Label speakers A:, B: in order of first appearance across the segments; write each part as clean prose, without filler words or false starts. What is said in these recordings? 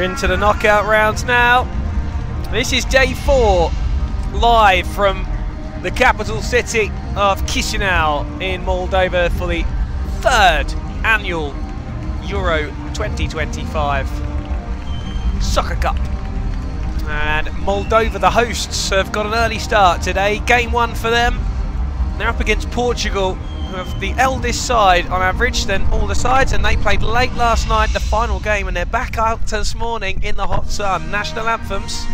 A: into the knockout rounds now. This is day 4, live from the capital city of Chisinau in Moldova for the 3rd annual Euro 2025 Soccer Cup. And Moldova, the hosts, have got an early start today. Game 1 for them. They're up against Portugal, who have the eldest side on average than all the sides, and they played late last night, the final game, and they're back out this morning in the hot sun. National anthems.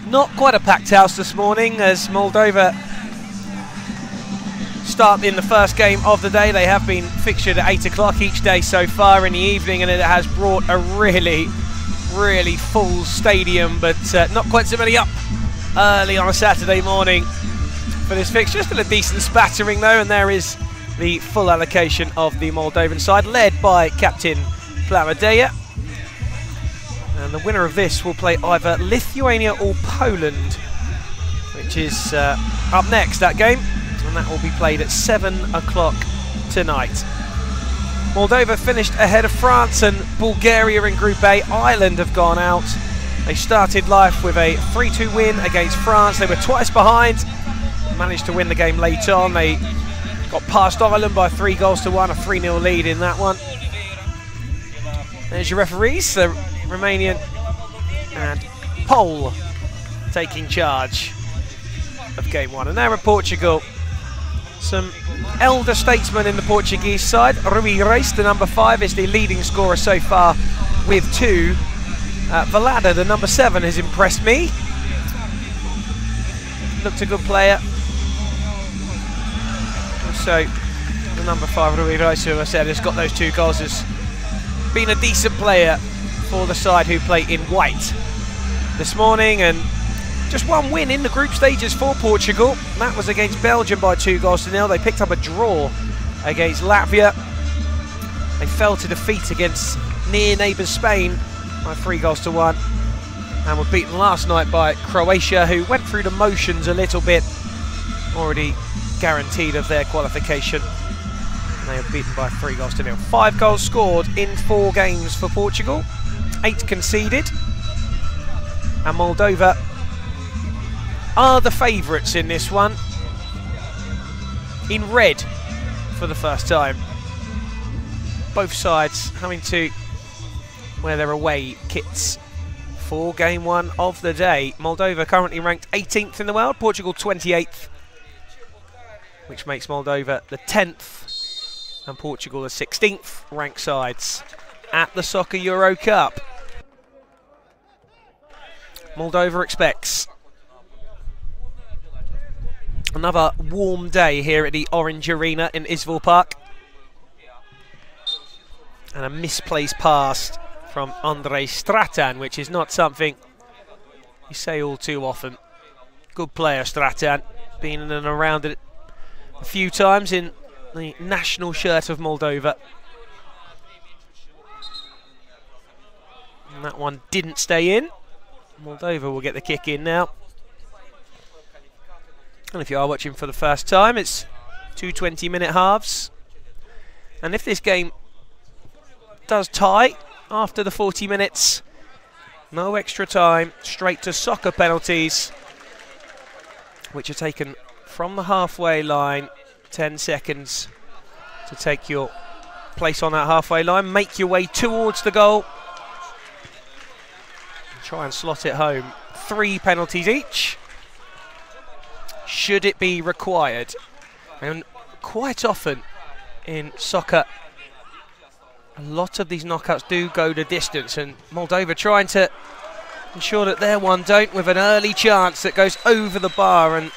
A: Not quite a packed house this morning as Moldova start in the first game of the day. They have been fixtured at 8 o'clock each day so far in the evening, and it has brought a really full stadium, but not quite so many up early on a Saturday morning for this fixture. Still a decent spattering though, and there is the full allocation of the Moldovan side, led by captain Plamadeya. And the winner of this will play either Lithuania or Poland, which is up next, that game. And that will be played at 7 o'clock tonight. Moldova finished ahead of France and Bulgaria in Group A. Ireland have gone out. They started life with a 3-2 win against France. They were twice behind, managed to win the game late on. They got past Ireland by 3-1, a 3-0 lead in that one. There's your referees. Romanian and Pole taking charge of game 1. And there are Portugal. Some elder statesmen in the Portuguese side. Rui Reis, the number 5, is the leading scorer so far with 2. Valada, the number 7, has impressed me. Looked a good player. Also, the number 5, Rui Reis, who I said has got those 2 goals, has been a decent player for the side who play in white this morning. And just one win in the group stages for Portugal. That was against Belgium by 2-0. They picked up a draw against Latvia. They fell to defeat against near neighbours Spain by 3-1, and were beaten last night by Croatia, who went through the motions a little bit, already guaranteed of their qualification. And they were beaten by 3-0. 5 goals scored in 4 games for Portugal, 8 conceded, and Moldova are the favourites in this one, in red for the first time. both sides having to wear their away kits for game one of the day. Moldova currently ranked 18th in the world, Portugal 28th, which makes Moldova the 10th and Portugal the 16th ranked sides at the Soccer EuroCup. Moldova expects another warm day here at the Orange Arena in Izvor Park. And a misplaced pass from Andrej Stratan, which is not something you say all too often. Good player, Stratan, been in and around it a few times in the national shirt of Moldova. And that one didn't stay in. Moldova will get the kick in now. And if you are watching for the first time, it's 2 20-minute halves. And if this game does tie after the 40 minutes, no extra time, straight to soccer penalties, which are taken from the halfway line. 10 seconds to take your place on that halfway line, make your way towards the goal, and try and slot it home. 3 penalties each, should it be required. And quite often in soccer, a lot of these knockouts do go the distance, and Moldova trying to ensure that their one don't, with an early chance that goes over the bar, and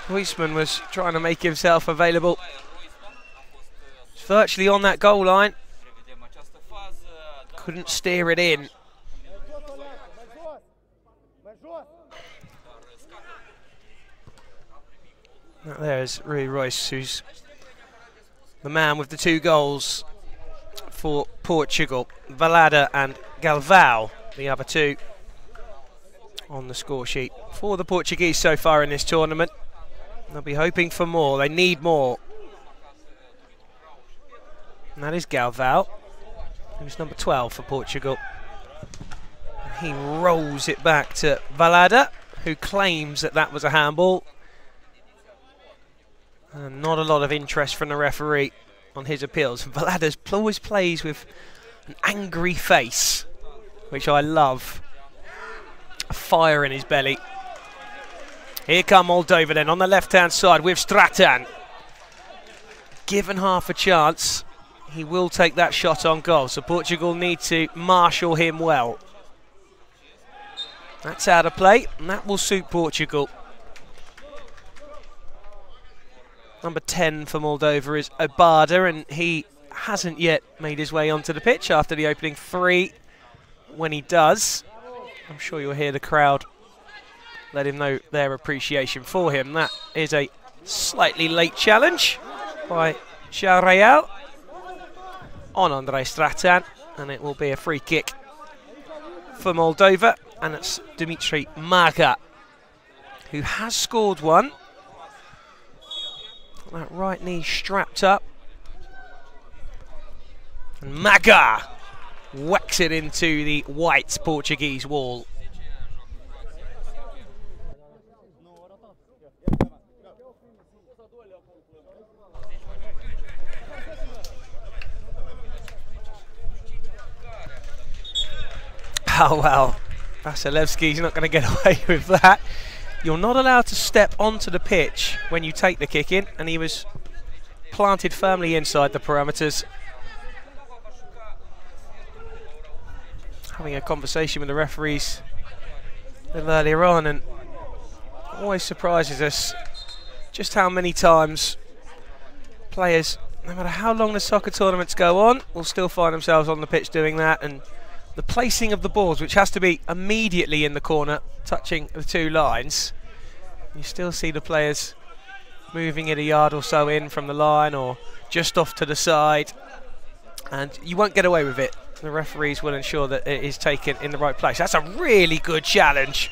A: Huisman was trying to make himself available. It's virtually on that goal line. Couldn't steer it in. There's Rui Royce, who's the man with the 2 goals for Portugal. Valada and Galvão, the other 2 on the score sheet for the Portuguese so far in this tournament. They'll be hoping for more. They need more. And that is Galvão, who's number 12 for Portugal. And he rolls it back to Valada, who claims that that was a handball. And not a lot of interest from the referee on his appeals. Valada always plays with an angry face, which I love. A fire in his belly. Here come Moldova then on the left-hand side with Stratan. Given half a chance, he will take that shot on goal. So Portugal need to marshal him well. That's out of play, and that will suit Portugal. Number 10 for Moldova is Obada, and he hasn't yet made his way onto the pitch after the opening 3. When he does, I'm sure you'll hear the crowd let him know their appreciation for him. That is a slightly late challenge by Real on Andrej Stratan, and it will be a free kick for Moldova, and it's Dimitri Maga who has scored one. That right knee strapped up, and Maga whacks it into the white Portuguese wall. Oh well, Vasilevsky's not going to get away with that. You're not allowed to step onto the pitch when you take the kick in, and he was planted firmly inside the parameters. Having a conversation with the referees a little earlier on, and it always surprises us just how many times players, no matter how long the soccer tournaments go on, will still find themselves on the pitch doing that. And the placing of the balls, which has to be immediately in the corner, touching the 2 lines, you still see the players moving it a yard or so in from the line, or just off to the side, and you won't get away with it. The referees will ensure that it is taken in the right place. That's a really good challenge.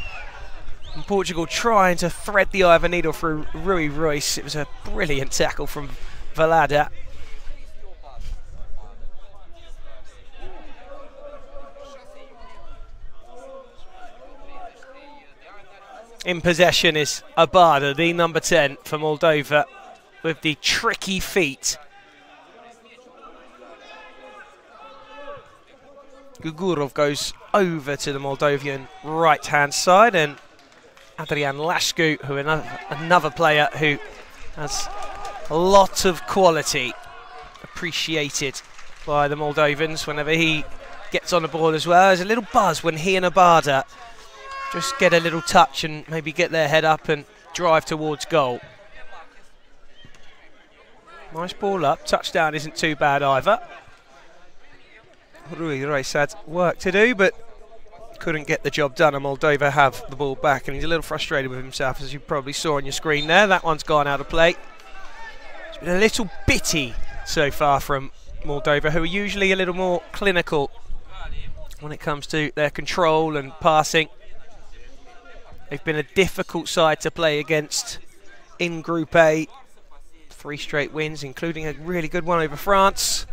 A: And Portugal trying to thread the eye of a needle through Rui Royce. It was a brilliant tackle from Valada. In possession is Obada, the number 10 for Moldova, with the tricky feet. Gugurov goes over to the Moldovan right-hand side, and Adrian Lascu, who another player who has a lot of quality, appreciated by the Moldovans whenever he gets on the ball as well. There's a little buzz when he and Abada just get a little touch and maybe get their head up and drive towards goal. Nice ball up, touchdown isn't too bad either. Rui Reis had work to do, but couldn't get the job done, and Moldova have the ball back, and he's a little frustrated with himself, as you probably saw on your screen there. That one's gone out of play. It's been a little bitty so far from Moldova, who are usually a little more clinical when it comes to their control and passing. They've been a difficult side to play against in Group A. 3 straight wins, including a really good one over France.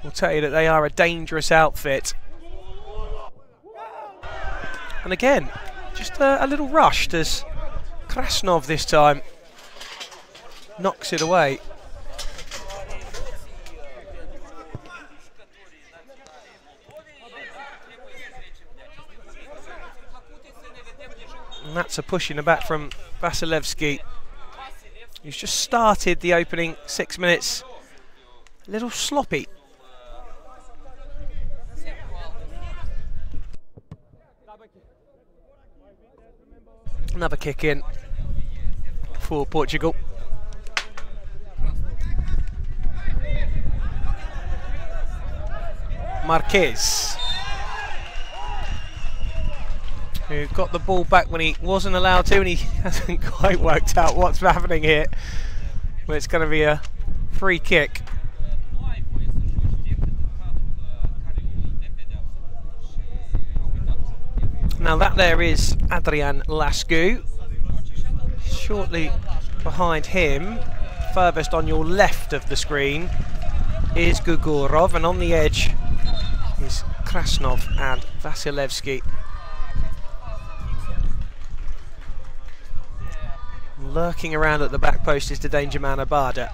A: Will tell you that they are a dangerous outfit. And again, just a little rushed as Krasnov this time knocks it away. And that's a push in the back from Vasilevsky, who's just started the opening 6 minutes a little sloppy. Another kick in for Portugal. Marquez, who got the ball back when he wasn't allowed to, and he hasn't quite worked out what's happening here. But it's going to be a free kick. Now that there is Adrian Lascu. Shortly behind him, furthest on your left of the screen, is Gugurov, and on the edge is Krasnov and Vasilevsky. Lurking around at the back post is the danger man Abada.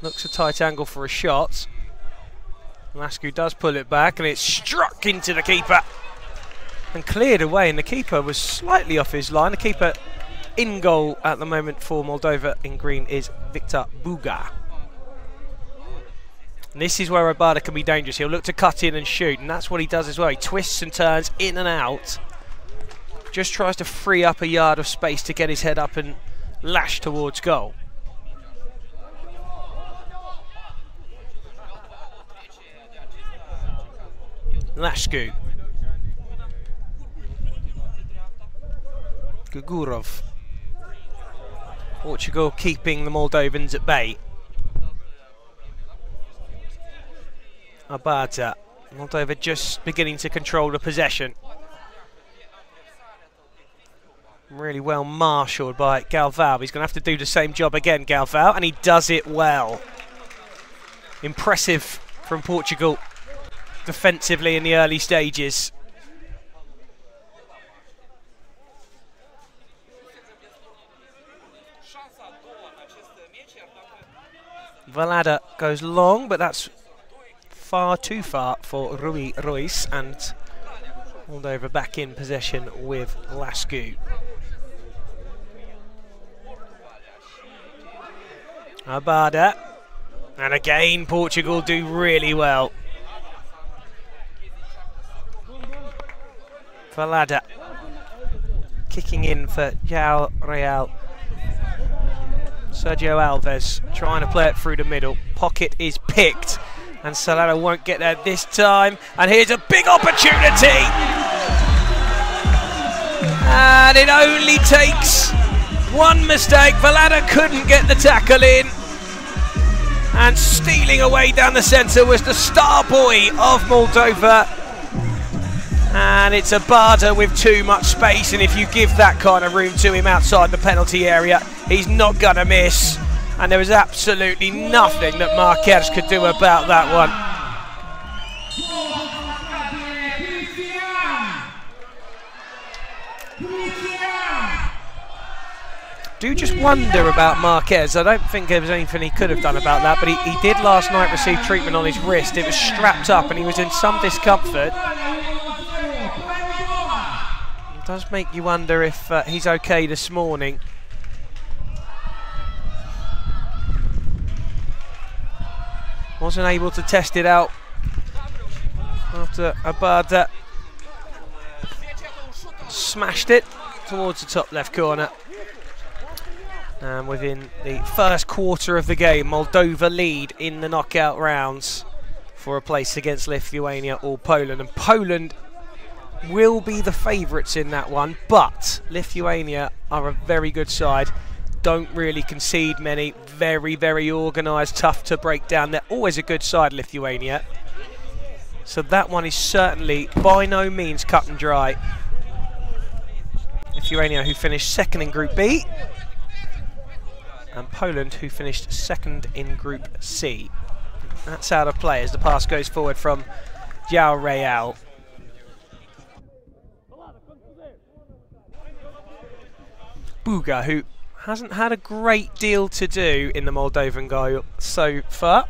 A: Looks a tight angle for a shot. Lascu does pull it back, and it's struck into the keeper and cleared away, and the keeper was slightly off his line. The keeper in goal at the moment for Moldova in green is Victor Buga. And this is where Abada can be dangerous. He'll look to cut in and shoot, and that's what he does as well. He twists and turns in and out, just tries to free up a yard of space to get his head up and lash towards goal. Lascu. Gugurov. Portugal keeping the Moldovans at bay. Abada. Moldova just beginning to control the possession. Really well marshalled by Galvão. He's going to have to do the same job again, Galvão, and he does it well. Impressive from Portugal defensively in the early stages. Valada goes long, but that's far too far for Rui Reis, and Moldova back in possession with Lascu. Abada, and again Portugal do really well. Valada kicking in for João Real. Sergio Alves trying to play it through the middle. Pocket is picked, and Salado won't get there this time. And here's a big opportunity. And it only takes one mistake. Valada couldn't get the tackle in. And stealing away down the centre was the star boy of Moldova. And it's Abada with too much space, and if you give that kind of room to him outside the penalty area, he's not going to miss. And there was absolutely nothing that Marquez could do about that one. do just wonder about Marquez. I don't think there was anything he could have done about that, but he did last night receive treatment on his wrist. It was strapped up and he was in some discomfort. It does make you wonder if he's okay this morning. Wasn't able to test it out after Abada smashed it towards the top left corner. And within the first quarter of the game, Moldova lead in the knockout rounds for a place against Lithuania or Poland. And Poland will be the favourites in that one, but Lithuania are a very good side. Don't really concede many. Very, very organised, tough to break down. They're always a good side, Lithuania. So that one is certainly by no means cut and dry. Lithuania, who finished second in Group B, and Poland, who finished second in Group C. That's out of play as the pass goes forward from João Real. Buga, who hasn't had a great deal to do in the Moldovan goal so far.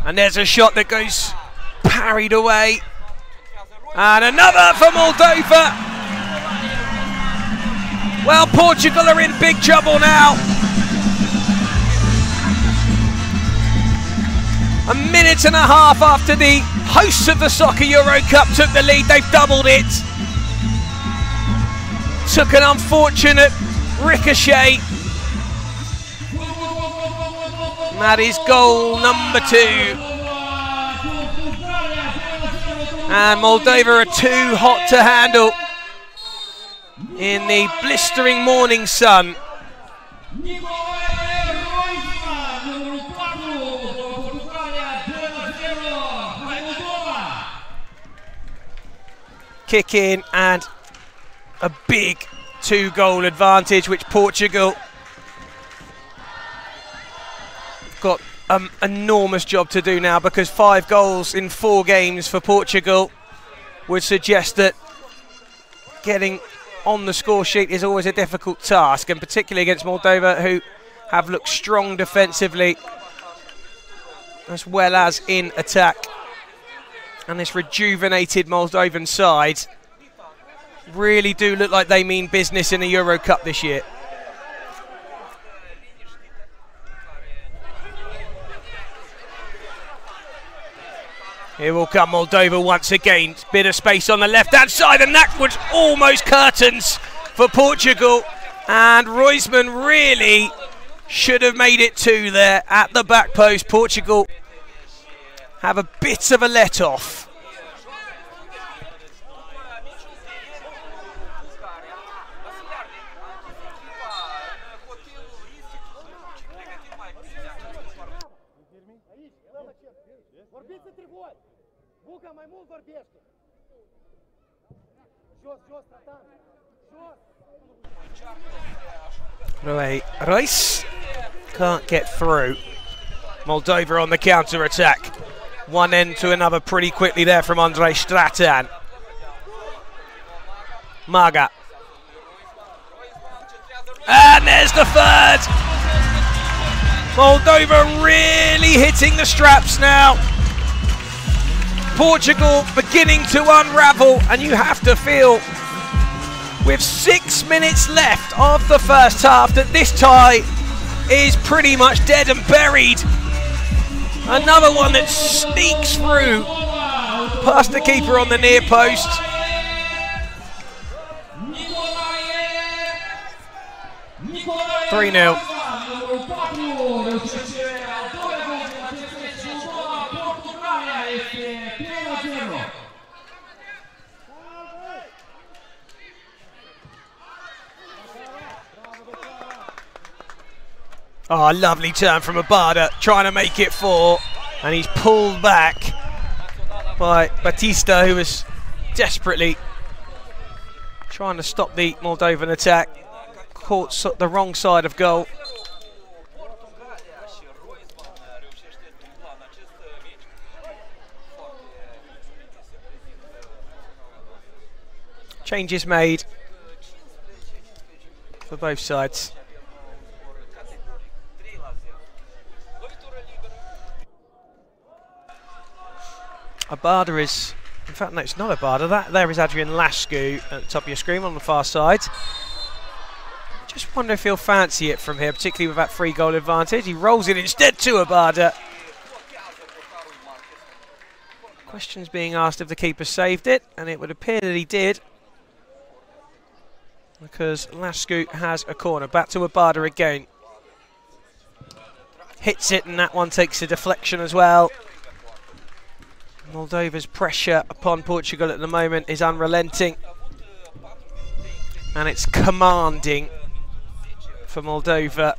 A: And there's a shot that goes parried away. And another for Moldova. Well, Portugal are in big trouble now. A minute and a half after the hosts of the Soccer EuroCup took the lead, they've doubled it. Took an unfortunate ricochet. That is goal number 2. And Moldova are too hot to handle in the blistering morning sun. Kick in and a big 2-goal advantage, which Portugal got an enormous job to do now, because 5 goals in 4 games for Portugal would suggest that getting on the score sheet is always a difficult task, and particularly against Moldova, who have looked strong defensively as well as in attack. And this rejuvenated Moldovan side really do look like they mean business in the EuroCup this year. Here will come Moldova once again. Bit of space on the left-hand side, and that was almost curtains for Portugal. And Roisman really should have made it 2 there at the back post. Portugal have a bit of a let-off. Reis can't get through. Moldova on the counter-attack. One end to another pretty quickly there from Andrej Stratan. Maga. And there's the third. Moldova really hitting the straps now. Portugal beginning to unravel, and you have to feel with 6 minutes left of the first half that this tie is pretty much dead and buried. Another one that sneaks through past the keeper on the near post. (3-0). Oh, a lovely turn from Abada, trying to make it 4, and he's pulled back by Batista, who was desperately trying to stop the Moldovan attack. Caught the wrong side of goal. Changes made for both sides. Abada is, in fact, no, it's not Abada. That there is Adrian Lascu at the top of your screen on the far side. Just wonder if he'll fancy it from here, particularly with that 3-goal advantage. He rolls it instead to Abada. Questions being asked if the keeper saved it, and it would appear that he did, because Lascu has a corner. Back to Abada again. Hits it, and that one takes a deflection as well. Moldova's pressure upon Portugal at the moment is unrelenting, and it's commanding for Moldova.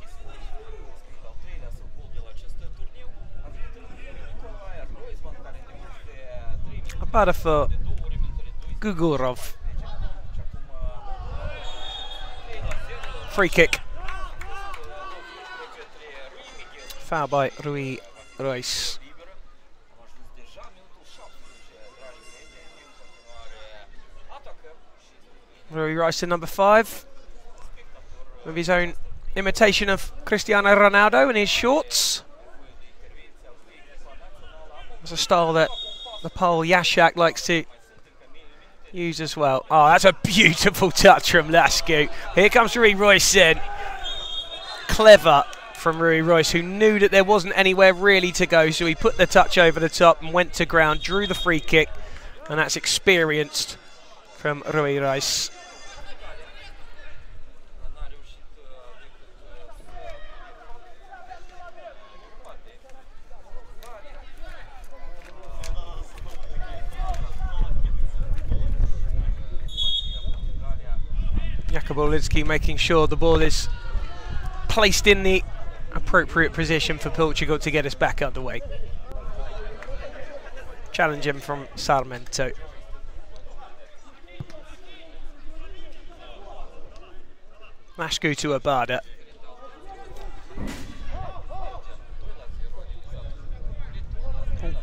A: Abada for Gugurov. Free kick. Foul by Rui Royce. Rui Royce in number 5, with his own imitation of Cristiano Ronaldo in his shorts. It's a style that the Pole Jaszak likes to use as well. Oh, that's a beautiful touch from Lascu. Here comes Rui Royce in. Clever from Rui Royce, who knew that there wasn't anywhere really to go, so he put the touch over the top and went to ground, drew the free kick, and that's experienced from Rui Royce. Jakub Olitski making sure the ball is placed in the appropriate position for Portugal to get us back underway. Challenge him from Sarmento. Lascu to Abada.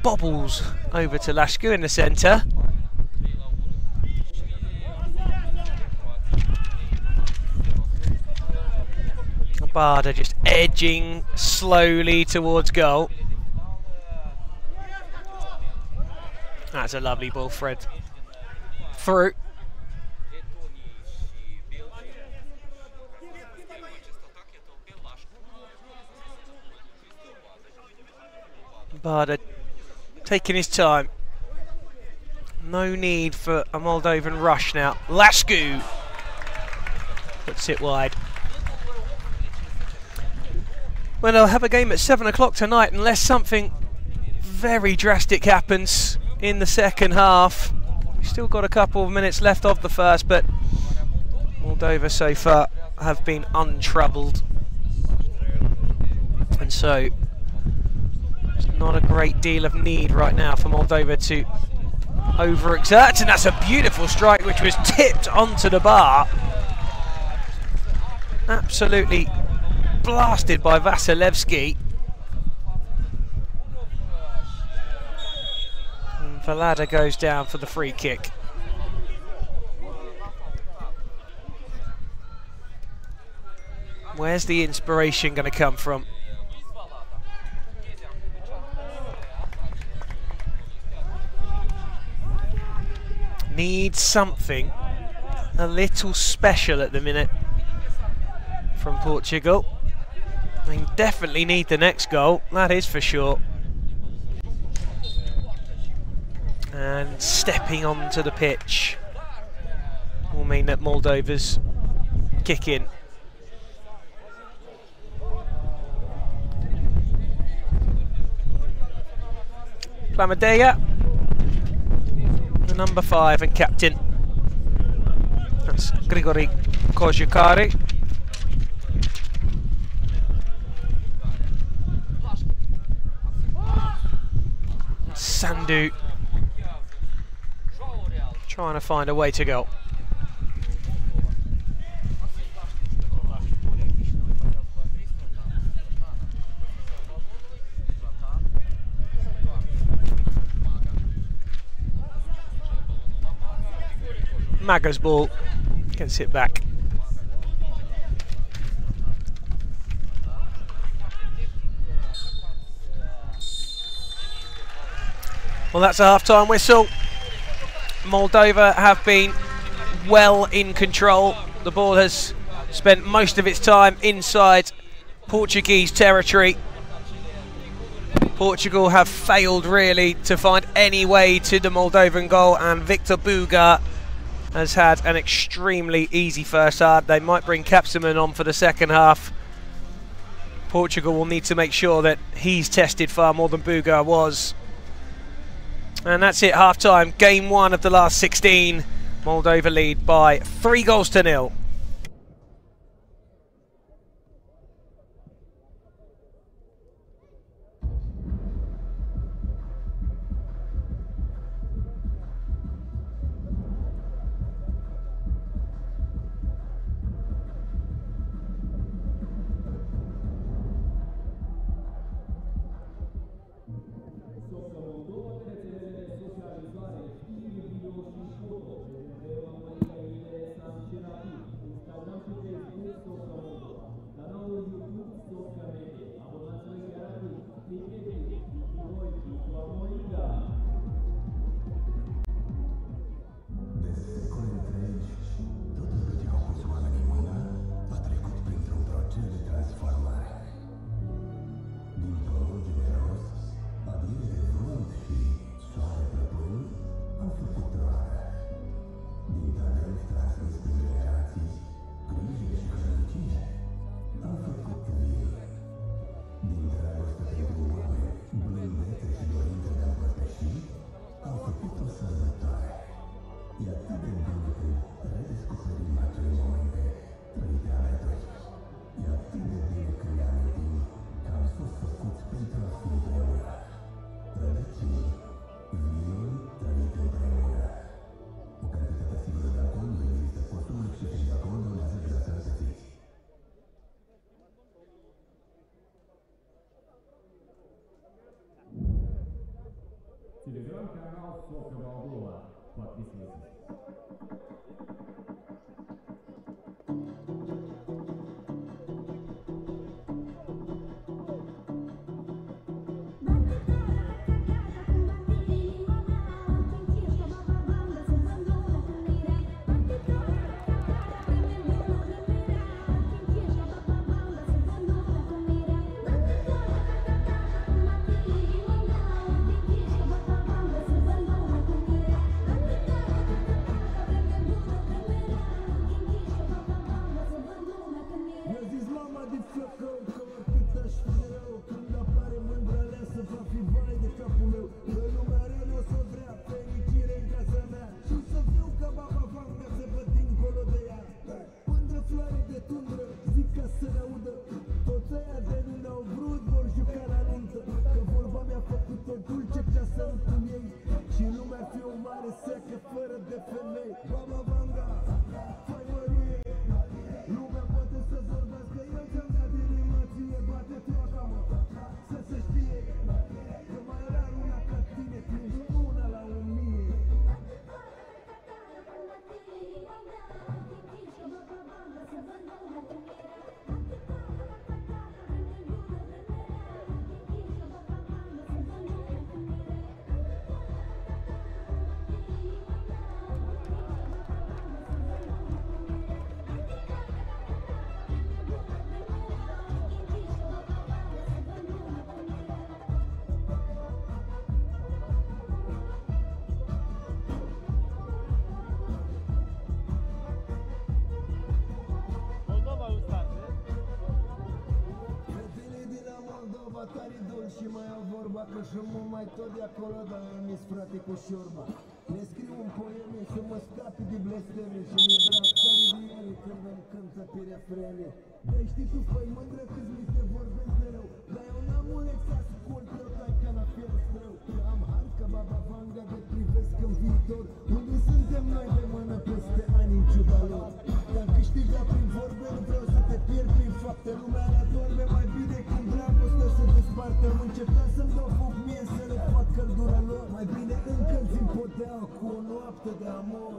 A: Bobbles over to Lascu in the centre. Abada just edging slowly towards goal. That's a lovely ball, Fred. Through. Abada taking his time. No need for a Moldovan rush now. Lascu puts it wide. Well, they'll have a game at 7 o'clock tonight unless something very drastic happens in the second half. We've still got a couple of minutes left of the first, but Moldova so far have been untroubled. And so there's not a great deal of need right now for Moldova to overexert. And that's a beautiful strike which was tipped onto the bar. Absolutely blasted by Vasilevsky. And Valada goes down for the free kick. Where's the inspiration going to come from? Needs something a little special at the minute from Portugal. They definitely need the next goal, that is for sure. And stepping onto the pitch will mean that Moldova's kick in. Plamadea, the number 5 and captain. That's Grigori Kozhikari. Sandu trying to find a way to go. Maga's ball. Gets it back. Well, that's a half-time whistle. Moldova have been well in control. The ball has spent most of its time inside Portuguese territory. Portugal have failed really to find any way to the Moldovan goal, and Victor Buga has had an extremely easy first half. They might bring Kapseman on for the second half. Portugal will need to make sure that he's tested far more than Buga was. And that's it, half-time. Game 1 of the last 16. Moldova lead by 3-0.
B: International Socca Federation. Подписывайтесь. Și mai au vorba că și mă mai tot de acolo, dar eu mi-s frate cu șorba. Ne scriu un poeme să mă scapi de blesteme și mi-e drag tare de ele când îmi cântă pe refrene. Deci știi tu, făi mândră câți mi te vorbesc de rău, dar eu n-am ulex să ascult eu tai ca la fel strău. Am hard ca Baba Vanga de privesc în viitor, unde suntem noi de mână peste ani în ciuda lor. Te-am câștigat prin vorbe, nu vreau să te pierd prin fapte. Lumea la dorme mai bine când dragostea se desparte. Am încercat să-mi dau foc mie să le fac căldura lor. Mai bine încă-ți-mi pot pluteau cu o noapte de amor.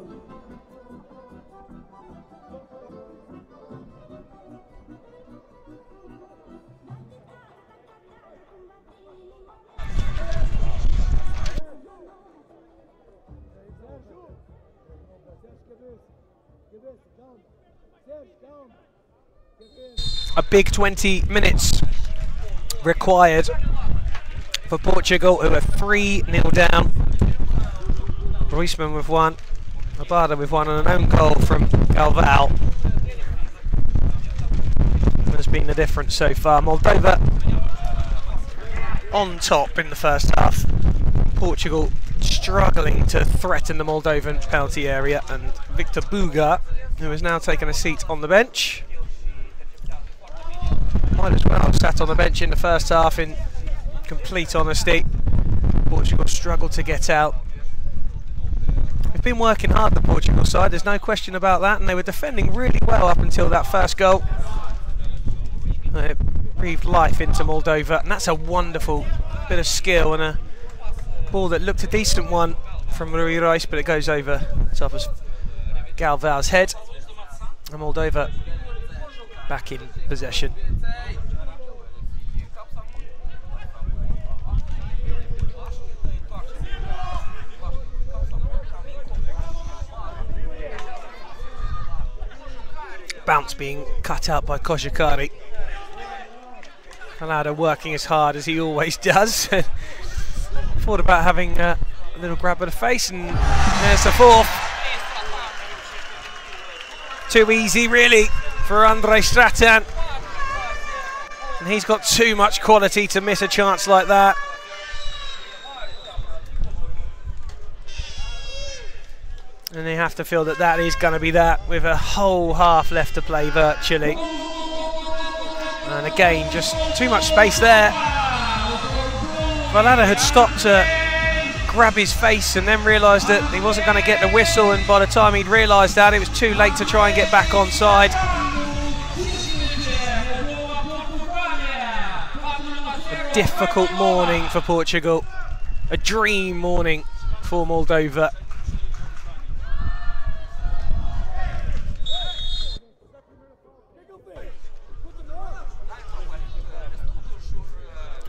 A: A big 20 minutes required for Portugal, who are 3-0 down. Ruisman with one, Abada with one, and an own goal from Galval has been the difference so far. Moldova on top in the first half. Portugal struggling to threaten the Moldovan penalty area, and Victor Buga, who has now taken a seat on the bench. Might as well have sat on the bench in the first half, in complete honesty. Portugal struggled to get out. They've been working hard, the Portugal side, there's no question about that, and they were defending really well up until that first goal. They breathed life into Moldova, and that's a wonderful bit of skill and a ball that looked a decent one from Rui Reis, but it goes over the top of Galval's head, and Moldova back in possession. Bounce being cut out by Koshikari. Kalada working as hard as he always does. Thought about having a little grab at the face, and there's the fourth. Too easy really for Andre Stratan, and he's got too much quality to miss a chance like that. And they have to feel that that is going to be that, with a whole half left to play virtually. And again, just too much space there. Valada had stopped to grab his face and then realised that he wasn't going to get the whistle, and by the time he'd realised that, it was too late to try and get back onside. A difficult morning for Portugal. A dream morning for Moldova.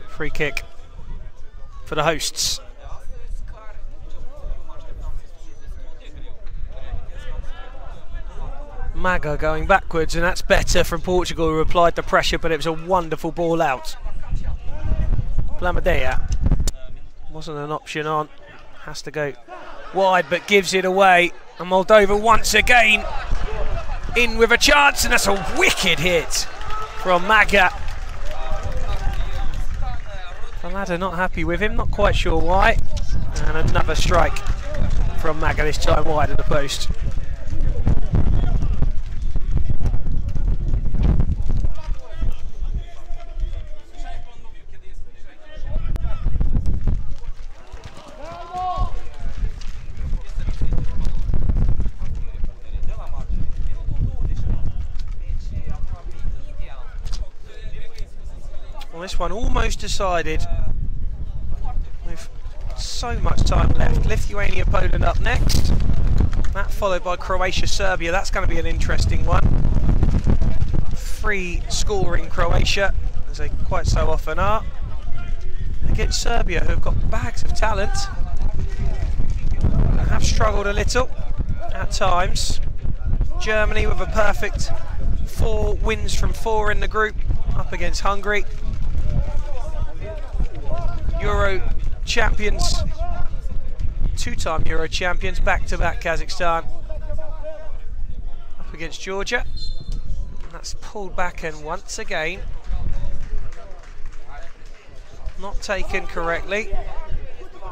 A: Free kick for the hosts. Maga going backwards, and that's better from Portugal, who applied the pressure, but it was a wonderful ball out. Blamadea wasn't an option on, has to go wide but gives it away, and Moldova once again in with a chance, and that's a wicked hit from Maga. Valada not happy with him, not quite sure why. And another strike from Maga, this time wide of the post. Well, this one almost decided with so much time left. Lithuania, Poland up next. That followed by Croatia, Serbia. That's going to be an interesting one. Free scoring Croatia, as they quite so often are, against Serbia, who have got bags of talent and have struggled a little at times. Germany with a perfect 4 wins from 4 in the group, up against Hungary. Euro champions, 2-time Euro champions, back-to-back Kazakhstan, up against Georgia. And that's pulled back, and once again not taken correctly,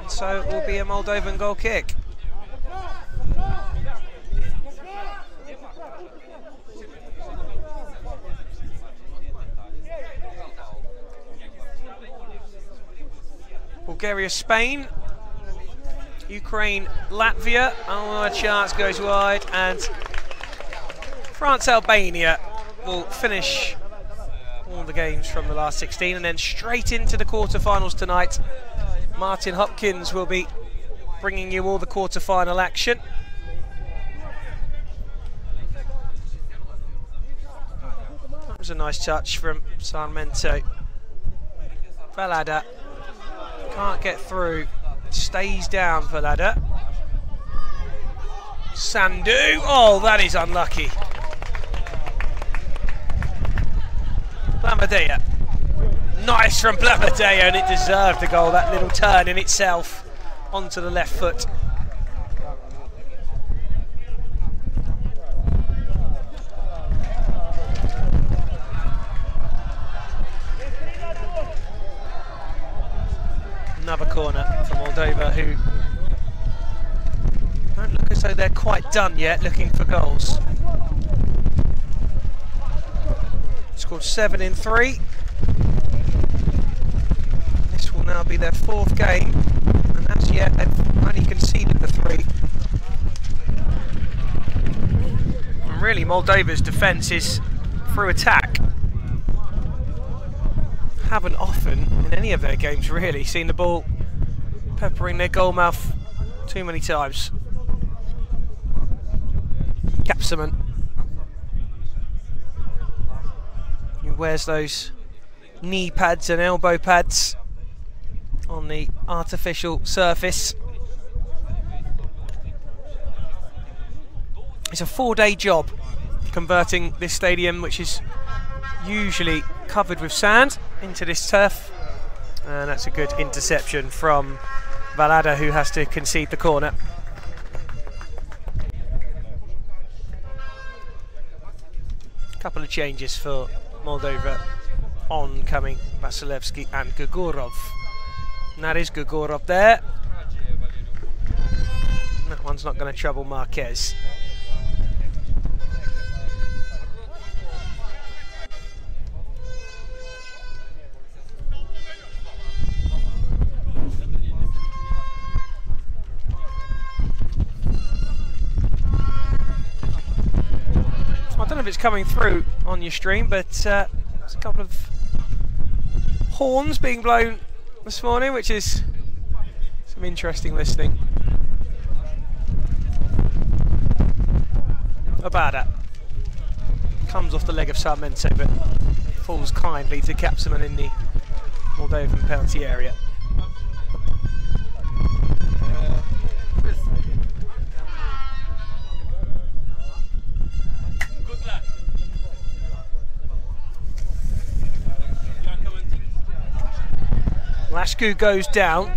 A: and so it will be a Moldovan goal kick. Bulgaria, Spain, Ukraine, Latvia. Oh, a chance goes wide, and France, Albania will finish all the games from the last 16, and then straight into the quarterfinals tonight. Martin Hopkins will be bringing you all the quarter-final action. That was a nice touch from Sarmento. Valada can't get through, stays down Valada. Sandu, oh, that is unlucky. Blamadea, nice from Blamadea, and it deserved the goal, that little turn in itself onto the left foot. Another corner for Moldova, who don't look as though they're quite done yet looking for goals. Scored 7 in 3. This will now be their 4th game, and as yet they've only conceded the 3. And really Moldova's defence is through attack. Haven't often in any of their games really seen the ball peppering their goal mouth too many times. Capsaman, he wears those knee pads and elbow pads on the artificial surface. It's a 4-day job converting this stadium, which is usually covered with sand, into this turf, and that's a good interception from Valada, who has to concede the corner. Couple of changes for Moldova, oncoming Vasilevsky and Gugurov. And that is Gugurov there. That one's not going to trouble Marquez. I don't know if it's coming through on your stream, but there's a couple of horns being blown this morning, which is some interesting listening. Abada comes off the leg of Sarmento, but falls kindly to Capsaman in the Moldovan penalty area. Lashku goes down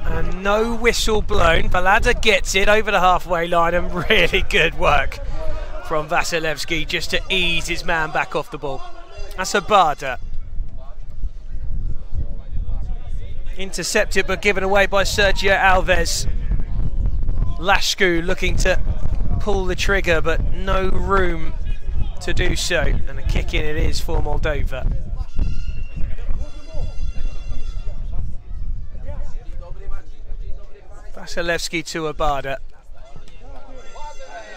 A: and no whistle blown. Valada gets it over the halfway line, and really good work from Vasilevsky just to ease his man back off the ball. That's Abada. Intercepted but given away by Sergio Alves. Lashku looking to pull the trigger, but no room to do so, and a kick in it is for Moldova. Vasilevsky to Abada.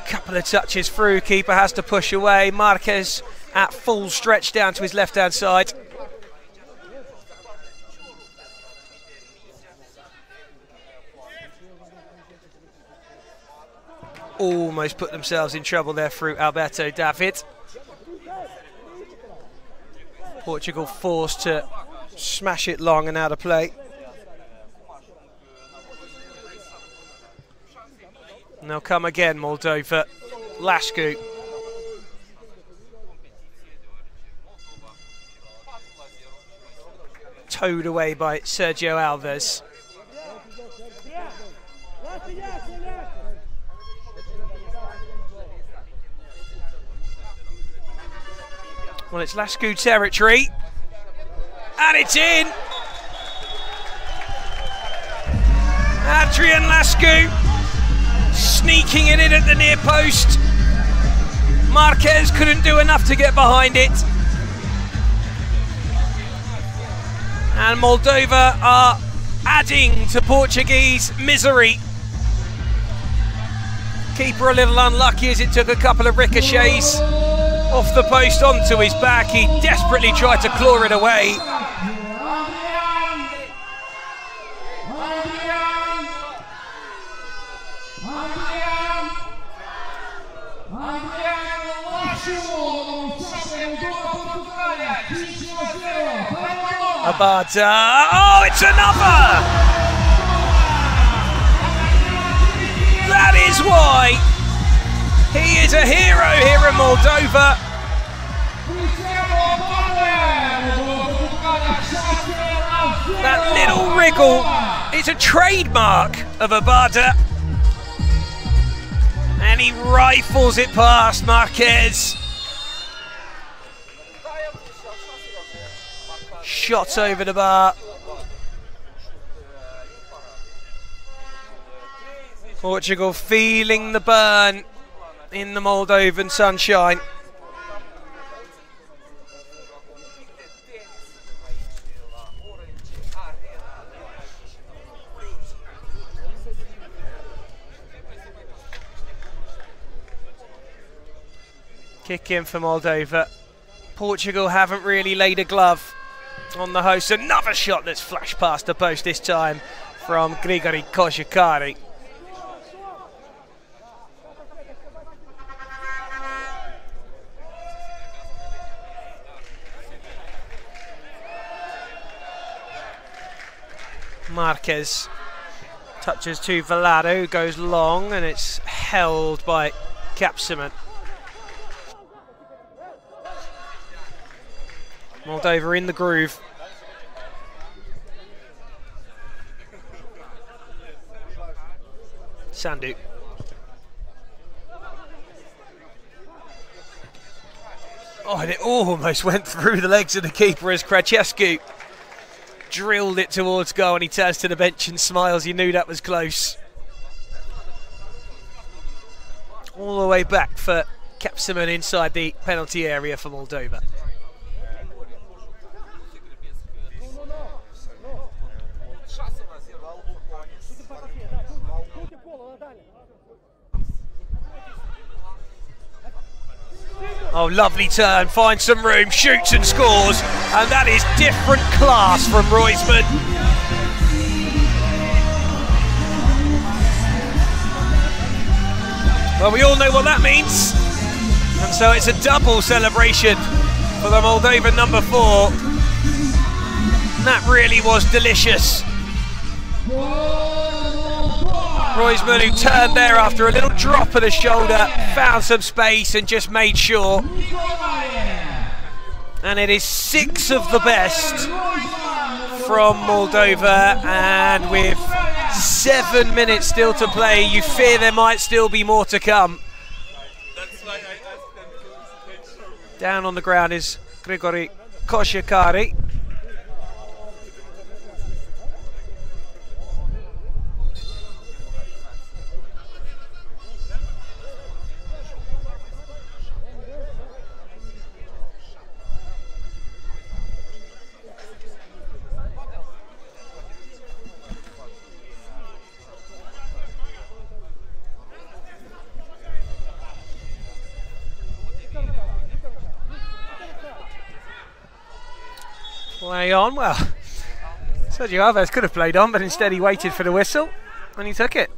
A: Couple of touches through, keeper has to push away. Marquez at full stretch down to his left hand side. Almost put themselves in trouble there through Alberto David. Portugal forced to smash it long and out of play. And they'll come again, Moldova. Lashku. Towed away by Sergio Alves. Well, it's Lashku territory. And it's in! Adrian Lashku sneaking it in at the near post. Marquez couldn't do enough to get behind it. And Moldova are adding to Portuguese misery. Keeper a little unlucky as it took a couple of ricochets off the post onto his back. He desperately tried to claw it away. Abada. Oh, it's another! That is why he is a hero here in Moldova. That little wriggle is a trademark of Abada. And he rifles it past Marquez. Shot over the bar. Portugal feeling the burn in the Moldovan sunshine. Kick in for Moldova. Portugal haven't really laid a glove on the host. Another shot that's flashed past the post, this time from Grigori Koshikari. Marquez touches to Velado, who goes long, and it's held by Capsiman. Moldova in the groove. Sandu. Oh, and it almost went through the legs of the keeper as Cracescu drilled it towards goal, and he turns to the bench and smiles. He knew that was close. All the way back for Capsiman inside the penalty area for Moldova. Oh, lovely turn, finds some room, shoots and scores, and that is different class from Roisman. Well, we all know what that means, and so it's a double celebration for the Moldovan number 4. That really was delicious. Roisman, who turned there after a little drop of the shoulder, found some space and just made sure. And it is 6 of the best from Moldova, and with 7 minutes still to play, you fear there might still be more to come. Down on the ground is Grigori Koshikari. Play on, well, Sergio Alves could have played on, but instead he waited for the whistle and he took it.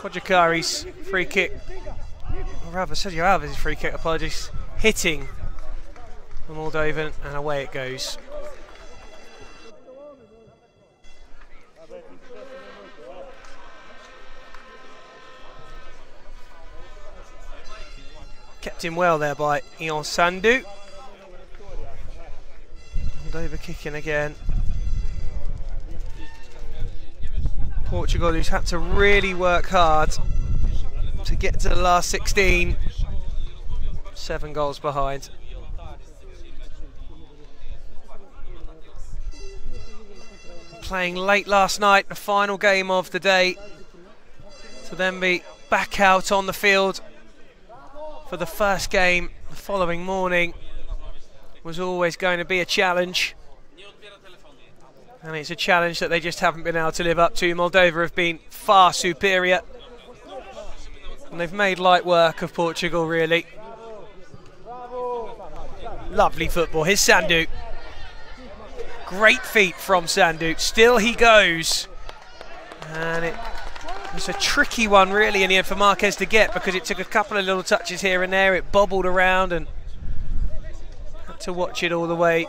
A: Kojakari's free kick, or rather Sergio Alves' free kick, apologies, hitting the Moldovan, and away it goes. Kept him well there by Ion Sandu. Moldova kicking again. Portugal, who's had to really work hard to get to the last 16. 7 goals behind. Playing late last night, the final game of the day, to then be back out on the field for the first game the following morning was always going to be a challenge, and it's a challenge that they just haven't been able to live up to. Moldova have been far superior, and they've made light work of Portugal, really. Lovely football. Here's Sandu. Great feet from Sandu. Still he goes. And it was a tricky one really in the end for Marquez to get, because it took a couple of little touches here and there. It bobbled around and had to watch it all the way.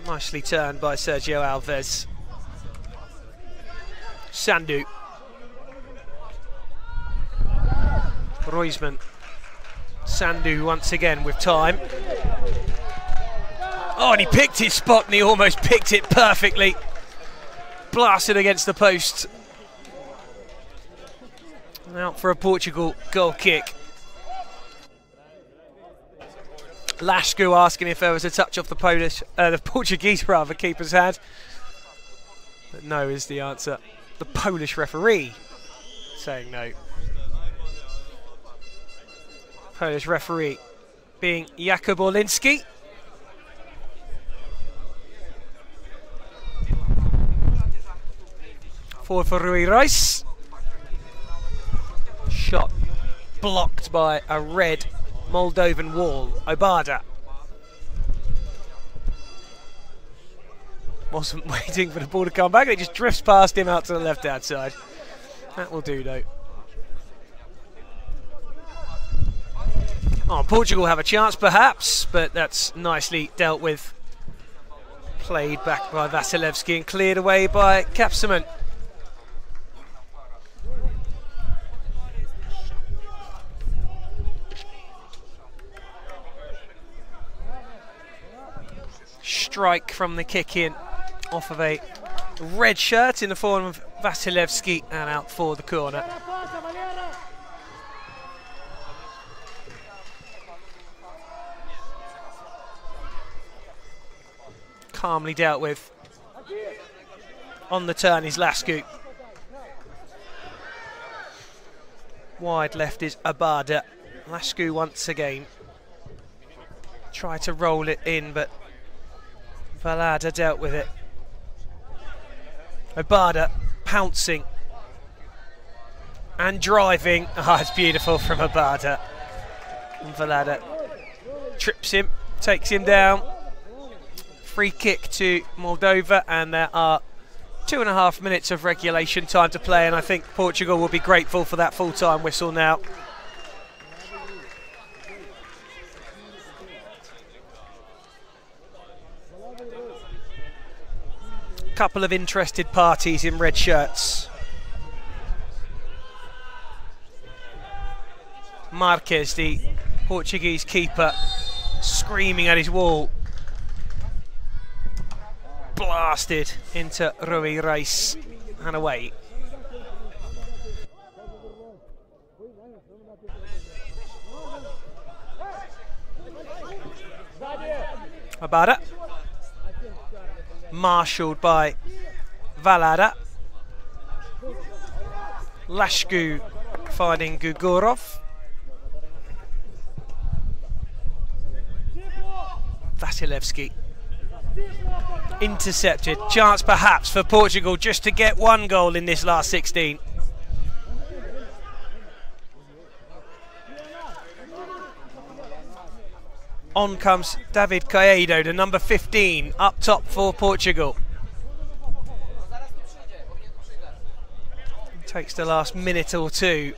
A: Nicely turned by Sergio Alves. Sandu. Roisman. Sandu once again with time. Oh, and he picked his spot, and he almost picked it perfectly. Blasted against the post. Out for a Portugal goal kick. Lashku asking if there was a touch off the Portuguese keeper's hand. But no is the answer. The Polish referee saying no. Polish referee being Jakub Orlinski. Forward for Rui Reis. Shot blocked by a red Moldovan wall. Obada. Wasn't waiting for the ball to come back. It just drifts past him out to the left-hand side. That will do, though. Oh, Portugal have a chance, perhaps, but that's nicely dealt with. Played back by Vasilevski and cleared away by Kapseman. Strike from the kick in off of a red shirt in the form of Vasilevski and out for the corner. Calmly dealt with. On the turn is Lasku. Wide left is Abada. Lasku once again. Try to roll it in, but Valada dealt with it. Obada pouncing and driving. Ah, it's beautiful from Obada. And Valada trips him, takes him down. Free kick to Moldova, and there are 2.5 minutes of regulation time to play, and I think Portugal will be grateful for that full-time whistle now. Couple of interested parties in red shirts. Marquez, the Portuguese keeper, screaming at his wall. Blasted into Rui Reis and away. Abada. Marshalled by Valada. Lashku finding Gugurov. Vasilevski. Intercepted. Chance perhaps for Portugal just to get one goal in this last 16. On comes David Caicedo, the number 15, up top for Portugal. Takes the last minute or two.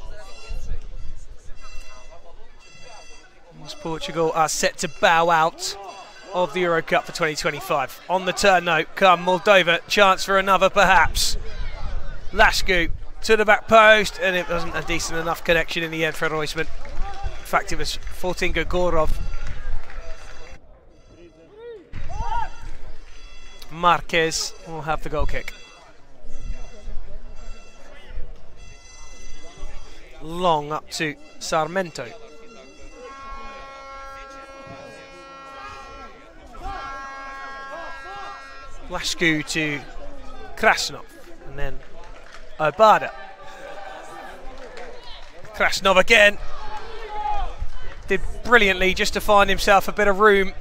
A: As Portugal are set to bow out of the EuroCup for 2025. On the turn note, come Moldova, chance for another perhaps. Lashku to the back post, and it wasn't a decent enough connection in the end for Roisman. In fact, it was 14 Gugurov. Marquez will have the goal kick. Long up to Sarmento. Lashku to Krasnov, and then Obada. Krasnov again. Did brilliantly just to find himself a bit of room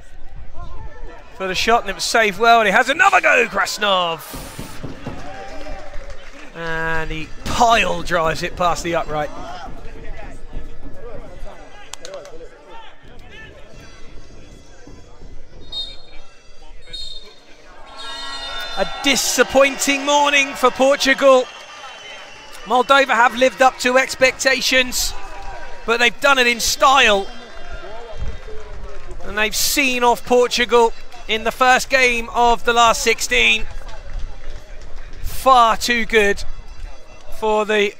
A: for the shot, and it was saved well, and he has another go, Krasnov. And he pile drives it past the upright. A disappointing morning for Portugal. Moldova have lived up to expectations, but they've done it in style. And they've seen off Portugal in the first game of the last 16. Far too good for the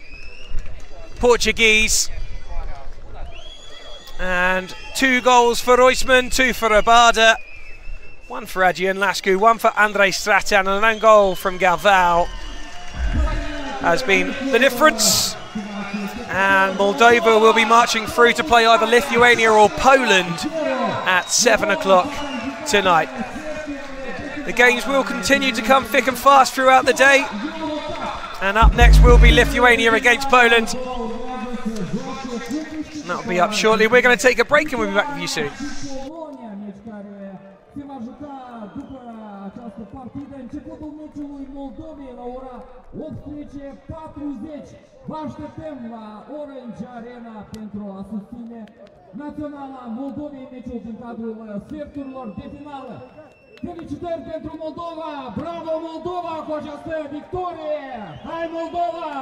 A: Portuguese. And 2 goals for Roisman, 2 for Abada, 1 for Adrian Lascu, 1 for Andrei Stratan, and an own goal from Galvao has been the difference. And Moldova will be marching through to play either Lithuania or Poland at 7 o'clock tonight. The games will continue to come thick and fast throughout the day. And up next will be Lithuania against Poland. And that'll be up shortly. We're going to take a break and we'll be back with you soon.
C: Vă așteptăm la Orange Arena pentru a susține Naționala Moldovei, meciul din cadrul sferturilor de finală. Felicitări pentru Moldova! Bravo Moldova cu această victorie! Hai Moldova!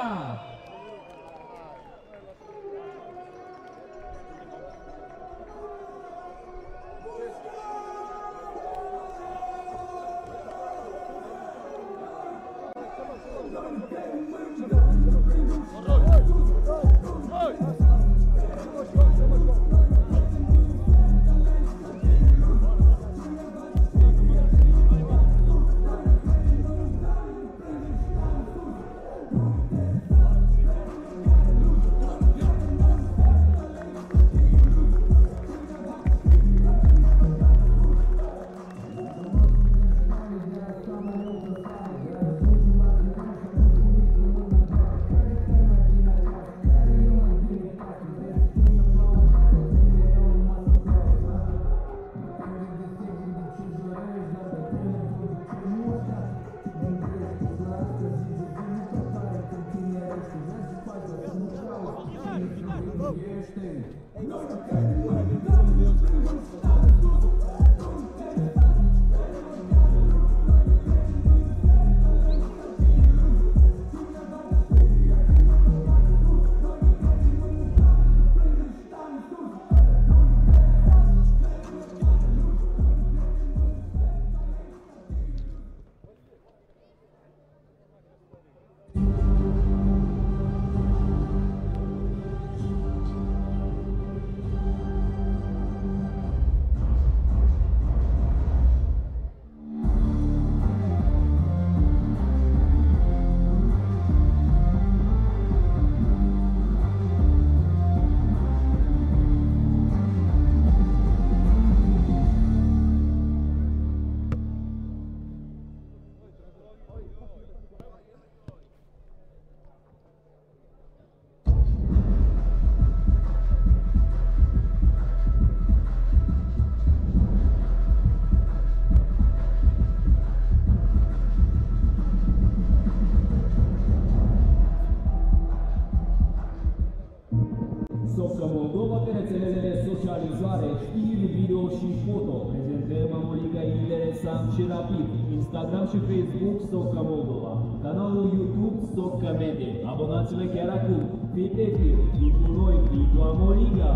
C: Socca Moldova pe rețelele de socializare, știri, video și foto. Prezentăm Amoliga interesant și rapid. Instagram și Facebook Socca Moldova. Canalul YouTube Socca Media. Abonați-vă chiar acum. Fii pe fir, fii cu noi, fii cu Amoliga.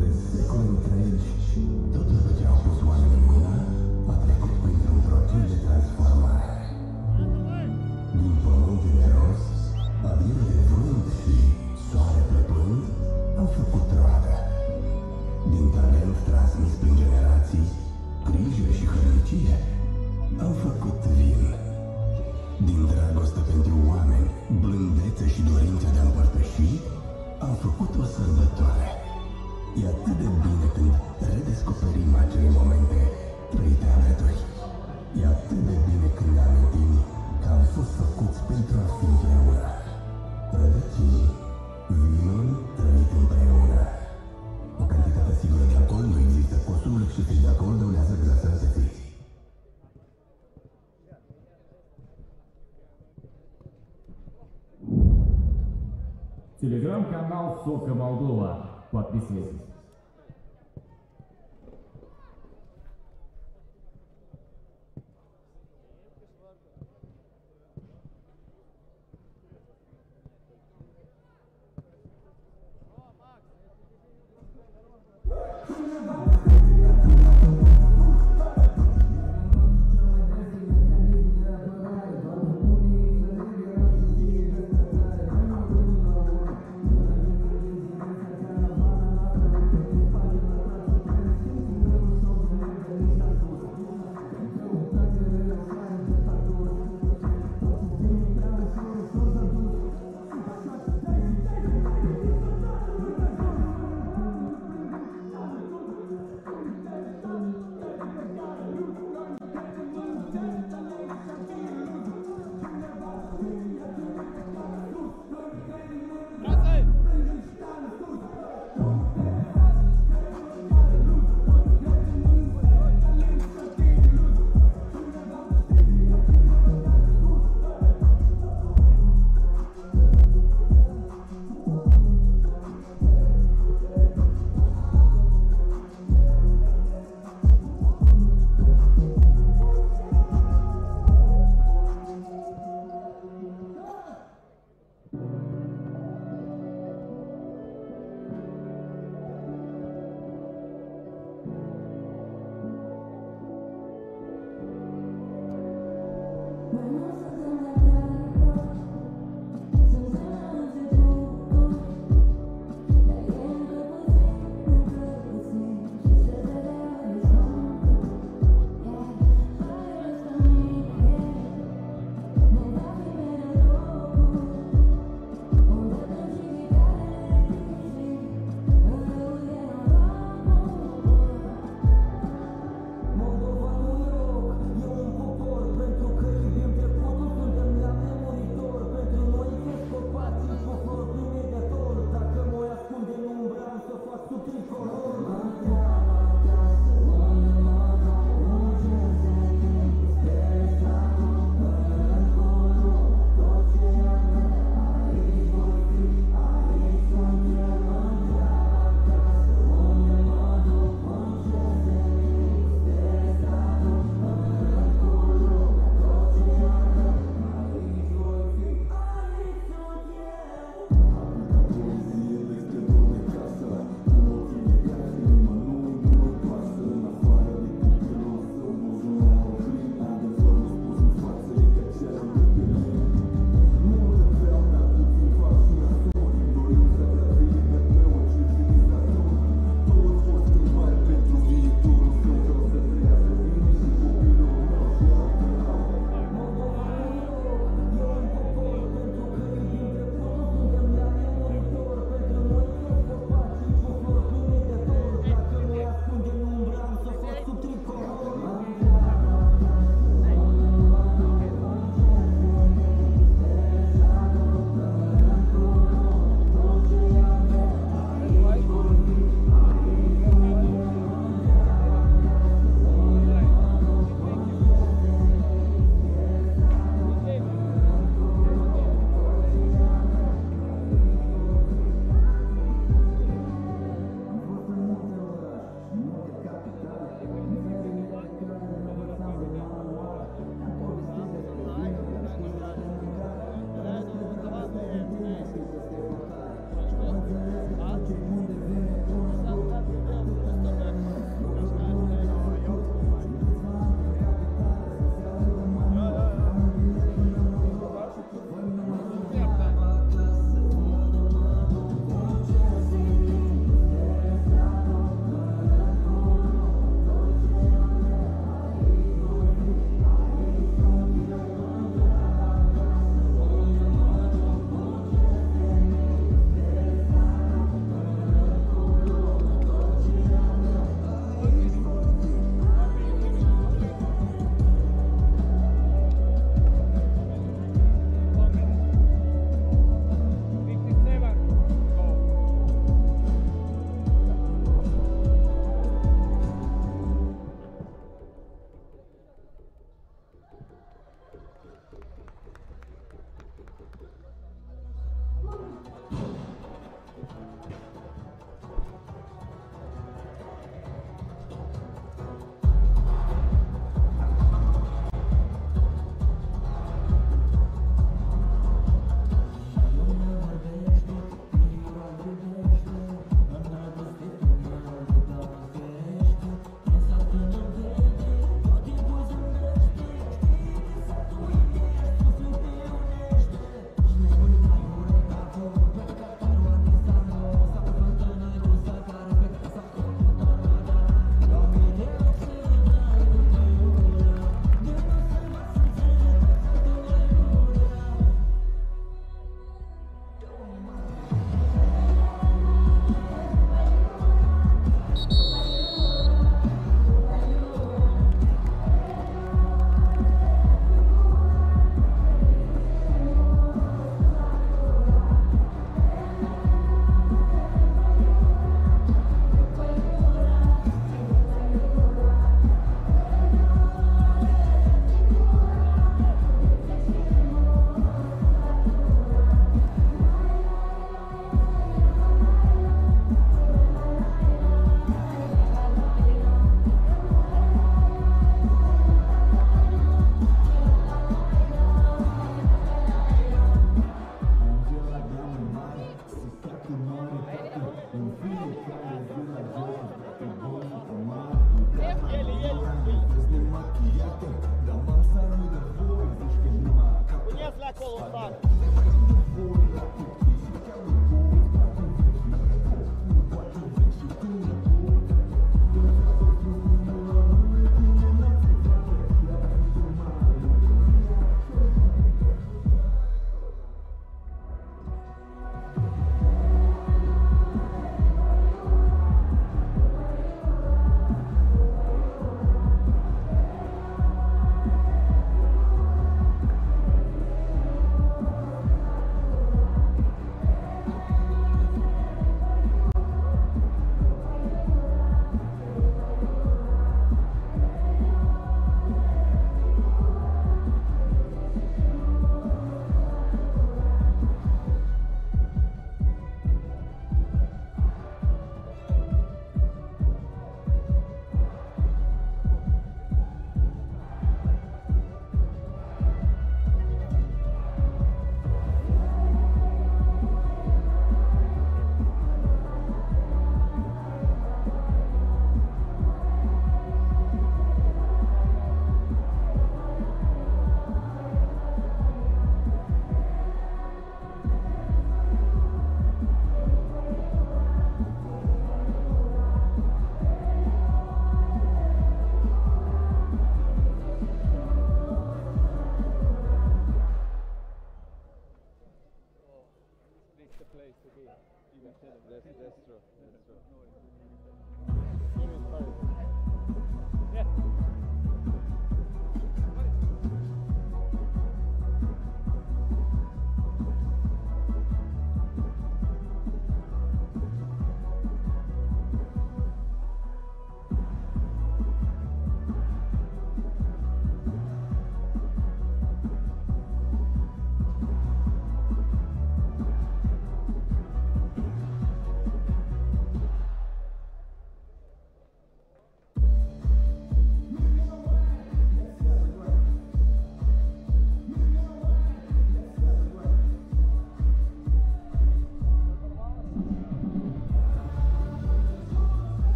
D: De secole întregi, totul pe ce au pus oamenii în mână a trecut printr-un proces de transformare. Din pământ de rost, abia de vânt și soare plăpând, am făcut roadă. Din talent transmis prin generații, grijă și hărnicie, am făcut vin. Din dragoste pentru oameni, blândețe și dorința de a împărtăși, am făcut o sărbătoare. E atât de bine când
C: телеграм-канал Сока Молдова. Подписывайтесь.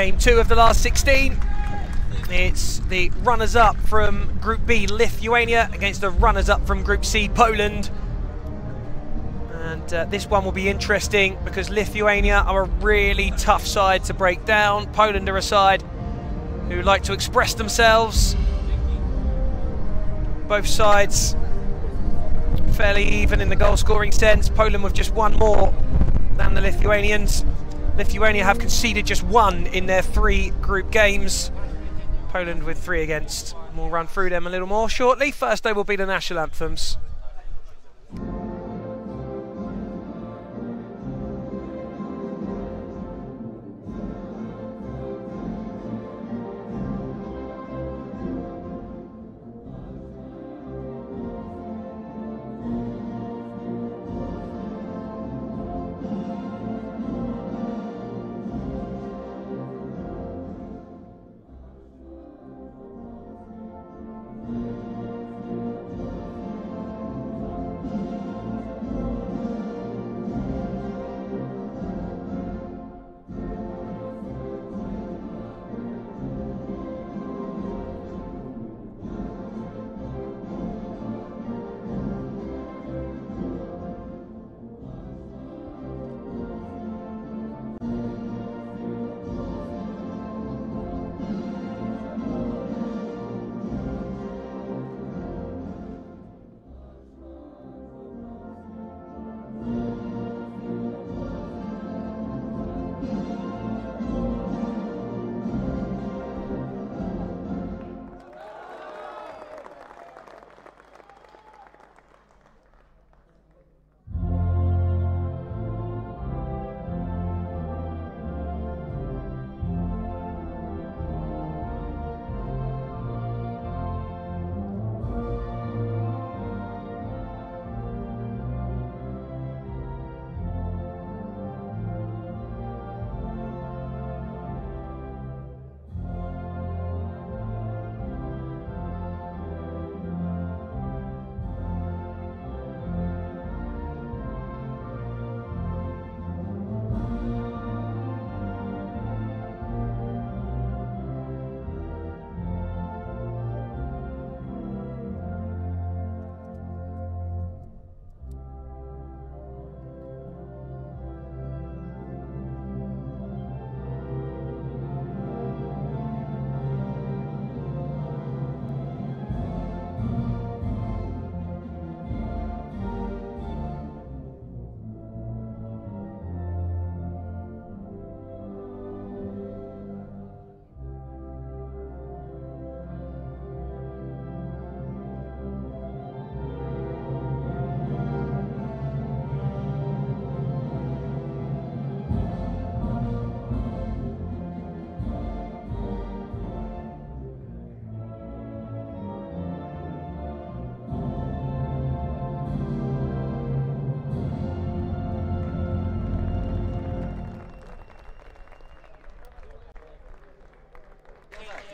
A: Game 2 of the last 16. It's the runners-up from Group B, Lithuania, against the runners-up from Group C, Poland. And this one will be interesting because Lithuania are a really tough side to break down. Poland are a side who like to express themselves. Both sides fairly even in the goal-scoring sense. Poland with just one more than the Lithuanians. Lithuania have conceded just one in their 3 group games. Poland with 3 against. We'll run through them a little more shortly. First they will be the national anthems.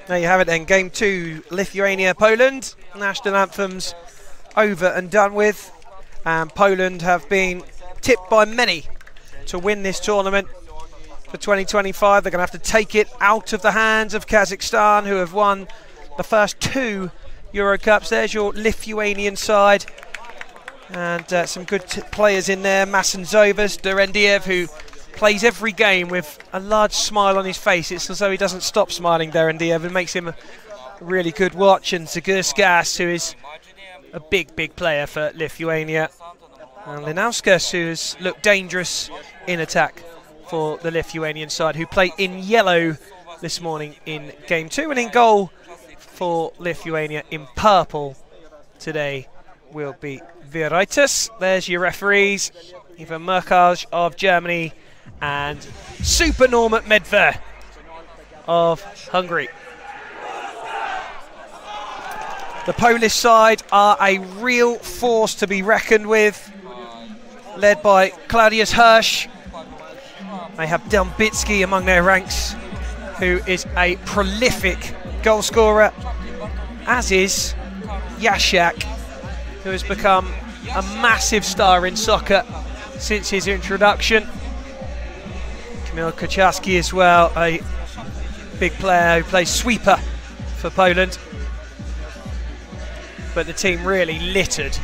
A: There you have it then, Game 2, Lithuania, Poland. National anthems over and done with. And Poland have been tipped by many to win this tournament for 2025. They're going to have to take it out of the hands of Kazakhstan, who have won the first 2 EuroCups. There's your Lithuanian side. And some good players in there. Masendzovas, Derendiev, who plays every game with a large smile on his face. It's as though he doesn't stop smiling, Derendiev. It makes him a really good watch. And Zagurskas, who is a big player for Lithuania. And Linauskas, who has looked dangerous in attack for the Lithuanian side, who play in yellow this morning in Game 2. And in goal for Lithuania in purple today will be Viraitis. There's your referees. Ivan Merkaj of Germany and Super Normat Medve of Hungary. The Polish side are a real force to be reckoned with, led by Claudius Hirsch. They have Dembitsky among their ranks, who is a prolific goal scorer, as is Jasiak, who has become a massive star in soccer since his introduction. Kamil Kaczarski as well, a big player who plays sweeper for Poland. But the team really littered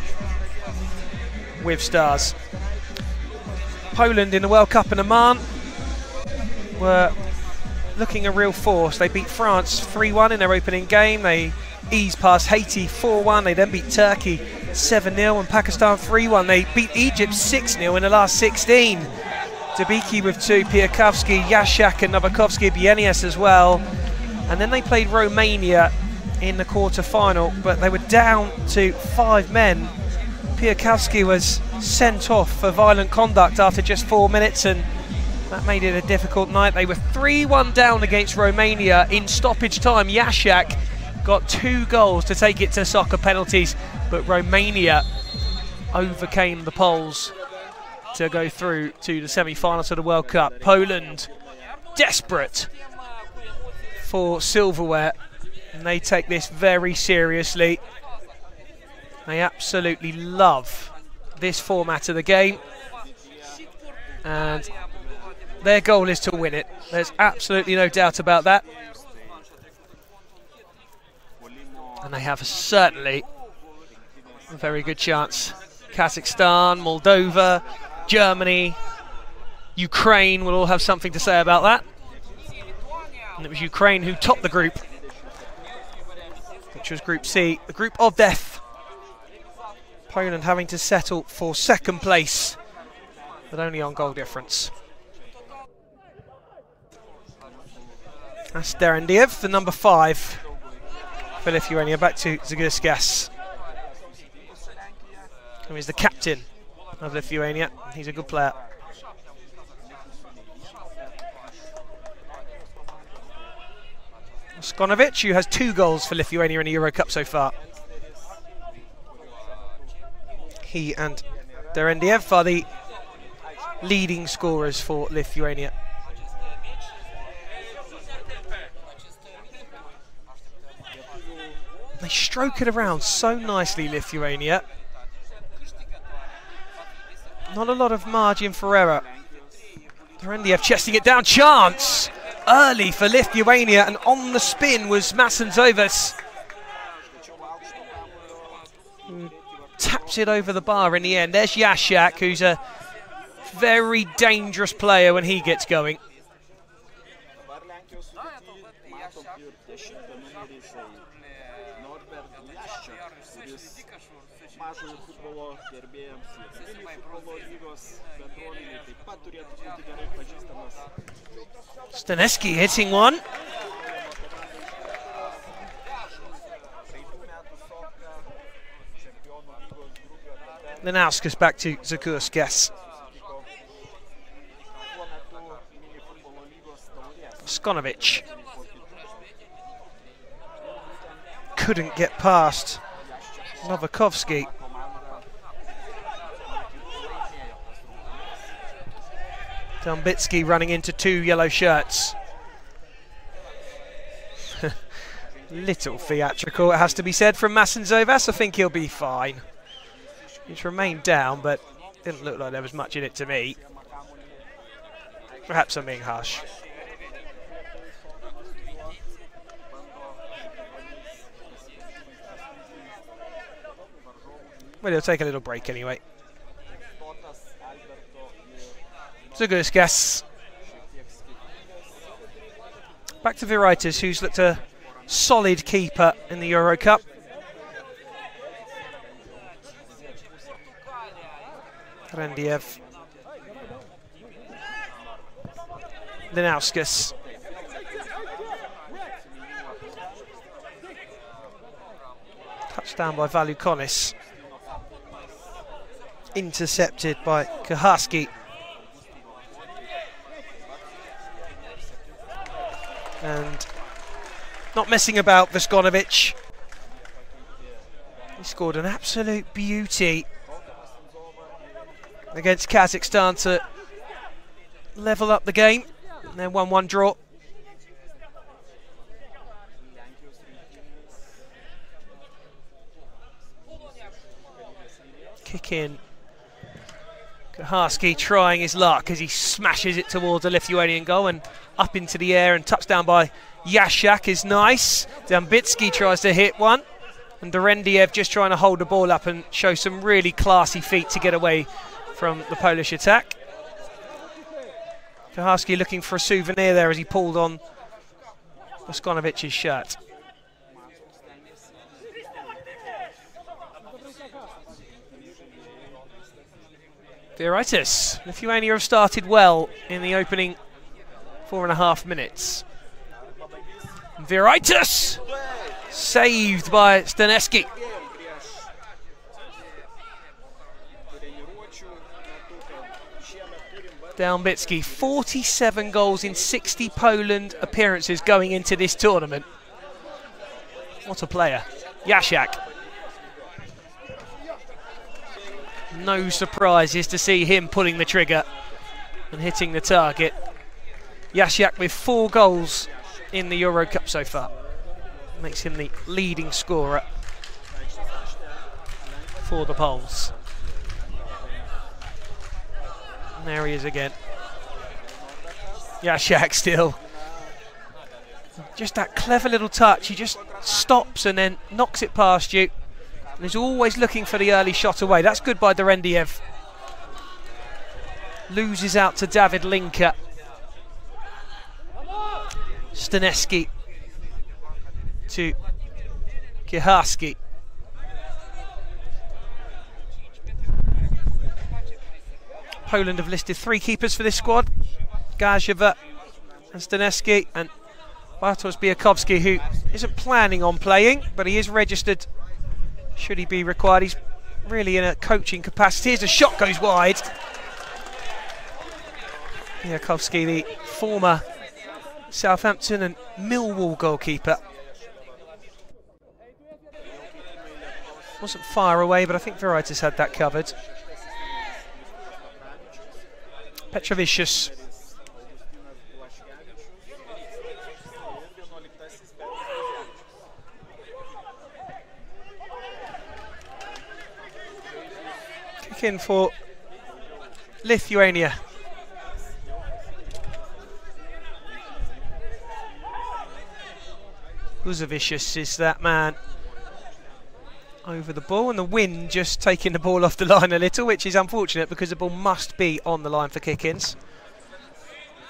A: with stars. Poland in the World Cup in Oman were looking a real force. They beat France 3-1 in their opening game. They eased past Haiti 4-1. They then beat Turkey 7-0 and Pakistan 3-1. They beat Egypt 6-0 in the last 16. Debicki with 2, Piakowski, Jasiak and Novakovsky, Bienias as well. And then they played Romania in the quarter-final, but they were down to 5 men. Piakowski was sent off for violent conduct after just 4 minutes, and that made it a difficult night. They were 3-1 down against Romania in stoppage time. Jasiak got 2 goals to take it to soccer penalties, but Romania overcame the Poles to go through to the semi-finals of the World Cup. Poland desperate for silverware, and they take this very seriously. They absolutely love this format of the game, and their goal is to win it. There's absolutely no doubt about that. And they have certainly a very good chance. Kazakhstan, Moldova, Germany, Ukraine will all have something to say about that. And it was Ukraine who topped the group, which was Group C, the group of death. Poland having to settle for second place, but only on goal difference. That's Derendiev, the number 5 for Lithuania. Back to Zaguskas, who is the captain of Lithuania. He's a good player. Skonovic, who has 2 goals for Lithuania in the EuroCup so far. He and Derendiev are the leading scorers for Lithuania. They stroke it around so nicely, Lithuania. Not a lot of margin for error. Derendiev chesting it down. Chance early for Lithuania, and on the spin was Masanzovas. Taps it over the bar in the end. There's Jasiak, who's a very dangerous player when he gets going. Staneski hitting one. Linauskas back to Zaguskas. Skonovic couldn't get past Novakovsky. Dumbitsky running into 2 yellow shirts. Little theatrical, it has to be said, from Masanzovas. I think he'll be fine. He's remained down, but didn't look like there was much in it to me. Perhaps I'm being harsh. Well, he'll take a little break anyway. Zaguskas. Back to Viraitis, who's looked a solid keeper in the EuroCup. Derendiev. Linauskas. Touchdown by Valukonis. Intercepted by Kaharski. And not messing about, Voskonovic. He scored an absolute beauty against Kazakhstan to level up the game. And then 1-1 draw. Kick in. Kaharski trying his luck as he smashes it towards a Lithuanian goal and up into the air, and touchdown by Yashak is nice. Dambitsky tries to hit one. And Derendiev just trying to hold the ball up and show some really classy feet to get away from the Polish attack. Kaharski looking for a souvenir there as he pulled on Boskonovic's shirt. Vieraitis. Lithuania have started well in the opening 4.5 minutes. Vieraitis! Saved by Staneski. Dambitsky, 47 goals in 60 Poland appearances going into this tournament. What a player. Yashak. No surprises to see him pulling the trigger and hitting the target. Yashak with 4 goals in the EuroCup so far. Makes him the leading scorer for the Poles. And there he is again. Yashak still. Just that clever little touch. He just stops and then knocks it past you. And he's always looking for the early shot away. That's good by Derendiev. Loses out to David Linka. Staneski to Kaharski. Poland have listed 3 keepers for this squad. Gajeva and Staneski and Bartosz Biakowski, who isn't planning on playing, but he is registered should he be required. He's really in a coaching capacity. Here's a shot, goes wide. Biakowski, the former Southampton and Millwall goalkeeper. Wasn't far away, but I think Vieraitis had that covered. Petrovicius. Kick in for Lithuania. Buzovicius is that man over the ball, and the wind just taking the ball off the line a little, which is unfortunate because the ball must be on the line for kick-ins.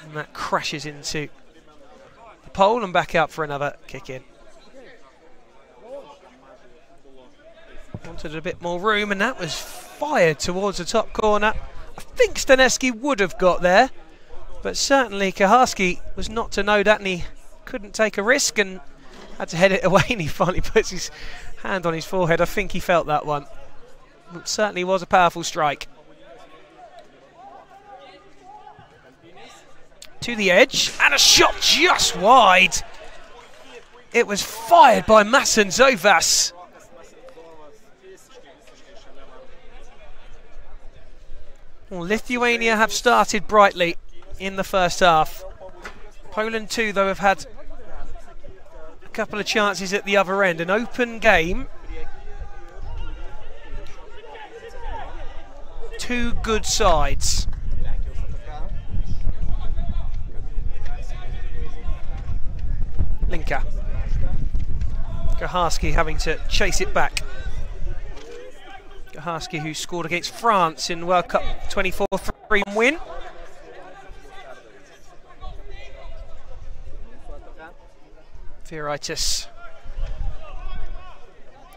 A: And that crashes into the pole and back out for another kick-in. Wanted a bit more room, and that was fired towards the top corner. I think Staneski would have got there, but certainly Kaharski was not to know that, and he couldn't take a risk and had to head it away, and he finally puts his hand on his forehead. I think he felt that one. It certainly was a powerful strike. To the edge, and a shot just wide. It was fired by Masen Zovas. Well, Lithuania have started brightly in the first half. Poland too, though, have had a couple of chances at the other end. An open game. Two good sides. Linka. Kaharski having to chase it back. Kaharski, who scored against France in World Cup 24-3 win. Vieraitis.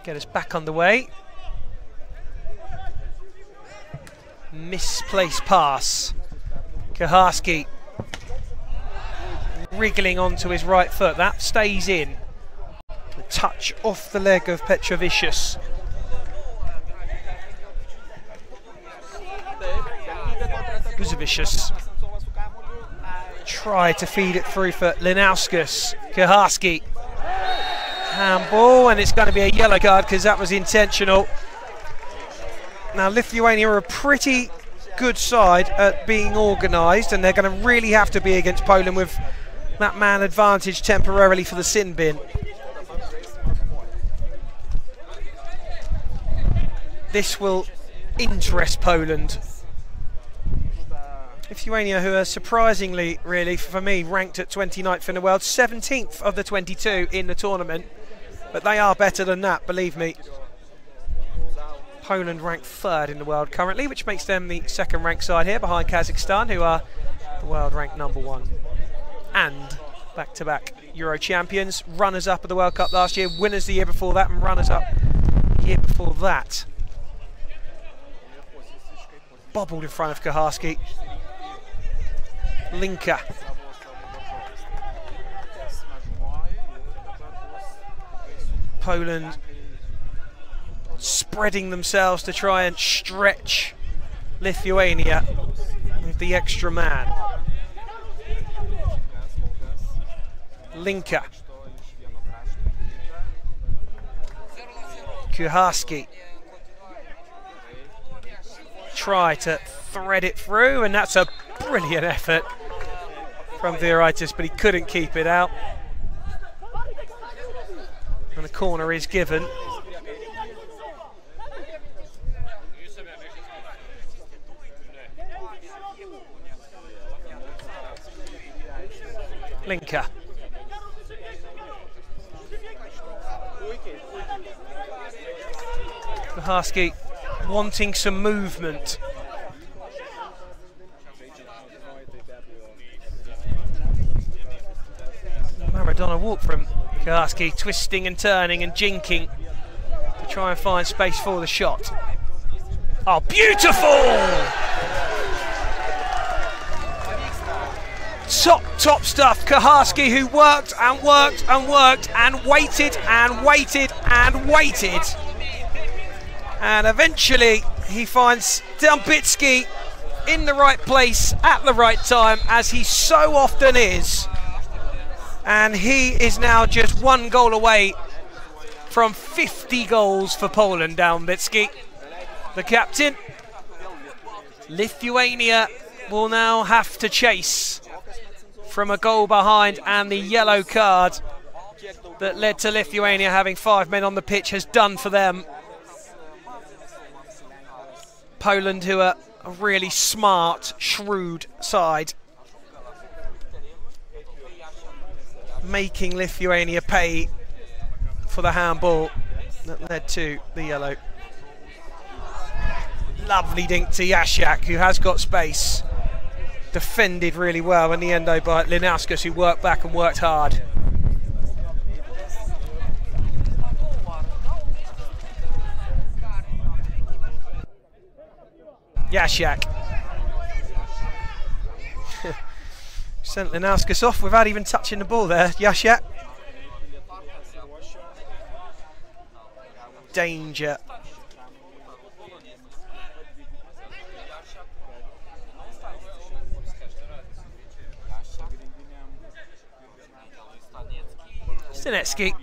A: Get us back on the way. Misplaced pass. Kaharski wriggling onto his right foot. That stays in. A touch off the leg of Petrovicius. Buzovicius tried to feed it through for Linauskas. Kaharski. Handball, and it's going to be a yellow card because that was intentional. Now Lithuania are a pretty good side at being organised, and they're going to really have to be against Poland with that man advantage temporarily for the sin bin. This will interest Poland. Lithuania, who are surprisingly, really, for me, ranked at 29th in the world, 17th of the 22 in the tournament. But they are better than that, believe me. Poland ranked 3rd in the world currently, which makes them the 2nd ranked side here, behind Kazakhstan, who are the world ranked number 1. And back-to-back Euro champions, runners-up of the World Cup last year, winners the year before that, and runners-up the year before that. Bobbled in front of Kuharski. Linka. Poland spreading themselves to try and stretch Lithuania with the extra man. Linka. Kuharski. Try to thread it through, and that's a brilliant effort from Viraitis, but he couldn't keep it out. And the corner is given. Linka. Kuharski wanting some movement. Maradona walk from Kuharski, twisting and turning and jinking to try and find space for the shot. Oh, beautiful! Top stuff. Kuharski, who worked and worked and worked and waited and waited and waited. And eventually he finds Dambitsky in the right place at the right time, as he so often is. And he is now just 1 goal away from 50 goals for Poland, Dambitsky, the captain. Lithuania will now have to chase from a goal behind, and the yellow card that led to Lithuania having 5 men on the pitch has done for them. Poland, who are a really smart, shrewd side, making Lithuania pay for the handball that led to the yellow. Lovely dink to Jasiak, who has got space. Defended really well in the end though by Linauskas, who worked back and worked hard. Jasiak sent Linauskas off without even touching the ball there. Jasiak. Danger. Sinetsky.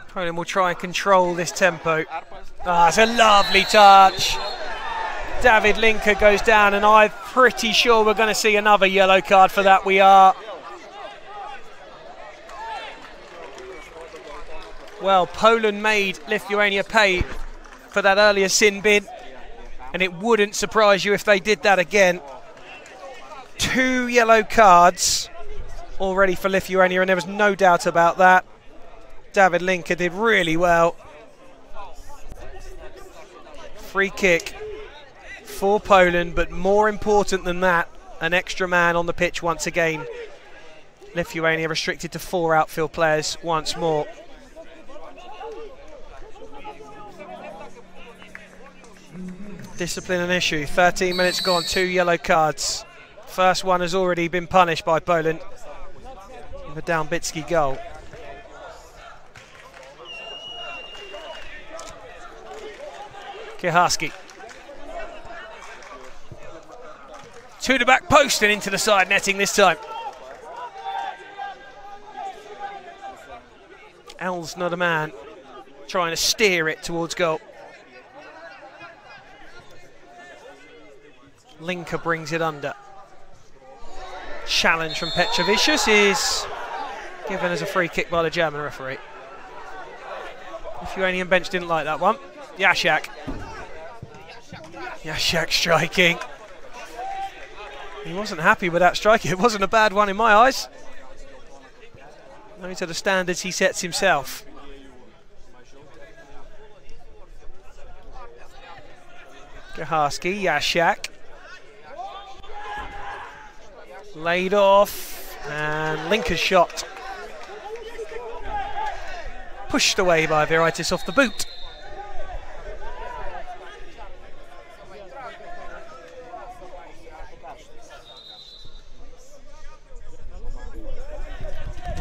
A: Poland will try and control this tempo. Ah, it's a lovely touch. David Linka goes down, and I'm pretty sure we're going to see another yellow card for that. We are. Well, Poland made Lithuania pay for that earlier sin bin, and it wouldn't surprise you if they did that again. 2 yellow cards already for Lithuania, and there was no doubt about that. David Linka did really well. Free kick for Poland, but more important than that, an extra man on the pitch once again. Lithuania restricted to 4 outfield players once more. Discipline an issue. 13 minutes gone, 2 yellow cards. First one has already been punished by Poland with a Dambitsky goal. Kuharski. To the back post and into the side netting this time. Al's not a man, trying to steer it towards goal. Linka brings it under. Challenge from Petrovicius is given as a free kick by the German referee. Lithuanian bench didn't like that one. Jasiak. Jasiak striking. He wasn't happy with that strike. It wasn't a bad one in my eyes. Only to the standards he sets himself. Kaharski, Jasiak. Laid off, and Linker's shot. Pushed away by Viraitis off the boot.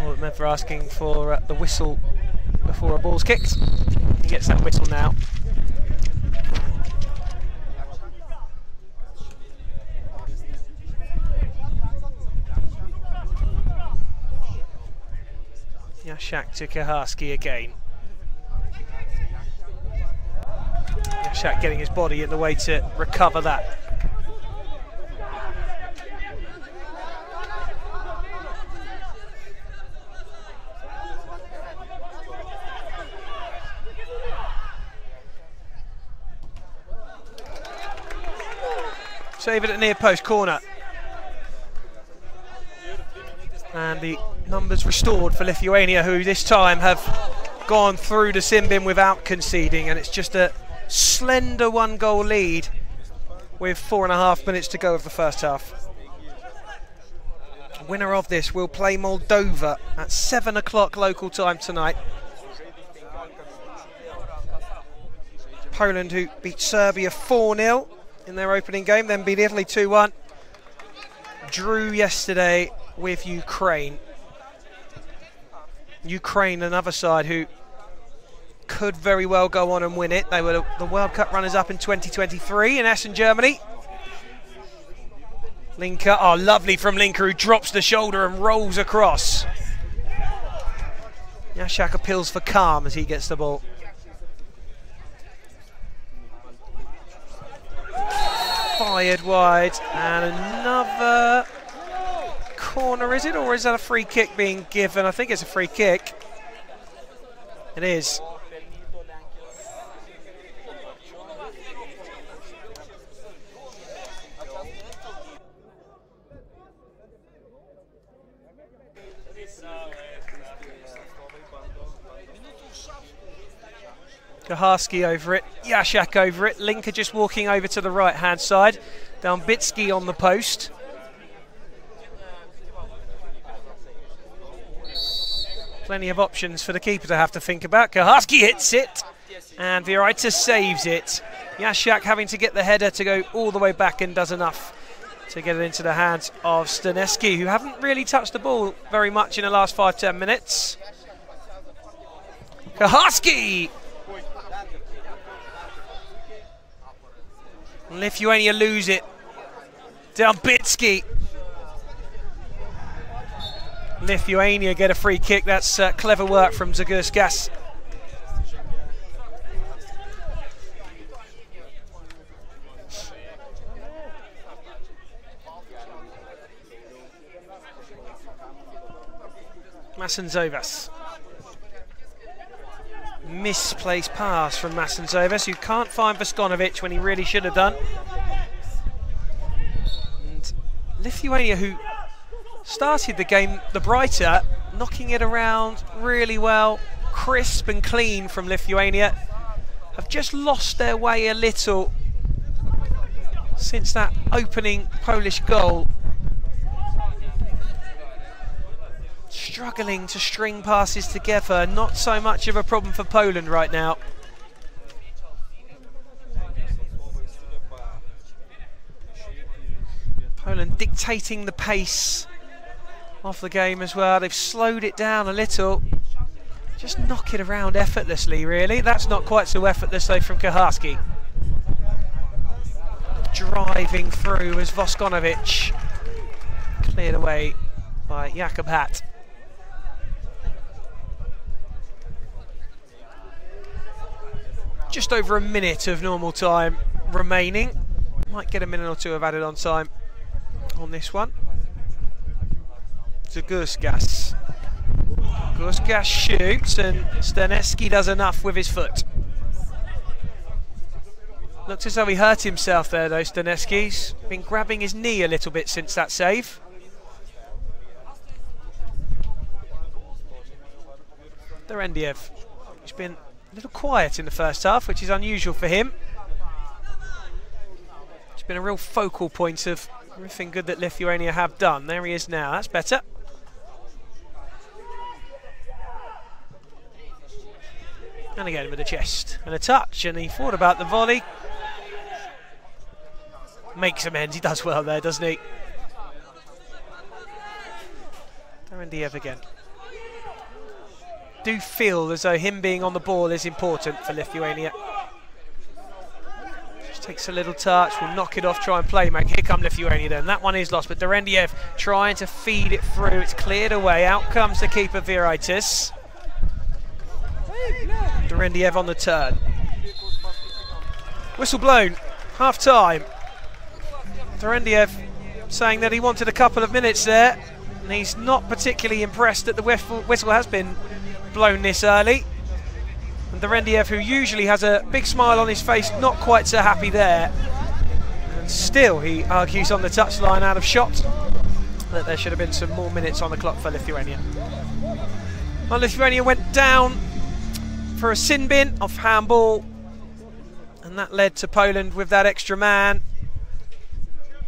A: Oh, Medver asking for the whistle before a ball's kicked. He gets that whistle now. Jasiak to Kaharski again. Jasiak getting his body in the way to recover that. Save it at near post corner. And the numbers restored for Lithuania, who this time have gone through the sin bin without conceding, and it's just a slender 1-goal lead with 4.5 minutes to go of the first half. Winner of this will play Moldova at 7 o'clock local time tonight. Poland, who beat Serbia 4-0 in their opening game, then beat Italy 2-1. Drew yesterday with Ukraine. Ukraine, another side who could very well go on and win it. They were the World Cup runners-up in 2023 in Essen, Germany. Linker, oh lovely from Linker, who drops the shoulder and rolls across. Jasiak appeals for calm as he gets the ball. Fired wide, and another corner, is it, or is that a free kick being given? I think it's a free kick. It is. Kaharski over it, Jasiak over it, Linker just walking over to the right hand side, Dambitsky on the post. Plenty of options for the keeper to have to think about. Kaharski hits it, and Viraitis saves it. Jasiak having to get the header to go all the way back, and does enough to get it into the hands of Staneski, who haven't really touched the ball very much in the last 5-10 minutes. Kaharski! Lithuania lose it. Dambitsky. Lithuania get a free kick. That's clever work from Zagurskas. Masenzovas. Misplaced pass from Masenzovas, who can't find Voskonovic when he really should have done. And Lithuania, who started the game the brighter, knocking it around really well, crisp and clean from Lithuania, have just lost their way a little since that opening Polish goal. Struggling to string passes together, not so much of a problem for Poland right now. Poland dictating the pace of the game as well. They've slowed it down a little. Just knock it around effortlessly, really. That's not quite so effortless though from Kaharski. Driving through as Voskonovic cleared away by Jakub Hatt. Just over a minute of normal time remaining. Might get a minute or two of added on time on this one. Zagurskas. Zagurskas shoots, and Staneski does enough with his foot. Looks as though he hurt himself there, though, Staneski's been grabbing his knee a little bit since that save. Derendiev, he's been a little quiet in the first half, which is unusual for him. It's been a real focal point of everything good that Lithuania have done. There he is now, that's better. And again with a chest and a touch, and he thought about the volley. Makes amends, he does well there, doesn't he? Derendiev again. Do feel as though him being on the ball is important for Lithuania. Just takes a little touch, will knock it off, try and play make. Here come Lithuania then. That one is lost, but Derendiev trying to feed it through. It's cleared away. Out comes the keeper, Viraitis. Derendiev on the turn. Whistle blown. Half time. Derendiev saying that he wanted a couple of minutes there, and he's not particularly impressed that the whistle has been blown this early. And Derendiev, who usually has a big smile on his face, not quite so happy there. And still he argues on the touchline out of shot that there should have been some more minutes on the clock for Lithuania. Well, Lithuania went down for a sin bin off handball, and that led to Poland with that extra man.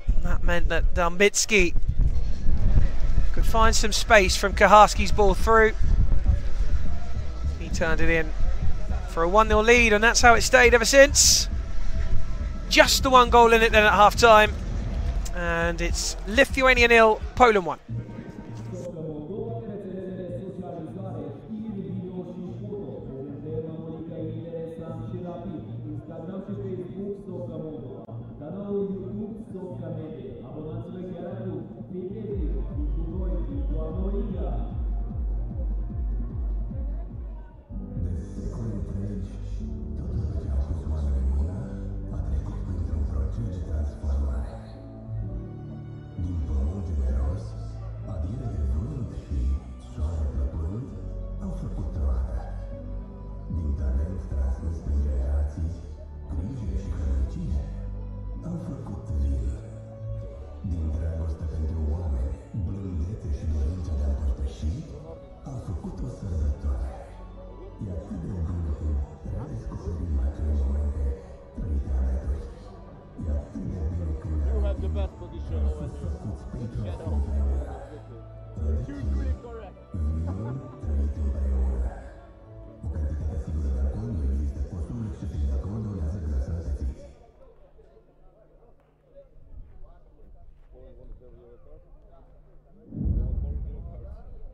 A: And that meant that Dambitski could find some space from Kaharski's ball through. He turned it in for a 1-0 lead, and that's how it stayed ever since. Just the one goal in it then at half time, and it's Lithuania 0, Poland 1.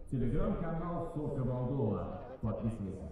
C: Телеграм-канал Soccer Moldova. Подписывайся.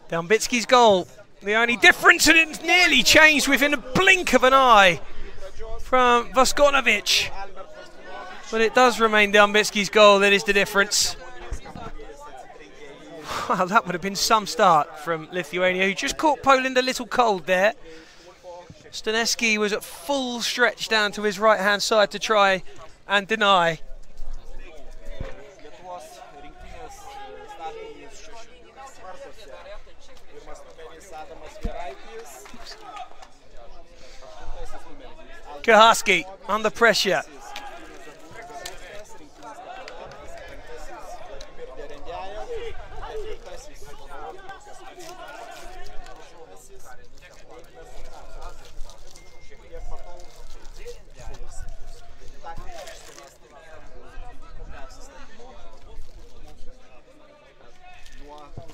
A: Dambitski's goal, the only difference, and it's nearly changed within a blink of an eye from Voskonovic. But it does remain Dambitski's goal that is the difference. Wow, that would have been some start from Lithuania, who just caught Poland a little cold there. Staneski was at full stretch down to his right-hand side to try and deny. Kaharski under pressure.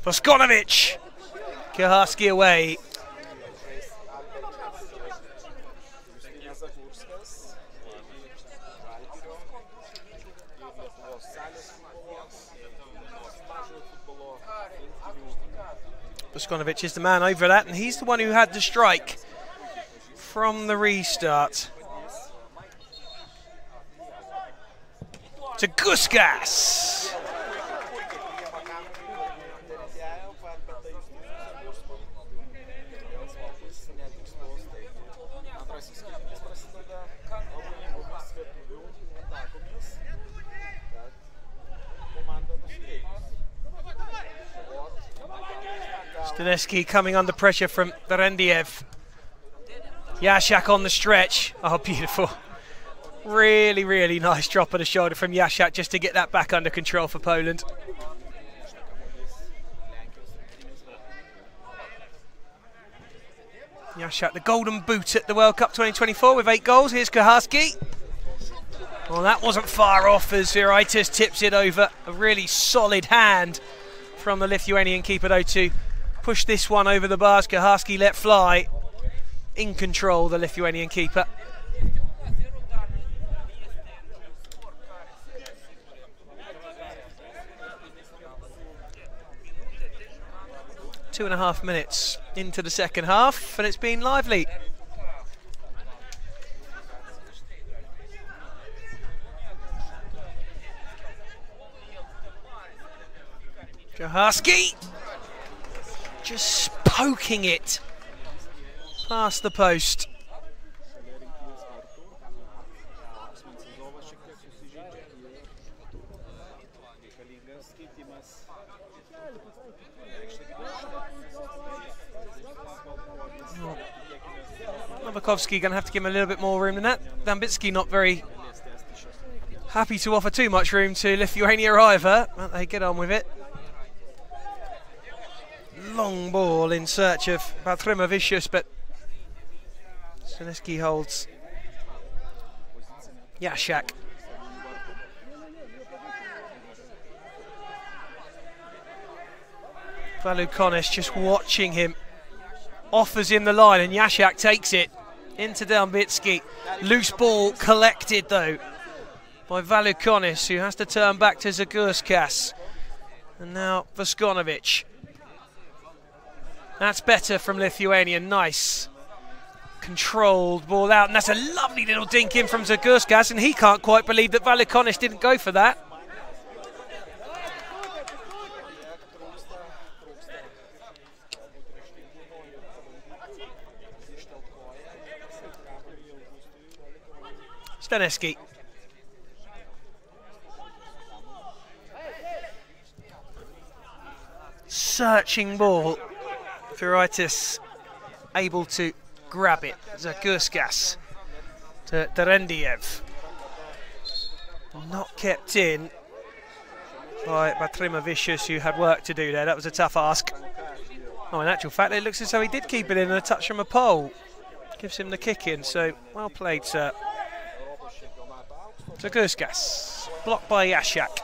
A: Voskonovic. Kaharski away. Voskonovic is the man over that, and he's the one who had the strike from the restart. To Guskas. Staneski coming under pressure from Berendiev. Jasiak on the stretch. Oh, beautiful. Really, really nice drop of the shoulder from Jasiak just to get that back under control for Poland. Jasiak, the golden boot at the World Cup 2024 with 8 goals. Here's Kaharski. Well, that wasn't far off as Viraitis tips it over. A really solid hand from the Lithuanian keeper, though, to push this one over the bars. Kaharski let fly. In control, the Lithuanian keeper. Two and a half minutes into the second half, and it's been lively. Kaharski just poking it past the post. Novakovsky going to have to give him a little bit more room than that. Dambitski not very happy to offer too much room to Lithuania either, but they get on with it. Long ball in search of Baltrimavicius, but Staneski holds Jasiak. Valukonis just watching him, offers him the line, and Jasiak takes it into Dambitski. Loose ball collected though by Valukonis, who has to turn back to Zagurskas. And now Voskonovic. That's better from Lithuania. Nice controlled ball out, and that's a lovely little dink in from Zagurskas, and he can't quite believe that Valukonis didn't go for that. Staneski. searching ball. Viraitis able to grab it. Zagurskas to Terendiev. Not kept in by Batrimavicius, who had work to do there. That was a tough ask. Oh, in actual fact, it looks as though he did keep it in and a touch from a pole. Gives him the kick in, so well played, sir. Zagurskas, blocked by Jasiak.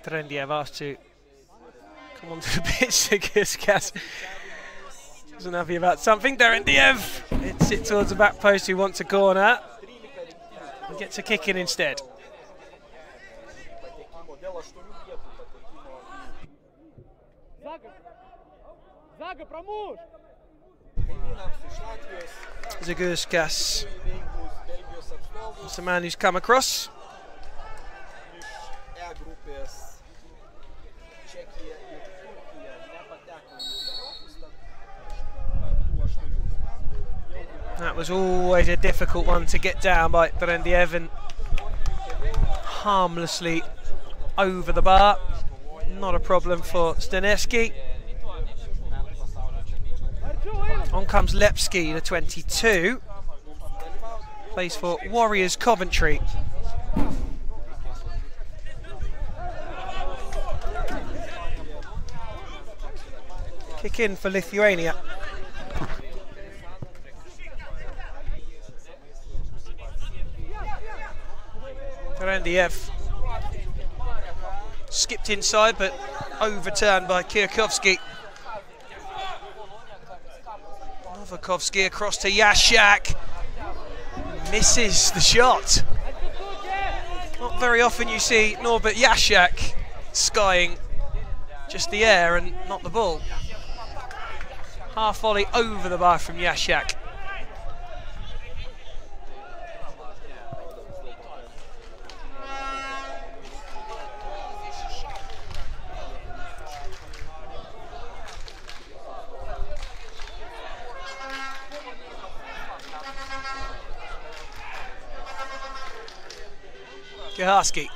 A: Terendiev asked to come onto the pitch. Zagurskas wasn't happy about something. Terendiev hits it towards the back post, who wants a corner. And gets a kick in instead. Zagurskas is the man who's come across. That was always a difficult one to get down by Terendiev, and harmlessly over the bar. Not a problem for Stanesky. On comes Lepsky, the 22. Plays for Warriors Coventry. Kick in for Lithuania. Terendiev skipped inside, but overturned by Kierkowski. Novakovsky across to Jasiak. Misses the shot. Not very often you see Norbert Jasiak skying just the air and not the ball. Half volley over the bar from Jasiak. Kaharski.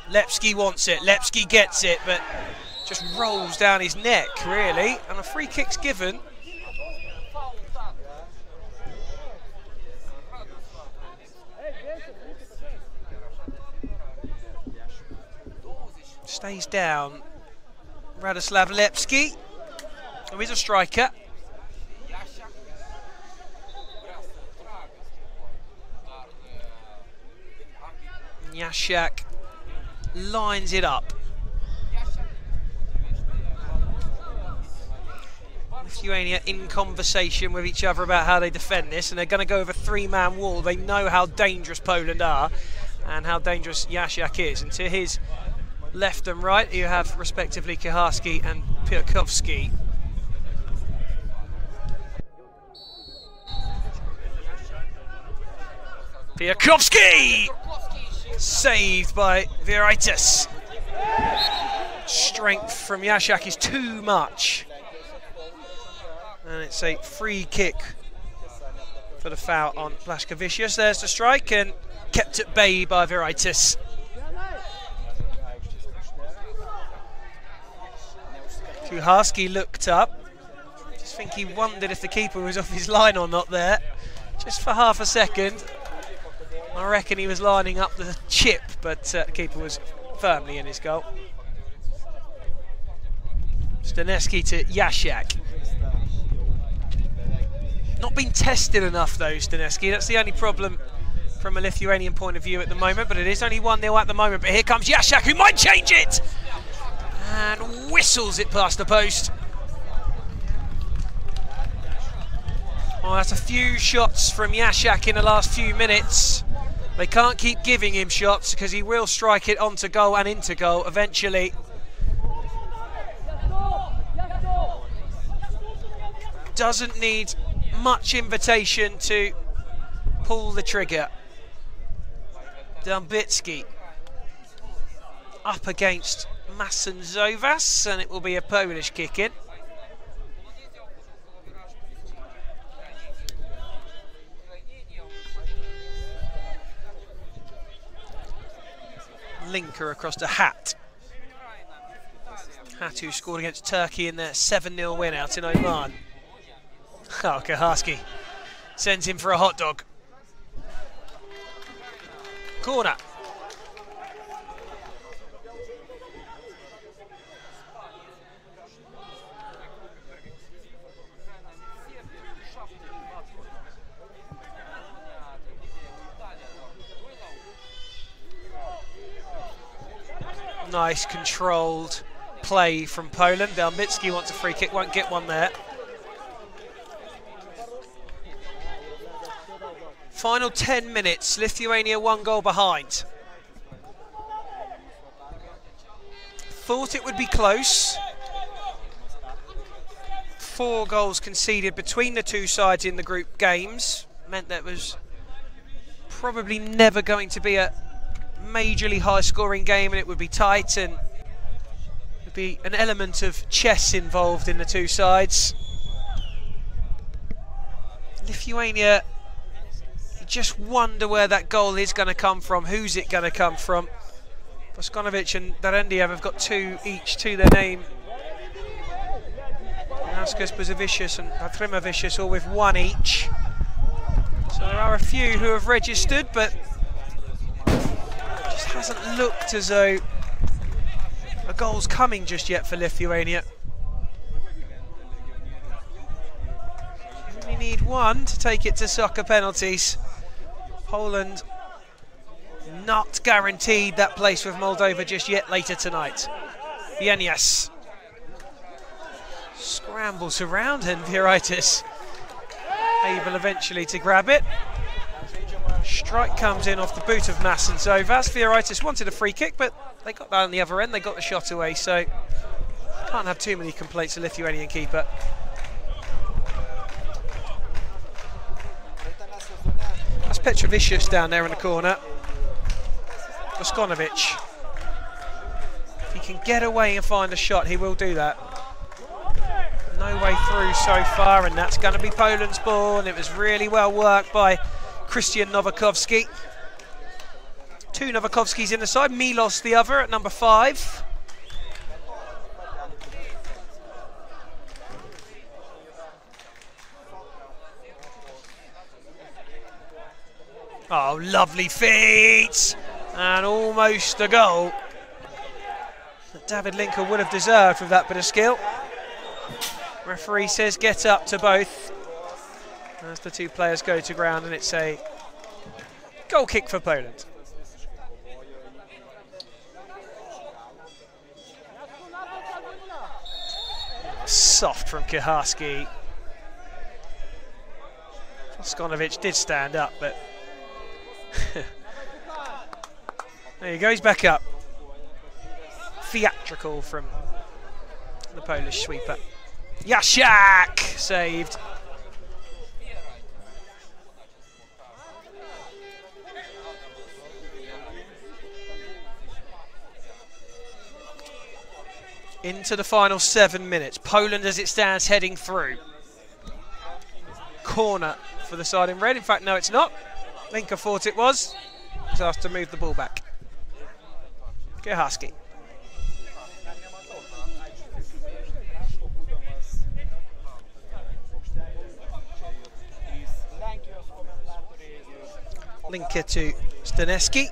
A: Lepsky wants it, Lepsky gets it, but just rolls down his neck, really, and a free kick's given. Stays down. Radoslav Lepsky, who is a striker. Jasiak lines it up. Lithuania in conversation with each other about how they defend this, and they're going to go over a three-man wall. They know how dangerous Poland are and how dangerous Jasiak is. And to his left and right, you have respectively Kaharski and Piakovsky. Piakovsky! Saved by Viraitis. Strength from Jasiak is too much. And it's a free kick for the foul on Blaszkowicius. There's the strike, and kept at bay by Viraitis. Kuharski looked up. Just think he wondered if the keeper was off his line or not there. Just for half a second. I reckon he was lining up the chip, but the keeper was firmly in his goal. Stanesky to Jasiak. Not been tested enough though, Stanesky. That's the only problem from a Lithuanian point of view at the moment, but it is only 1-0 at the moment. But here comes Jasiak, who might change it! And whistles it past the post. Oh, that's a few shots from Jasiak in the last few minutes. They can't keep giving him shots because he will strike it onto goal and into goal eventually. Doesn't need much invitation to pull the trigger. Dumbitsky up against Masenzovas, and it will be a Polish kick in. Linker across to Hat. Hat, who scored against Turkey in their 7-0 win out in Oman. Oh, Kaharski sends him for a hot dog. Corner. Nice controlled play from Poland. Belmicki wants a free kick, won't get one there. Final 10 minutes, Lithuania 1 goal behind. Thought it would be close. 4 goals conceded between the two sides in the group games. Meant that was probably never going to be a majorly high scoring game, and it would be tight, and there'd be an element of chess involved in the two sides. Lithuania, you just wonder where that goal is going to come from. Who's it going to come from? Boskonovic and Darendiev have got 2 each to their name. Nauskas, Buzavicius and Patrimavicius all with 1 each. So there are a few who have registered, but just hasn't looked as though a goal's coming just yet for Lithuania. Only need 1 to take it to soccer penalties. Poland not guaranteed that place with Moldova just yet later tonight. Bienias scrambles around, and Vieraitis able eventually to grab it. Strike comes in off the boot of Masenzovas. Vieraitis wanted a free kick, but they got that on the other end. They got the shot away, so can't have too many complaints to Lithuanian keeper. That's Petrovicius down there in the corner. Boskonovic. If he can get away and find a shot, he will do that. No way through so far, and that's going to be Poland's ball, and it was really well worked by Christian Nowakovski. 2 Nowakovskis in the side, Milos the other at number 5. Oh, lovely feet! And almost a goal that David Linker would have deserved with that bit of skill. Referee says get up to both as the 2 players go to ground, and it's a goal kick for Poland. Soft from Kaharski. Boskonovic did stand up, but there he goes back up. Theatrical from the Polish sweeper. Jasiak saved. Into the final 7 minutes. Poland, as it stands, heading through. Corner for the side in red. In fact, no, it's not. Linker thought it was. He's asked to move the ball back. Kaharski. Linker to Staneski.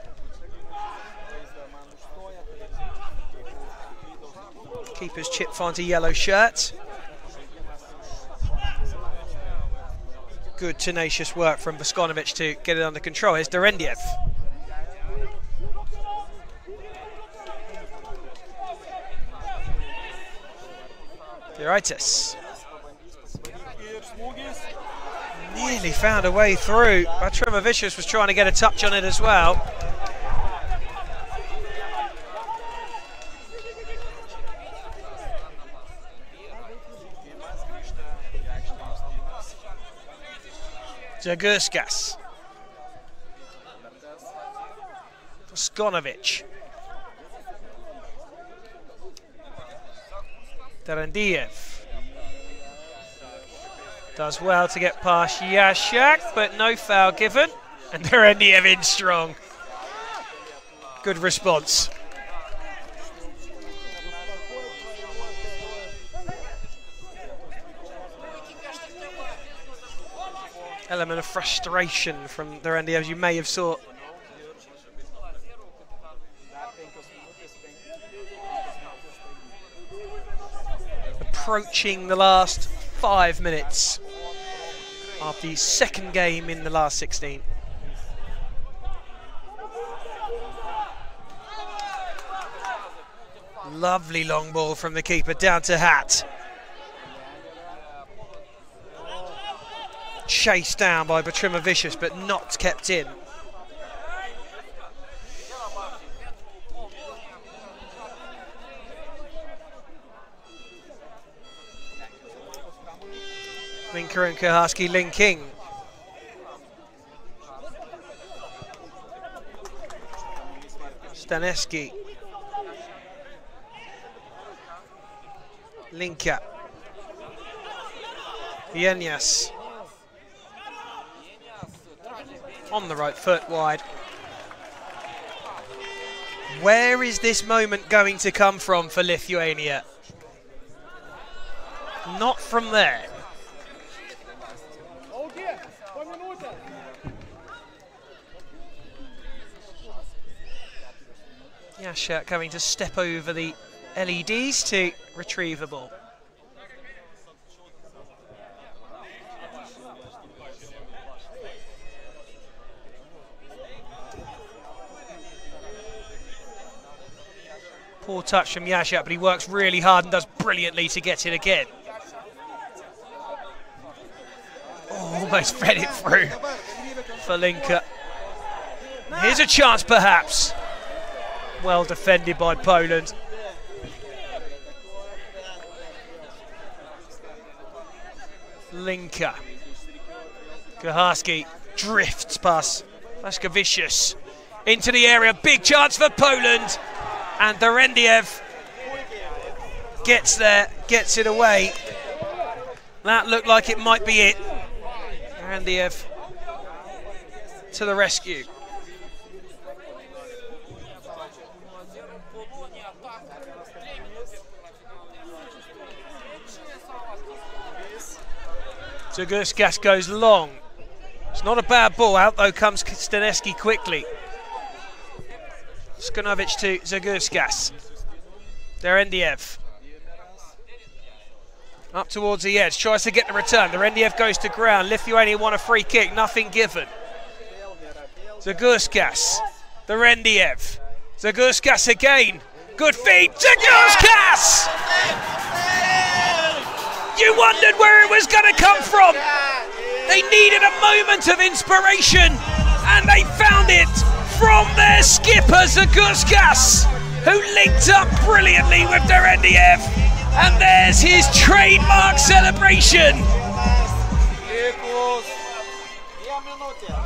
A: Keeper's chip finds a yellow shirt. Good tenacious work from Boskonovic to get it under control. Here's Darendiev. Vieraitis. Nearly found a way through. Patrimavicius was trying to get a touch on it as well. Zagurskas. Boskonovic. Derendiev does well to get past Yashak, but no foul given. And Derendiev in strong. Good response. Element of frustration from Derendiev, as you may have saw. Approaching the last 5 minutes of the second game in the last 16. Lovely long ball from the keeper down to Hat. Chased down by Batrimovicius, but not kept in. Linker and Kaharski linking. Staneski. Linker. Yenyas. On the right foot, wide. Where is this moment going to come from for Lithuania? Not from there. Yashak having to step over the LEDs to retrieve the ball. Poor touch from Yashak, but he works really hard and does brilliantly to get it again. Oh, almost fed it through for Linker. Here's a chance perhaps. Well defended by Poland. Linker. Kaharski drifts past Vaskavicius into the area. Big chance for Poland. And Derendiev gets there, gets it away. That looked like it might be it. Derendiev to the rescue. Zagurskas goes long. It's not a bad ball. Out though comes Staneski quickly. Skonovic to Zagurskas. Derendiev. Up towards the edge. Tries to get the return. Derendiev goes to ground. Lithuania want a free kick. Nothing given. Zagurskas. Derendiev. Zagurskas again. Good feed. Zagurskas! You wondered where it was going to come from. They needed a moment of inspiration, and they found it from their skipper, Zagurskas, who linked up brilliantly with Derendiev. And there's his trademark celebration.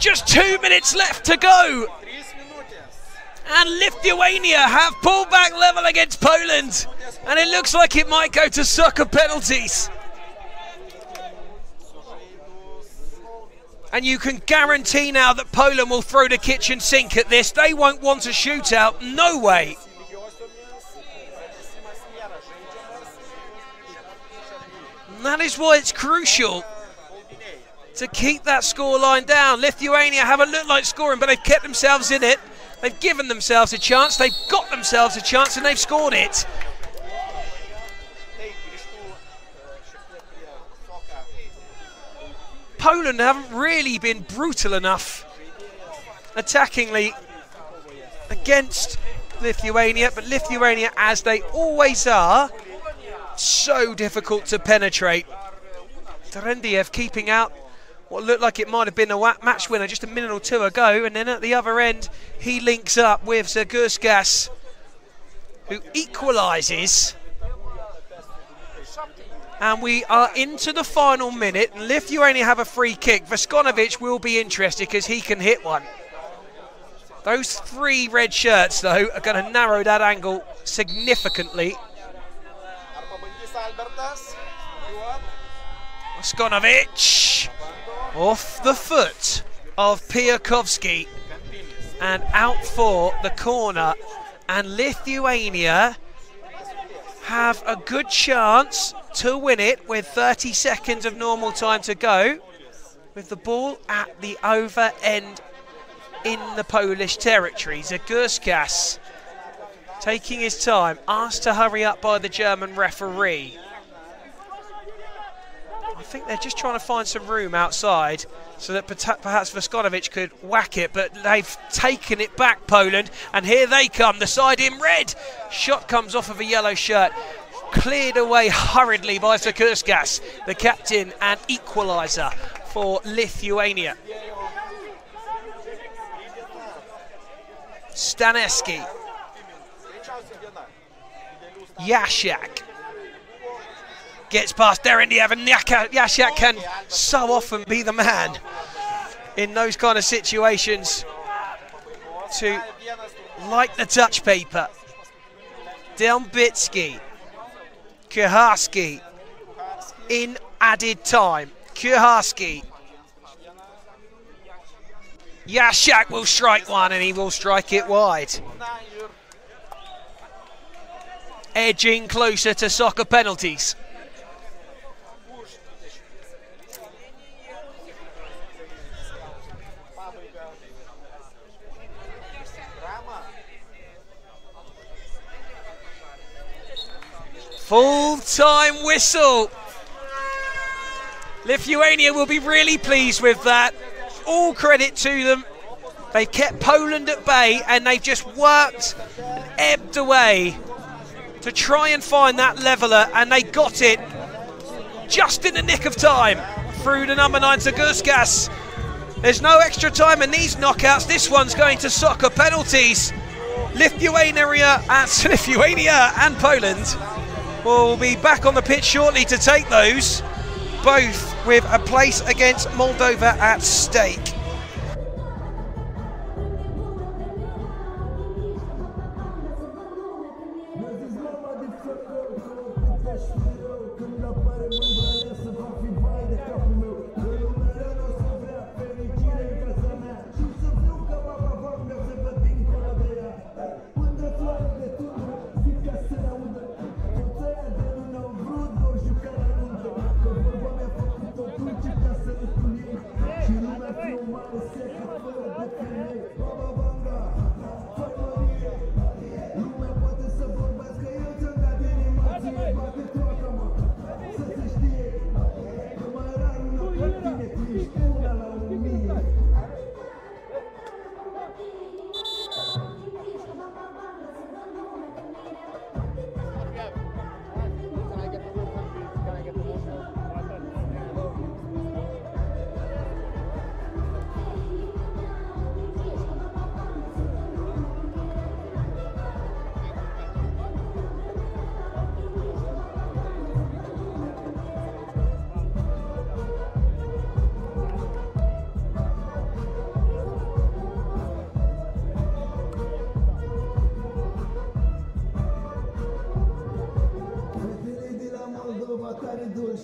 A: Just 2 minutes left to go. And Lithuania have pulled back level against Poland. And it looks like it might go to soccer penalties. And you can guarantee now that Poland will throw the kitchen sink at this. They won't want a shootout, no way. And that is why it's crucial to keep that scoreline down. Lithuania haven't looked like scoring, but they've kept themselves in it. They've given themselves a chance, they've got themselves a chance, and they've scored it. Poland haven't really been brutal enough attackingly against Lithuania, but Lithuania, as they always are, so difficult to penetrate. Derendiev keeping out what looked like it might have been a match winner just a minute or two ago, and then at the other end he links up with Zagurskas, who equalises. And we are into the final minute, and Lithuania have a free kick. Vaskonovic will be interested because he can hit one. Those 3 red shirts, though, are going to narrow that angle significantly. Moskonovic off the foot of Piakovsky and out for the corner, and Lithuania have a good chance to win it with 30 seconds of normal time to go, with the ball at the over end in the Polish territory. Zagurskas taking his time, asked to hurry up by the German referee. I think they're just trying to find some room outside so that perhaps Voskonovic could whack it, but they've taken it back, Poland, and here they come, the side in red. Shot comes off of a yellow shirt, cleared away hurriedly by Zagurskas, the captain and equaliser for Lithuania. Staneski. Jasiak gets past Derendiev, and Jasiak can so often be the man in those kind of situations to light the touch paper. Delbitsky, Kuharski in added time. Kuharski. Jasiak will strike one, and he will strike it wide. Edging closer to soccer penalties. Full-time whistle. Lithuania will be really pleased with that. All credit to them. They've kept Poland at bay, and they've just worked and ebbed away to try and find that leveller, and they got it just in the nick of time through the number 9 Zagurskas. There's no extra time in these knockouts. This one's going to soccer penalties. Lithuania and Poland will be back on the pitch shortly to take those, both with a place against Moldova at stake.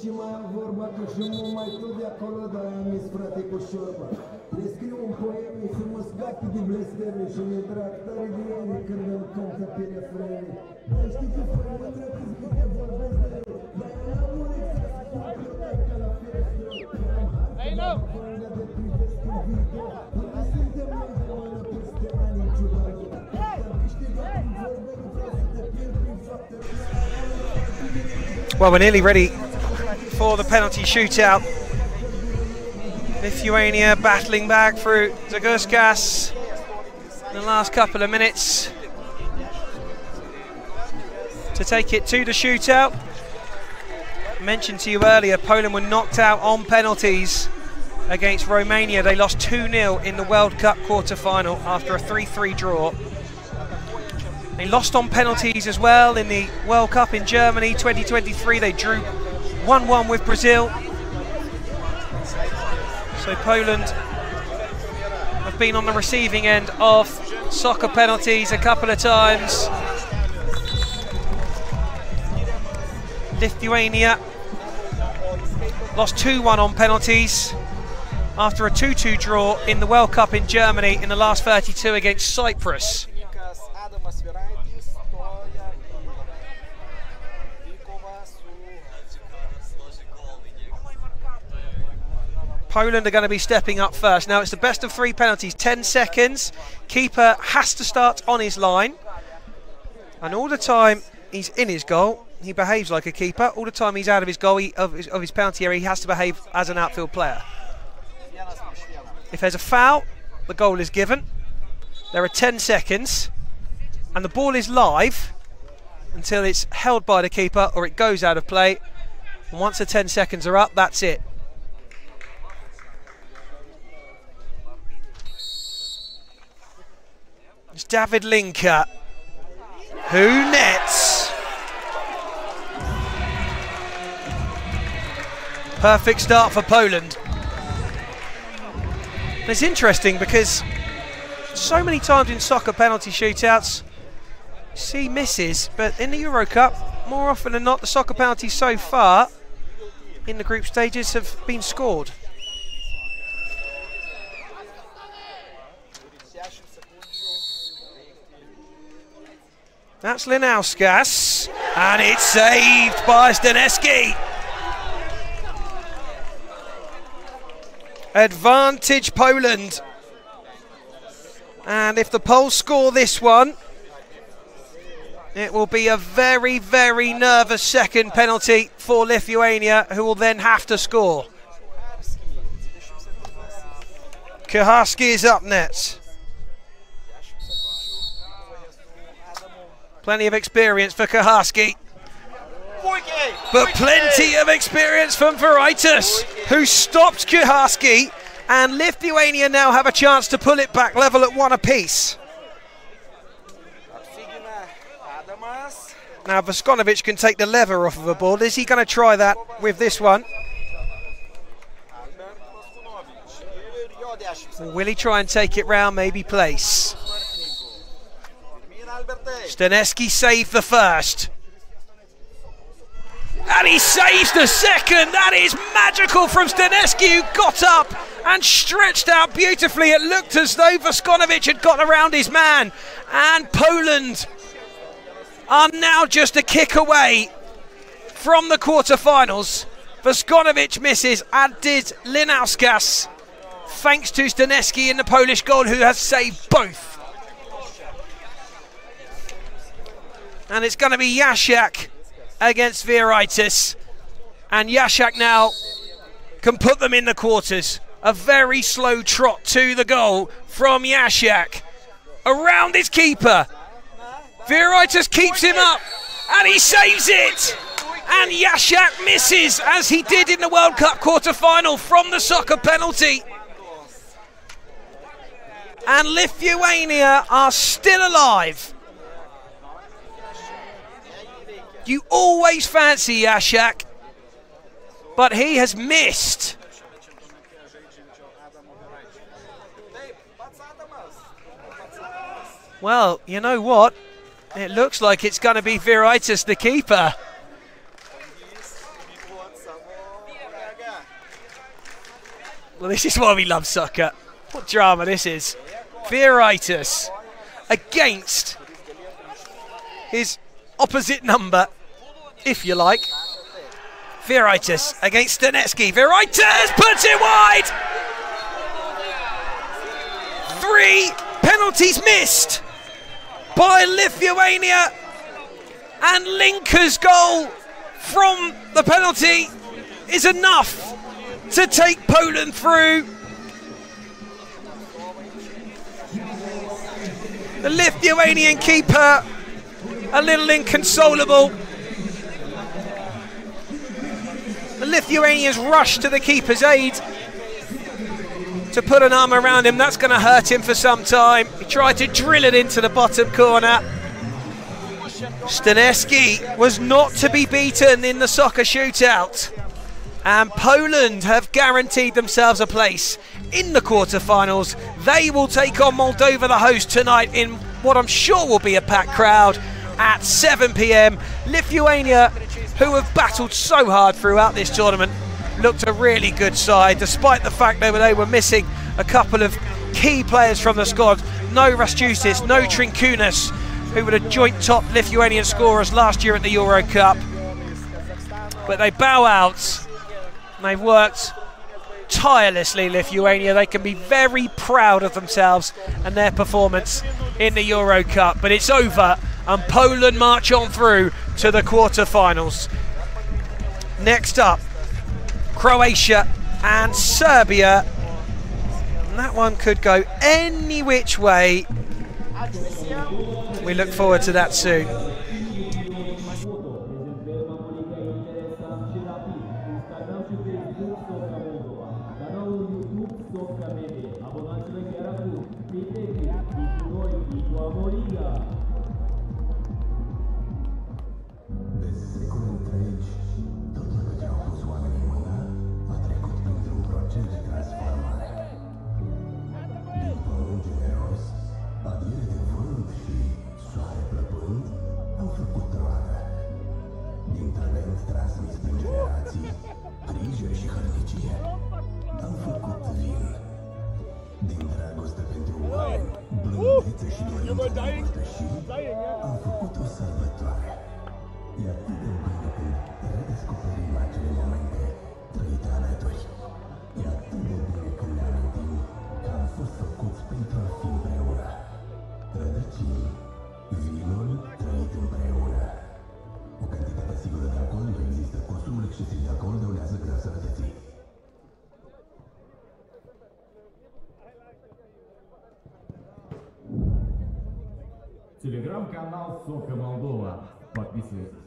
B: Și mai am vorba că și mă mai tot de acolo, dar am mis frate cu șorba. Le scriu un poem să mă scapi de blesteme și mi-e drag tare de ele când îmi cântă pe refrene. Dar știi ce fac mândră câți câte vorbesc de rău, dar eu n-am un exact să mă plătai ca la ferestră. Am hartă fără de privesc în viitor, unde suntem noi de mână peste ani niciodată. Dar câștigat în vorbe, nu vreau să te pierd prin fapte.
A: Well, we're nearly ready for the penalty shootout. Lithuania battling back through Zagurskas in the last couple of minutes to take it to the shootout. I mentioned to you earlier, Poland were knocked out on penalties against Romania. They lost 2-0 in the World Cup quarter-final after a 3-3 draw. They lost on penalties as well in the World Cup in Germany 2023. They drew 1-1 with Brazil. So Poland have been on the receiving end of soccer penalties a couple of times. Lithuania lost 2-1 on penalties after a 2-2 draw in the World Cup in Germany in the last 32 against Cyprus. Poland are going to be stepping up first. Now it's the best of 3 penalties, 10 seconds. Keeper has to start on his line. And all the time he's in his goal, he behaves like a keeper. All the time he's out of his goal, of his penalty area, he has to behave as an outfield player. If there's a foul, the goal is given. There are 10 seconds. And the ball is live until it's held by the keeper or it goes out of play. And once the 10 seconds are up, that's it. It's David Linker who nets. Perfect start for Poland. And it's interesting because so many times in soccer penalty shootouts you see misses, but in the EuroCup, more often than not, the soccer penalties so far in the group stages have been scored. That's Linauskas, and it's saved by Staneski. Advantage Poland. And if the Poles score this one, it will be a very, very nervous second penalty for Lithuania, who will then have to score. Kucharski is up next. Plenty of experience for Kucharski. But plenty of experience from Viraitis, who stopped Kucharski, and Lithuania now have a chance to pull it back level at 1 apiece. Now Voskonovic can take the lever off of a ball. Is he going to try that with this one? Or will he try and take it round, maybe place? Staneski saved the first. And he saves the second. That is magical from Staneski, who got up and stretched out beautifully. It looked as though Voskonovic had got around his man. And Poland are now just a kick away from the quarterfinals. Voskonovic misses, and did Linauskas, thanks to Staneski in the Polish goal, who has saved both. And it's going to be Jasiak against Viraitis. And Jasiak now can put them in the quarters. A very slow trot to the goal from Jasiak. Around his keeper. Viraitis keeps him up. And he saves it. And Jasiak misses, as he did in the World Cup quarter-final, from the soccer penalty. And Lithuania are still alive. You always fancy Jasiak, but he has missed. Well, you know what? It looks like it's going to be Viraitis, the keeper. Well, this is why we love soccer. What drama this is. Viraitis against his opposite number, if you like. Viraitis against Staneski. Viraitis puts it wide! 3 penalties missed by Lithuania, and Linker's goal from the penalty is enough to take Poland through. The Lithuanian keeper a little inconsolable. The Lithuanians rush to the keeper's aid to put an arm around him. That's going to hurt him for some time. He tried to drill it into the bottom corner. Staneski was not to be beaten in the soccer shootout. And Poland have guaranteed themselves a place in the quarterfinals. They will take on Moldova, the host, tonight in what I'm sure will be a packed crowd. at 7 p.m. Lithuania, who have battled so hard throughout this tournament, looked a really good side, despite the fact that they were missing a couple of key players from the squad. No Rastusis, no Trinkunas, who were the joint top Lithuanian scorers last year at the Euro Cup. But they bow out. They've worked tirelessly, Lithuania. They can be very proud of themselves and their performance in the Euro Cup. But it's over, and Poland march on through to the quarter-finals. Next up, Croatia and Serbia. And that one could go any which way. We look forward to that soon.
D: Am făcut o sărbătoare. E atât de bine când redescoperim acele momente trăite alături. E atât de bine când ne amintim că am fost făcuți pentru a fi împreună. Rădăcini, vinul trăit împreună. O cantitate sigură de alcool nu există. Consumul excesiv de alcool dăunează grav sănătății.
C: Телеграм-канал Сока Молдова. Подписывайтесь.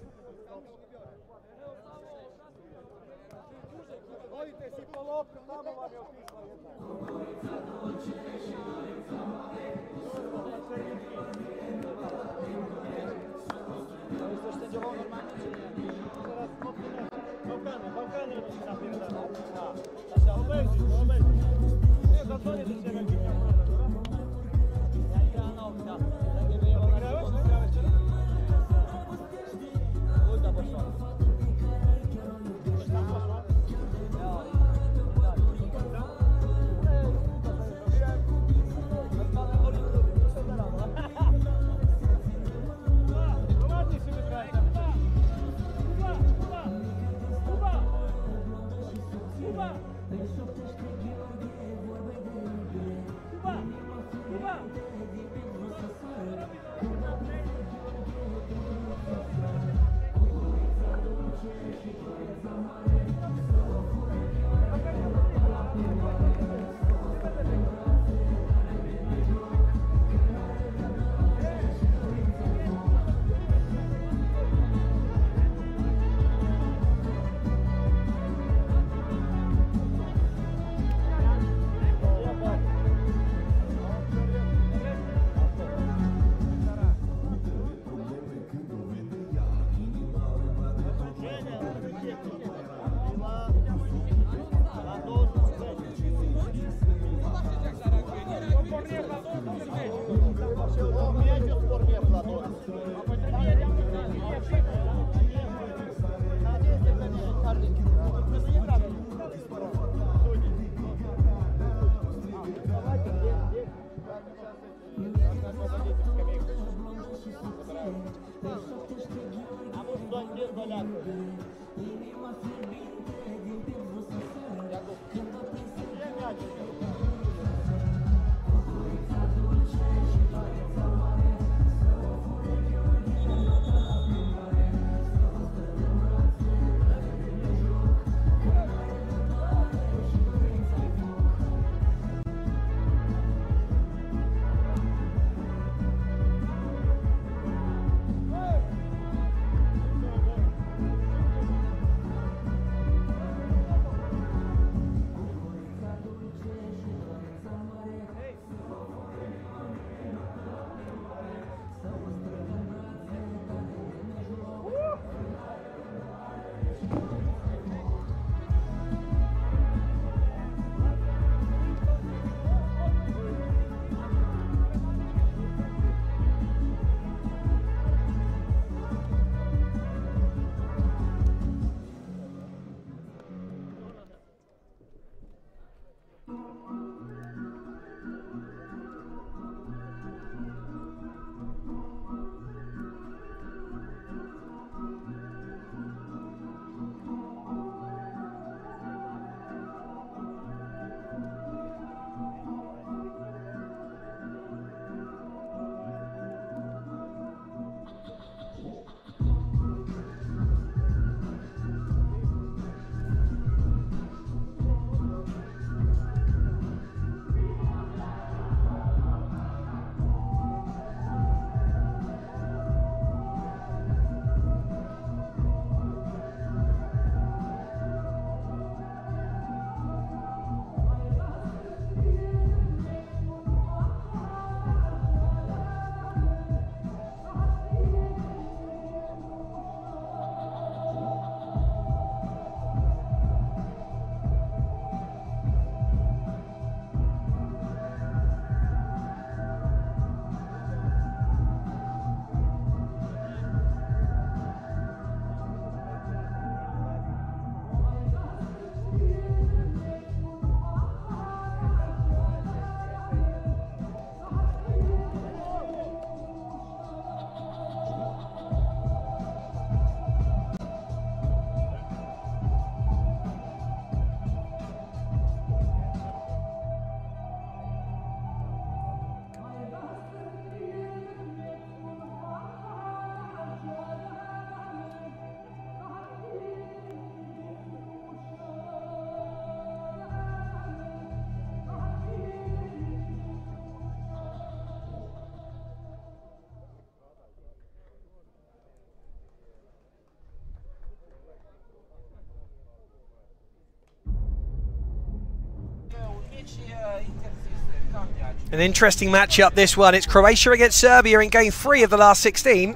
A: An interesting matchup, this one. It's Croatia against Serbia in game 3 of the last 16.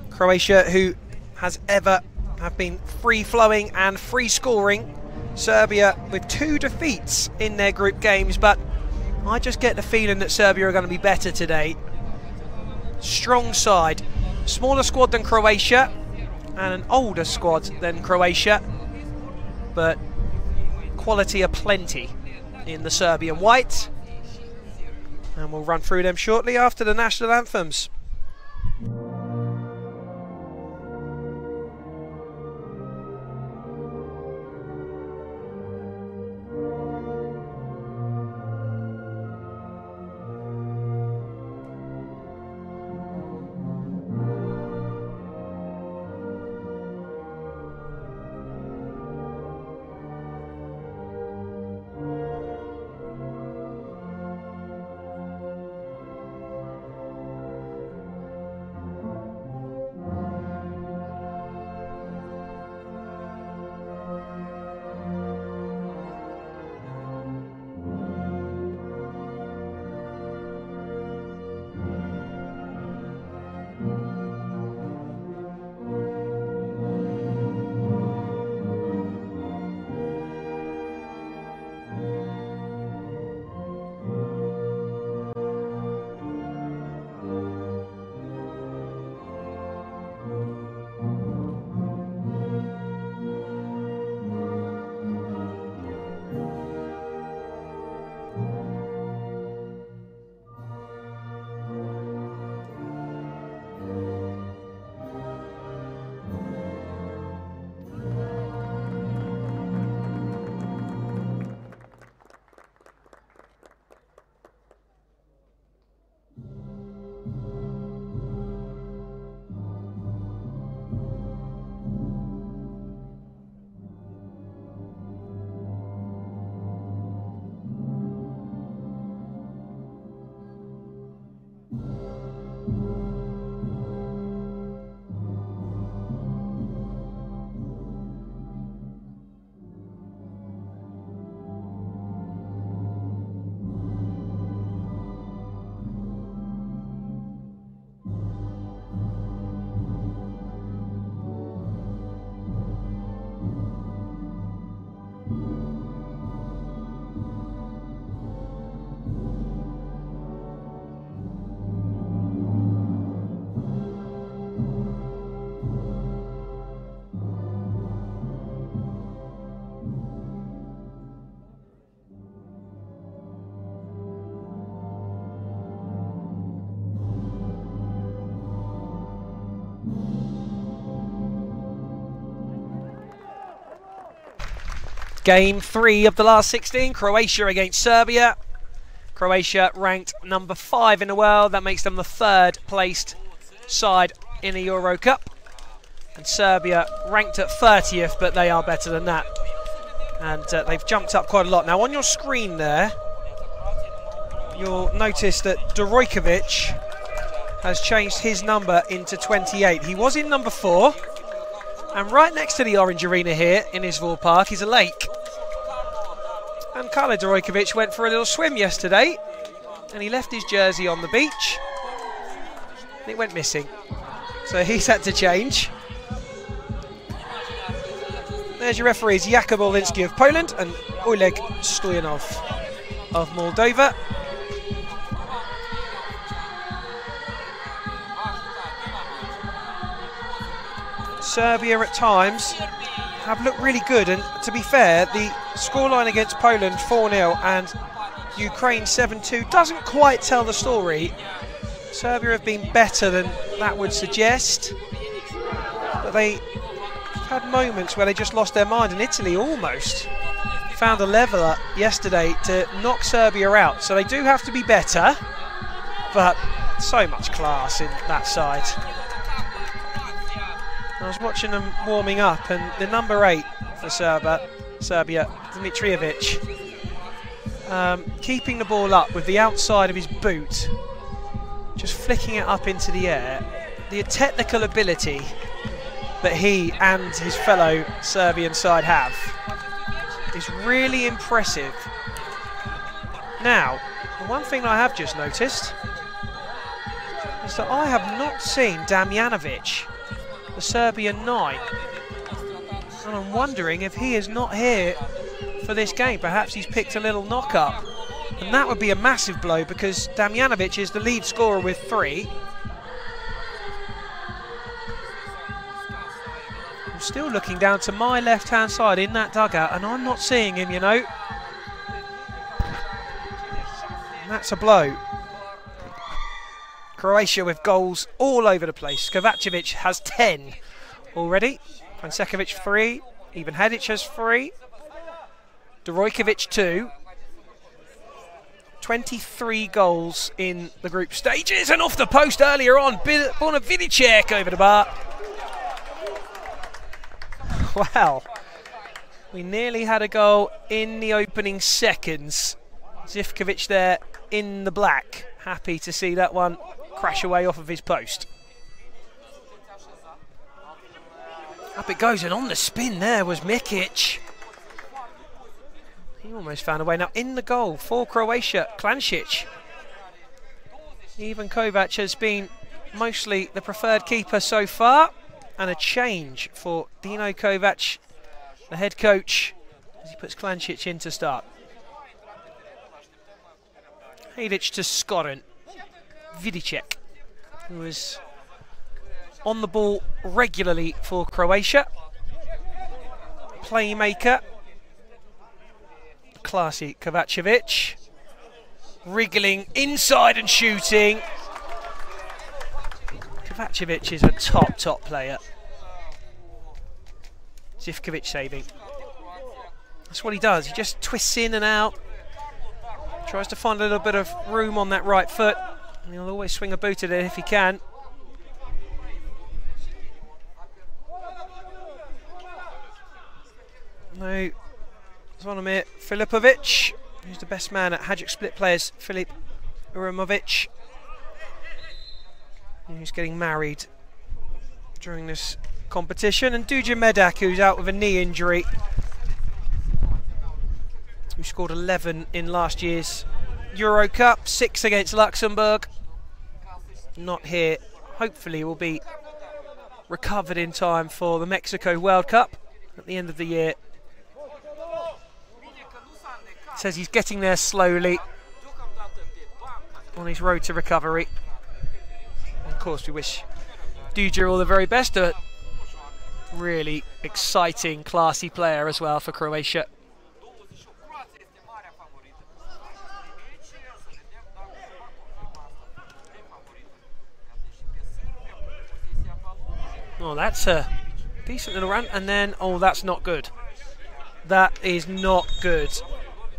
A: Croatia, who have been free-flowing and free-scoring. Serbia with 2 defeats in their group games, but I just get the feeling that Serbia are going to be better today. Strong side. Smaller squad than Croatia, and an older squad than Croatia, but quality aplenty in the Serbian white. And we'll run through them shortly after the national anthems. Game 3 of the last 16, Croatia against Serbia. Croatia ranked number 5 in the world. That makes them the 3rd placed side in the EuroCup. And Serbia ranked at 30th, but they are better than that. And they've jumped up quite a lot. Now on your screen there, you'll notice that Dorojkovic has changed his number into 28. He was in number 4. And right next to the orange arena here in Izvor Park is a lake. And Karlo Dorojkovic went for a little swim yesterday, and he left his jersey on the beach, and it went missing. So he's had to change. There's your referees, Jakub Orlinski of Poland and Oleg Stoyanov of Moldova. Serbia at times have looked really good, and to be fair, the scoreline against Poland 4-0 and Ukraine 7-2 doesn't quite tell the story. Serbia have been better than that would suggest, but they had moments where they just lost their mind, and Italy almost found a leveller yesterday to knock Serbia out. So they do have to be better, but so much class in that side. I was watching them warming up, and the number 8 for Serbia, Dmitrijevic, keeping the ball up with the outside of his boot, just flicking it up into the air. The technical ability that he and his fellow Serbian side have is really impressive. Now, the one thing I have just noticed is that I have not seen Damjanovic, the Serbian 9. And I'm wondering if he is not here for this game. Perhaps he's picked a little knock-up. And that would be a massive blow because Damjanovic is the lead scorer with 3. I'm still looking down to my left-hand side in that dugout and I'm not seeing him, you know. And that's a blow. Croatia with goals all over the place. Kovacevic has 10 already. Francekovic 3. Even Hedic has 3. Dorojkovic 2. 23 goals in the group stages. And off the post earlier on, Borna Vidicek over the bar. Wow. We nearly had a goal in the opening seconds. Zivkovic there in the black. Happy to see that one crash away off of his post. Up it goes, and on the spin there was Mikic. He almost found a way. Now in the goal for Croatia, Klancic. Even Kovac has been mostly the preferred keeper so far. And a change for Dino Kovac, the head coach, as he puts Klancic in to start. Hedic to Skorin. Vidicek, who is on the ball regularly for Croatia. Playmaker. Classy Kovacevic. Wriggling inside and shooting. Kovacevic is a top player. Zivkovic saving. That's what he does. He just twists in and out. Tries to find a little bit of room on that right foot. And he'll always swing a boot at it if he can. No, Zvonimir Filipovic, who's the best man at Hajduk Split players, Filip Uramovic, who's getting married during this competition, and Duja Medak, who's out with a knee injury, who scored 11 in last year's EuroCup, 6 against Luxembourg. Not here. Hopefully will be recovered in time for the Mexico World Cup at the end of the year. Says he's getting there slowly on his road to recovery. And of course we wish Duja all the very best. A really exciting, classy player as well for Croatia. Oh, that's a decent little run, and then, oh, that's not good. That is not good.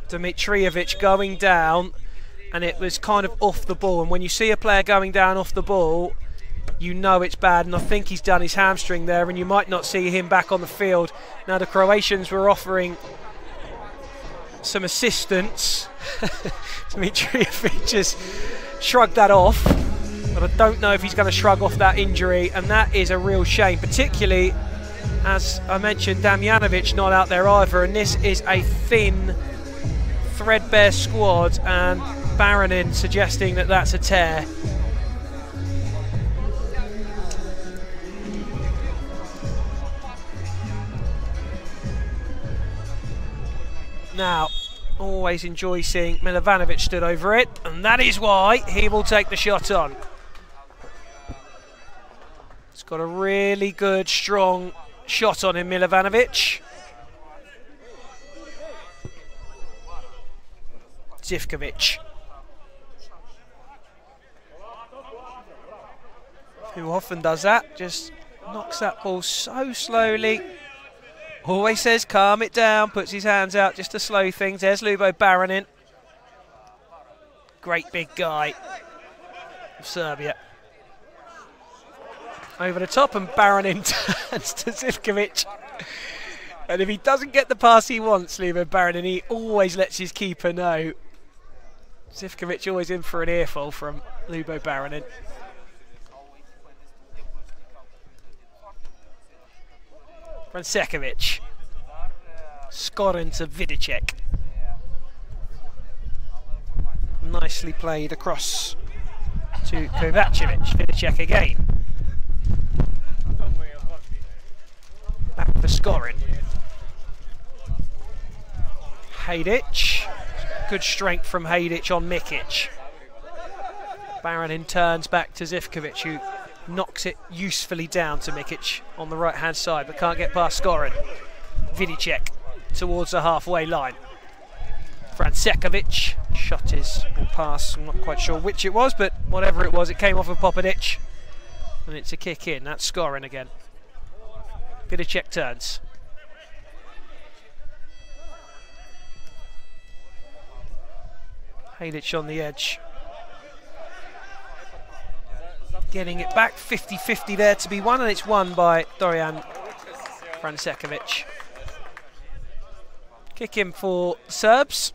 A: Dmitrijevic going down, and it was kind of off the ball. And when you see a player going down off the ball, you know it's bad, and I think he's done his hamstring there, and you might not see him back on the field. Now, the Croatians were offering some assistance. Dmitrijevic just shrugged that off. But I don't know if he's going to shrug off that injury, and that is a real shame, particularly, as I mentioned, Damjanovic not out there either, and this is a thin, threadbare squad, and Baronin suggesting that that's a tear. Now, always enjoy seeing Milovanovic stood over it, and that is why he will take the shot on. He's got a really good, strong shot on him, Milovanovic. Zivkovic, who often does that, just knocks that ball so slowly. Always says calm it down, puts his hands out just to slow things. There's Lubo Baronin. Great big guy of Serbia. Over the top, and Baronin turns to Zivkovic. And if he doesn't get the pass he wants, Lubo Baronin, he always lets his keeper know. Zivkovic always in for an earful from Lubo Baronin. Francekovic. Skorin to Vidicek. Nicely played across to Kovacevic. Vidicek again. Back for Skorin. Hejdic. Good strength from Hejdic on Mikic. Baranin turns back to Zivkovic, who knocks it usefully down to Mikic on the right-hand side, but can't get past Skorin. Vidicek towards the halfway line. Francekovic shot his pass. I'm not quite sure which it was, but whatever it was, it came off of Popadic, and it's a kick in. That's Skorin again. Vidicek turns. Hejdic on the edge. Getting it back, 50-50 there to be won, and it's won by Dorian Francekovic. Kick in for Serbs.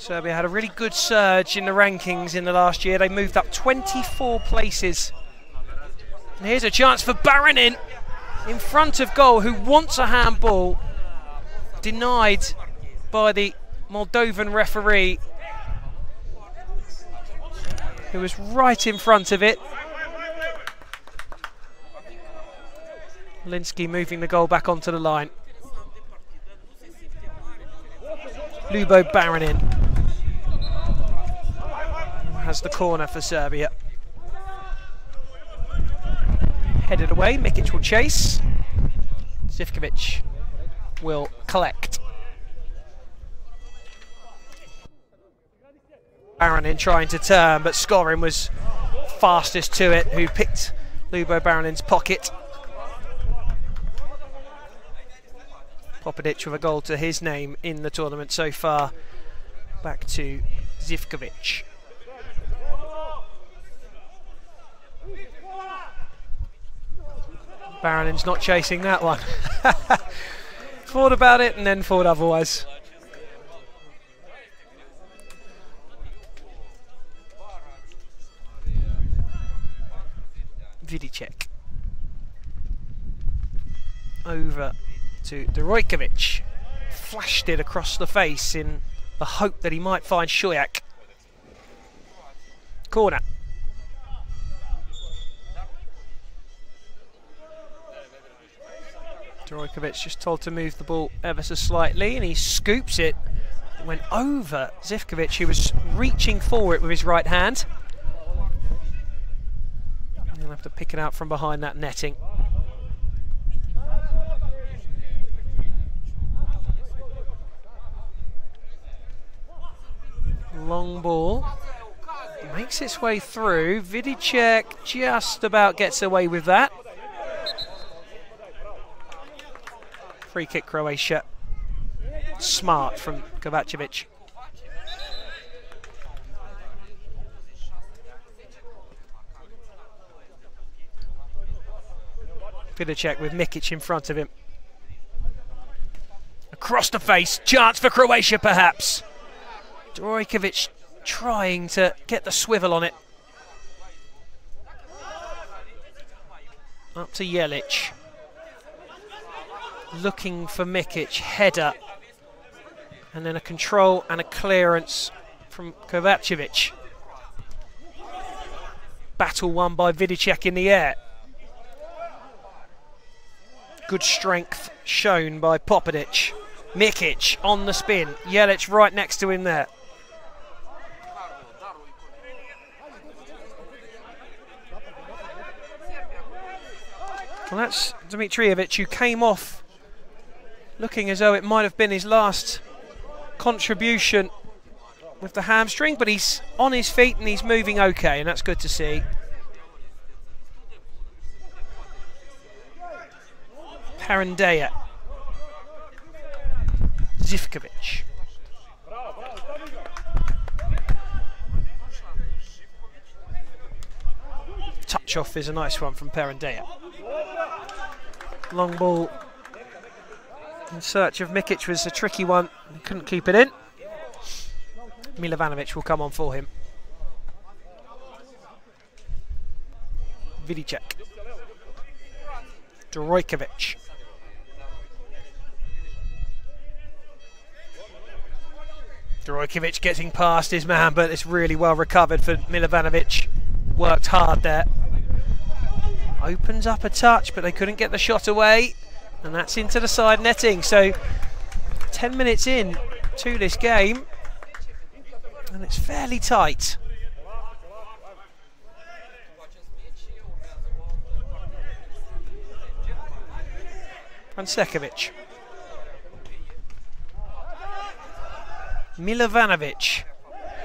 A: Serbia had a really good surge in the rankings in the last year. They moved up 24 places. And here's a chance for Baranin in front of goal, who wants a handball. Denied by the Moldovan referee, who was right in front of it. Linsky moving the goal back onto the line. Lubo Baranin has the corner for Serbia. Headed away, Mikic will chase. Zivkovic will collect. Baranin trying to turn, but Skorin was fastest to it, who picked Lubo Baranin's pocket. Popadic with a goal to his name in the tournament so far. Back to Zivkovic. Baranin's not chasing that one. Thought about it and then thought otherwise. Vidicek. Over to Doroikovic. Flashed it across the face in the hope that he might find Shoyak. Corner. Doroikovic just told to move the ball ever so slightly, and he scoops it. It went over Zivkovic, who was reaching for it with his right hand. He'll have to pick it out from behind that netting. Long ball. Makes its way through. Vidicek just about gets away with that. Free kick Croatia. Smart from Kovacevic. Vidicek with Mikic in front of him. Across the face, chance for Croatia perhaps. Doroikovic trying to get the swivel on it. Up to Jelic. Looking for Mikic, header. And then a control and a clearance from Kovacevic. Battle won by Vidicek in the air. Good strength shown by Popadic. Mikic on the spin. Jelic right next to him there. Well, that's Dmitrijevic, who came off looking as though it might have been his last contribution with the hamstring, but he's on his feet and he's moving okay, and that's good to see. Parandeya. Zivkovic. Touch off is a nice one from Parandeya. Long ball In search of Mikic was a tricky one. He couldn't keep it in. Milovanovic will come on for him. Vidicek. Drojkovic. Drojkovic getting past his man, but it's really well recovered for Milovanovic. Worked hard there. Opens up a touch, but they couldn't get the shot away. And that's into the side netting. So 10 minutes in to this game. And it's fairly tight. Francekovic. Milovanovic.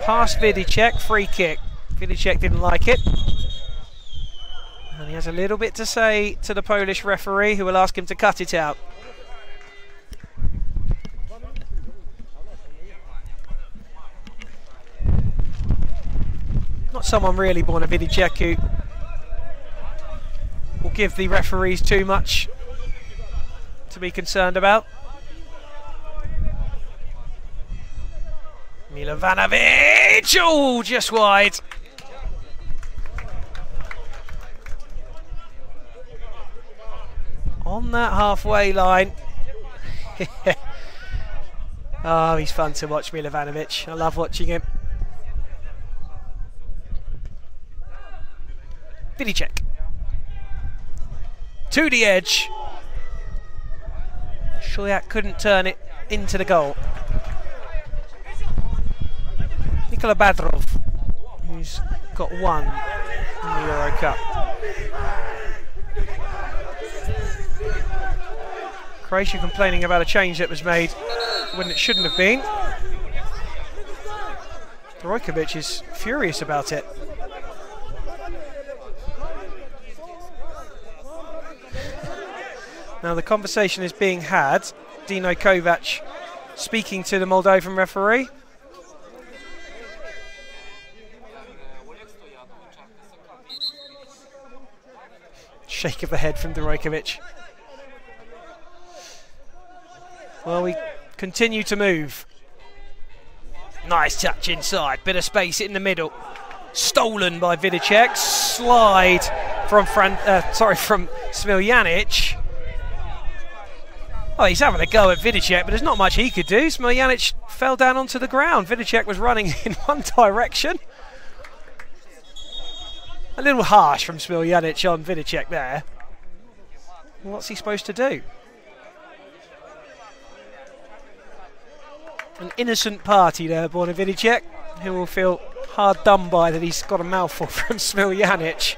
A: Past Vidicek, free kick. Vidicek didn't like it. And he has a little bit to say to the Polish referee, who will ask him to cut it out. Not someone really born a Vidicek who will give the referees too much to be concerned about. Milovanovic! Oh, just wide. On that halfway line. Oh, he's fun to watch, Milovanovic. I love watching him. Vidicek. To the edge. Shoyak couldn't turn it into the goal. Nikola Badrov, who's got one in the EuroCup. Croatia complaining about a change that was made when it shouldn't have been. Drojkovic is furious about it. Now the conversation is being had. Dino Kovac speaking to the Moldovan referee. Shake of the head from Drojkovic. Well, we continue to move. Nice touch inside, bit of space in the middle. Stolen by Vidicek. Slide from Smiljanic. Oh, he's having a go at Vidicek, but there's not much he could do. Smiljanic fell down onto the ground. Vidicek was running in one direction. A little harsh from Smiljanic on Vidicek there. What's he supposed to do? An innocent party there, Borna Vidicek, who will feel hard done by that he's got a mouthful from Smiljanic.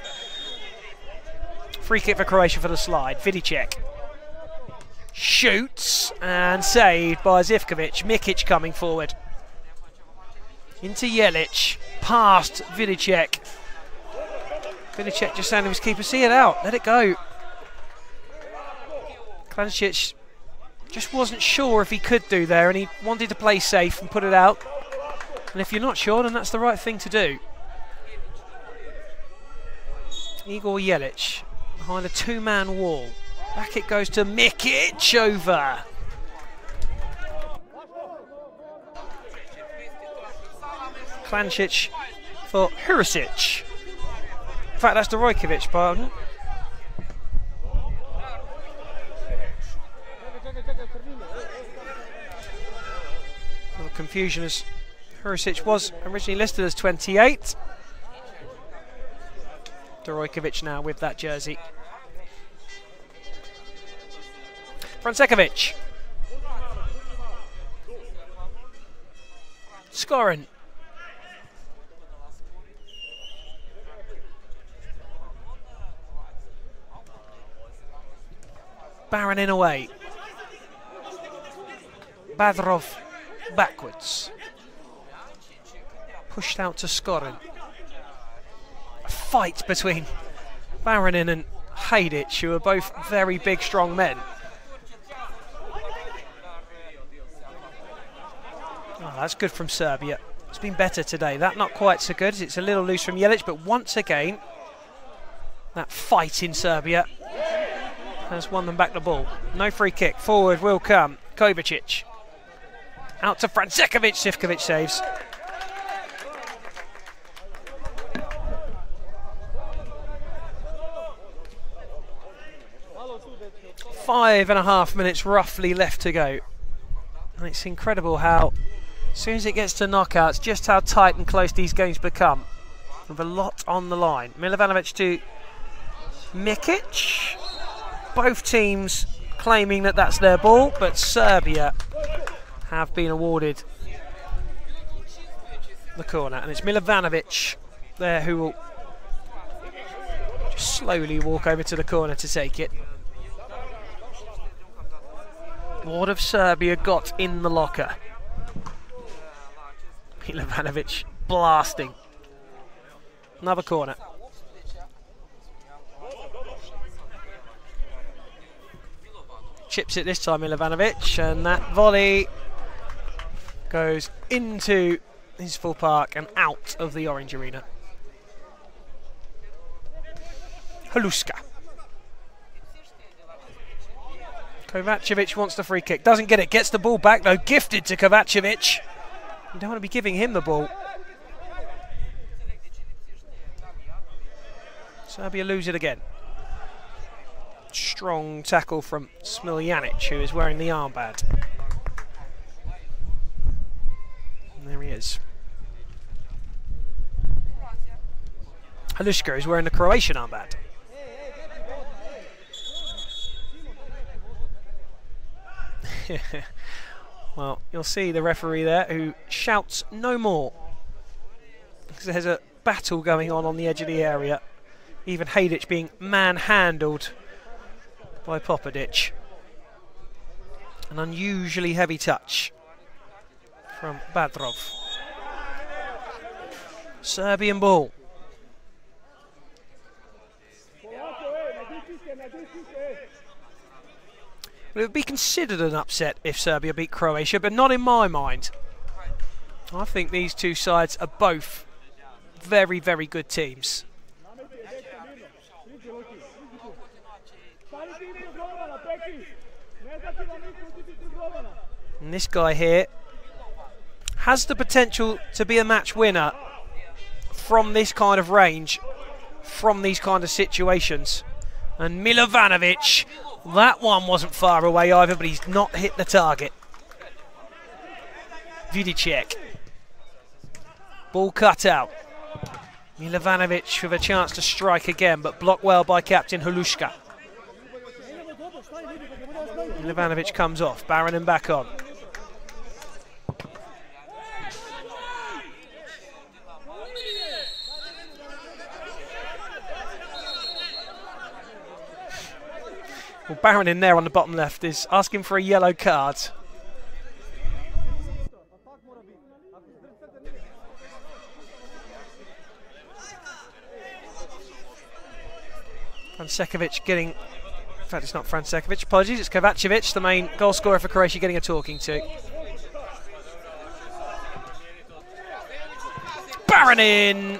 A: Free kick for Croatia for the slide. Vidicek shoots and saved by Zivkovic. Mikic coming forward. Into Jelic. Past Vidicek. Vidicek just saying to his keeper, see it out, let it go. Klancic just wasn't sure if he could do there, and he wanted to play safe and put it out. And if you're not sure, then that's the right thing to do. Igor Jelic behind a two-man wall. Back it goes to Mikic over. Klancic for Hurasic. In fact, that's Drojkovic, pardon. A little confusion as Hurasic was originally listed as 28. Drojkovic now with that jersey. Francekovic. Skorin. Baronin away. Badrov backwards. Pushed out to Skorin. A fight between Baronin and Hajdic, who are both very big, strong men. Oh, that's good from Serbia. It's been better today. That not quite so good. It's a little loose from Jelic, but once again, that fight in Serbia. has won them back the ball. No free kick. Forward will come Kovacic. Out to Francekovic. Sivkovic saves. Five and a half minutes roughly left to go. And it's incredible how, as soon as it gets to knockouts, just how tight and close these games become. With a lot on the line. Milovanovic to Mikic. Both teams claiming that that's their ball, but Serbia have been awarded the corner. And it's Milovanovic there who will just slowly walk over to the corner to take it. What have Serbia got in the locker? Milovanovic blasting. Another corner. Chips it this time, Milovanovic, and that volley goes into his full park and out of the orange arena. Haluska. Kovacevic wants the free kick, doesn't get it, gets the ball back though, gifted to Kovacevic. You don't want to be giving him the ball. Serbia lose it again. Strong tackle from Smiljanic, who is wearing the armband. And there he is. Haluska is wearing the Croatian armband. Well, you'll see the referee there who shouts no more. Because there's a battle going on the edge of the area. Even Hadic being manhandled by Popadic. An unusually heavy touch from Badrov. Serbian ball. It would be considered an upset if Serbia beat Croatia, but not in my mind. I think these two sides are both very, very good teams. And this guy here has the potential to be a match winner from this kind of range, from these kind of situations. And Milovanovic, that one wasn't far away either, but he's not hit the target. Vidicek. Ball cut out. Milovanovic with a chance to strike again, but blocked well by captain Haluska. Milovanovic comes off, Baronin back on. Well, Baronin there on the bottom left is asking for a yellow card. Francekovic getting... In fact, it's not Francekovic, apologies, it's Kovacevic, the main goal scorer for Croatia, getting a talking to. Baronin!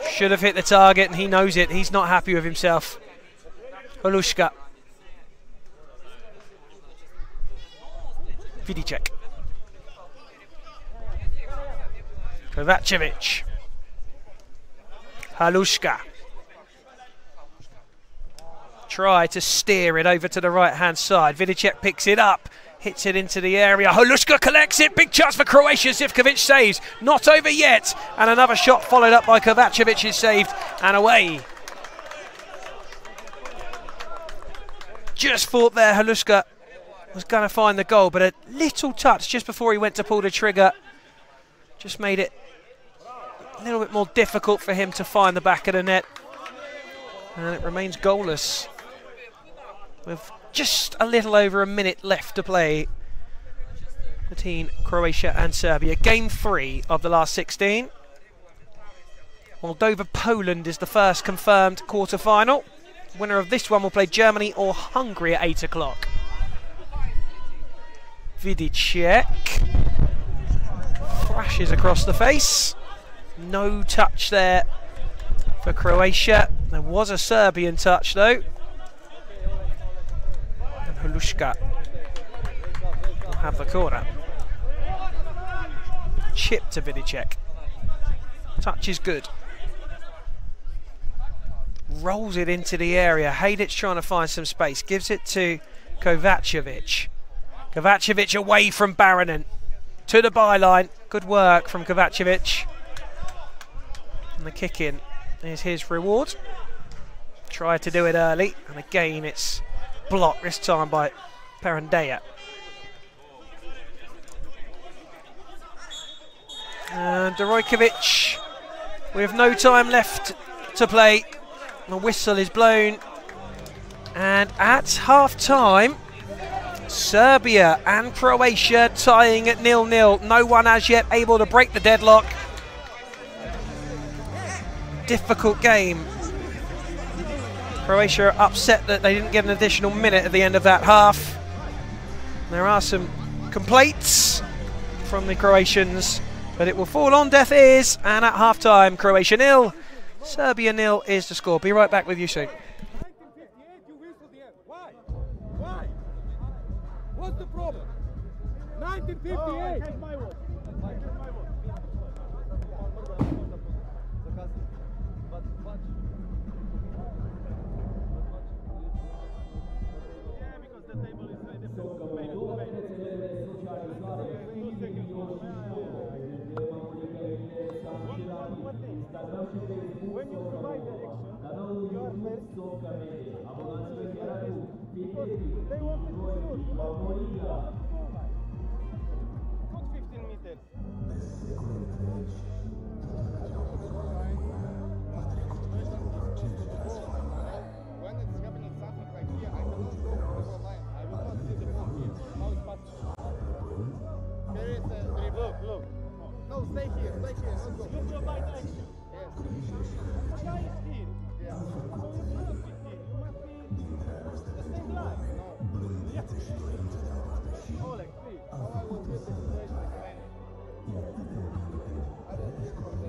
A: Should have hit the target and he knows it, he's not happy with himself. Haluska. Vidicek. Kovacevic. Haluska. Try to steer it over to the right hand side. Vidicek picks it up, hits it into the area. Haluska collects it, big chance for Croatia. Zivkovic saves, not over yet. And another shot followed up by Kovacevic is saved and away. Just thought there Haluska was going to find the goal, but a little touch just before he went to pull the trigger just made it a little bit more difficult for him to find the back of the net. And it remains goalless with just a little over a minute left to play between Croatia and Serbia. Game 3 of the last 16. Moldova-Poland is the first confirmed quarter-final. Winner of this one will play Germany or Hungary at 8 o'clock. Vidicek flashes across the face. No touch there for Croatia. There was a Serbian touch though. Holushka will have the corner. Chip to Vidicek. Touch is good. Rolls it into the area. Hadic trying to find some space. Gives it to Kovacevic. Kovacevic away from Baronen. To the byline. Good work from Kovacevic. And the kick in is his reward. Tried to do it early. And again it's blocked this time by Perandea. And Dorojkovic with no time left to play. The whistle is blown. And at half-time, Serbia and Croatia tying at 0-0. No one as yet able to break the deadlock. Difficult game. Croatia are upset that they didn't get an additional minute at the end of that half. There are some complaints from the Croatians, but it will fall on deaf ears. And at half-time, Croatia 0, Serbia 0 is the score. Be right back with you soon.
E: 1958, you whistled the end. Why? Why? What's the problem? 1958. Take my word. Yeah, because the table is very difficult. When you provide the action, you are first. Because they want to shoot. Put 15 meters. When it's happening something like here, I cannot go to the line. I will not see the ball here. How is possible? Here is a dribble. Look. No, stay here. Stay here. Don't go. You provide action. Yes. The guy is here. Yeah. So you cannot be here. You must be the same line. No. Yes. Oleg, please. How I will get the situation explain it. I don't think from the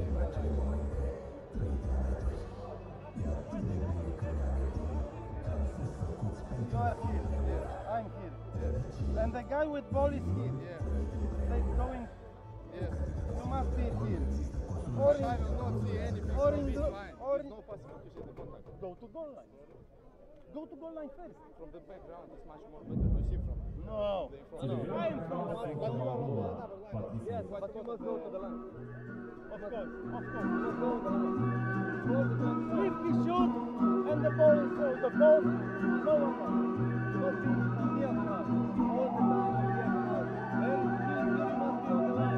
E: You are here. Yes. I'm here. Yes. And the guy with ball is here. Yes. Like going. Yes. You must be here. Or I will not see anything. Or in the line. Or no possible to see the contact. Go to goal line. Go to goal line first. From the background, it's much more better to see from. No. I am from the line. But you are on another line. Yes, but you must go to the line. Of course. Of course. You must go to the line. If we shoot and the ball is out the ball, no one knows. You must be on the other line. All the time on the other line. And you must be on the line.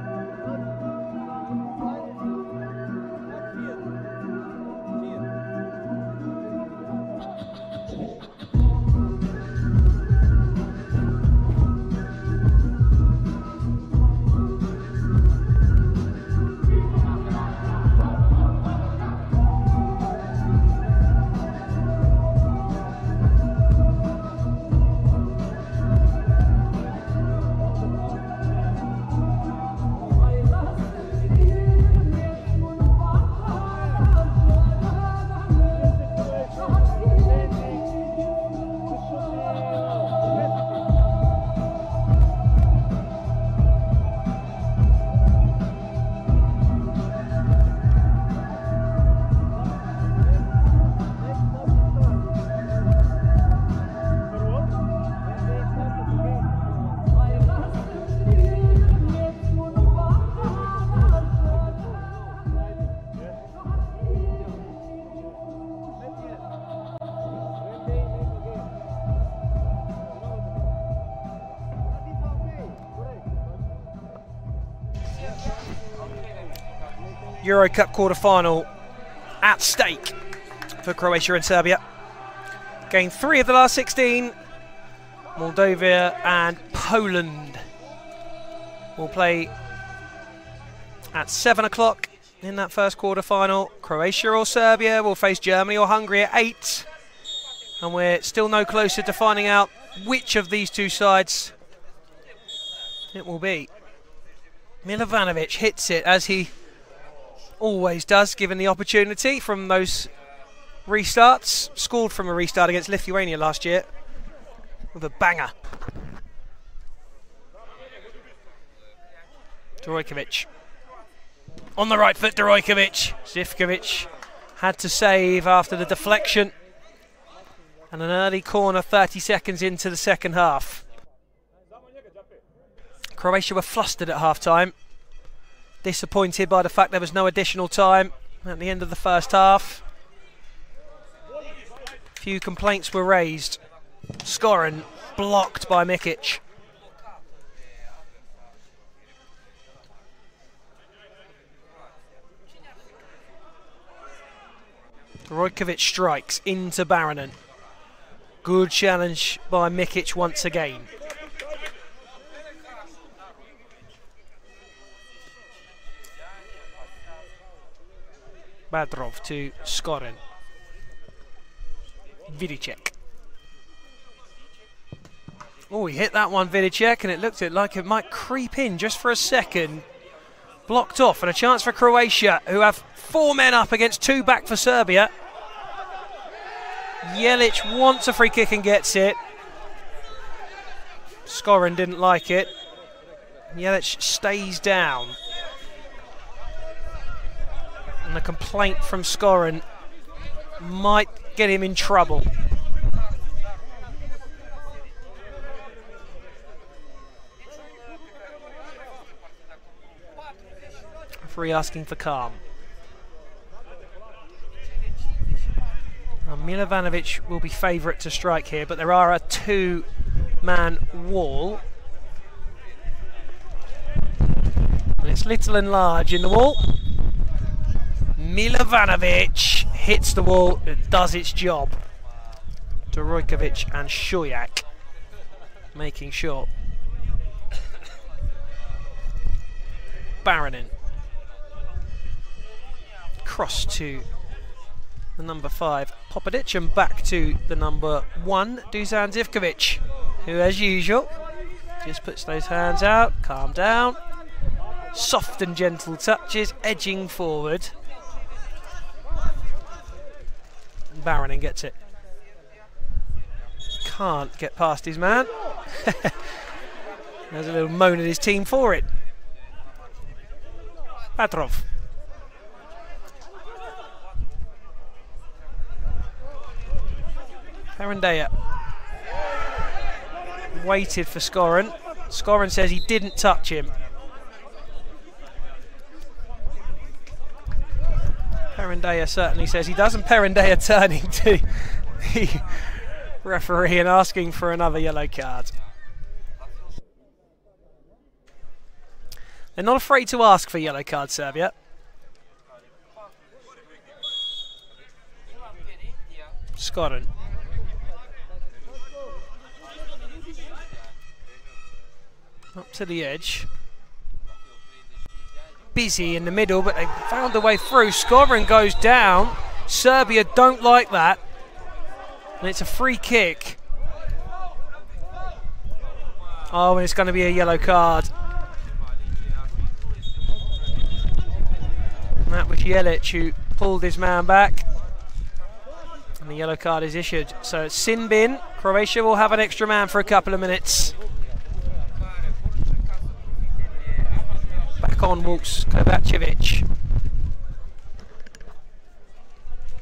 A: EuroCup quarter-final at stake for Croatia and Serbia. Game 3 of the last 16. Moldova and Poland will play at 7 o'clock in that first quarter-final. Croatia or Serbia will face Germany or Hungary at 8. And we're still no closer to finding out which of these two sides it will be. Milovanovic hits it as he always does, given the opportunity from those restarts. Scored from a restart against Lithuania last year. with a banger. Dvorkovic. On the right foot, Dvorkovic. Zivkovic had to save after the deflection. And an early corner 30 seconds into the second half. Croatia were flustered at half-time. Disappointed by the fact there was no additional time at the end of the first half. Few complaints were raised. Skorin blocked by Mikic. Dvorkovic strikes into Baronen. Good challenge by Mikic once again. Badrov to Skorin. Vidicek. Oh, he hit that one, Vidicek, and it looked like it might creep in just for a second. Blocked off, and a chance for Croatia, who have 4 men up against 2 back for Serbia. Jelic wants a free kick and gets it. Skorin didn't like it. Jelic stays down. And a complaint from Skorin might get him in trouble. Referee asking for calm. Now Milovanovic will be favourite to strike here, but there are a 2-man wall. And it's little and large in the wall. Milovanovic hits the wall, it does its job. Dvorkovic and Šojak making sure. Baronen. Cross to the number 5, Popadic, and back to the number 1, Dusan Zivkovic, who as usual just puts those hands out, calm down, soft and gentle touches, edging forward. Baronen gets it. Can't get past his man. There's a little moan at his team for it. Badrov. Perendeya waited for Skorin. Skorin says he didn't touch him. Perendeya certainly says he doesn't. Perendeya turning to the referee and asking for another yellow card. They're not afraid to ask for yellow card, Serbia. Skorin. Up to the edge. Busy in the middle, but they found a way through. Skorin goes down. Serbia don't like that. And it's a free kick. Oh, and it's going to be a yellow card. And that was Jelic who pulled his man back. And the yellow card is issued. So it's sin bin. Croatia will have an extra man for a couple of minutes. Back on walks Kovacevic.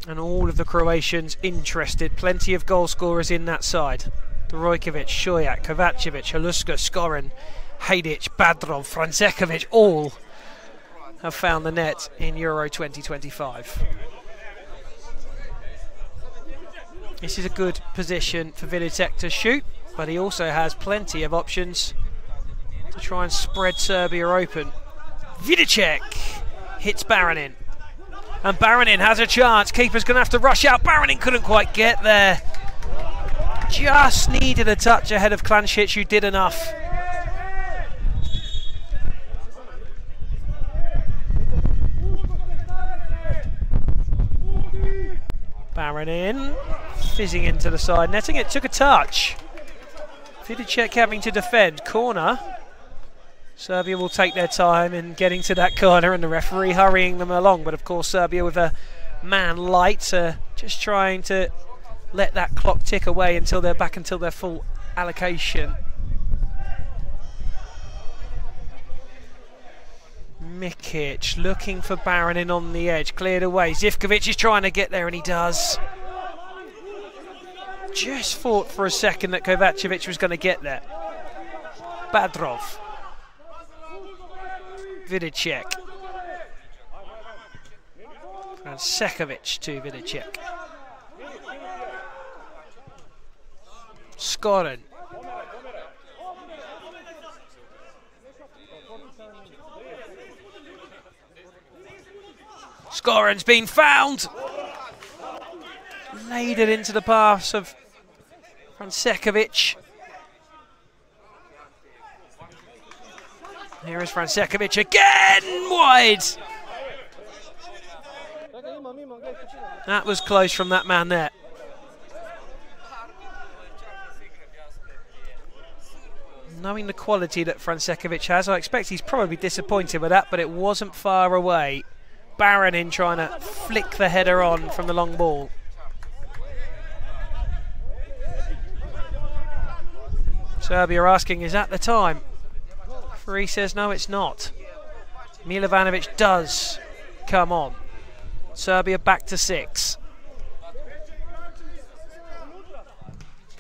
A: And all of the Croatians interested. Plenty of goal scorers in that side. Dvorkovic, Šojak, Kovacevic, Haluska, Skorin, Hajdic, Badrov, Francekovic, all have found the net in Euro 2025. This is a good position for Vidicek to shoot, but he also has plenty of options to try and spread Serbia open. Vidicek hits Baronen. And Baronen has a chance. Keeper's going to have to rush out. Baronen couldn't quite get there. Just needed a touch ahead of Klancic, who did enough. Baronen fizzing into the side netting. It took a touch. Vidicek having to defend. Corner. Serbia will take their time in getting to that corner, and the referee hurrying them along. But of course Serbia with a man light, just trying to let that clock tick away until they're back, until they're full allocation. Mikic looking for Baronin on the edge, cleared away. Zivkovic is trying to get there, and he does. Just thought for a second that Kovacevic was going to get there. Badrov. Vidicek. Francekovic to Vidicek. Skoren. Skoren's been found. Laid it into the pass of Francekovic. Here is Francekovic again, wide. That was close from that man there. Knowing the quality that Francekovic has, I expect he's probably disappointed with that, but it wasn't far away. Baronin trying to flick the header on from the long ball. Serbia asking, is that the time? Referee says no, it's not. Milovanovic does come on. Serbia back to 6.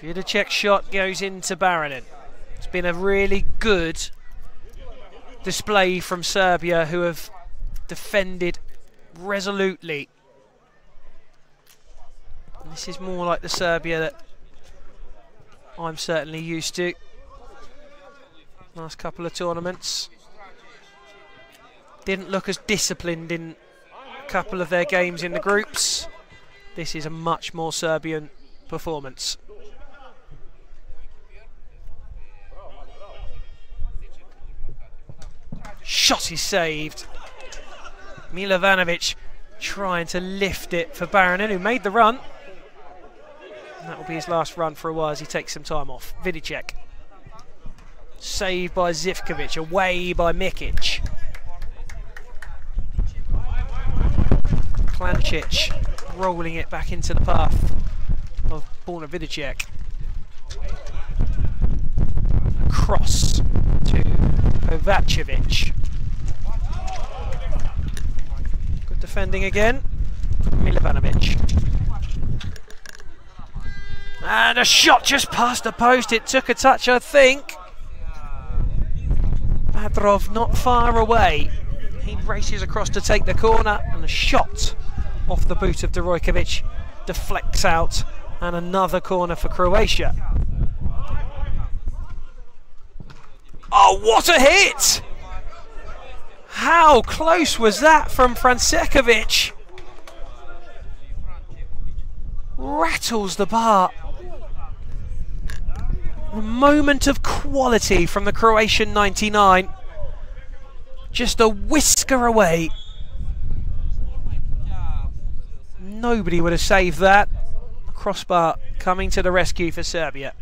A: Vidicek's shot goes into Baronin. It's been a really good display from Serbia, who have defended resolutely. And this is more like the Serbia that I'm certainly used to. Last couple of tournaments. Didn't look as disciplined in a couple of their games in the groups. This is a much more Serbian performance. Shot is saved. Milovanovic trying to lift it for Baronin, who made the run. And that will be his last run for a while as he takes some time off. Vidicek. Saved by Zivkovic, away by Mikic. Klancic rolling it back into the path of Borna Vidicek. Cross to Kovacevic. Good defending again. Milovanovic. And a shot just past the post. It took a touch, I think. Badrov not far away. He races across to take the corner, and a shot off the boot of Dvorkovic deflects out, and another corner for Croatia. Oh, what a hit! How close was that from Francekovic? Rattles the bar. A moment of quality from the Croatian 99. Just a whisker away. Nobody would have saved that. Crossbar coming to the rescue for Serbia.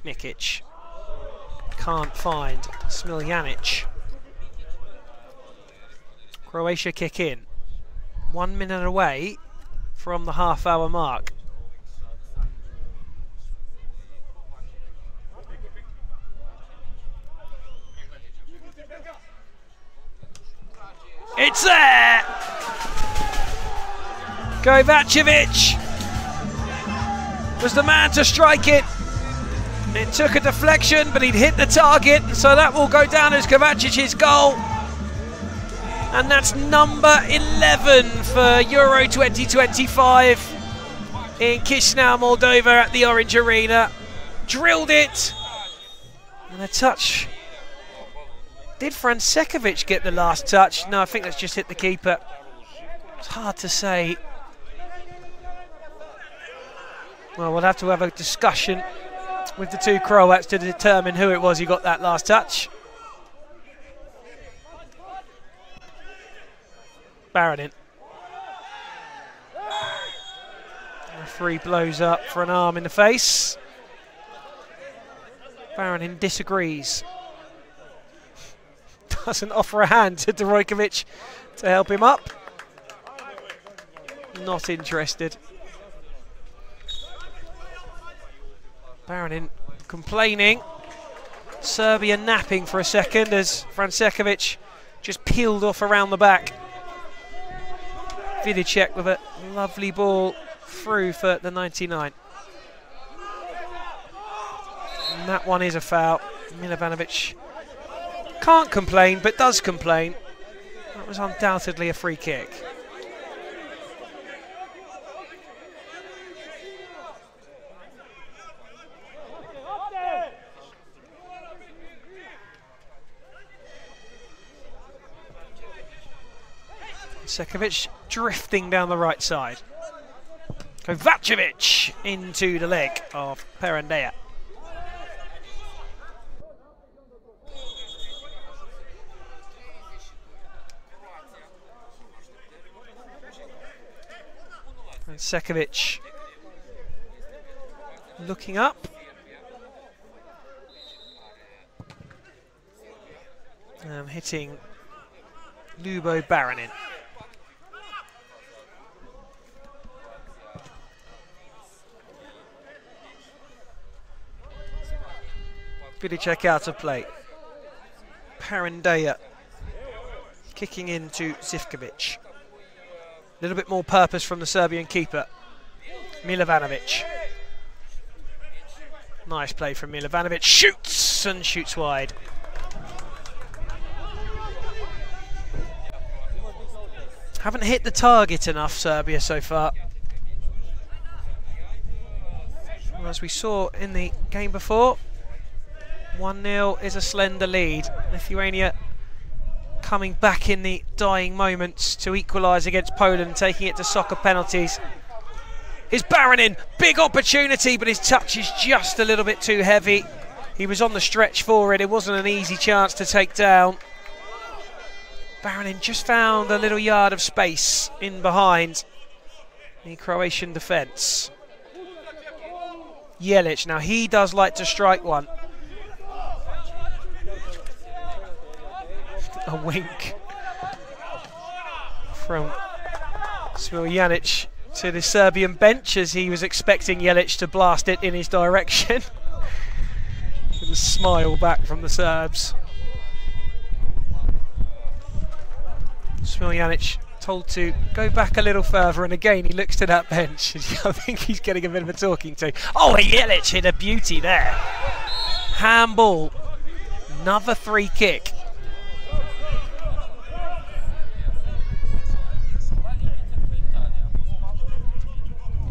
A: Mikic can't find Smiljanic. Croatia kick in. 1 minute away from the half-hour mark. It's there! Kovacevic was the man to strike it. It took a deflection, but he'd hit the target, so that will go down as Kovacic's goal. And that's number 11 for Euro 2025 in Chisinau, Moldova at the Orange Arena. Drilled it. And a touch. Did Francekovic get the last touch? No, I think that's just hit the keeper. It's hard to say. Well, we'll have to have a discussion with the two Croats to determine who it was who got that last touch. Baronin. The referee blows up for an arm in the face. Baronin disagrees. Doesn't offer a hand to Dvorkovic to help him up. not interested. Baranin complaining. Serbia napping for a second as Francekovic just peeled off around the back. Vidicek with a lovely ball through for the 99. And that one is a foul. Milovanovic can't complain, but does complain. That was undoubtedly a free kick. Sekovic drifting down the right side. Kovacevic into the leg of Perendea. And Sekovic looking up. And hitting Lubo Baranin. Vidicek out of play. Perendea kicking into Zivkovic. A little bit more purpose from the Serbian keeper. Milovanovic. Nice play from Milovanovic. Shoots and shoots wide. Haven't hit the target enough, Serbia, so far. As we saw in the game before, 1-0 is a slender lead. Lithuania coming back in the dying moments to equalise against Poland, taking it to soccer penalties. Here's Baranin, big opportunity, but his touch is just a little bit too heavy. He was on the stretch for it. It wasn't an easy chance to take down. Baranin just found a little yard of space in behind the Croatian defence. Jelic, now he does like to strike one. A wink from Smiljanic to the Serbian bench as he was expecting Jelic to blast it in his direction. With a smile back from the Serbs. Smiljanic told to go back a little further, and again he looks to that bench. I think he's getting a bit of a talking to. Oh, Jelic hit a beauty there. Handball. Another free kick.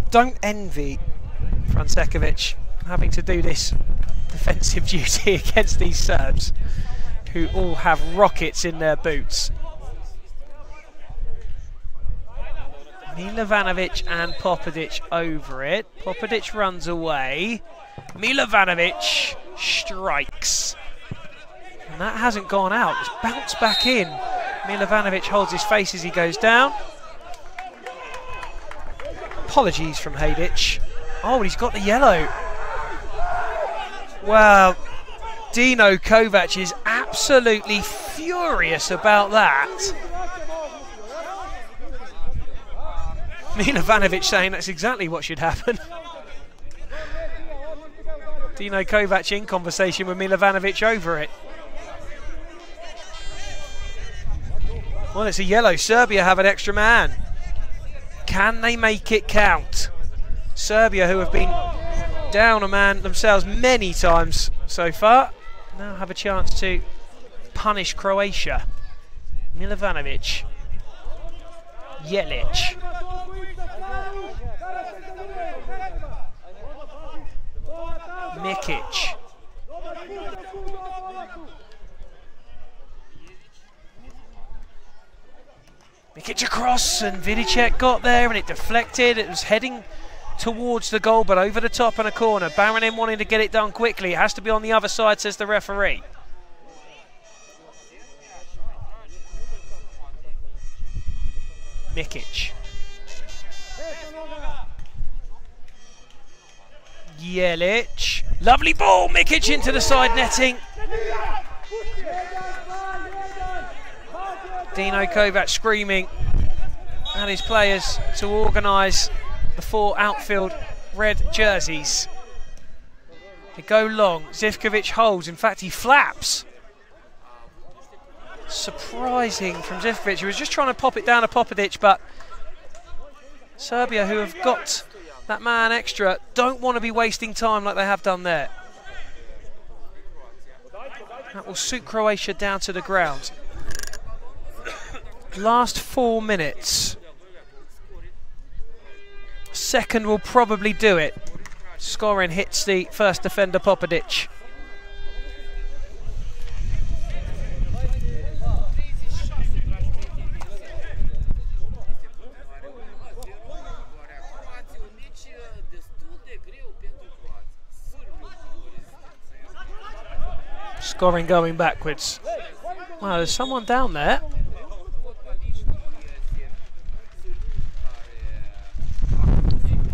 A: Don't envy Francekovic having to do this defensive duty against these Serbs, who all have rockets in their boots. Milovanovic and Popadic over it. Popadic runs away. Milovanovic strikes. And that hasn't gone out. It's bounced back in. Milovanovic holds his face as he goes down. Apologies from Hadic. Oh, and he's got the yellow. Well, Dino Kovac is absolutely furious about that. Milovanovic saying that's exactly what should happen. Dino Kovac in conversation with Milovanovic over it. Well, it's a yellow. Serbia have an extra man. Can they make it count? Serbia, who have been down a man themselves many times so far, now have a chance to punish Croatia. Milovanovic. Jelic. Mikic. Mikic across, and Vidicek got there and it deflected. It was heading towards the goal, but over the top and a corner. Baranin wanting to get it done quickly. It has to be on the other side, says the referee. Mikic. Jelic. Lovely ball. Mikic into the side netting. Dino Kovac screaming and his players to organise the 4 outfield red jerseys. They go long, Zivkovic holds, in fact he flaps. Surprising from Zivkovic, he was just trying to pop it down to Popadic, but Serbia, who have got that man extra, don't want to be wasting time like they have done there. That will suit Croatia down to the ground. Last 4 minutes. Second will probably do it. Skorin hits the first defender, Popadic. Skorin going backwards. Wow, there's someone down there.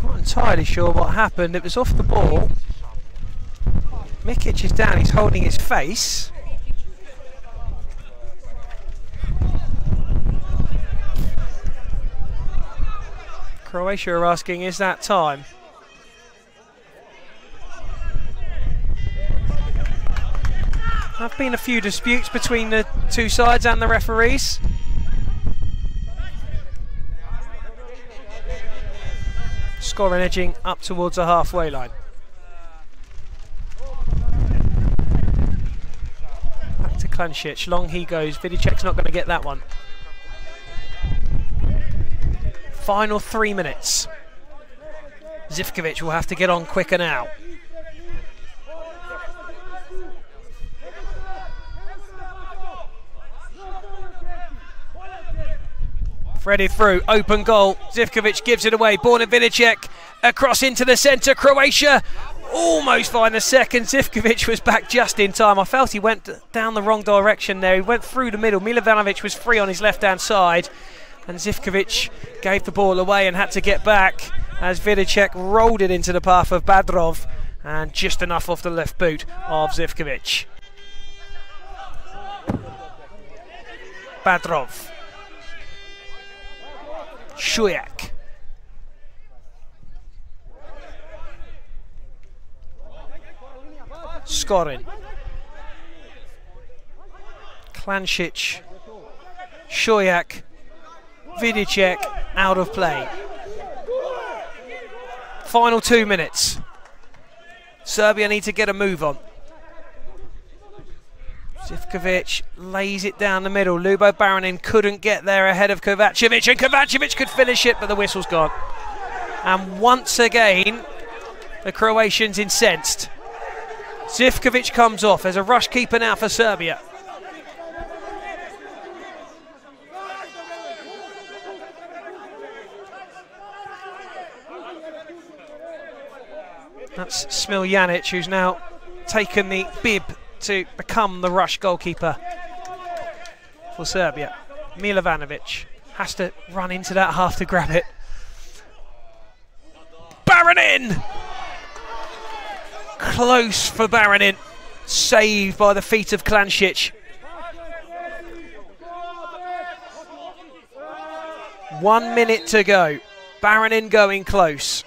A: Not entirely sure what happened. It was off the ball. Mikic is down, he's holding his face. Croatia are asking, is that time? There have been a few disputes between the two sides and the referees. Skorin edging up towards the halfway line. Back to Klancic, long he goes, Vidicek's not going to get that one. Final 3 minutes. Zivkovic will have to get on quicker now. Threaded through, open goal, Zivkovic gives it away, Borna Vidicek across into the centre, Croatia almost find the second, Zivkovic was back just in time. I felt he went down the wrong direction there, he went through the middle, Milovanovic was free on his left hand side and Zivkovic gave the ball away and had to get back as Vidicek rolled it into the path of Badrov and just enough off the left boot of Zivkovic. Badrov. Shujak. Skorin. Klancic. Shujak. Vidicek out of play. Final 2 minutes. Serbia need to get a move on. Zivkovic lays it down the middle. Lubo Baranin couldn't get there ahead of Kovacevic, and Kovacevic could finish it, but the whistle's gone. And once again, the Croatians incensed. Zivkovic comes off. There's a rush keeper now for Serbia. That's Smiljanic, who's now taken the bib to become the rush goalkeeper for Serbia. Milovanovic has to run into that half to grab it. Baranin! Close for Baranin. Saved by the feet of Klancic. 1 minute to go. Baranin going close.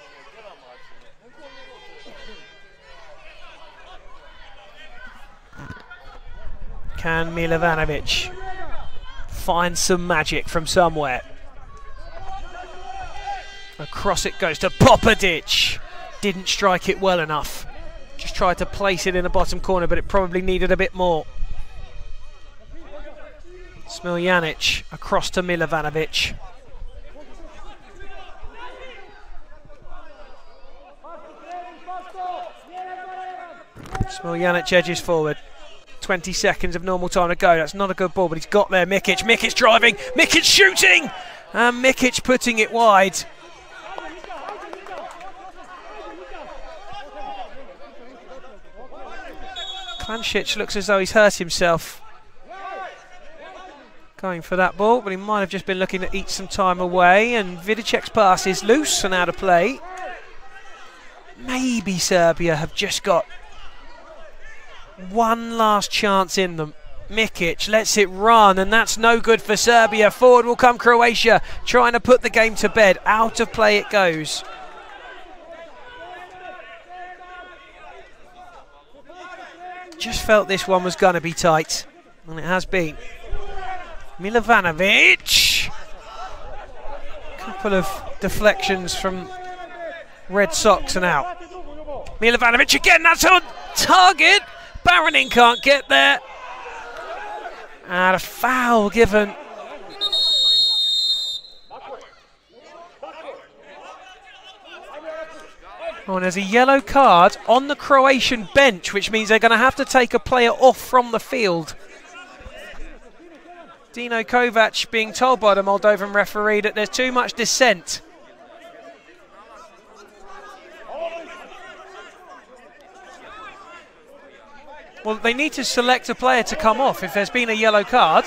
A: Can Milovanovic find some magic from somewhere? Across it goes to Popadic. Didn't strike it well enough. Just tried to place it in the bottom corner, but it probably needed a bit more. Smiljanic across to Milovanovic. Smiljanic edges forward. 20 seconds of normal time to go. That's not a good ball, but he's got there. Mikic. Mikic driving. Mikic shooting. And Mikic putting it wide. Klancic looks as though he's hurt himself going for that ball, but he might have just been looking to eat some time away. And Vidicek's pass is loose and out of play. Maybe Serbia have just got one last chance in them Mikic lets it run, and that's no good for Serbia. Forward will come Croatia, trying to put the game to bed. Out of play it goes. Just felt this one was going to be tight, and it has been. Milovanovic. Couple of deflections from Red Sox and out. Milovanovic again, that's on target. Baronin can't get there. And a foul given. Oh, and there's a yellow card on the Croatian bench, which means they're going to have to take a player off from the field. Dino Kovac being told by the Moldovan referee that there's too much dissent. Well, they need to select a player to come off if there's been a yellow card.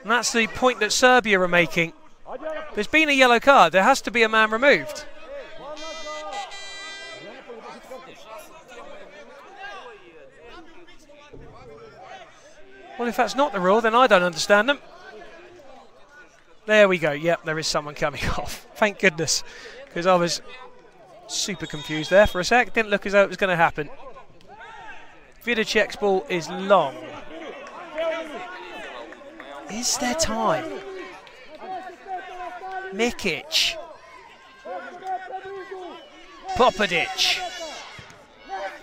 A: And that's the point that Serbia are making. There's been a yellow card, there has to be a man removed. Well, if that's not the rule, then I don't understand them. There we go, yep, there is someone coming off. Thank goodness, because I was super confused there for a sec. Didn't look as though it was going to happen. Vidicek's ball is long. Is there time? Mikic. Popadic.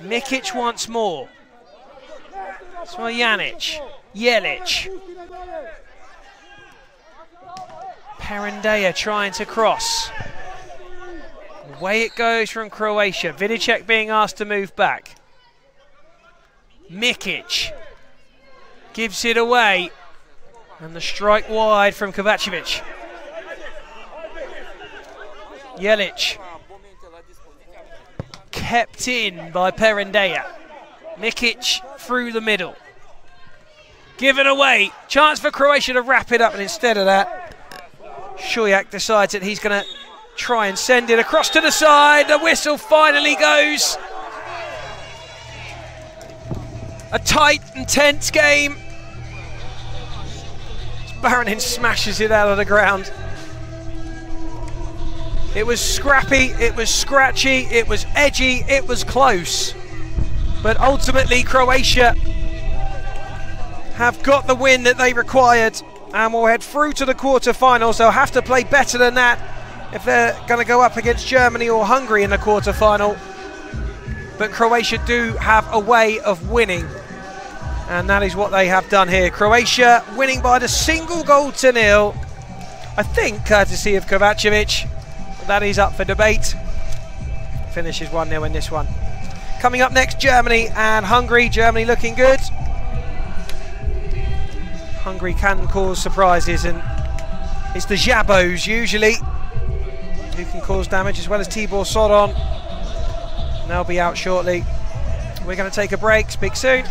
A: Mikic once more. Smojanic. Jelic. Perendea trying to cross. Away it goes from Croatia. Vidicek being asked to move back. Mikic gives it away. And the strike wide from Kovacevic. Jelic kept in by Perendea. Mikic through the middle. Given away. Chance for Croatia to wrap it up, and instead of that, Šujak decides that he's going to try and send it across to the side. The whistle finally goes. A tight and tense game. Baronin smashes it out of the ground. It was scrappy, it was scratchy, it was edgy, it was close. But ultimately Croatia have got the win that they required and will head through to the quarter-finals. They'll have to play better than that if they're going to go up against Germany or Hungary in the quarter-final. But Croatia do have a way of winning, and that is what they have done here. Croatia winning by the single goal to nil. I think courtesy of Kovacevic. That is up for debate. Finishes 1-0 in this one. Coming up next, Germany and Hungary. Germany looking good. Hungary can cause surprises, and it's the Jabos usually who can cause damage, as well as Tibor Sodon. They'll be out shortly. We're going to take a break. Speak soon.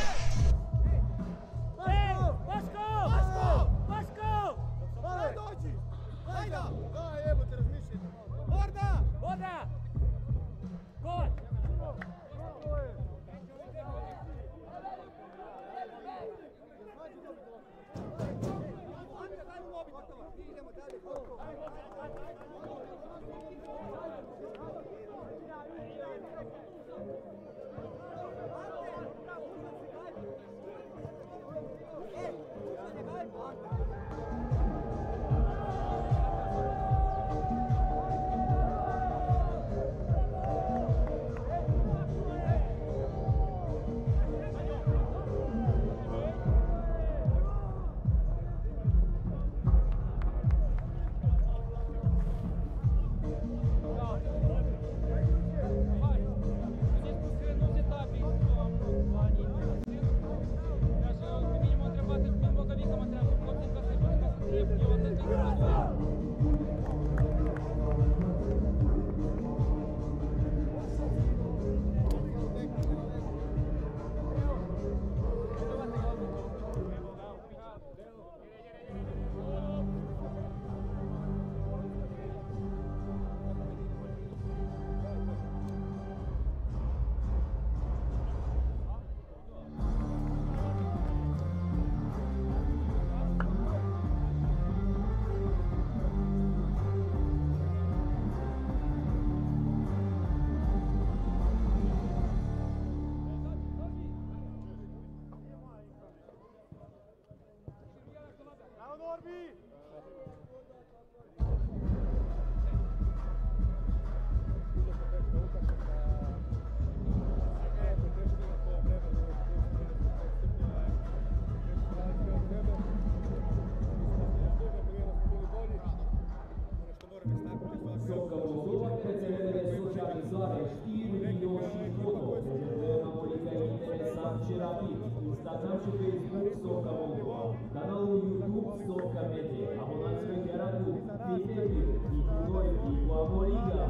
C: Socca Moldova, rețelele de socializare, știri, video și foto. Prezentăm o liga interesant și rapid. Instagram și Facebook Socca Moldova. Canalul YouTube Socca Media. Abonați-vă chiar acum. Fiți activi. Fii cu noi, fii cu Amoliga.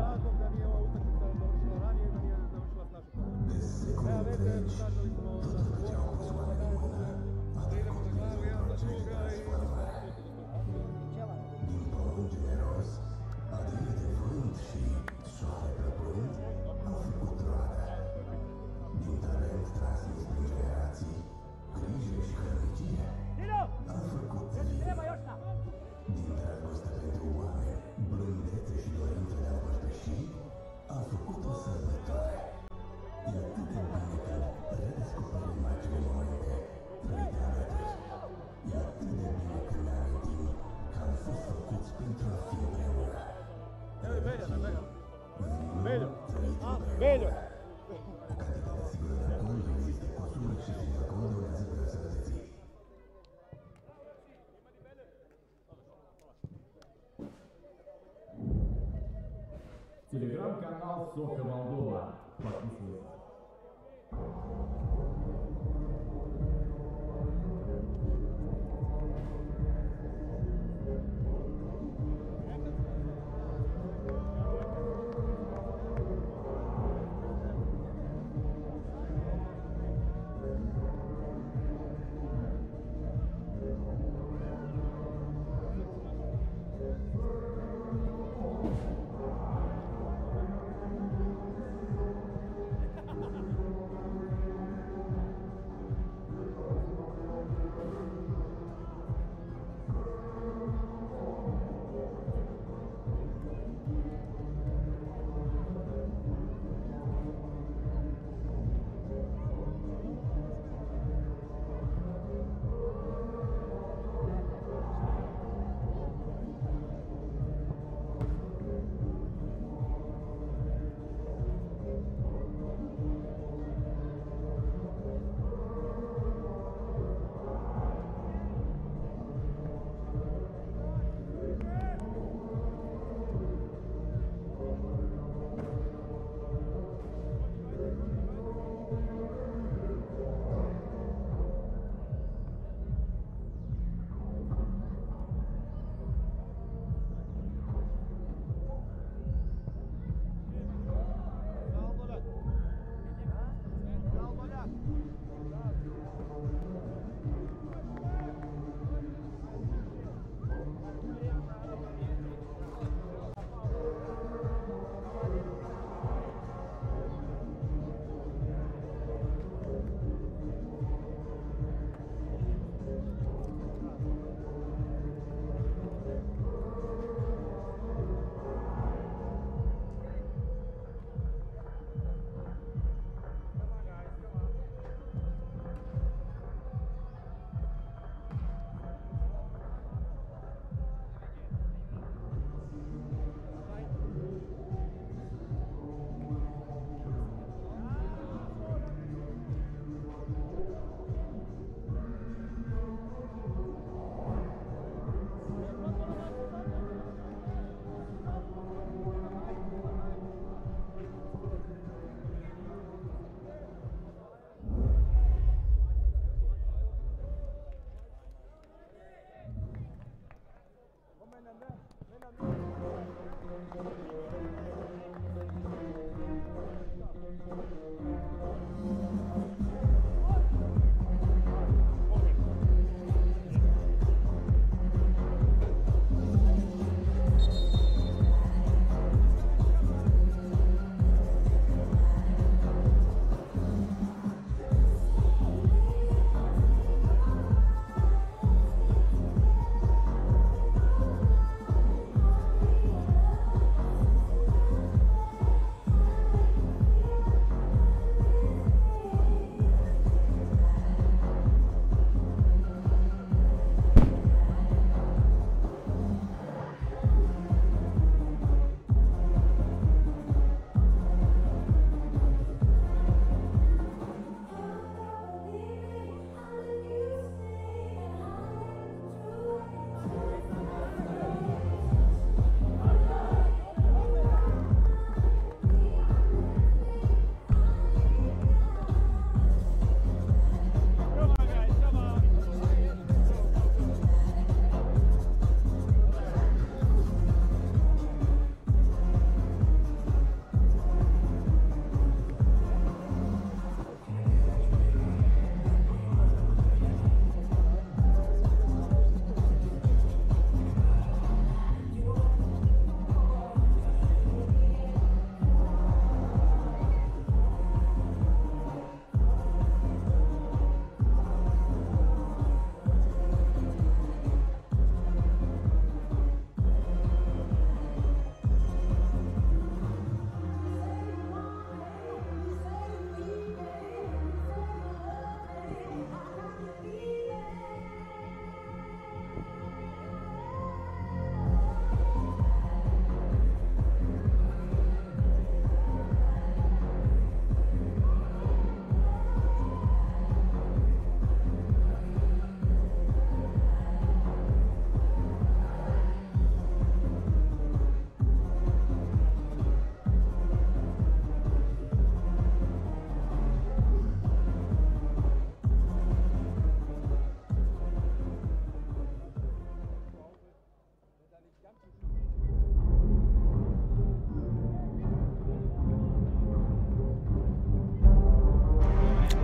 D: De secole întregi, tot trăgeau cu soarele în mână, a trecut printr-un proces de transformare. Din pământ generos, adâie de vânt și soare plăpând, au făcut roadă. Din talent transmis prin generații, grijă și hărnicie, au făcut ție. Din dragoste pentru oameni, blândețe și dorință de a împărtăși, au făcut o sărbătoare. E atât de bine când redescoperim acele momente trăite alături. E atât de bine când ne amintim că am fost făcuți pentru a fi împreună.
E: Bello!
D: O cantitate sigură de alcool există cu sumă și de alcool dăunează pe sănătății.
C: Телеграм-канал Socca Moldova. Подписывайтесь.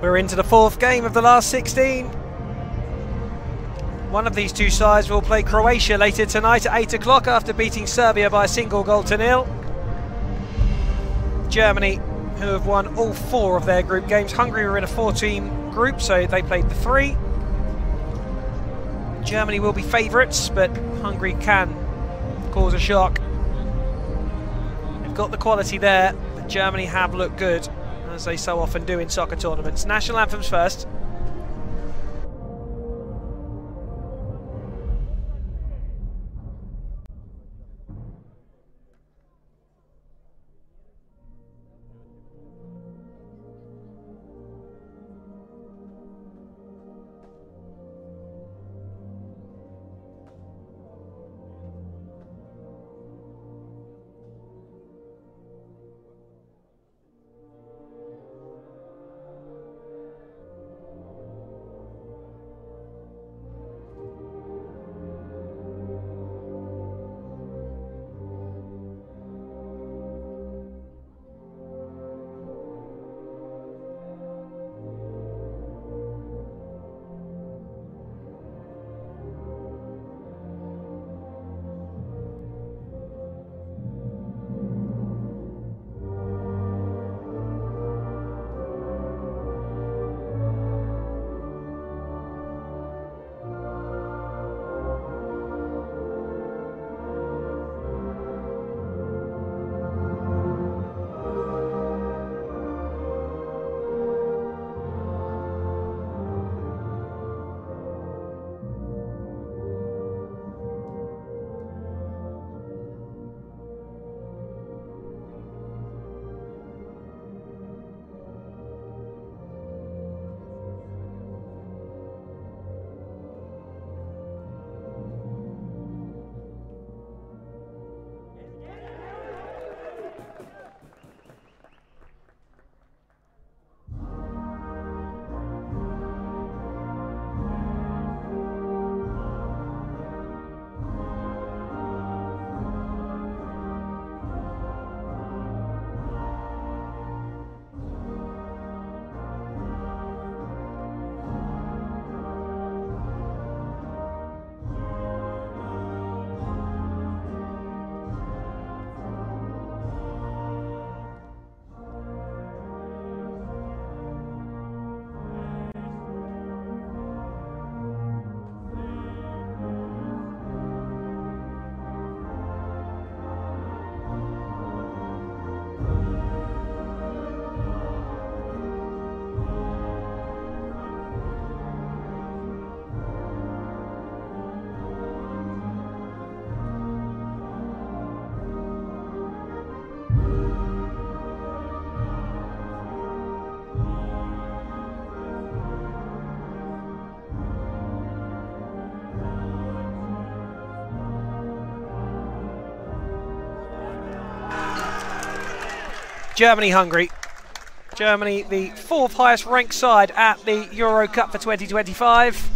A: We're into the fourth game of the last 16. One of these two sides will play Croatia later tonight at 8 o'clock after beating Serbia by a single goal to nil. Germany, who have won all 4 of their group games. Hungary were in a 4-team group, so they played the 3. Germany will be favourites, but Hungary can cause a shock. They've got the quality there, but Germany have looked good, as they so often do in soccer tournaments. National anthems first. Germany-Hungary. Germany, the 4th highest ranked side at the EuroCup for 2025.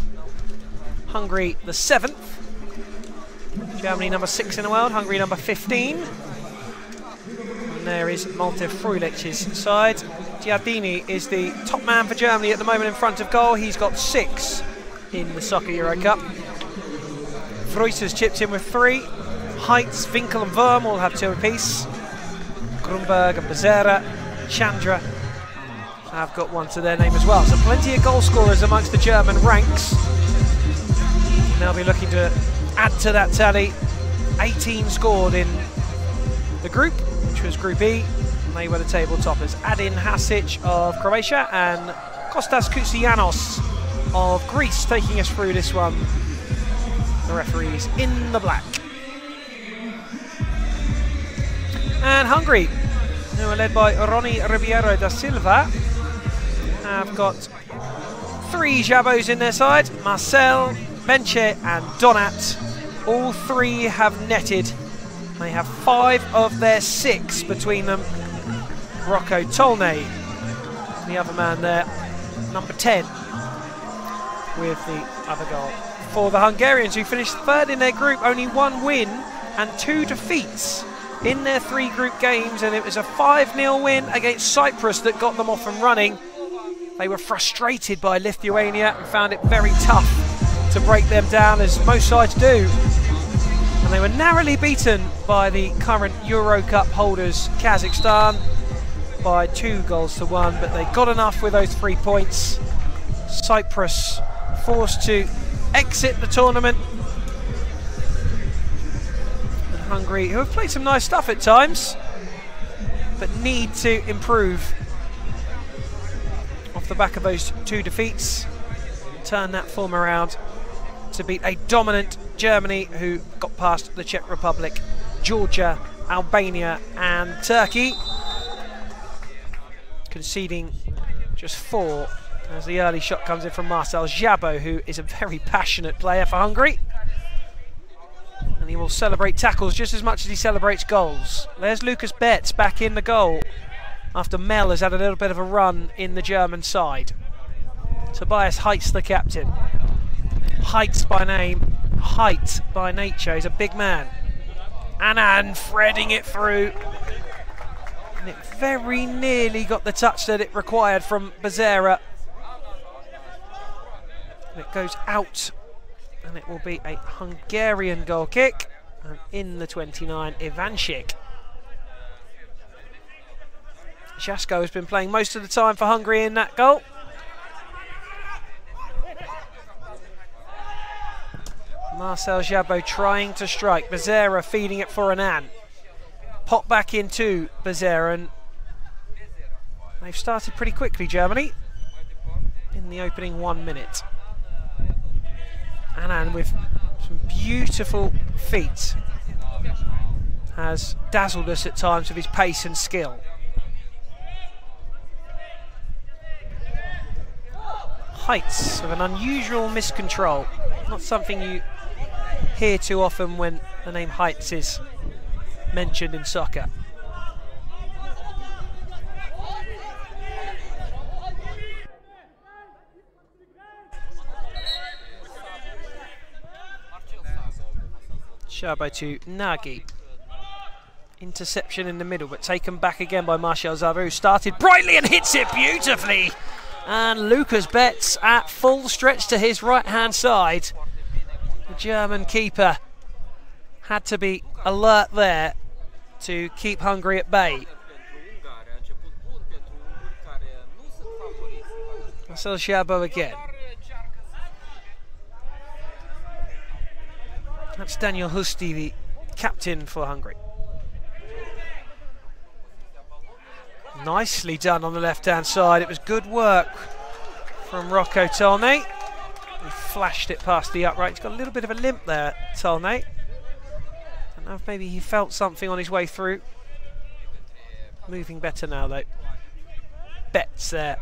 A: Hungary, the 7th. Germany, number 6 in the world. Hungary, number 15. And there is Malte Frulich's side. Giardini is the top man for Germany at the moment in front of goal. He's got 6 in the Soccer EuroCup. Fruits has chipped in with 3. Heitz, Winkel and Wurm all have 2 apiece. Grunberg and Becerra, Chandra have got 1 to their name as well. So plenty of goal scorers amongst the German ranks. They'll be looking to add to that tally. 18 scored in the group, which was Group E, and they were the table toppers. Adin Hasic of Croatia and Kostas Koutsianos of Greece taking us through this one. The referees in the black. And Hungary, who are led by Ronnie Ribeiro da Silva, have got 3 Jabos in their side. Marcel, Benche and Donat. All 3 have netted. They have 5 of their 6 between them. Rocco Tolnay, the other man there, number 10, with the other goal. For the Hungarians, who finished 3rd in their group, only 1 win and 2 defeats in their 3 group games, and it was a 5-0 win against Cyprus that got them off and running. They were frustrated by Lithuania and found it very tough to break them down, as most sides do. And they were narrowly beaten by the current EuroCup holders, Kazakhstan, by 2-1, but they got enough with those 3 points. Cyprus forced to exit the tournament. And Hungary, who have played some nice stuff at times, but need to improve off the back of those 2 defeats, turn that form around to beat a dominant Germany, who got past the Czech Republic, Georgia, Albania and Turkey, conceding just 4 as the early shot comes in from Marcel Jabo, who is a very passionate player for Hungary. And he will celebrate tackles just as much as he celebrates goals. There's Lucas Betts back in the goal after Mel has had a little bit of a run in the German side. Tobias Heitz, the captain. Heitz by name, height by nature. He's a big man. Anand threading it through. And it very nearly got the touch that it required from Becerra. And it goes out. And it will be a Hungarian goal kick. And in the 29, Ivanchik. Jasko has been playing most of the time for Hungary in that goal. Marcel Jabo trying to strike. Becerra feeding it for Anand. Pop back into Becerra, and they've started pretty quickly, Germany, in the opening 1 minute. Anand with some beautiful feet has dazzled us at times with his pace and skill. Heitz with an unusual miscontrol. Not something you hear too often when the name Heitz is mentioned in soccer. Jabo to Nagy. Interception in the middle, but taken back again by Marcel Jabo, who started brightly and hits it beautifully. And Lucas Betts at full stretch to his right-hand side. The German keeper had to be alert there to keep Hungary at bay. Marcel Jabo again. That's Daniel Husti, the captain for Hungary. Nicely done on the left-hand side. It was good work from Rocco Tolnay. He flashed it past the upright. He's got a little bit of a limp there, Tolnay. I don't know if maybe he felt something on his way through. Moving better now, though. Betts there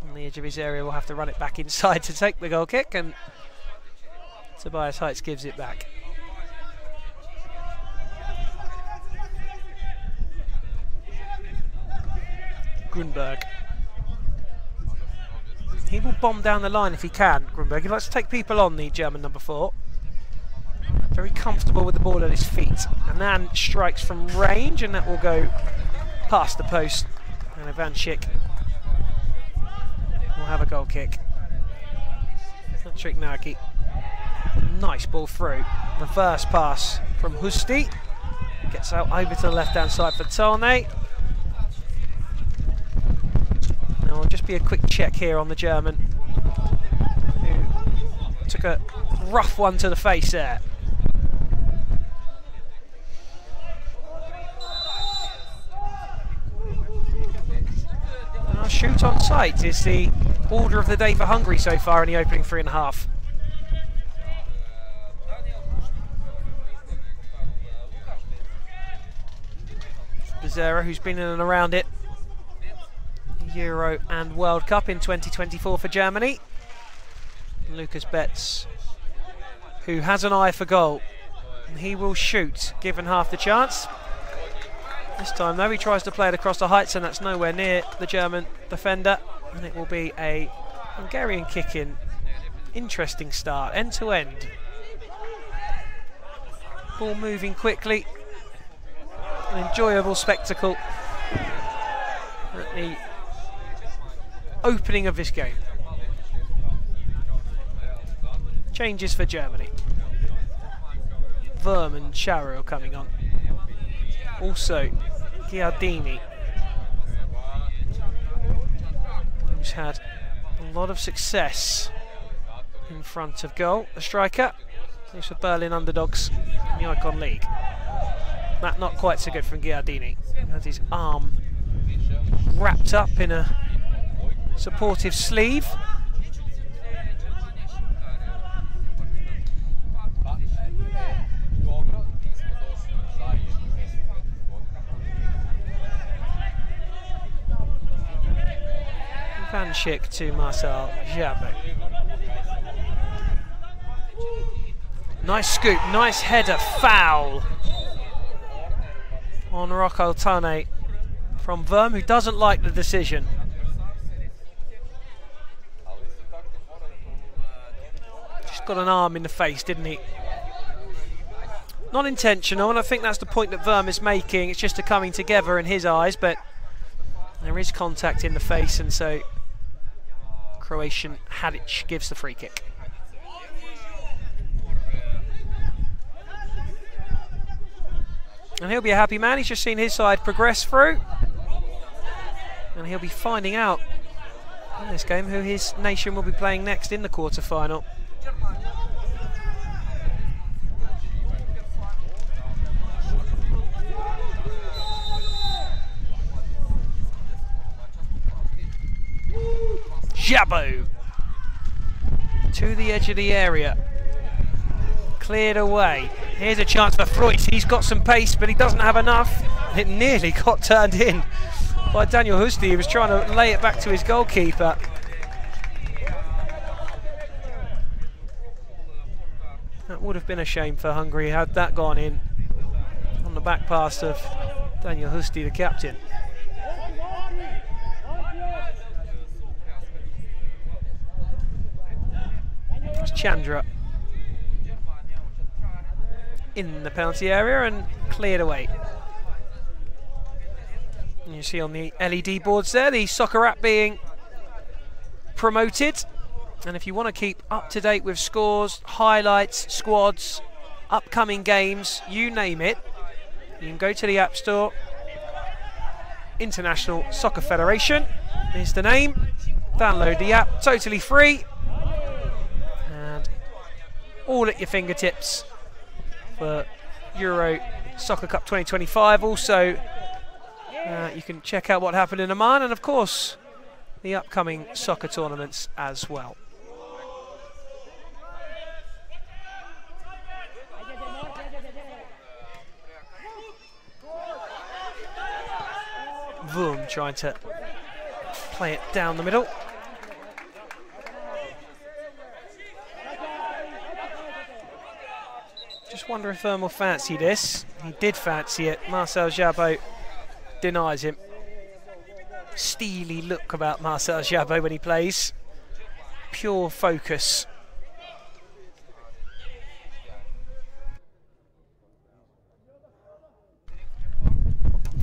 A: on the edge of his area. Will have to run it back inside to take the goal kick, and Tobias Heitz gives it back. Grunberg. He will bomb down the line if he can, Grunberg. He likes to take people on, the German number 4. Very comfortable with the ball at his feet. And then strikes from range, and that will go past the post. And Ivanchik will have a goal kick. Patrick Nagy. Nice ball through. Reverse pass from Husti. Gets out over to the left-hand side for Tolnay. Now, just be a quick check here on the German, who took a rough one to the face there. Now, shoot on sight is the order of the day for Hungary so far in the opening 3.5. Becerra, who's been in and around it, Euro and World Cup in 2024 for Germany. And Lucas Betts, who has an eye for goal, and he will shoot given half the chance. This time though, he tries to play it across the heights, and that's nowhere near the German defender, and it will be a Hungarian kick-in. Interesting start, end to end. Ball moving quickly, an enjoyable spectacle at the opening of this game. Changes for Germany. Verm and Charo coming on. Also, Giardini, who's had a lot of success in front of goal. The striker, he's for Berlin underdogs in the Icon League. That not quite so good from Giardini. He has his arm wrapped up in a supportive sleeve. Vanchik to Marcel Jabot. Nice scoop, nice header, foul on Rocco Tane from Verm, who doesn't like the decision. Just got an arm in the face, didn't he? Not intentional, and I think that's the point that Verm is making. It's just a coming together in his eyes, but there is contact in the face, and so Croatian Hadic gives the free kick. And he'll be a happy man. He's just seen his side progress through. And he'll be finding out in this game who his nation will be playing next in the quarter-final. Jabot to the edge of the area. Cleared away. Here's a chance for Freud. He's got some pace, but he doesn't have enough. It nearly got turned in by Daniel Husti, who was trying to lay it back to his goalkeeper. That would have been a shame for Hungary had that gone in on the back pass of Daniel Husti, the captain. It's Chandra in the penalty area and cleared away. And you see on the LED boards there the soccer app being promoted, and if you want to keep up to date with scores, highlights, squads, upcoming games, you name it, you can go to the App Store. International Soccer Federation is the name. Download the app, totally free and all at your fingertips for Euro Soccer Cup 2025. Also, you can check out what happened in Oman, and of course the upcoming soccer tournaments as well. Vroom trying to play it down the middle. Just wonder if Verm will fancy this. He did fancy it. Marcel Jabot denies him. Steely look about Marcel Jabot when he plays. Pure focus.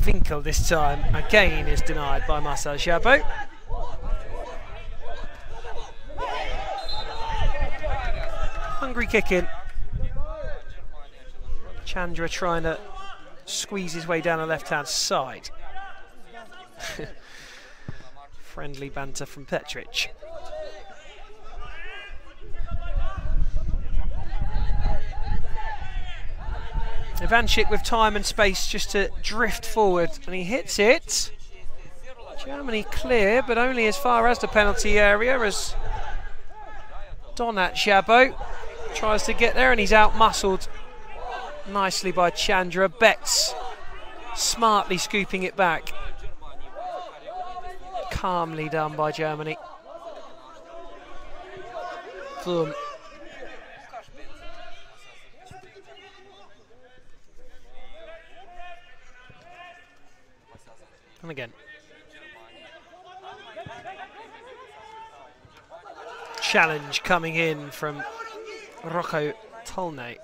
A: Winkel this time again is denied by Marcel Jabot. Hungry kick in. Chandra trying to squeeze his way down the left-hand side. Friendly banter from Petric. Ivanchik with time and space just to drift forward, and he hits it. Germany clear, but only as far as the penalty area as Donat Jabot tries to get there, and he's out-muscled nicely by Chandra. Betts smartly scooping it back. Calmly done by Germany. Boom. And again. Challenge coming in from Rocco Tolnay.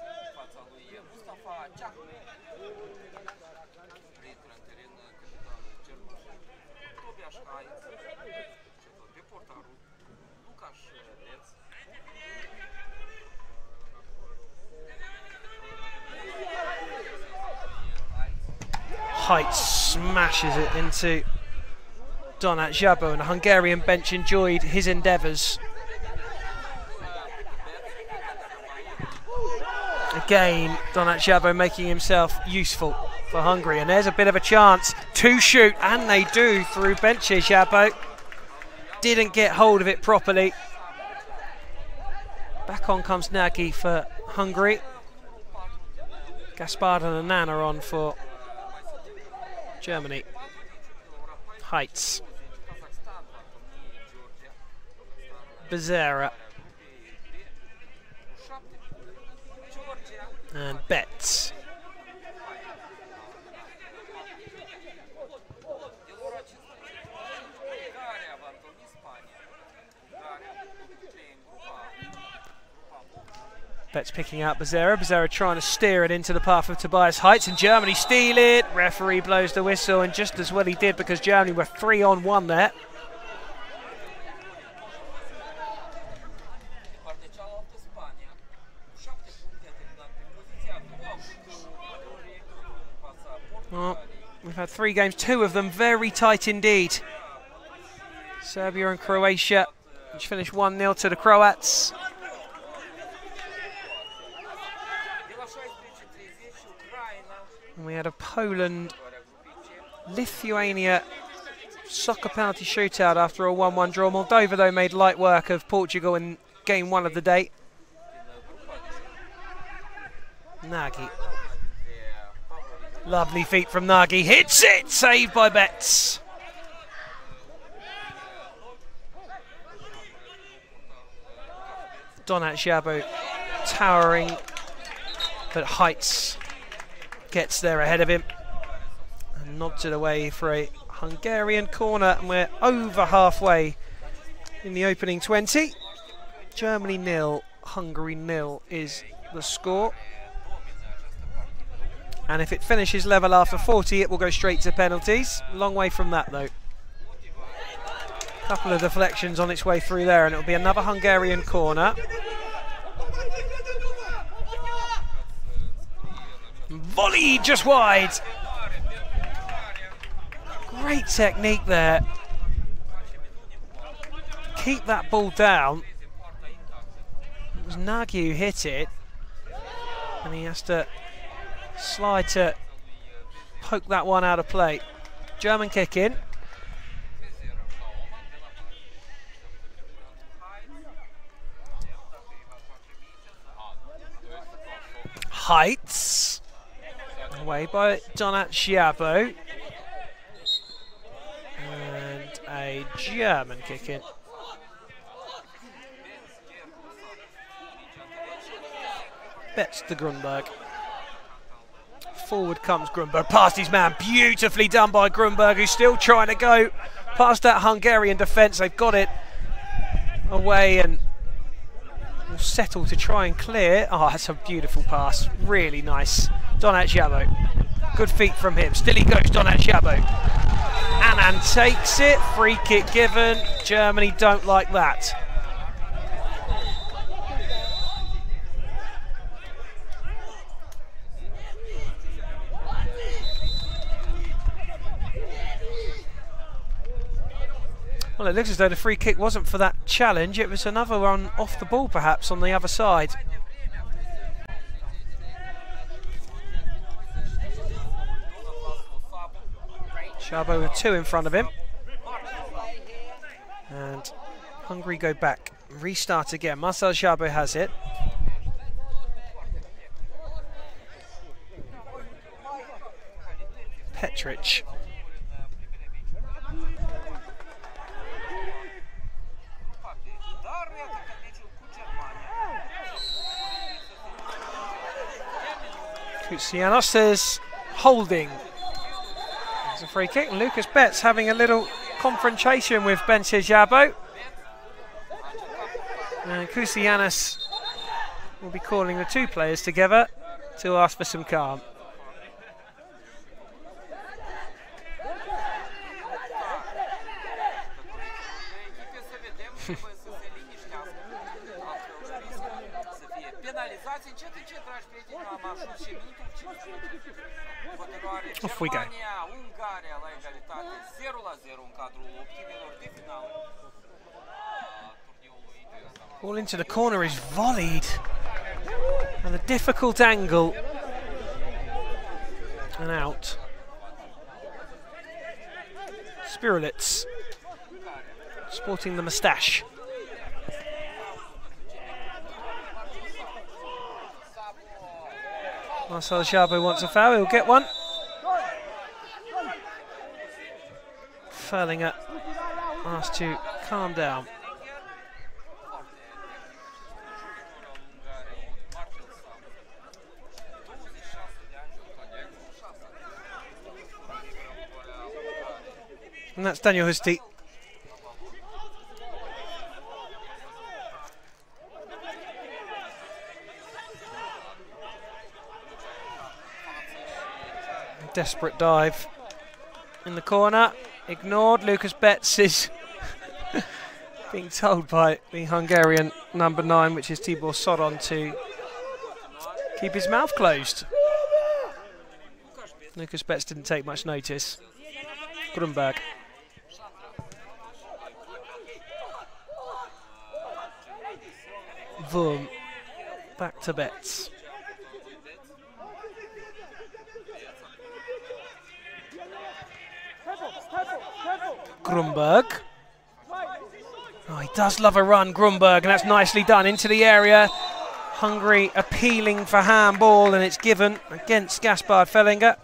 A: Heights smashes it into Donat Jabo, and the Hungarian bench enjoyed his endeavours. Again, Donat Jabo making himself useful for Hungary, and there's a bit of a chance to shoot, and they do through benches. Jabo didn't get hold of it properly. Back on comes Nagy for Hungary. Gaspard and Annan on for Germany. Heights. Becerra. And Betts. Betts picking out Becerra. Becerra trying to steer it into the path of Tobias Heights, and Germany steal it. Referee blows the whistle, and just as well he did, because Germany were 3-on-1 there. Well, we've had 3 games, 2 of them very tight indeed. Serbia and Croatia, which finished 1-0 to the Croats. And we had a Poland-Lithuania soccer penalty shootout after a 1-1 draw. Moldova, though, made light work of Portugal in game 1 of the day. Nagy. Lovely feet from Nagy. Hits it! Saved by Betts. Donat Jabo towering, but Heights gets there ahead of him and nods it away for a Hungarian corner, and we're over halfway in the opening 20. Germany 0, Hungary 0 is the score. And if it finishes level after 40, it will go straight to penalties. Long way from that, though. Couple of deflections on its way through there, and it'll be another Hungarian corner. Volley just wide. Great technique there. Keep that ball down. It was Nagy who hit it, and he has to slide to poke that one out of play. German kick in. Heights. Away by Donat Jabo. And a German kick in. Betts to Grunberg. Forward comes Grunberg, past his man, beautifully done by Grunberg, who's still trying to go past that Hungarian defence. They've got it away and will settle to try and clear. Oh, that's a beautiful pass, really nice. Donat Jabo, good feet from him, still he goes, Donat Jabo. Annan takes it, free kick given. Germany don't like that. Well, it looks as though the free kick wasn't for that challenge. It was another one off the ball, perhaps, on the other side. Jabo with 2 in front of him. And Hungary go back. Restart again. Marcel Jabo has it. Petric. Kutsianos says holding. There's a free kick, and Lucas Betts having a little confrontation with Bence Jabo. And Kutsianos will be calling the 2 players together to ask for some calm. Off we go. Ball into the corner is volleyed. And a difficult angle. And out. Spirulets. Sporting the moustache. Marcel Jabo wants a foul, he'll get one. Furlinger asked to calm down. And that's Daniel Husti. Desperate dive in the corner, ignored. Lucas Betts is being told by the Hungarian number 9, which is Tibor Soron, to keep his mouth closed. Lucas Betts didn't take much notice. Grunberg. Boom. Back to Betts. Grunberg. Oh, he does love a run, Grunberg, and that's nicely done into the area. Hungary appealing for handball, and it's given against Gaspard Fellinger.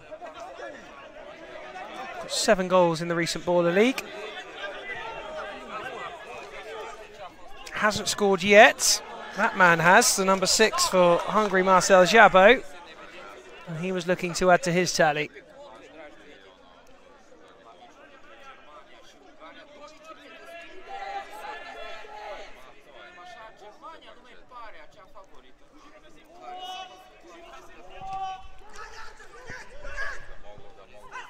A: Got 7 goals in the recent Baller League. Hasn't scored yet. That man has, the number 6 for Hungary, Marcel Jabo. And he was looking to add to his tally.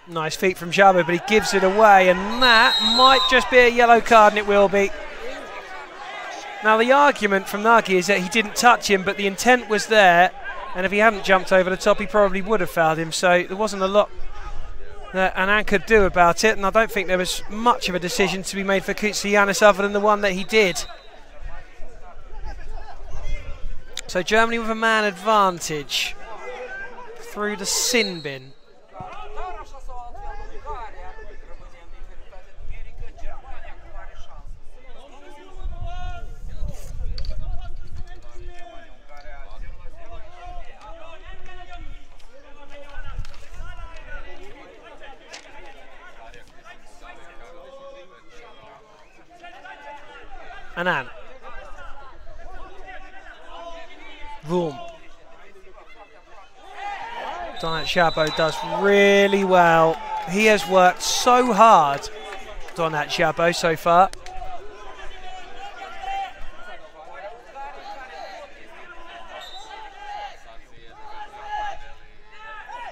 A: Nice feet from Jabo, but he gives it away, and that might just be a yellow card, and it will be. Now, the argument from Nagy is that he didn't touch him, but the intent was there, and if he hadn't jumped over the top, he probably would have fouled him, so there wasn't a lot that Anand could do about it, and I don't think there was much of a decision to be made for Koutsianis other than the one that he did. So Germany with a man advantage through the sin bin. Anand. Boom. Donat Jabo does really well. He has worked so hard, Donat Jabo, so far.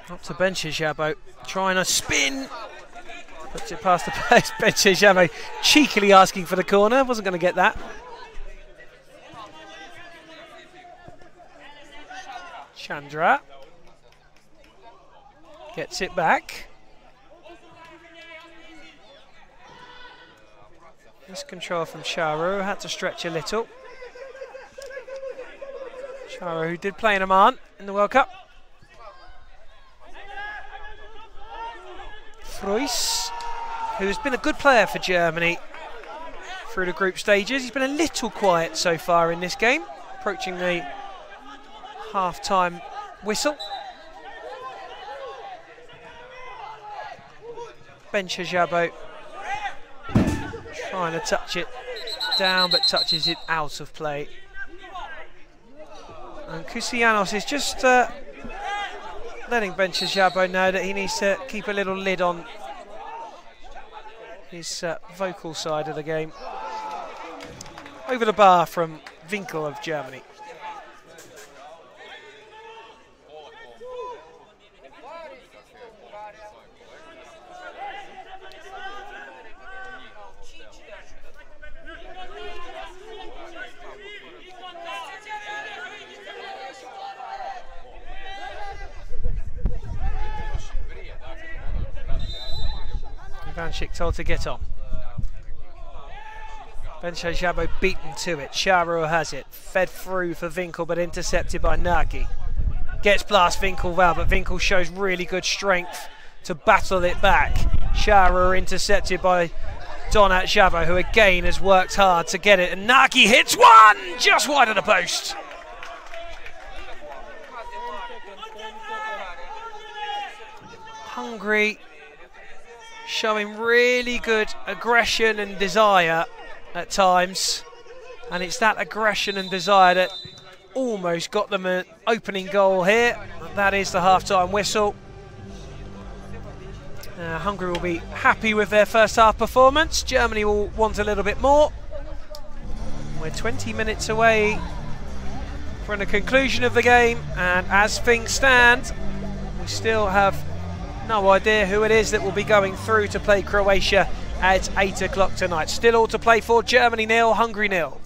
A: Up to Benches Jabo, trying to spin. Puts it past the post. Benches Jabo cheekily asking for the corner. Wasn't going to get that. Chandra gets it back. Miscontrol from Charo, had to stretch a little. Charo, who did play in Oman in the World Cup. Fruis, who has been a good player for Germany through the group stages. He's been a little quiet so far in this game, approaching the half-time whistle. Bencha Jabo trying to touch it down, but touches it out of play. And Koutsianis is just letting Bencha Jabo know that he needs to keep a little lid on his vocal side of the game. Over the bar from Winkel of Germany. Ivanchik told to get on. Bencho Jabo beaten to it. Charo has it. Fed through for Winkel, but intercepted by Nagy. Gets past Winkel well, but Winkel shows really good strength to battle it back. Charo intercepted by Donat Jabo, who again has worked hard to get it. And Nagy hits one! Just wide of the post. Hungary showing really good aggression and desire at times, and it's that aggression and desire that almost got them an opening goal here. And that is the half-time whistle. Hungary will be happy with their first half performance. Germany will want a little bit more. We're 20 minutes away from the conclusion of the game, and as things stand, we still have no idea who it is that will be going through to play Croatia at 8 o'clock tonight. Still all to play for. Germany 0, Hungary 0.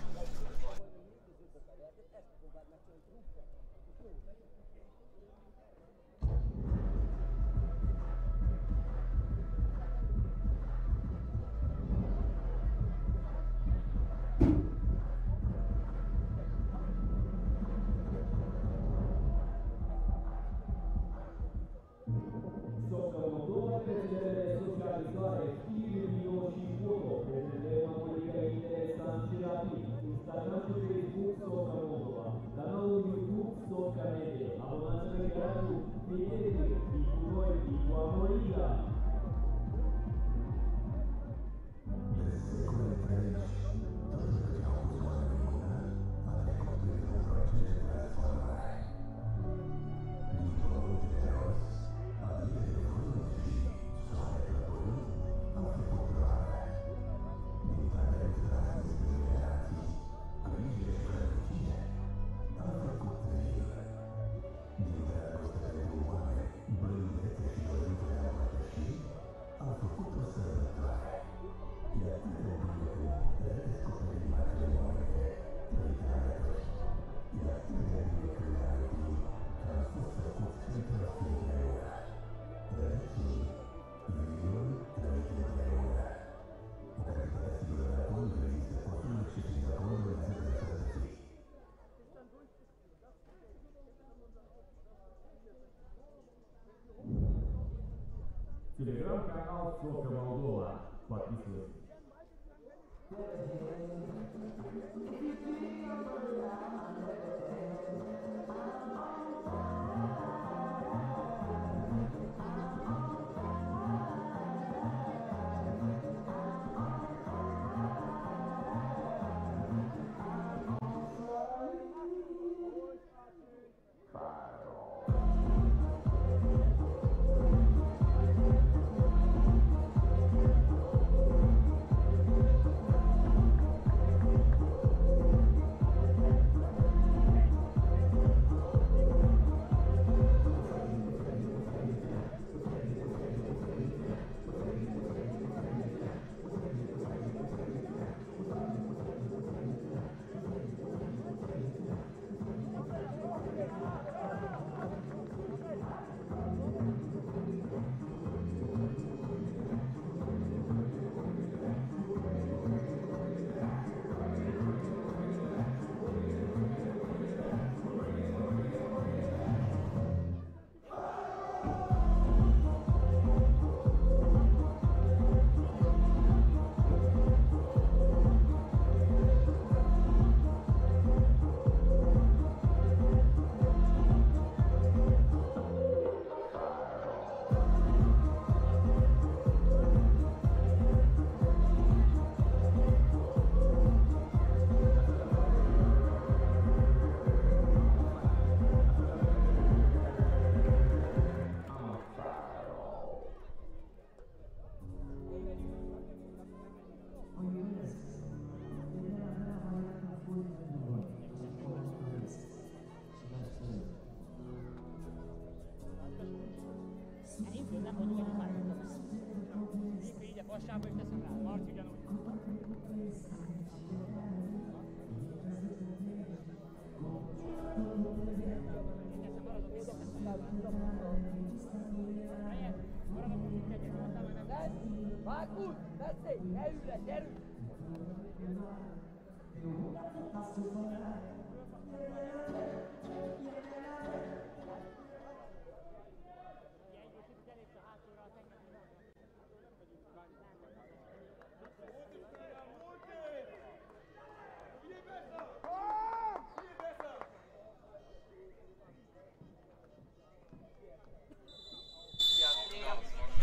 C: Instagram și Facebook Socca Moldova, canalul YouTube Socca Media. Abonați-vă pe canalul Prietenii, fii cu noi, fii cu Amoriga. Телеграм-канал Сocca Moldova. Подписывайтесь.
F: Bak.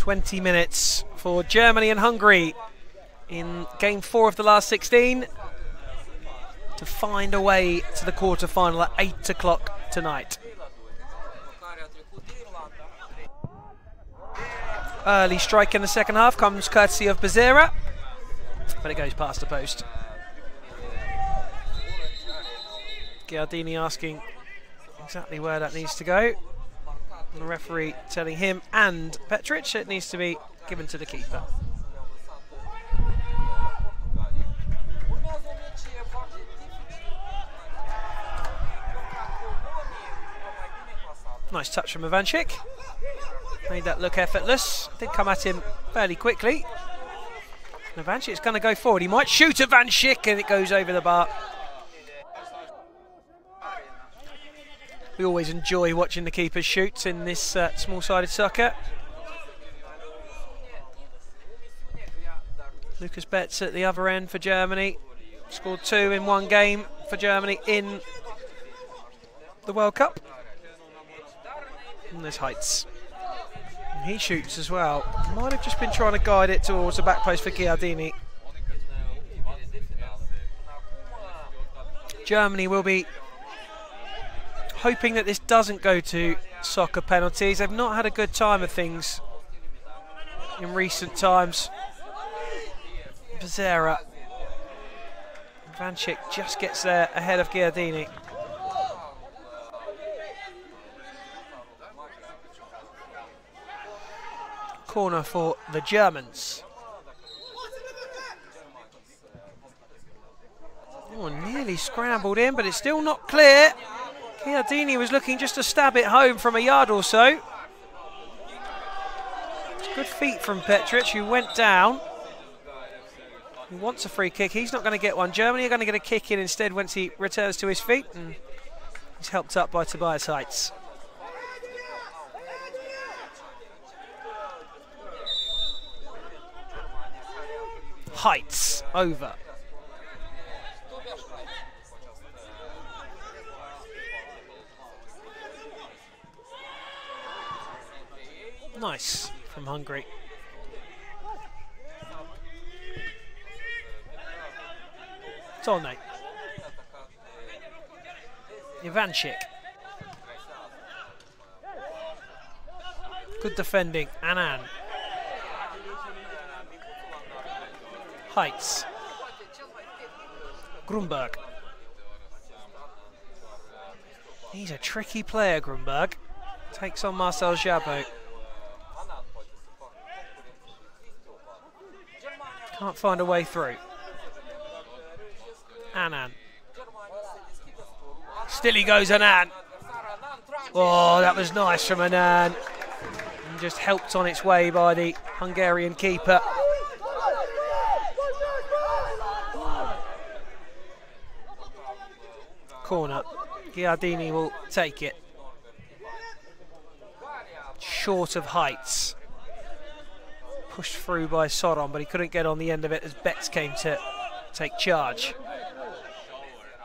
A: 20 minutes for Germany and Hungary in game 4 of the last 16 to find a way to the quarter-final at 8 o'clock tonight. Early strike in the second half comes courtesy of Becerra, but it goes past the post. Giardini asking exactly where that needs to go. And the referee telling him and Petric it needs to be given to the keeper. Nice touch from Ivancic. Made that look effortless. Did come at him fairly quickly. Ivancic's going to go forward. He might shoot Ivancic and it goes over the bar. We always enjoy watching the keepers shoot in this small-sided soccer. Lucas Betts at the other end for Germany. Scored 2 in one game for Germany in the World Cup. And there's Heitz. And he shoots as well. Might have just been trying to guide it towards the back post for Giardini. Germany will be hoping that this doesn't go to soccer penalties. They've not had a good time of things in recent times. Becerra. Ivancic just gets there ahead of Giardini. Corner for the Germans. Oh, nearly scrambled in, but it's still not clear. Giardini was looking just to stab it home from a yard or so. It's good feet from Petric, who went down. He wants a free kick. He's not going to get one. Germany are going to get a kick in instead once he returns to his feet. And he's helped up by Tobias Heitz. Heitz over. Nice from Hungary. Tolne. Ivancic. Good defending. Annan. Heitz. Grunberg. He's a tricky player, Grunberg. Takes on Marcel Jabot. Can't find a way through. Annan. Still he goes, Annan. Oh, that was nice from Annan. And just helped on its way by the Hungarian keeper. Corner. Giardini will take it. Short of Heitz. Pushed through by Soron, but he couldn't get on the end of it as Betts came to take charge.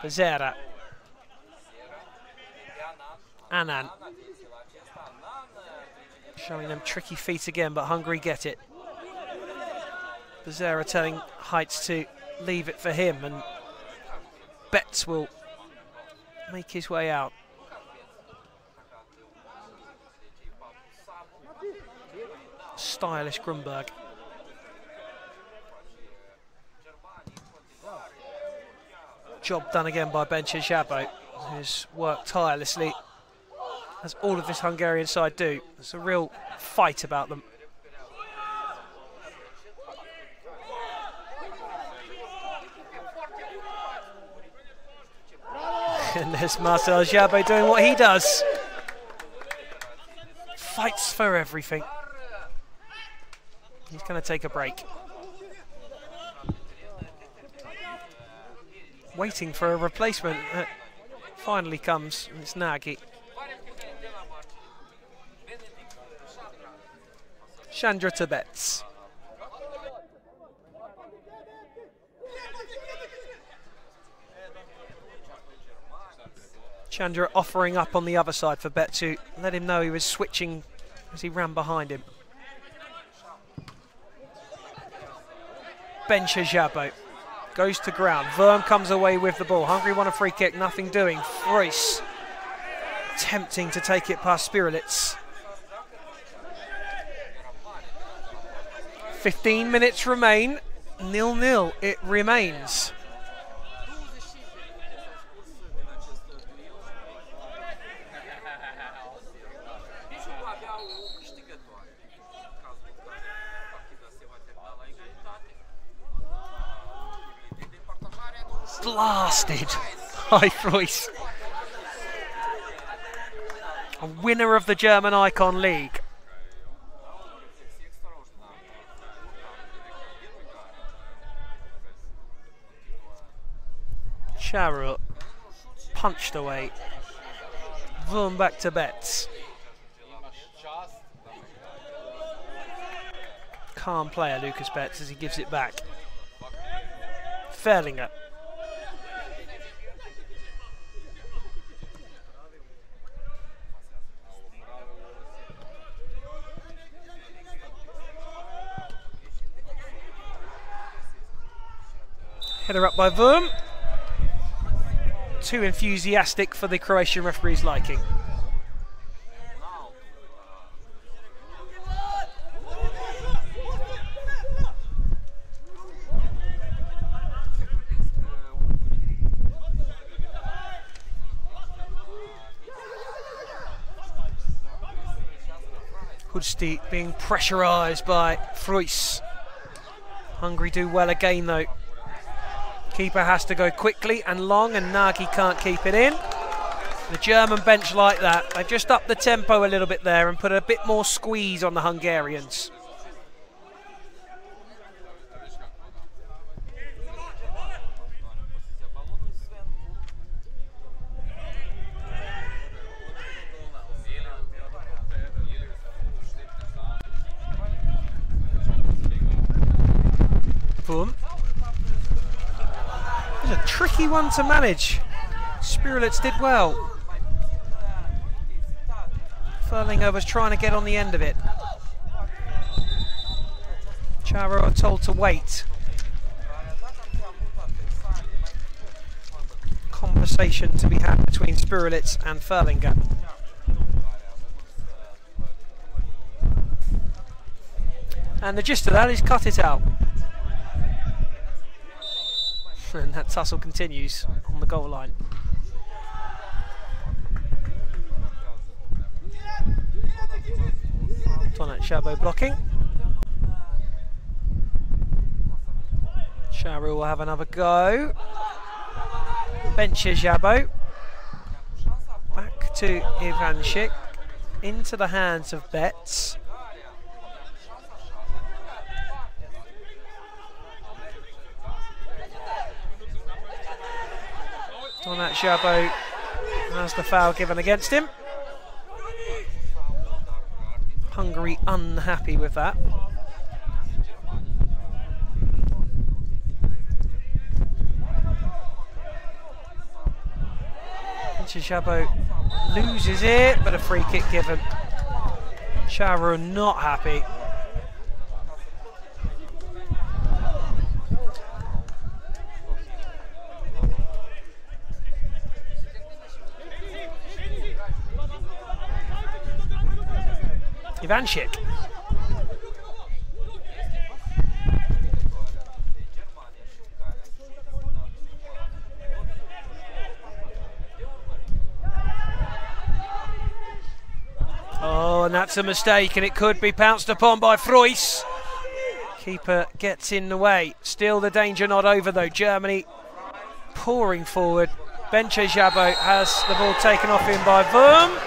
A: Becerra. Annan. Showing them tricky feet again, but Hungary get it. Becerra telling Heitz to leave it for him, and Betts will make his way out. Stylish Grunberg. Job done again by Bencher Jabot, who's worked tirelessly, as all of this Hungarian side do. It's a real fight about them. And there's Marcel Jabot doing what he does. Fights for everything. He's going to take a break. waiting for a replacement. Finally comes, and it's Nagy. Chandra to Betts. Chandra offering up on the other side for Betts, who let him know he was switching as he ran behind him. Bencha Jabot goes to ground. Verm comes away with the ball. Hungary won a free kick, nothing doing. Fruys attempting to take it past Spirulitz. 15 minutes remain. 0-0 it remains. Blasted by Fruys. A winner of the German Icon League. Charu punched away. Vroom back to Betts. Calm player, Lucas Betts, as he gives it back. Ferlinger. Header up by Vroom. Too enthusiastic for the Croatian referee's liking. Hudsti being pressurised by Fruys. Hungary do well again though. Keeper has to go quickly and long, and Nagy can't keep it in. The German bench like that. They've just upped the tempo a little bit there and put a bit more squeeze on the Hungarians. Boom. A tricky one to manage. Spirulitz did well. Ferlinger was trying to get on the end of it. Charu are told to wait. Conversation to be had between Spirulitz and Ferlinger. And the gist of that is cut it out. And that tussle continues on the goal line. Tonat Chabot blocking. Charu will have another go. Bencha Jabot. Back to Ivanchik. Into the hands of Betts. Tonat Jabot has the foul given against him. Hungary unhappy with that. Jabot loses it, but a free kick given. Charu not happy. Ivanchik. Oh, and that's a mistake, and it could be pounced upon by Fruys. Keeper gets in the way. Still the danger not over though. Germany pouring forward. Bencha Jabot has the ball taken off him by Vroom.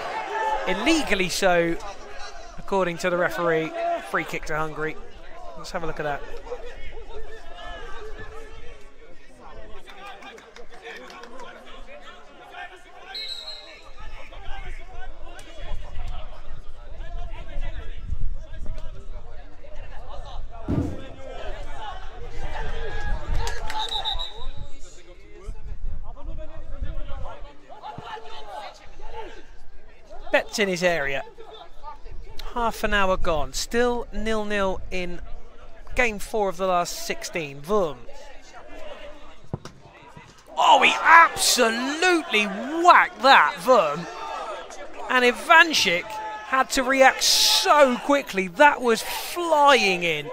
A: Illegally so, according to the referee. Free kick to Hungary. Let's have a look at that. Betts in his area. Half an hour gone. Still 0-0 in game 4 of the last 16. Wurm. Oh, he absolutely whacked that, Wurm. And Ivanchik had to react so quickly. That was flying in.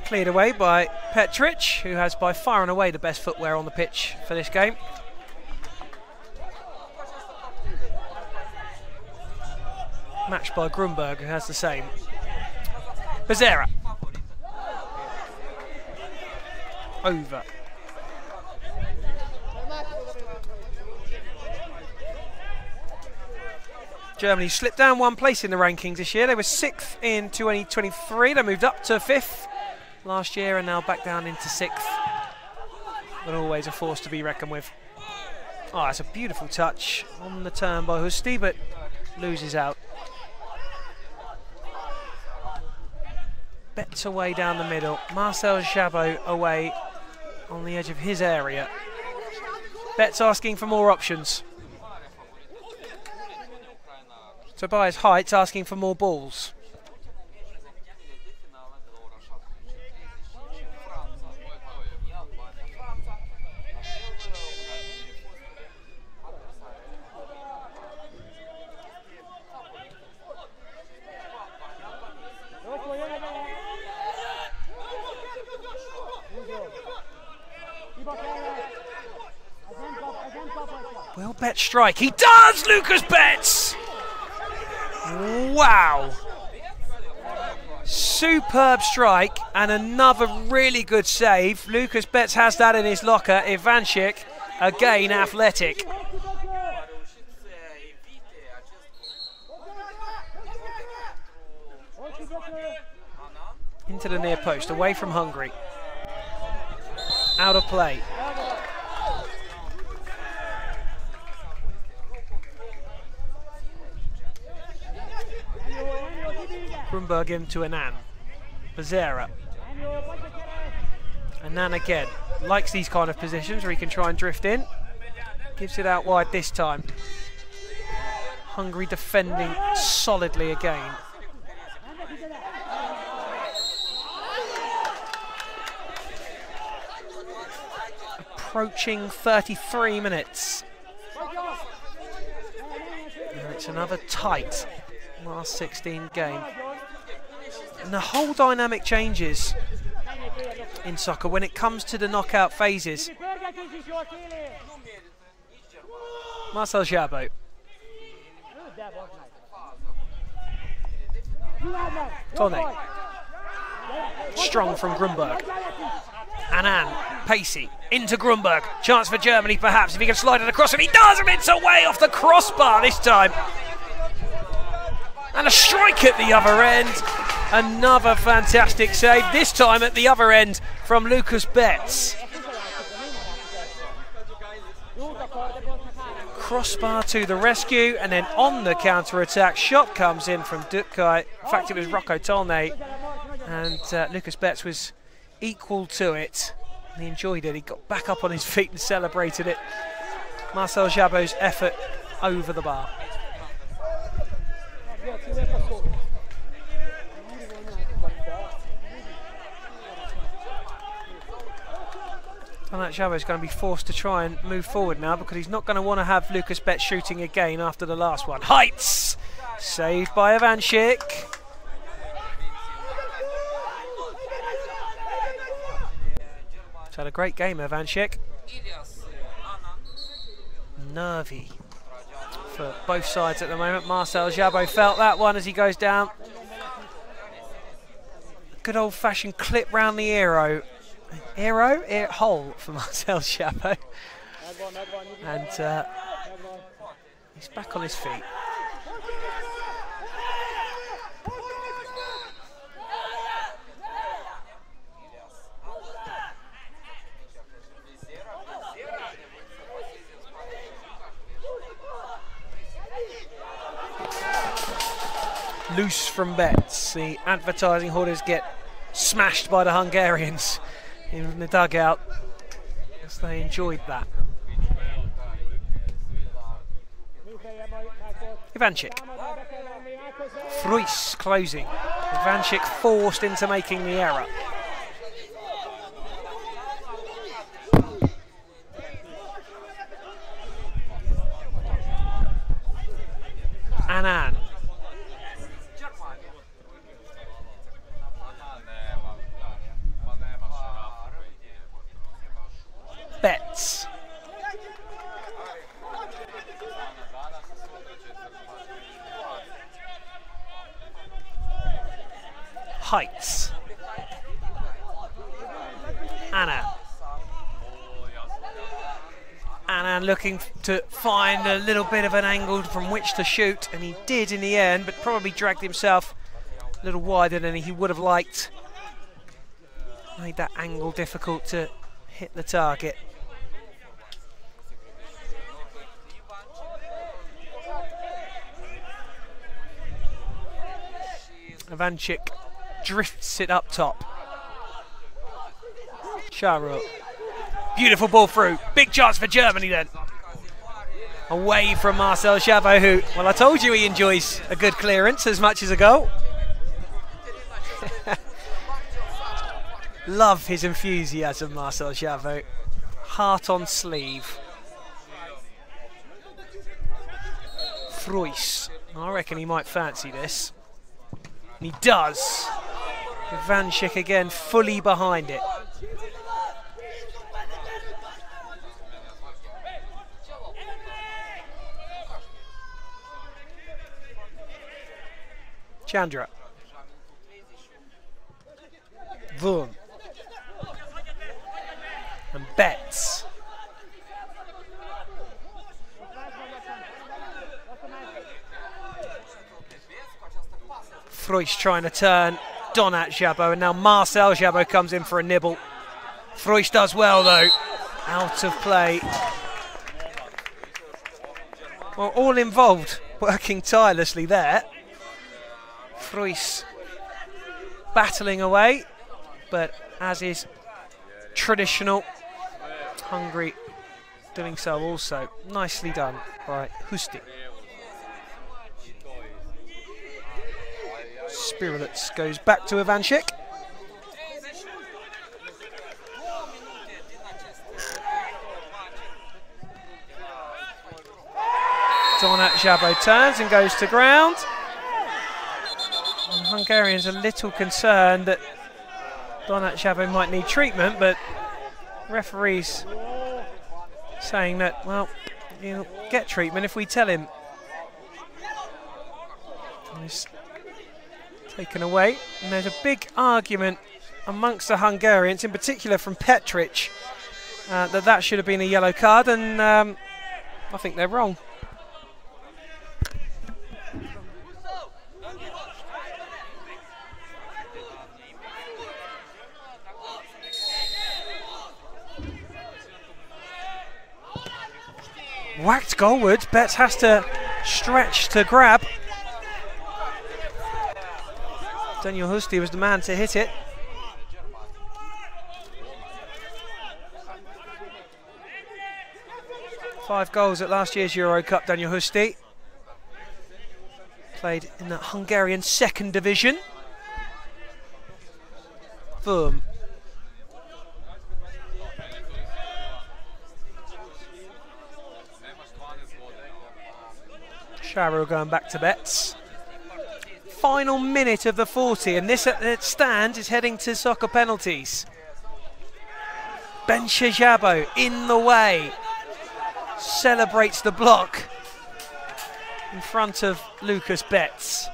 A: Cleared away by Petric, who has by far and away the best footwear on the pitch for this game. Matched by Grunberg, who has the same. Becerra. Over. Germany slipped down 1 place in the rankings this year. They were 6th in 2023. They moved up to 5th last year and now back down into 6th. But always a force to be reckoned with. Oh, that's a beautiful touch on the turn by Husti, but loses out. Betts away down the middle. Marcel Jabot away on the edge of his area. Betts asking for more options. Tobias Heitz asking for more balls. Will Betts strike? He does! Lucas Betts! Wow! Superb strike and another really good save. Lucas Betts has that in his locker. Ivanchik, again athletic. Into the near post, away from Hungary. Out of play. Grunberg into Annan. Becerra. Annan again. Likes these kind of positions where he can try and drift in. Gives it out wide this time. Hungary defending solidly again. Approaching 33 minutes. And it's another tight last 16 game. And the whole dynamic changes in soccer when it comes to the knockout phases. Marcel Jabot. Tone. Strong from Grunberg. Annan, pacey, into Grunberg. Chance for Germany perhaps if he can slide it across, and he does, and it's away off the crossbar this time. And a strike at the other end. Another fantastic save, this time at the other end from Lucas Betts. Crossbar to the rescue, and then on the counter-attack, shot comes in from Dukai. In fact, it was Rocco Tolne, and Lucas Betts was equal to it. And he enjoyed it. He got back up on his feet and celebrated it. Marcel Jabot's effort over the bar. Donat Jabot's going to be forced to try and move forward now because he's not going to want to have Lucas Betts shooting again after the last one. Heitz! Saved by Ivanchik. He's had a great game, Ivanchik. Nervy for both sides at the moment. Marcel Jabot felt that one as he goes down. Good old-fashioned clip round the ear hole for Marcel Jabot. And he's back on his feet. loose from Betts. The advertising hoarders get smashed by the Hungarians in the dugout as they enjoyed that. Ivancic. Fruis closing. Ivancic forced into making the error. Annan. Betts. Heights. Annan. Annan looking to find a little bit of an angle from which to shoot, and he did in the end, but probably dragged himself a little wider than he would have liked. Made that angle difficult to hit the target. Ivancic drifts it up top. Charo. Beautiful ball through. Big chance for Germany then. Away from Marcel Chabot, who, well, I told you he enjoys a good clearance as much as a goal. Love his enthusiasm, Marcel Chabot. Heart on sleeve. Fruis. I reckon he might fancy this. And he does. Ivancic again fully behind it. Chandra. Boom. And Betts. Fruis trying to turn Donat Chabot, and now Marcel Chabot comes in for a nibble. Fruis does well though. Out of play. Well, all involved working tirelessly there. Fruis battling away, but as is traditional, Hungary doing so also. Nicely done by Husti. Spirulets goes back to Ivancic. Donat Chabot turns and goes to ground. And Hungarians a little concerned that Donat Chabot might need treatment, but referees saying that, well, he'll get treatment if we tell him. And he's taken away, and there's a big argument amongst the Hungarians, in particular from Petric, that should have been a yellow card, and I think they're wrong. Whacked goalwards. Betts has to stretch to grab. Daniel Husti was the man to hit it. Five goals at last year's EuroCup, Daniel Husti. Played in the Hungarian second division. Boom. Charo going back to Betts. Final minute of the 40, and this at stand is heading to soccer penalties. Ben Chabot in the way. Celebrates the block in front of Lucas Betts.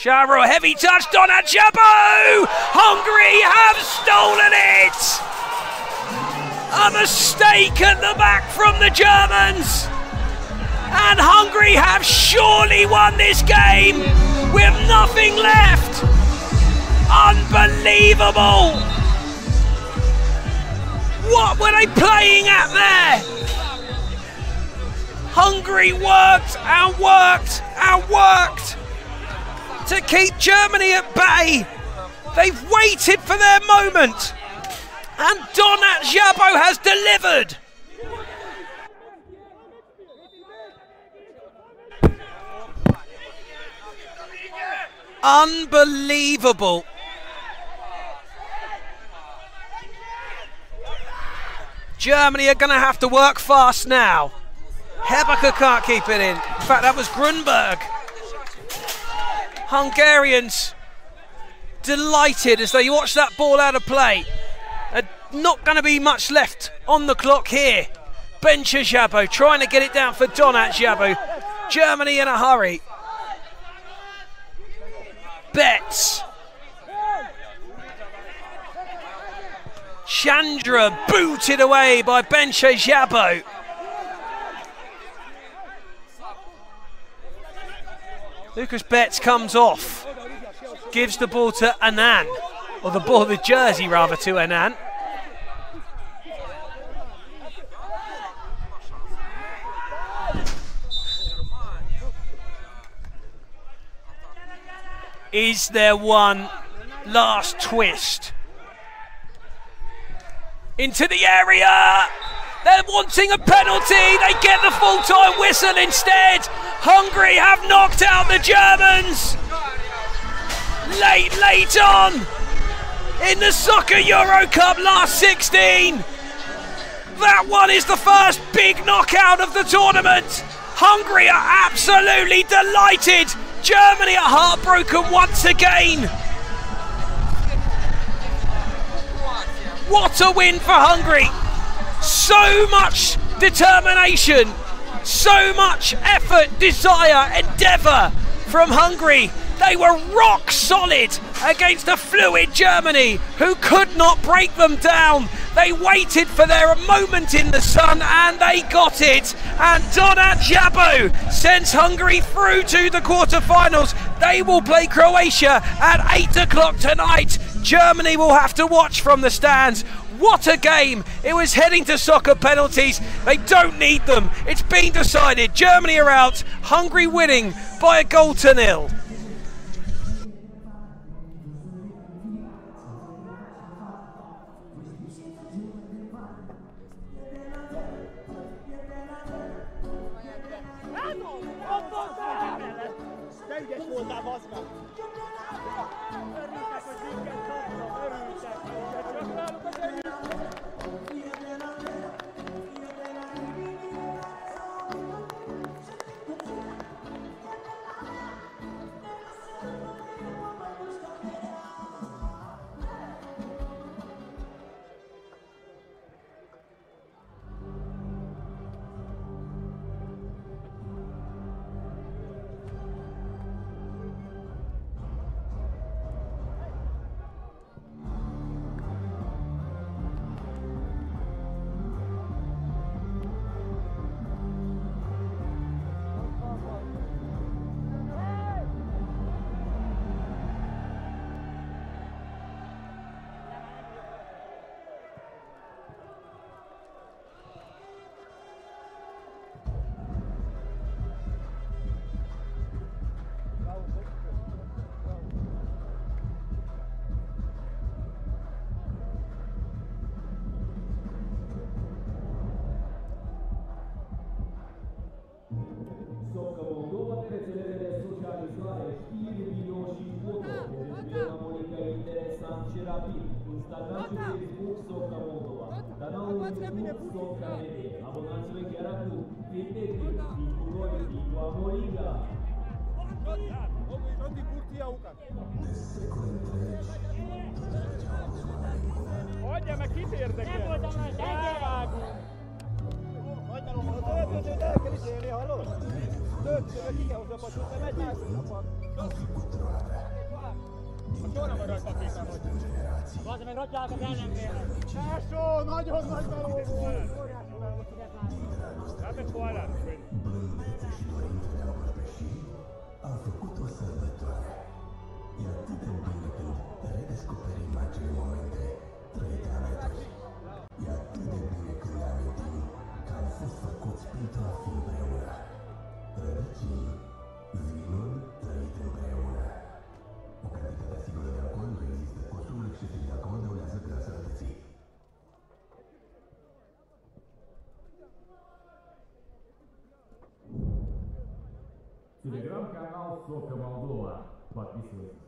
A: Charo, heavy touch, Donat Chabot! Hungary have stolen it! A mistake at the back from the Germans, and Hungary have surely won this game with nothing left. Unbelievable! What were they playing at there? Hungary worked and worked and worked to keep Germany at bay. They've waited for their moment, and Donat Jabo has delivered. Unbelievable. Germany are going to have to work fast now. Hebecker can't keep it in. In fact, that was Grunberg. Hungarians delighted as they watch that ball out of play. Not going to be much left on the clock here. Bencha Jabo trying to get it down for Donat Jabo. Germany in a hurry. Betts. Chandra booted away by Bencha Jabo. Lucas Betts comes off, gives the ball to Anand, or the jersey rather to Anand. Is there one last twist? Into the area! They're wanting a penalty! They get the full-time whistle instead! Hungary have knocked out the Germans! Late on! In the Soccer EuroCup last 16! That one is the first big knockout of the tournament! Hungary are absolutely delighted! Germany are heartbroken once again! What a win for Hungary! So much determination, so much effort, desire, endeavour from Hungary. They were rock solid against a fluid Germany who could not break them down. They waited for their moment in the sun and they got it. And Donat Jabo sends Hungary through to the quarterfinals. They will play Croatia at 8 o'clock tonight. Germany will have to watch from the stands. What a game! It was heading to soccer penalties. They don't need them. It's been decided. Germany are out. Hungary winning by a 1-0.
C: Socca Moldova, rețelele de socializare, știri, video și foto. Prezentăm la Monica interesant și rapid. Instagram și Facebook Socca Moldova. Canalul YouTube Socca TV. Abonați-vă chiar acum. Fii tehnic, fii cu noi, fii cu Amoliga.
F: Hagyja meg, kit érdekel? Nem voltam rajta, elvágunk!
E: A töltőt el kell is élni, hallod? Töltőt ki kell hozni a pacsot, nem egy másik napad.
F: Soha nem marad papírtam, hogy... Bazd meg, rakják az ellenfélnek!
E: Tesó, nagyon nagy meló volt!
F: Hát ez spoiler!
D: Ha făcut o sărbătoare. E atât de bine când redescoperi imagini momente trăite alături. E atât de bine când ne amintim că am fost făcuți pentru a fi împreună.
C: Телеграм-канал Сока Молдова. Подписывайтесь.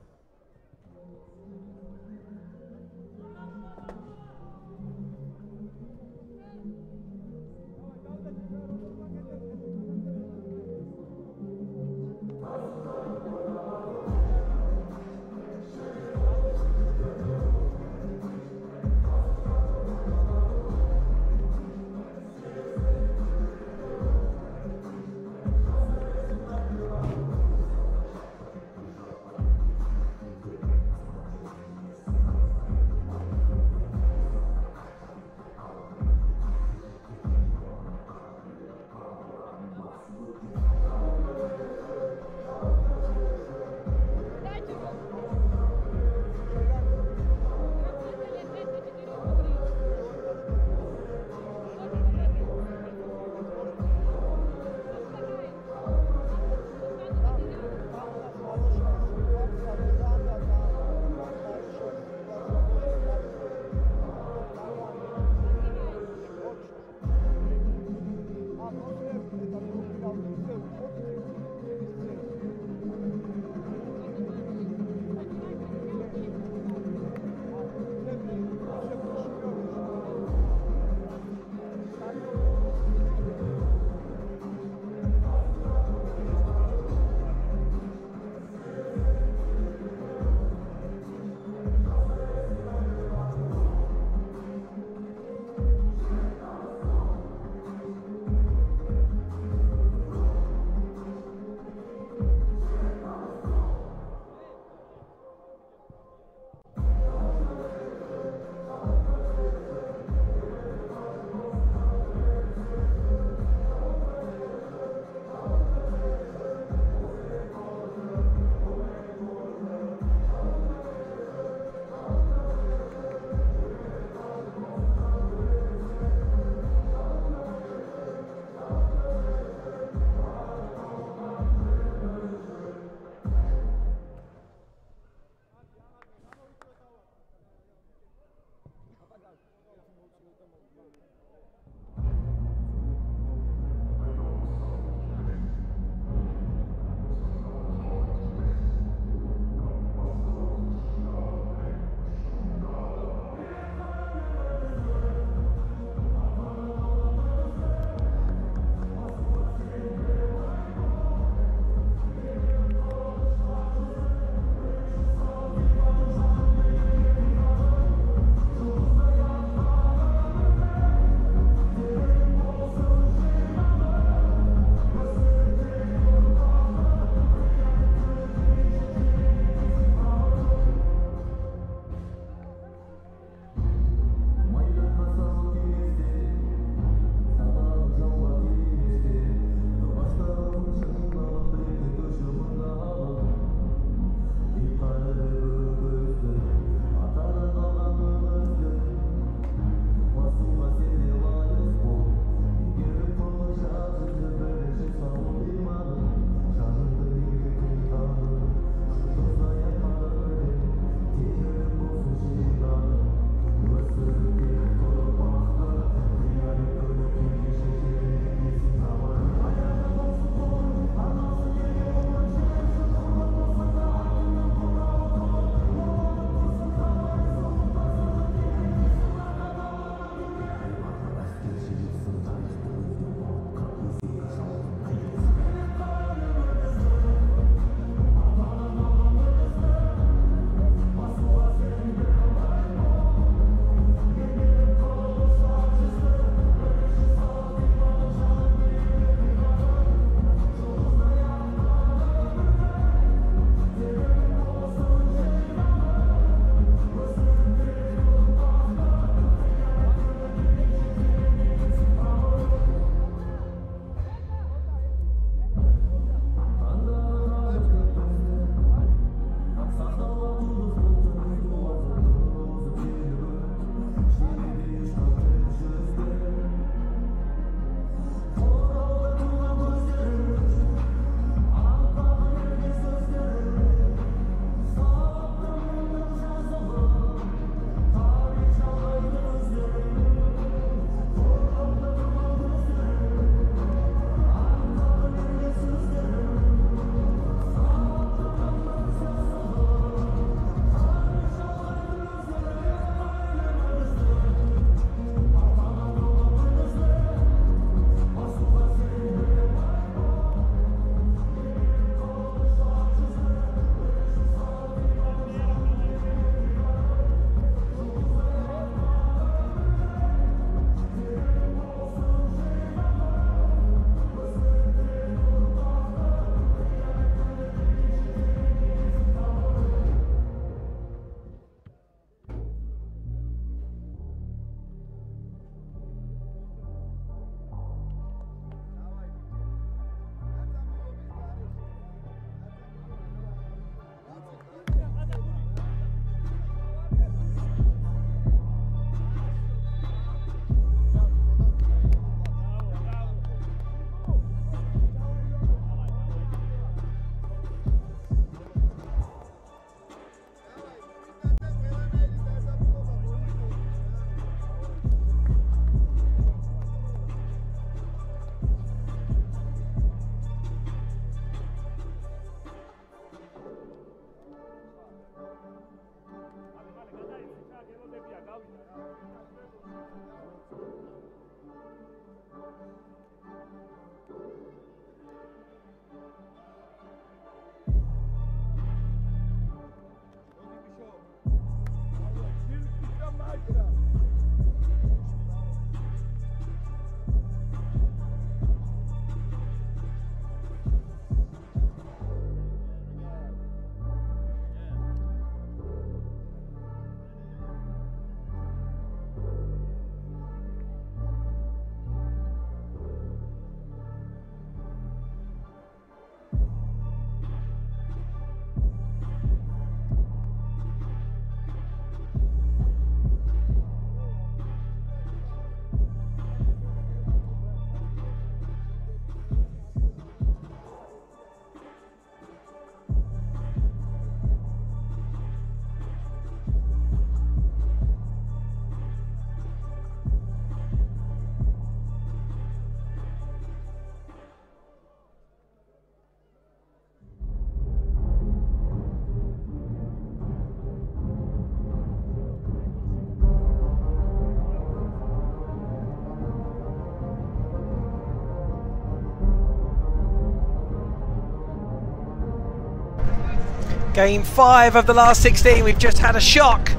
A: Game 5 of the last 16. We've just had a shock.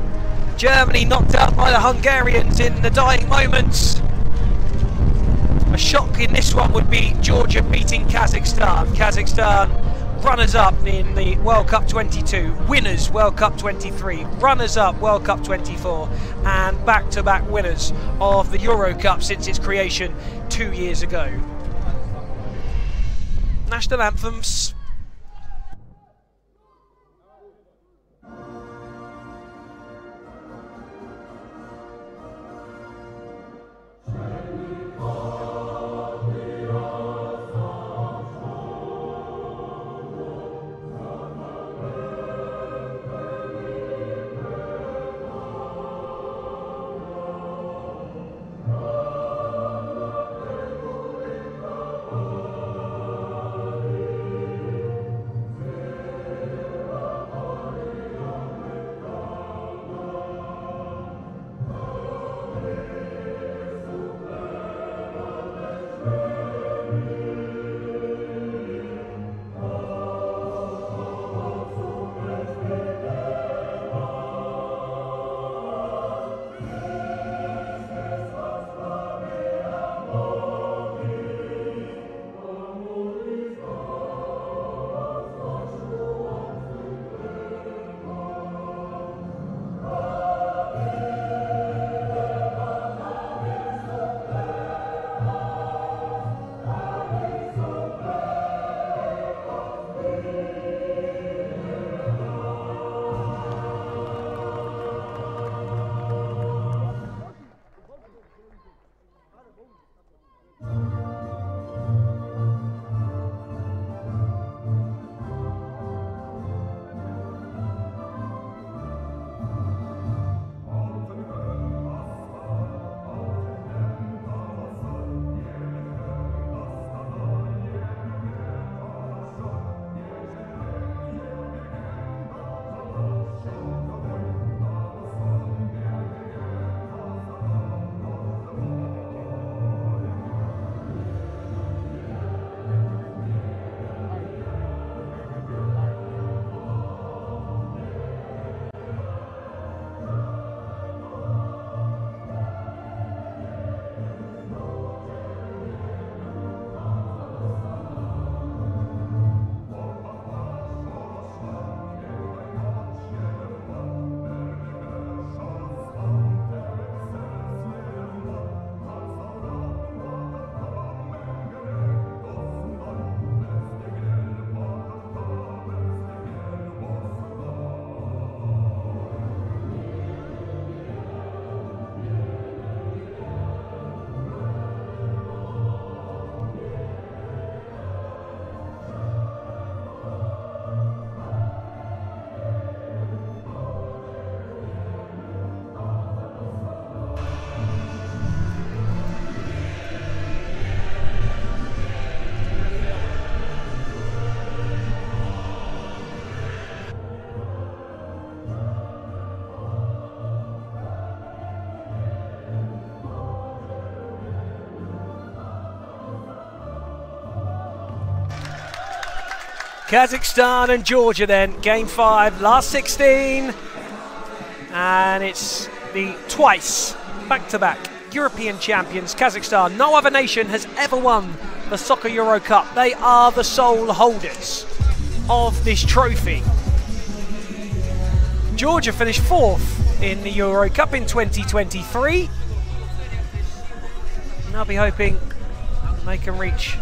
A: Germany knocked out by the Hungarians in the dying moments. A shock in this one would be Georgia beating Kazakhstan. Kazakhstan runners-up in the World Cup 22, winners World Cup 23, runners-up World Cup 24, and back-to-back winners of the EuroCup since its creation 2 years ago. National anthems. Kazakhstan and Georgia then, game 5, last 16. And it's the twice back-to-back European champions, Kazakhstan. No other nation has ever won the Soccer EuroCup. They are the sole holders of this trophy. Georgia finished 4th in the EuroCup in 2023. And I'll be hoping they can reach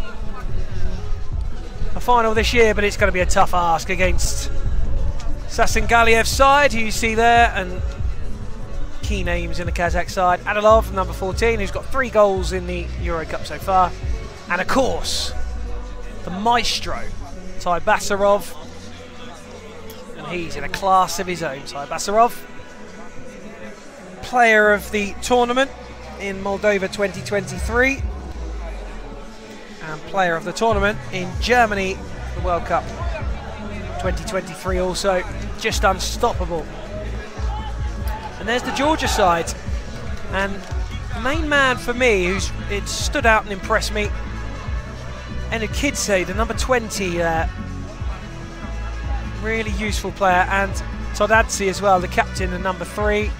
A: a final this year, but it's going to be a tough ask against Sasin Galiev's side, who you see there, and key names in the Kazakh side. Adilov, number 14, who's got 3 goals in the EuroCup so far. And of course, the maestro, Ty Basarov. And he's in a class of his own, Ty Basarov. Player of the tournament in Moldova 2023. And player of the tournament in Germany, the World Cup 2023 also. Just unstoppable. And there's the Georgia side. And the main man for me, who's it stood out and impressed me, Enukidze, the number 20 there. Really useful player, and Todadze as well, the captain and number 3.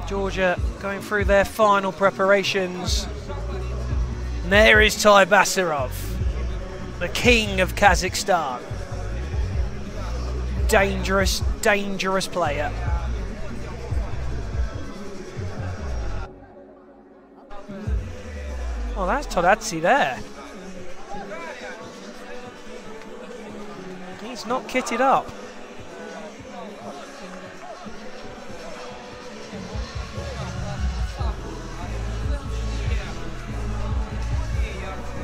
A: Georgia going through their final preparations. And there is Taibasarov, the king of Kazakhstan. Dangerous, dangerous player. Oh, that's Todadze there. He's not kitted up.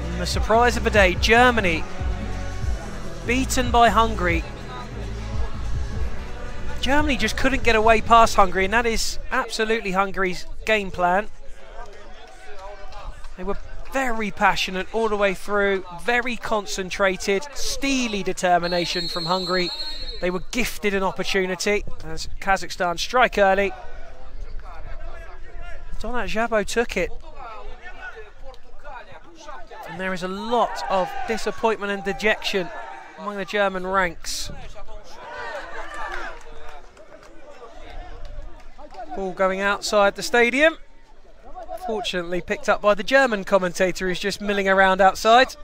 A: And the surprise of the day, Germany beaten by Hungary. Germany just couldn't get away past Hungary, and that is absolutely Hungary's game plan. They were very passionate all the way through, very concentrated, steely determination from Hungary. They were gifted an opportunity as Kazakhstan strike early. Donat Jabo took it. And there is a lot of disappointment and dejection among the German ranks. Ball going outside the stadium. Fortunately picked up by the German commentator who's just milling around outside.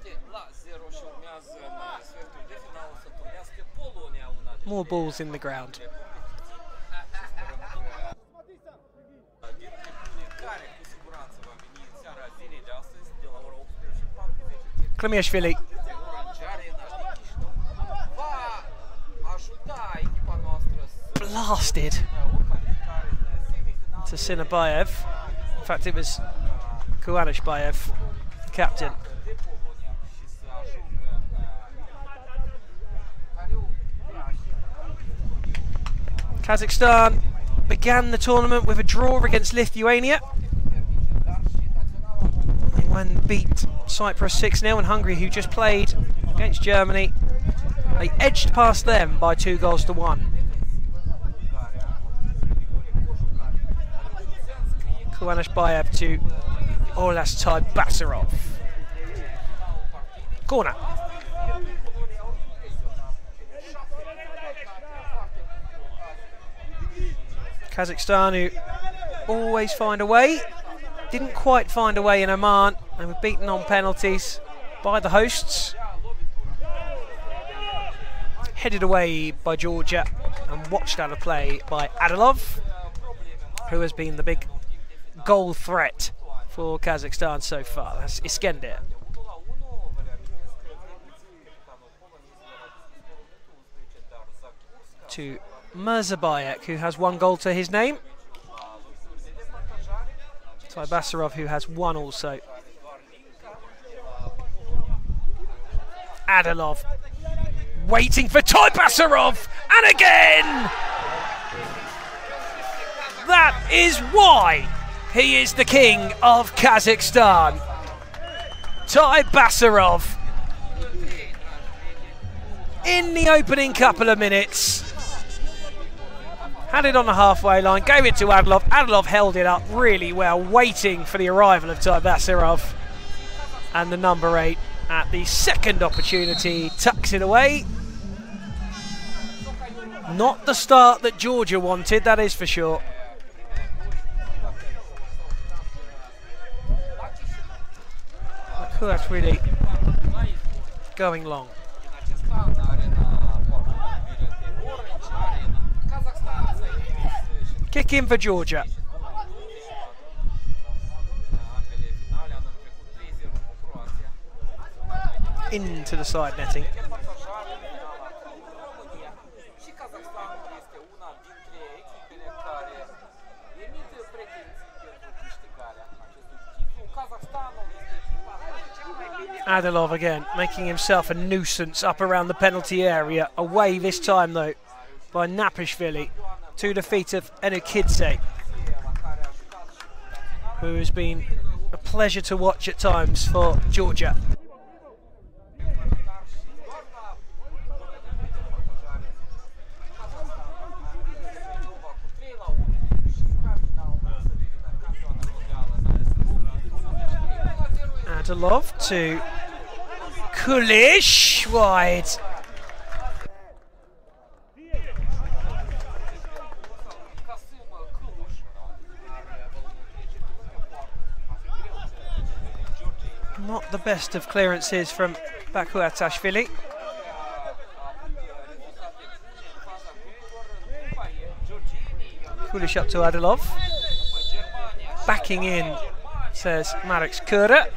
A: More balls in the ground. Klimiashvili. Blasted to Sinabayev. In fact, it was Kuanishbayev, captain. Kazakhstan began the tournament with a draw against Lithuania. They went and beat Cyprus 6-0, and Hungary, who just played against Germany, they edged past them by 2-1. Kuanishbayev to Olas Taibasarov. Corner. Kazakhstan, who always find a way, didn't quite find a way in Oman. They were beaten on penalties by the hosts. Headed away by Georgia and watched out of play by Adilov, who has been the big goal threat for Kazakhstan so far. That's Iskender. To Mirzabayek, who has 1 goal to his name. Taibasarov, who has 1 also. Adilov waiting for Taibasarov, and again! That is why he is the king of Kazakhstan. Taibasarov, in the opening couple of minutes, had it on the halfway line, gave it to Adilov. Adilov held it up really well, waiting for the arrival of Taibasarov. And the number 8, at the second opportunity, tucks it away. Not the start that Georgia wanted, that is for sure. That's really going long. Kick in for Georgia. Into the side netting. Adilov again, making himself a nuisance up around the penalty area. Away this time though by Napishvili, to the feet of Enukidze, who has been a pleasure to watch at times for Georgia. Adilov to Kulish, wide. Not the best of clearances from Bakuatashvili. Kulish up to Adilov. Backing in, says Marek Skura.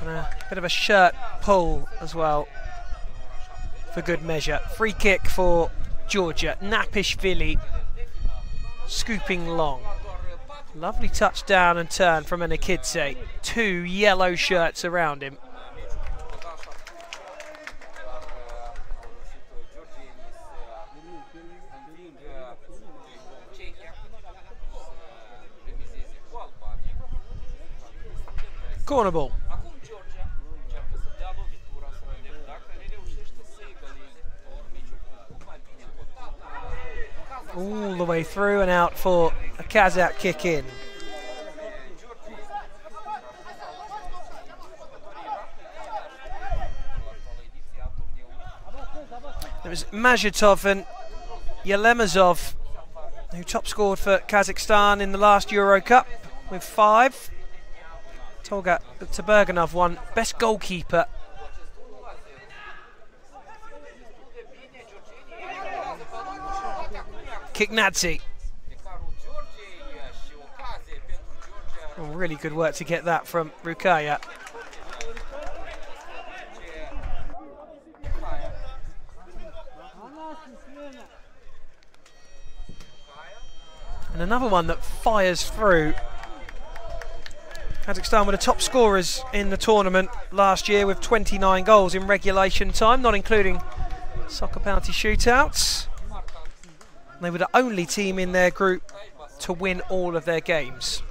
A: And a bit of a shirt pull as well, for good measure. Free kick for Georgia. Napishvili scooping long. Lovely touchdown and turn from Anikidze. 2 yellow shirts around him. Corner ball. All the way through and out for a Kazakh kick in. It was Mazhitov and Yelemazov who top scored for Kazakhstan in the last EuroCup with 5. Tolga Taberganov won best goalkeeper. Kiknadze. Oh, really good work to get that from Rukaya. And another one that fires through. Kazakhstan were the top scorers in the tournament last year with 29 goals in regulation time, not including soccer penalty shootouts. They were the only team in their group to win all of their games.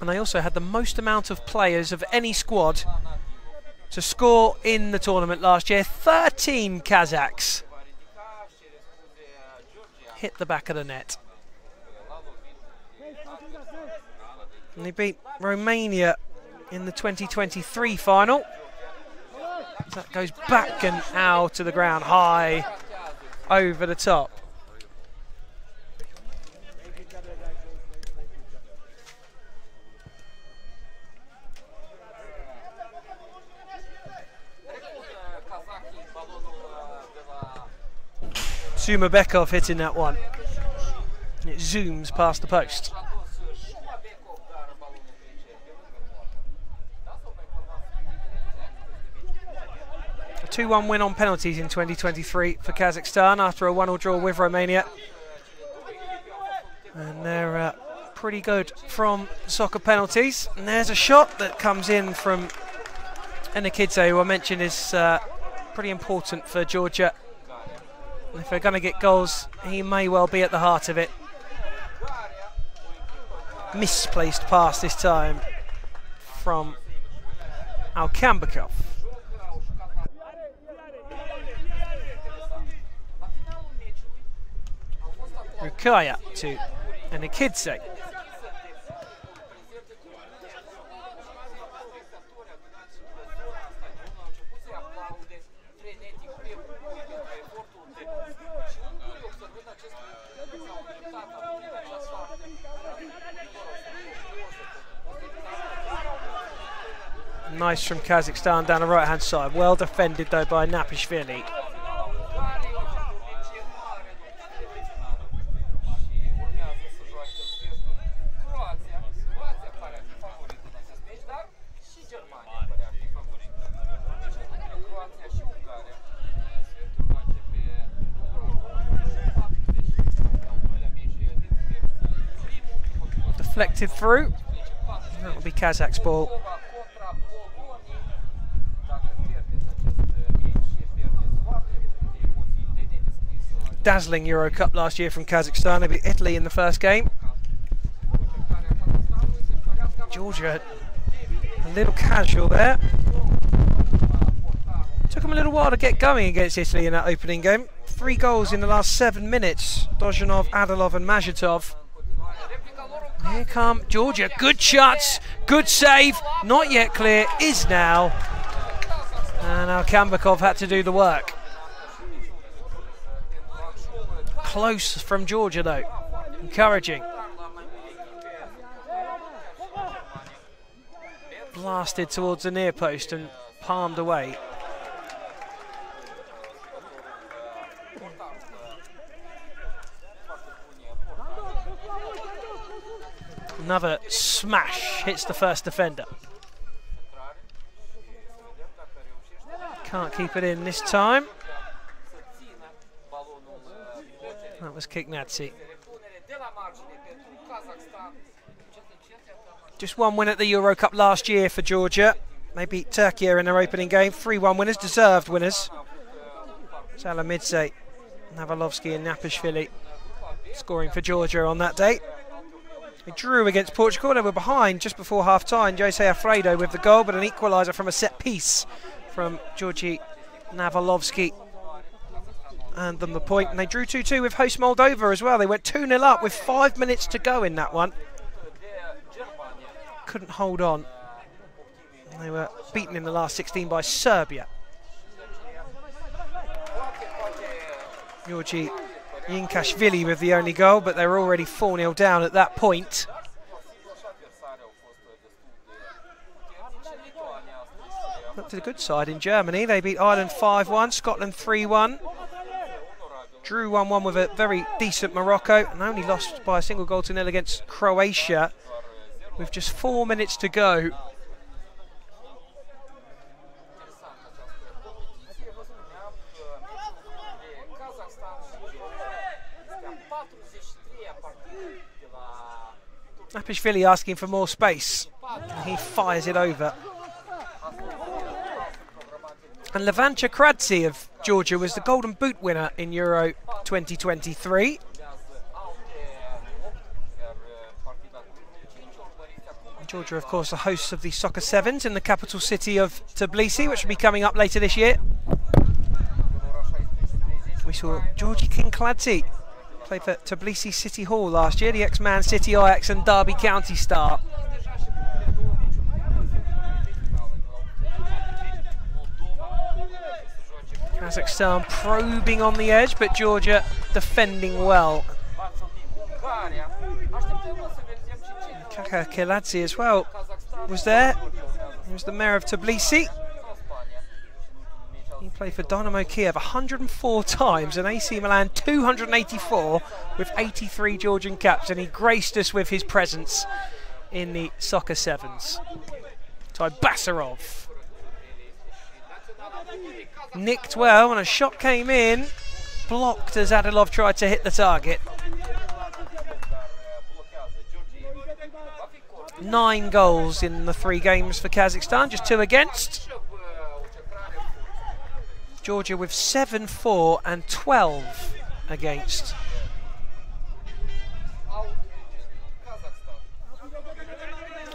A: And they also had the most amount of players of any squad to score in the tournament last year. 13 Kazakhs hit the back of the net. And they beat Romania in the 2023 final. That goes back and out to the ground, high over the top. Zumabekov hitting that one. And it zooms past the post. A 2-1 win on penalties in 2023 for Kazakhstan after a 1-1 draw with Romania. And they're pretty good from soccer penalties. And there's a shot that comes in from Anikidze, who I mentioned is pretty important for Georgia. And if they're going to get goals, he may well be at the heart of it. Misplaced pass this time from Alkambakov. Rukaya to Anikidze. Nice from Kazakhstan down the right hand side. Well defended though by Napishvili. Deflected through. That will be Kazakh's ball. Dazzling EuroCup last year from Kazakhstan. They beat Italy in the first game. Georgia a little casual there. Took them a little while to get going against Italy in that opening game. 3 goals in the last 7 minutes. Dozhanov, Adilov and Mazhitov. Here come Georgia. Good shots, good save. Not yet clear, is now. And Alkambakov had to do the work. Close from Georgia though. Encouraging. Blasted towards the near post and palmed away. Another smash hits the first defender. Can't keep it in this time. That was Kiknadze. Just one win at the EuroCup last year for Georgia. They beat Turkey in their opening game. 3-1 winners, deserved winners. Salamidze, Navalovsky and Napishvili scoring for Georgia on that day. They drew against Portugal. They were behind just before half-time. Jose Alfredo with the goal, but an equaliser from a set-piece from Georgi Navalovsky earned them the point. And they drew 2-2 with host Moldova as well. They went 2-0 up with 5 minutes to go in that one. Couldn't hold on. They were beaten in the last 16 by Serbia. Georgi Yinkashvili with the only goal, but they were already 4-0 down at that point. Looked at a good side in Germany. They beat Ireland 5-1, Scotland 3-1. Drew 1-1 with a very decent Morocco, and only lost by a single goal to nil against Croatia with just 4 minutes to go. Napishvili asking for more space. He fires it over. And Levan Chakradze of Georgia was the Golden Boot winner in Euro 2023. Georgia, of course, the hosts of the Soccer Sevens in the capital city of Tbilisi, which will be coming up later this year. We saw Georgi Kinkladze played for Tbilisi City Hall last year, the ex-Man City, Ajax and Derby County star. Kazakhstan probing on the edge, but Georgia defending well. Kaka Kiladze as well was there. He was the mayor of Tbilisi. He played for Dynamo Kiev 104 times and AC Milan 284 with 83 Georgian caps, and he graced us with his presence in the Soccer Sevens. Ty Basarov nicked well and a shot came in, blocked as Adilov tried to hit the target. 9 goals in the 3 games for Kazakhstan, just 2 against. Georgia with 7-4 and 12 against.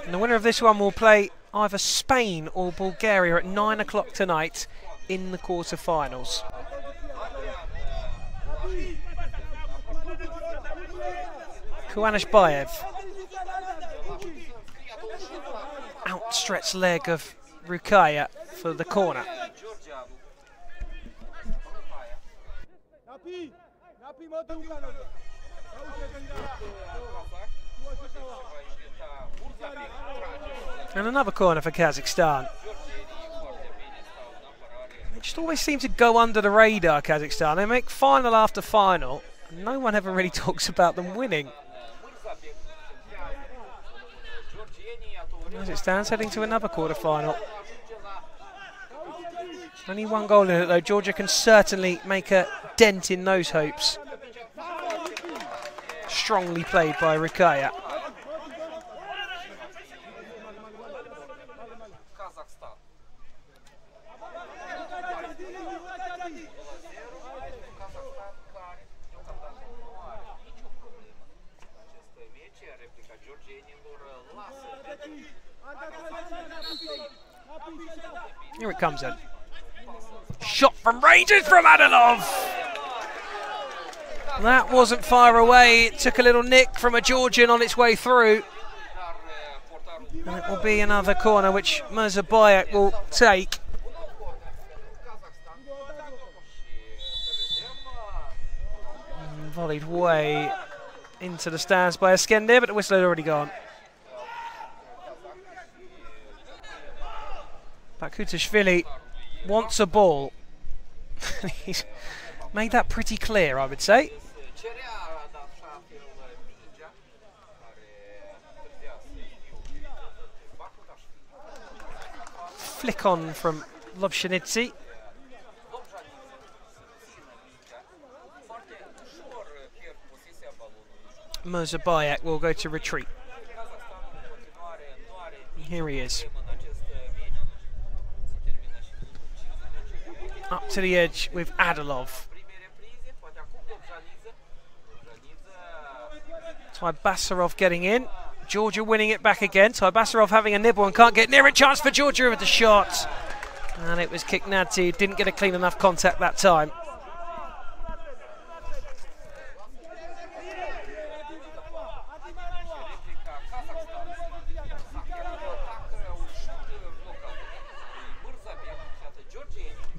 A: And the winner of this one will play either Spain or Bulgaria at 9 o'clock tonight in the quarter-finals. Kuanishbayev. Outstretched leg of Rukaya for the corner. And another corner for Kazakhstan. They just always seem to go under the radar, Kazakhstan. They make final after final. No one ever really talks about them winning. As it stands, heading to another quarter-final. Only 1 goal in it though. Georgia can certainly make a dent in those hopes. Strongly played by Rukaya. Here it comes then. Shot from ranges from Adilov. That wasn't far away. It took a little nick from a Georgian on its way through. And it will be another corner which Mirzabayev will take. And volleyed way into the stands by Eskender, but the whistle had already gone. Bakutashvili wants a ball. He's made that pretty clear, I would say. Flick on from Lobshanidze. Mirzabayev will go to retreat. Here he is. Up to the edge with Adilov. Taibasarov getting in. Georgia winning it back again. Taibasarov having a nibble and can't get near it. Chance for Georgia with the shot. And it was Kiknadze. Didn't get a clean enough contact that time.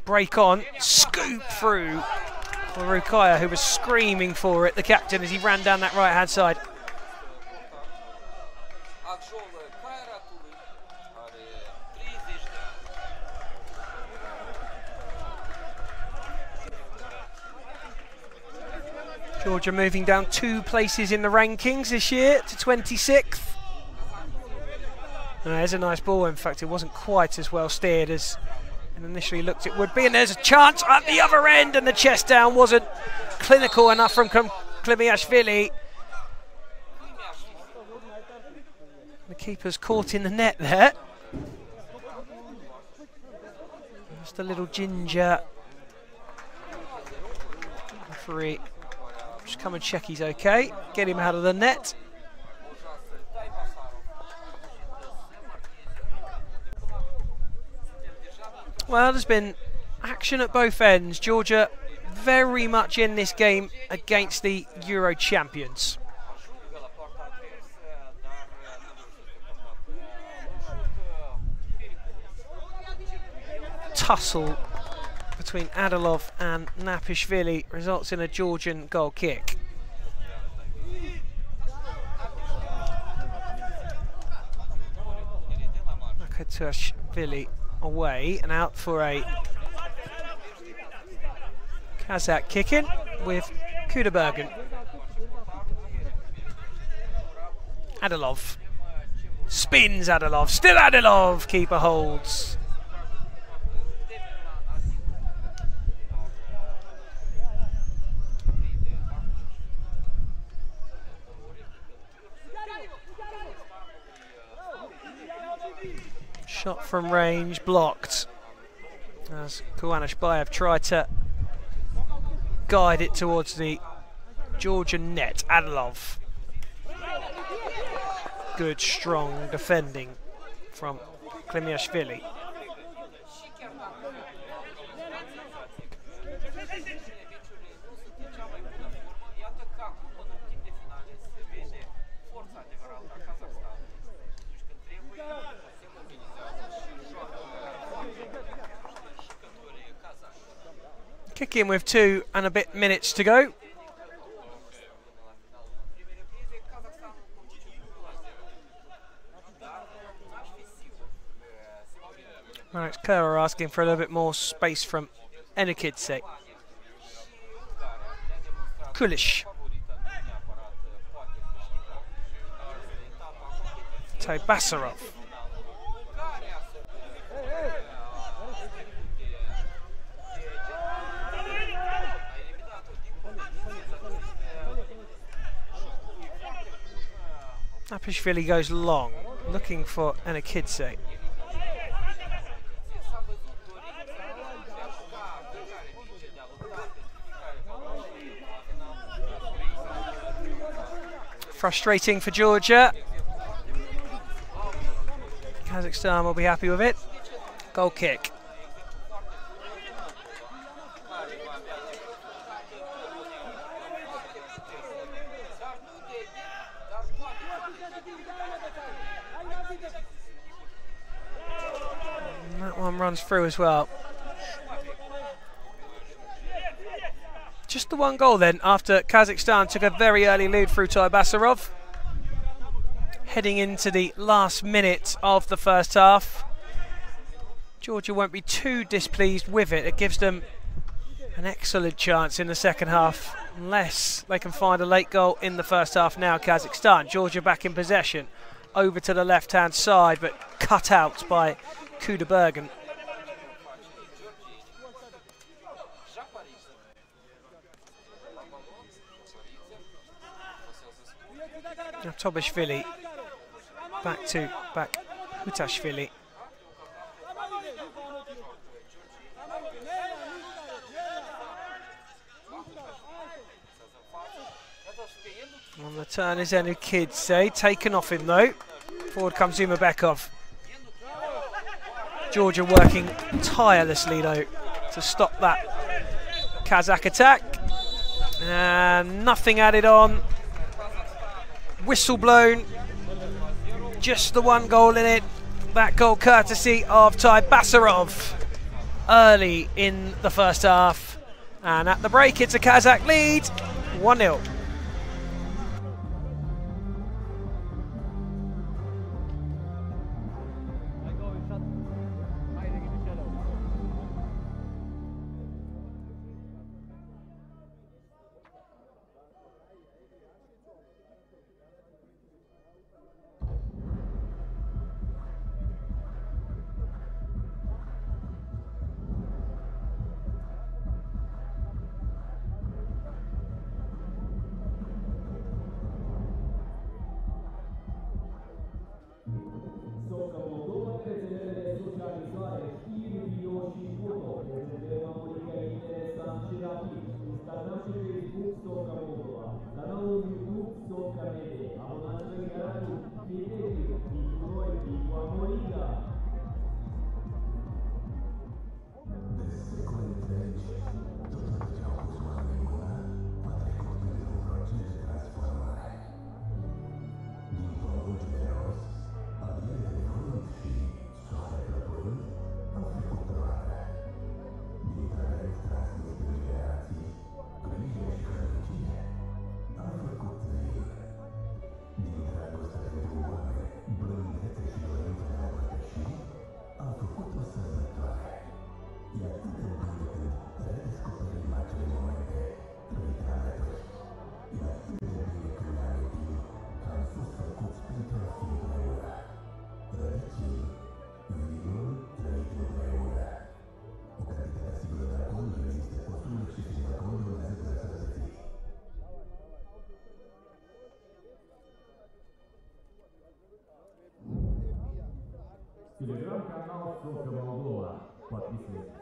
A: Break on, scoop through for Rukaya, who was screaming for it, the captain, as he ran down that right-hand side. Georgia moving down 2 places in the rankings this year to 26th. There's a nice ball. In fact, it wasn't quite as well steered as initially looked it would be, and there's a chance at the other end, and the chest down wasn't clinical enough from Klimiashvili. The keeper's caught in the net there. Just a little ginger. Referee, just come and check he's okay. Get him out of the net. Well, there's been action at both ends. Georgia very much in this game against the Euro champions. Tussle between Adilov and Napishvili results in a Georgian goal kick. Bakutashvili away and out for a Kazakh kick-in with Kuderbergen. Adilov spins. Adilov, still Adilov, keeper holds. Shot from range blocked as Kuanashbayev tried to guide it towards the Georgian net. Adilov. Good, strong defending from Klimiashvili. Kick in with 2 and a bit minutes to go. Alex Kerr asking for a little bit more space from Enikidze. Kulish. Taibasarov. Napishvili goes long, looking for Enikidze. Frustrating for Georgia. Kazakhstan will be happy with it. Goal kick. And that one runs through as well. Just the one goal then after Kazakhstan took a very early lead through Basarov. Heading into the last minute of the first half. Georgia won't be too displeased with it. It gives them an excellent chance in the second half, unless they can find a late goal in the first half now. Kazakhstan, Georgia back in possession, over to the left-hand side, but cut out by Kuderbergen. Now Tobishvili back Hutashvili. On the turn is Enukidze, taken off him though. Forward comes Umabekov. Georgia working tirelessly though to stop that Kazakh attack. And nothing added on. Whistle blown. Just the one goal in it. That goal courtesy of Basarov early in the first half. And at the break it's a Kazakh lead, 1-0.
C: Instagram și Facebook Socca Moldova, canalul YouTube Socca Media, abonați-vă canalul, fideți, cu noi, cu Amoriga.
D: De secole întregi, tot ce au pus oamenii în mână a trecut printr-un proces de transformare. Din pământ generos, adiere de vânt și soare plăpând, au făcut roată. Din talent transmis prin generații, grijă și hărnicie, au făcut trăiri. Din dragoste pentru oameni, blândețe și dorință de a împărtăși, au făcut o sărbătoare. E atât de bine când redescoperim acele momente trăite alături. E atât de bine când ne amintim că am fost făcuți pentru a fi împreună. Rădăcini, vinul trăit împreună. O cantitate sigură de alcool nu există, consumul excesiv de alcool urmează de sănătății.
C: Телеграм-канал Сocca Moldova. Подписывайтесь.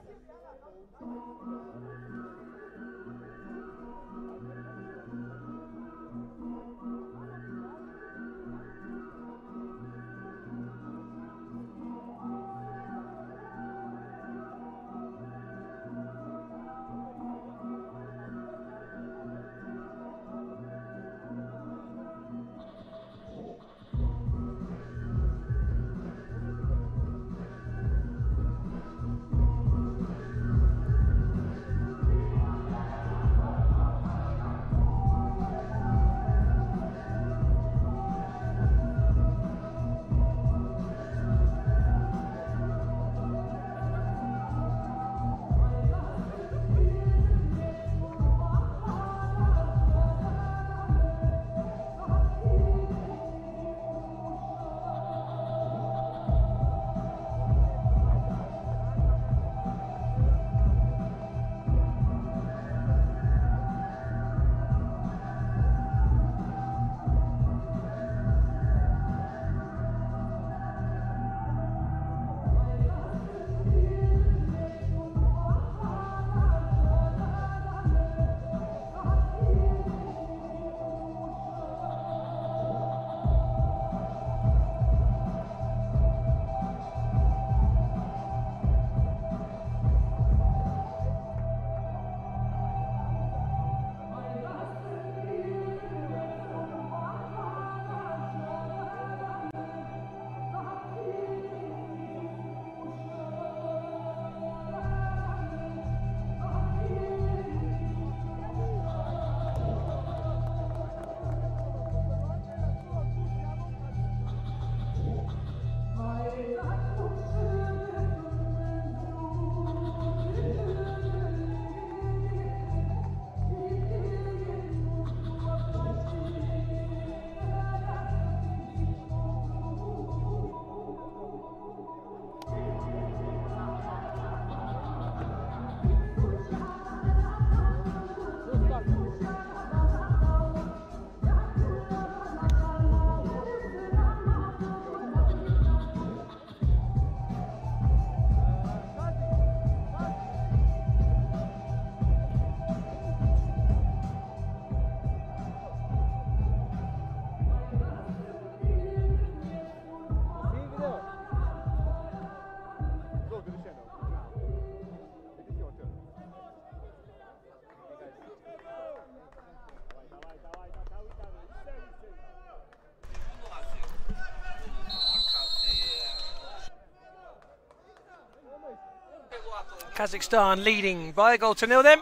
A: Kazakhstan leading by a goal to nil then.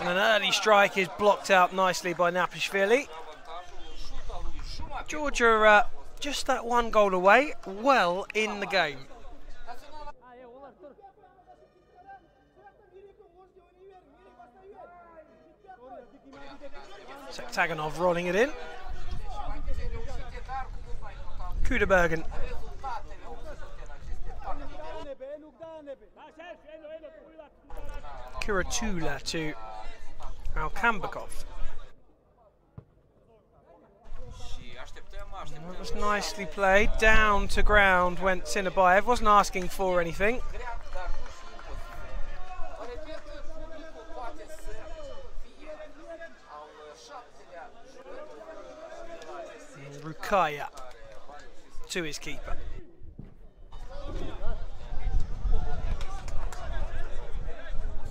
A: And an early strike is blocked out nicely by Napishvili. Georgia just that one goal away, well in the game. Sektaganov rolling it in. Kuderbergen. Kiratula to Alkambakov. That was nicely played. Down to ground went Sinabayev. Wasn't asking for anything. And Rukaya to his keeper.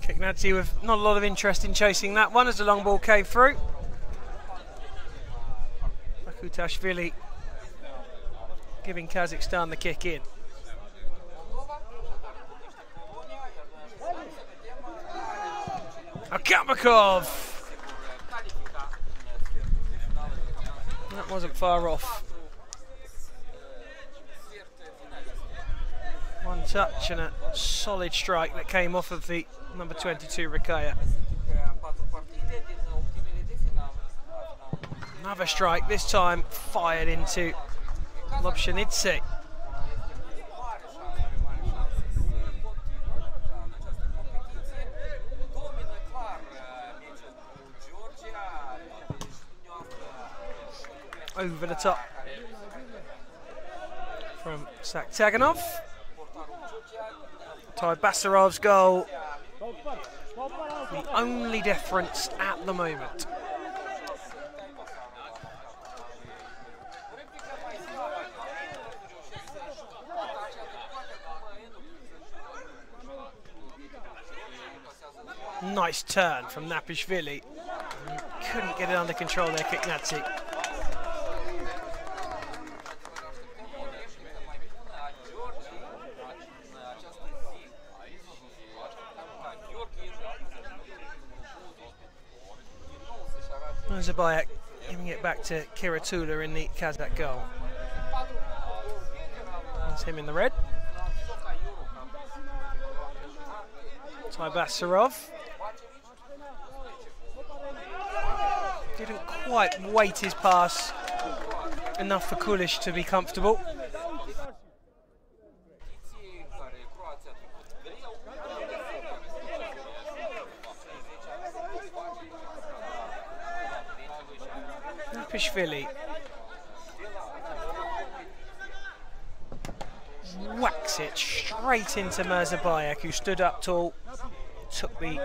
A: Kiknadze with not a lot of interest in chasing that one as the long ball came through. Bakutashvili giving Kazakhstan the kick in. Akambakov! That wasn't far off. One touch and a solid strike that came off of the number 22 Rukaya. Another strike, this time fired into Lobshanidze. Over the top from Sektaganov. Ty Basarov's goal, the only difference at the moment. Nice turn from Napishvili. Couldn't get it under control there, Kiknadze. Zabayek giving it back to Kiratula in the Kazakh goal. That's him in the red. Ty Basarov. Didn't quite weight his pass enough for Kulic to be comfortable. Napishvili whacks it straight into Mirzabayek, who stood up tall, took the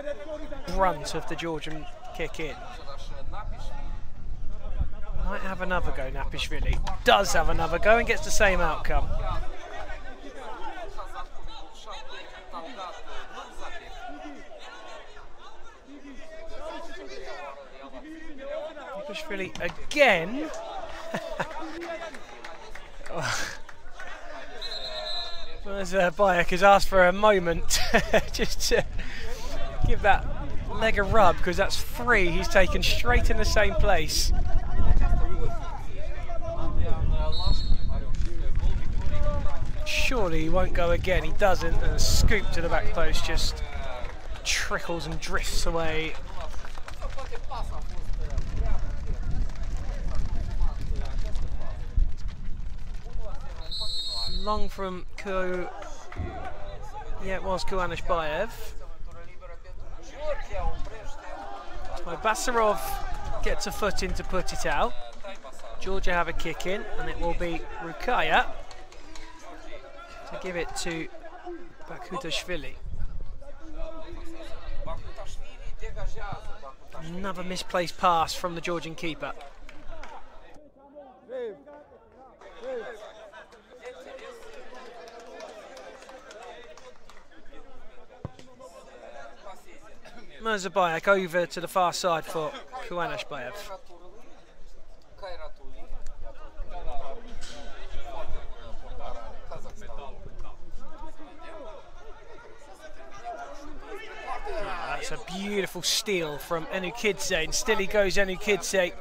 A: brunt of the Georgian kick in. Might have another go, Napishvili. Does have another go and gets the same outcome. Napishvili again. Bayek has asked for a moment just to give that leg a rub, because that's three he's taken straight in the same place. Surely he won't go again. He doesn't, and a scoop to the back post just trickles and drifts away. Long from it was Kuanishbayev. Basarov gets a foot in to put it out. Georgia have a kick in, and it will be Rukaya to give it to Bakutashvili. Another misplaced pass from the Georgian keeper. Mirzabayek over to the far side for Kuanishbayev. It's a beautiful steal from Enukidze, and still he goes Enukidze.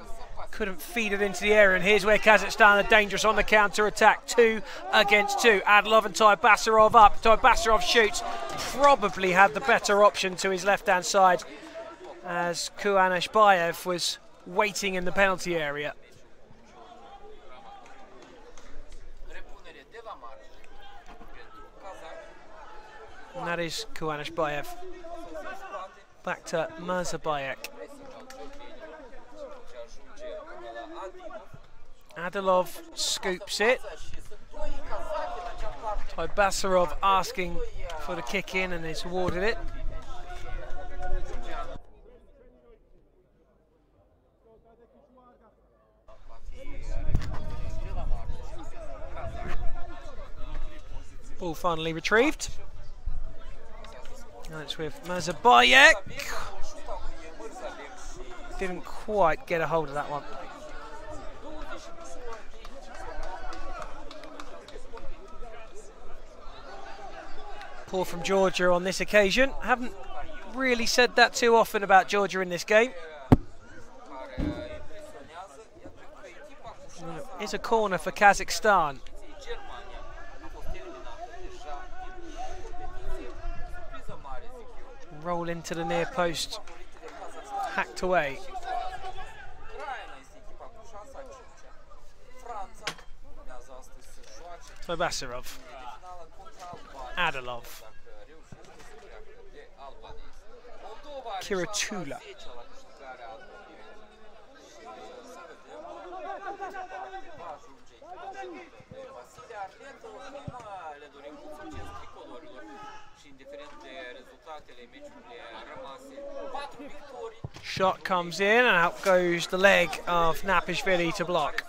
A: Couldn't feed it into the area, and here's where Kazakhstan are dangerous on the counter-attack. 2 against 2. Adilov and Taibasarov up. Taibasarov shoots. Probably had the better option to his left-hand side as Kuanashbayev was waiting in the penalty area. And that is Kuanashbayev. Back to Mirzabayek. Adilov scoops it. Taibasarov asking for the kick in and is awarded it. Ball finally retrieved. Now it's with Mirzabayek. Didn't quite get a hold of that one. Poor from Georgia on this occasion. Haven't really said that too often about Georgia in this game. It's a corner for Kazakhstan. Roll into the near post. Hacked away. Taibasarov. Adilov. Kiratula. Shot comes in and out goes the leg of Napishvili to block.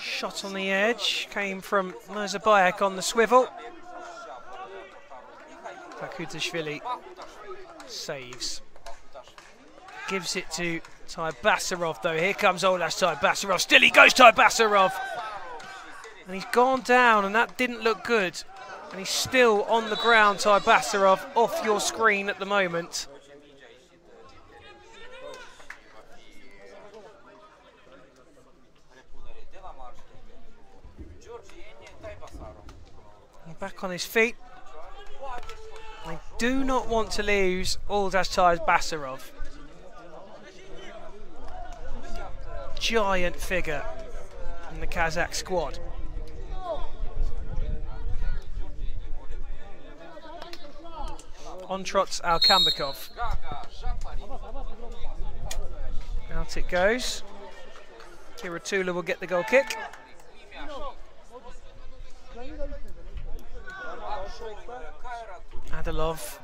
A: Shot on the edge, came from Mirzabayek on the swivel. Bakutashvili saves. Gives it to Taibasarov though. Here comes Olash Taibasarov. Still he goes Taibasarov. And he's gone down and that didn't look good. And he's still on the ground, Taibasarov, off your screen at the moment. Back on his feet. I do not want to lose Aldash Taibasarov. Giant figure in the Kazakh squad. On trots Alkambakov. Out it goes. Kiratula will get the goal kick. Adilov.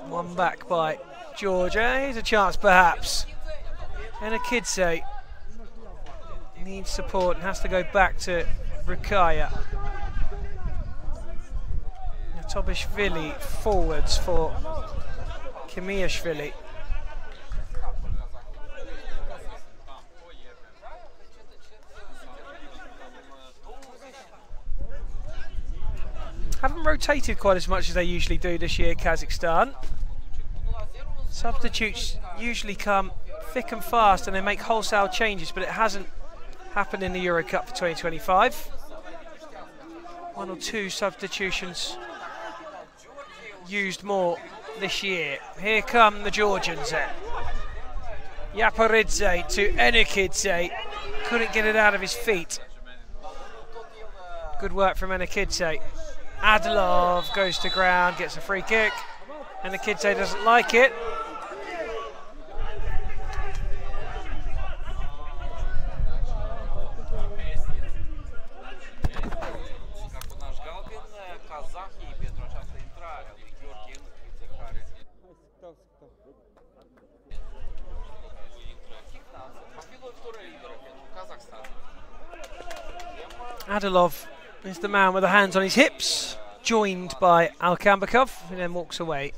A: One back by Georgia. Here's a chance perhaps. Enukidze needs support and has to go back to Rukaya. Tobishvili forwards for Kimiashvili. Haven't rotated quite as much as they usually do this year, Kazakhstan. Substitutes usually come thick and fast and they make wholesale changes, but it hasn't happened in the EuroCup for 2025. 1 or 2 substitutions used more this year. Here come the Georgians then. Yaparidze to Enukidze. Couldn't get it out of his feet. Good work from Enukidze. Adilov goes to ground, gets a free kick. Enukidze doesn't like it. Adilov is the man with the hands on his hips, joined by Alkambakov, who then walks away.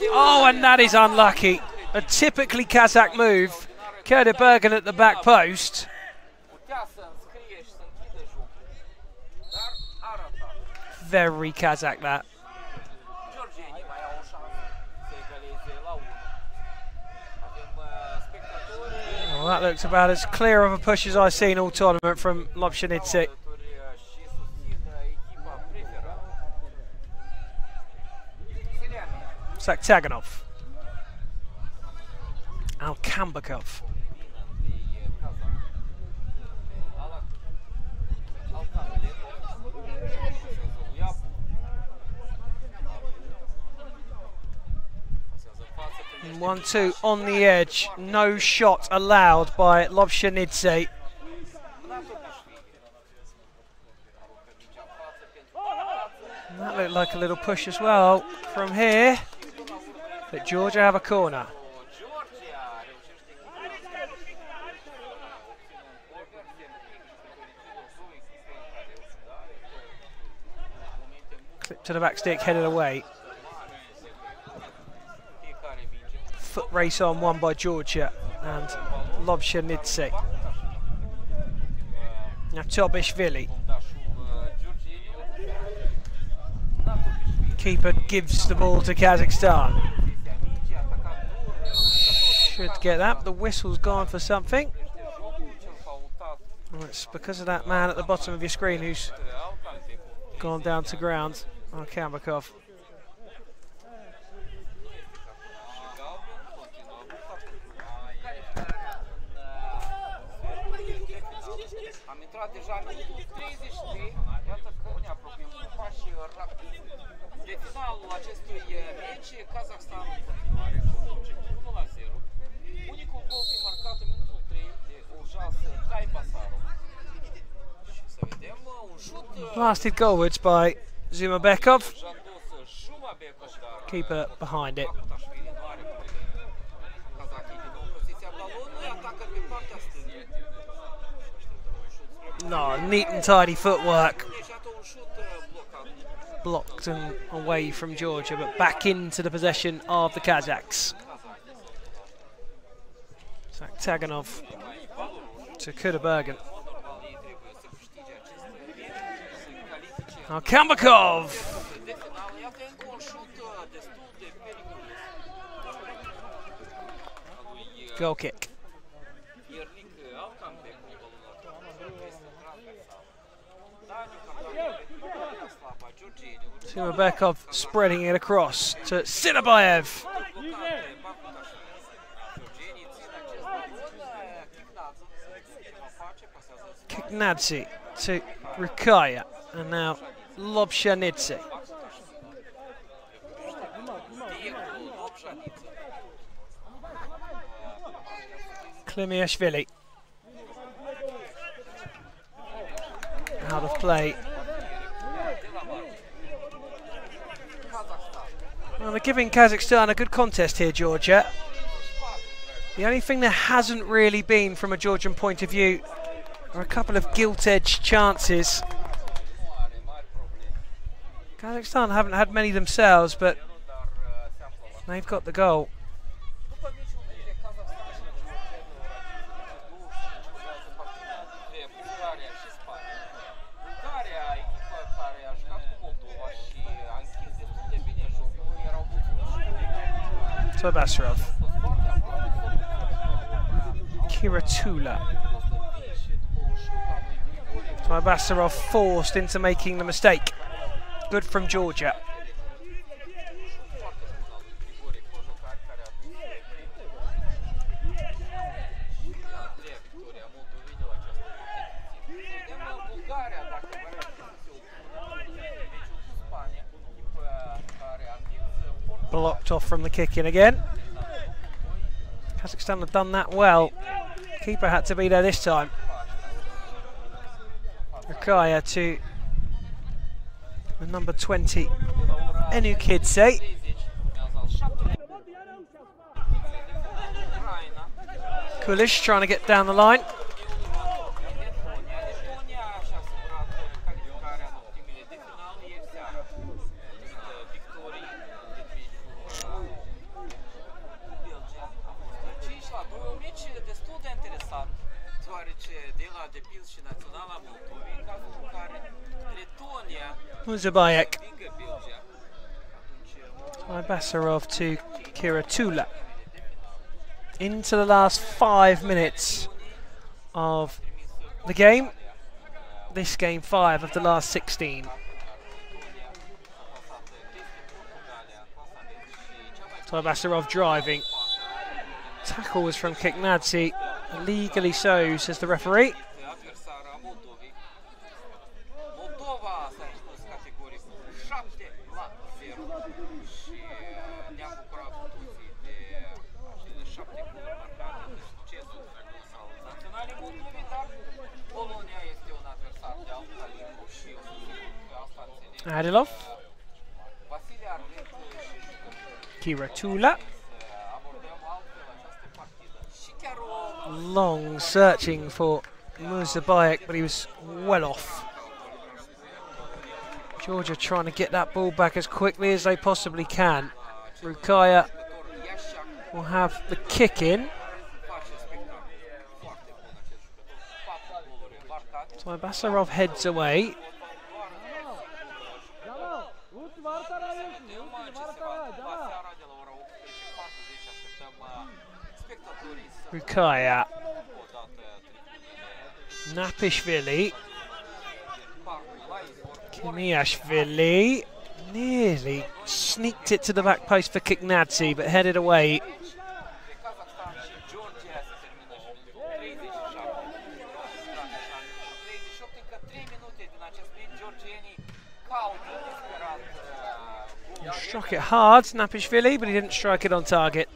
A: Oh, and that is unlucky. A typically Kazakh move. Kurda Bergen at the back post. Very Kazakh, that. Well, that looks about as clear of a push as I've seen all tournament from Lobshanidze. Saktaganov. Alkambakov. And 1-2 on the edge. No shot allowed by Lobshanidze. That looked like a little push as well from here. But Georgia have a corner. Clip to the back stick, headed away. Foot race on, won by Georgia and Lobshanidze. Now Tobishvili. Keeper gives the ball to Kazakhstan. Should get that, but the whistle's gone for something. Well, it's because of that man at the bottom of your screen who's gone down to ground. Alkambakov. Blasted goalwards by Zumabekov. Keeper behind it. No, neat and tidy footwork. Blocked and away from Georgia, but back into the possession of the Kazakhs. Saktaganov to Kurda Bergen. Alkambakov. Goal kick. Zumabekov spreading it across to Sinabayev. Kiknadze to Rukaya, and now Lobshanidze. Klimiashvili. Out of play. Well, they're giving Kazakhstan a good contest here, Georgia. The only thing there hasn't really been from a Georgian point of view are a couple of gilt-edged chances. Kazakhstan haven't had many themselves, but they've got the goal. Basarov. Kiratula. Basarov forced into making the mistake. Good from Georgia. Blocked off from the kick in again. Kazakhstan have done that well. Keeper had to be there this time. Rukaya to the number 20, EuroCup. Kulish trying to get down the line. Muzabayek. Basarov to Kiratula. Into the last 5 minutes of the game. This game 5 of the last 16. Basarov driving. Tackle was from Kiknadze. Legally so, says the referee. Adilov. Kiratula. Long searching for Muzabayek, but he was well off. Georgia trying to get that ball back as quickly as they possibly can. Rukaya will have the kick in. So Basarov heads away. Rukaya. Napishvili. Kimiashvili. Nearly sneaked it to the back post for Kiknadze, but headed away. Struck it hard, Napishvili, but he didn't strike it on target.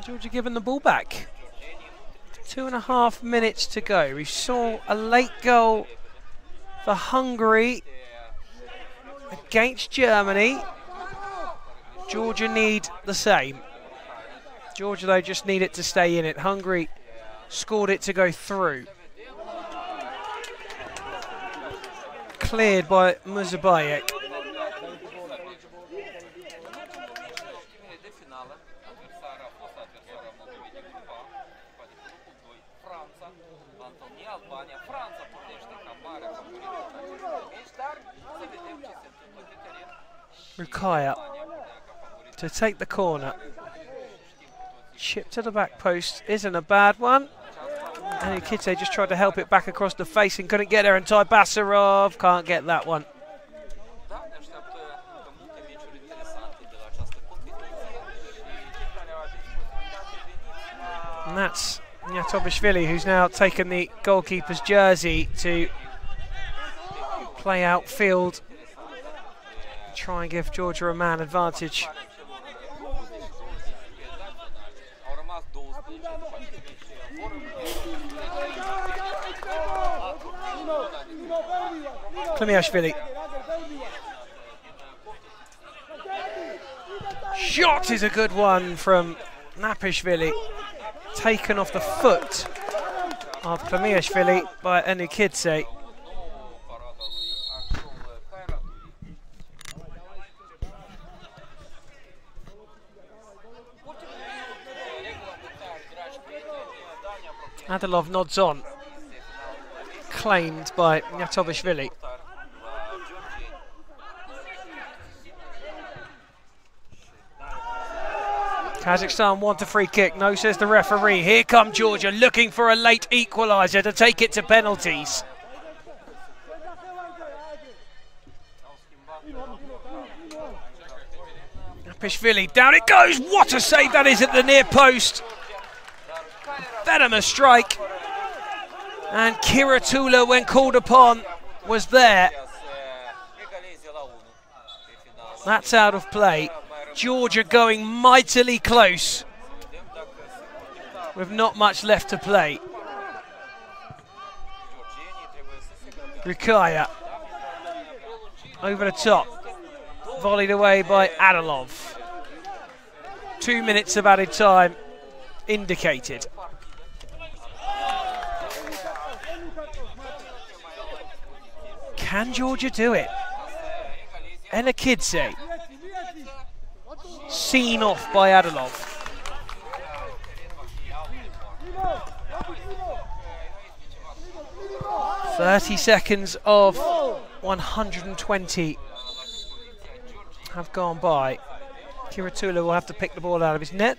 A: Georgia given the ball back. 2.5 minutes to go. We saw a late goal for Hungary against Germany. Georgia need the same. Georgia, though, just need it to stay in it. Hungary scored it to go through. Cleared by Muzabayek. Rukaya to take the corner. Chip to the back post isn't a bad one. And Ukite just tried to help it back across the face and couldn't get there. And Basarov can't get that one. And that's Nyatobishvili, who's now taken the goalkeeper's jersey to play outfield. Try and give Georgia a man advantage. Klimiashvili. Shot is a good one from Napishvili. Taken off the foot of Klimiashvili by Enukidze. Adilov nods on. Claimed by Nyatobishvili. Kazakhstan want a free kick. No, says the referee. Here come Georgia looking for a late equaliser to take it to penalties. Napishvili, down it goes. What a save that is at the near post. Venomous strike. And Kiratula, when called upon, was there. That's out of play. Georgia going mightily close with not much left to play. Rukaya over the top, volleyed away by Adilov. 2 minutes of added time indicated. Can Georgia do it? Enakidze. Seen off by Adilov. 30 seconds of 120 have gone by. Kiratula will have to pick the ball out of his net,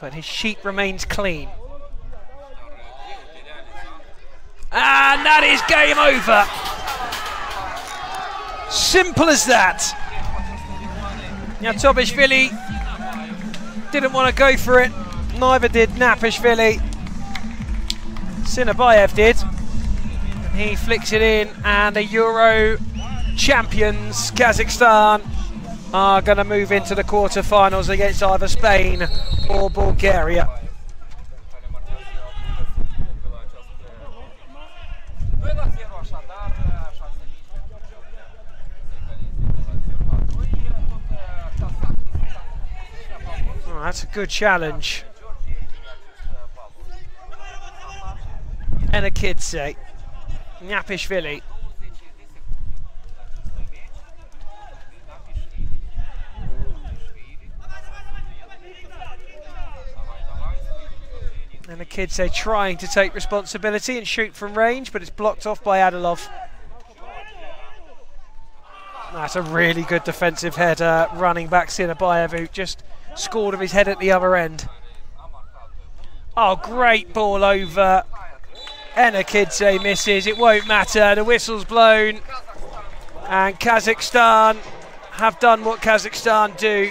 A: but his sheet remains clean. And that is game over. Simple as that. Now Tobishvili didn't want to go for it, neither did Napishvili. Sinabayev did. And he flicks it in, and the Euro champions, Kazakhstan, are going to move into the quarter-finals against either Spain or Bulgaria. Oh, that's a good challenge. Enakidze, Napishvili. Enakidze trying to take responsibility and shoot from range, but it's blocked off by Adilov. That's a really good defensive header. Running back Sinabayev, who just scored of his head at the other end. Oh, great ball over. Enakidze misses, it won't matter, the whistle's blown, and Kazakhstan have done what Kazakhstan do.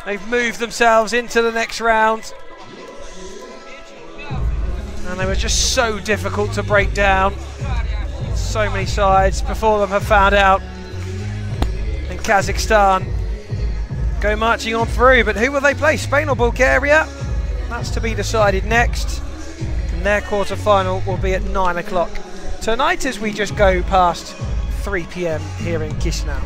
A: They've moved themselves into the next round, and they were just so difficult to break down. So many sides before them have found out, and Kazakhstan go marching on through. But who will they play, Spain or Bulgaria? That's to be decided next. Their quarter-final will be at 9 o'clock tonight as we just go past 3 p.m. here in Chisinau.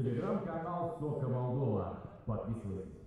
C: Телеграм-канал Сока Молдова. Подписывайтесь.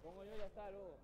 F: Pongo yo y ya está, luego.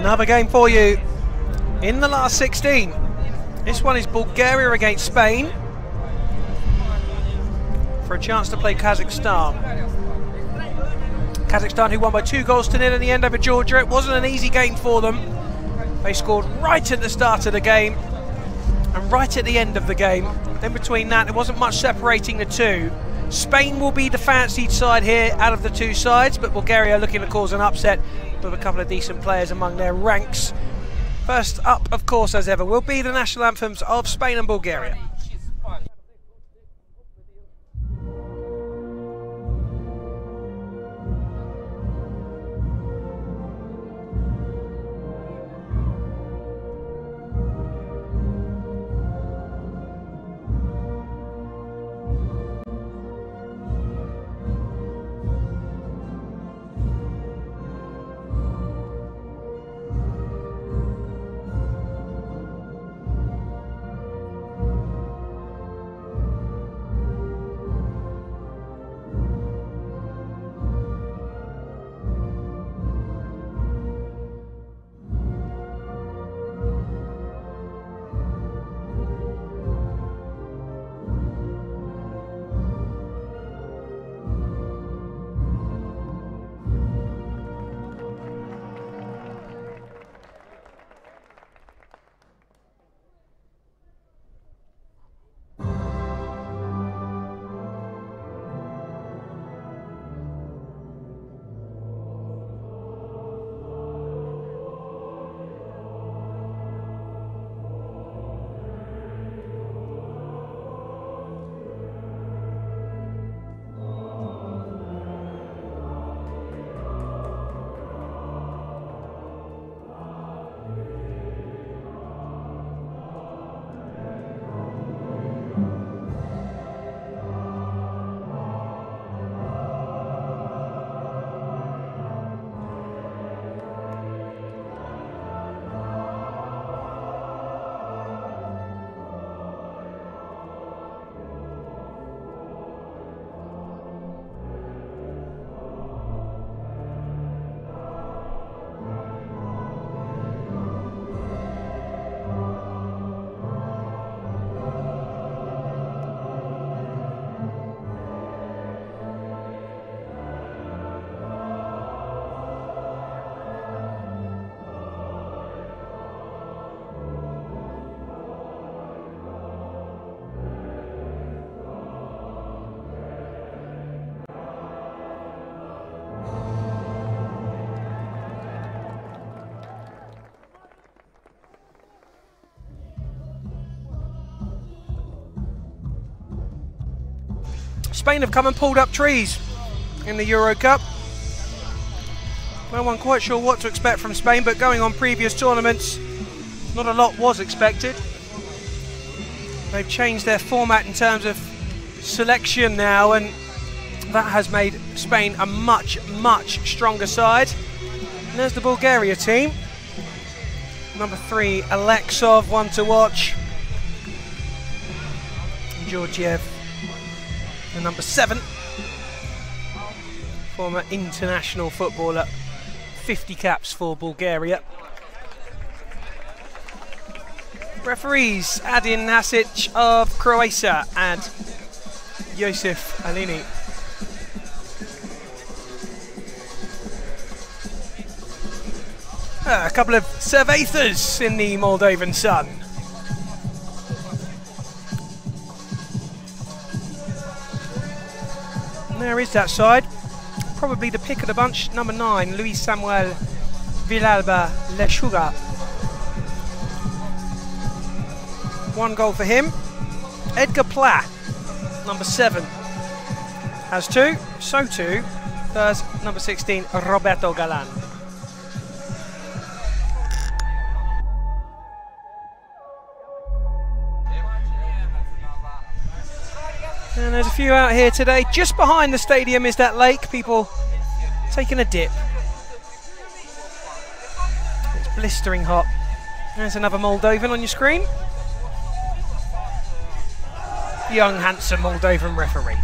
A: Another game for you in the last 16. This one is Bulgaria against Spain for a chance to play Kazakhstan. Kazakhstan, who won by 2-0 in the end over Georgia. It wasn't an easy game for them. They scored right at the start of the game and right at the end of the game. In between that, there wasn't much separating the two. Spain will be the fancied side here out of the two sides, but Bulgaria looking to cause an upset with a couple of decent players among their ranks. First up, of course, as ever, will be the national anthems of Spain and Bulgaria. Spain have come and pulled up trees in the EuroCup. No one quite sure what to expect from Spain, but going on previous tournaments, not a lot was expected. They've changed their format in terms of selection now, and that has made Spain a much, much stronger side. And there's the Bulgaria team. Number 3, Alexov, one to watch. Georgiev. And number 7, former international footballer, 50 caps for Bulgaria. Referees, Adin Nasic of Croatia and Josef Alini. A couple of Cervezas in the Moldovan sun. And there is that side. Probably the pick of the bunch, number 9, Luis Samuel Villalba Lechuga. 1 goal for him. Edgar Pla, number 7, has 2. So too does number 16, Roberto Galan. And there's a few out here today. Just behind the stadium is that lake. People taking a dip. It's blistering hot. There's another Moldovan on your screen. Young, handsome Moldovan referee.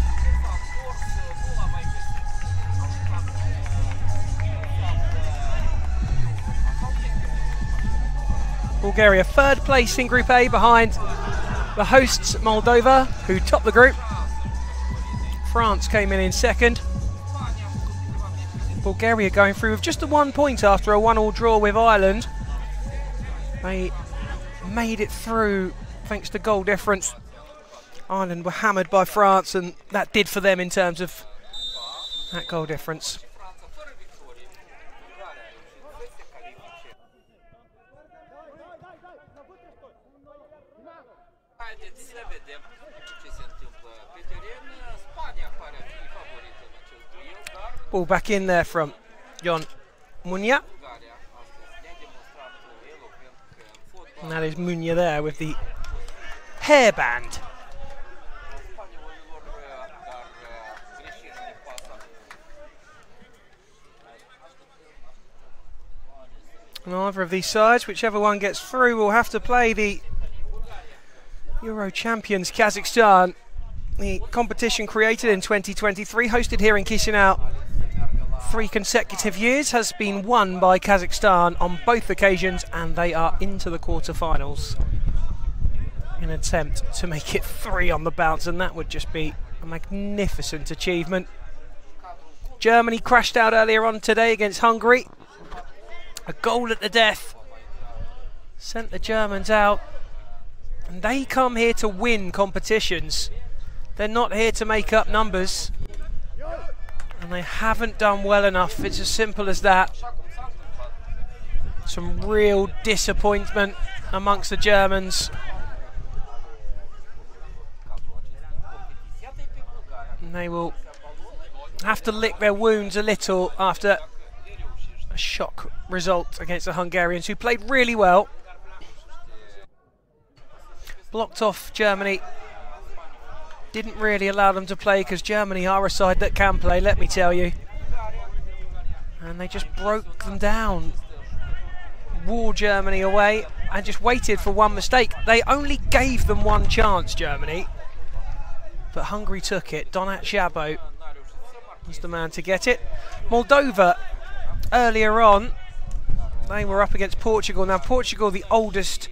A: Bulgaria third place in Group A behind the hosts Moldova, who topped the group. France came in second. Bulgaria going through with just a 1 point after a 1-1 draw with Ireland. They made it through thanks to goal difference. Ireland were hammered by France, and that did for them in terms of that goal difference. Ball back in there from Jon Munya. And that is Munya there with the hairband. And either of these sides, whichever one gets through, will have to play the Euro champions Kazakhstan. The competition created in 2023, hosted here in Chisinau 3 consecutive years, has been won by Kazakhstan on both occasions, and they are into the quarterfinals in an attempt to make it 3 on the bounce, and that would just be a magnificent achievement. Germany crashed out earlier on today against Hungary. A goal at the death sent the Germans out, and they come here to win competitions. They're not here to make up numbers, and they haven't done well enough. It's as simple as that. Some real disappointment amongst the Germans. And they will have to lick their wounds a little after a shock result against the Hungarians, who played really well. Blocked off Germany. Didn't really allow them to play, because Germany are a side that can play, let me tell you. And they just broke them down. Wore Germany away and just waited for one mistake. They only gave them one chance, Germany. But Hungary took it. Donat Szabo was the man to get it. Moldova, earlier on, they were up against Portugal. Now, Portugal, the oldest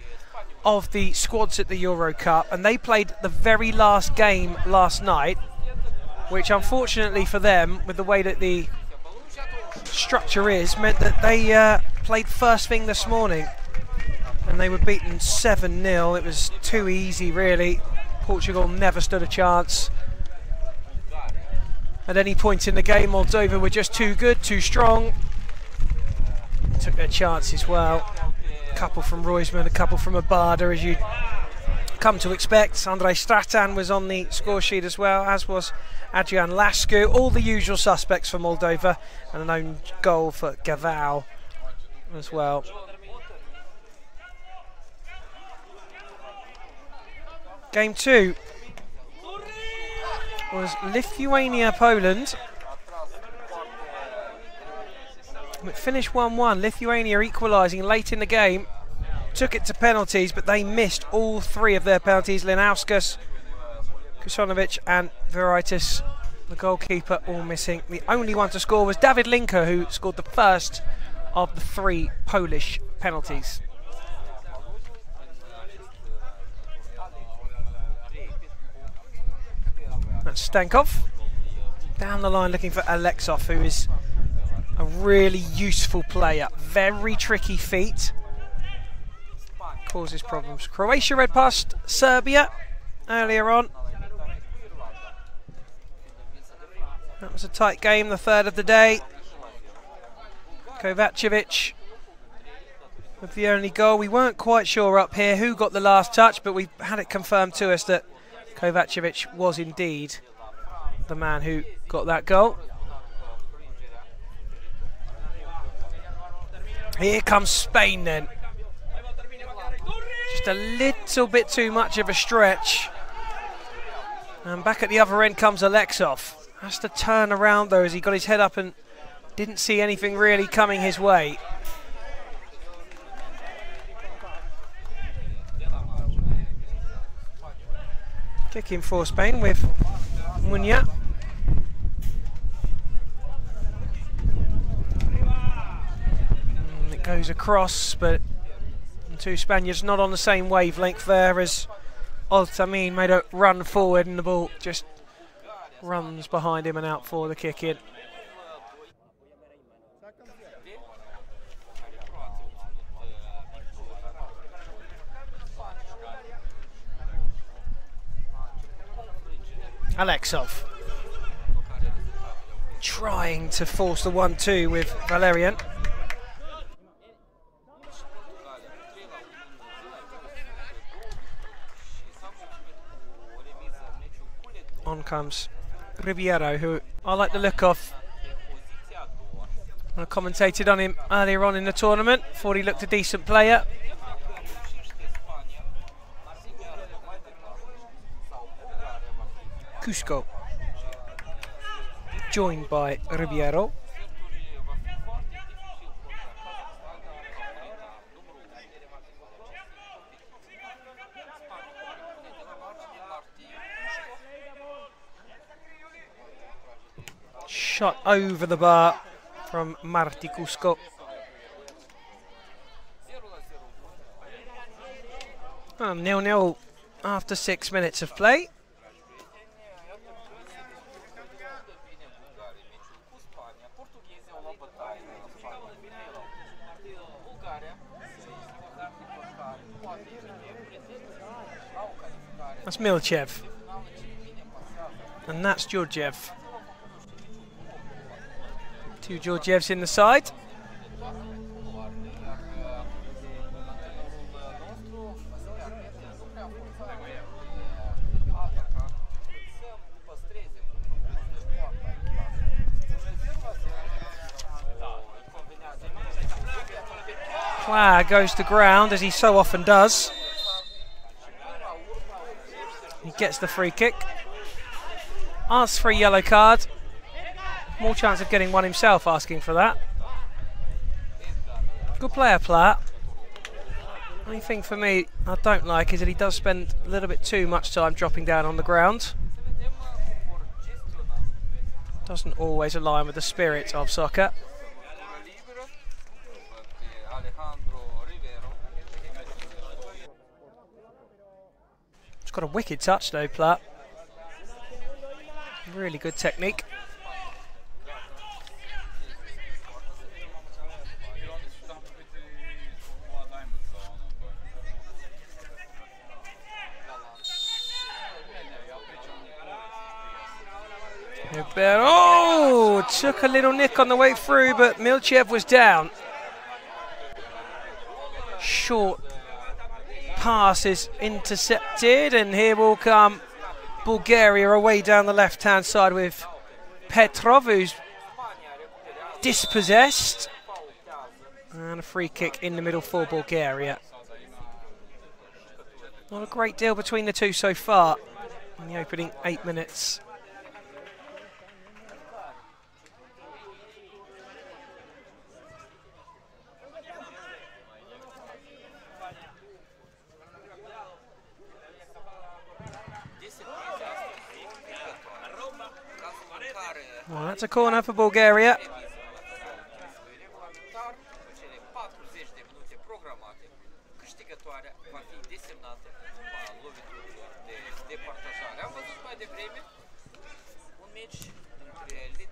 A: of the squads at the EuroCup, and they played the very last game last night, which unfortunately for them, with the way that the structure is, meant that they played first thing this morning, and they were beaten 7-0. It was too easy, really. Portugal never stood a chance. At any point in the game, Moldova were just too good, too strong. Took their chances well. A couple from Roisman, a couple from Abada, as you'd come to expect. Andrei Stratan was on the score sheet as well, as was Adrian Lascu. All the usual suspects for Moldova, and an own goal for Gavau as well. Game 2 was Lithuania-Poland. It finished 1-1. Lithuania equalising late in the game. Took it to penalties, but they missed all 3 of their penalties. Linauskas, Kusonovic and Viraitis, the goalkeeper, all missing. The only one to score was David Linker, who scored the first of the 3 Polish penalties. That's Stankov. Down the line looking for Alexov, who is a really useful player. Very tricky feet. Causes problems. Croatia read past Serbia earlier on. That was a tight game, the third of the day. Kovacevic with the only goal. We weren't quite sure up here who got the last touch, but we had it confirmed to us that Kovacevic was indeed the man who got that goal. Here comes Spain then. Just a little bit too much of a stretch. And back at the other end comes Alexov. Has to turn around though, as he got his head up and didn't see anything really coming his way. Kicking for Spain with Munya. It goes across, but Two Spaniards not on the same wavelength there as Altamin made a run forward and the ball just runs behind him and out for the kick in. Alexov trying to force the 1-2 with Valerian. On comes Ribeiro, who I like the look of. I commentated on him earlier on in the tournament. Thought he looked a decent player. Cusco, joined by Ribeiro. Shot over the bar from Marti Cusco. And 0-0 after 6 minutes of play. That's Milchev. And that's Georgiev. Two Georgievs in the side. Pla goes to ground, as he so often does. He gets the free kick. Asks for a yellow card. More chance of getting one himself asking for that. Good player, Pla. Only thing for me I don't like is that he does spend a little bit too much time dropping down on the ground. Doesn't always align with the spirit of soccer. It's got a wicked touch though, Pla. Really good technique. Oh, took a little nick on the way through, but Milchev was down. Short pass is intercepted, and here will come Bulgaria away down the left-hand side with Petrov, who's dispossessed. And a free kick in the middle for Bulgaria. Not a great deal between the two so far in the opening 8 minutes. Well, that's a corner for Bulgaria.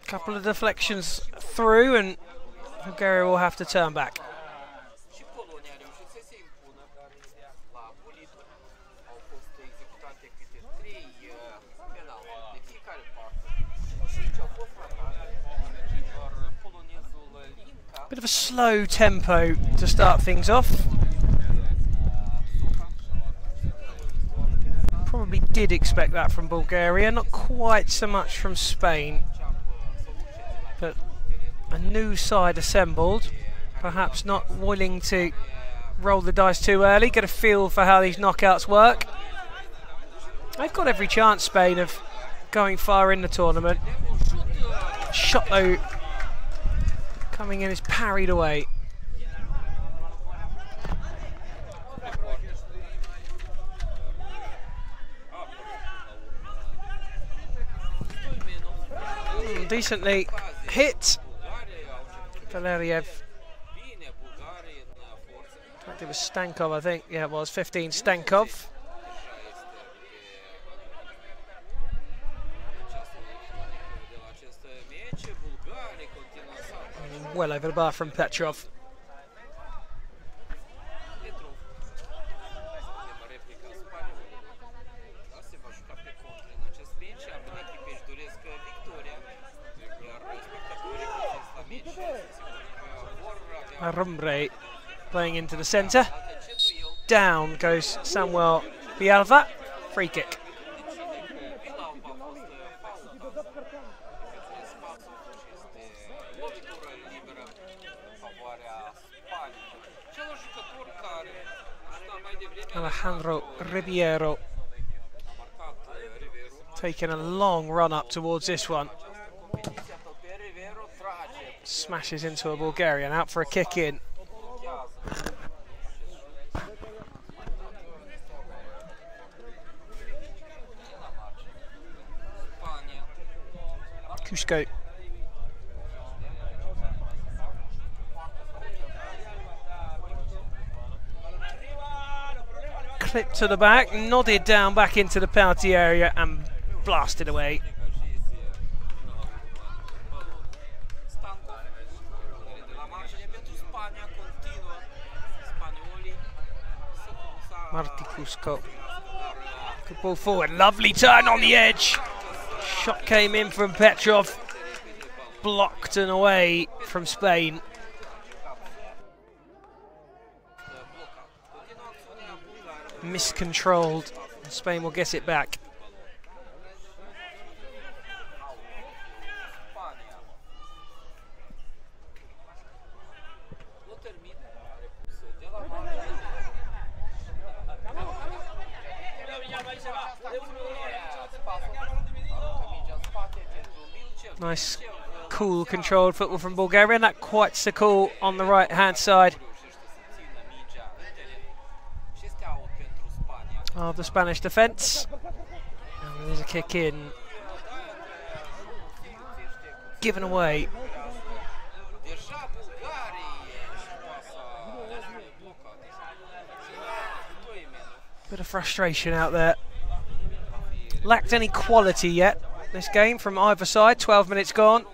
A: Couple of deflections through, and Bulgaria will have to turn back. Bit of a slow tempo to start things off. Probably did expect that from Bulgaria, not quite so much from Spain. But a new side assembled, perhaps not willing to roll the dice too early, get a feel for how these knockouts work. They've got every chance, Spain, of going far in the tournament. Shot though, coming in is parried away. Decently hit. Valeriev It was Stankov, I think. Yeah, it was 15 Stankov. Well over the bar from Petrov. Arumbre playing into the centre. Down goes Samuel Bialva. Free kick. Alejandro Ribeiro taking a long run up towards this one. Smashes into a Bulgarian, out for a kick in. Kusko. Clipped to the back, nodded down back into the penalty area and blasted away. Marti Kusko. Good ball forward, lovely turn on the edge. Shot came in from Petrov, blocked and away from Spain. Miscontrolled, Spain will get it back. Nice, cool, controlled football from Bulgaria. That quite so cool on the right-hand side of the Spanish defence. And there's a kick in. Given away. Bit of frustration out there. Lacked any quality yet. This game from either side, 12 minutes gone.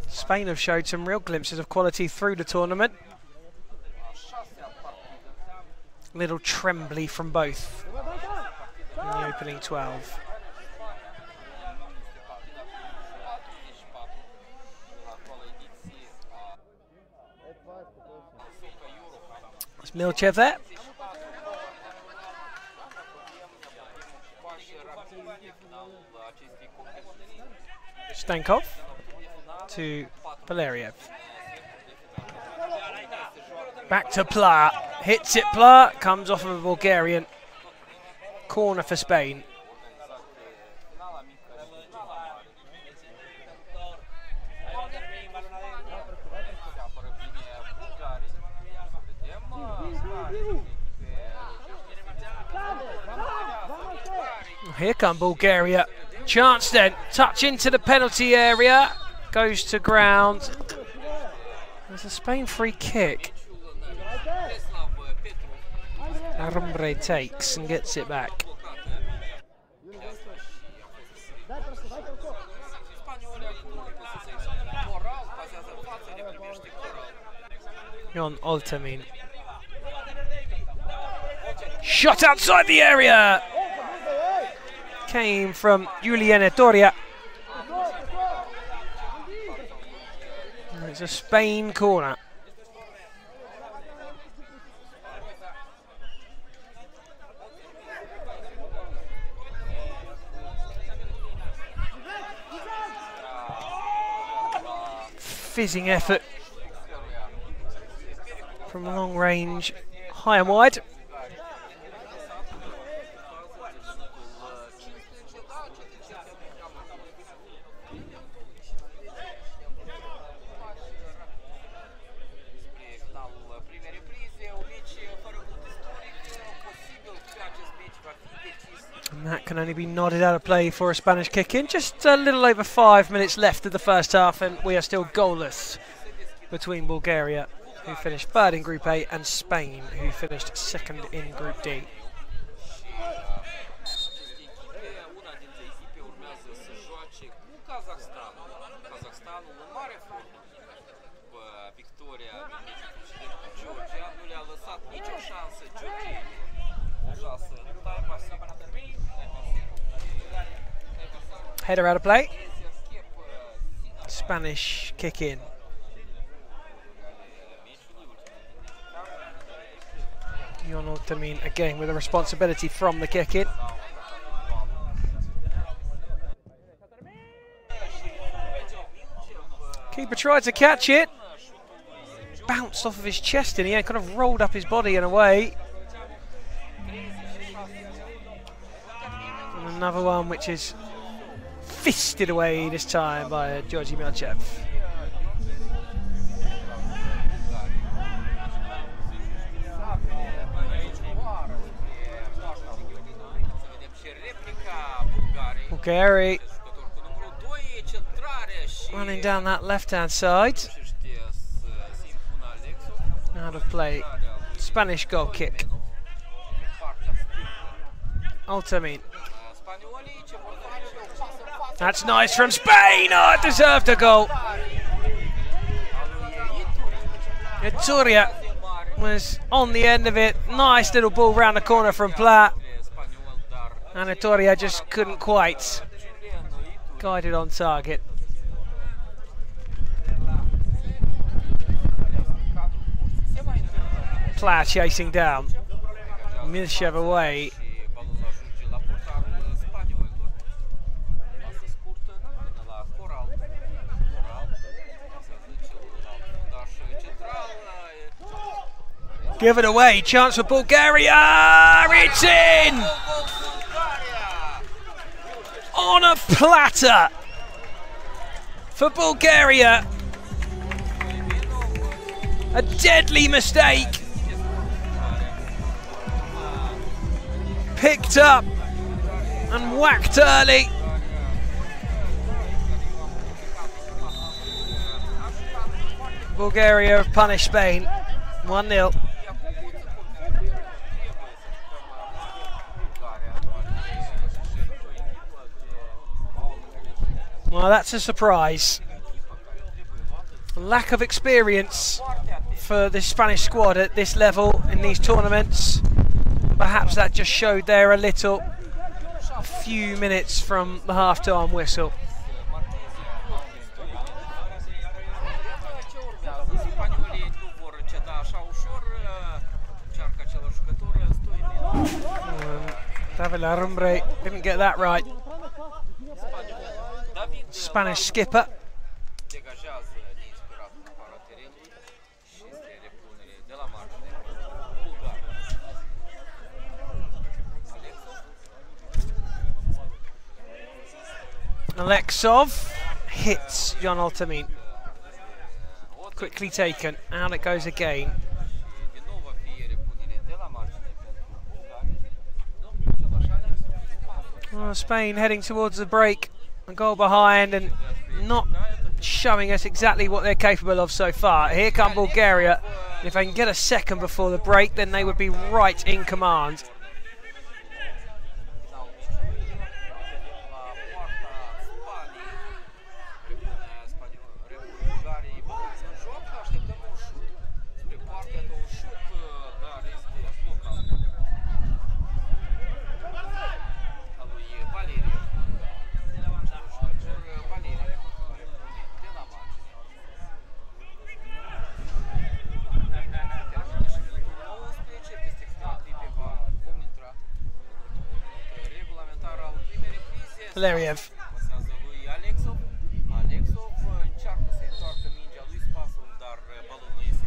A: Spain have showed some real glimpses of quality through the tournament. Little trembly from both in the opening 12. It's Milchev there. Stankov to Valeriev. Back to Pla. Hits it, Pla. Comes off of a Bulgarian. Corner for Spain. Here come Bulgaria. Chance then, touch into the penalty area, goes to ground. There's a Spain free kick. Arumbre takes and gets it back. Jon Oltamin. Shot outside the area! Came from Juliana Doria. It's a Spain corner. Fizzing effort from long range, high and wide. And that can only be nodded out of play for a Spanish kick-in. Just a little over 5 minutes left of the first half and we are still goalless between Bulgaria who finished third in Group A, and Spain, who finished second in Group D. Header out of play. Spanish kick in. Tamin again with a responsibility from the kick in. Keeper tried to catch it. Bounced off of his chest in the end, kind of rolled up his body in a way. And another one which is fisted away this time by Georgi Milchev. Bulgari running down that left-hand side. Out of play. Spanish goal kick. Altamin. That's nice from Spain. Oh, it deserved a goal. Ituria was on the end of it. Nice little ball round the corner from Pla. And Ituria just couldn't quite guide it on target. Pla chasing down. Milchev away. Give it away, chance for Bulgaria, it's in! On a platter for Bulgaria. A deadly mistake. Picked up and whacked early. Bulgaria have punished Spain, 1-0. Well, that's a surprise. Lack of experience for the Spanish squad at this level in these tournaments. Perhaps that just showed there a few minutes from the half-time whistle. David Larumbre didn't get that right. Spanish skipper. Alexov hits John Altamin. Quickly taken. Out it goes again. Well, Spain heading towards the break. A goal behind and not showing us exactly what they're capable of so far. Here come Bulgaria. If they can get a second before the break, then they would be right in command. Valeriev.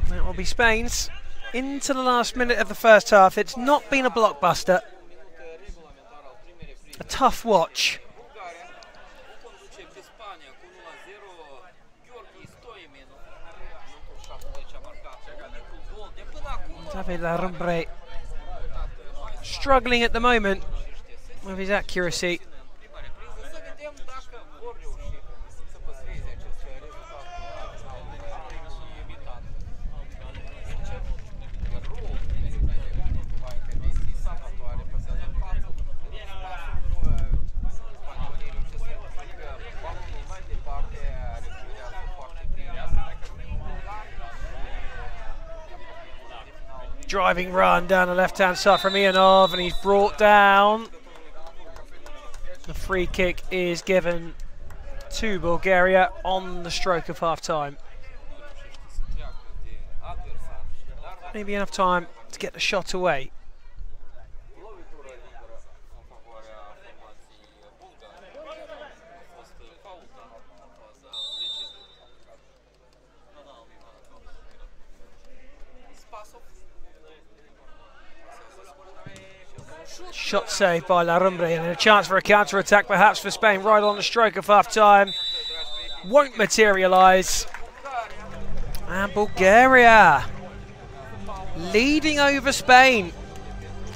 A: That will be Spain's. Into the last minute of the first half. It's not been a blockbuster. A tough watch. David Larumbre struggling at the moment with his accuracy. driving run down the left-hand side from Ianov, and he's brought down. The free kick is given to Bulgaria on the stroke of half-time. Maybe enough time to get the shot away. Shot saved by Larumbre, and a chance for a counter-attack perhaps for Spain right on the stroke of half-time. Won't materialise. And Bulgaria leading over Spain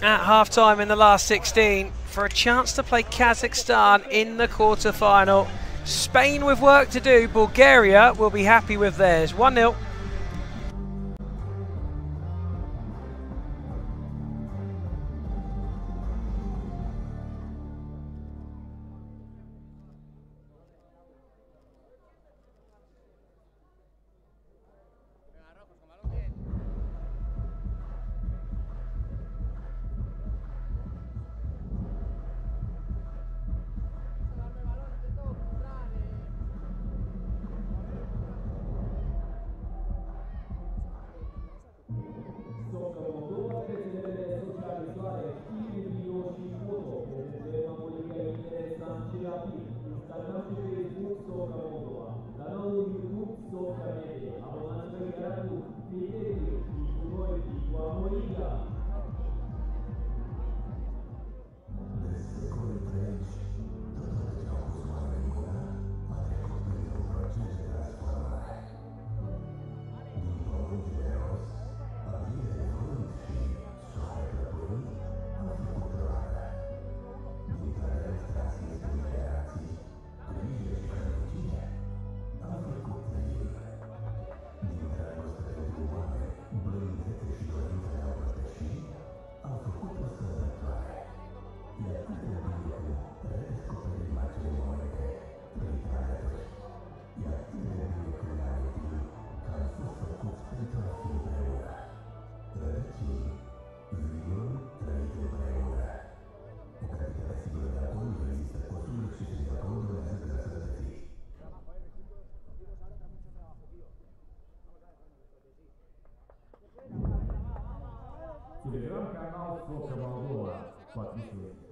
A: at half-time in the last 16 for a chance to play Kazakhstan in the quarter-final. Spain with work to do. Bulgaria will be happy with theirs. 1-0.
C: Instagram și Facebook Socca Moldova, canalul YouTube Socca Media, abonați-vă pe canalul Prietenii, cu noi, cu Amoriga.
D: De secole întregi, tot ce au pus oamenii mâna a trecut printr-un proces de transformare. Din pământ generos, abie de vânt și soare plăpând, au făcut roadă. Din talent transmis prin generații, grijă și hărnicie, au făcut trăire. Din dragoste pentru oameni, blândețe și dorință de a împărtăși, au făcut o sărbătoare. E atât de bine când redescoperim acele momente trăite alături. E atât de bine când amintim că am fost făcuți pentru a fi împreună. Rădăcini, vinul trăit împreună. O cantitate sigură de alcool nu există, costumul și alcool durează de sănătății.
C: Телеграм-канал Socca Moldova. Подписывайтесь.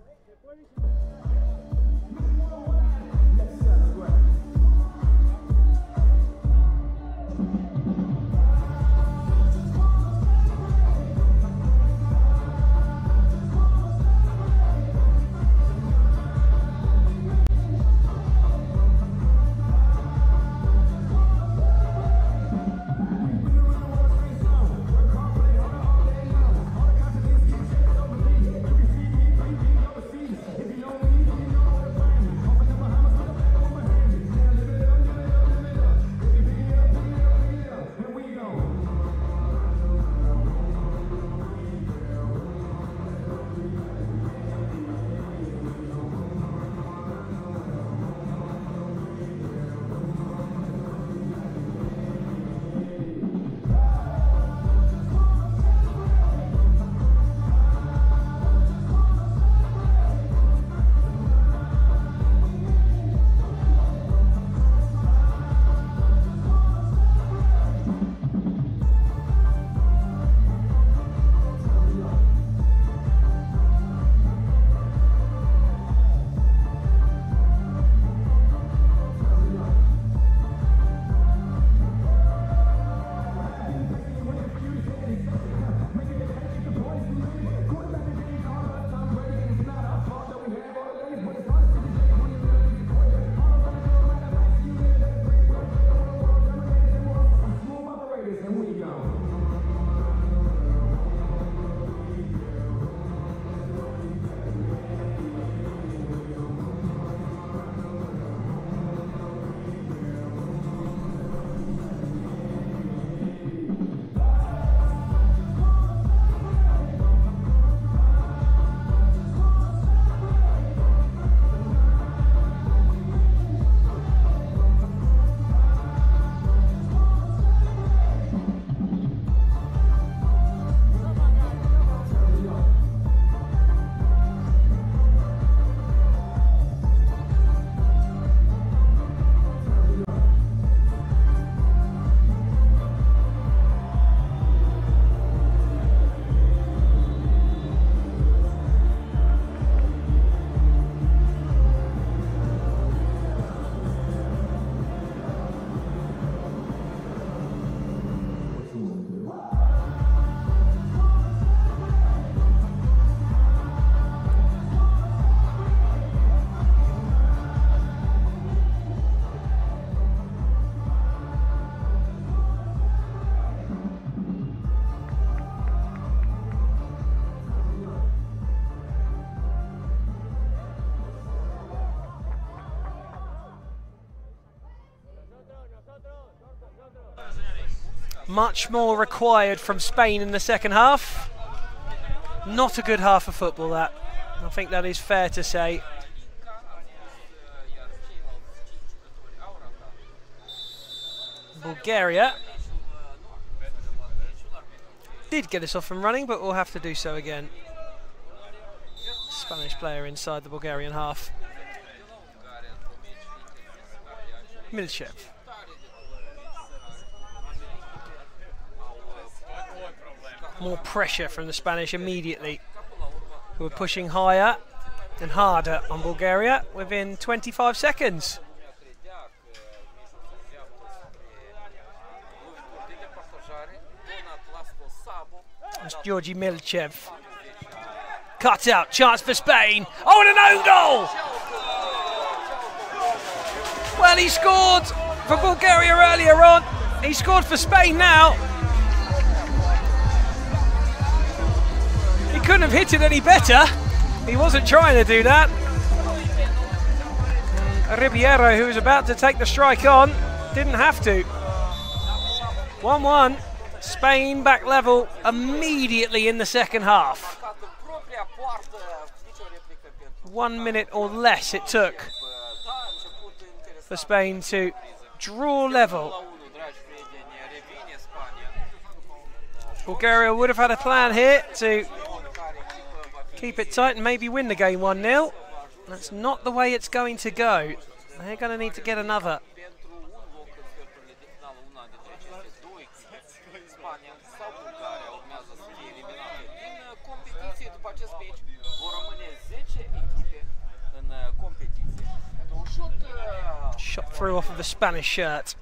A: Much more required from Spain in the second half. Not a good half of football, that. I think that is fair to say. Bulgaria did get us off and running, but we'll have to do so again. Spanish player inside the Bulgarian half. Milchev. More pressure from the Spanish immediately, who are pushing higher and harder on Bulgaria within 25 seconds. That's Georgi Milchev. Cut out, chance for Spain. Oh, and an own goal! Well, he scored for Bulgaria earlier on. He scored for Spain now. He couldn't have hit it any better. He wasn't trying to do that. Ribeiro, who was about to take the strike on, didn't have to. 1-1. Spain back level immediately in the second half. 1 minute or less it took for Spain to draw level. Bulgaria would have had a plan here to keep it tight and maybe win the game 1-0. That's not the way it's going to go. They're going to need to get another. Shot through off of the Spanish shirt.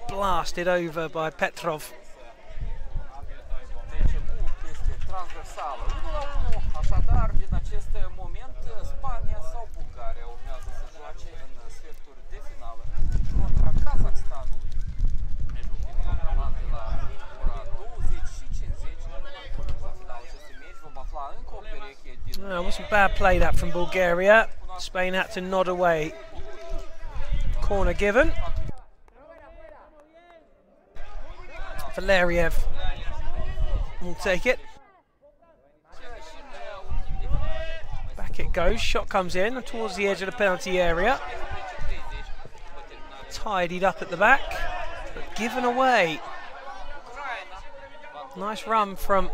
A: Blasted over by Petrov. Oh, wasn't bad play that from Bulgaria. Spain had to nod away. Corner given. Valeriev will take it. Back it goes. Shot comes in towards the edge of the penalty area. Tidied up at the back, but given away. Nice run from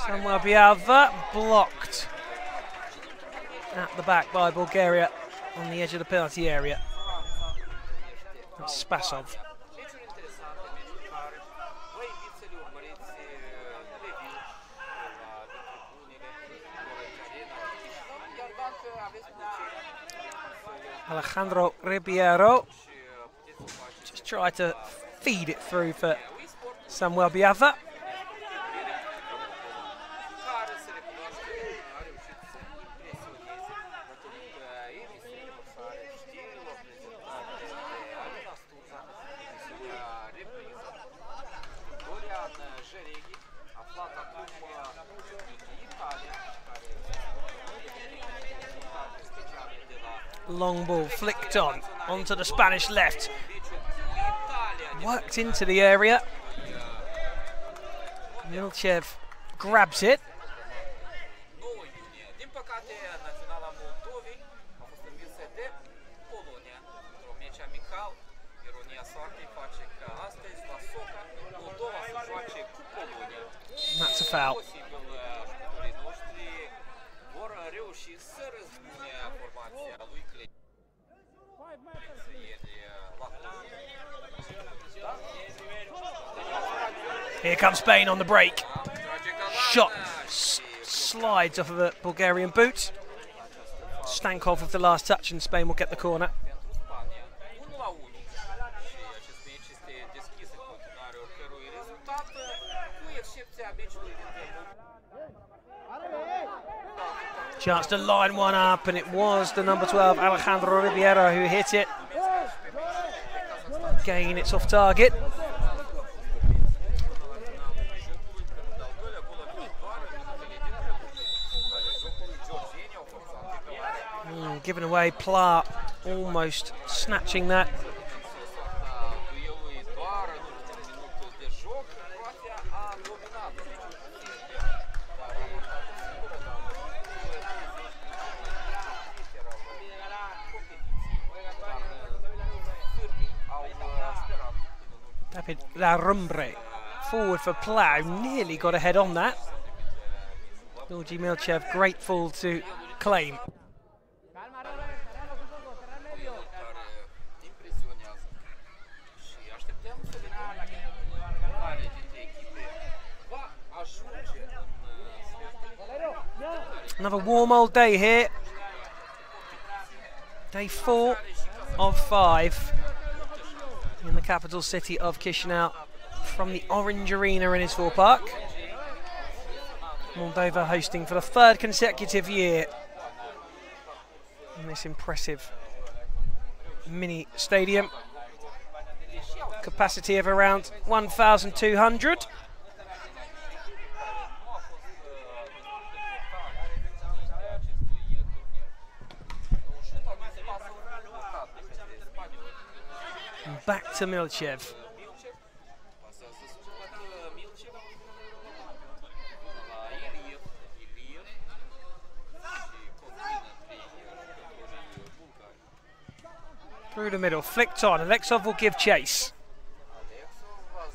A: Samuel Bialva, blocked at the back by Bulgaria on the edge of the penalty area. That's Spasov. Alejandro Ribeiro just tried to feed it through for Samuel Bialva. Long ball flicked on onto the Spanish left. Worked into the area. Milchev grabs it. That's a foul. Here comes Spain on the break. Shot slides off of a Bulgarian boot. Stankov with the last touch, and Spain will get the corner. Chance to line one up, and it was the number 12, Alejandro Ribeiro, who hit it. Again, it's off target. And given away, Pla almost snatching that. David Larumbre forward for Pla, nearly got a head on that. Georgi Milchev grateful to claim. Another warm old day here. Day 4 of 5 in the capital city of Chisinau from the Orange Arena in Isfor Park. Moldova hosting for the 3rd consecutive year in this impressive mini stadium. Capacity of around 1,200. And back to Milchev. Through the middle, flicked on. Alexov will give chase.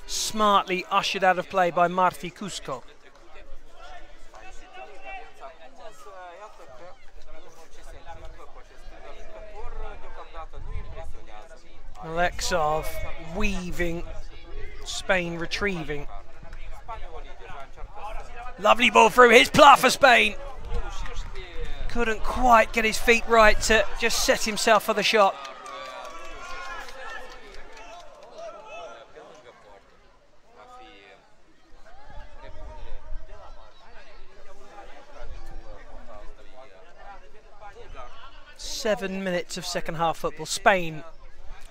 A: Smartly ushered out of play by Marti Kusko. Alexov weaving, Spain retrieving. Lovely ball through, here's Pla for Spain. Couldn't quite get his feet right to just set himself for the shot. Seven minutes of second half football. Spain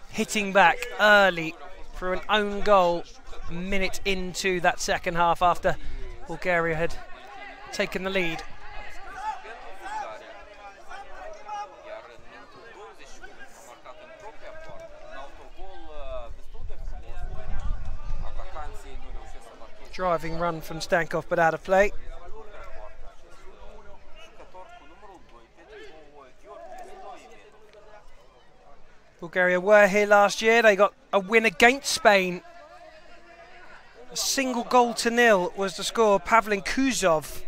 A: hitting back early for an own goal a minute into that second half after Bulgaria had taken the lead. Driving run from Stankov but out of play. Bulgaria were here last year. They got a win against Spain. A single goal to nil was the score. Pavlin Kuzov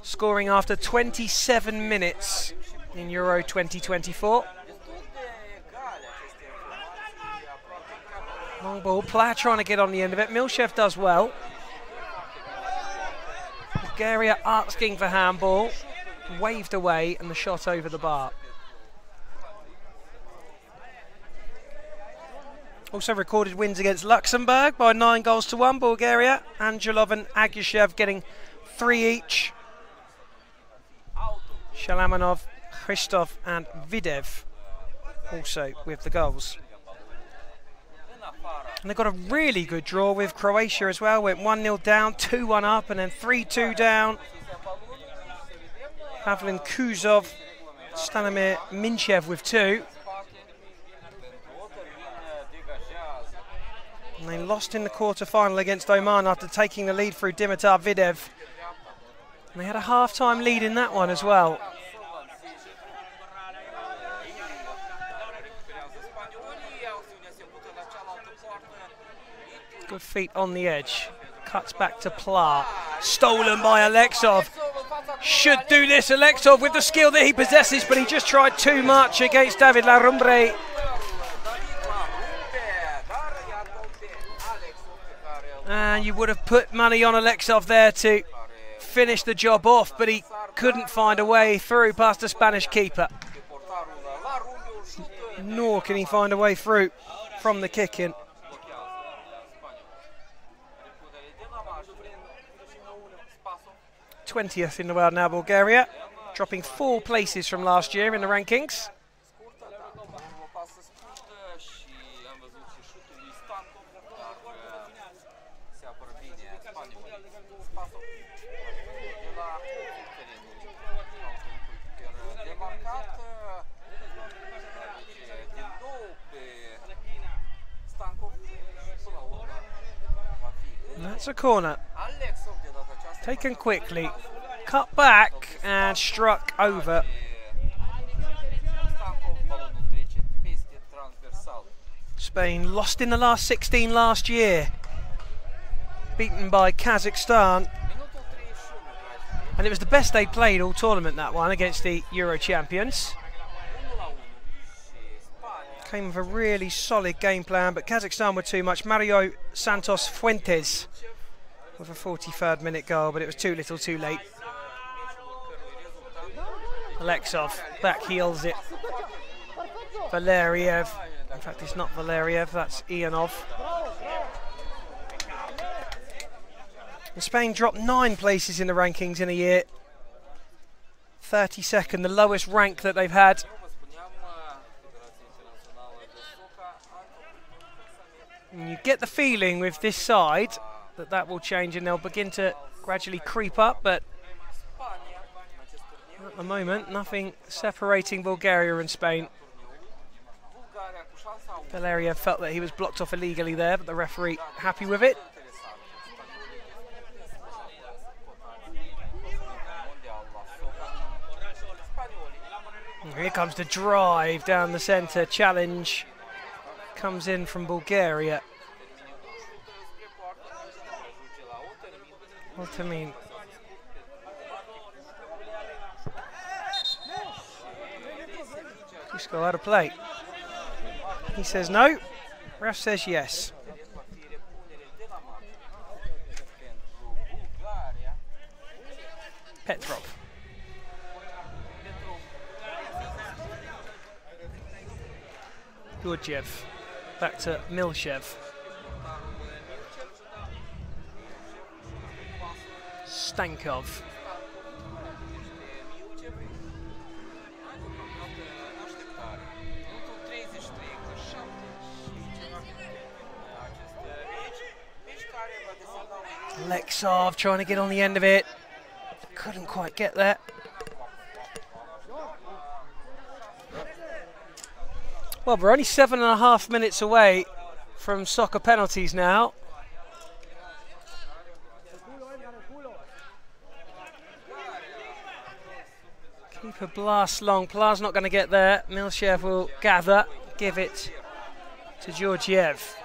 A: scoring after 27 minutes in Euro 2024. Long ball. Pla trying to get on the end of it. Milchev does well. Bulgaria asking for handball. Waved away and the shot over the bar. Also recorded wins against Luxembourg by 9-1 Bulgaria. Angelov and Agyushev getting 3 each. Shalamanov, Christov and Videv also with the goals. And they got a really good draw with Croatia as well. Went 1-0 down, 2-1 up and then 3-2 down. Pavlin Kuzov, Stanimir Minchev with 2. And they lost in the quarter-final against Oman after taking the lead through Dimitar Videv. And they had a half-time lead in that one as well. Good feet on the edge. Cuts back to Pla. Stolen by Alexov. Should do this, Alexov, with the skill that he possesses, but he just tried too much against David Larumbre. And you would have put money on Alexov there to finish the job off, but he couldn't find a way through past the Spanish keeper. Nor can he find a way through from the kick-in. 20th in the world now, Bulgaria, dropping 4 places from last year in the rankings. And that's a corner. Taken quickly. Cut back and struck over. Spain lost in the last 16 last year. Beaten by Kazakhstan. And it was the best they played all tournament, that one, against the Euro champions. Came with a really solid game plan, but Kazakhstan were too much. Mario Santos Fuentes with a 43rd minute goal, but it was too little too late. Alexov back heels it. Valeriev. In fact, it's not Valeriev, that's Ianov. And Spain dropped 9 places in the rankings in a year. 32nd, the lowest rank that they've had. And you get the feeling with this side that that will change and they'll begin to gradually creep up, but at the moment, nothing separating Bulgaria and Spain. Valeriev felt that he was blocked off illegally there, but the referee happy with it. And here comes the drive down the centre, challenge comes in from Bulgaria. What do I mean? Just go out of play. He says no, ref says yes. Petrov. Gurdjieff. Back to Milchev. Stankov. Alexov trying to get on the end of it. Couldn't quite get there. Well, we're only 7.5 minutes away from soccer penalties now. Keeper blasts long. Pla's not going to get there. Milchev will gather, give it to Georgiev.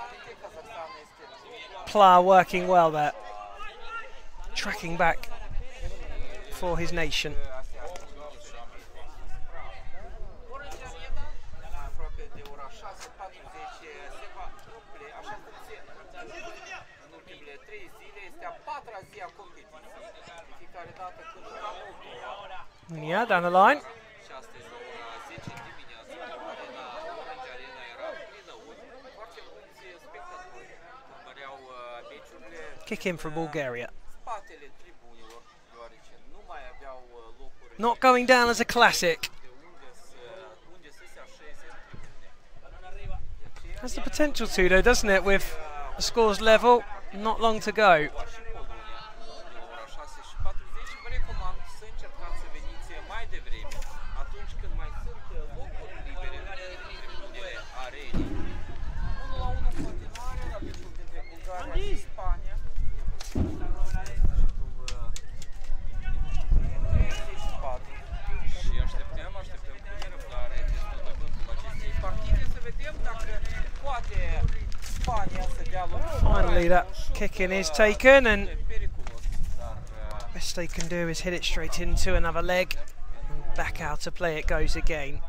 A: Pla working well there. Tracking back for his nation. Yeah, down the line. Kick in from Bulgaria. Not going down as a classic. Has the potential to, though, doesn't it? With the scores level, not long to go. Finally that kick-in is taken, and best they can do is hit it straight into another leg and back out to play it goes again.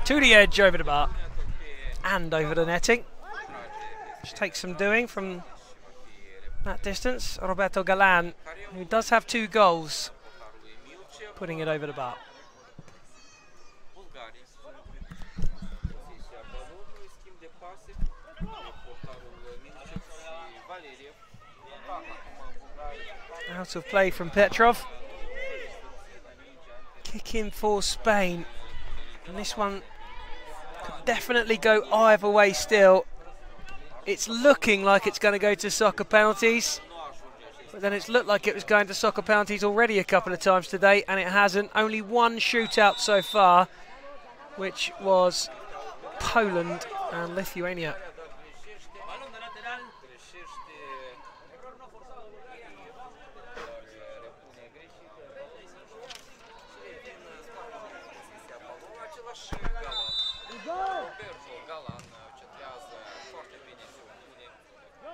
A: To the edge, over the bar and over the netting, which takes some doing from that distance. Roberto Galan, who does have 2 goals, putting it over the bar. Out of play from Petrov. Kick in for Spain. And this one Could definitely go either way still. It's looking like it's going to go to soccer penalties. But then it's looked like it was going to soccer penalties already a couple of times today, and it hasn't. Only one shootout so far, which was Poland and Lithuania.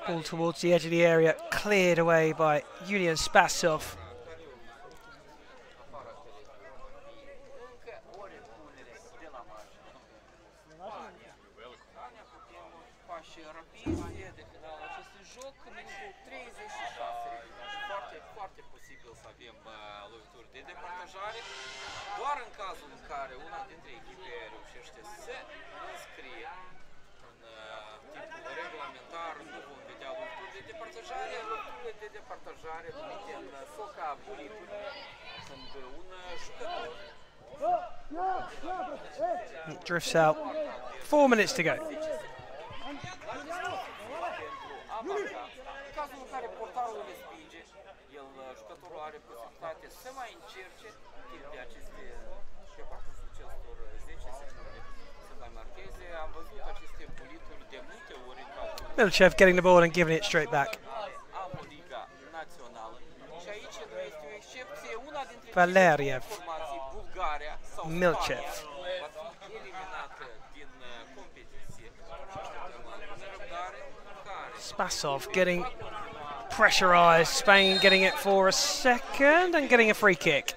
A: Ball towards the edge of the area, cleared away by Julian Spasov. It drifts out. 4 minutes to go. Milchev getting the ball and giving it straight back. Valeriev. Milchev. Spasov getting pressurised. Spain getting it for a second and getting a free kick.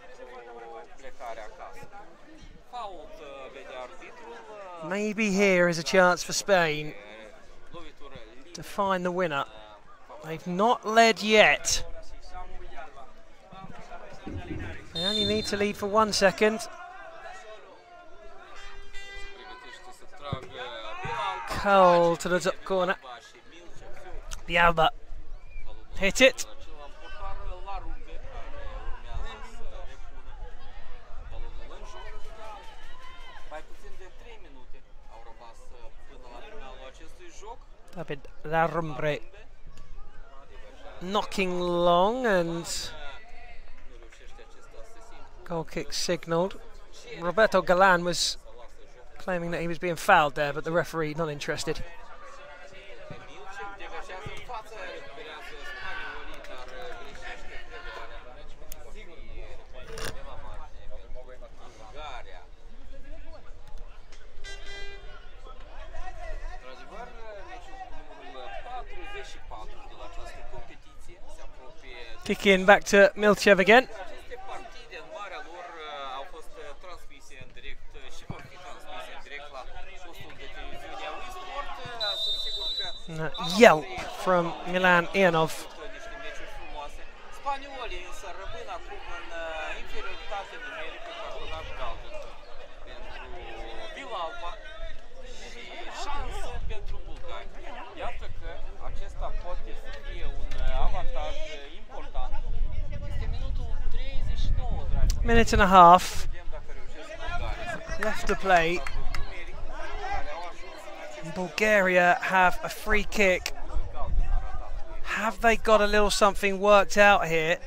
A: Maybe here is a chance for Spain to find the winner. They've not led yet. They only need to lead for 1 second. Cole to the top corner. Bialba hit it. David Larumbre knocking long and goal kick signalled. Roberto Galan was claiming that he was being fouled there, but the referee not interested. Kick in back to Milchev again. Yelp from Milan Ianov. Minute and a half left to play. Bulgaria have a free kick. Have they got a little something worked out here?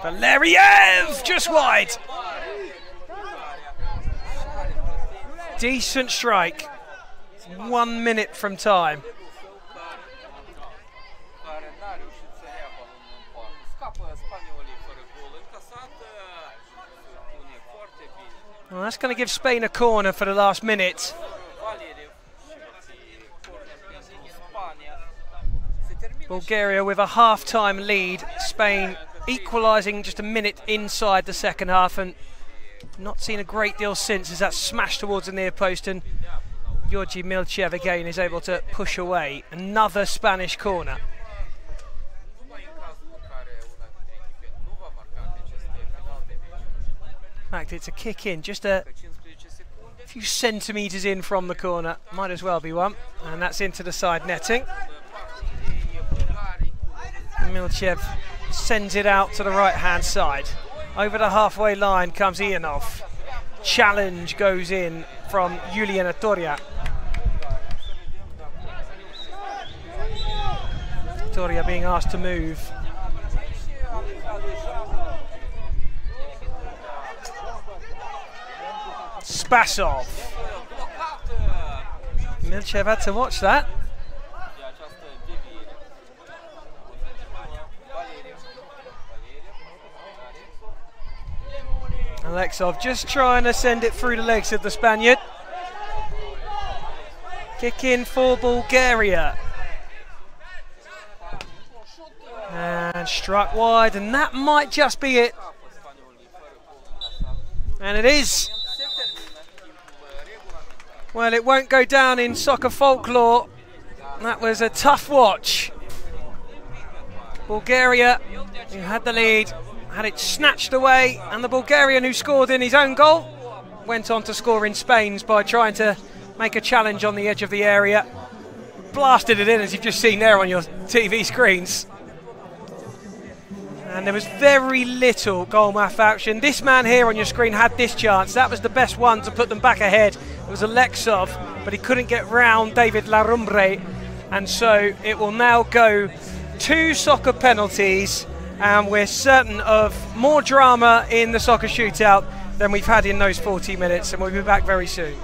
A: Valeriev just wide. Decent strike. 1 minute from time. Well, that's going to give Spain a corner for the last minute. Bulgaria with a half-time lead. Spain equalising just a minute inside the second half, and not seen a great deal since as that smash towards the near post, and Georgi Milchev again is able to push away. Another Spanish corner. In fact, it's a kick in just a few centimetres in from the corner. Might as well be one. And that's into the side netting. Milchev sends it out to the right-hand side. Over the halfway line comes Ianov. Challenge goes in from Julian Toria. Toria being asked to move. Spasov. Milchev had to watch that. Alexov just trying to send it through the legs of the Spaniard. Kick in for Bulgaria. And struck wide, and that might just be it. And it is. Well, it won't go down in soccer folklore. That was a tough watch. Bulgaria, who had the lead, had it snatched away, and the Bulgarian who scored in his own goal went on to score in Spain's by trying to make a challenge on the edge of the area. Blasted it in, as you've just seen there on your TV screens. And there was very little goal math action. This man here on your screen had this chance. That was the best one to put them back ahead. It was Alexov, but he couldn't get round David Larumbre. And so it will now go 2 soccer penalties. And we're certain of more drama in the soccer shootout than we've had in those 40 minutes. And we'll be back very soon.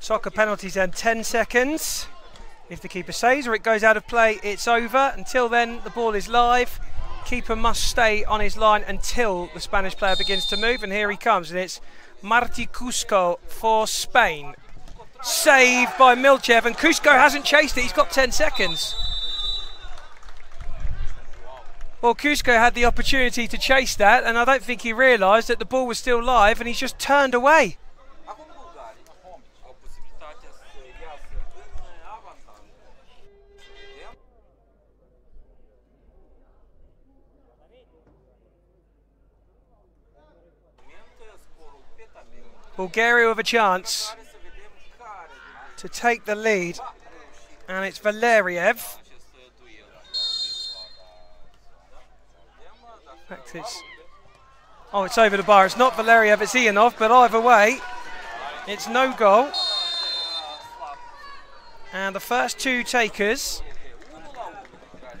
A: Soccer penalties then, 10 seconds. If the keeper saves or it goes out of play, it's over. Until then, the ball is live. Keeper must stay on his line until the Spanish player begins to move. And here he comes, and it's Martí Cusco for Spain. Saved by Milchev, and Cusco hasn't chased it. He's got 10 seconds. Well, Cusco had the opportunity to chase that, and I don't think he realised that the ball was still live, and he's just turned away. Bulgaria with a chance to take the lead, and it's Valeriev. In fact, it's over the bar. It's not Valeriev, it's Ianov, but either way, it's no goal. And the first 2 takers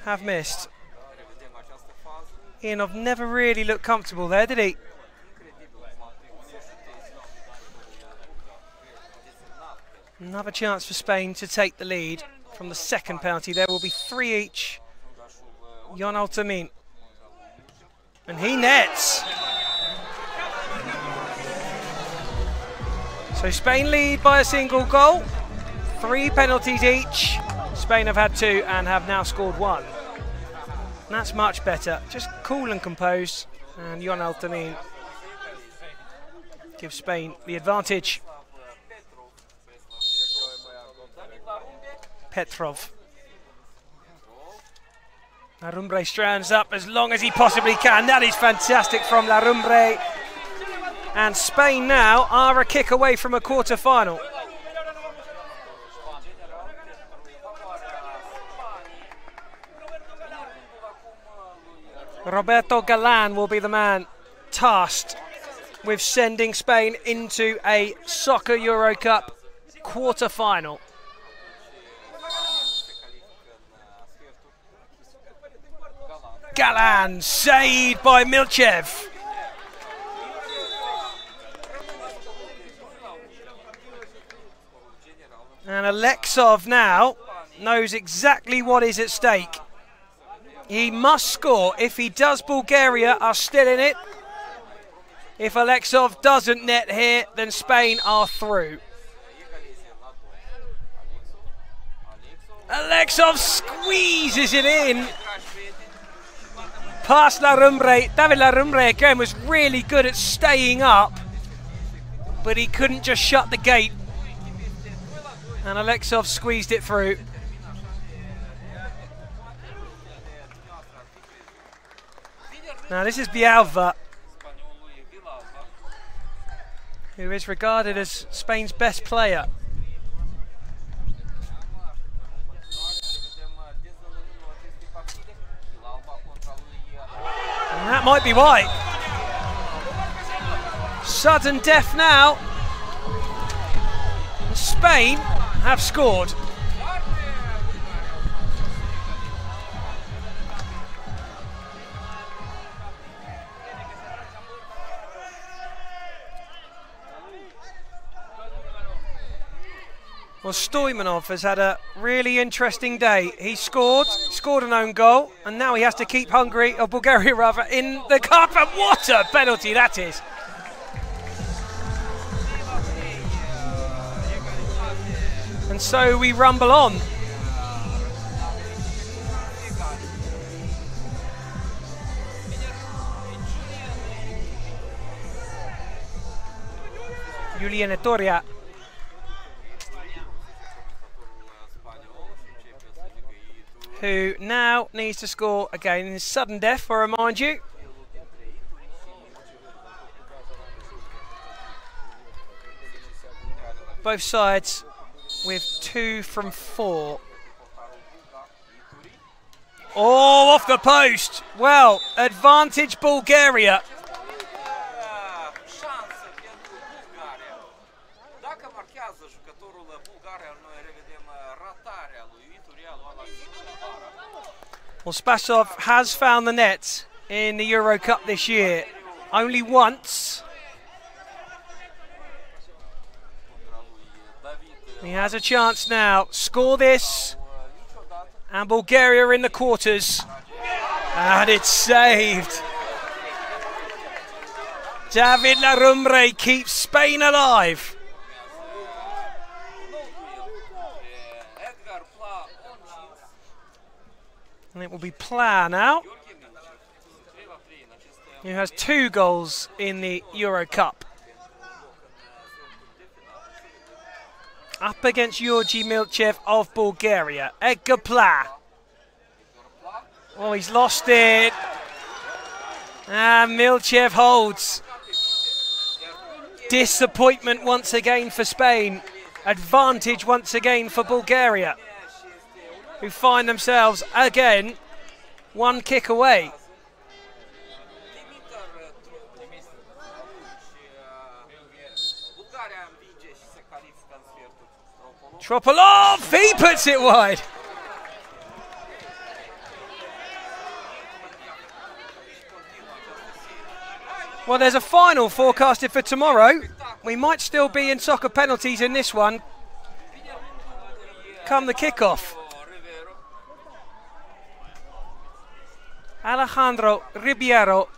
A: have missed. Ianov never really looked comfortable there, did he? Another chance for Spain to take the lead from the second penalty. There will be 3 each. Jon Altamin. And he nets. So Spain lead by a single goal. 3 penalties each. Spain have had 2 and have now scored 1. And that's much better. Just cool and composed. And Jon Altamin gives Spain the advantage. Petrov. Larumbre strands up as long as he possibly can. That is fantastic from Larumbre. And Spain now are a kick away from a quarter-final. Roberto Galan will be the man tasked with sending Spain into a Soccer EuroCup quarter-final. Galan saved by Milchev. And Alexov now knows exactly what is at stake. He must score. If he does, Bulgaria are still in it. If Alexov doesn't net here, then Spain are through. Alexov squeezes it in. Past Larumbre. David Larumbre again was really good at staying up, but he couldn't just shut the gate. And Alexov squeezed it through. Now this is Bialva, who is regarded as Spain's best player. And that might be why. Sudden death now. Spain have scored. Well, Stoimanov has had a really interesting day. He scored an own goal, and now he has to keep Hungary, or Bulgaria rather, in the cup. And what a penalty that is! And so we rumble on. Julian Etoria. Who now needs to score again in his sudden death, I remind you. Both sides with 2 from 4. Oh, off the post. Well, advantage Bulgaria. Well, Spasov has found the net in the EuroCup this year. Only once. He has a chance now. Score this. And Bulgaria in the quarters. And it's saved. David Larumbre keeps Spain alive. And it will be Pla now, who has 2 goals in the EuroCup. Up against Georgi Milchev of Bulgaria. Edgar Pla. Oh, he's lost it. And Milchev holds. Disappointment once again for Spain. Advantage once again for Bulgaria, who find themselves again 1 kick away. Tropolov, he puts it wide. Well, there's a final forecasted for tomorrow. We might still be in soccer penalties in this one. come the kickoff. Alejandro Ribeiro.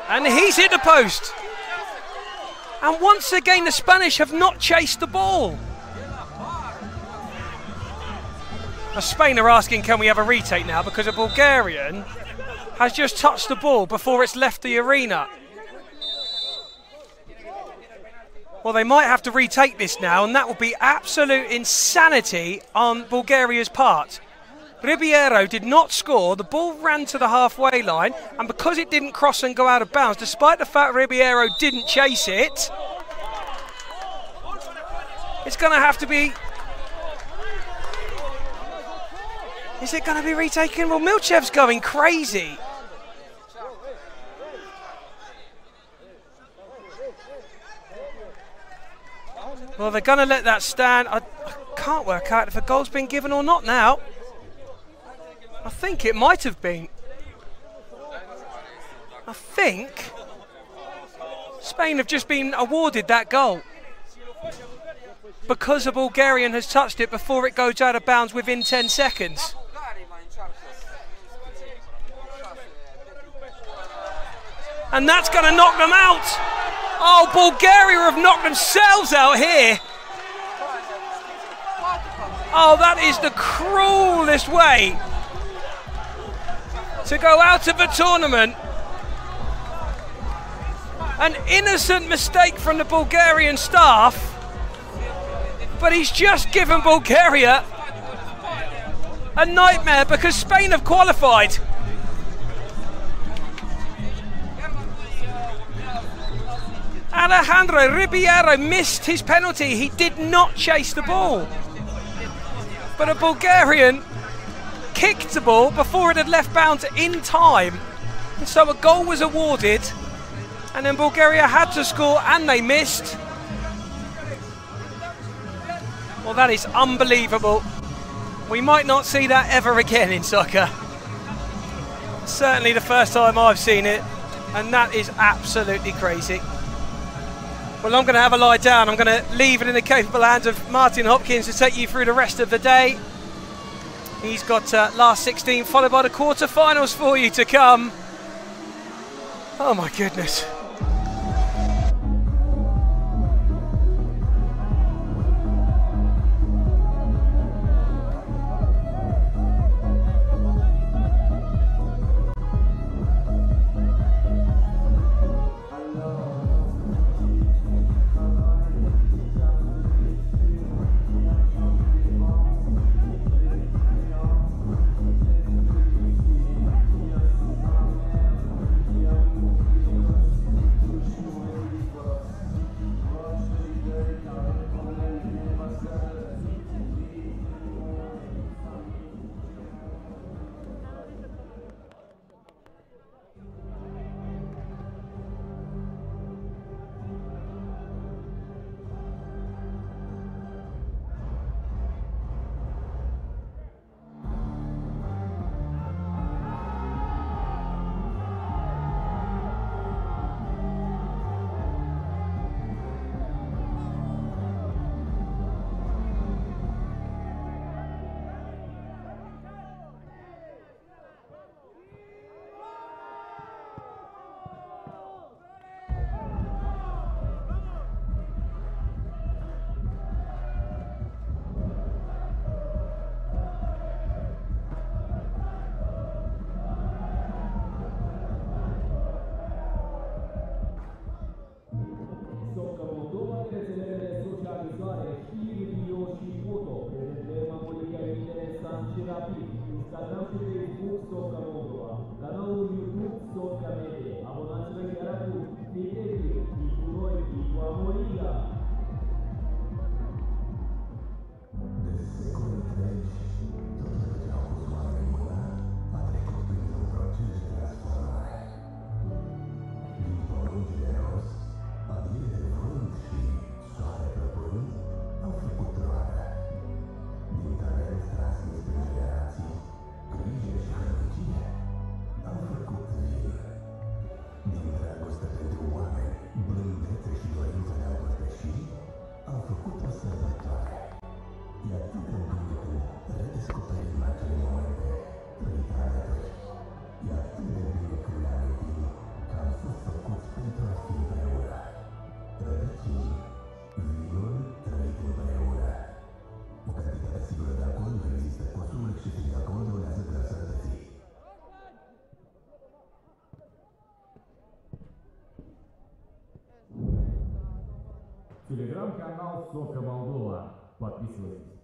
A: And he's hit the post. And once again, the Spanish have not chased the ball. Now, Spain are asking, can we have a retake now? Because a Bulgarian has just touched the ball before it's left the arena. Well, they might have to retake this now, and that will be absolute insanity on Bulgaria's part. Ribeiro did not score, the ball ran to the halfway line, and because it didn't cross and go out of bounds, despite the fact Ribeiro didn't chase it, it's going to have to be... Is it going to be retaken? Well, Milchev's going crazy. Well, they're going to let that stand. I can't work out if a goal's been given or not now. I think it might have been. I think Spain have just been awarded that goal because a Bulgarian has touched it before it goes out of bounds within 10 seconds. And that's going to knock them out. Oh, Bulgaria have knocked themselves out here. Oh, that is the cruelest way to go out of a tournament. An innocent mistake from the Bulgarian staff, but he's just given Bulgaria a nightmare because Spain have qualified. Alejandro Ribeiro missed his penalty. He did not chase the ball. But a Bulgarian kicked the ball before it had left bounds in time. And so a goal was awarded. And then Bulgaria had to score and they missed. Well, that is unbelievable. We might not see that ever again in soccer. Certainly the first time I've seen it. And that is absolutely crazy. Well, I'm going to have a lie down. I'm going to leave it in the capable hands of Martin Hopkins to take you through the rest of the day. He's got last 16 followed by the quarterfinals for you to come. Oh my goodness.
C: Instagram și Facebook Socca Moldova, canalul YouTube Socca Media. Abonați-vă chiar acum, fiți activi, fiți cu noi, fiți cu Amoriga.
D: De secole întregi, tot ce au pus oamenii în mână a trecut printr-un proces de transformare. Din porunci de rost, adire de vânt și soare plăpând au făcut roadă. Din talent transmis prin generații, grijă și hărnicie au făcut vir.
C: Телеграм-канал Сока Молдова. Подписывайтесь.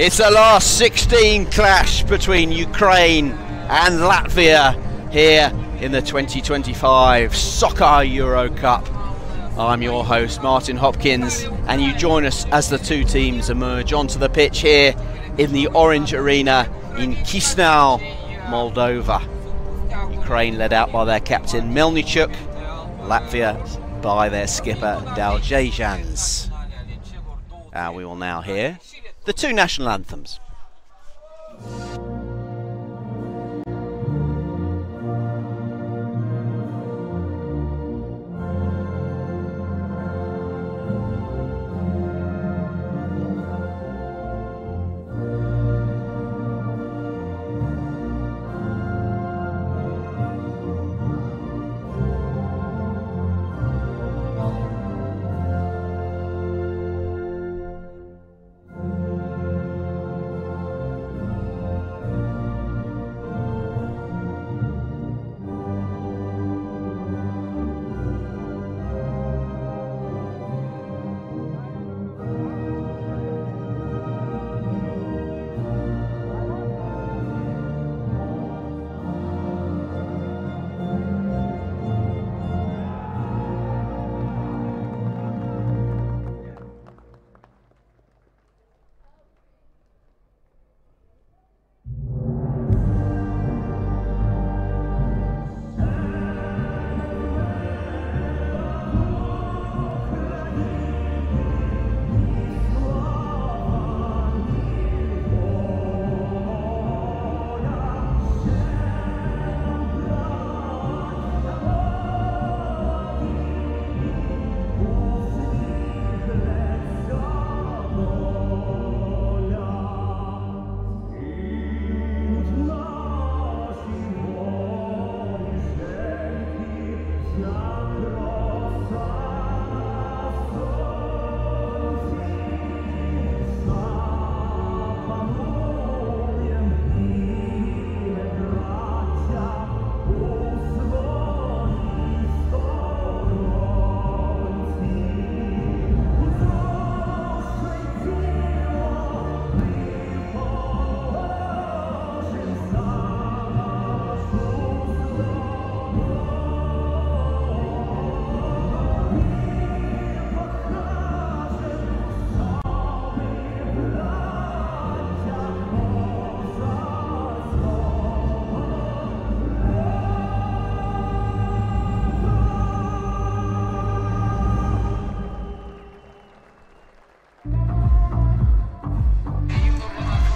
G: It's the last 16 clash between Ukraine and Latvia here in the 2025 Soccer EuroCup. I'm your host Martin Hopkins, and you join us as the two teams emerge onto the pitch here in the Orange Arena in Chisinau, Moldova. Ukraine led out by their captain Melnichuk, Latvia by their skipper Daljajans. We will now hear the two national anthems.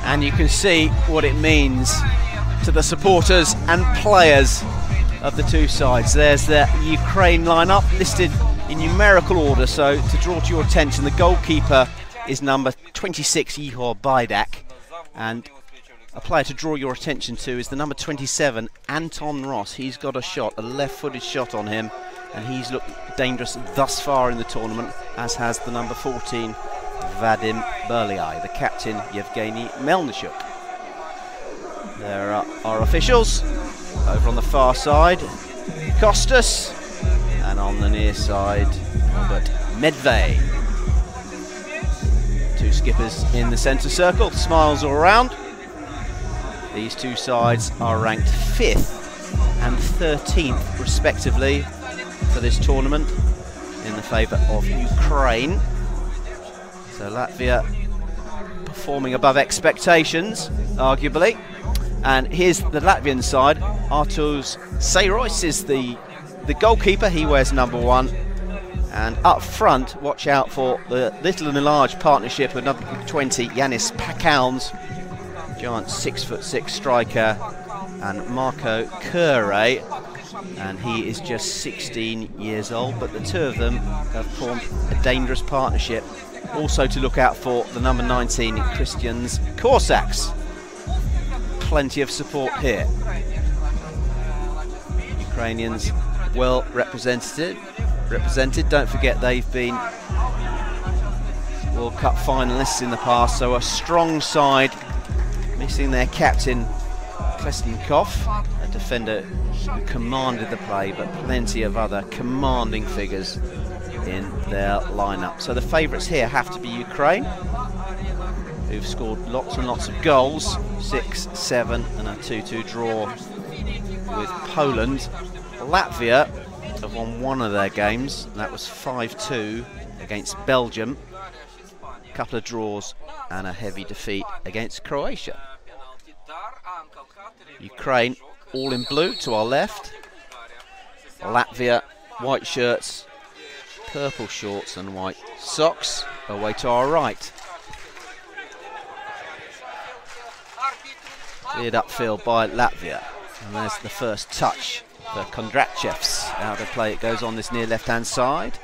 G: And you can see what it means to the supporters and players of the two sides. There's the Ukraine lineup listed in numerical order, so to draw to your attention, the goalkeeper is number 26, Ihor Baidak, and a player to draw your attention to is the number 27, Anton Ross. He's got a shot, a left-footed shot on him, and he's looked dangerous thus far in the tournament, as has the number 14, Vadim Berliai, the captain Yevgeny Melnichuk. There are our officials over on the far side, Kostas, and on the near side, Robert Medved. Two skippers in the centre circle, smiles all around. These two sides are ranked 5th and 13th respectively for this tournament in the favour of Ukraine. So Latvia performing above expectations, arguably. And here's the Latvian side. Artūrs Seirois is the goalkeeper. He wears number 1. And up front, watch out for the little and large partnership of number 20, Yanis Pakalns, giant 6'6" striker, and Marco Kure. And he is just 16 years old. But the two of them have formed a dangerous partnership. Also to look out for the number 19, Christians Korsaks. Plenty of support here. Ukrainians well represented. Don't forget they've been World Cup finalists in the past, so a strong side, missing their captain Klesnikov, a defender who commanded the play, but plenty of other commanding figures in their lineup. So the favourites here have to be Ukraine, who've scored lots and lots of goals, 6, 7 and a 2-2 draw with Poland. Latvia have won one of their games, and that was 5-2 against Belgium. A couple of draws and a heavy defeat against Croatia. Ukraine all in blue to our left. Latvia, white shirts, purple shorts and white socks away to our right. Cleared upfield by Latvia. And there's the first touch for Kondrachev's. Out of play it goes on this near left-hand side.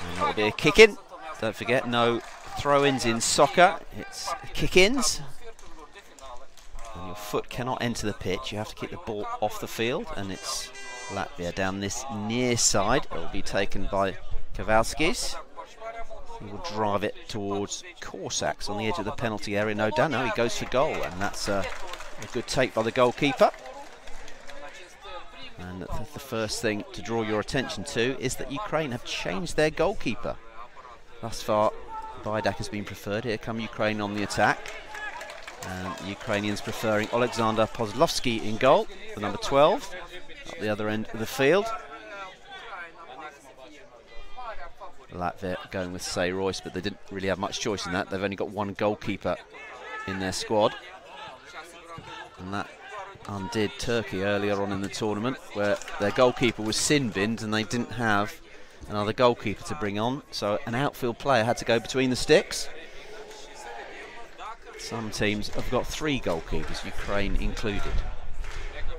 G: And that'll be a kick-in. Don't forget, no throw-ins in soccer. It's kick-ins. And your foot cannot enter the pitch. You have to kick the ball off the field. And it's Latvia down this near side. It will be taken by Kowalskis. He will drive it towards Corsacks on the edge of the penalty area. No, he goes for goal. And that's a good take by the goalkeeper. And the first thing to draw your attention to is that Ukraine have changed their goalkeeper. Thus far, Vidak has been preferred. Here come Ukraine on the attack. And the Ukrainians preferring Alexander Pozlovsky in goal, the number 12, up the other end of the field. Latvia going with Say Royce, but they didn't really have much choice in that. They've only got one goalkeeper in their squad. And that undid Turkey earlier on in the tournament, where their goalkeeper was sin-binned and they didn't have another goalkeeper to bring on, so an outfield player had to go between the sticks. Some teams have got 3 goalkeepers, Ukraine included.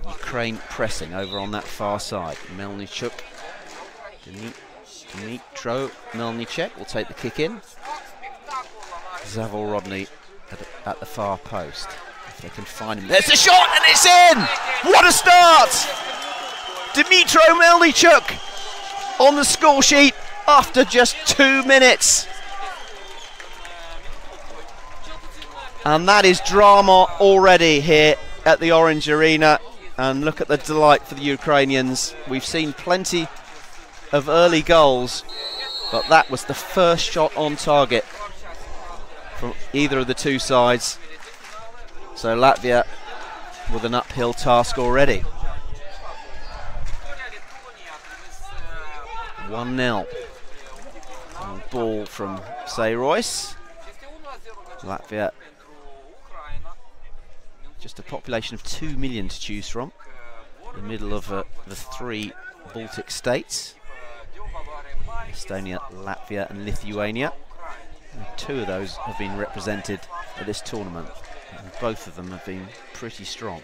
G: Ukraine pressing over on that far side. Melnichuk, Dmitro Melnichuk will take the kick in. Zavorrodny at the far post. If they can find him. There's the shot and it's in! What a start! Dmitro Melnichuk on the score sheet after just 2 minutes. And that is drama already here at the Orange Arena. And look at the delight for the Ukrainians. We've seen plenty of early goals, but that was the first shot on target from either of the two sides. So Latvia with an uphill task already. 1-0. Ball from Say Royce. Latvia, just a population of 2 million to choose from. In the middle of the 3 Baltic states. Estonia, Latvia and Lithuania. And 2 of those have been represented at this tournament. And both of them have been pretty strong.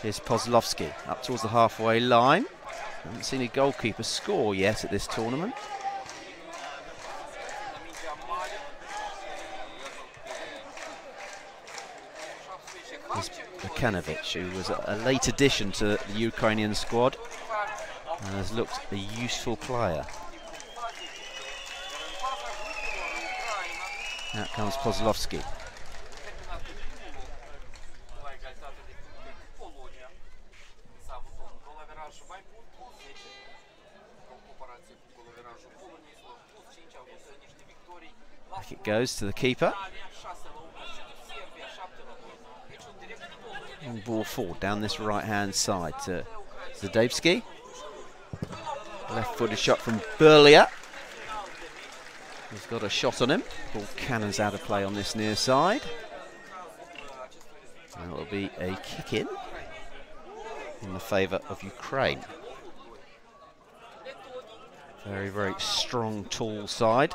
G: Here's Pozlovsky up towards the halfway line. Haven't seen a goalkeeper score yet at this tournament. Here's Bukanovic, who was a late addition to the Ukrainian squad and has looked a useful player. Out comes Pozlovsky. Back it goes to the keeper. And ball forward down this right-hand side to Zdebski. Left-footed shot from Burlia. He's got a shot on him. Ball cannons out of play on this near side. And it'll be a kick-in the favour of Ukraine. Very, very strong, tall side.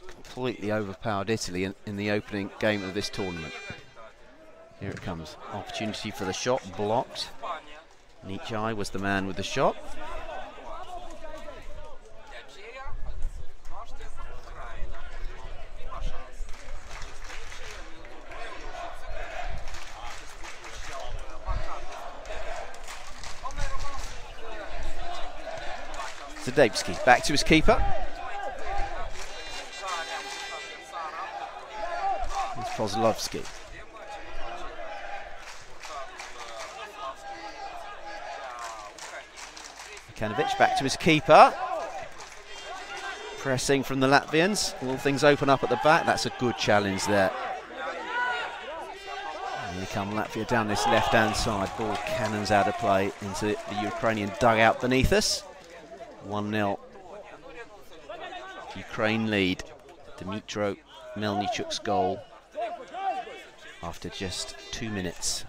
G: Completely overpowered Italy in the opening game of this tournament. Here it comes. Opportunity for the shot, blocked. Nichai was the man with the shot. Zdebski back to his keeper. It's Pozlovsky. Bukanovic back to his keeper. Pressing from the Latvians. Will things open up at the back? That's a good challenge there. And here come Latvia down this left-hand side. Ball cannons out of play into the Ukrainian dugout beneath us. 1-0. Ukraine lead. Dmytro Melnichuk's goal after just 2 minutes.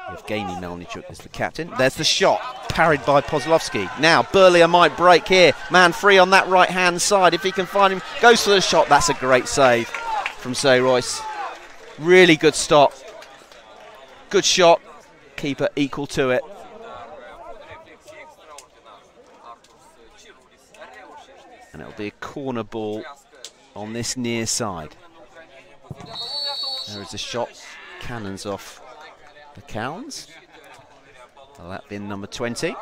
G: Evgeny Melnichuk is the captain. There's the shot, parried by Pozlovsky. Now Berlia might break here. Man free on that right-hand side. If he can find him, goes for the shot. That's a great save from Royce. Really good stop. Good shot. Keeper equal to it. And it'll be a corner ball on this near side. There is a shot. Cannons off the Cowns. Well, that being number 20.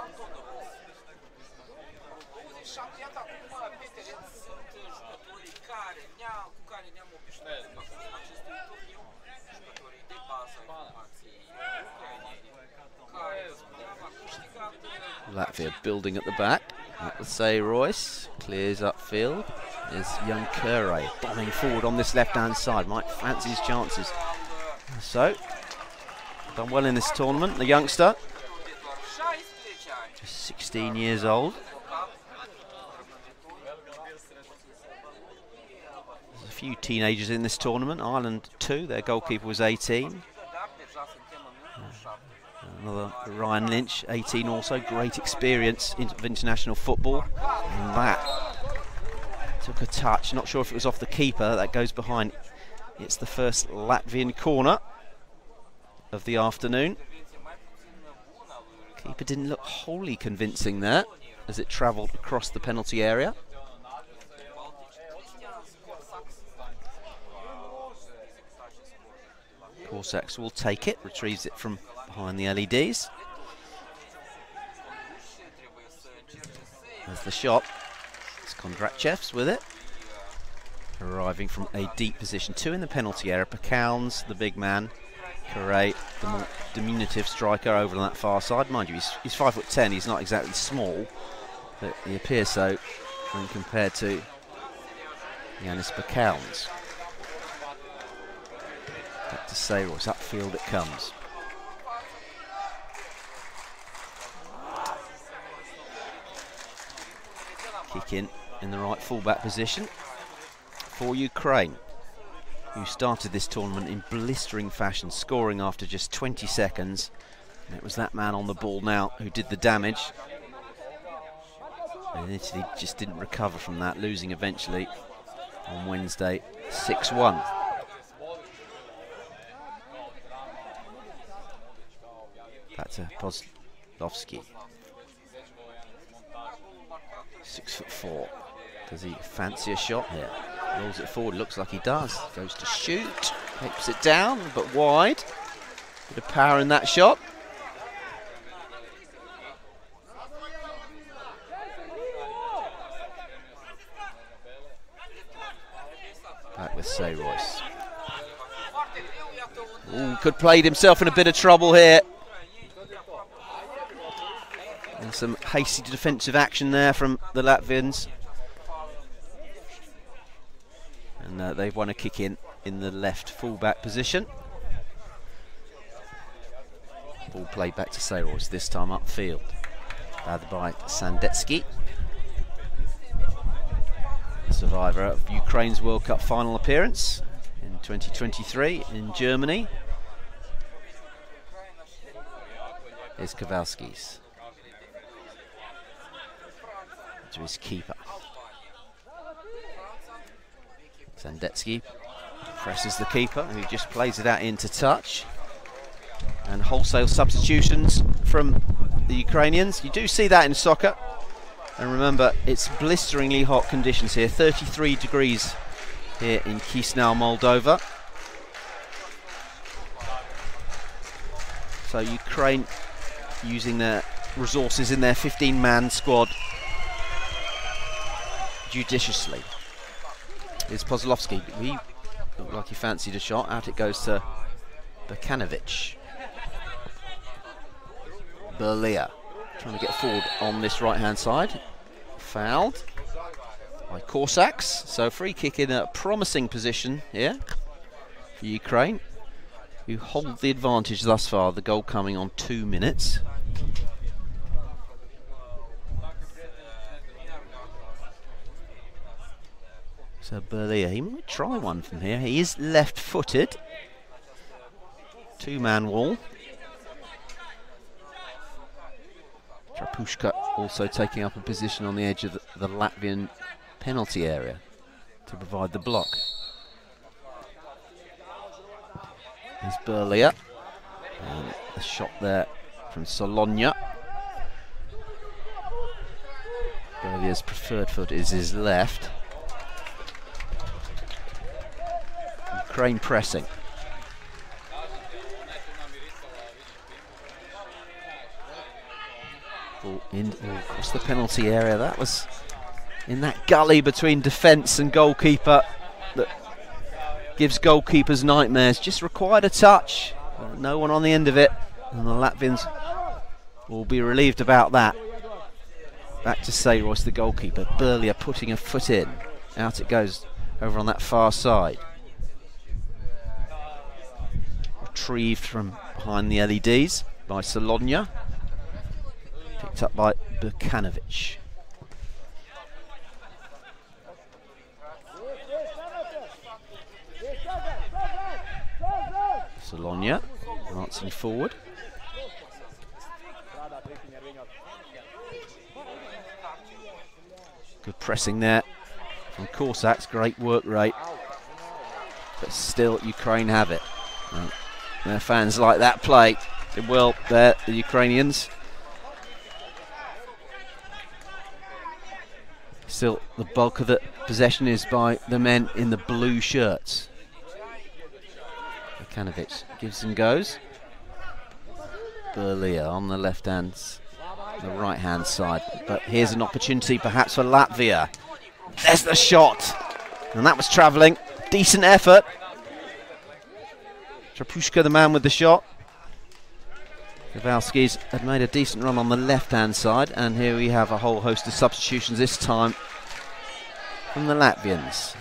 G: Latvia building at the back. Let's say Royce clears upfield. There's young Kure bombing forward on this left-hand side. Might fancy his chances. So, done well in this tournament, the youngster. Just 16 years old. There's a few teenagers in this tournament. Ireland 2, their goalkeeper was 18. Another Ryan Lynch, 18 also. Great experience of international football. And that took a touch. Not sure if it was off the keeper. That goes behind. It's the first Latvian corner of the afternoon. Keeper didn't look wholly convincing there as it travelled across the penalty area. Corsacks will take it, retrieves it from behind the LEDs. There's the shot. It's Kondrachev's with it. Arriving from a deep position. 2 in the penalty area. Pekowns, the big man. Kure, the more diminutive striker over on that far side. Mind you, he's 5'10". He's not exactly small, but he appears so when compared to Yanis Pekowns. Back to Sayros, upfield it comes. Kick in the right fullback position for Ukraine, who started this tournament in blistering fashion, scoring after just 20 seconds. And it was that man on the ball now who did the damage. And Italy just didn't recover from that, losing eventually on Wednesday 6-1. Back to Pozlovsky. 6'4". Does he fancy a shot here? Rolls it forward, looks like he does. Goes to shoot, takes it down, but wide. Bit of power in that shot. Back with Royce. Ooh, could played himself in a bit of trouble here. And some hasty defensive action there from the Latvians. And they've won a kick in the left full-back position. Ball played back to Sayros, this time upfield. Gathered by Sandetsky. Survivor of Ukraine's World Cup final appearance in 2023 in Germany. Is Kowalski's. To his keeper. Sandetsky presses the keeper, who just plays it out into touch. And wholesale substitutions from the Ukrainians. You do see that in soccer. And remember, it's blisteringly hot conditions here. 33 degrees here in Chisinau, Moldova. So Ukraine using their resources in their 15-man squad judiciously. Here's Pozlovsky. He looked like he fancied a shot. Out it goes to Bekanovic. Berlia trying to get forward on this right-hand side. fouled by Cossacks. So free kick in a promising position here for Ukraine, who hold the advantage thus far, the goal coming on 2 minutes. So Berlia, he might try one from here. He is left-footed. Two-man wall. Trapushka also taking up a position on the edge of the Latvian penalty area to provide the block. Here's Berlia. And a shot there from Sologna. Berlia's preferred foot is his left. Ukraine pressing. Ball in across the penalty area. That was in that gully between defence and goalkeeper that gives goalkeepers nightmares. Just required a touch. No one on the end of it. And the Latvians will be relieved about that. Back to Sayros, the goalkeeper. Berlia putting a foot in. Out it goes over on that far side. Retrieved from behind the LEDs by Sologna. Picked up by Burkanovic. Sologna advancing forward. Good pressing there from Cossacks, great work rate. But still Ukraine have it. Their fans like that play. They will, the Ukrainians. Still, the bulk of the possession is by the men in the blue shirts. Burkanovic gives and goes. Berlia on the left hand, the right hand side. But here's an opportunity perhaps for Latvia. There's the shot. And that was travelling. Decent effort. Trapushka, the man with the shot. Kowalski's had made a decent run on the left-hand side, and here we have a whole host of substitutions, this time from the Latvians.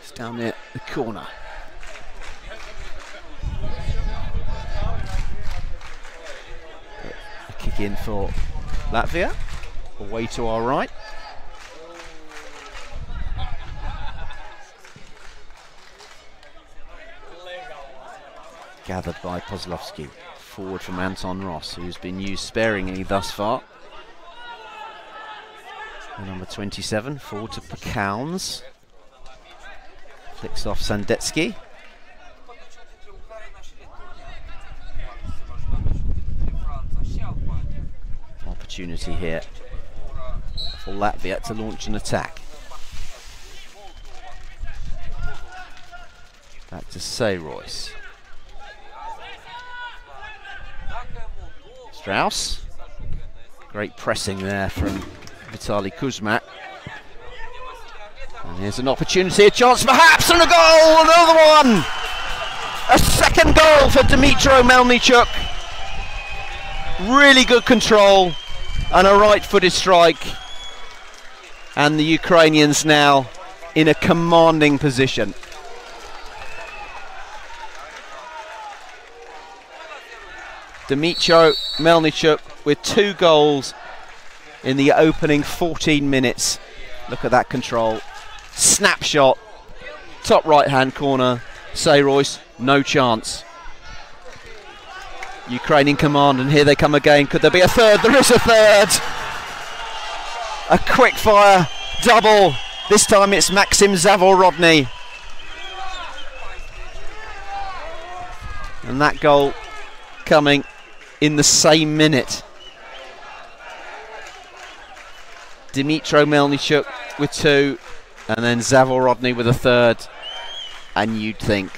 G: It's down near the corner. A kick in for Latvia, away to our right. Gathered by Kozlovsky. Forward from Anton Ross, who's been used sparingly thus far. And number 27, forward to Pekauns. Flicks off Sandetsky. Opportunity here for Latvia to launch an attack. Back to Sayros. Strauss. Great pressing there from Vitaly Kuzmak. And here's an opportunity, a chance perhaps, and a goal! Another one! A second goal for Dmytro Melnichuk. Really good control and a right-footed strike. And the Ukrainians now in a commanding position. Dmytro Melnichuk with 2 goals in the opening 14 minutes. Look at that control. Snapshot. Top right-hand corner. Sayros, no chance. Ukraine in command, and here they come again. Could there be a third? There is a third. A quick-fire double. This time it's Maxim Zavorodny. And that goal coming in the same minute. Dmytro Melnichuk with 2, and then Zavorodny with a third. And you'd think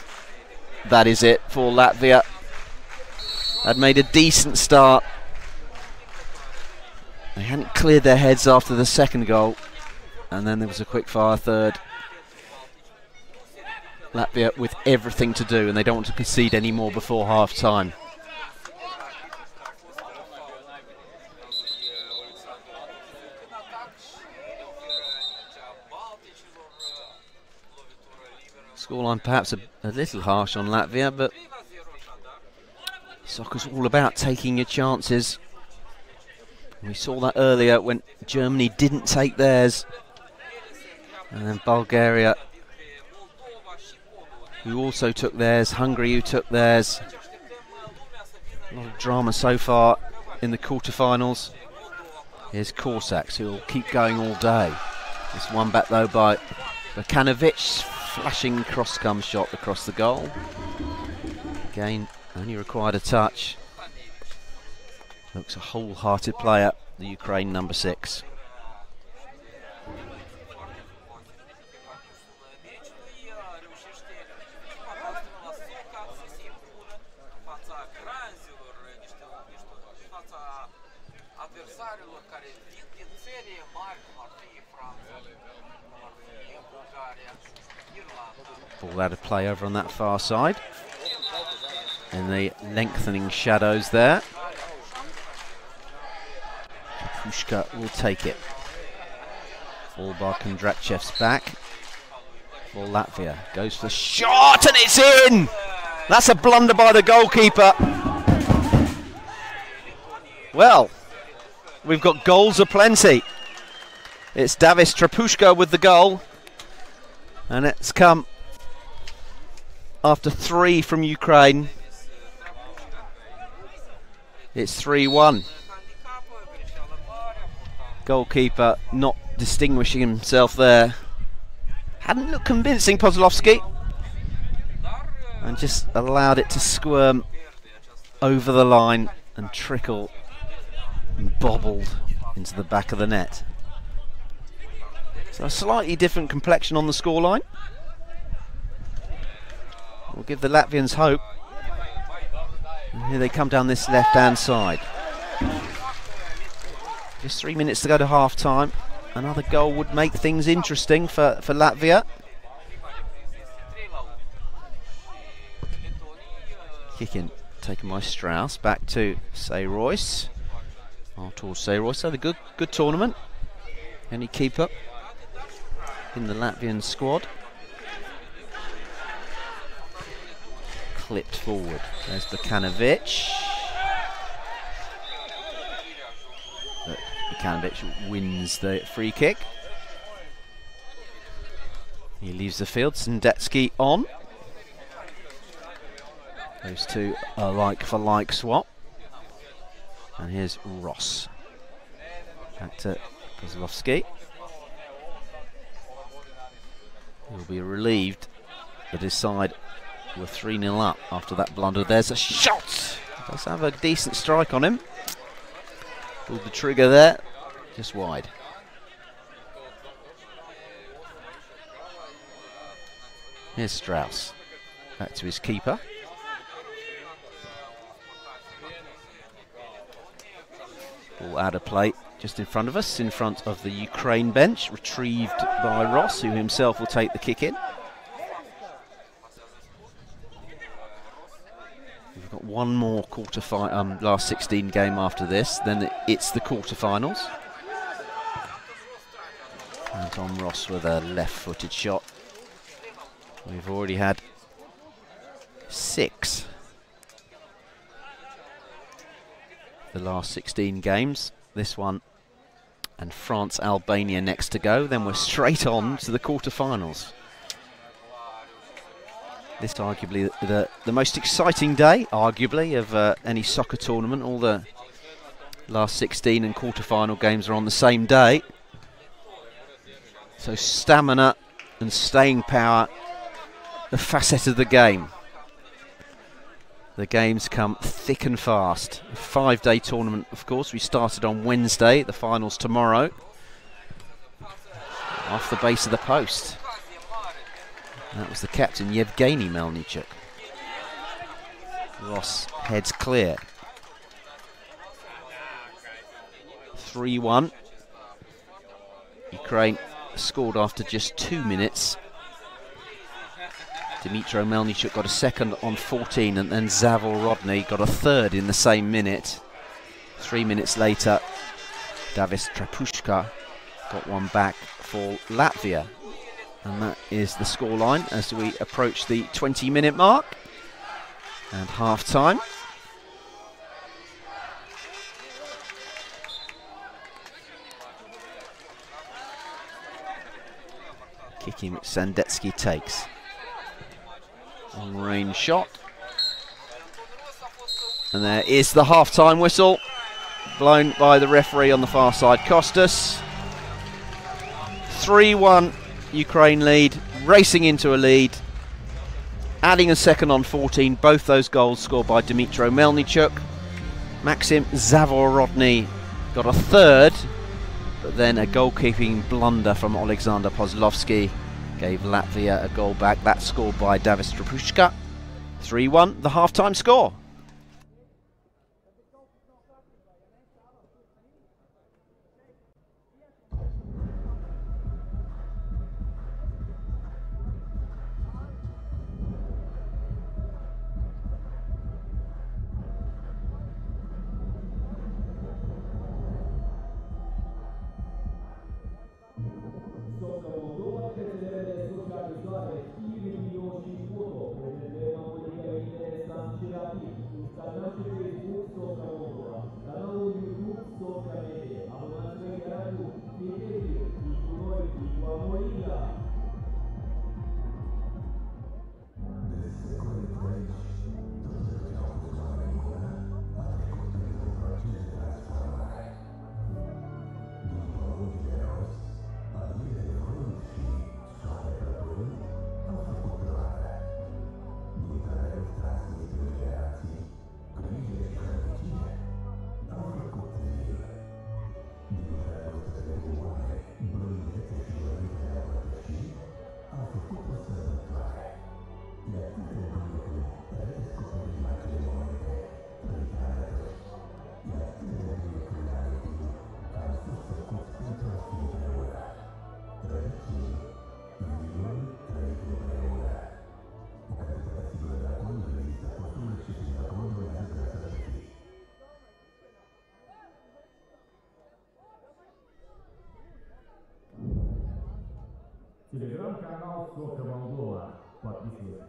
G: that is it for Latvia. Had made a decent start. They hadn't cleared their heads after the second goal, and then there was a quick fire third. Latvia with everything to do, and they don't want to concede any more before half time. Scoreline perhaps a little harsh on Latvia, but soccer's all about taking your chances. We saw that earlier when Germany didn't take theirs. And then Bulgaria, who also took theirs, Hungary, who took theirs. A lot of drama so far in the quarterfinals. Here's Korsaks, who will keep going all day. It's won back though by Bakanovic, flashing cross-come shot across the goal. Again, only required a touch. Looks a wholehearted player, the Ukraine number 6. Ball out of play over on that far side. In the lengthening shadows there. Pushka will take it. Ball by Kondrachev's back. For Latvia. Goes for the shot and it's in! That's a blunder by the goalkeeper. Well, we've got goals aplenty. It's Davis Trapushka with the goal. And it's come after 3 from Ukraine. It's 3-1. Goalkeeper not distinguishing himself there. Hadn't looked convincing, Kozlovsky. And just allowed it to squirm over the line and trickle and bobbled into the back of the net. So a slightly different complexion on the scoreline. We'll give the Latvians hope. And here they come down this left-hand side. Just 3 minutes to go to half-time. Another goal would make things interesting for Latvia. Kick in, taken by Strauss. Back to Sayrois. Artur Sayrois had a good tournament. Any keeper in the Latvian squad. Clipped forward. There's Bakanovic. But Bakanovic wins the free kick. He leaves the field. Sendetsky on. Those two are like for like swap. And here's Ross. Back to Kozlovsky. He'll be relieved that his side were 3-0 up after that blunder. There's a shot! Does have a decent strike on him. Pulled the trigger there, just wide. Here's Strauss. Back to his keeper. Ball out of play just in front of us, in front of the Ukraine bench, retrieved by Ross, who himself will take the kick in. We've got one more last 16 game after this, then it's the quarterfinals. Anton Ross with a left-footed shot. We've already had 6 the last 16 games. This one and France, Albania next to go. Then we're straight on to the quarterfinals. This arguably the most exciting day, arguably, of any soccer tournament. All the last 16 and quarterfinal games are on the same day. So stamina and staying power, the facet of the game. The games come thick and fast. A 5-day tournament, of course. We started on Wednesday, the finals tomorrow. Off the base of the post. That was the captain, Yevgeny Melnichuk. Ross heads clear. 3-1. Ukraine scored after just 2 minutes. Dmitro Melnichuk got a second on 14, and then Zavor Rodney got a third in the same minute. 3 minutes later, Davis Trapushka got one back for Latvia. And that is the scoreline as we approach the 20-minute mark and half-time. Kicking which Sandetsky takes. On-range shot. And there is the half-time whistle, blown by the referee on the far side, Kostas. 3-1 Ukraine lead, racing into a lead, adding a second on 14. Both those goals scored by Dmytro Melnichuk. Maxim Zavorodny got a third, but then a goalkeeping blunder from Alexander Pozlovsky gave Latvia a goal back. That scored by Davis Trapushka. 3-1, the half-time score.
C: Телеграм-канал Soccer Moldova. Подписывайтесь.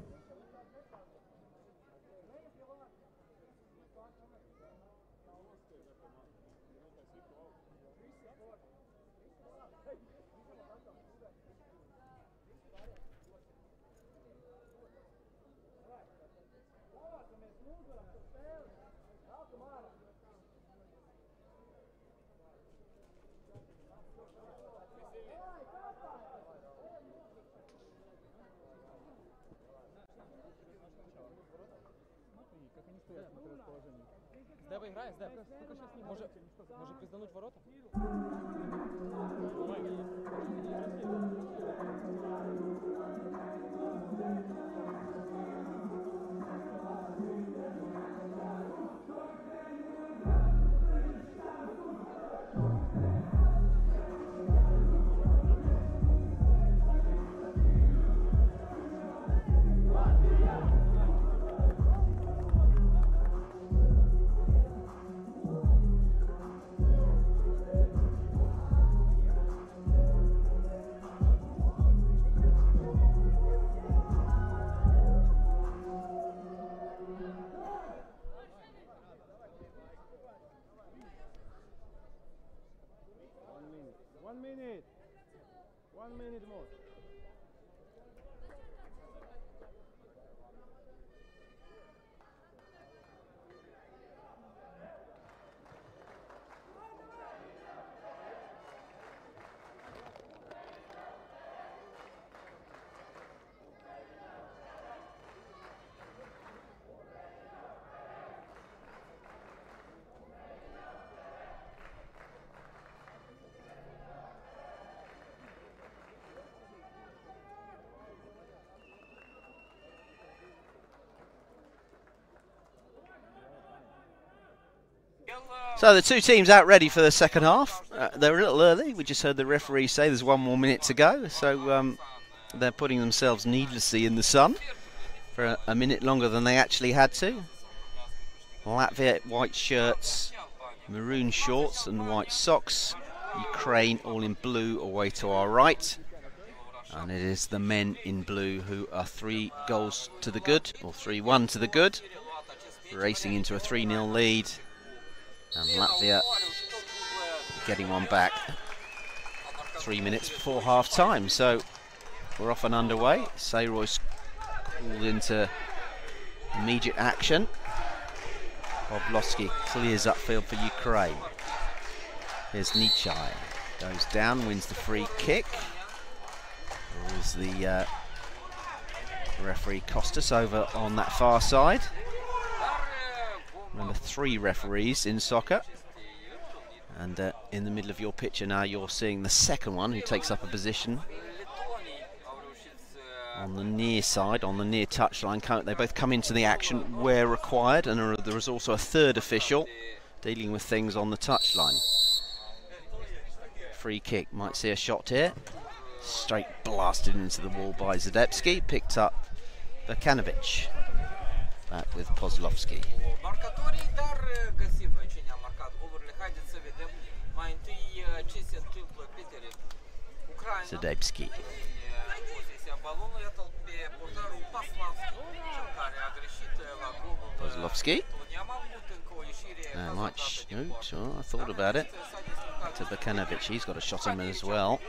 H: Сдева играет, Сдев. Может приздануть ворота?
E: One minute more.
G: So the two teams out ready for the second half. They're a little early. We just heard the referee say there's 1 more minute to go. So they're putting themselves needlessly in the sun for a minute longer than they actually had to. Latvia, white shirts, maroon shorts and white socks. Ukraine all in blue away to our right. And it is the men in blue who are 3 goals to the good, or 3-1 to the good, racing into a 3-0 lead. And Latvia getting one back 3 minutes before half time. So we're off and underway. Sayroy's called into immediate action. Boblovsky clears upfield for Ukraine. Here's Nichai. Goes down, wins the free kick. There's the referee Kostas over on that far side. Remember, 3 referees in soccer. And in the middle of your picture now, you're seeing the second one who takes up a position on the near side, on the near touchline. They both come into the action where required, and there is also a third official dealing with things on the touchline. Free kick, might see a shot here. Straight blasted into the wall by Zdebski, picked up Bekanovic. Back with Pozlovsky. Zdebski. Pozlovsky. I thought about it. To Bekanovic, he's got a shot in as well.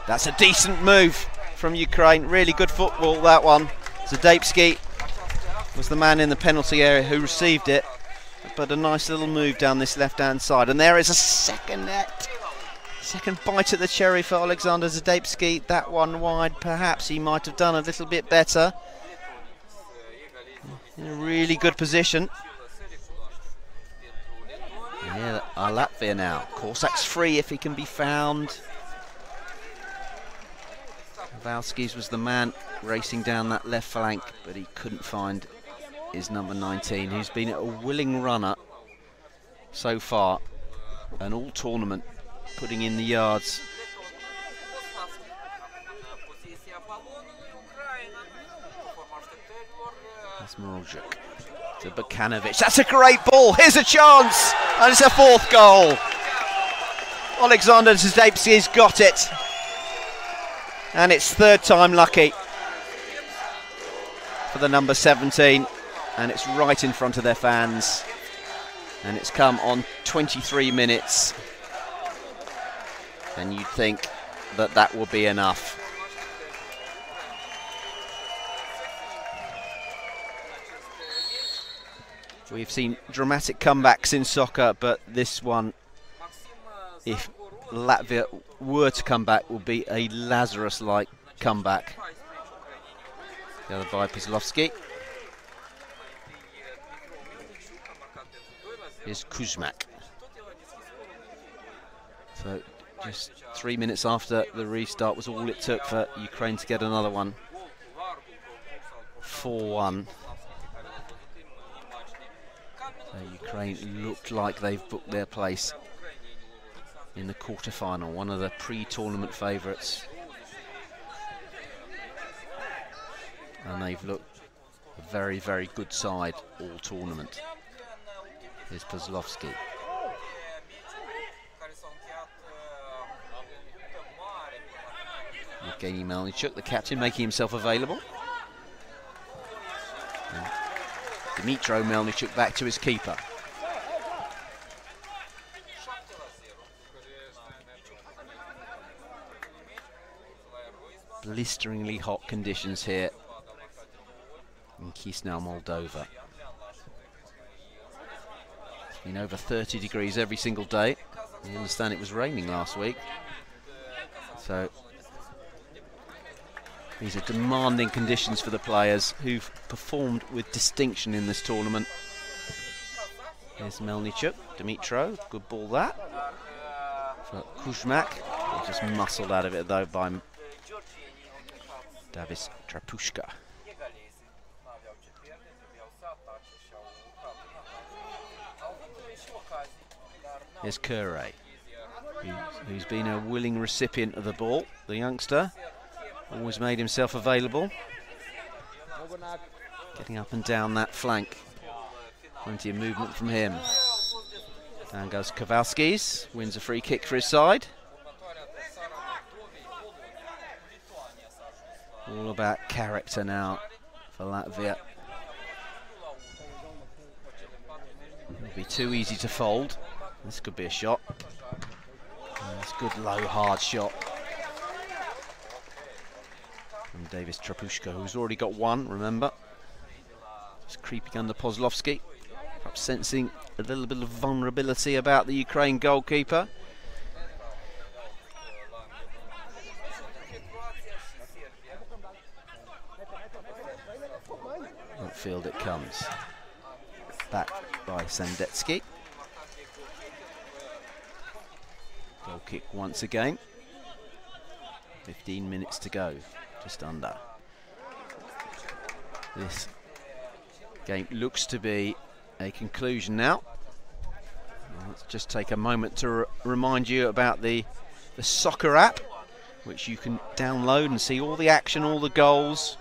G: That's a decent move from Ukraine. Really good football, that one. Zdebski was the man in the penalty area who received it, but a nice little move down this left-hand side. And there is a second bite at the cherry for Alexander Zdebski. That one wide, perhaps he might have done a little bit better. In a really good position. Here are Latvia now. Korsak's free if he can be found. Valskis was the man racing down that left flank, but he couldn't find his number 19, who's been a willing runner so far, and all tournament, putting in the yards. That's Morozhuk to Bekanovic. That's a great ball. Here's a chance, and it's a 4th goal. Alexander Zdebski's got it, and it's 3rd time lucky for the number 17, and it's right in front of their fans, and it's come on 23 minutes, and you'd think that that would be enough. We've seen dramatic comebacks in soccer, but this one, if Latvia were to come back, will be a Lazarus-like comeback. The other by Pozlovsky. Here's Kuzmak. So just 3 minutes after the restart was all it took for Ukraine to get another one. 4-1. Ukraine looked like they've booked their place in the quarter-final, one of the pre-tournament favourites. And they've looked a very, very good side all tournament. Here's Pozlovsky. Evgeny Melnichuk, the captain, making himself available. And Dmytro Melnichuk back to his keeper. Blisteringly hot conditions here in Chisinau, Moldova. It's been over 30 degrees every single day. You understand it was raining last week. So these are demanding conditions for the players who've performed with distinction in this tournament. Here's Melnichuk, Dmytro, good ball that. For Kuzmak, just muscled out of it though by Davis Trapushka. Here's Kure, who's been a willing recipient of the ball. The youngster always made himself available, getting up and down that flank. Plenty of movement from him. Down goes Kowalskis, wins a free kick for his side. All about character now for Latvia. It'll be too easy to fold. This could be a shot. It's a good low hard shot from Davis Trapushka, who's already got one, remember. Just creeping under Pozlovsky, perhaps sensing a little bit of vulnerability about the Ukraine goalkeeper. Outfield it comes. Back by Sandetsky. Goal kick once again. 15 minutes to go, just under. This game looks to be a conclusion now. Let's just take a moment to remind you about the soccer app, which you can download and see all the action, all the goals,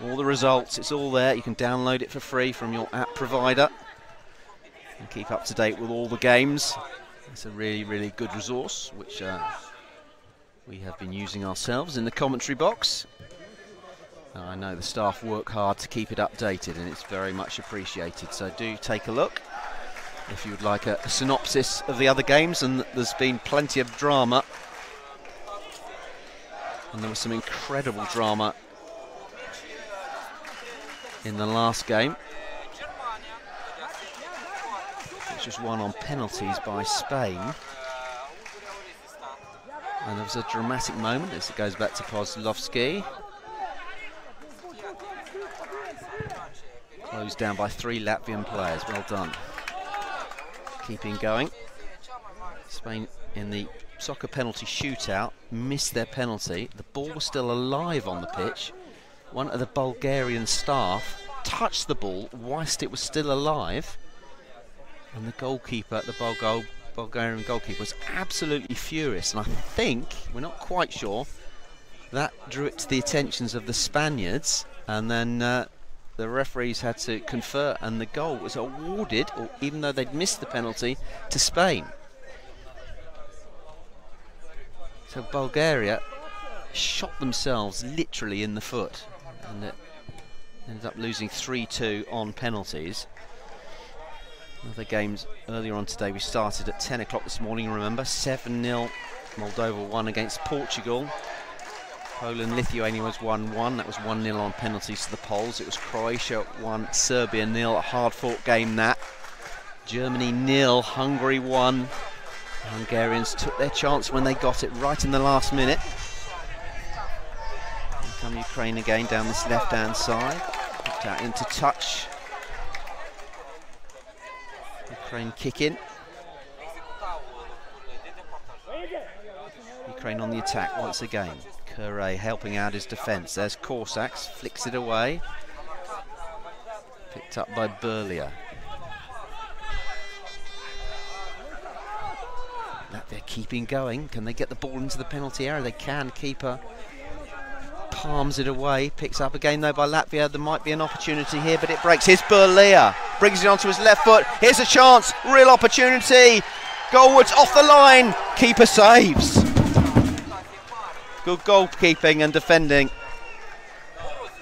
G: all the results. It's all there. You can download it for free from your app provider and keep up to date with all the games. It's a really, really good resource, which we have been using ourselves in the commentary box. I know the staff work hard to keep it updated, and it's very much appreciated. So do take a look if you would like a synopsis of the other games, and there's been plenty of drama. And there was some incredible drama in the last game, which was won on penalties by Spain. And there was a dramatic moment as it goes back to Pozlovsky. Closed down by 3 Latvian players. Well done. Keeping going. Spain in the soccer penalty shootout missed their penalty. The ball was still alive on the pitch. One of the Bulgarian staff touched the ball whilst it was still alive, and the goalkeeper, the Bulgarian goalkeeper, was absolutely furious. And I think, we're not quite sure, that drew it to the attentions of the Spaniards, and then the referees had to confer, and the goal was awarded, or even though they'd missed the penalty, to Spain. So Bulgaria shot themselves literally in the foot, and it ended up losing 3-2 on penalties. Other games earlier on today, we started at 10 o'clock this morning, remember, 7-0, Moldova won against Portugal. Poland-Lithuania was 1-1, that was 1-0 on penalties to the Poles. It was Croatia 1, Serbia 0, a hard-fought game that. Germany 0, Hungary 1. The Hungarians took their chance when they got it right in the last minute. Here come Ukraine again down this left-hand side. Put out into touch. Ukraine kick in. Ukraine on the attack once again. Kure helping out his defence. There's Corsacks, flicks it away. Picked up by Berlia. They're keeping going. Can they get the ball into the penalty area? They can. Keeper palms it away. Picks up again though by Latvia. There might be an opportunity here, but it breaks. Here's Berlia. Brings it onto his left foot. Here's a chance. Real opportunity. Goalwards off the line. Keeper saves. Good goalkeeping and defending.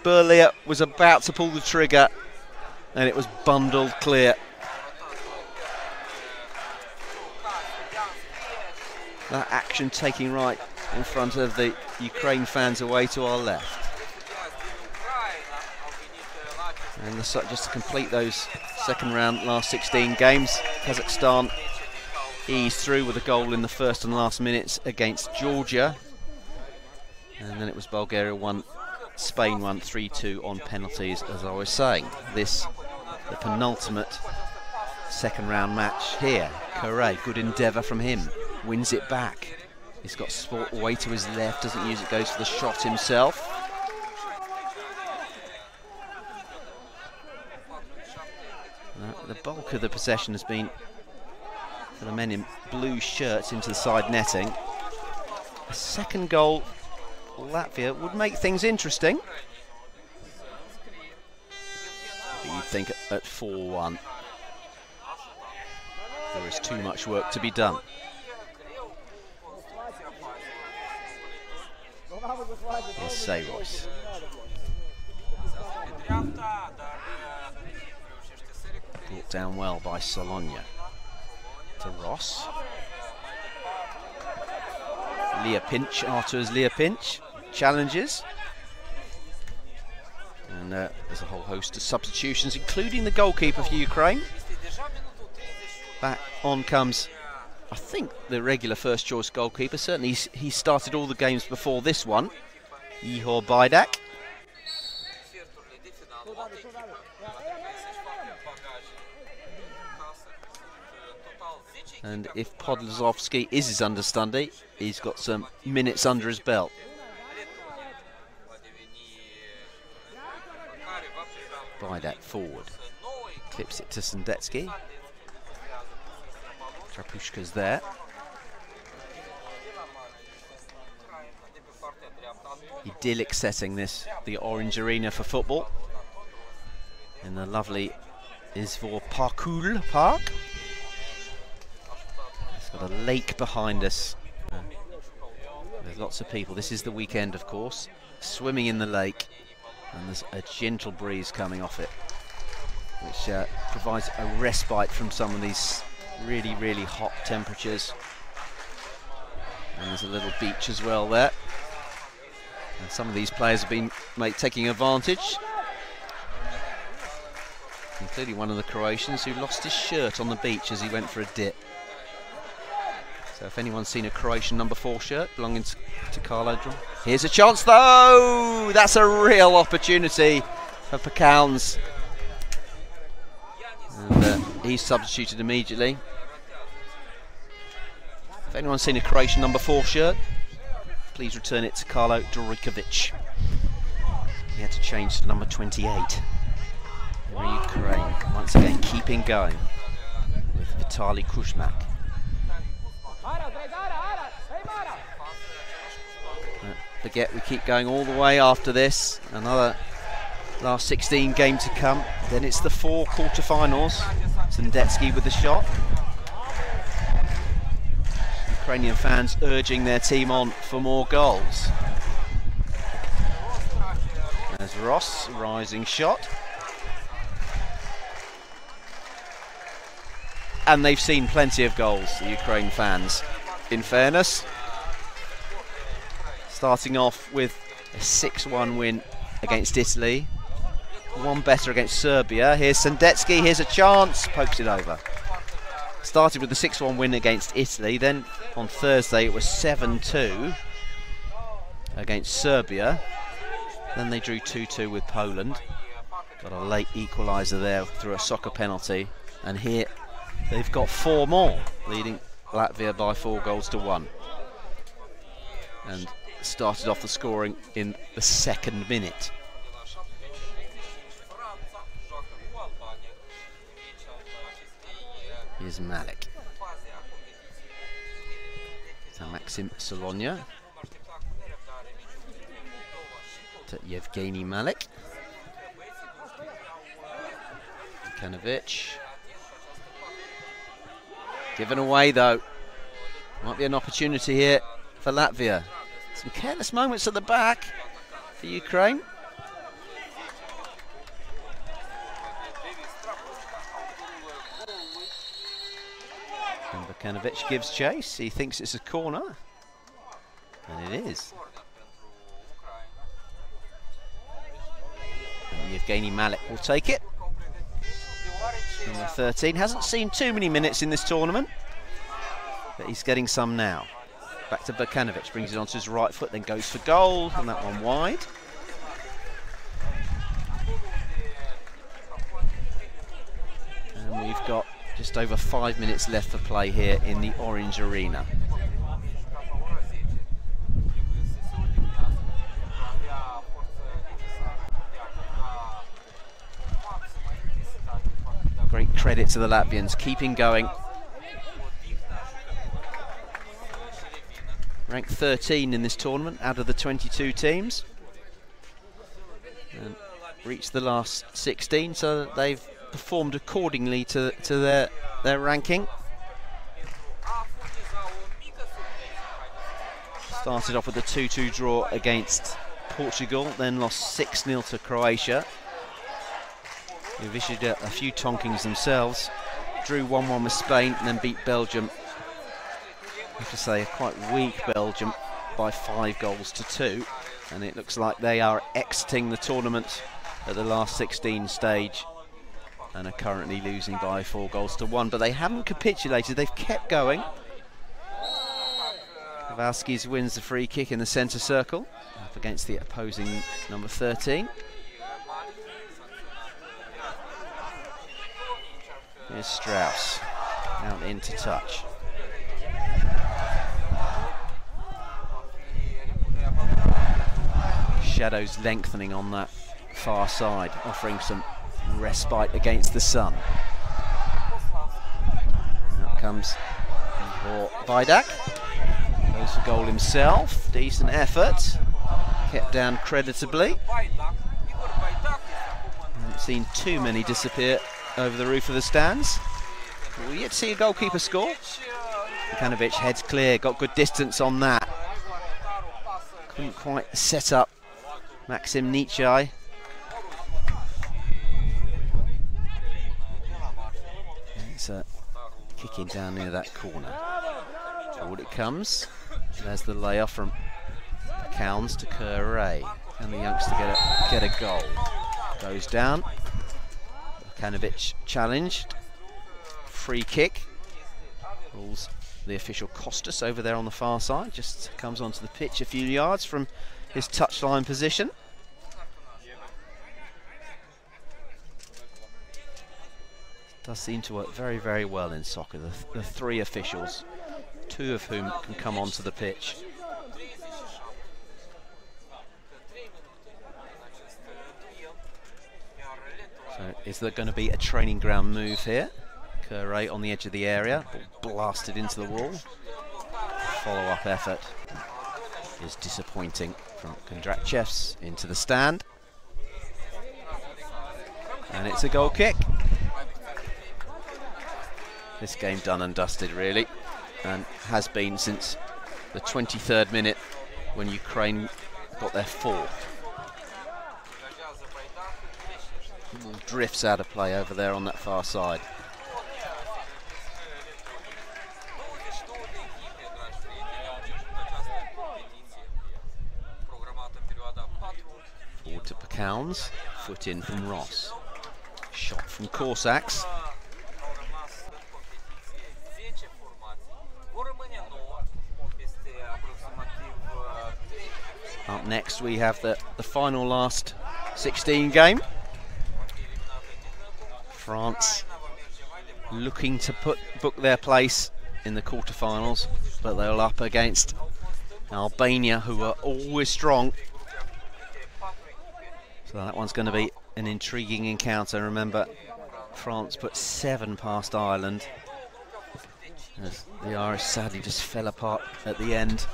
G: Berlia was about to pull the trigger, and it was bundled clear. That action taking right in front of the Ukraine fans away to our left. And just to complete those second round last 16 games, Kazakhstan eased through with a goal in the first and last minutes against Georgia. And then it was Bulgaria 1, Spain 1, 3-2 on penalties, as I was saying. This, the penultimate second round match here. Kure, good endeavour from him. Wins it back. He's got sport away to his left, doesn't use it, goes for the shot himself. The bulk of the possession has been for the men in blue shirts into the side netting. A second goal for Latvia would make things interesting. But you'd think at 4-1 there is too much work to be done. Here's Sayros. Brought down well by Sologna. To Ross. Leah Pinch, Arthur's Leah Pinch. Challenges. And there's a whole host of substitutions, including the goalkeeper for Ukraine. Back on comes, I think, the regular first choice goalkeeper. Certainly he started all the games before this one. Ihor Bajdak. And if Podlazowski is his understudy, he's got some minutes under his belt. Bajdak forward. Clips it to Sendetsky. Trapushka's there. Idyllic setting this, the Orange Arena for football. In the lovely Izvor Parkul Park. It's got a lake behind us. There's lots of people. This is the weekend, of course. Swimming in the lake. And there's a gentle breeze coming off it, which provides a respite from some of these really, really hot temperatures. And there's a little beach as well there. And some of these players have been taking advantage, including one of the Croatians who lost his shirt on the beach as he went for a dip. So if anyone's seen a Croatian number 4 shirt belonging to Carlo, here's a chance though! That's a real opportunity for Pekauns. And he's substituted immediately. If anyone's seen a Croatian number 4 shirt, please return it to Carlo Dorikovic. He had to change to number 28. Ukraine once again keeping going with Vitaly Kuzmak. Forget we keep going all the way after this. Another last 16 game to come. Then it's the 4 quarterfinals. Sendetsky with the shot. Ukrainian fans urging their team on for more goals. There's Ross, rising shot. And they've seen plenty of goals, the Ukraine fans, in fairness. Starting off with a 6-1 win against Italy. One better against Serbia. Here's Sendetsky, here's a chance, pokes it over. Started with the 6-1 win against Italy, then on Thursday it was 7-2 against Serbia. Then they drew 2-2 with Poland. Got a late equaliser there through a soccer penalty. And here they've got 4 more, leading Latvia by 4-1. And started off the scoring in the 2nd minute. Here's Malik. To Maxim Sologna. To Yevgeny Malik. Kanovic. Given away though. Might be an opportunity here for Latvia. Some careless moments at the back for Ukraine. And Bukanovic gives chase. He thinks it's a corner. And it is. And Yevgeny Malik will take it. Number 13 hasn't seen too many minutes in this tournament, but he's getting some now. Back to Bukanovic, brings it onto his right foot, then goes for goal, and that one wide. And we've got just over 5 minutes left for play here in the Orange Arena. Great credit to the Latvians, keeping going. Ranked 13 in this tournament out of the 22 teams. And reached the last 16, so they've performed accordingly to their ranking. Started off with a 2-2 draw against Portugal, then lost 6-0 to Croatia. They've issued a few tonkings themselves. Drew 1-1 with Spain and then beat Belgium. I have to say, a quite weak Belgium by 5-2. And it looks like they are exiting the tournament at the last 16 stage and are currently losing by 4-1. But they haven't capitulated, they've kept going. Kowalski's wins the free kick in the centre circle up against the opposing number 13. Here's Strauss out into touch. Shadows lengthening on that far side, offering some respite against the sun. Out comes Vidak. Goes for goal himself. Decent effort. Kept down creditably. Haven't seen too many disappear over the roof of the stands. We'll yet see a goalkeeper score. Ivanovic heads clear, got good distance on that. Couldn't quite set up Maxim Nietzsche. It's a kicking down near that corner. Forward it comes. There's the layoff from Cowns to Curray. Can the youngster get a goal? Goes down. Ivanovic challenged. Free kick. Rules the official Costas over there on the far side. Just comes onto the pitch a few yards from his touchline position. Does seem to work very, very well in soccer. The three officials, two of whom can come onto the pitch. So is there going to be a training ground move here? Curray on the edge of the area, blasted into the wall. Follow-up effort is disappointing from Kondrachevs into the stand. And it's a goal kick. This game done and dusted really, and has been since the 23rd minute when Ukraine got their fourth. Drifts out of play over there on that far side. Forward to Pacowns, foot in from Ross. Shot from Corsacks. Up next we have the final last 16 game. France looking to book their place in the quarterfinals, but they're up against Albania, who are always strong. So that one's going to be an intriguing encounter. Remember, France put 7 past Ireland, as the Irish sadly just fell apart at the end.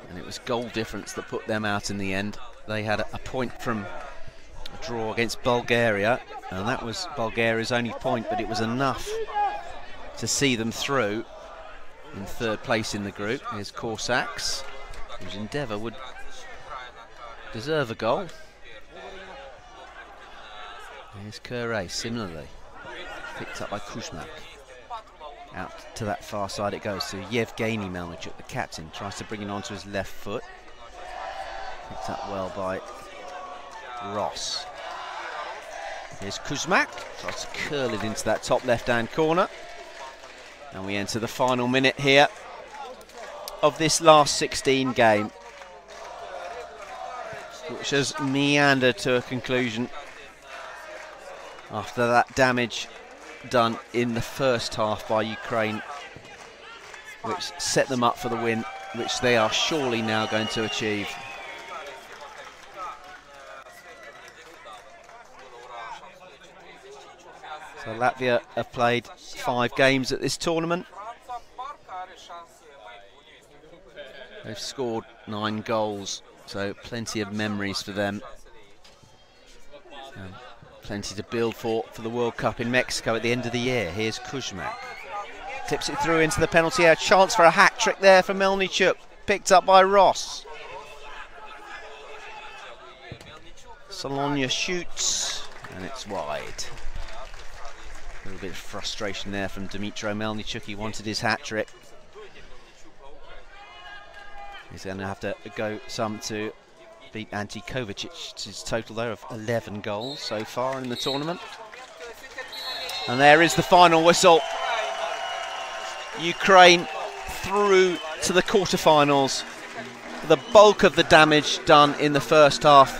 G: And it was goal difference that put them out in the end. They had a point from a draw against Bulgaria, and that was Bulgaria's only point, but it was enough to see them through in 3rd place in the group. Here's Corsacks, whose endeavour would deserve a goal. Here's Curray, similarly, picked up by Kuzmak. Out to that far side it goes to Yevgeny Melnichuk, the captain, tries to bring it onto his left foot. Picked up well by Ross. Here's Kuzmak, tries to curl it into that top left-hand corner. And we enter the final minute here of this last 16 game, which has meandered to a conclusion after that damage done in the first half by Ukraine, which set them up for the win, which they are surely now going to achieve. So Latvia have played 5 games at this tournament. They've scored 9 goals, so plenty of memories for them. Plenty to build for the World Cup in Mexico at the end of the year. Here's Kuzmak. Clips it through into the penalty area. Chance for a hat trick there for Melnichuk. Picked up by Ross. Salonia shoots, and it's wide. A little bit of frustration there from Dimitro Melnichuk. He wanted his hat trick. He's going to have to go some to beat Ante Kovacic. His total there of 11 goals so far in the tournament. And there is the final whistle. Ukraine through to the quarterfinals. The bulk of the damage done in the first half.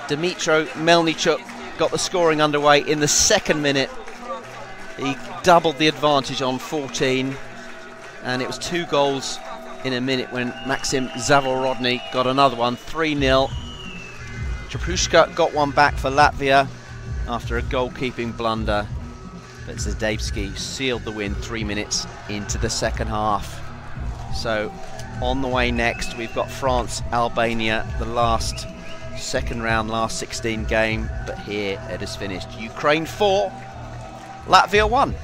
G: Dimitro Melnichuk got the scoring underway in the second minute. He doubled the advantage on 14, and it was 2 goals in a minute when Maxim Zavorodny got another one, 3-0. Trapushka got one back for Latvia after a goalkeeping blunder, but Zdebski sealed the win 3 minutes into the second half. So on the way next, we've got France-Albania, the last second round, last 16 game, but here it is finished. Ukraine 4, Latvia 1.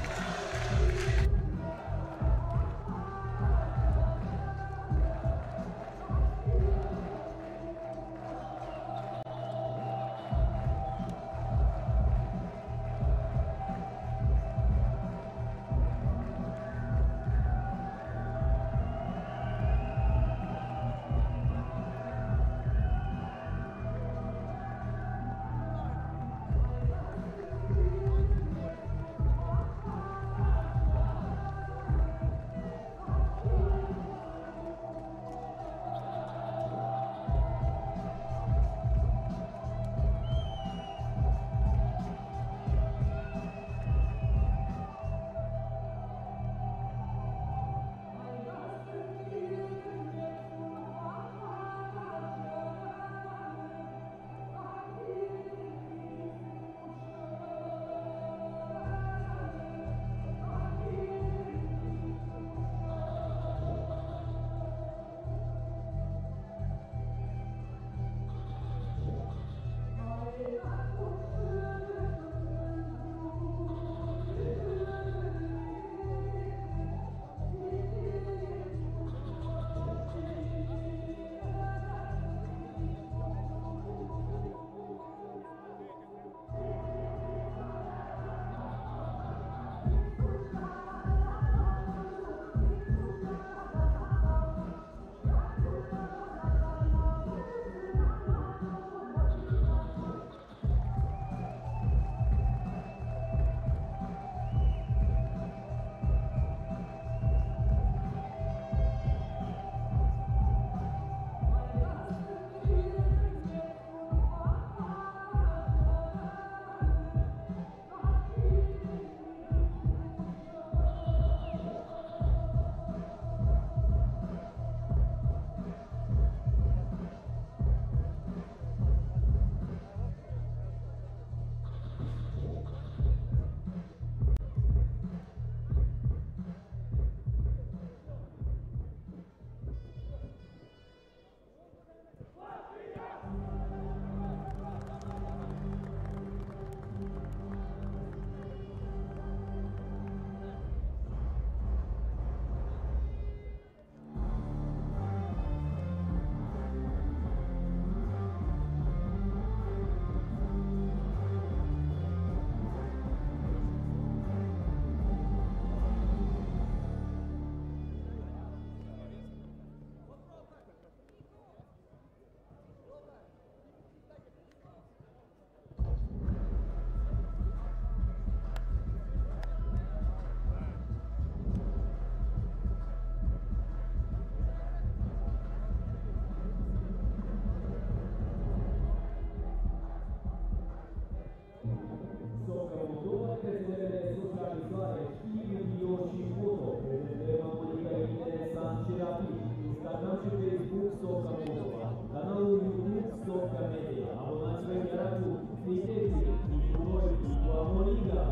C: Instagram și Facebook Socca Moldova, canalul YouTube Socca Media, abonați-vă chiar acum, scrieți-vă, cu noi, cu Amoliga.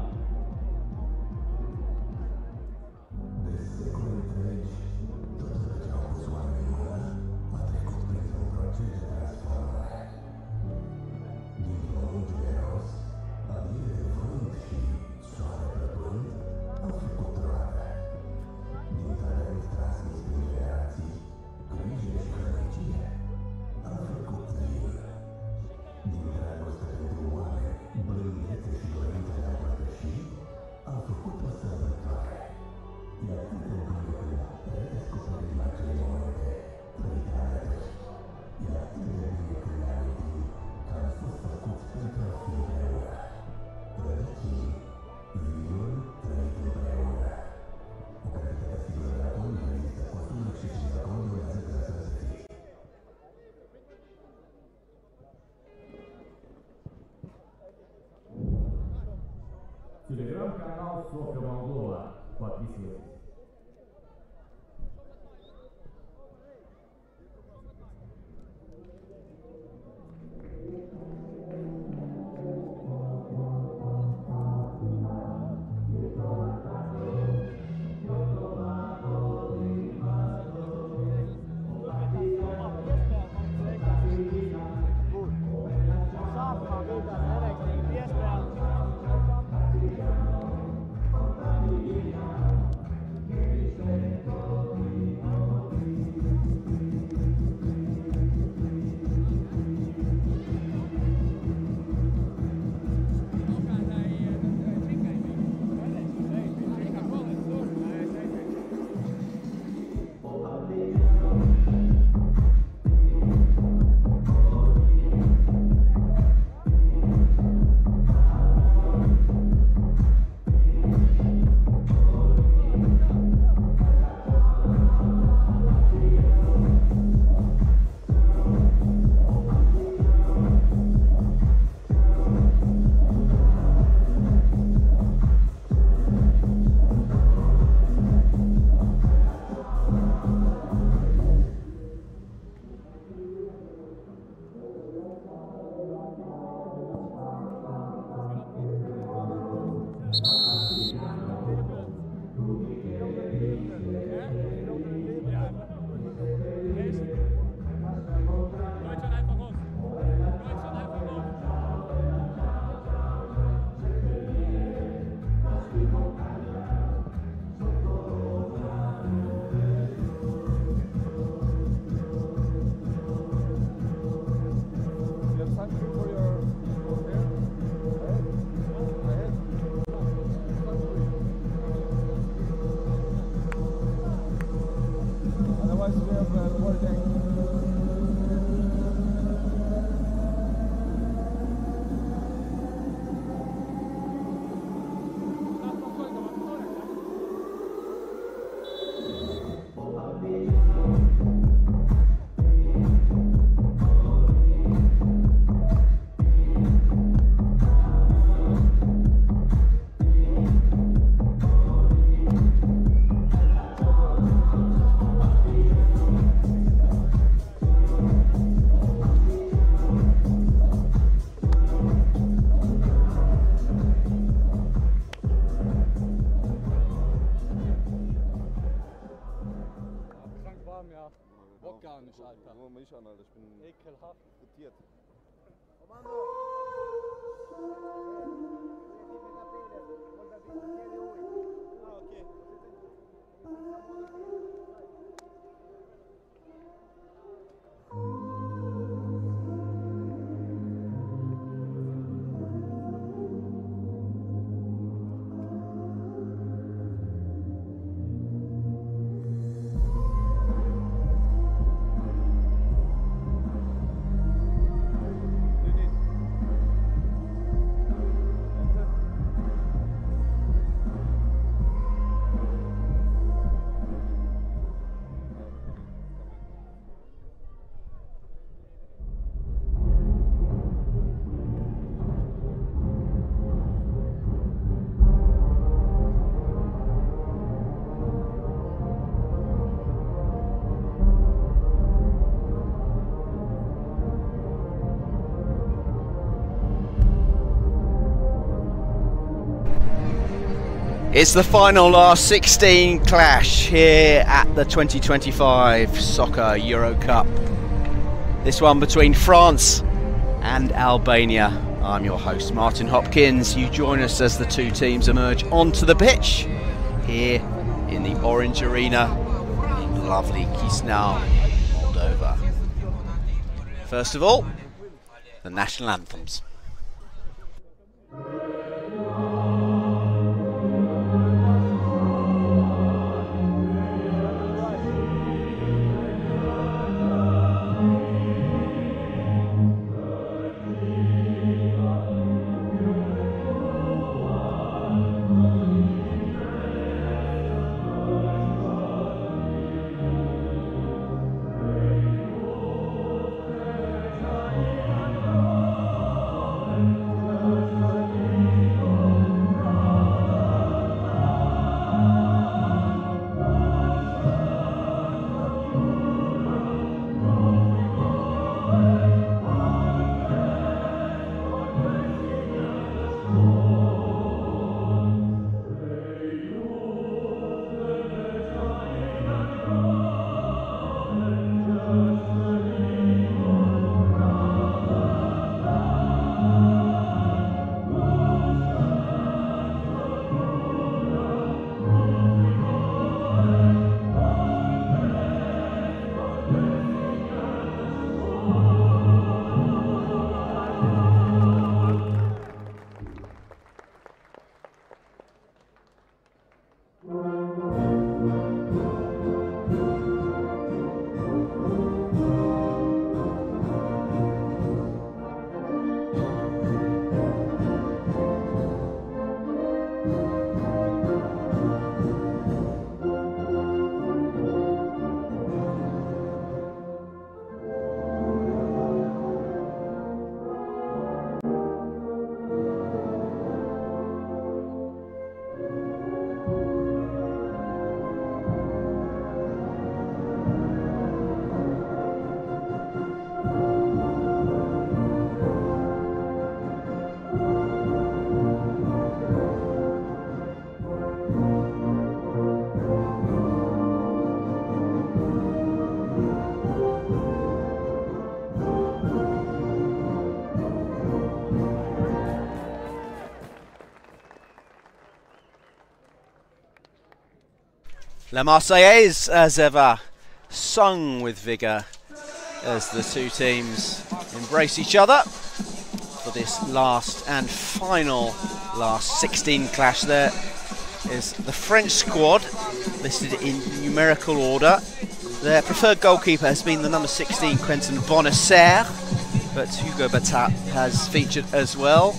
D: De secole întregi, tot ce au pus oamenii în mână a trecut printr-un proces de transformare. Din pământ generos, adiere de vânt și soare plăpând, au făcut roade.
C: Телеграм-канал Socca Moldova. Подписывайтесь.
F: Gar nicht, Alter. Nur mich an, Alter. Ich bin ekelhaft frittiert. Kommando! Okay.
G: It's the final last 16 clash here at the 2025 Soccer EuroCup. This one between France and Albania. I'm your host Martin Hopkins. You join us as the two teams emerge onto the pitch here in the Orange Arena in lovely Chisinau, Moldova. First of all, the national anthems. La Marseillaise, as ever, sung with vigour as the two teams embrace each other for this last and final last 16 clash. There is the French squad listed in numerical order. Their preferred goalkeeper has been the number 16 Quentin Bonacer, but Hugo Batat has featured as well.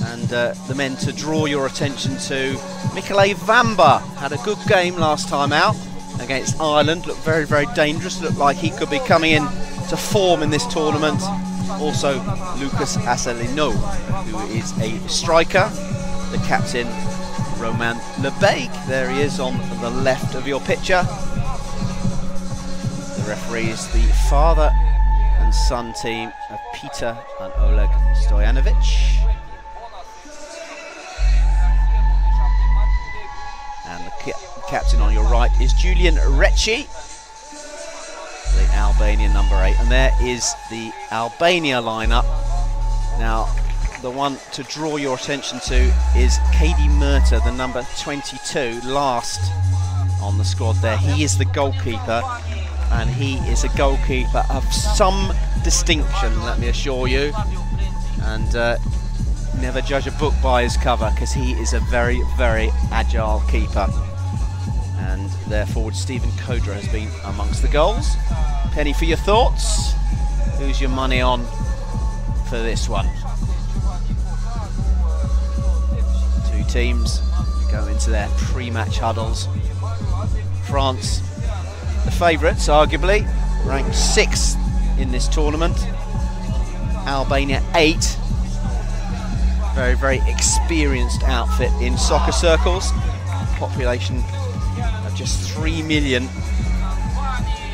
G: And the men to draw your attention to, Michele Vamba had a good game last time out against Ireland, looked very, very dangerous, looked like he could be coming in to form in this tournament. Also Lucas Asselineau, who is a striker. The captain, Romain Lebesgue, there he is on the left of your picture. The referee is the father and son team of Peter and Oleg Stojanovic. And the captain on your right is Julian Recci, the Albanian number 8. And there is the Albania lineup. Now, the one to draw your attention to is Kadi Murta, the number 22, last on the squad there. He is the goalkeeper, and he is a goalkeeper of some distinction, let me assure you. And never judge a book by his cover, because he is a very, very agile keeper. And their forward Stephen Kodra has been amongst the goals. Penny, for your thoughts, who's your money on for this one? Two teams go into their pre-match huddles. France, the favourites arguably, ranked 6th in this tournament. Albania 8. Very, very experienced outfit in soccer circles. Population of just 3 million.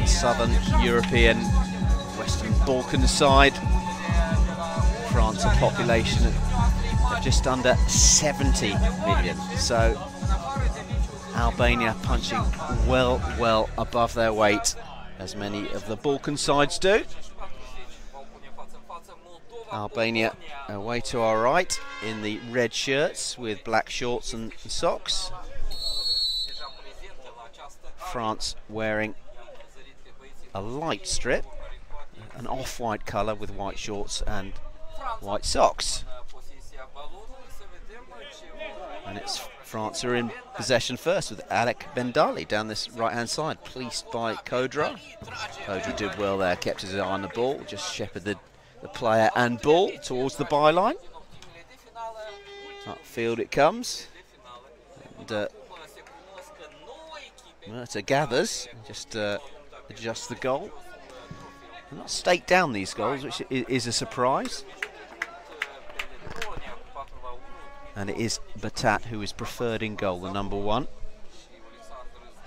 G: Southern European, Western Balkan side. France, a population of just under 70 million. So Albania punching well, well above their weight, as many of the Balkan sides do. Albania away to our right in the red shirts with black shorts and socks. France wearing a light strip, an off-white colour with white shorts and white socks. And it's France who are in possession first with Alec Bendali down this right-hand side, policed by Kodra. Kodra did well there, kept his eye on the ball, just shepherded the player and ball towards the byline. Upfield it comes. And Murta gathers, just adjusts the goal. They're not staked down, these goals, which is a surprise. And it is Batat who is preferred in goal, the number 1.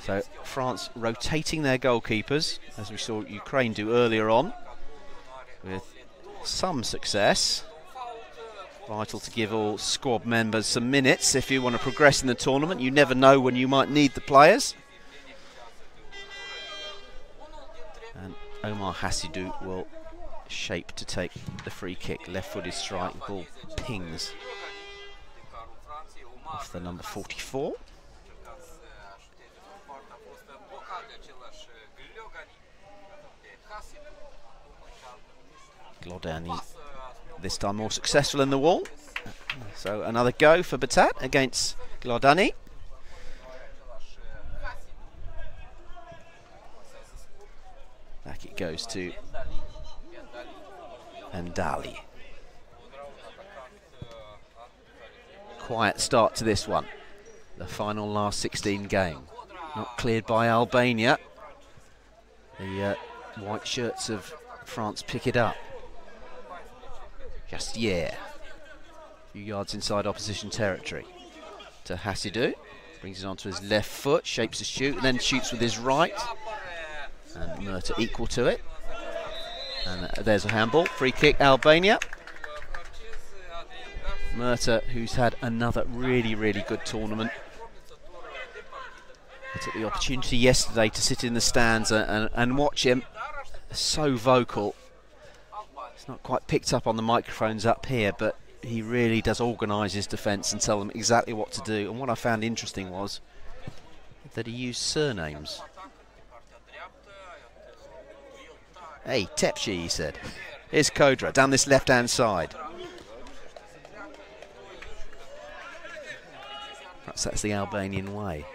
G: So France rotating their goalkeepers, as we saw Ukraine do earlier on, with some success. Vital to give all squad members some minutes if you want to progress in the tournament. You never know when you might need the players. And Omar Hassidou will shape to take the free kick. Left-footed strike, the ball pings off the number 44. Glodani this time more successful in the wall. So another go for Batat against Glodani. Back it goes to Bendali. Quiet start to this one. The final last 16 game. Not cleared by Albania. The white shirts of France pick it up. Jastier, a few yards inside opposition territory. To Hassidou, brings it onto his left foot, shapes a shoot, and then shoots with his right. And Murta equal to it. And there's a handball, free kick, Albania. Murta, who's had another really, really good tournament. I took the opportunity yesterday to sit in the stands and watch him. So vocal. It's not quite picked up on the microphones up here, but he really does organise his defence and tell them exactly what to do. And what I found interesting was that he used surnames. Hey, Tepsi, he said. Here's Kodra down this left-hand side. Perhaps that's the Albanian way.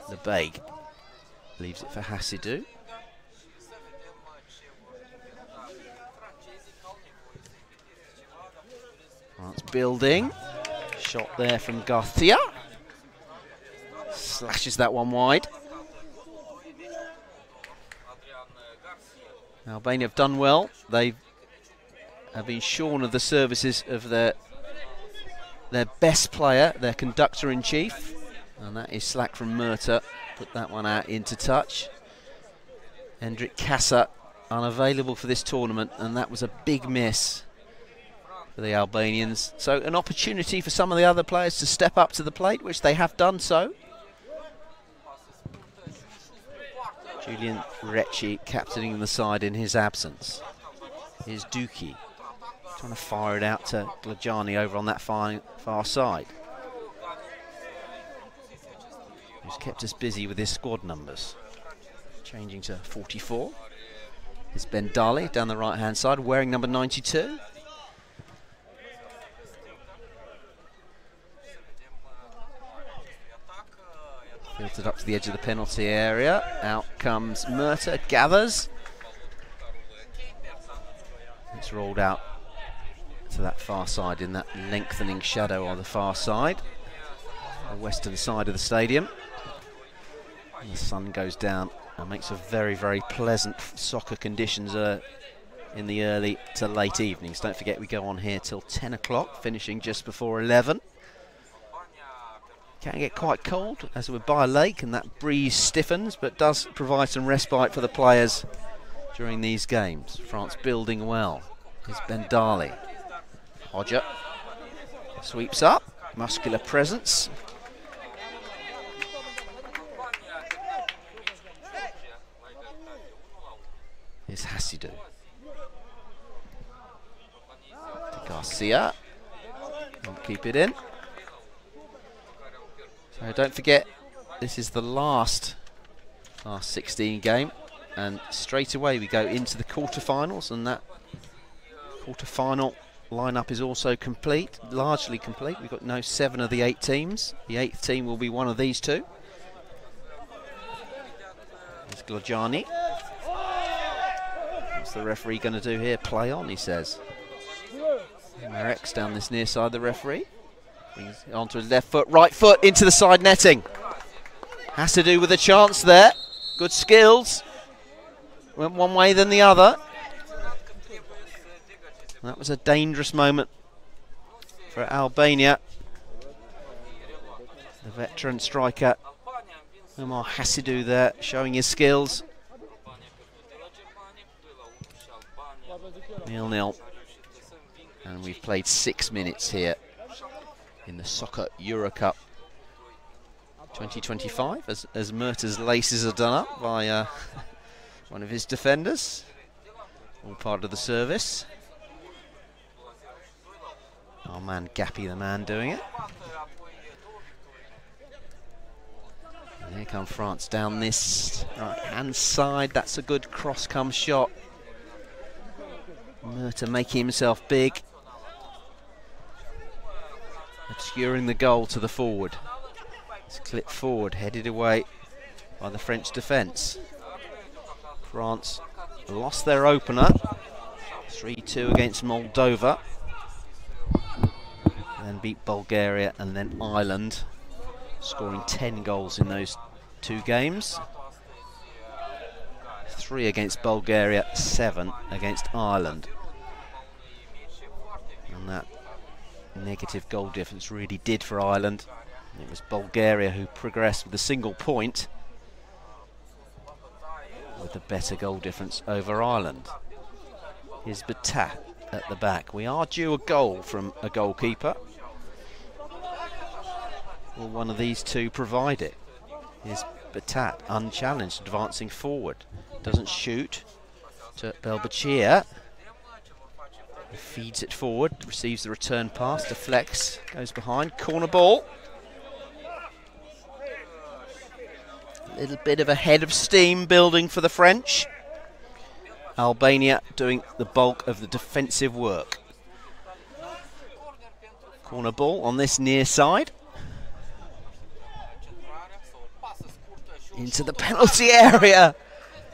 G: The Beg leaves it for Hasidou. France building. Shot there from Garcia. Slashes that one wide. Albania have done well. They have been shorn of the services of their best player, their conductor-in-chief. And that is slack from Murta. Put that one out into touch. Hendrik Kassa unavailable for this tournament, and that was a big miss for the Albanians. So an opportunity for some of the other players to step up to the plate, which they have done so. Julian Recci captaining the side in his absence. Here's Duki trying to fire it out to Glajani over on that far side. Who's kept us busy with his squad numbers. Changing to 44. It's Ben Dali down the right hand side wearing number 92. Filtered up to the edge of the penalty area. Out comes Murta, gathers. It's rolled out to that far side in that lengthening shadow on the far side. The western side of the stadium. And the sun goes down and makes for very, very pleasant soccer conditions in the early to late evenings. Don't forget we go on here till 10 o'clock, finishing just before 11. Can get quite cold as we're by a lake and that breeze stiffens, but does provide some respite for the players during these games. France building well. Here's Bendali. Hodja sweeps up, muscular presence. Here's Hasidou. To Garcia. Won't keep it in. So don't forget, this is the last 16 game, and straight away we go into the quarterfinals, and that quarterfinal lineup is also complete, largely complete. We've got 7 of the 8 teams. The 8th team will be one of these two. There's Glajani. What's the referee going to do here? Play on, he says. Marek's down this near side, the referee. Brings it onto his left foot, right foot into the side netting. Has to do with a chance there. Good skills. Went one way than the other. That was a dangerous moment for Albania. The veteran striker Omar Hasidou there showing his skills. 0-0. And we've played 6 minutes here in the Soccer EuroCup 2025 as Murta's laces are done up by one of his defenders. All part of the service. Our man Gappy, the man doing it. And here come France down this right hand side. That's a good cross come shot. Murta making himself big. Obscuring the goal to the forward. It's clipped forward, headed away by the French defence. France lost their opener. 3-2 against Moldova. Then beat Bulgaria and then Ireland, scoring 10 goals in those 2 games. 3 against Bulgaria, 7 against Ireland. And that negative goal difference really did for Ireland. It was Bulgaria who progressed with a single point with a better goal difference over Ireland. Here's Batat at the back. We are due a goal from a goalkeeper. Will one of these two provide it? Here's Batat, unchallenged, advancing forward. Doesn't shoot to Belbachir. Feeds it forward, receives the return pass, deflects, goes behind, corner ball. A little bit of a head of steam building for the French. Albania doing the bulk of the defensive work. Corner ball on this near side. Into the penalty area.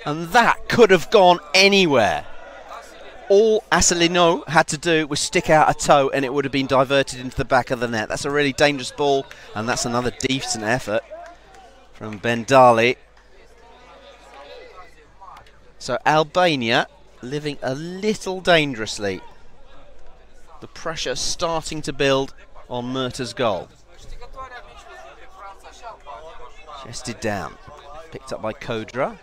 G: And that could have gone anywhere. All Asselineau had to do was stick out a toe and it would have been diverted into the back of the net. That's a really dangerous ball, and that's another decent effort from Bendali. So Albania living a little dangerously. The pressure starting to build on Murta's goal. Chested down. Picked up by Kodra.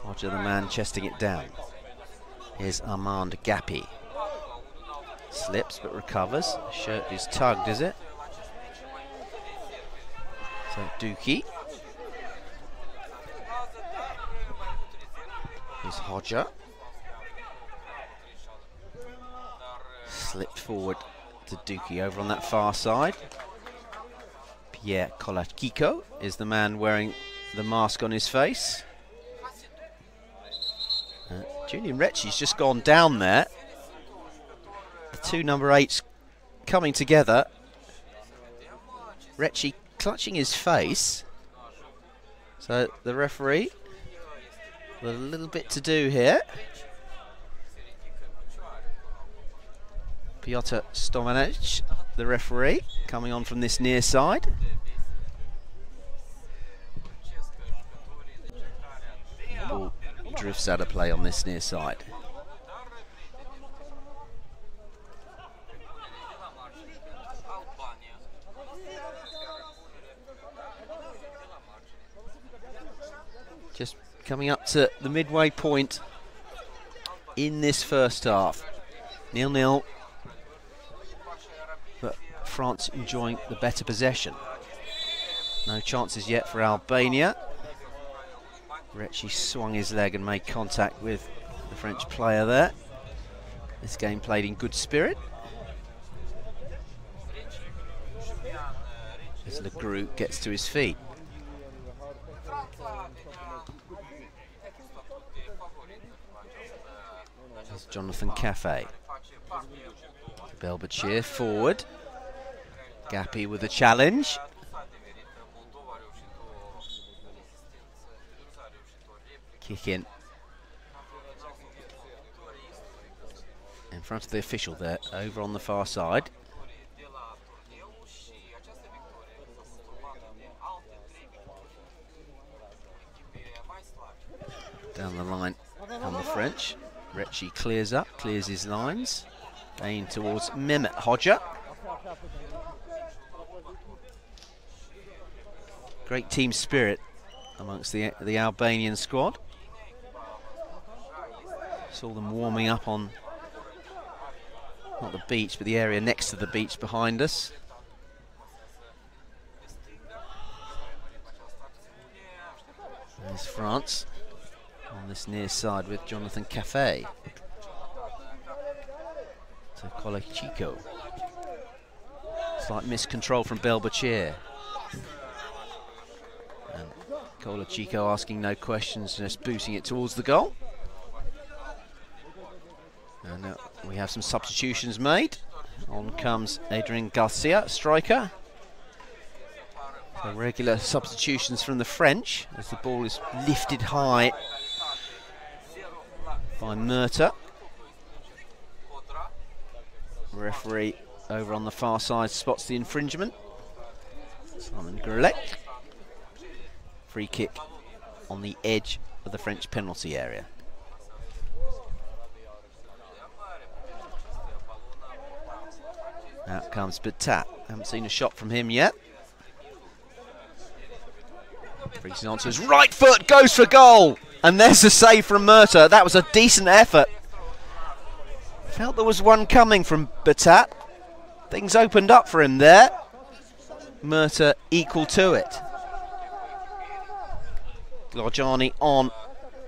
G: Roger the man chesting it down. Here's Armand Gappy. Slips but recovers. Shirt is tugged, is it? So Duki. Here's Hodja. Slipped forward to Duki over on that far side. Pierre Kolachiko is the man wearing the mask on his face. Julian Recci's just gone down there. The two number 8s coming together. Recci clutching his face. So the referee with a little bit to do here. Piotr Stomanec, the referee, coming on from this near side. Ball drifts out of play on this near side. Just coming up to the midway point in this first half. 0-0. But France enjoying the better possession. No chances yet for Albania. Recci swung his leg and made contact with the French player there. This game played in good spirit. As Le Gru gets to his feet. There's Jonathan Cafe. Belbachir forward. Gappy with a challenge. Kick in front of the official there, over on the far side. Down the line on the French. Recci clears up, clears his lines. Aimed towards Mehmet Hodja. Great team spirit amongst the Albanian squad. Saw them warming up on, not the beach, but the area next to the beach behind us. There's France on this near side with Jonathan Cafe. To Kolachiko. Slight miscontrol from Belbachir. And Kolachiko asking no questions, just booting it towards the goal. And we have some substitutions made. On comes Adrian Garcia, striker. So regular substitutions from the French as the ball is lifted high by Murta. Referee over on the far side spots the infringement. Simon Grelec. Free kick on the edge of the French penalty area. Out comes Batat. Haven't seen a shot from him yet. Freezing onto his right foot, goes for goal. And there's a save from Murta. That was a decent effort. Felt there was one coming from Batat. Things opened up for him there. Murta equal to it. Glorjani on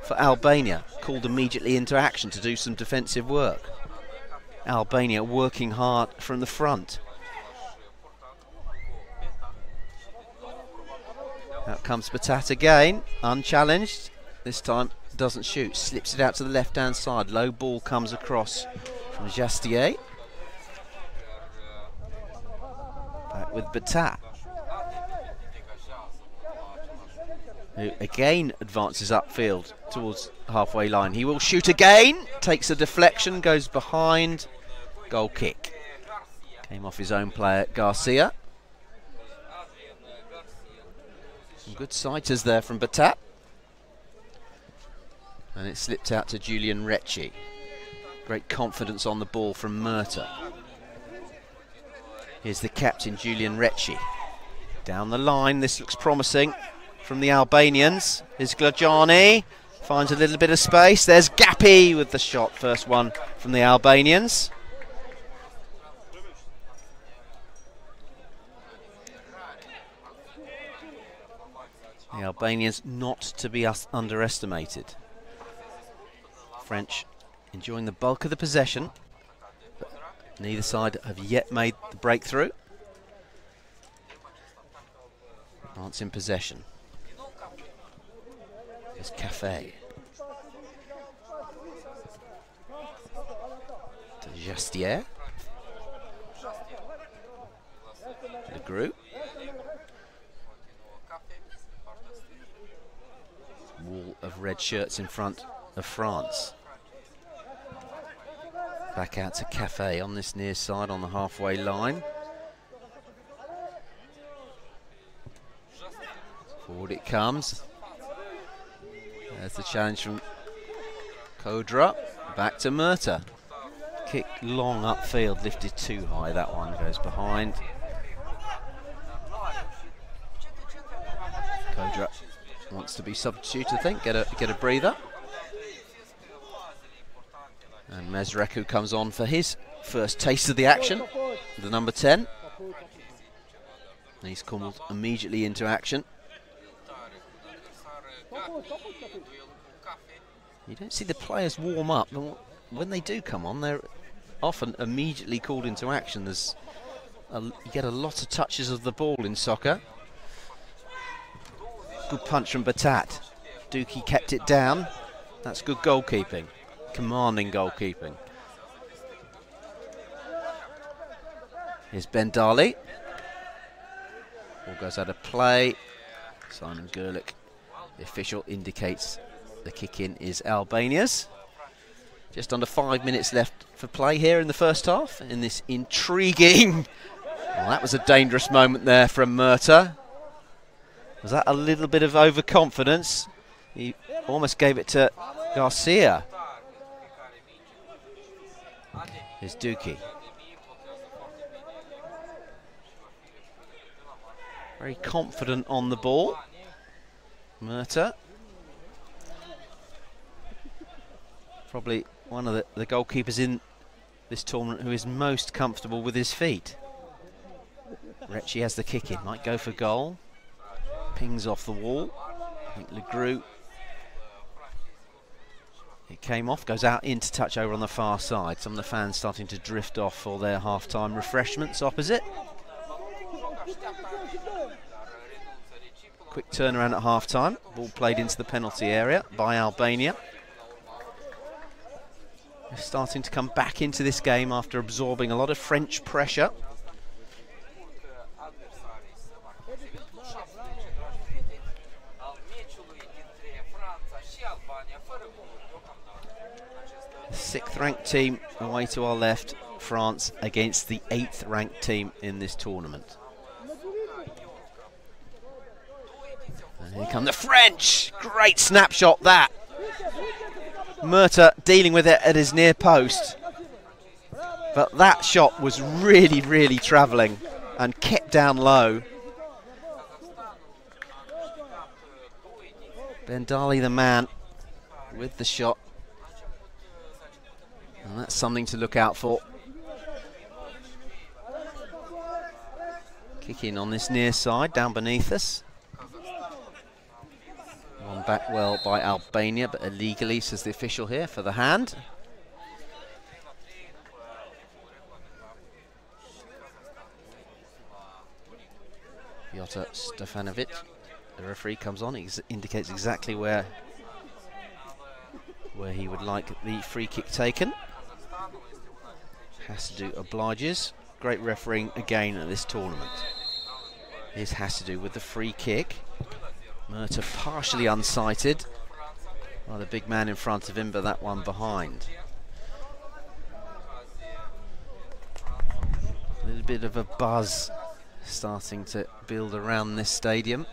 G: for Albania. Called immediately into action to do some defensive work. Albania working hard from the front. Out comes Batat again, unchallenged. This time doesn't shoot, slips it out to the left-hand side. Low ball comes across from Jastier. Back with Batat, who again advances upfield towards halfway line. He will shoot again, takes a deflection, goes behind. Goal kick. Came off his own player, Garcia. Some good sighters there from Batat. And it slipped out to Julian Recci. Great confidence on the ball from Murta. Here's the captain, Julian Recci. Down the line, this looks promising from the Albanians. Here's Glajani, finds a little bit of space. There's Gapi with the shot, first one from the Albanians. The Albanians not to be underestimated. French enjoying the bulk of the possession, but neither side have yet made the breakthrough. France in possession. There's Cafe. To Jastier. Le Group. Wall of red shirts in front of France. Back out to Cafe on this near side on the halfway line. Forward it comes. There's the challenge from Kodra. Back to Murta. Kick long upfield, lifted too high. That one goes behind. Kodra wants to be substitute, I think. Get a breather. And Mezreku comes on for his first taste of the action. The number 10. He's called immediately into action. You don't see the players warm up, but when they do come on, they're often immediately called into action. You get a lot of touches of the ball in soccer. Good punch from Batat. Duki kept it down. That's good goalkeeping. Commanding goalkeeping. Here's Bendali. Ball goes out of play. Simon Gerlich, the official, indicates the kick-in is Albania's. Just under 5 minutes left for play here in the first half, in this intriguing... Well, that was a dangerous moment there from Murta. Was that a little bit of overconfidence? He almost gave it to Garcia. Here's Duki. Very confident on the ball. Murta. Probably one of the goalkeepers in this tournament who is most comfortable with his feet. Recci has the kick in, might go for goal. Pings off the wall. I think Le Group. It came off, goes out into touch over on the far side. Some of the fans starting to drift off for their half-time refreshments opposite. Quick turnaround at half-time. Ball played into the penalty area by Albania. They're starting to come back into this game after absorbing a lot of French pressure. Sixth ranked team away to our left, France against the 8th ranked team in this tournament. And here come the French! Great snapshot that! Murta dealing with it at his near post. But that shot was really, really travelling and kept down low. Bendali the man with the shot. And that's something to look out for. Kick in on this near side, down beneath us. One back well by Albania, but illegally, says the official here, for the hand. Piotr Stefanovic. The referee comes on, he indicates exactly where he would like the free kick taken. Hasidou obliges. Great refereeing again at this tournament. Here's Hasidou with the free kick. Murta partially unsighted. Well, the big man in front of him, but that one behind. A little bit of a buzz starting to build around this stadium.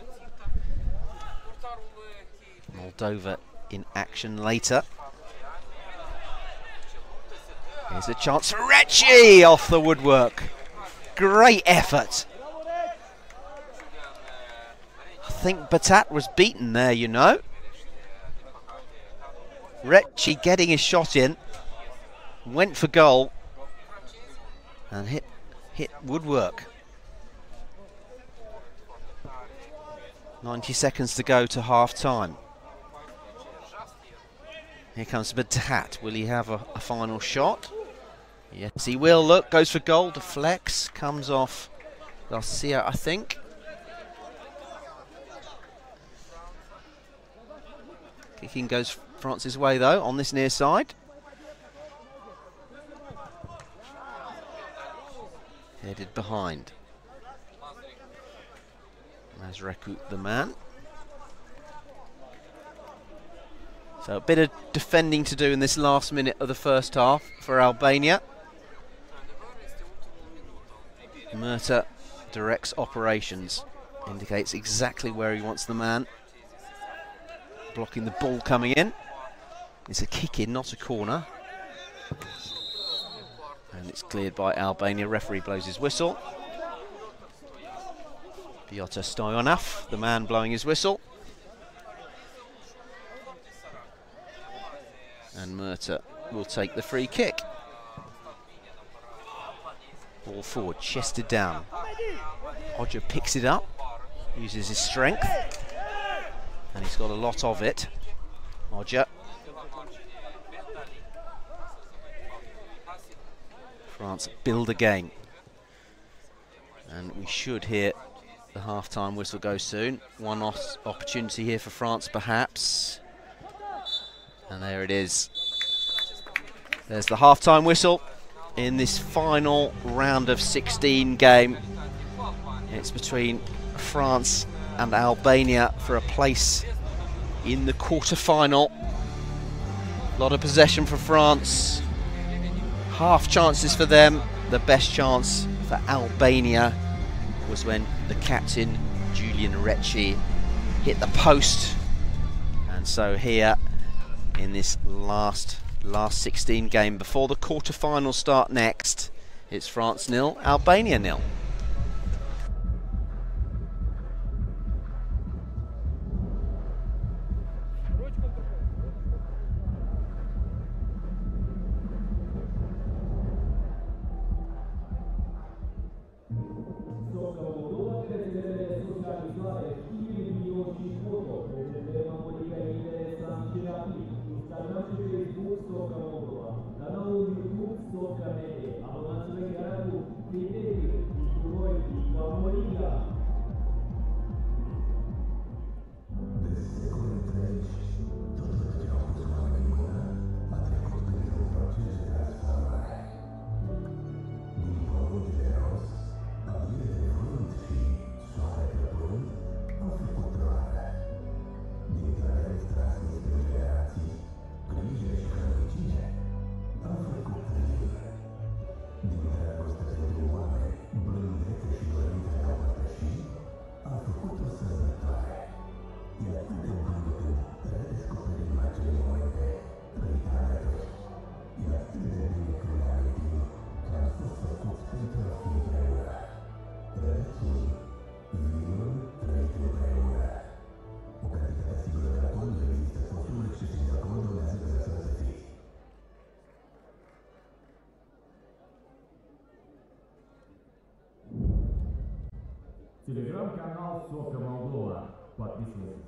G: Moldova in action later. Here's a chance for Recchi off the woodwork. Great effort. I think Batat was beaten there, you know. Recchi getting his shot in, went for goal and hit woodwork. 90 seconds to go to half time. Here comes Batat. Will he have a final shot? Yes, he will. Look, goes for goal, deflects, comes off Garcia, I think. Kicking goes France's way, though, on this near side. Headed behind. Mazreku, the man. So a bit of defending to do in this last minute of the first half for Albania. Murta directs operations, indicates exactly where he wants the man. Blocking the ball coming in. It's a kick in, not a corner. And it's cleared by Albania. Referee blows his whistle. Piotr Stoyanov, the man blowing his whistle. And Murta will take the free kick. Ball forward, chested down. Hodger picks it up, uses his strength, and he's got a lot of it. Hodger. France build again. And we should hear the half-time whistle go soon. One opportunity here for France, perhaps. And there it is. There's the half-time whistle in this final round of 16 game. It's between France and Albania for a place in the quarter-final. A lot of possession for France. Half chances for them. The best chance for Albania was when the captain, Julian Recchi, hit the post. And so here, in this last 16 game before the quarter-finals start next, it's France 0, Albania 0.
C: Телеграм-канал Сока Молдова. Подписывайтесь.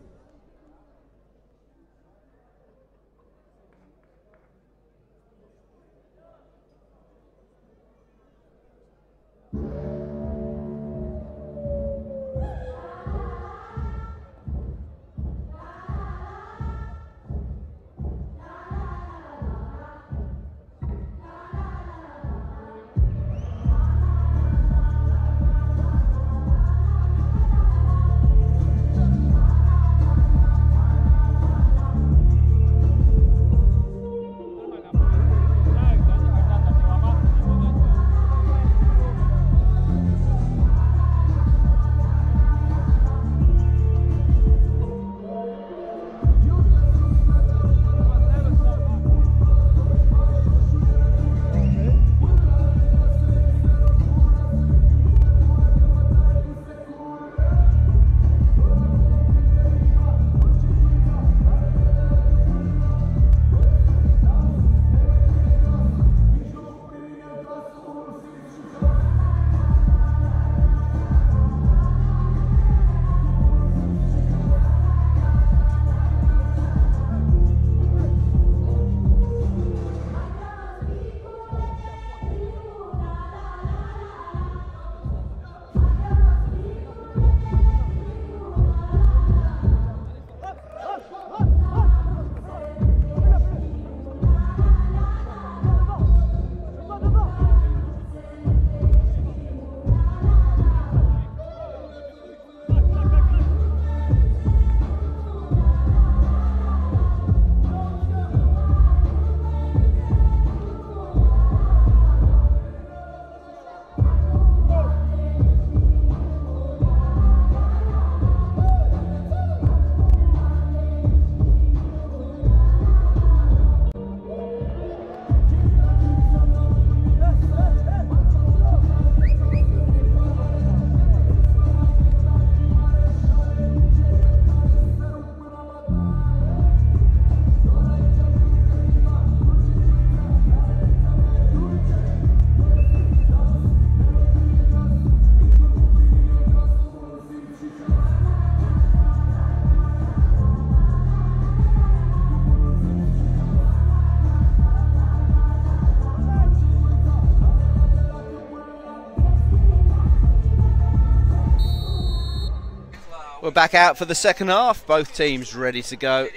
G: We're back out for the second half. Both teams ready to go.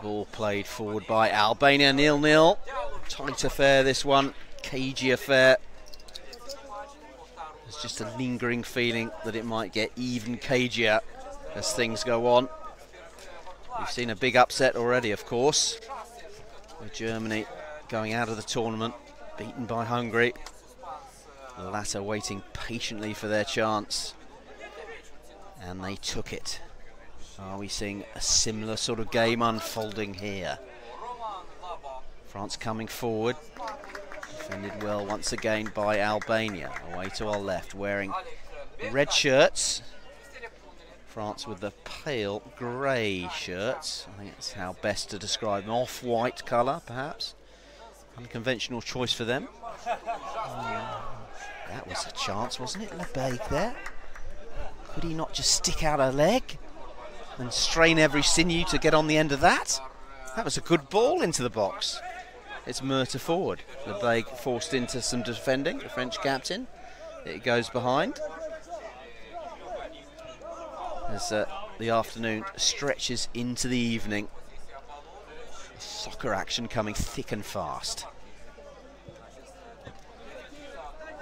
G: Ball played forward by Albania, 0-0. Tight affair this one, cagey affair. There's just a lingering feeling that it might get even cagier as things go on. We've seen a big upset already, of course, with Germany going out of the tournament, beaten by Hungary. The latter waiting patiently for their chance, and they took it. Are we seeing a similar sort of game unfolding here? France coming forward, defended well once again by Albania, away to our left, wearing red shirts. France with the pale grey shirts. I think that's how best to describe them. Off-white colour, perhaps. Unconventional choice for them. That was a chance, wasn't it? Lebeg there. Could he not just stick out a leg and strain every sinew to get on the end of that? That was a good ball into the box. It's Murta forward. Lebeg forced into some defending, the French captain. It goes behind. As the afternoon stretches into the evening, soccer action coming thick and fast.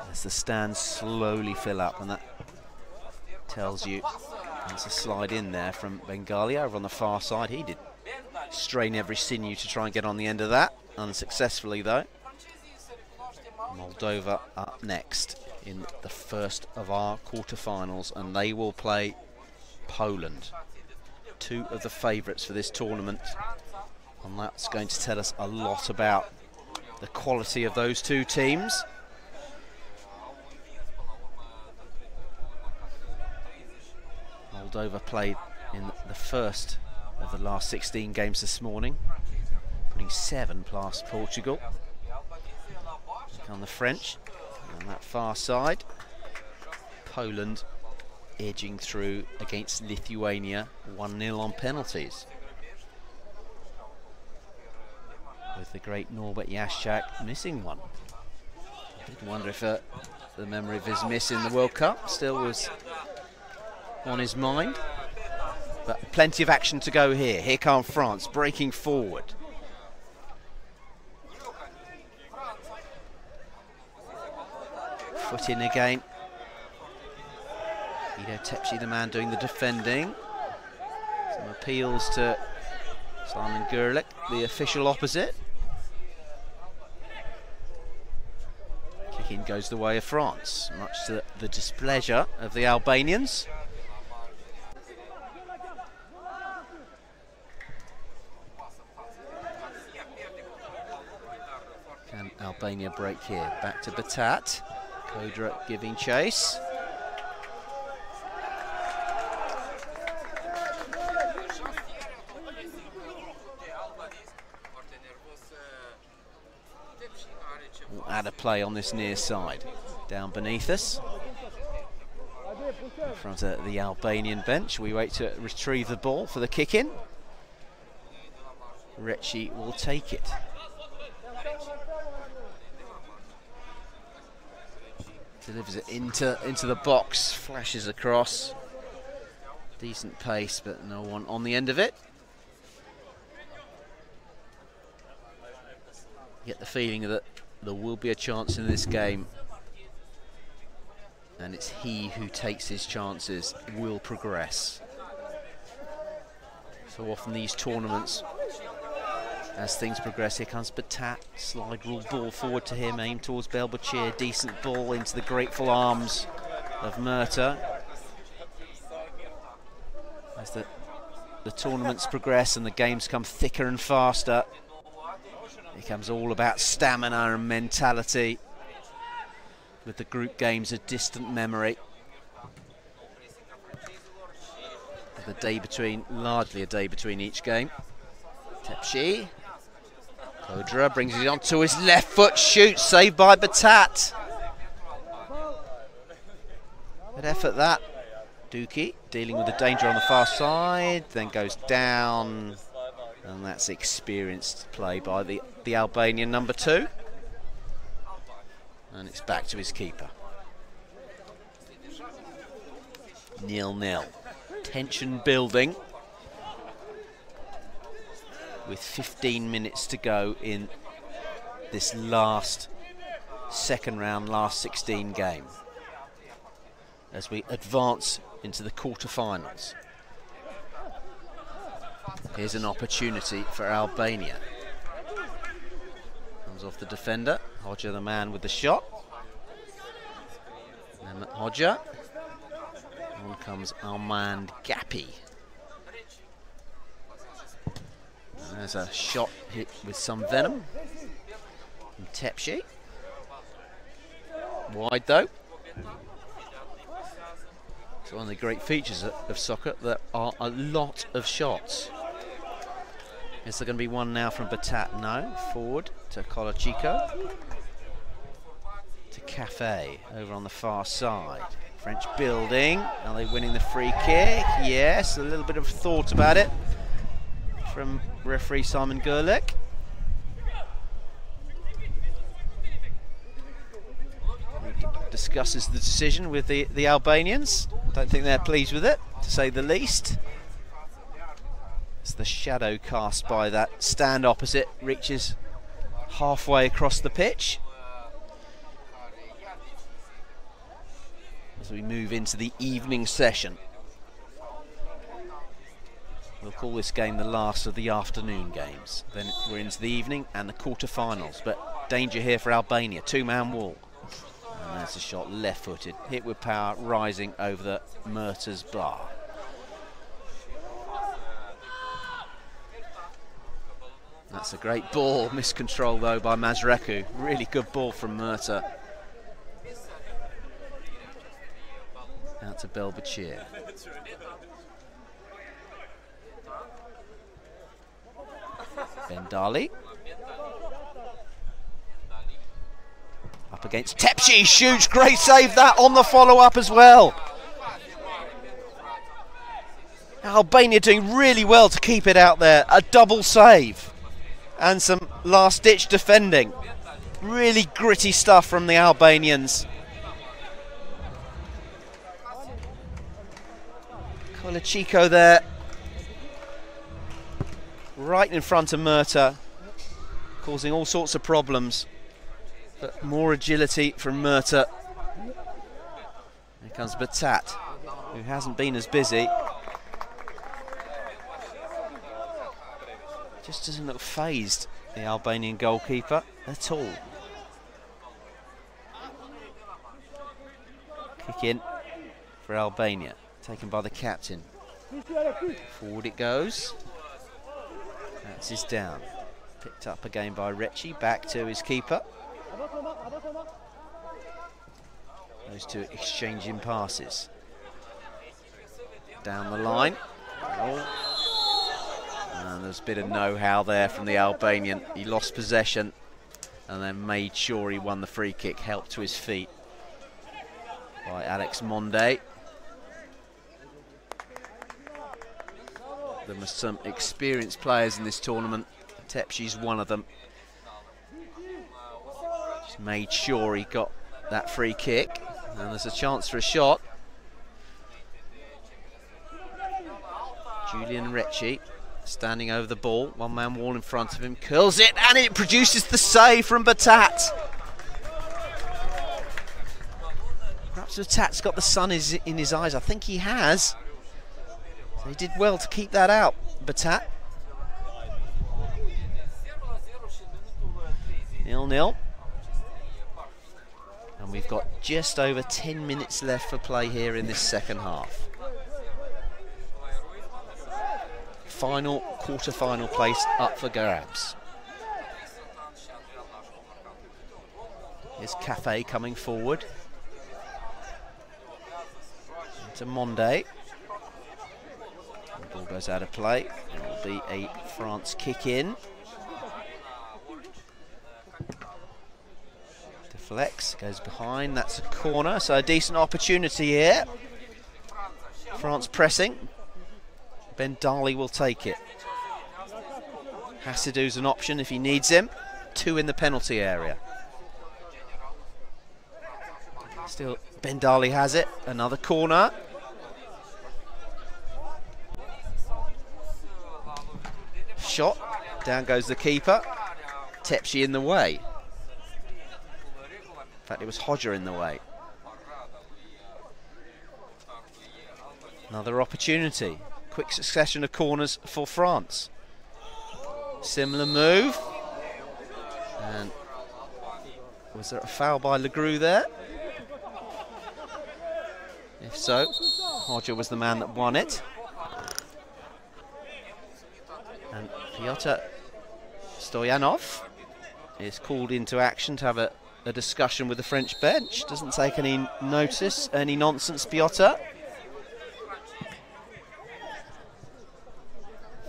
G: As the stands slowly fill up, and that tells you there's a slide in there from Bengali over on the far side. He did strain every sinew to try and get on the end of that, unsuccessfully though. Moldova up next in the first of our quarterfinals, and they will play Poland, two of the favourites for this tournament, and that's going to tell us a lot about the quality of those two teams. Moldova played in the first of the last 16 games this morning, putting 7 past Portugal. Look on the French on that far side. Poland edging through against Lithuania 1-0 on penalties, with the great Norbert Jaschak missing one. I did wonder if the memory of his miss in the World Cup still was on his mind, but plenty of action to go here. Here come France breaking forward. Foot in again. Ido Tepsi, the man doing the defending. Some appeals to Simon Gerlich, the official opposite. Kick in goes the way of France, much to the displeasure of the Albanians. Can Albania break here? Back to Batat. Kodra giving chase. We'll add a play on this near side. Down beneath us. In front of the Albanian bench. We wait to retrieve the ball for the kick-in. Recci will take it. Delivers it into the box, flashes across. Decent pace, but no one on the end of it. Get the feeling that there will be a chance in this game, and it's he who takes his chances will progress. So often these tournaments, as things progress, here comes Batat, slide rule ball forward to him, aimed towards Belbachir, decent ball into the grateful arms of Murta. As the tournaments progress and the games come thicker and faster, it becomes all about stamina and mentality, with the group games a distant memory. The day between, largely a day between each game. Tepsi. Kodra brings it onto his left foot, shoots, saved by Batat. Good effort that. Duki dealing with the danger on the far side, then goes down, and that's experienced play by the Albanian number 2. And it's back to his keeper. 0-0. Tension building with 15 minutes to go in this last second round, last 16 game, as we advance into the quarterfinals. Here's an opportunity for Albania. Comes off the defender, Hodja the man with the shot. And then Hodja. On comes Armand Gapi. And there's a shot hit with some venom from Tepsi. Wide though. It's one of the great features of soccer. There are a lot of shots. Is there going to be one now from Batat? No. Forward to Colachico. To Cafe over on the far side. French building. Are they winning the free kick? Yes. A little bit of thought about it from referee Simon Gerlich. Discusses the decision with the Albanians. Don't think they're pleased with it, to say the least. As the shadow cast by that stand opposite reaches halfway across the pitch. As we move into the evening session. We'll call this game the last of the afternoon games. Then we're into the evening and the quarterfinals. But danger here for Albania, two-man wall. And there's a shot left-footed, hit with power, rising over the Murta's bar. That's a great ball, miscontrol though by Mazreku. Really good ball from Murta. Out to Belbachir. Bendali. Up against Tepsi, shoots, great save that on the follow-up as well. Albania doing really well to keep it out there. A double save and some last-ditch defending. Really gritty stuff from the Albanians. Colachico there, right in front of Murta, causing all sorts of problems. But more agility from Murta. Here comes Batat, who hasn't been as busy. Just doesn't look phased, the Albanian goalkeeper, at all. Kick in for Albania, taken by the captain. Forward it goes. That's his down. Picked up again by Recchi, back to his keeper. Those two exchanging passes. Down the line. And there's a bit of know-how there from the Albanian. He lost possession and then made sure he won the free kick. Helped to his feet by Alex Monde. There were some experienced players in this tournament. Tepsi's one of them. Just made sure he got that free kick. And there's a chance for a shot. Julian Recchi standing over the ball. One-man wall in front of him. Curls it and it produces the save from Batat. Perhaps Batat's got the sun in his eyes. I think he has. So he did well to keep that out, Batat. 0-0. And we've got just over 10 minutes left for play here in this second half. Final quarter-final place up for grabs. Here's Cafe coming forward. Into Monde. The ball goes out of play. It will be a France kick in. Deflects, goes behind. That's a corner, so a decent opportunity here. France pressing. Bendali will take it. Hasidou's an option if he needs him. 2 in the penalty area. Still, Bendali has it. Another corner. shot. Down goes the keeper. Tepsi in the way. In fact, it was Hodger in the way. Another opportunity. Quick succession of corners for France. Similar move. And was there a foul by Legru there? If so, Hodger was the man that won it. And Pyotr Stoyanov is called into action to have a discussion with the French bench. Doesn't take any notice, any nonsense, Pyotr.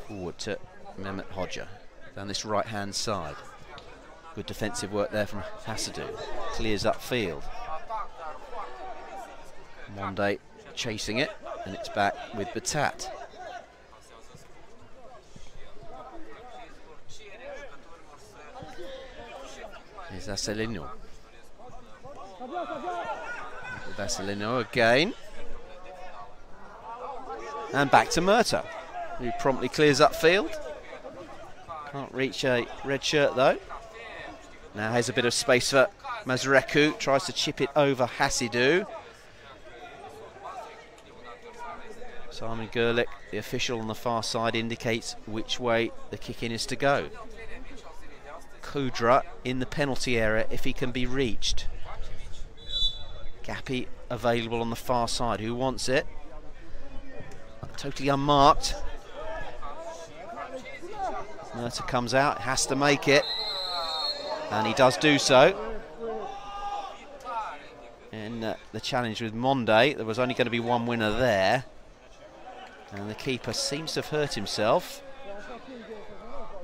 G: Forward to Mehmet Hodger down this right-hand side. Good defensive work there from Hasadou. Clears upfield. Monde chasing it, and it's back with Batat. Here's Vassilino. Vassilino again. And back to Murta, who promptly clears upfield. Can't reach a red shirt though. Now has a bit of space for Mazreku, tries to chip it over Hasadou. Simon Gerlich, the official on the far side, indicates which way the kick-in is to go. Kudra in the penalty area if he can be reached. Gappy available on the far side. Who wants it? Totally unmarked. Murta comes out, has to make it. And he does do so. In the challenge with Monde, there was only going to be one winner there. And the keeper seems to have hurt himself.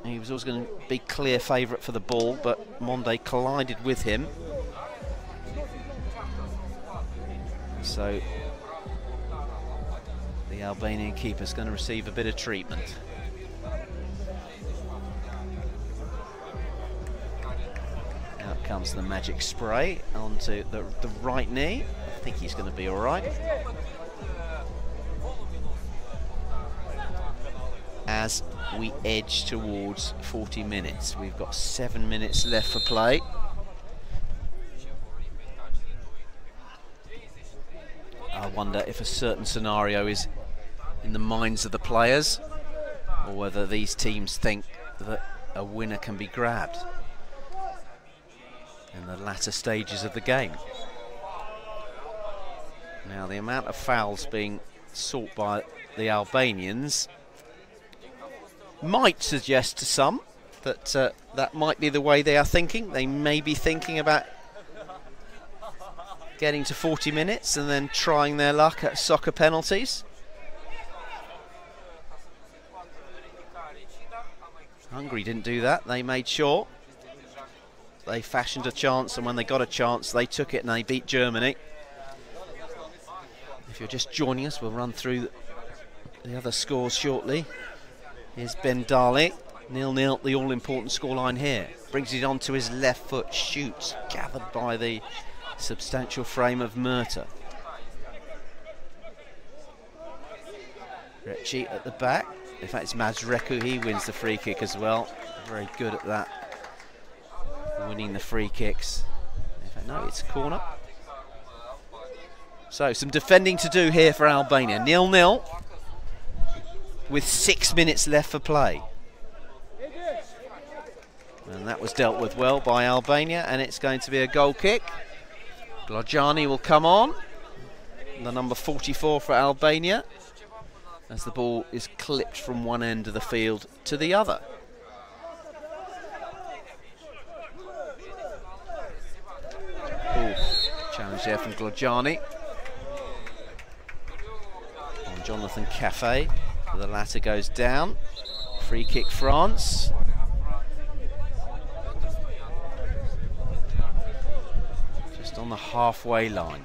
G: He was always going to be clear favourite for the ball, but Monde collided with him. So the Albanian keeper's going to receive a bit of treatment. Out comes the magic spray onto the right knee. I think he's going to be all right. As we edge towards 40 minutes. We've got 7 minutes left for play. I wonder if a certain scenario is in the minds of the players, or whether these teams think that a winner can be grabbed in the latter stages of the game. Now, the amount of fouls being sought by the Albanians might suggest to some that that might be the way they are thinking. They may be thinking about getting to 40 minutes and then trying their luck at soccer penalties. Hungary didn't do that. They made sure. They fashioned a chance, and when they got a chance, they took it and they beat Germany. If you're just joining us, we'll run through the other scores shortly. Here's Ben Darley, 0-0, the all-important scoreline here. Brings it onto his left foot, shoots, gathered by the substantial frame of Murta. Recci at the back. In fact, it's Mazreku, he wins the free kick as well. Very good at that, winning the free kicks. In fact, no, it's a corner. So, some defending to do here for Albania. 0-0. With 6 minutes left for play. And that was dealt with well by Albania, and it's going to be a goal kick. Glojani will come on, the number 44 for Albania, as the ball is clipped from one end of the field to the other. Ooh, challenge there from Glojani. And Jonathan Cafe. The latter goes down. Free kick France. Just on the halfway line.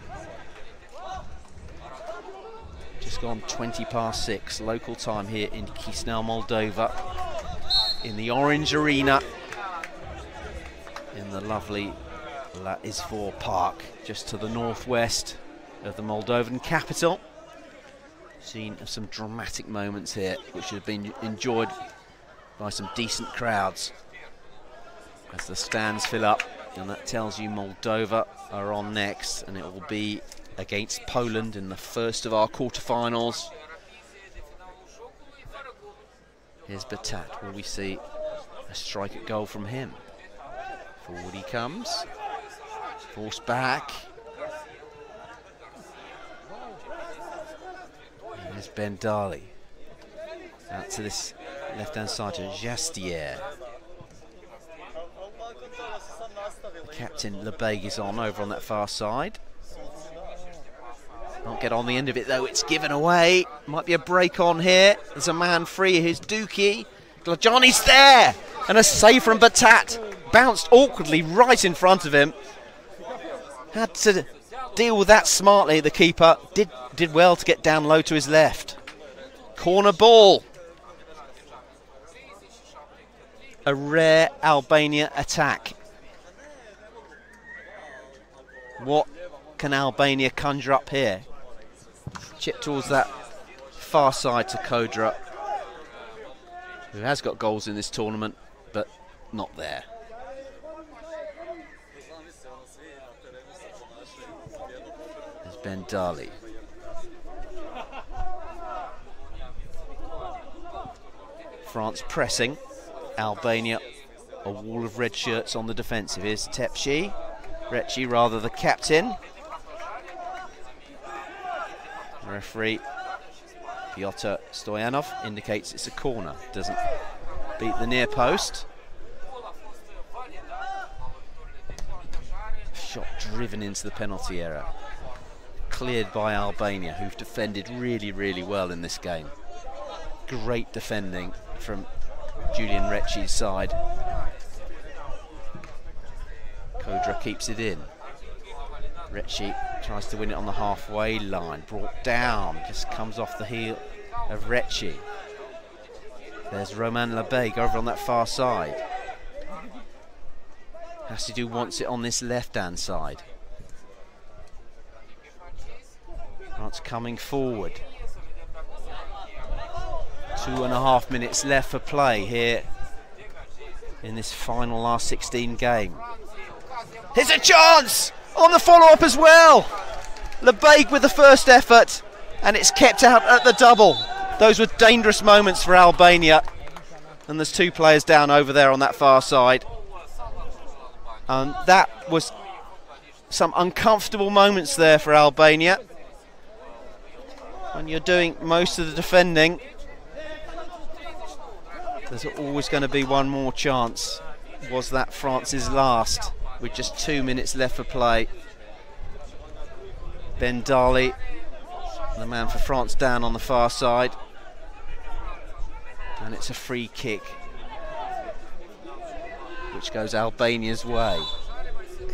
G: Just gone 20 past 6. Local time here in Chisinau, Moldova. In the Orange Arena. In the lovely La Izvor Park, just to the northwest of the Moldovan capital. Seen some dramatic moments here, which have been enjoyed by some decent crowds as the stands fill up, and that tells you Moldova are on next, and it will be against Poland in the first of our quarterfinals. Here's Batat. Will we see a strike at goal from him? Forward he comes. Forced back. And there's Ben Darley. Out to this left-hand side to Jastier. The captain Lebeg is over on that far side. Can't get on the end of it though, it's given away. Might be a break on here. There's a man free, here's Dookie. Glajani's there! And a save from Batat. Bounced awkwardly right in front of him. Had to deal with that smartly, the keeper. Did well to get down low to his left. Corner ball. A rare Albania attack. What can Albania conjure up here? Chip towards that far side to Kodra, who has got goals in this tournament, but not there. There's Ben Darley. France pressing. Albania, a wall of red shirts on the defensive. Here's Tepsi. Recci, rather, the captain. Referee Piotr Stoyanov indicates it's a corner. Doesn't beat the near post. Shot driven into the penalty area. Cleared by Albania, who've defended really, really well in this game. Great defending from Julian Recci's side. Kodra keeps it in. Recci tries to win it on the halfway line. Brought down, just comes off the heel of Recci. There's Roman Lebeg over on that far side. Hasidou wants it on this left-hand side. France coming forward. 2.5 minutes left for play here in this final last 16 game. Here's a chance on the follow-up as well. Lebeg with the first effort, and it's kept out at the double. Those were dangerous moments for Albania, and there's two players down over there on that far side. And that was some uncomfortable moments there for Albania. When you're doing most of the defending, there's always going to be one more chance. Was that France's last, with just 2 minutes left for play? Ben Darley, the man for France, down on the far side. And it's a free kick, which goes Albania's way.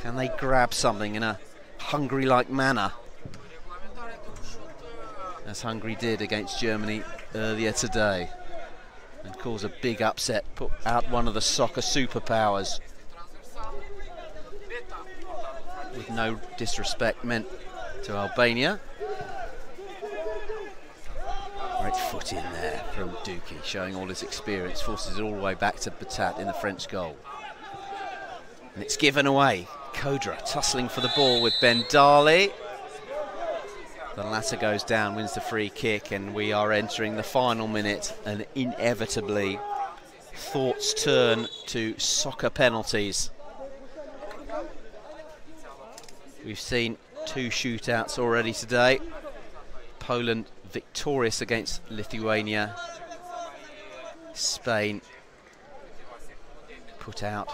G: Can they grab something in a Hungary-like manner, as Hungary did against Germany earlier today, and cause a big upset, put out one of the soccer superpowers? With no disrespect meant to Albania. Great foot in there from Dookie, showing all his experience, forces it all the way back to Batat in the French goal. And it's given away. Kodra tussling for the ball with Ben Darley. The latter goes down, wins the free kick, and we are entering the final minute, and inevitably thoughts turn to soccer penalties. We've seen 2 shootouts already today. Poland victorious against Lithuania. Spain put out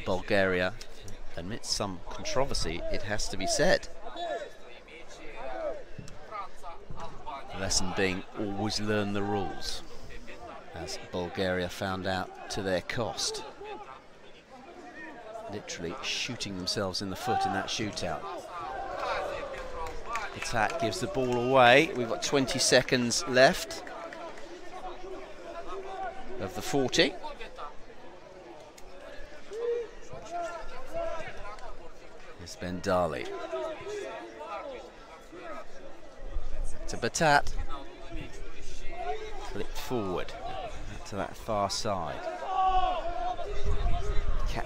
G: Bulgaria. Amidst some controversy, it has to be said. The lesson being, always learn the rules, as Bulgaria found out to their cost. Literally shooting themselves in the foot in that shootout. Attack gives the ball away. We've got 20 seconds left of the 40. Here's Ben Darley. To Batat. Flipped forward to that far side.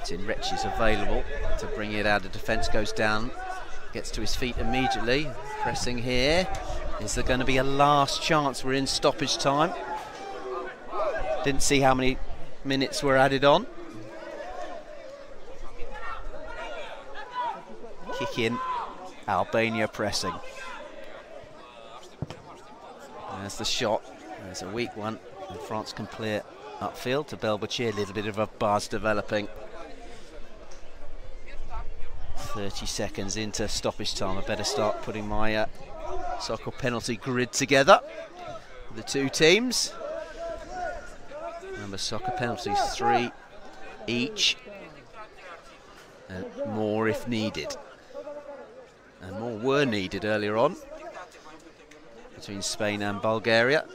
G: Captain Rich is available to bring it out of defence, goes down, gets to his feet immediately, pressing here. Is there going to be a last chance? We're in stoppage time. Didn't see how many minutes were added on. Kick in, Albania pressing. There's the shot, there's a weak one, and France can clear upfield to Belbachir. A little bit of a buzz developing. 30 seconds into stoppage time. I better start putting my soccer penalty grid together. The two teams. Remember, soccer penalties 3 each, and more if needed. And more were needed earlier on between Spain and Bulgaria.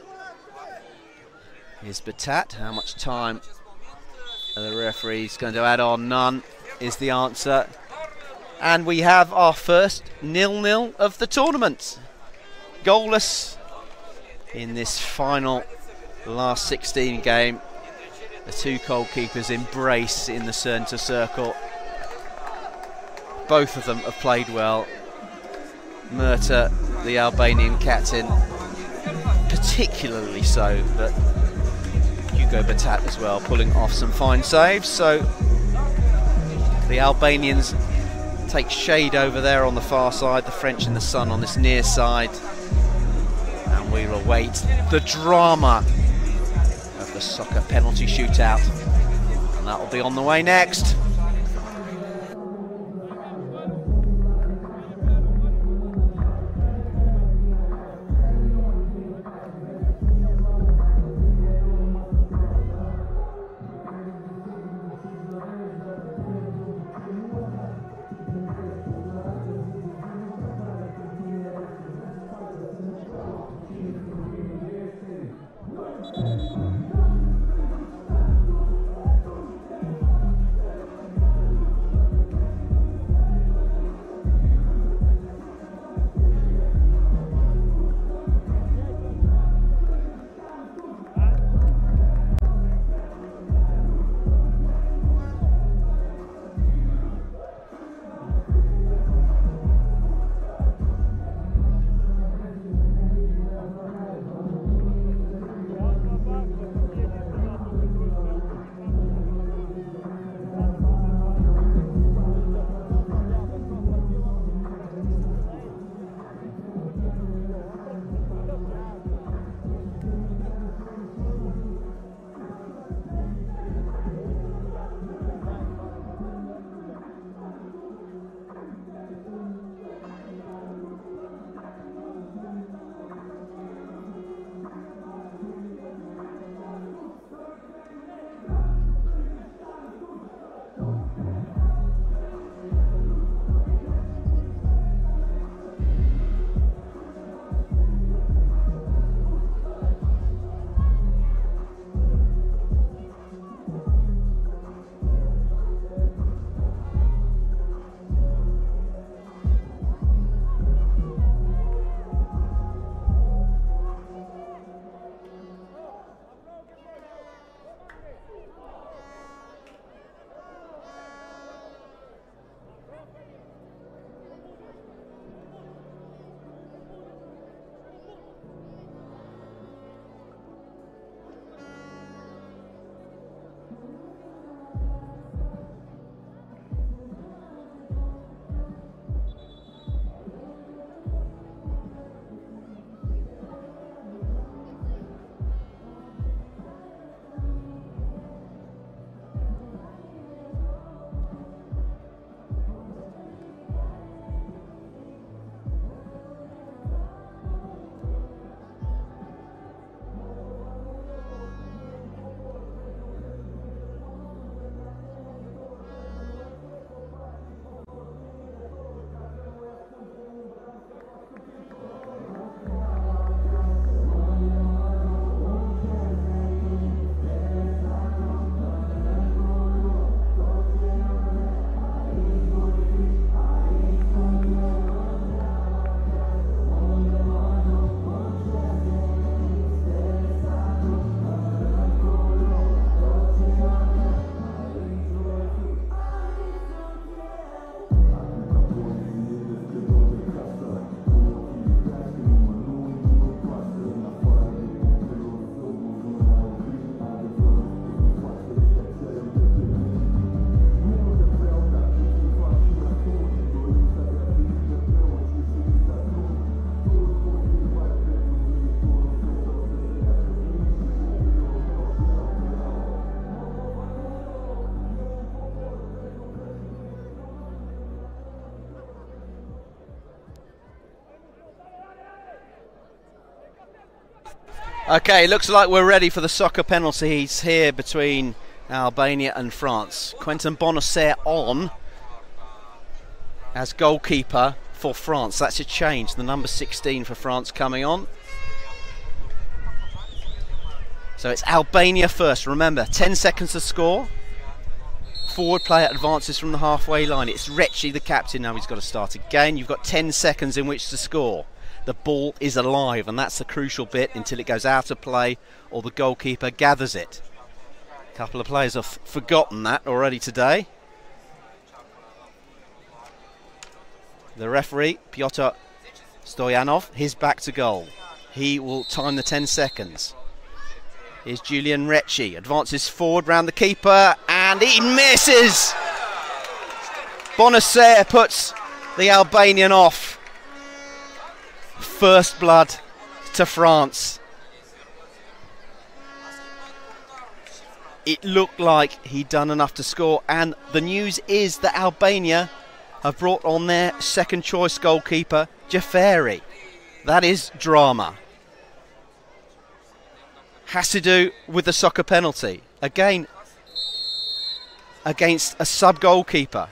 G: Here's Batat. How much time are the referees going to add on? None is the answer. And we have our first 0-0 of the tournament. Goalless in this final last 16 game. The two goalkeepers embrace in the centre circle. Both of them have played well. Murta, the Albanian captain, particularly so, but Hugo Batat as well, pulling off some fine saves. So the Albanians take shade over there on the far side, the French in the sun on this near side, and we await the drama of the soccer penalty shootout, and that will be on the way next. Okay, looks like we're ready for the soccer penalties here between Albania and France. Quentin Bonacer on as goalkeeper for France. That's a change. The number 16 for France coming on. So it's Albania first. Remember, 10 seconds to score. Forward player advances from the halfway line. It's Recchi, the captain. Now he's got to start again. You've got 10 seconds in which to score. The ball is alive, and that's the crucial bit until it goes out of play or the goalkeeper gathers it. A couple of players have forgotten that already today. The referee, Piotr Stoyanov, he's back to goal. He will time the 10 seconds. Here's Julian Recchi, advances forward round the keeper, and he misses! Bonacer puts the Albanian off. First blood to France. It looked like he'd done enough to score, and the news is that Albania have brought on their second choice goalkeeper, Jafari. That is drama. Has to do with the soccer penalty. Again, against a sub-goalkeeper.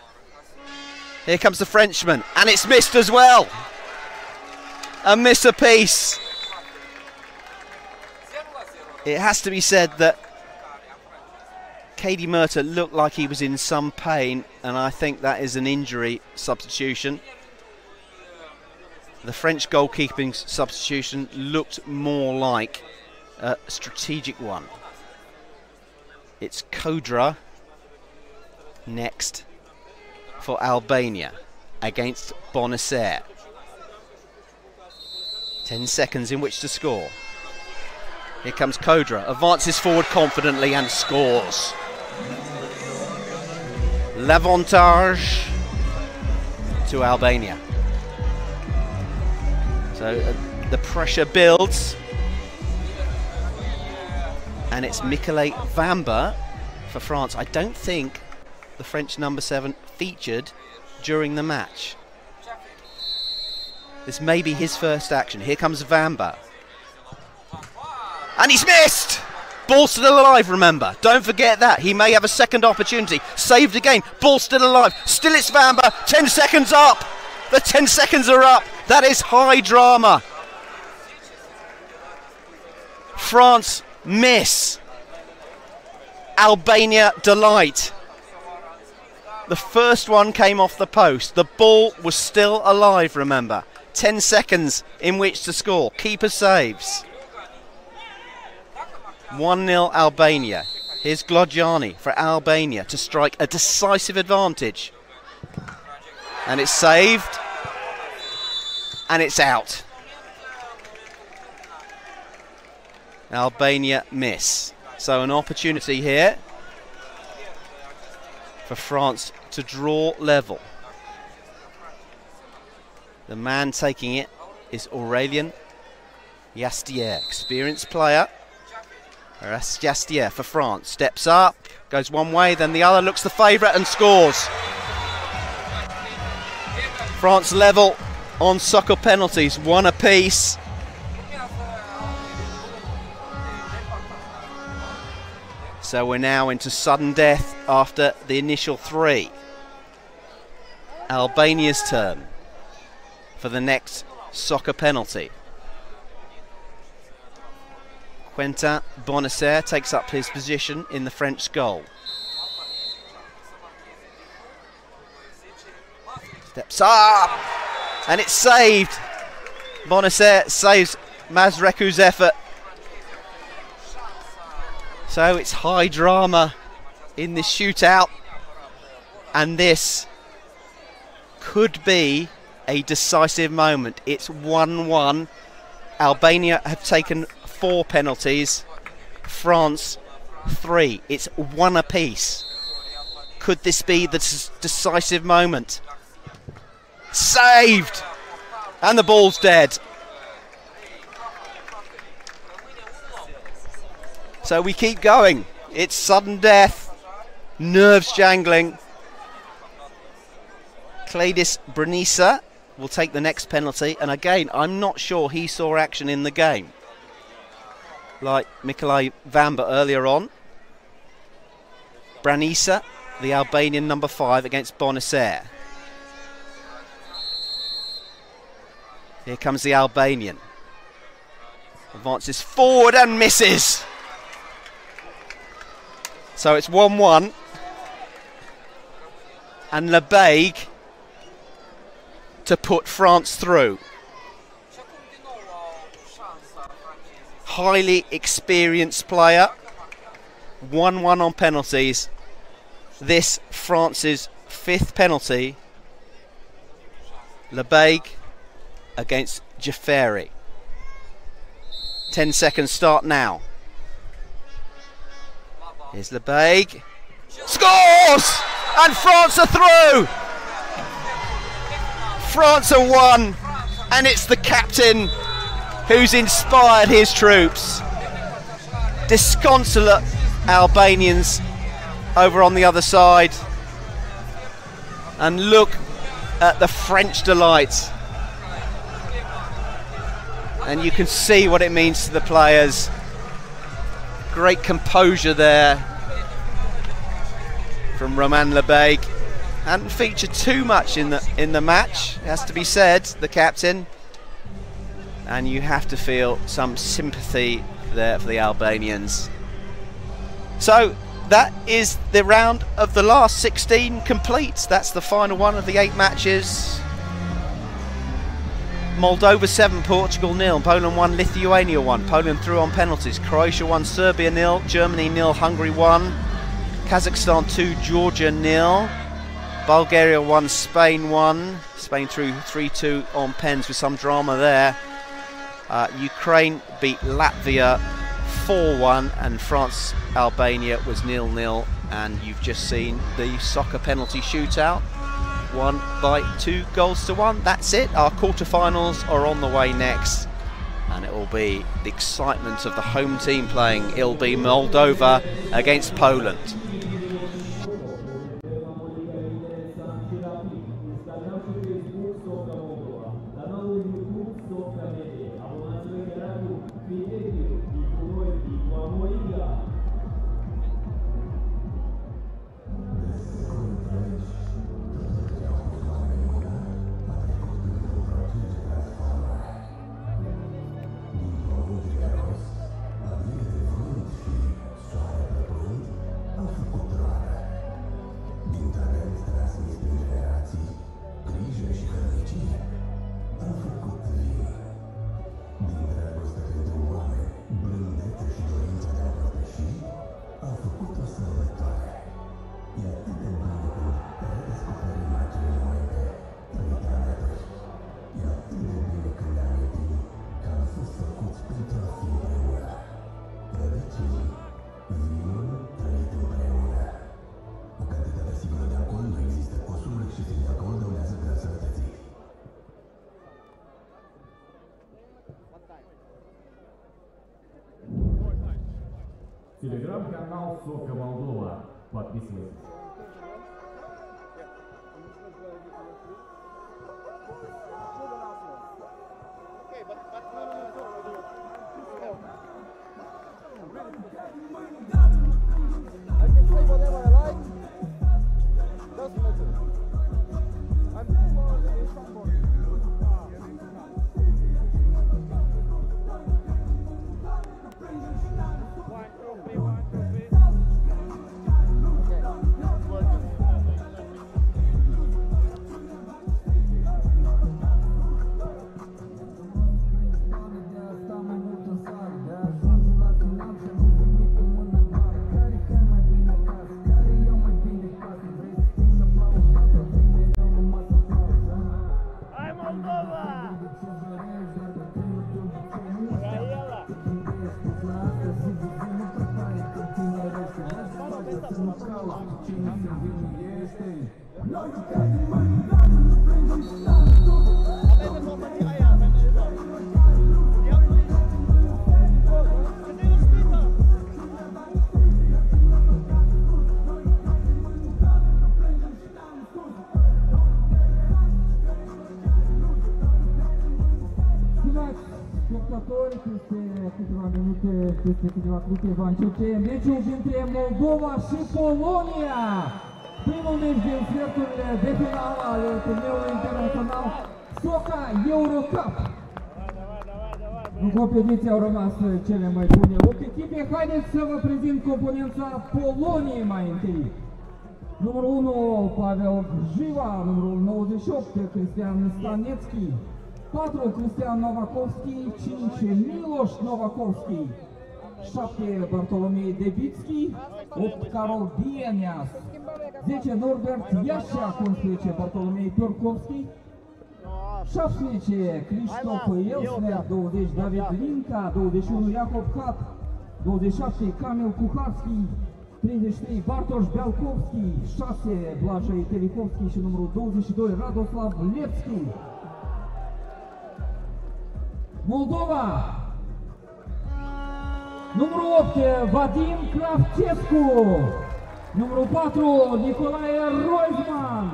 G: Here comes the Frenchman, and it's missed as well. A miss apiece. It has to be said that Katie Murta looked like he was in some pain, and I think that is an injury substitution. The French goalkeeping substitution looked more like a strategic one. It's Kodra next for Albania against Bonacer. 10 seconds in which to score. Here comes Kodra, advances forward confidently and scores. L'avantage to Albania. So the pressure builds, and it's Michele Vamba for France. I don't think the French number 7 featured during the match. This may be his first action. Here comes Vamba. And he's missed! Ball still alive, remember. Don't forget that. He may have a second opportunity. Saved again. Ball still alive. Still it's Vamba. 10 seconds up. The 10 seconds are up. That is high drama. France miss. Albania delight. The first one came off the post. The ball was still alive, remember. 10 seconds in which to score. Keeper saves. 1-0 Albania. Here's Glodjani for Albania to strike a decisive advantage. And it's saved. And it's out. Albania miss. So an opportunity here for France to draw level. The man taking it is Aurélien Yastier, experienced player. Yastier for France, steps up, goes one way, then the other, looks the favourite and scores. France level on soccer penalties, 1 apiece. So we're now into sudden death after the initial 3. Albania's turn for the next soccer penalty. Quentin Bonacer takes up his position in the French goal. Steps up, and it's saved. Bonacer saves Mazreku's effort. So it's high drama in this shootout, and this could be a decisive moment. It's 1-1. Albania have taken 4 penalties, France 3. It's 1 apiece. Could this be the decisive moment? Saved! And the ball's dead. So we keep going. It's sudden death, nerves jangling. Kladis Branisa will take the next penalty, and again, I'm not sure he saw action in the game. like Mikolaj Vamba earlier on. Branisa, the Albanian number 5, against Bonacer. Here comes the Albanian. Advances forward and misses. So it's 1-1. And Lebaig to put France through. Highly experienced player. 1-1 on penalties. This France's 5th penalty. Lebaig against Jafari. 10 seconds start now. Here's Lebaig. Scores! And France are through! France are 1, and it's the captain who's inspired his troops. Disconsolate Albanians over on the other side. And look at the French delight. And you can see what it means to the players. Great composure there from Roman Lebaig. Hadn't featured too much in the match, it has to be said, the captain. And you have to feel some sympathy there for the Albanians. So that is the round of the last 16 complete. That's the final one of the 8 matches. Moldova 7, Portugal 0, Poland 1, Lithuania 1. Poland through on penalties. Croatia 1, Serbia 0, Germany 0, Hungary 1, Kazakhstan 2, Georgia 0, Bulgaria 1, Spain 1. Spain through 3-2 on pens with some drama there. Ukraine beat Latvia 4-1, and France Albania was 0-0. And you've just seen the soccer penalty shootout, won by 2 goals to 1. That's it. Our quarterfinals are on the way next, and it will be the excitement of the home team playing. It'll be Moldova against Poland.
C: Телеграм-канал Сока Молдова. Подписывайтесь.
E: I can say whatever I like. Doesn't matter. I'm too long in somebody.
B: Spectatori, queste
C: câteva minute, peste câteva clipe va începe meciul dintre Moldova și Polonia. Primul meci din sferturile de finală ale turneului internațional Socca EuroCup. În competiție au rămas cele mai bune 8 echipe. Haideți să vă prezint componența Poloniei mai întâi. Numărul 1, Pavel Jiva, numărul 98, Cristian Stanecki, 4, Cristian Novakovski, 5, Miloš Novakovski, 7, Bartolomei Debitski, 8, Karol Bienias, 10, Norbert Iașea, 11, Bartolomei Turkovski, 17, Cristof Elsner, 20, David Linka, 21, Jacob Hat, 27, Kamil Kucharski, 33, Bartosz Białkowski, 6, Błażej Telikowski și numărul 22, Radoslav Lepski. Moldova, numărul 8, Vadim Kravcescu, numărul 4, Nicolae Roizman,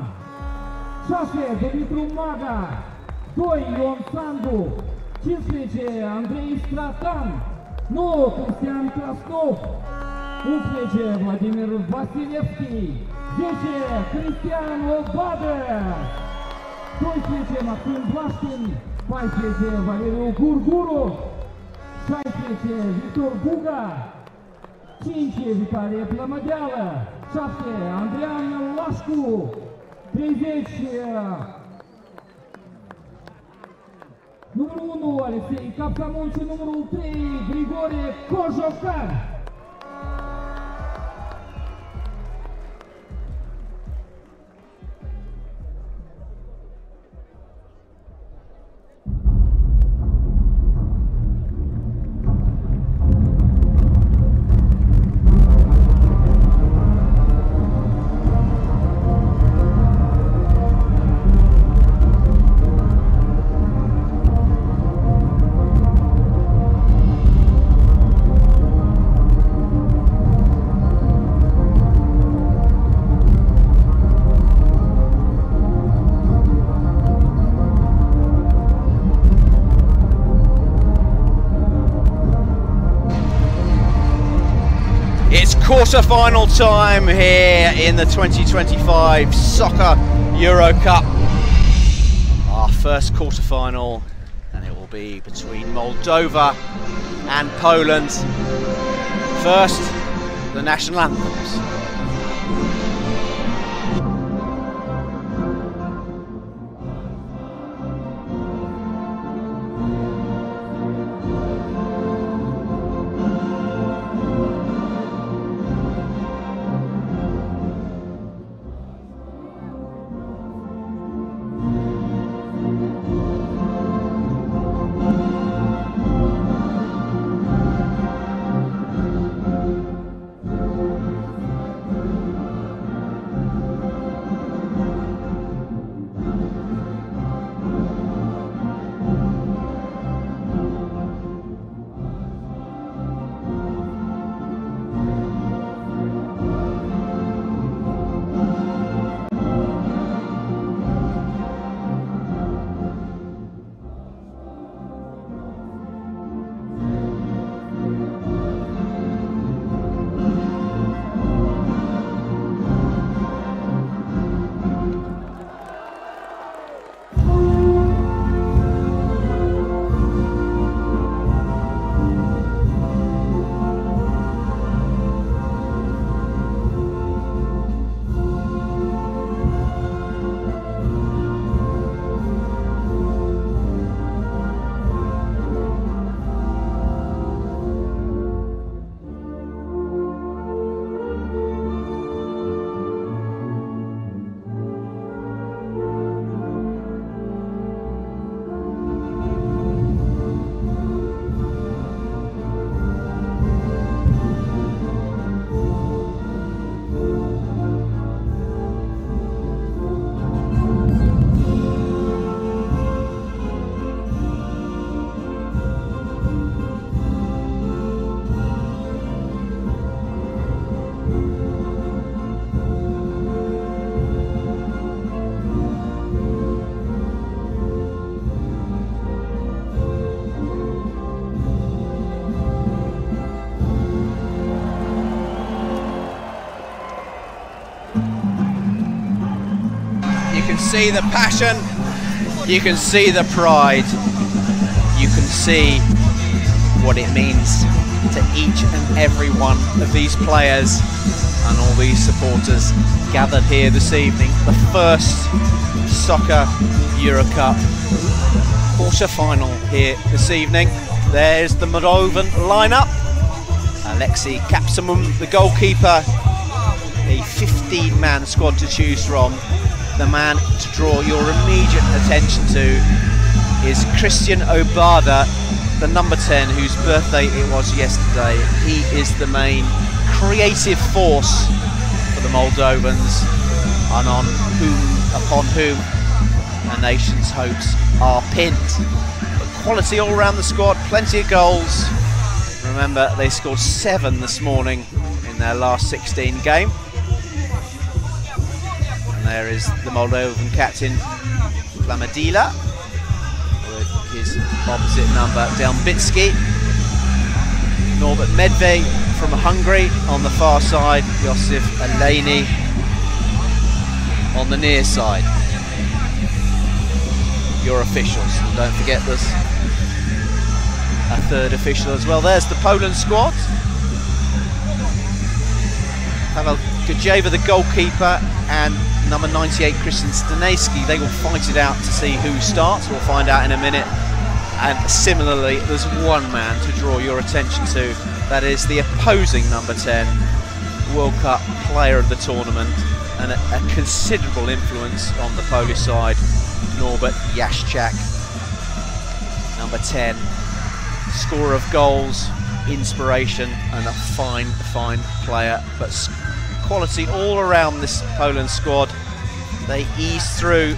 C: 6, Dumitru Maga, 2, Ion Sandu, 15, Andrei Stratan, 9, Cristian Krasnov, 11, Vladimir Vasilevski, 10, Cristian Obadă, 12, Maxim Vlaștin, 14, Valeriu Gurguru, 16, Victor Buga, 5, Vitalie Plămădeală, 7, Andrean Lașcu, 30, numărul 1, Alexei Capcamon și numărul 3, Grigore Cojocan.
G: Quarter-final time here in the 2025 Soccer EuroCup. Our first quarter-final, and it will be between Moldova and Poland. First, the national anthems. can see the passion, you can see the pride, you can see what it means to each and every one of these players and all these supporters gathered here this evening. The first Soccer EuroCup quarter-final here this evening. There's the Moldovan lineup. Alexei Kapsamum, the goalkeeper. A 15-man squad to choose from. The man to draw your immediate attention to is Christian Obada, the number 10, whose birthday it was yesterday. He is the main creative force for the Moldovans, and upon whom a nation's hopes are pinned. But quality all around the squad, plenty of goals. Remember, they scored 7 this morning in their last 16 game. And there is the Moldovan captain, Plamadila, with his opposite number, Delmbitski. Norbert Medved from Hungary on the far side, Josif Eleni on the near side. Your officials, and don't forget there's a third official as well. There's the Poland squad. Paweł Gajeva, the goalkeeper, and number 98, Christian Stanecki. They will fight it out to see who starts. We'll find out in a minute. And similarly, there's one man to draw your attention to. That is the opposing number 10, World Cup player of the tournament, and a considerable influence on the Polish side, Norbert Jaszczak, number 10. Scorer of goals, inspiration, and a fine player. But quality all around this Poland squad. They ease through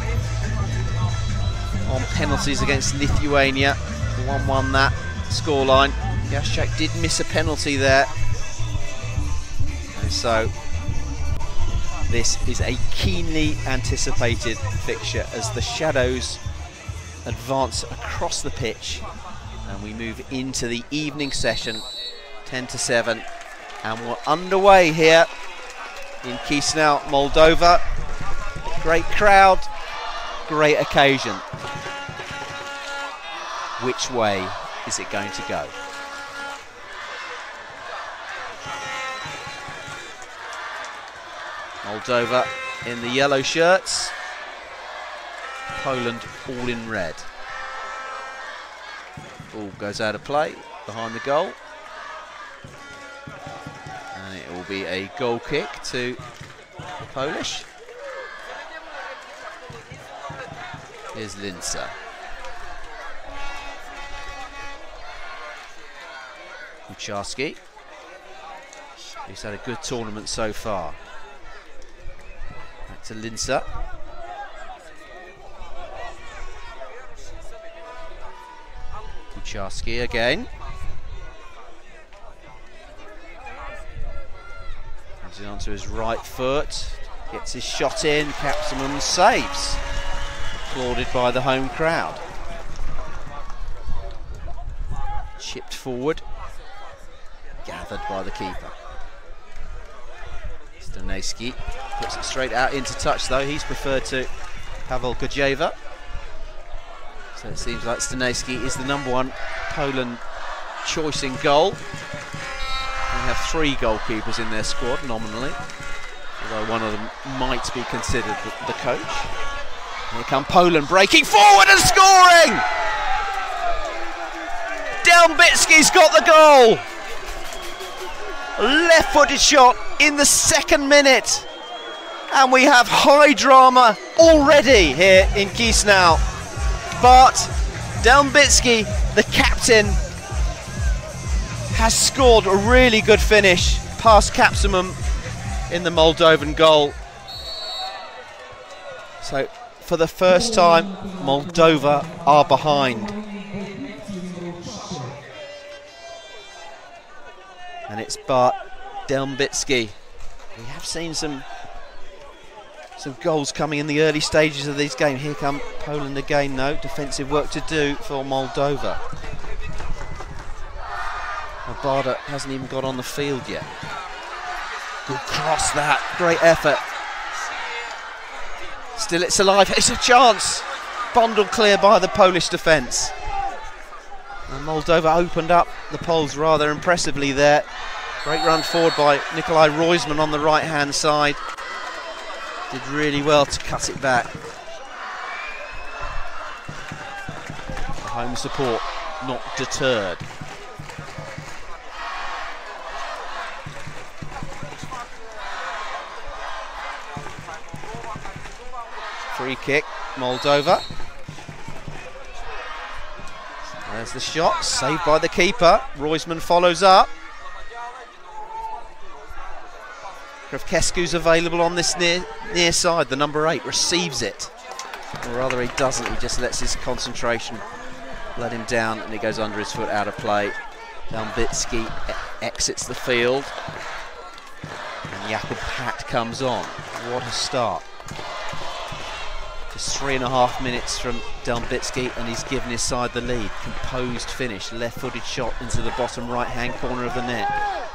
G: on penalties against Lithuania. 1-1 that scoreline. Jaszczak did miss a penalty there. And so this is a keenly anticipated fixture as the shadows advance across the pitch and we move into the evening session, 10 to 7, and we're underway here in Chisinau, Moldova. Great crowd, great occasion. Which way is it going to go? Moldova in the yellow shirts, Poland all in red. Ball goes out of play behind the goal, and it will be a goal kick to the Polish. Here's Linsa. Kucharski, who's had a good tournament so far. Back to Linsa. Kucharski again. Comes in onto his right foot. Gets his shot in. Kapsamum saves. Applauded by the home crowd. Chipped forward. Gathered by the keeper. Stanecki puts it straight out into touch though. He's preferred to Paweł Gajeva. So it seems like Stanecki is the number 1 Poland choice in goal. They have 3 goalkeepers in their squad nominally, although one of them might be considered the coach. Here come Poland breaking forward and scoring! Delmbitski's got the goal! Left-footed shot in the 2nd minute, and we have high drama already here in Chisinau. But Delmbitski, the captain, has scored a really good finish past Kapsamum in the Moldovan goal. So for the first time, Moldova are behind. And it's Bart Delmbitski. We have seen some goals coming in the early stages of these games. Here come Poland again, though. Defensive work to do for Moldova. Obada hasn't even got on the field yet. Good cross that. Great effort. Still it's alive, it's a chance. Bundled clear by the Polish defence. And Moldova opened up the Poles rather impressively there. Great run forward by Nikolai Roisman on the right-hand side. Did really well to cut it back. The home support not deterred. Free kick, Moldova. There's the shot, saved by the keeper. Roisman follows up. Kravkescu's available on this near side. The number 8 receives it. Or rather he doesn't, he just lets his concentration let him down and he goes under his foot out of play. Delbitsky exits the field. And Jakub Hatt comes on. What a start. Just 3.5 minutes from Delbitsky and he's given his side the lead. Composed finish, left-footed shot into the bottom right-hand corner of the net.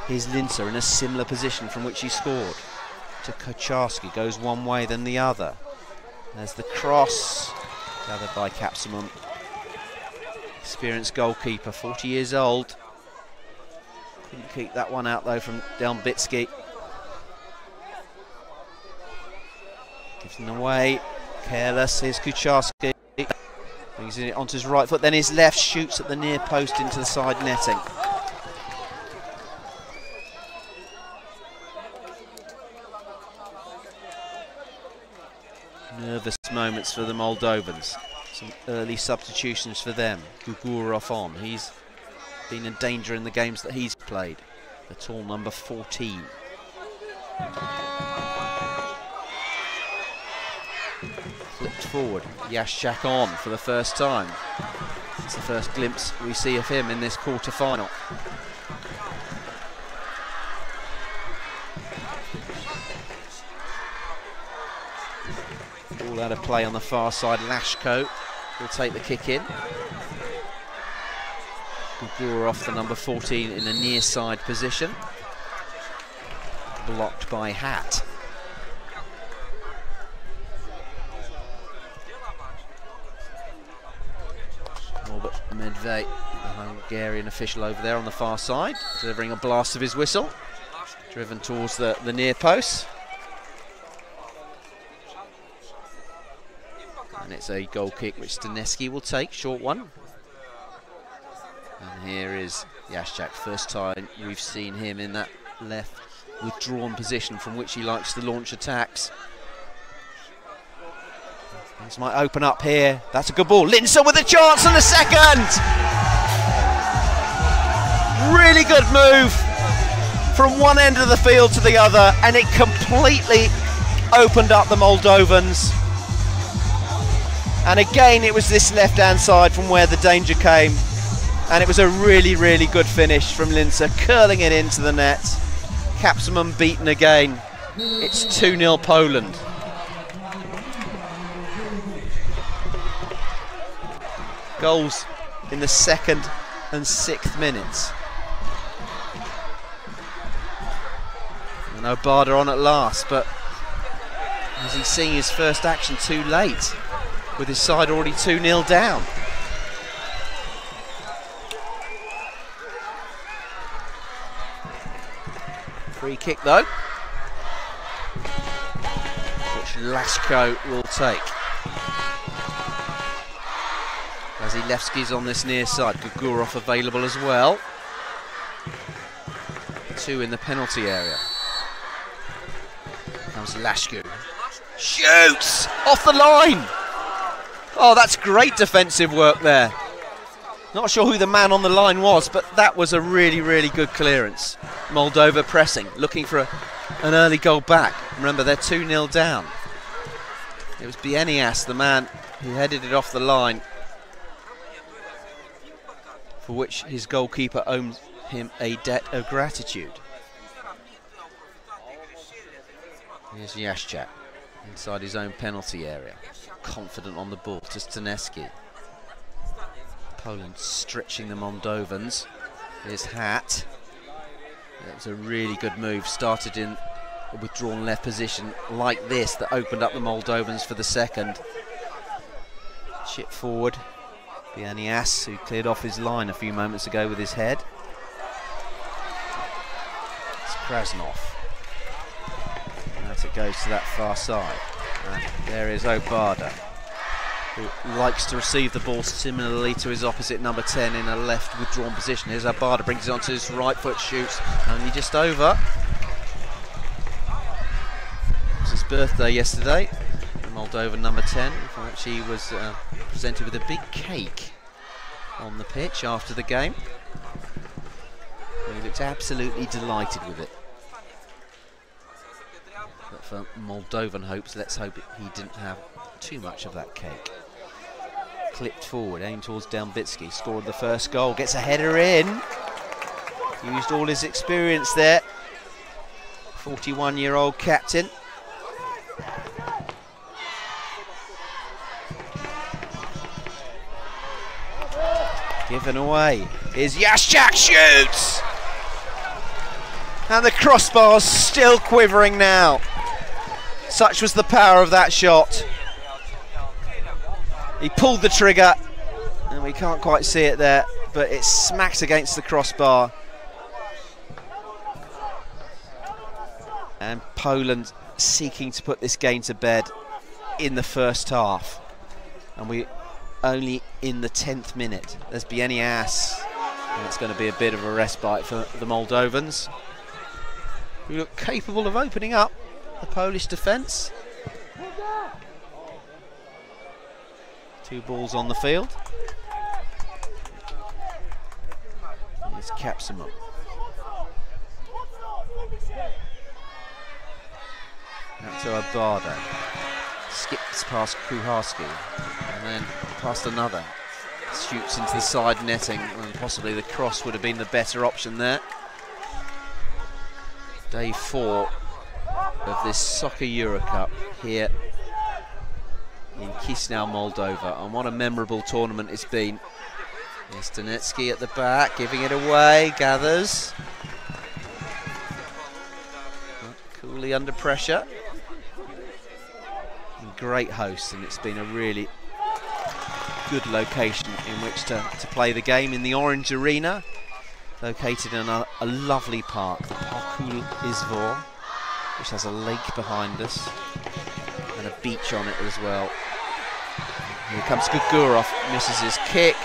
G: Here's Linzer in a similar position from which he scored. To Kocharski, goes one way then the other. There's the cross, gathered by Kapsamum. Experienced goalkeeper, 40 years old. Couldn't keep that one out though from Delbitsky. Gives it away. Careless, here's Kucharski, brings it onto his right foot, then his left shoots at the near post into the side netting. Nervous moments for the Moldovans, some early substitutions for them. Gugurov on, he's been in danger in the games that he's played, the tall number 14. Flipped forward, Jaschak on for the first time. It's the first glimpse we see of him in this quarter-final. All out of play on the far side, Lashko will take the kick in. Gugurov, the number 14, in a near side position. Blocked by Hatt. Medved, the Hungarian official over there on the far side, delivering a blast of his whistle, driven towards the near post. And it's a goal kick which Staneski will take, short one. And here is Jaschak, first time we've seen him in that left withdrawn position from which he likes to launch attacks. This might open up here. That's a good ball. Linzer with a chance and the second! Really good move from one end of the field to the other, and it completely opened up the Moldovans. And again, it was this left-hand side from where the danger came. And it was a really, really good finish from Linzer, curling it into the net. Kapsamum beaten again. It's 2-0 Poland. Goals in the 2nd and 6th minutes. And Obada on at last, but is he seeing his first action too late with his side already 2-0 down? Free kick though, which Lashko will take. Lazilevski's on this near side, Gugurov available as well. 2 in the penalty area. Comes Lashko. Shoots! Off the line! Oh, that's great defensive work there. Not sure who the man on the line was, but that was a really, really good clearance. Moldova pressing, looking for an early goal back. Remember, they're 2-0 down. It was Bienias, the man who headed it off the line, for which his goalkeeper owes him a debt of gratitude. Here's Jaschak inside his own penalty area, confident on the ball to Staneski. Poland stretching the Moldovans. Here's Hatt. That was a really good move, started in a withdrawn left position like this that opened up the Moldovans for the second. Chip forward. Bianias, who cleared off his line a few moments ago with his head. It's Krasnov. As it goes to that far side. And there is Obada, who likes to receive the ball similarly to his opposite number 10 in a left withdrawn position. Here's Obada, brings it onto his right foot, shoots, only just over. It was his birthday yesterday, the Moldovan number 10, for which he was presented with a big cake on the pitch after the game. He looked absolutely delighted with it. But for Moldovan hopes, let's hope he didn't have too much of that cake. Clipped forward, aimed towards Delbitsky, scored the first goal, gets a header in. Used all his experience there. 41-year-old captain. Given away. Here's Jaschak, shoots! And the crossbar's still quivering now. Such was the power of that shot. He pulled the trigger, and we can't quite see it there, but it smacks against the crossbar. And Poland seeking to put this game to bed in the first half. And we only in the 10th minute. There's Bianias, and it's going to be a bit of a respite for the Moldovans, who look capable of opening up the Polish defence. 2 balls on the field. Here's Kapsimov. Now to Obada. Skips past Kuharski, and then past another. Shoots into the side netting, and possibly the cross would have been the better option there. Day 4 of this Soccer EuroCup here in Chisinau, Moldova, and what a memorable tournament it's been. Here's Donetsky at the back, giving it away, gathers. Coolly under pressure. And great host, and it's been a really good location in which to play the game, in the Orange Arena, located in a lovely park, the Parkul Izvor, which has a lake behind us and a beach on it as well. Here comes Gugurov, misses his kick.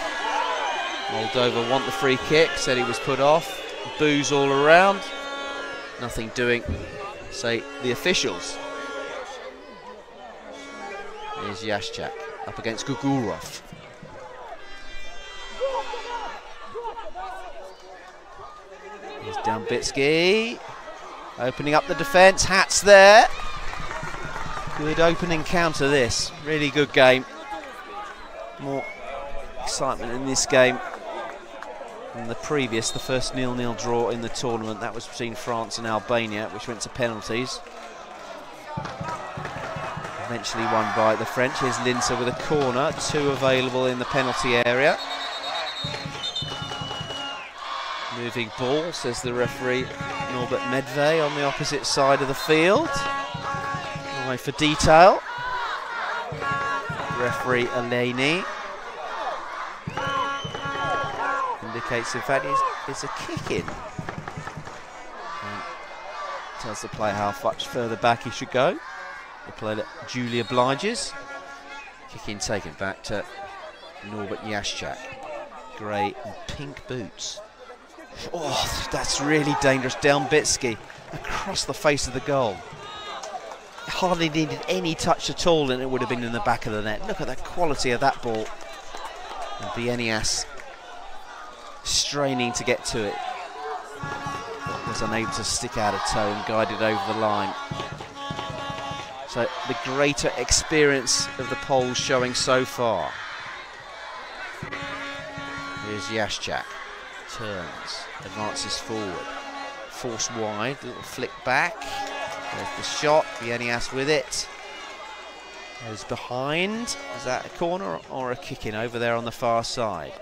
G: Moldova want the free kick, said he was put off. Boos all around. Nothing doing, say the officials. Here's Jaschak up against Gugurov. Here's Delbitsky, opening up the defence. Hats there. Good opening counter this. Really good game. More excitement in this game than the previous, the first 0-0 draw in the tournament. That was between France and Albania, which went to penalties. Eventually won by the French. Here's Linzer with a corner. 2 available in the penalty area. Moving ball, says the referee Norbert Medved on the opposite side of the field. Eye for detail. Referee Eleni indicates, in fact, it's a kick-in. Tells the player how much further back he should go. The player that duly obliges. Kick-in taken back to Norbert Jaschak. Grey and pink boots. Oh, that's really dangerous. Delbitsky across the face of the goal. Hardly needed any touch at all, and it would have been in the back of the net. Look at the quality of that ball. And Bianias straining to get to it. Was unable to stick out a toe and guided over the line. So the greater experience of the Poles showing so far. Here's Jaschak. Turns, advances forward. Force wide, little flick back. There's the shot, Bianias with it. Goes behind. Is that a corner or a kick-in over there on the far side?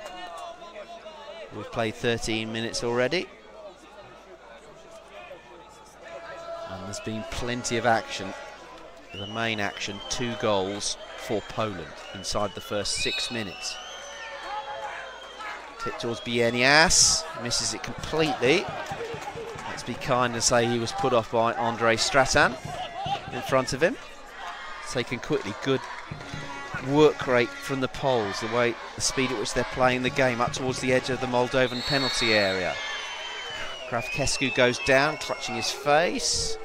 G: We've played 13 minutes already. And the There's been plenty of action. The main action, 2 goals for Poland inside the first 6 minutes. Tip towards Bienias, misses it completely. Let's be kind and say he was put off by Andrei Stratan in front of him. Taken quickly, good work rate from the Poles, the speed at which they're playing the game up towards the edge of the Moldovan penalty area. Kravkescu goes down, clutching his face.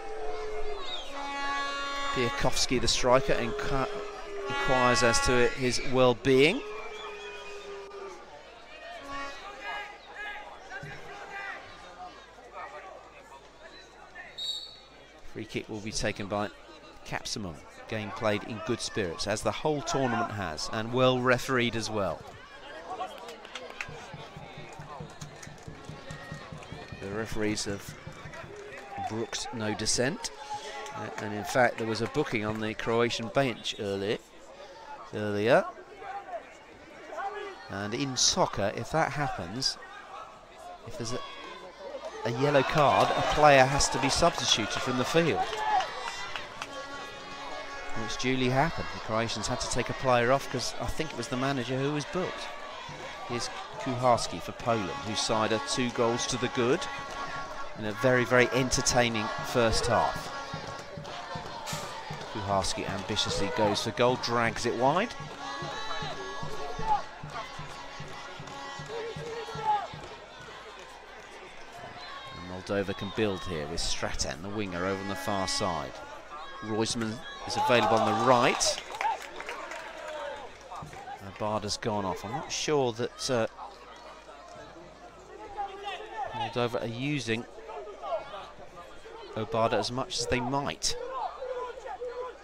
G: Piakovsky, the striker, inquires as to his well-being. Free kick will be taken by Capsimum. Game played in good spirits, as the whole tournament has, and well refereed as well. The referees have brooked no dissent, and in fact there was a booking on the Croatian bench earlier. And in soccer, if that happens, if there's a yellow card, a player has to be substituted from the field, which duly happened. The Croatians had to take a player off because I think it was the manager who was booked. Here's Kucharski for Poland, whose side are 2 goals to the good in a very, very entertaining first half. Kucharski ambitiously goes for goal, drags it wide. And Moldova can build here with Stratan, the winger, over on the far side. Roisman is available on the right. Barda's gone off. I'm not sure that Moldova are using Obada as much as they might.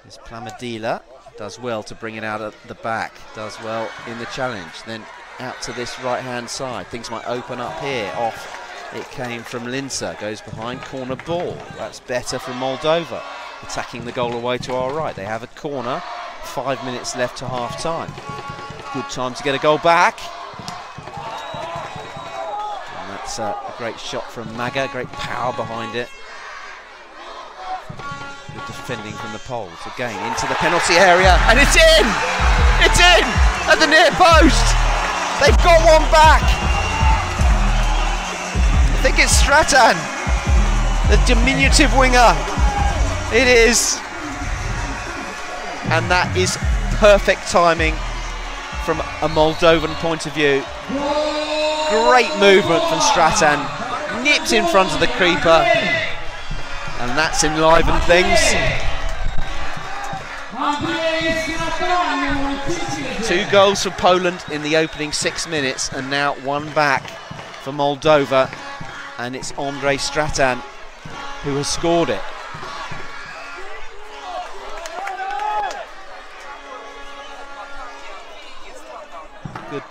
G: This Plamadila does well to bring it out at the back, does well in the challenge, then out to this right-hand side. Things might open up here. Off it came from Linzer, goes behind, corner ball. That's better from Moldova, attacking the goal away to our right. They have a corner, 5 minutes left to half-time. Good time to get a goal back. And that's a great shot from Maga, great power behind it. Good defending from the Poles. Again, into the penalty area, and it's in! It's in! At the near post! They've got one back! I think it's Stratan, the diminutive winger. It is. And that is perfect timing from a Moldovan point of view. Great movement from Stratan, nipped in front of the creeper, and that's enlivened things. 2 goals for Poland in the opening 6 minutes, and now 1 back for Moldova, and it's Andrei Stratan who has scored it. Good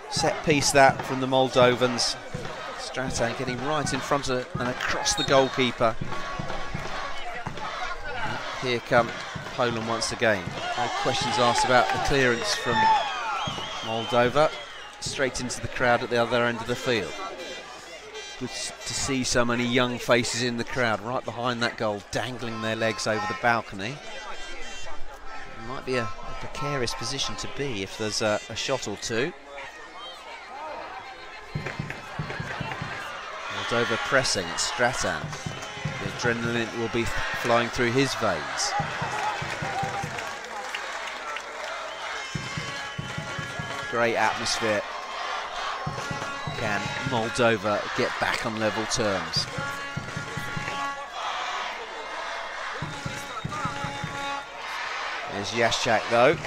G: set piece that from the Moldovans. Stratan getting right in front of and across the goalkeeper. Here come Poland once again. No questions asked about the clearance from Moldova. Straight into the crowd at the other end of the field. Good to see so many young faces in the crowd right behind that goal, dangling their legs over the balcony. It might be a precarious position to be if there's a shot or two. Moldova pressing, it's Stratan. The adrenaline will be flowing through his veins. Great atmosphere. Can Moldova get back on level terms? There's Jaschak though,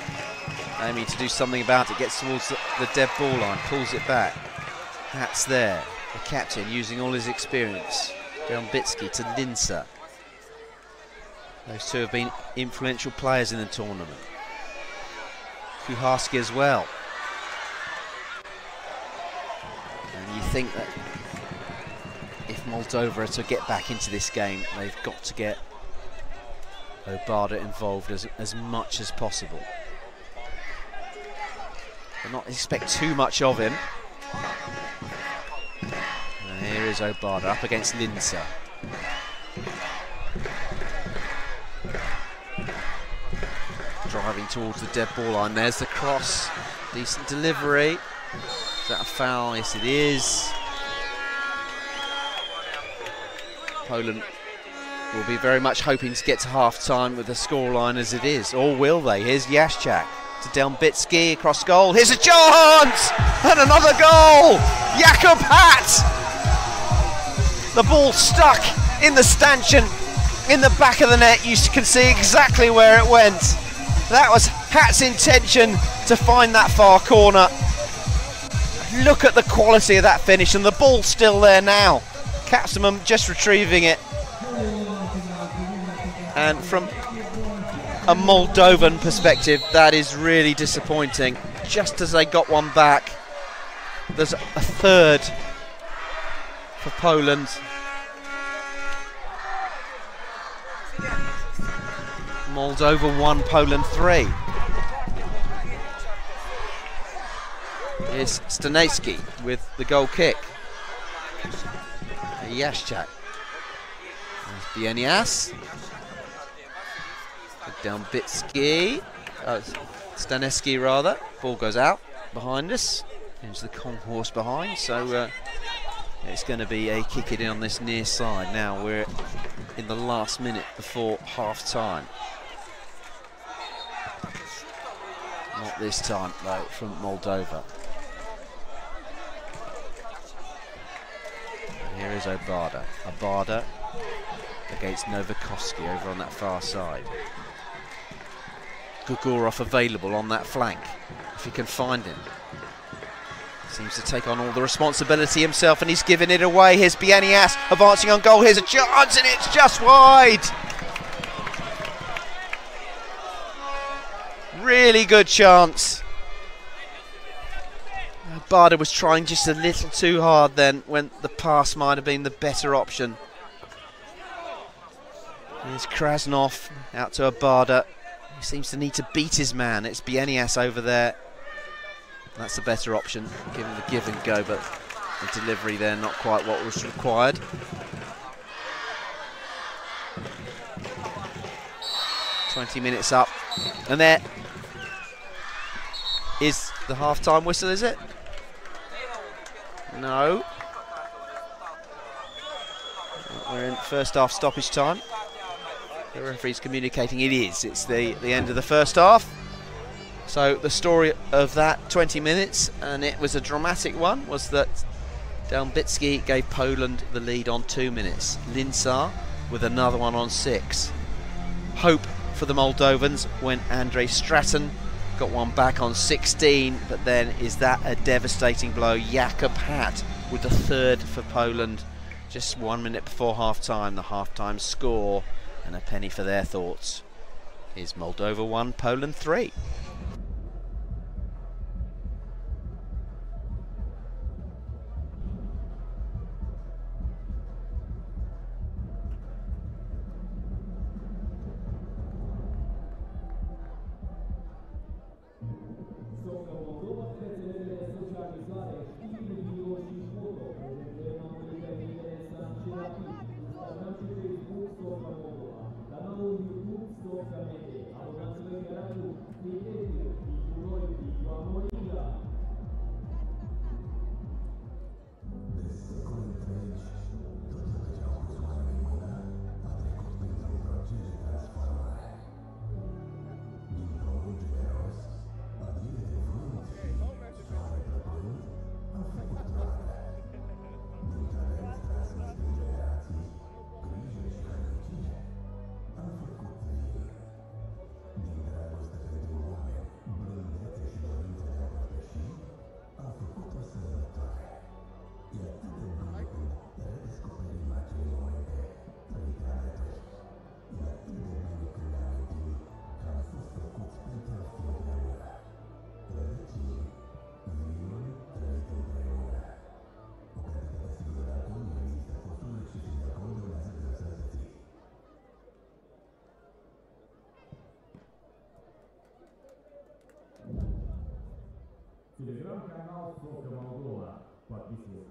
G: aiming to do something about it, gets towards the dead ball line, pulls it back. Hat's there, the captain using all his experience. Delbitsky to Linzer. Those two have been influential players in the tournament. Kucharski as well. And you think that if Moldova are to get back into this game, they've got to get Obada involved as much as possible. But not expect too much of him. And here is Obada up against Linzer. driving towards the dead ball line. There's the cross. Decent delivery. Is that a foul? Yes, it is. Poland will be very much hoping to get to half-time with the scoreline as it is. Or will they? Here's Jaszczak to Delmbicki across goal. Here's a chance! And another goal! Jakub Hatt! The ball stuck in the stanchion in the back of the net. You can see exactly where it went. That was Hatt's intention to find that far corner. Look at the quality of that finish, and the ball's still there now. Capsumum just retrieving it. And from a Moldovan perspective, that is really disappointing. Just as they got one back, there's a third for Poland. Moldova 1, Poland 3. Here's Stanecki with the goal kick. Jaszczak. There's Bienias. Delmbicki. Stanecki rather. Ball goes out behind us. Here's the Conghorse behind. So it's going to be a kick it in on this near side. Now we're in the last minute before half time. Not this time though from Moldova. And here is Obada. Obada against Novakovsky over on that far side. Gugurov available on that flank if he can find him. Seems to take on all the responsibility himself, and he's giving it away. Here's Bienias advancing on goal. Here's a chance, and it's just wide. Really good chance. Barda was trying just a little too hard then, when the pass might have been the better option. Here's Krasnov out to Barda. He seems to need to beat his man. It's Bienias over there. That's the better option, given the give and go, but the delivery there not quite what was required. "20 minutes up, and there is the half-time whistle, is it? No. We're in first half stoppage time. The referee's communicating it is. It's the end of the first half. So the story of that 20 minutes, and it was a dramatic one, was that Delmbicki gave Poland the lead on 2 minutes. Linsar with another one on 6. Hope for the Moldovans when Andrei Stratton got one back on 16, but then is that a devastating blow? Jakub Hatt with the third for Poland just 1 minute before half-time. The half-time score, and a penny for their thoughts, is Moldova 1, Poland 3.
C: Телеграм-канал Сокка Молдова. Подписывайтесь.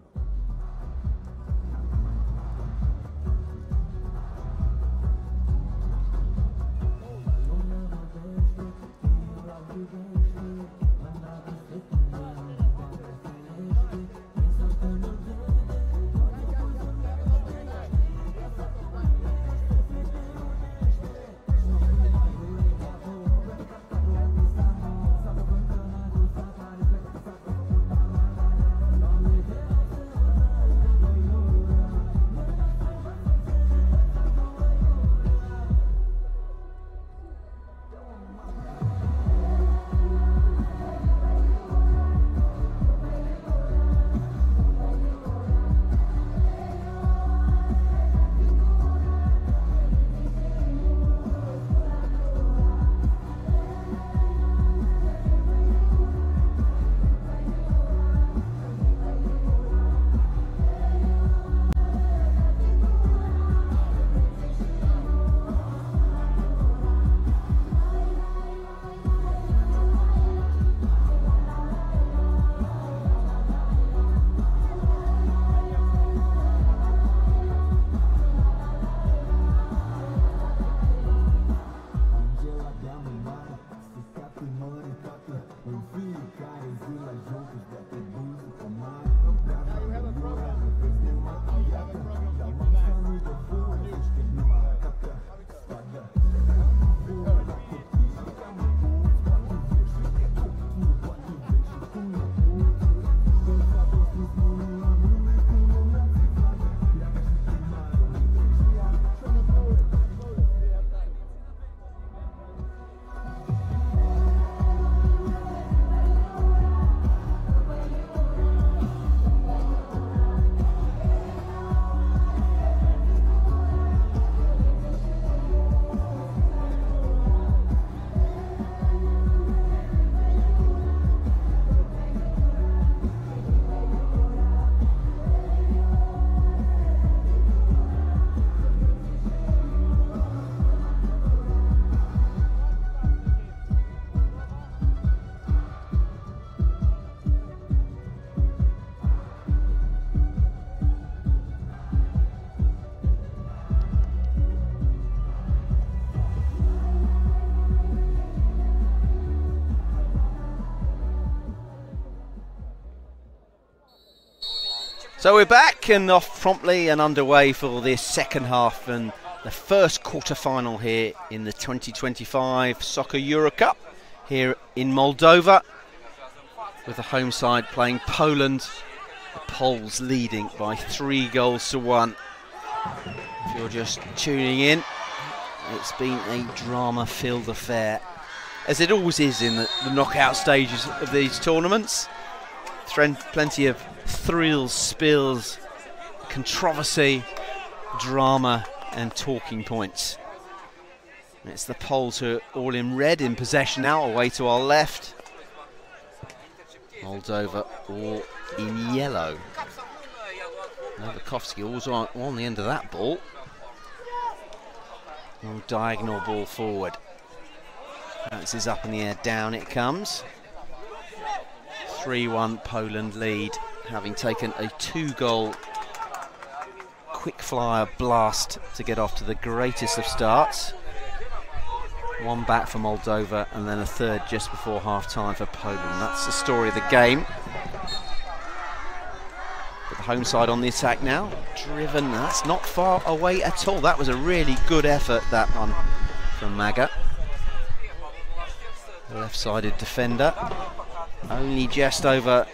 G: So we're back and off promptly and underway for this second half and the first quarter-final here in the 2025 Soccer EuroCup here in Moldova, with the home side playing Poland, the Poles leading by 3-1. If you're just tuning in, it's been a drama-filled affair, as it always is in the knockout stages of these tournaments. Plenty of thrills, spills, controversy, drama and talking points. It's the Poles who are all in red in possession now, away to our left. Moldova all in yellow. Novakovsky always on the end of that ball. Long diagonal ball forward. Bounces up in the air, down it comes. 3-1 Poland lead, having taken a 2-goal quick flyer blast to get off to the greatest of starts. One back for Moldova and then a third just before half-time for Poland. That's the story of the game. But the home side on the attack now, driven, that's not far away at all. That was a really good effort, that one from Maga. The left-sided defender, only just over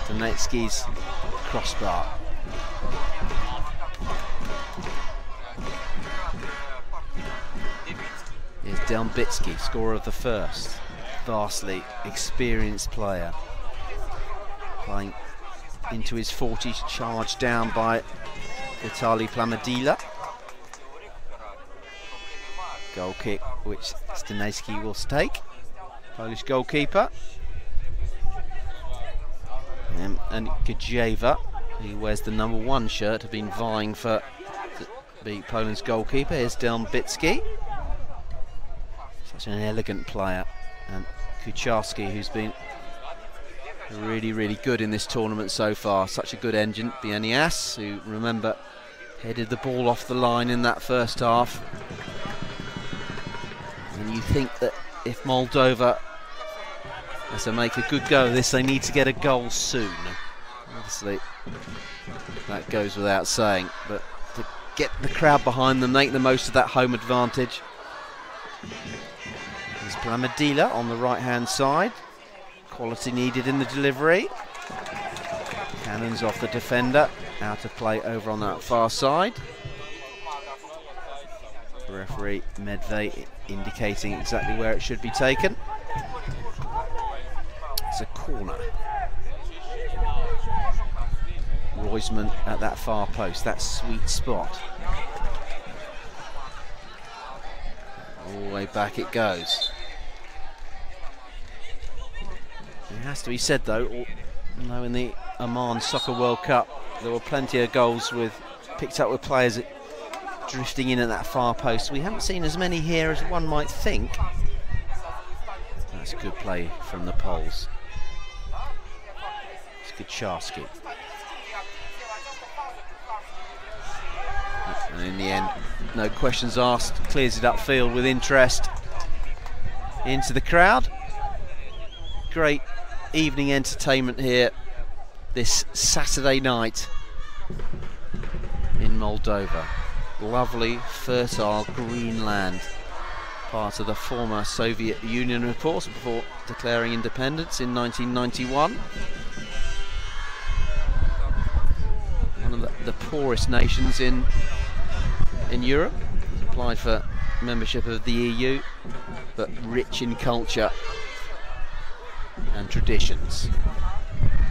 G: Donetsky's crossbar. Here's Delbitsky, scorer of the first. Vastly experienced player. Playing into his 40s, charged down by Vitaly Plamadila. Goal kick, which Stanecki will take. Polish goalkeeper. And Gajeva, who wears the #1 shirt, have been vying for to be Poland's goalkeeper. Here's Delbitsky. Such an elegant player. And Kucharski, who's been really, really good in this tournament so far. Such a good engine. Bienias, who, remember, headed the ball off the line in that first half. And you think that if Moldova has to make a good go of this, they need to get a goal soon. Obviously, that goes without saying, but to get the crowd behind them, make the most of that home advantage. There's Plamadila on the right-hand side. Quality needed in the delivery. Cannons off the defender. Out of play over on that far side. Referee Medved indicating exactly where it should be taken. It's a corner. Roisman at that far post, that sweet spot. All the way back it goes. It has to be said though, in the Oman Soccer World Cup there were plenty of goals picked up with players drifting in at that far post. We haven't seen as many here as one might think. That's good play from the Poles. It's Kucharski. And in the end, no questions asked, clears it upfield with interest. into the crowd. Great evening entertainment here this Saturday night in Moldova. Lovely, fertile green land, part of the former Soviet Union, of course, before declaring independence in 1991. One of the poorest nations in Europe. It's applied for membership of the EU, but rich in culture and traditions.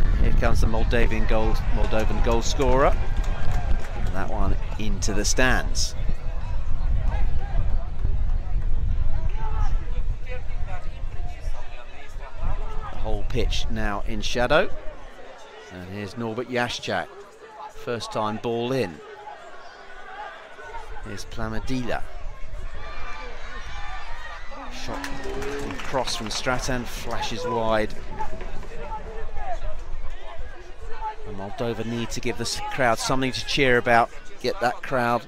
G: And here comes the Moldovan goal scorer. That one into the stands. The whole pitch now in shadow. And here's Norbert Jaschak. First time ball in. Here's Plamadila. Shot cross from Stratan, flashes wide. And Moldova need to give this crowd something to cheer about, get that crowd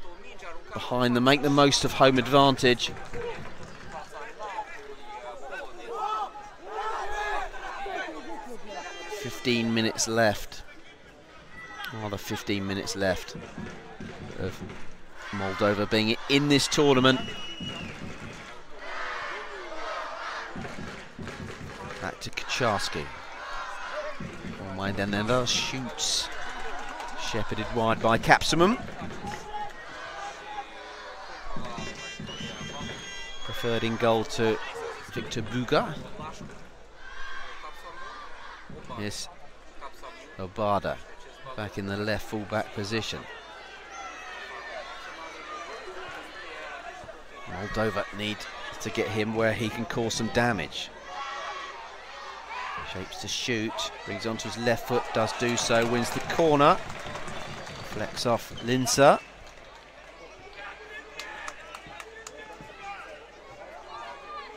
G: behind them, make the most of home advantage. "15 minutes left. Another 15 minutes left of Moldova being in this tournament. Back to Kaczarski. Majdanella shoots. Shepherded wide by Kapsamum. Preferred in goal to Victor Buga. Yes, Obada back in the left full-back position. Moldova need to get him where he can cause some damage. Shapes to shoot, brings onto his left foot, does do so, wins the corner. Flex off Linsa.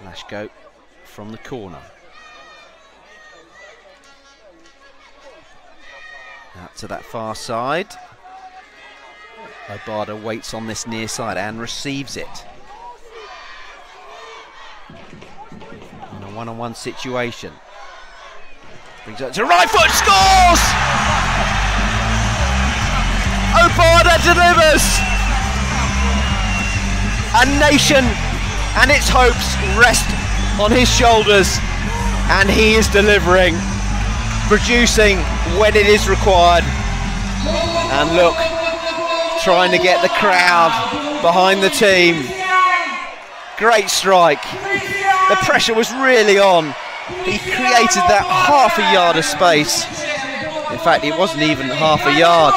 G: Lashko from the corner. Out to that far side. Obada waits on this near side and receives it. In a one-on-one situation. Brings it to right foot, scores! Obada delivers! A nation and its hopes rest on his shoulders, and he is delivering, producing when it is required. And look, trying to get the crowd behind the team. Great strike. The pressure was really on. He created that half a yard of space. In fact, it wasn't even half a yard.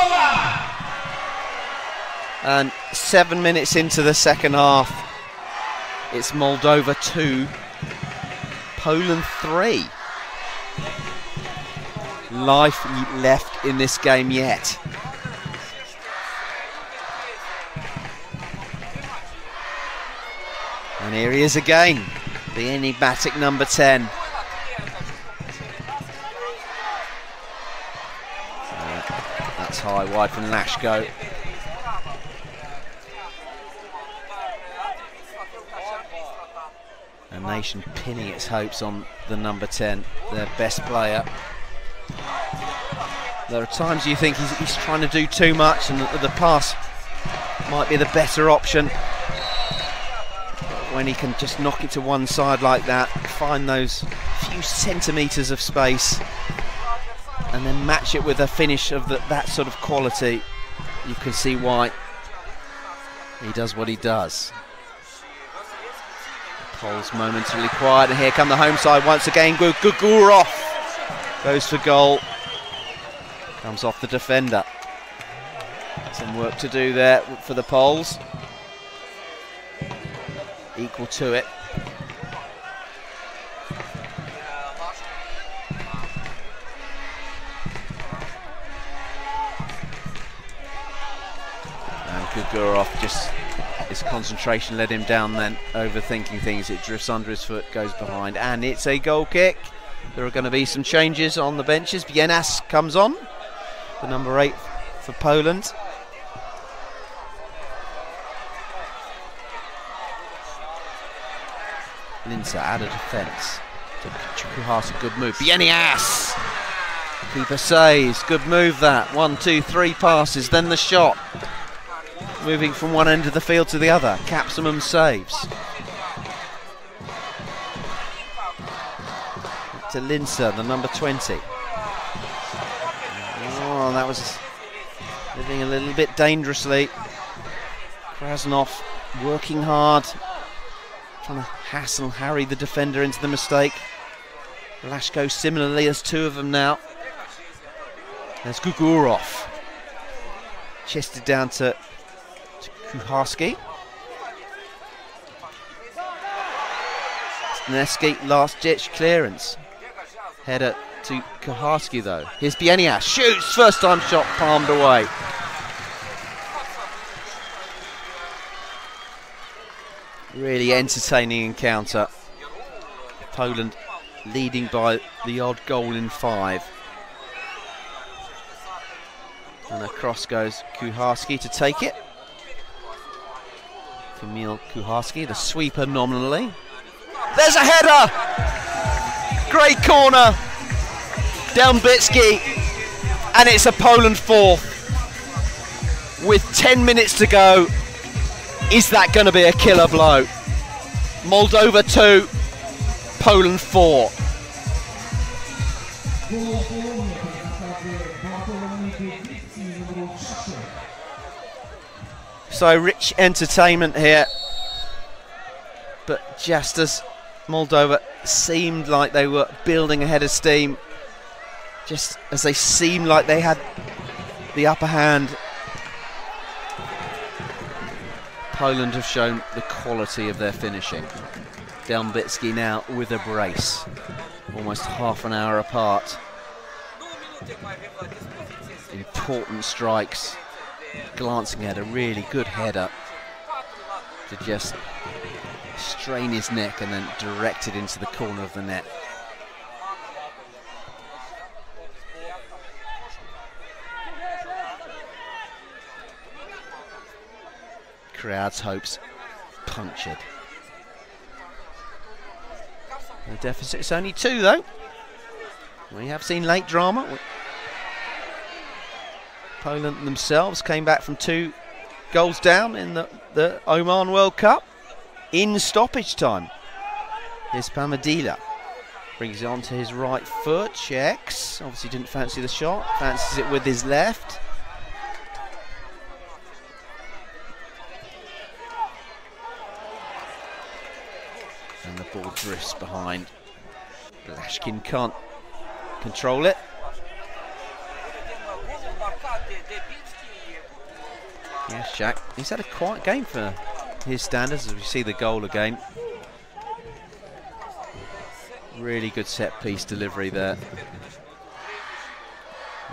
G: And 7 minutes into the second half, it's Moldova 2, Poland 3. Life left in this game yet. And here he is again, the enigmatic number 10. That's high wide from Lashko. A nation pinning its hopes on the number 10, their best player. There are times you think he's trying to do too much and the pass might be the better option. But when he can just knock it to one side like that, find those few centimetres of space and then match it with a finish of that sort of quality, you can see why he does what he does. The Poles momentarily quiet, and here come the home side once again. Gugurov goes for goal. Comes off the defender. Some work to do there for the Poles. Equal to it. And Gugurov, just his concentration led him down then, overthinking things. It drifts under his foot, goes behind, and it's a goal kick. There are going to be some changes on the benches. Bienas comes on, the number 8 for Poland. Linzer out of defence. Kuharski, good move. Bienias! Keeper saves. Good move that. 1, 2, 3 passes, then the shot. Moving from one end of the field to the other. Capsimum saves. To Linzer, the number 20. Oh, that was living a little bit dangerously. Krasnov working hard, trying to hassle Harry, the defender, into the mistake. Lashko similarly, there's two of them now. There's Gugurov. Chested down to Kuharski. Sneski, last ditch clearance. Header to Kuharski though. Here's Bienias, shoots, first time shot palmed away. Really entertaining encounter. Poland leading by the odd goal in 5. And across goes Kuharski to take it. Kamil Kuharski, the sweeper nominally. There's a header! Great corner. Delbitsky. And it's a Poland 4. With 10 minutes to go. Is that going to be a killer blow? Moldova 2, Poland 4. So rich entertainment here. But just as Moldova seemed like they were building ahead of steam, just as they seemed like they had the upper hand, Poland have shown the quality of their finishing. Delbitsky now with a brace, almost half an hour apart. Important strikes, glancing at a really good header to just strain his neck and then direct it into the corner of the net. Crowd's hopes punctured. The deficit's only 2 though. We have seen late drama. Poland themselves came back from 2 goals down in the Oman World Cup in stoppage time. Here's Pamadila. Brings it onto his right foot, checks. Obviously didn't fancy the shot, fancies it with his left. And the ball drifts behind. Blashkin can't control it. Yes, Jack. He's had a quiet game for his standards, as we see the goal again. Really good set piece delivery there.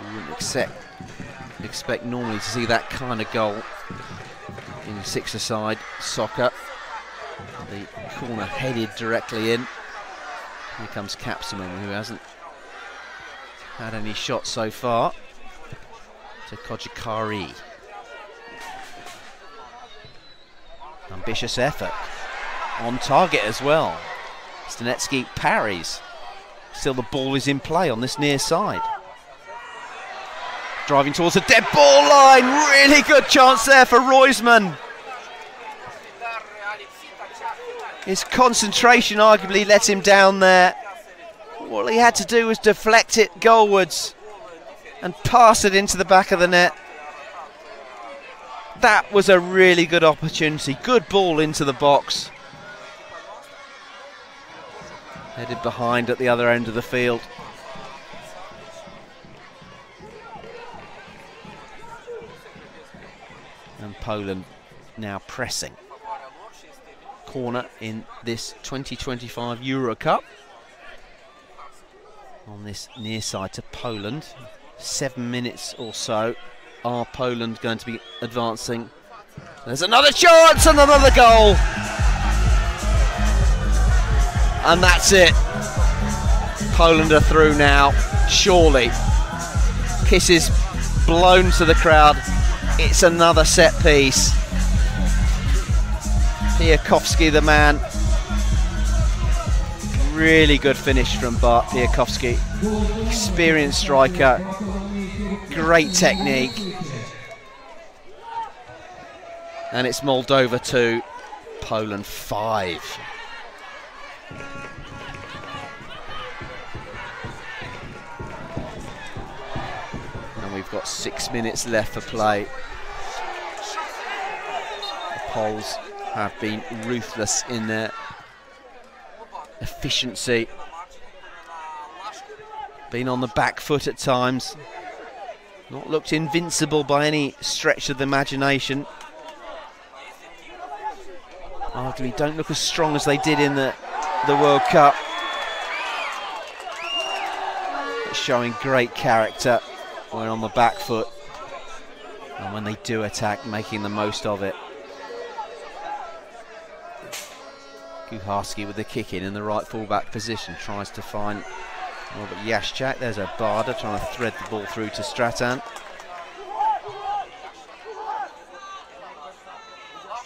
G: You wouldn't expect normally to see that kind of goal in 6-a-side soccer. The corner headed directly in. Here comes Capsimum, who hasn't had any shots so far. To Kojikari. Ambitious effort. On target as well. Stanetsky parries. Still the ball is in play on this near side. Driving towards the dead ball line. Really good chance there for Roisman. His concentration arguably let him down there. All he had to do was deflect it goalwards and pass it into the back of the net. That was a really good opportunity. Good ball into the box. Headed behind at the other end of the field. And Poland now pressing. Corner in this 2025 EuroCup. On this near side to Poland. 7 minutes or so. Are Poland going to be advancing? There's another chance and another goal. And that's it. Poland are through now, surely. Kisses blown to the crowd. It's another set piece. Piatkowski, the man Really good finish from Bart Piakowski. Experienced striker. Great technique. And it's Moldova 2, Poland 5. And we've got 6 minutes left for play. The Poles have been ruthless in their efficiency. Been on the back foot at times. Not looked invincible by any stretch of the imagination. Arguably don't look as strong as they did in the World Cup. But showing great character when on the back foot. And when they do attack, making the most of it. Kucharski with the kick in the right fullback position. Tries to find Robert Jaschak. There's a Barda trying to thread the ball through to Stratan.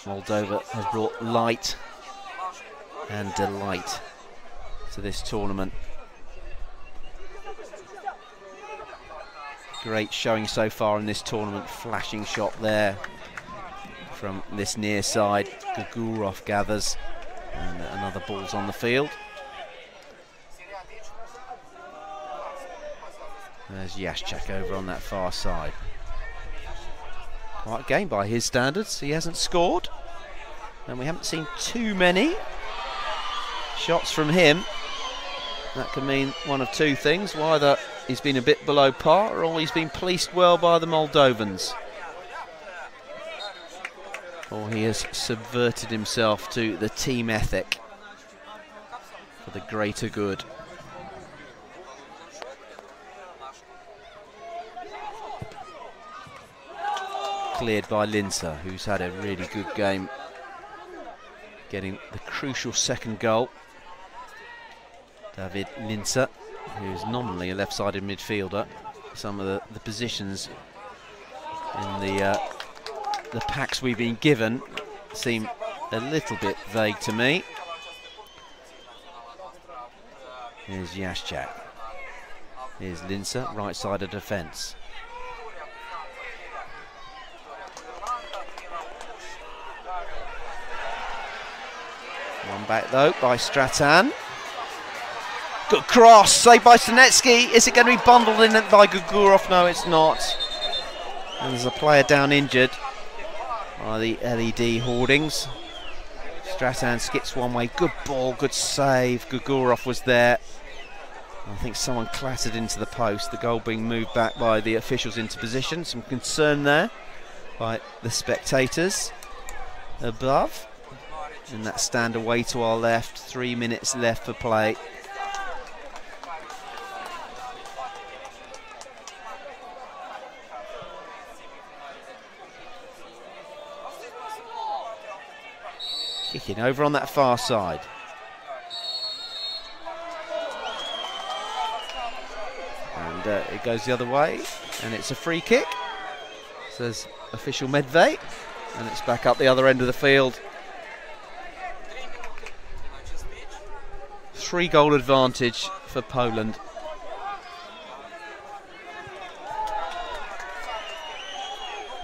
G: Moldova has brought light and delight to this tournament. Great showing so far in this tournament. Flashing shot there from this near side. Gugurov gathers, and another ball's on the field. There's Jaschak over on that far side. Quite a game by his standards. He hasn't scored, and we haven't seen too many shots from him. That can mean one of two things: either he's been a bit below par, or he's been policed well by the Moldovans, or he has subverted himself to the team ethic for the greater good. Cleared by Linzer, who's had a really good game, getting the crucial second goal. David Linzer, who's nominally a left-sided midfielder. Some of the positions in the packs we've been given seem a little bit vague to me. Here's Jaschak. Here's Linzer, right side of defence. One back though by Stratan. Good cross, saved by Stanetsky. Is it going to be bundled in by Gugurov? No, it's not. And there's a player down injured by the LED hoardings. Stratan skips one way. Good ball, good save. Gugurov was there. I think someone clattered into the post. The goal being moved back by the officials into position. Some concern there by the spectators above. And that stand away to our left. 3 minutes left for play. Kicking over on that far side. And it goes the other way. And it's a free kick. Says official Medved. And it's back up the other end of the field. 3-goal advantage for Poland.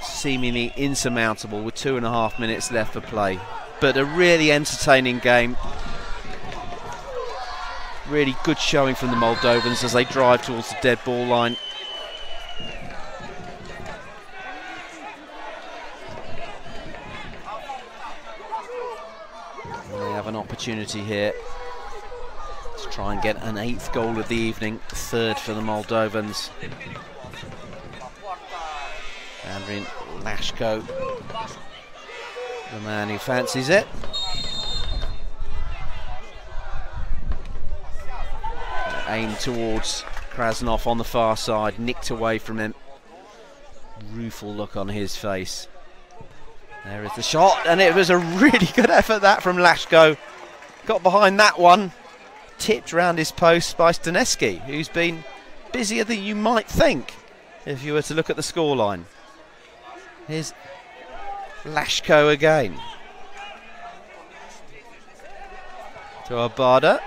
G: Seemingly insurmountable with 2.5 minutes left for play. But a really entertaining game. Really good showing from the Moldovans as they drive towards the dead ball line. And they have an opportunity here to try and get an 8th goal of the evening, 3rd for the Moldovans. Andrin Lashko, the man who fancies it. Aimed towards Krasnov on the far side, nicked away from him. Rueful look on his face. There is the shot, and it was a really good effort that from Lashko. Got behind that one, tipped round his post by Stanetsky, who's been busier than you might think if you were to look at the scoreline. Here's Lashko again. To Abada.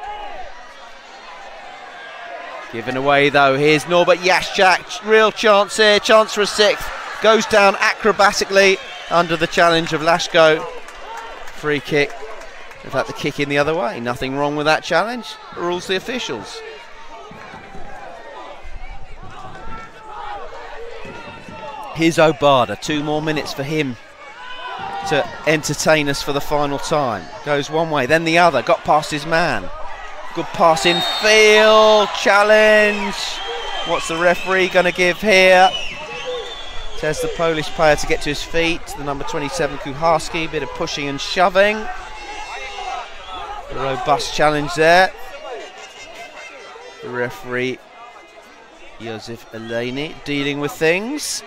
G: Given away though, here's Norbert Jaschak, real chance here, chance for a sixth. Goes down acrobatically under the challenge of Lashko. Free kick. In fact, the kick in the other way. Nothing wrong with that challenge. Rules the officials. Here's Obada. 2 more minutes for him to entertain us for the final time. Goes one way, then the other. Got past his man. Good pass in field. Challenge. What's the referee going to give here? Says the Polish player to get to his feet. The number 27 Kucharski. Bit of pushing and shoving. A robust challenge there. The referee Josef Eleni dealing with things.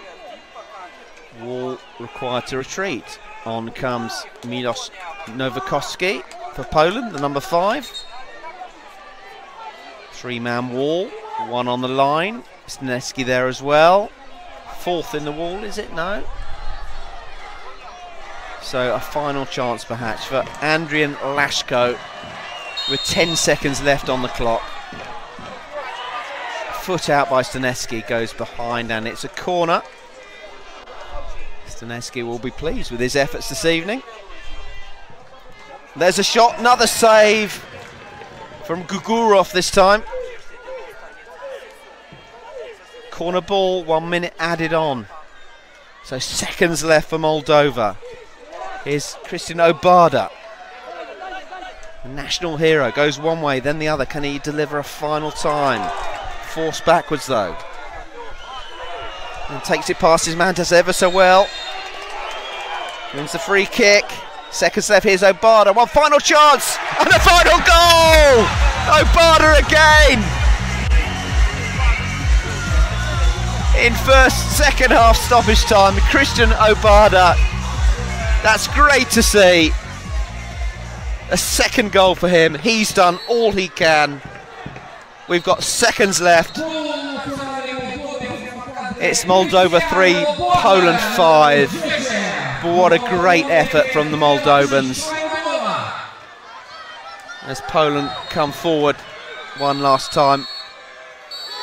G: Wall required to retreat. On comes Milos Nowakowski for Poland, the number 5. 3-man wall, 1 on the line. Staneski there as well. 4th in the wall, is it? No. So a final chance perhaps for Andrian Lashko with 10 seconds left on the clock. Foot out by Staneski, goes behind, and it's a corner. Staneski will be pleased with his efforts this evening. There's a shot, another save from Gugurov this time. Corner ball, 1 minute added on. So seconds left for Moldova. Here's Christian Obada. The national hero goes one way, then the other. Can he deliver a final time? Forced backwards though. And takes it past his man, does ever so well. Wins the free kick. Seconds left, here's Obada. One final chance, and a final goal! Obada again! In second half stoppage time, Christian Obada. That's great to see. A second goal for him. He's done all he can. We've got seconds left. It's Moldova 3, Poland 5. But what a great effort from the Moldovans. As Poland come forward one last time.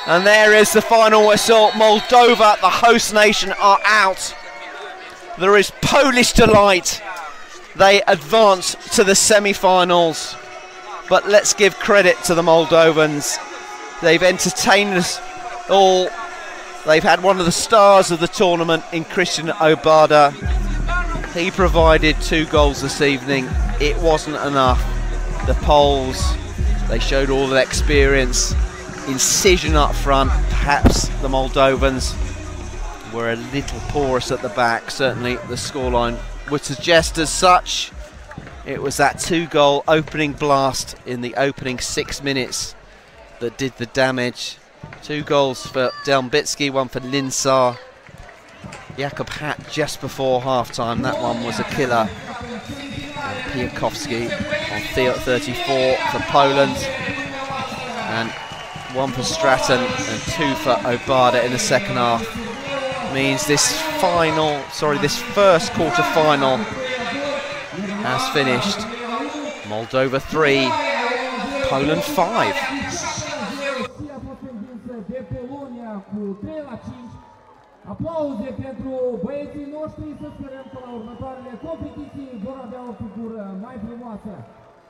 G: And there is the final whistle. Moldova, the host nation, are out. There is Polish delight. They advance to the semi-finals. But let's give credit to the Moldovans. They've entertained us all. They've had one of the stars of the tournament in Christian Obada. He provided 2 goals this evening. It wasn't enough. The Poles, they showed all the experience. Incision up front. Perhaps the Moldovans were a little porous at the back. Certainly the scoreline would suggest as such. It was that 2-goal opening blast in the opening 6 minutes that did the damage. 2 goals for Delmbitsky, 1 for Linsar. Jakub Hatt just before half-time. That one was a killer. And Piakowski on 34 for Poland. And 1 for Stratton and 2 for Obada in the second half. Means this first quarter-final has finished. Moldova 3, Poland 5.
C: Aplauze pentru băieții noștri, să sperăm că la următoarele competiții vor avea o figură mai frumoasă.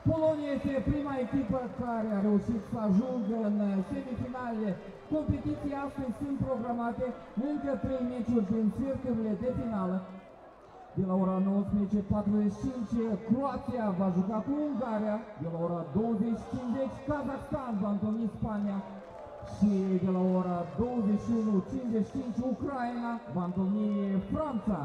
C: Polonia este prima echipă care a reușit să ajungă în semifinale. Competiții astăzi sunt programate încă 3 meciuri din sferturile de finală. De la ora 19:45, Croația va juca cu Ungaria. De la ora 20:50, Kazakhstan va întâlni Spania. Și de la ora 21:55, Ucraina va întâlni Franța.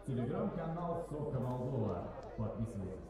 C: Телеграм-канал Socca Moldova. Подписывайтесь.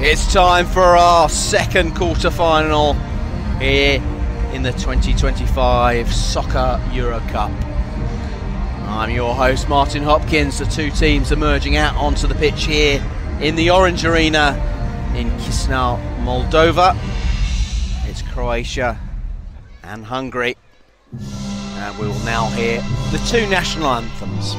G: It's time for our second quarter-final here in the 2025 Soccer EuroCup. I'm your host Martin Hopkins. The two teams are merging out onto the pitch here in the Orange Arena in Chisinau, Moldova. It's Croatia and Hungary. And we will now hear the two national anthems.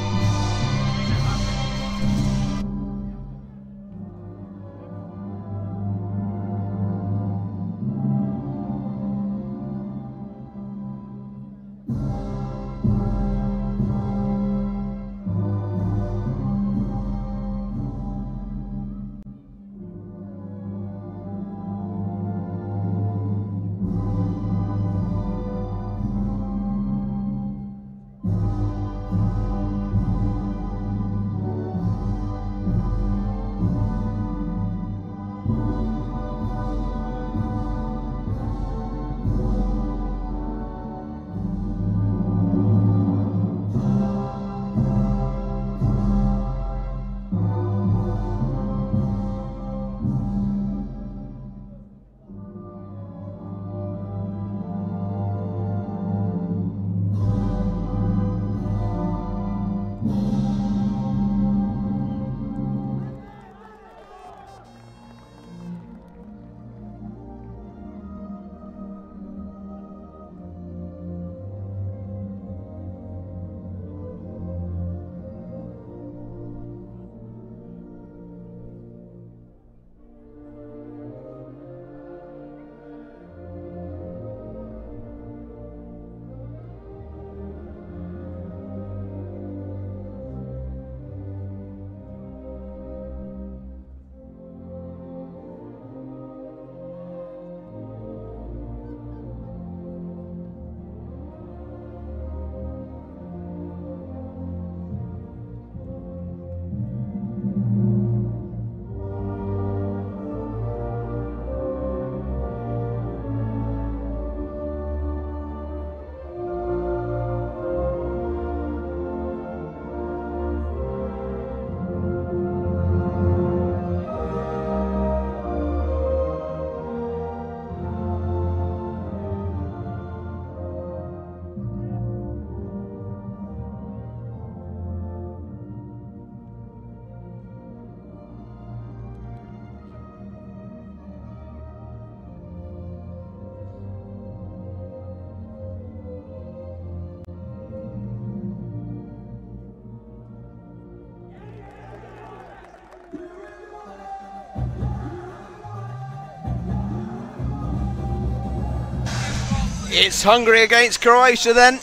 G: It's Hungary against Croatia then.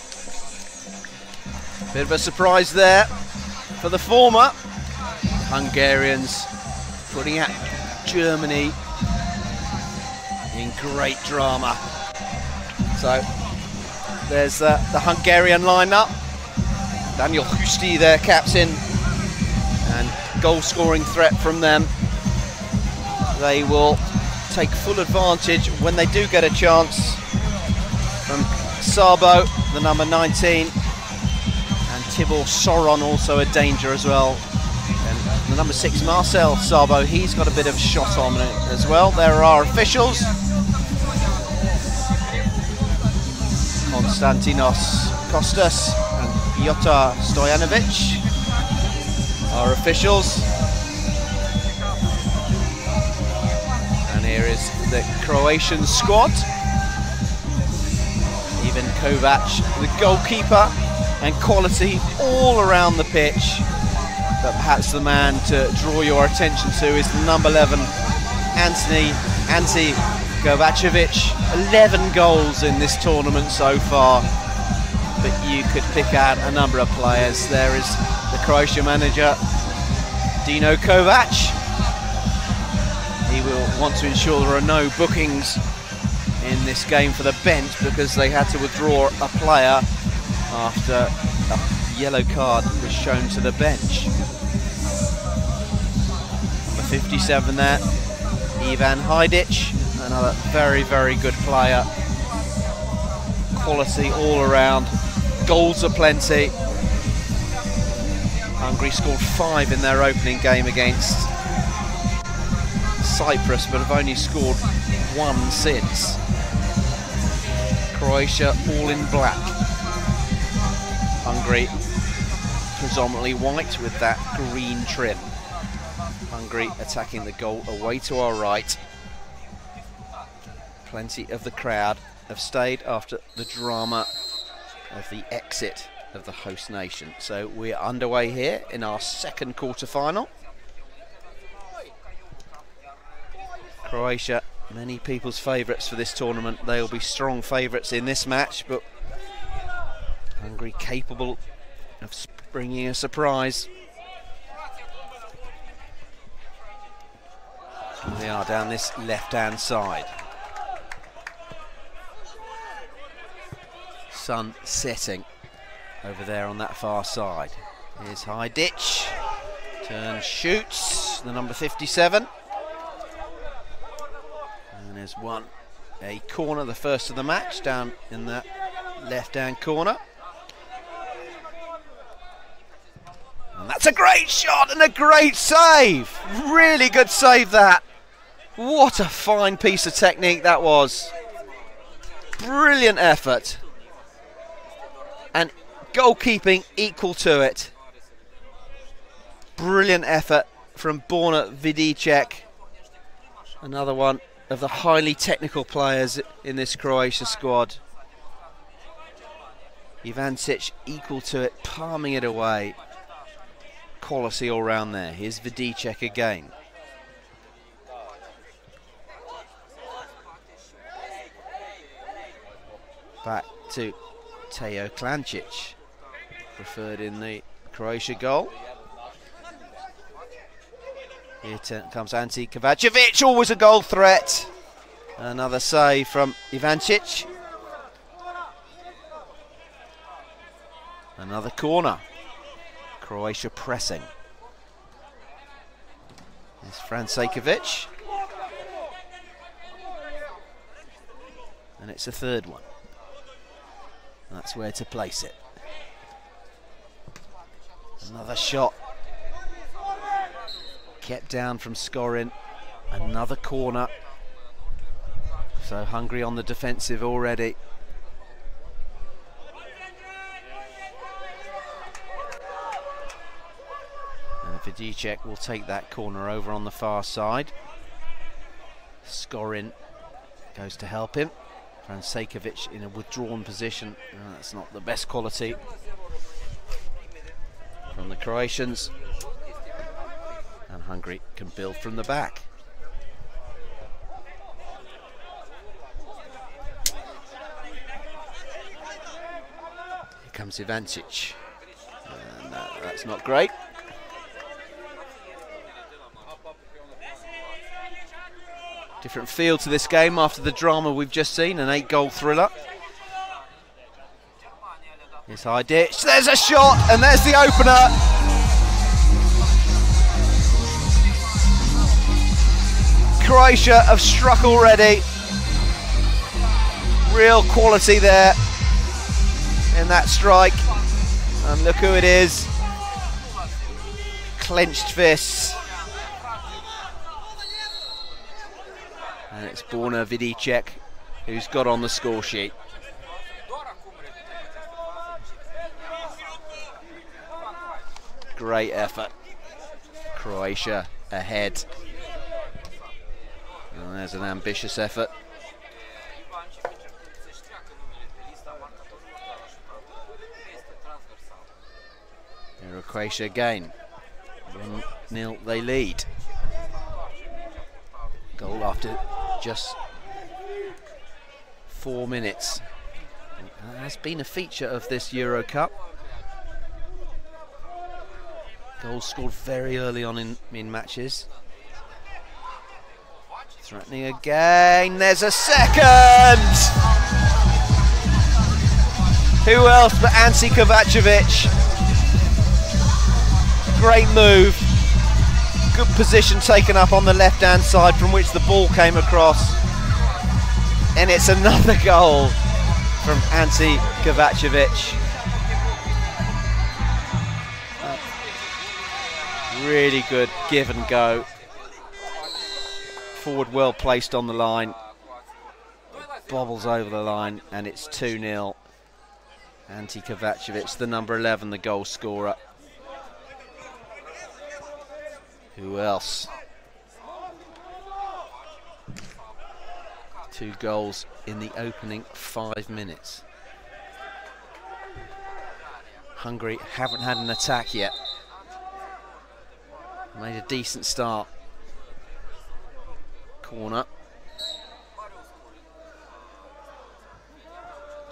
G: Bit of a surprise there for the former. Hungarians putting out Germany in great drama. So there's the Hungarian lineup. Daniel Huszti, their captain, and goal scoring threat from them. They will take full advantage when they do get a chance from Sabo, the number 19, and Tibor Soron, also a danger as well. And the number 6, Marcel Sabo, he's got a bit of a shot on it as well. There are our officials. Konstantinos Kostas and Piotr Stojanovic, our officials. And here is the Croatian squad. Ivan Kovac, the goalkeeper, and quality all around the pitch. But perhaps the man to draw your attention to is the number 11, Ante Kovacevic. 11 goals in this tournament so far. But you could pick out a number of players. There is the Croatia manager, Dino Kovac. He will want to ensure there are no bookings in this game for the bench, because they had to withdraw a player after a yellow card was shown to the bench. Number 57 there, Ivan Hajdic, another very, very good player. Quality all around, goals aplenty. Hungary scored 5 in their opening game against Cyprus, but have only scored 1 since. Croatia all in black. Hungary predominantly white with that green trim. Hungary attacking the goal away to our right. Plenty of the crowd have stayed after the drama of the exit of the host nation. So we're underway here in our second quarter-final. Croatia, many people's favourites for this tournament. They'll be strong favourites in this match, but Hungary capable of bringing a surprise. Here they are down this left-hand side. Sun setting over there on that far side. Here's Hajdic. Turn, shoots, the number 57. And there's a corner, the first of the match, down in that left-hand corner. And that's a great shot and a great save. Really good save that. What a fine piece of technique that was. Brilliant effort. And goalkeeping equal to it. Brilliant effort from Borna Vidicek. Another one of the highly technical players in this Croatia squad. Ivancic equal to it, palming it away. Quality all round there. Here's Vidicek again. Back to Teo Klancic, preferred in the Croatia goal. Here comes Ante Kovacevic, always a goal threat. Another save from Ivancic. Another corner. Croatia pressing. There's Francejkovic. And it's a third one. That's where to place it. Another shot. Kept down from Skorin. Another corner. So Hungary on the defensive already. And Vidicek will take that corner over on the far side. Skorin goes to help him. Francejkovic in a withdrawn position. That's not the best quality from the Croatians. And Hungary can build from the back. comes Ivancic. No, that's not great. Different feel to this game after the drama we've just seen, an 8-goal thriller. Here's high ditch, there's a shot, and there's the opener. Croatia have struck already. Real quality there in that strike. And look who it is. Clenched fists. And it's Borna Vidicek who's got on the score sheet. Great effort. Croatia ahead. And there's an ambitious effort. Croatia again. 1-0 they lead. Goal after just 4 minutes. That has been a feature of this EuroCup. Goals scored very early on in matches. Threatening again, there's a second! Who else but Ante Kovacevic? Great move. Good position taken up on the left-hand side from which the ball came across. And it's another goal from Ante Kovacevic. Really good give and go. Forward well placed on the line. Bobbles over the line and it's 2-0. Ante Kovacevic, the number 11, the goal scorer. Who else? 2 goals in the opening 5 minutes. Hungary haven't had an attack yet. Made a decent start. Corner.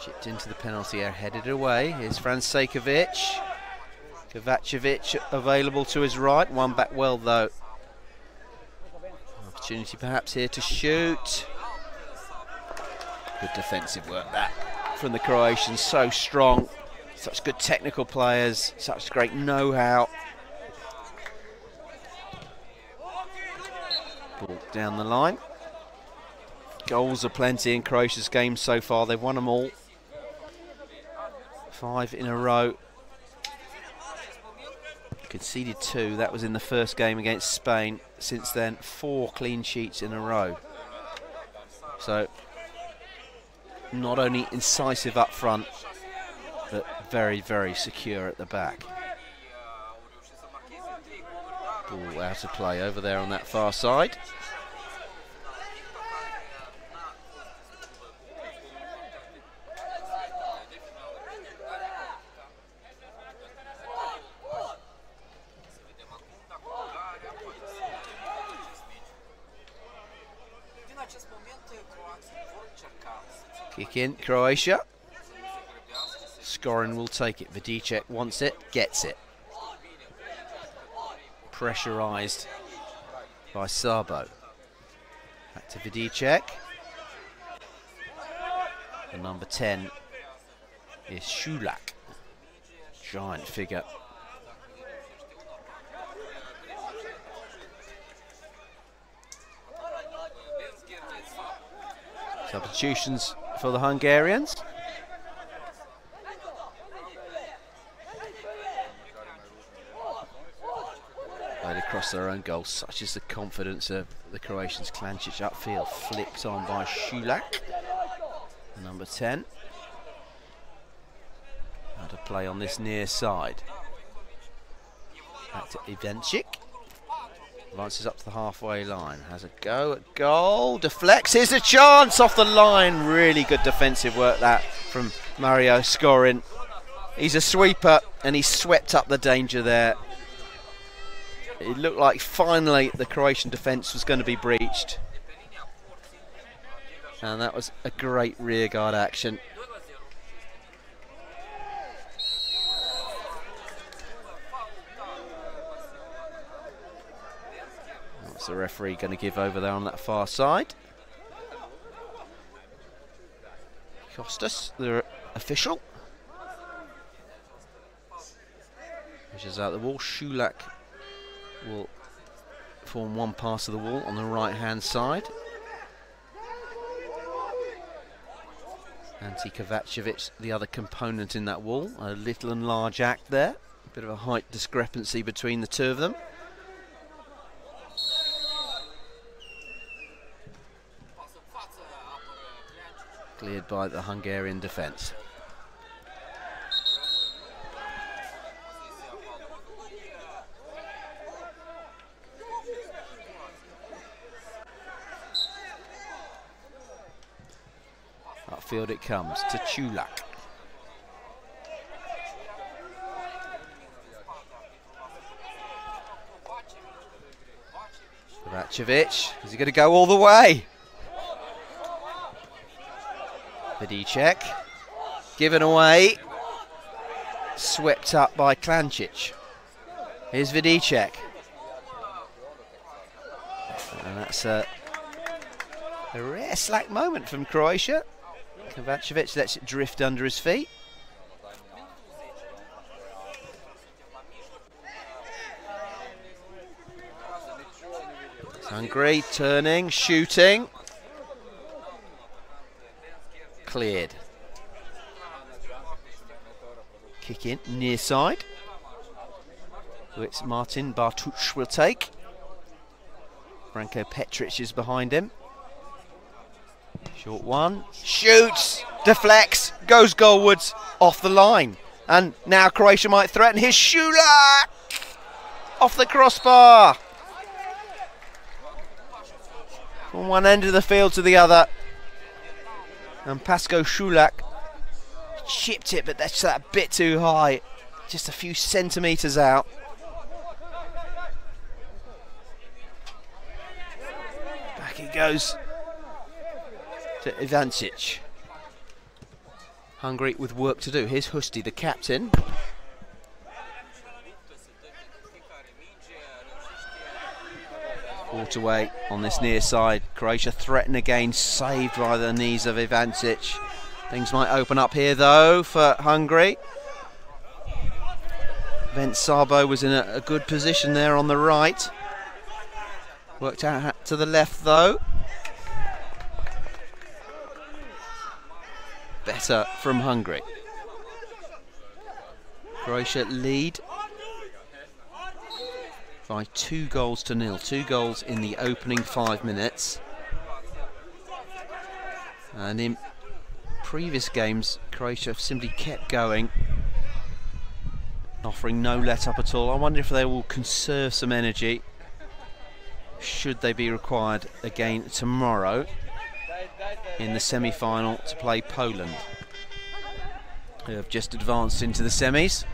G: Chipped into the penalty area, headed away. Here's Francekovic. Kovacevic available to his right. One back well though. Opportunity perhaps here to shoot. Good defensive work that from the Croatians. So strong. Such good technical players. Such great know-how. Ball down the line. Goals are plenty in Croatia's games so far. They've won them all. 5 in a row. Conceded 2. That was in the first game against Spain. Since then, 4 clean sheets in a row. So, not only incisive up front, but very, very secure at the back. Ball out of play over there on that far side. Kick in, Croatia. Skorin will take it. Vidicek wants it, gets it. Pressurised by Sabo. Back to Vidicek. The number 10 is Šulak. Giant figure. Substitutions for the Hungarians. Played across their own goal. Such is the confidence of the Croatians. Klancic upfield, flicked on by Šulak, number 10. How to play on this near side. Back to Ivancic. Advances up to the halfway line. Has a go at goal. Deflects. Here's a chance off the line. Really good defensive work that from Mario Skorin. He's a sweeper and he swept up the danger there. It looked like finally the Croatian defence was going to be breached. And that was a great rearguard action. What's the referee going to give over there on that far side? Costas, the official. Measures out the wall. Shulak will form one pass of the wall on the right-hand side. Ante Kovacevic, the other component in that wall. A little and large act there. A bit of a height discrepancy between the two of them. Cleared by the Hungarian defence. Upfield it comes to Chulak. Kovacevic, is he going to go all the way? Vidicek, given away, swept up by Klancic. Here's Vidicek. And that's a rare slack moment from Croatia. Kovacevic lets it drift under his feet. Hungary turning, shooting. Cleared. Kick in, near side. Which Martin Bartuch will take. Branko Petric is behind him. Short one, shoots, deflects, goes goalwards, off the line. And now Croatia might threaten. Here's Shulak! Off the crossbar. From one end of the field to the other. And Pasko Shulak chipped it, but that's a bit too high. Just a few centimetres out. Back he goes to Ivancic. Hungary with work to do. Here's Husti, the captain. Waterway on this near side. Croatia threaten again, saved by the knees of Ivancic. Things might open up here though for Hungary. Vent Sabo was in a good position there on the right. Worked out to the left though. Better from Hungary. Croatia lead by 2-0. 2 goals in the opening 5 minutes. And in previous games, Croatia have simply kept going, offering no let up at all. I wonder if they will conserve some energy should they be required again tomorrow in the semi-final to play Poland, who have just advanced into the semis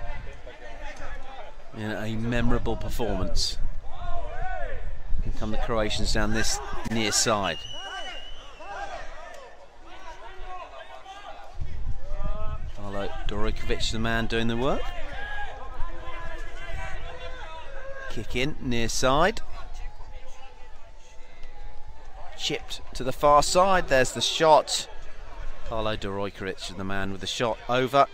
G: in a memorable performance. Here come the Croatians down this near side. Carlo Dorojkovic, the man doing the work. Kick in, near side. Chipped to the far side, there's the shot. Carlo Dorojkovic, the man with the shot over.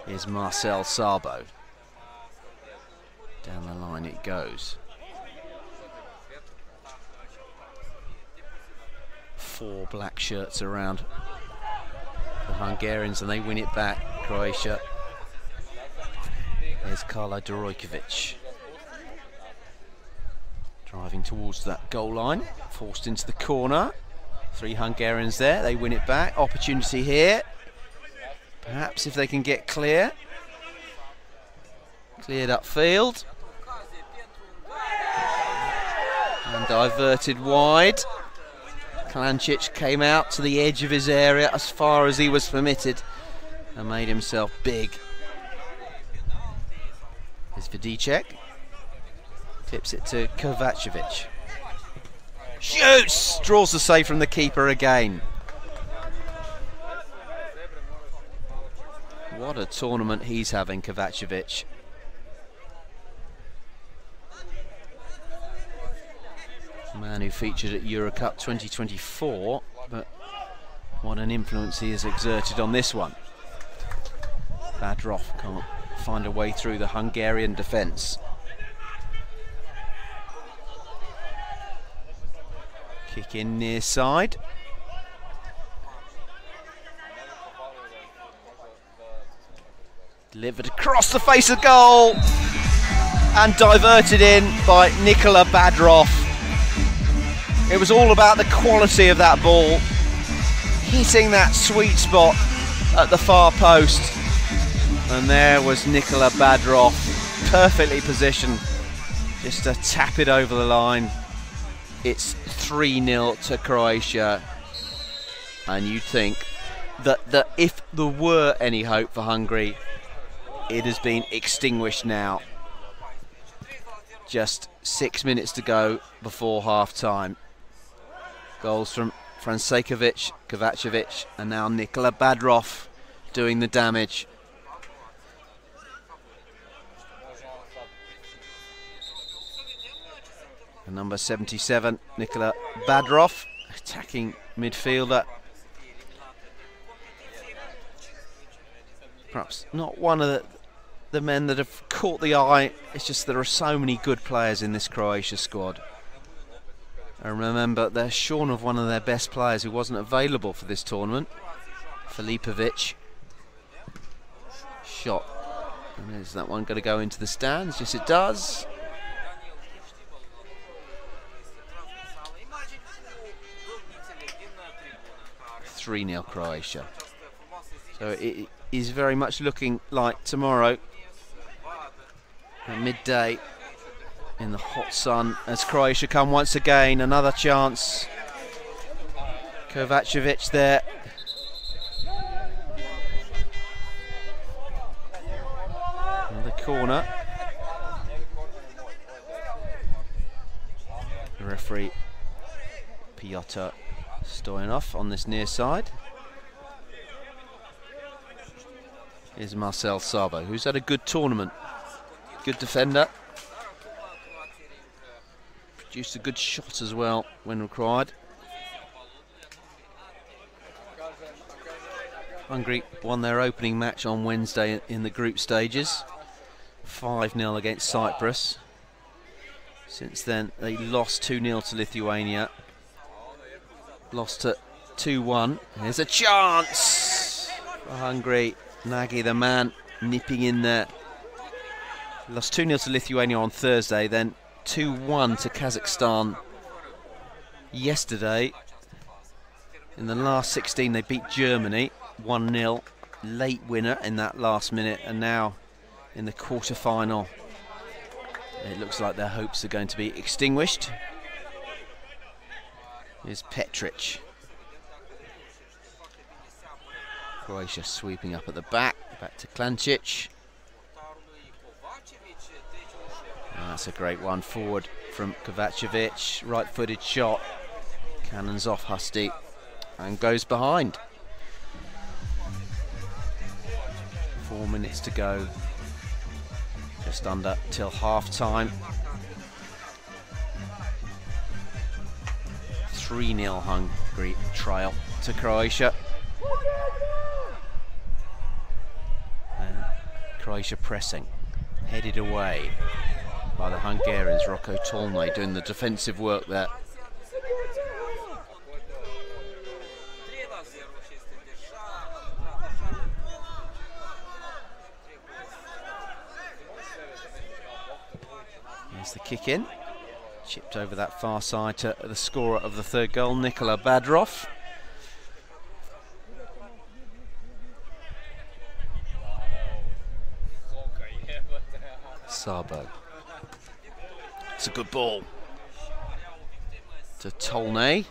G: Here's Marcel Sabo. Down the line it goes. 4 black shirts around the Hungarians and they win it back, Croatia. Here's Carlo Dorojkovic. Driving towards that goal line, forced into the corner. 3 Hungarians there, they win it back. Opportunity here. Perhaps if they can get clear. Cleared upfield. And diverted wide. Klancic came out to the edge of his area as far as he was permitted and made himself big. Here's Vidicek. Tips it to Kovacevic. Shoots! Draws the save from the keeper again. What a tournament he's having, Kovacevic. Man who featured at EuroCup 2024, but what an influence he has exerted on this one. Badrov can't find a way through the Hungarian defence. Kick in near side. Delivered across the face of goal and diverted in by Nikola Badrov. It was all about the quality of that ball, hitting that sweet spot at the far post. And there was Nikola Badrov, perfectly positioned, just to tap it over the line. It's 3-0 to Croatia, and you'd think that if there were any hope for Hungary, it has been extinguished now. Just 6 minutes to go before half-time. Goals from Franceskovic, Kovacevic, and now Nikola Badrov doing the damage. And number 77, Nikola Badrov, attacking midfielder. Perhaps not one of the men that have caught the eye. It's just there are so many good players in this Croatia squad. And remember, they're shorn of one of their best players who wasn't available for this tournament, Filipovic. Shot. And is that one going to go into the stands? Yes, it does. 3-0 Croatia. So it is very much looking like tomorrow at midday in the hot sun as Croatia come once again. Another chance. Kovacevic there. Another corner. The referee Piotr Stoyanov on this near side. Here's Marcel Sabo, who's had a good tournament. Good defender. Produced a good shot as well when required. Hungary won their opening match on Wednesday in the group stages. 5-0 against Cyprus. Since then they lost 2-0 to Lithuania. Lost to 2-1. There's a chance for Hungary. Nagy, the man, nipping in there. Lost 2-0 to Lithuania on Thursday, then 2-1 to Kazakhstan yesterday. In the last 16 they beat Germany 1-0. Late winner in that last minute, and now in the quarter-final it looks like their hopes are going to be extinguished. Here's Petric. Croatia sweeping up at the back to Klancic. That's a great one forward from Kovacevic. Right-footed shot. Cannons off Husty and goes behind. 4 minutes to go. Just under till half-time. 3-0 Hungary trail to Croatia. And Croatia pressing, headed away by the Hungarians. Rocco Tolnay doing the defensive work there. Here's the kick in. Chipped over that far side to the scorer of the third goal, Nikola Badrov. Sabo. It's a good ball to Tolnay.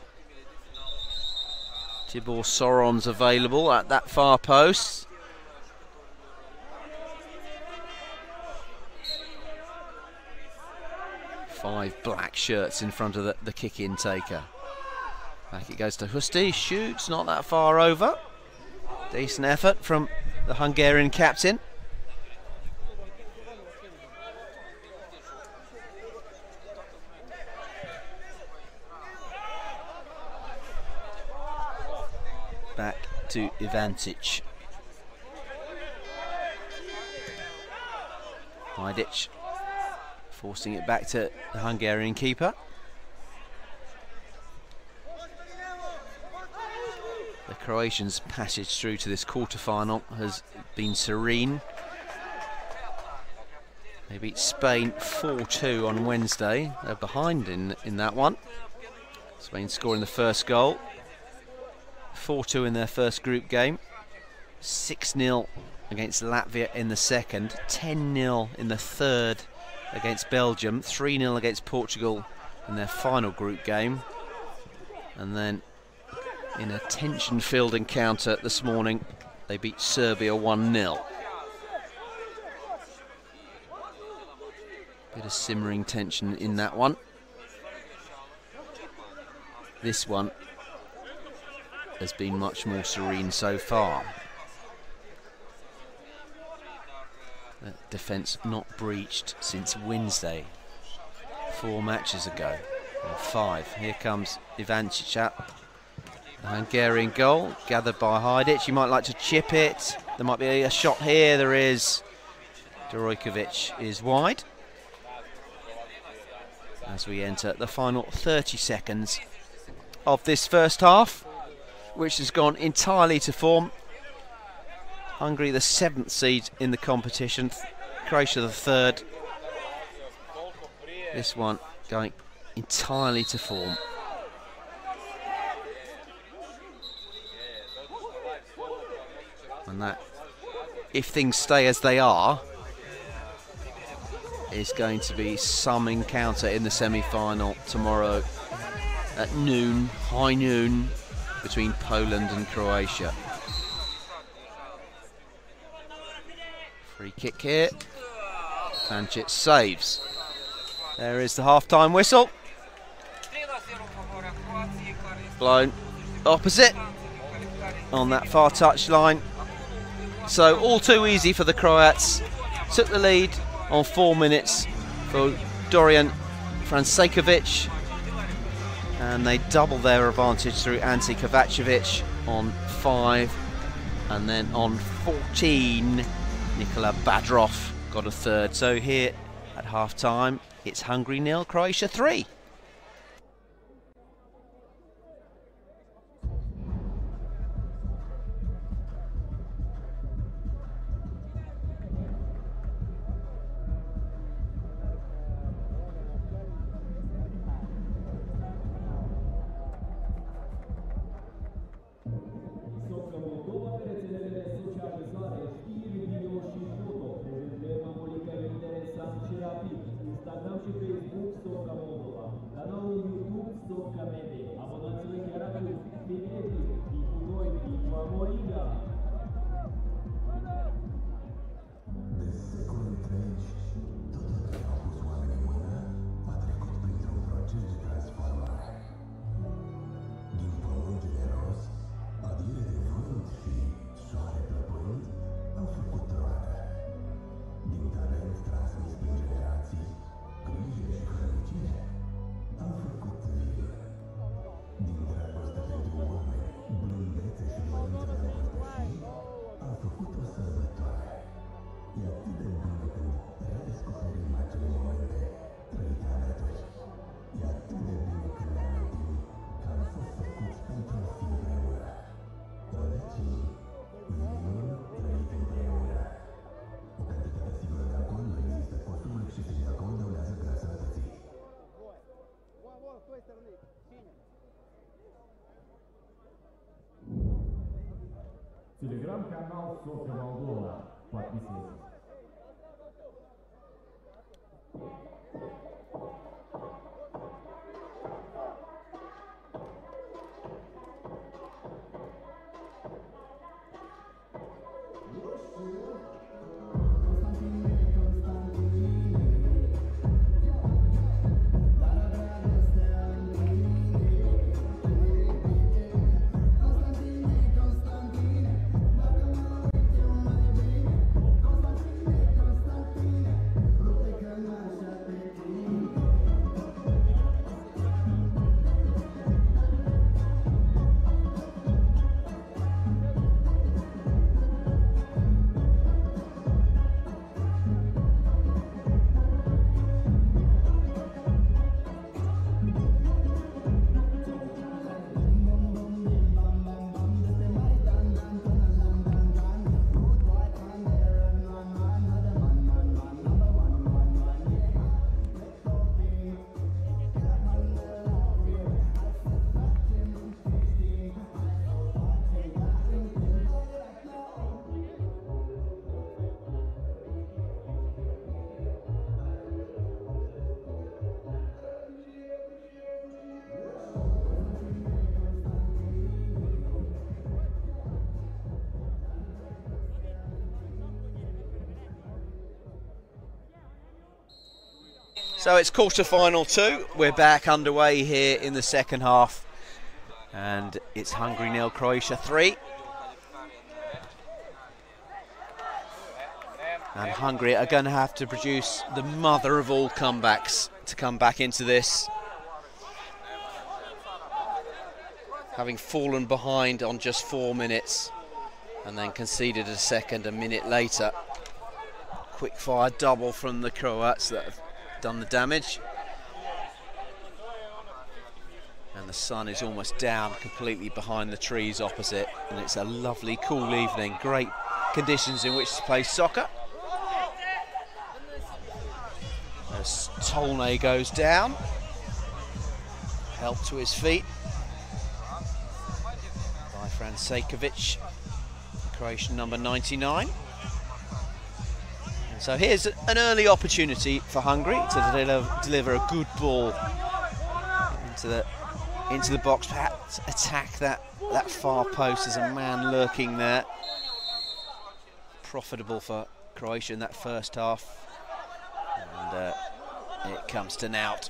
G: Tibor Soron's available at that far post. Five black shirts in front of the kick-in taker. Back it goes to Husty, shoots, not that far over. Decent effort from the Hungarian captain. Back to Ivancic. Hajdic forcing it back to the Hungarian keeper. The Croatians' passage through to this quarter-final has been serene. They beat Spain 4-2 on Wednesday. They're behind in that one. Spain scoring the first goal. 4-2 in their first group game. 6-0 against Latvia in the second. 10-0 in the third against Belgium. 3-0 against Portugal in their final group game. And then in a tension-filled encounter this morning, they beat Serbia 1-0. Bit of simmering tension in that one. This one has been much more serene so far. The defence not breached since Wednesday, 4 matches ago, or 5. Here comes Ivancic up. The Hungarian goal, gathered by Hajdic. You might like to chip it. There might be a shot here. There is. Dorokovic is wide. As we enter the final 30 seconds of this first half, which has gone entirely to form. Hungary the 7th seed in the competition, Croatia the 3rd. This one going entirely to form. And that, if things stay as they are, is going to be some encounter in the semi-final tomorrow at noon, high noon, between Poland and Croatia. Free kick here. Ivancic saves. There is the half-time whistle. Blown opposite on that far touchline. So all too easy for the Croats. Took the lead on 4 minutes for Dorian Francekovic, and they double their advantage through Ante Kovacevic on 5, and then on 14 Nikola Badrov got a 3rd. So here at half time it's Hungary 0, Croatia 3.
C: Instagram și Facebook Socca Moldova, canalul YouTube Socca Media, abonați-vă chiar acum, fineți, fii cu noi, fii cu Amoriga!
D: De secole întregi, tot ce au pus oamenii în mână a trecut printr-un proces de transformare. Din pământ generos, adire de vânt și soare plăpând au făcut roadă. Din talent transmis prin generații, grijă și hărnicire au făcut vin. Din dragoste pentru oameni, blândețe și dorință de a împărtăși au făcut o sărbătoare. E atât de bine când redescoperim acele momente trăite alături. E atât de bine când ne amintim că am fost făcuți pentru a fi împreună. Rădăcini, vinul trăit împreună. O cantitate sigură de alcool nu există. Consumul excesiv de alcool dăunează grav sănătății.
C: Телеграм-канал Socca Moldova. Подписывайтесь.
G: So it's quarter-final 2. We're back underway here in the second half. And it's Hungary 0, Croatia 3. And Hungary are going to have to produce the mother of all comebacks to come back into this. Having fallen behind on just 4 minutes and then conceded a second a minute later. Quick fire double from the Croats that have done the damage. And the sun is almost down completely behind the trees opposite, and it's a lovely cool evening. Great conditions in which to play soccer. As Tolnay goes down, help to his feet by Francekovic, Croatian number 99. And so here's an early opportunity for Hungary to deliver a good ball into the box, perhaps attack that far post. There's a man lurking there. Profitable for Croatia in that first half. And it comes to Naut.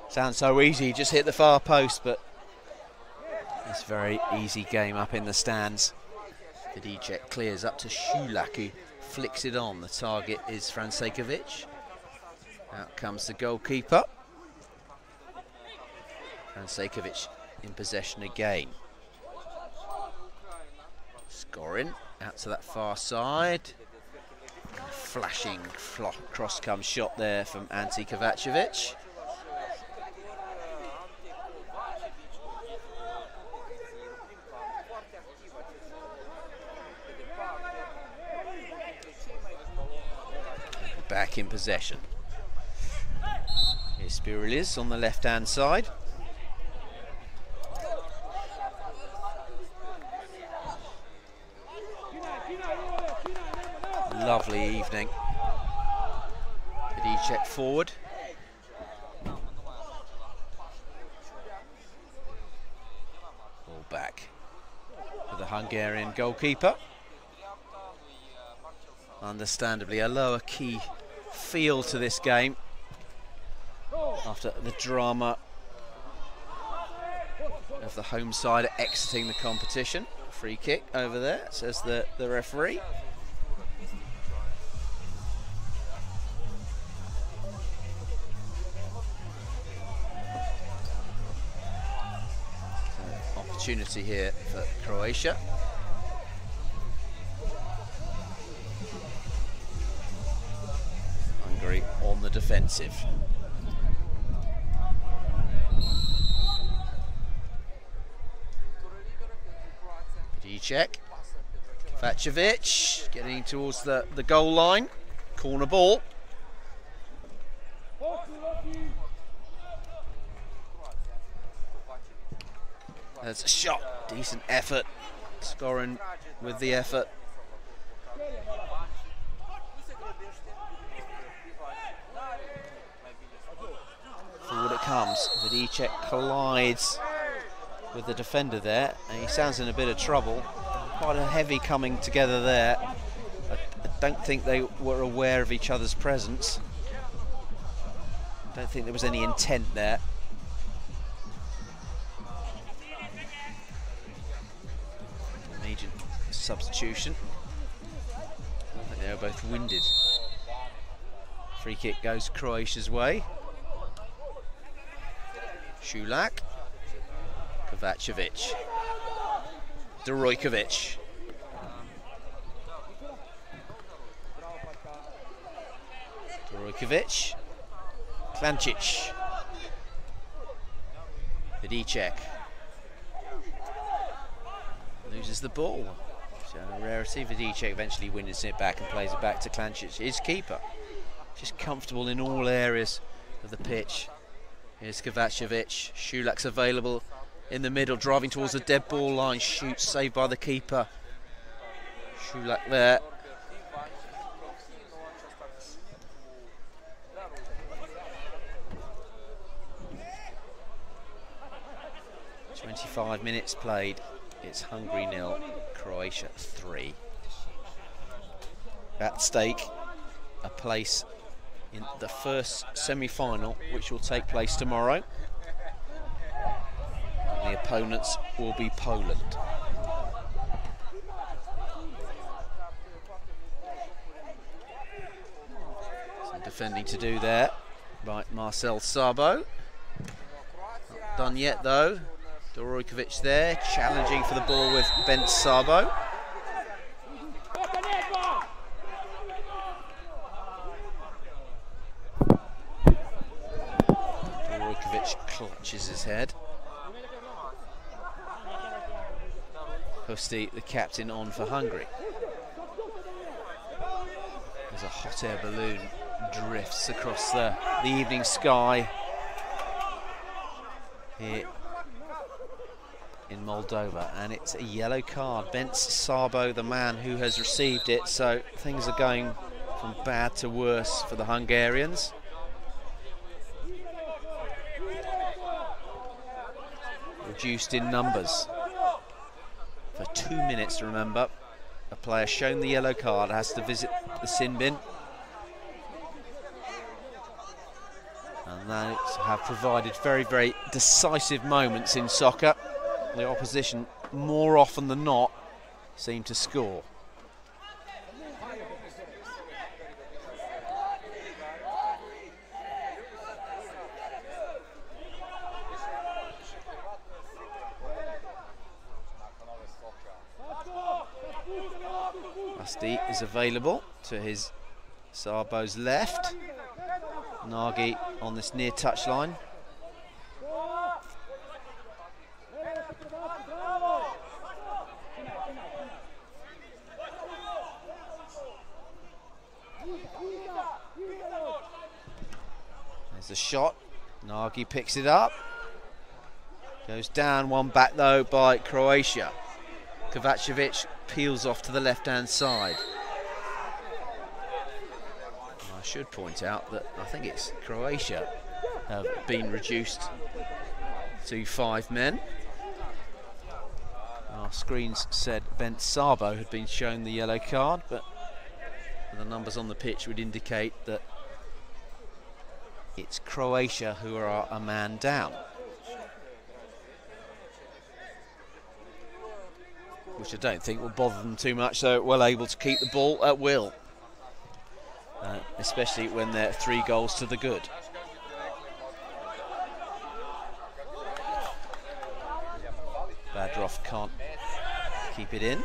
G: Sounds so easy, just hit the far post, but it's a very easy game up in the stands. Vidicek clears up to Šulak, who flicks it on. The target is Francekovic. Out comes the goalkeeper. Francekovic in possession again. Skorin out to that far side. Flashing cross-come shot there from Ante Kovacevic. Back in possession. Here's Spirilis on the left-hand side. Lovely evening. Vidicek forward. Ball back for the Hungarian goalkeeper. Understandably, a lower key feel to this game after the drama of the home side exiting the competition. Free kick over there, says the referee. Opportunity here for Croatia. Hungary on the defensive. Vidicek, Kovacevic getting towards the goal line. Corner ball. There's a shot, decent effort. Skorin with the effort. Forward it comes. Vidicek collides with the defender there, and he sounds in a bit of trouble. Quite a heavy coming together there. I don't think they were aware of each other's presence. I don't think there was any intent there. Immediate substitution. I think they were both winded. Free kick goes Croatia's way. Šulak, Kovacevic, Dorojkovic. Dorojkovic, Klancic, Vidicek. Loses the ball. So a rarity. Vidicek eventually wins it back and plays it back to Klancic. His keeper. Just comfortable in all areas of the pitch. Here's Kovacevic. Šulak's available in the middle, driving towards the dead ball line. Shoots, saved by the keeper. Šulak there. .25 minutes played. It's Hungary 0, Croatia 3. At stake a place in the first semi-final, which will take place tomorrow. And the opponents will be Poland. Some defending to do there by Marcel Sabo. Not done yet though. Dorojkovic there, challenging for the ball with Bent Sabo. Dorojkovic clutches his head. Husti, the captain, on for Hungary. As a hot air balloon drifts across the evening sky here in Moldova, and it's a yellow card. Bent Sabo, the man who has received it, so things are going from bad to worse for the Hungarians. Reduced in numbers. For 2 minutes, remember, a player shown the yellow card has to visit the sin bin. And those have provided very, very decisive moments in soccer. The opposition, more often than not, seem to score. Husti is available to his Sabo's left. Nagy on this near touchline. There's a shot. Nagy picks it up. Goes down, one back though by Croatia. Kovacevic peels off to the left-hand side. I should point out that I think it's Croatia have been reduced to 5 men. Our screens said Bent Sabo had been shown the yellow card, but the numbers on the pitch would indicate that it's Croatia who are a man down, which I don't think will bother them too much. So well able to keep the ball at will, especially when they're 3 goals to the good. Badrov can't keep it in.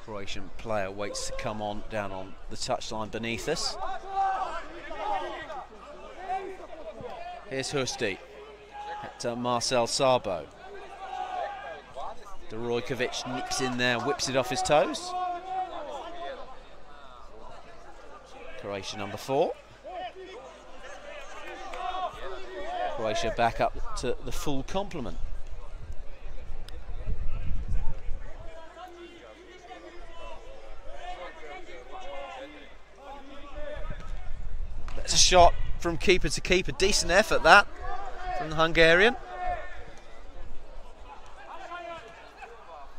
G: Croatian player waits to come on down on the touchline beneath us. Here's Husti at Marcel Sabo. Dorojkovic nips in there, whips it off his toes. Croatia number 4. Croatia back up to the full complement. That's a shot from keeper to keeper. Decent effort that from the Hungarian.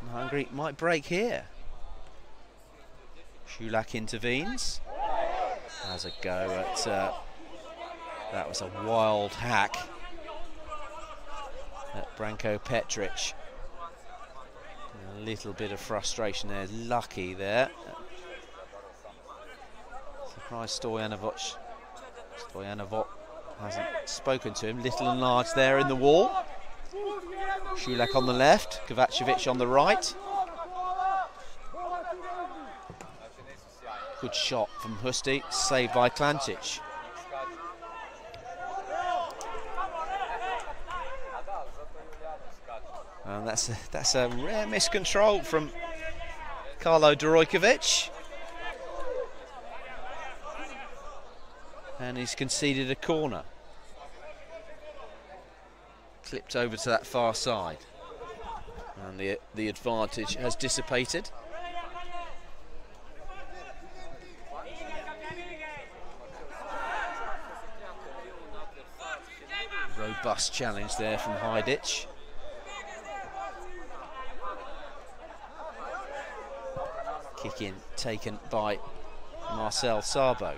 G: And Hungary might break here. Šulak intervenes. Has a go at that was a wild hack at Branko Petric. A little bit of frustration there. Lucky there. Surprised Stoyanovich hasn't spoken to him. Little and large there in the wall. Šulak on the left, Kovacevic on the right. Good shot from Husti, saved by Klancic. And that's a rare miscontrol from Karlo Dorojkovic. And he's conceded a corner. Clipped over to that far side. And the advantage has dissipated. Robust challenge there from Hajdic. Kick in taken by Marcel Sabo.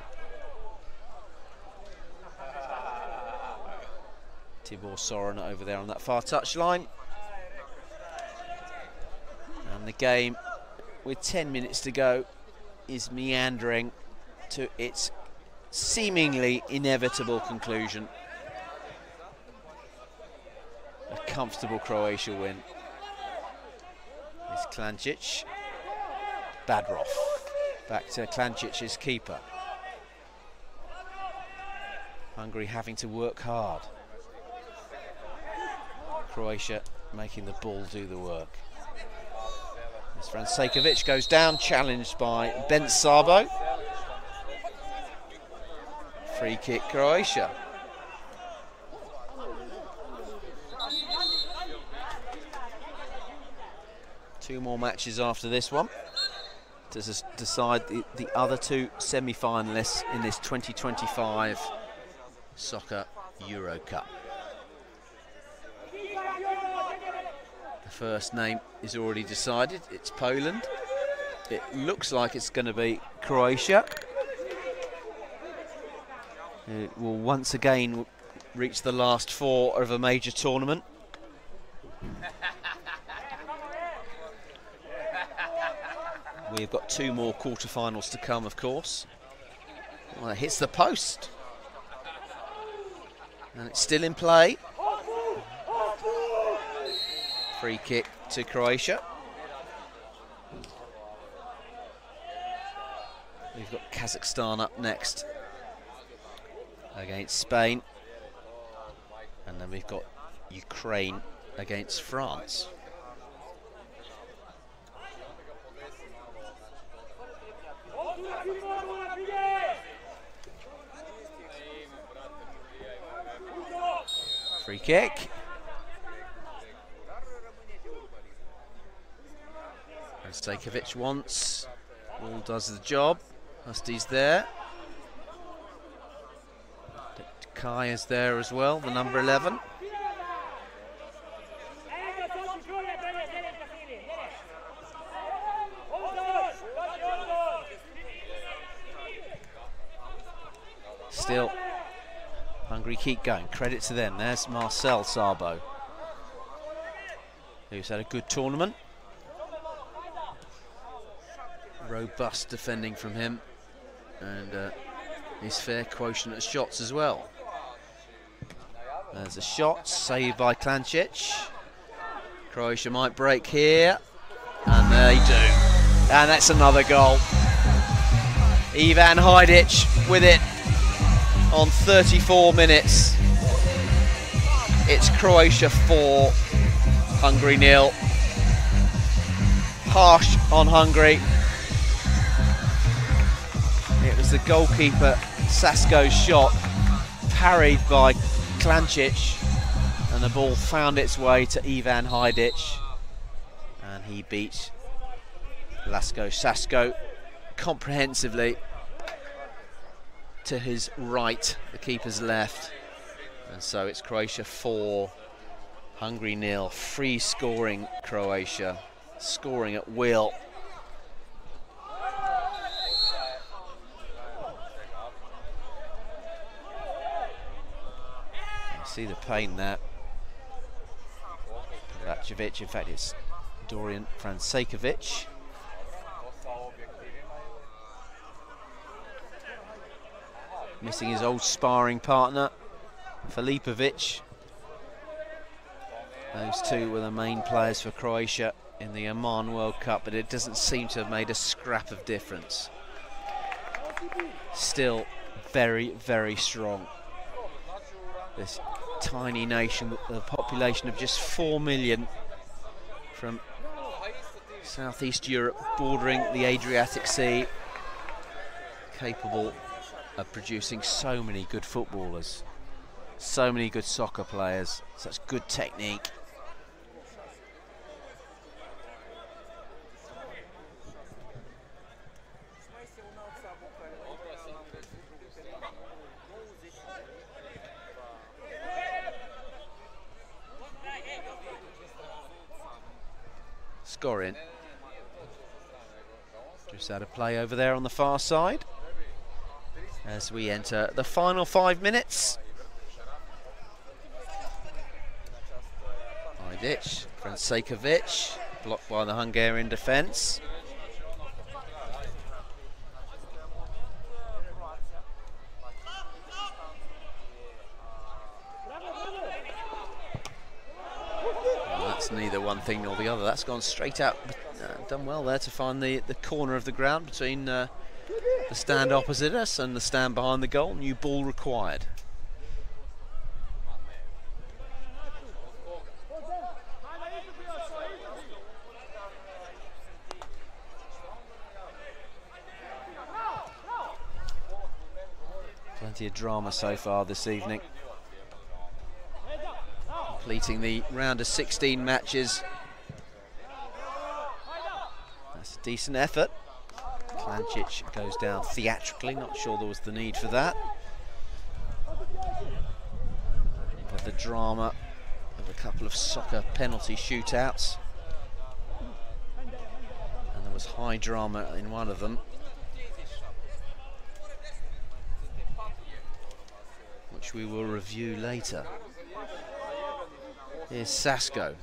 G: Tibor Soren over there on that far touchline. And the game, with 10 minutes to go, is meandering to its seemingly inevitable conclusion. A comfortable Croatia win. It's Klancic. Badrov. Back to Klancic's keeper. Hungary having to work hard. Croatia making the ball do the work. As Francekovic goes down, challenged by Bent Sabo. Free kick, Croatia. Two more matches after this one to decide the other two semi-finalists in this 2025 Soccer EuroCup. The first name is already decided. It's Poland. It looks like it's going to be Croatia. It will once again reach the last four of a major tournament. We've got two more quarterfinals to come, of course. Well, it hits the post. And it's still in play. Free kick to Croatia. We've got Kazakhstan up next against Spain. And then we've got Ukraine against France. Free kick. Francekovic once. All does the job. Husty's there. Kai is there as well, the number 11. Still, Hungary keep going. Credit to them. There's Marcel Sabo, who's had a good tournament. Robust defending from him, and his fair quotient at shots as well. There's a shot, saved by Klancic. Croatia might break here, and they do. And that's another goal. Ivan Hajdic with it on 34 minutes. It's Croatia 4, Hungary 0. Harsh on Hungary. It was the goalkeeper Sasko's shot, parried by Klancic, and the ball found its way to Ivan Hajdic, and he beat Laszlo Sasko comprehensively to his right, the keeper's left. And so it's Croatia 4, Hungary 0. Free scoring Croatia, scoring at will. See the pain there. Racevic, in fact it's Dorian Francekovic. Missing his old sparring partner, Filipovic. Those two were the main players for Croatia in the Oman World Cup, but it doesn't seem to have made a scrap of difference. Still very, very strong. This tiny nation with a population of just 4 million from Southeast Europe, bordering the Adriatic Sea, capable of producing so many good footballers, so many good soccer players, such good technique. Gorin. Just had a play over there on the far side as we enter the final 5 minutes. Hajdic, Francekovic, blocked by the Hungarian defence. That's neither one thing nor the other. That's gone straight out. Done well there to find the corner of the ground between the stand opposite us and the stand behind the goal. New ball required. Plenty of drama so far this evening. Completing the round of 16 matches. That's a decent effort. Klancic goes down theatrically, not sure there was the need for that. But the drama of a couple of soccer penalty shootouts. And there was high drama in one of them. Which we will review later. Here's Sasko.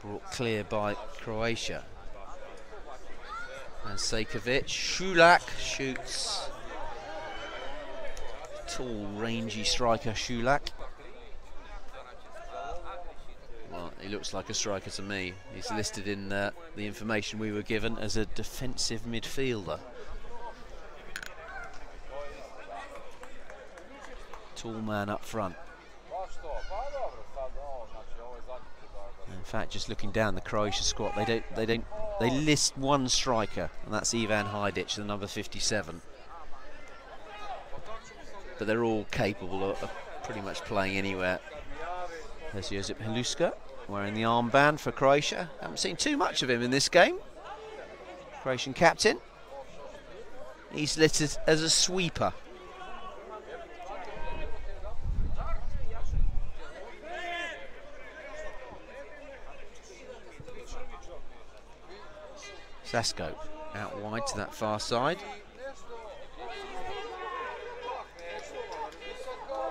G: Brought clear by Croatia. And Sejkovic. Šulak shoots. Tall, rangy striker Šulak. Well, he looks like a striker to me. He's listed in the information we were given as a defensive midfielder. Tall man up front. In fact, just looking down the Croatia squad, they list one striker, and that's Ivan Hajdic, the number 57. But they're all capable of pretty much playing anywhere. There's Josip Haluska wearing the armband for Croatia. Haven't seen too much of him in this game. Croatian captain. He's listed as a sweeper. Sasko out wide to that far side.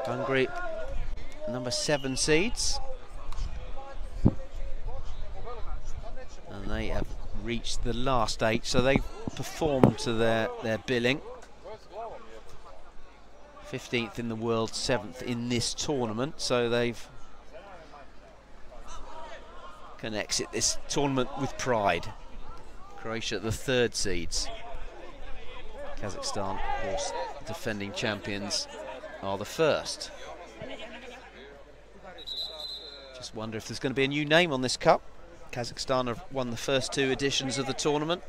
G: Hungary, number 7 seeds. And they have reached the last 8, so they've performed to their billing. 15th in the world, 7th in this tournament, so they've can exit this tournament with pride. Croatia, the 3rd seeds. Kazakhstan, of course, defending champions, are the 1st. Just wonder if there's going to be a new name on this cup. Kazakhstan have won the first 2 editions of the tournament.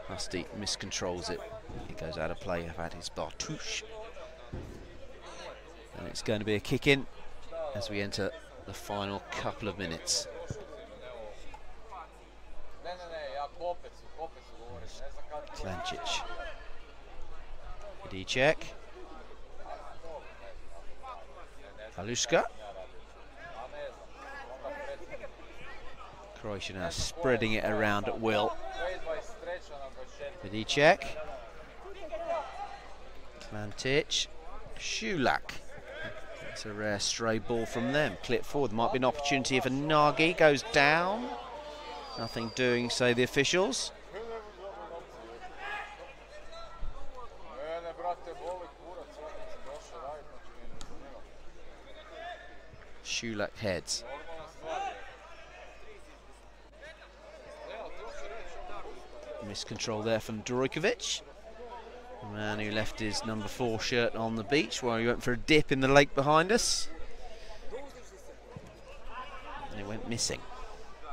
G: Husty miscontrols it. He goes out of play. That is Bartush. And it's going to be a kick in as we enter the final couple of minutes. Klancic. Hajdic. Haluska. Croatia now spreading it around at will. Hajdic. Klancic. Šulak. It's a rare stray ball from them. Clip forward. Might be an opportunity if a Nagy goes down. Nothing doing, say the officials. Šulak heads. Miscontrol there from Djurkovic. The man who left his number 4 shirt on the beach while he went for a dip in the lake behind us. And he went missing.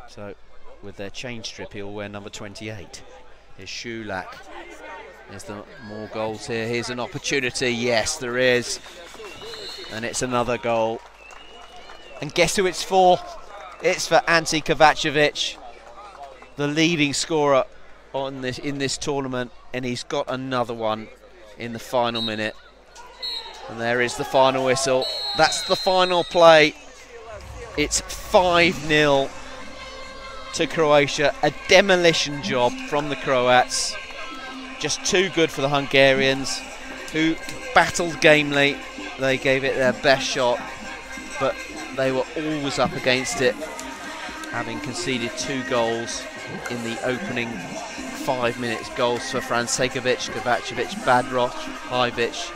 G: So with their change strip, he'll wear number 28. Here's Šulak. There's the more goals here. Here's an opportunity. Yes, there is. And it's another goal. And guess who it's for? It's for Ante Kovacevic, the leading scorer on in this tournament. and he's got another one in the final minute. And there is the final whistle. That's the final play. It's 5-0 to Croatia. A demolition job from the Croats. Just too good for the Hungarians, who battled gamely. They gave it their best shot, but they were always up against it, having conceded 2 goals in the opening 5 minutes. Goals for Francekovic, Kovacevic, Badroch, Hivic,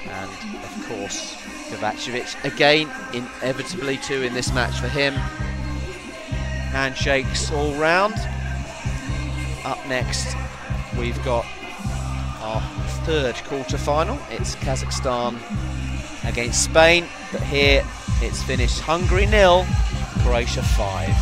G: and of course Kovacevic again, inevitably 2 in this match for him. Handshakes all round. Up next we've got our 3rd quarter-final. It's Kazakhstan against Spain, but here it's finished Hungary 0, Croatia 5.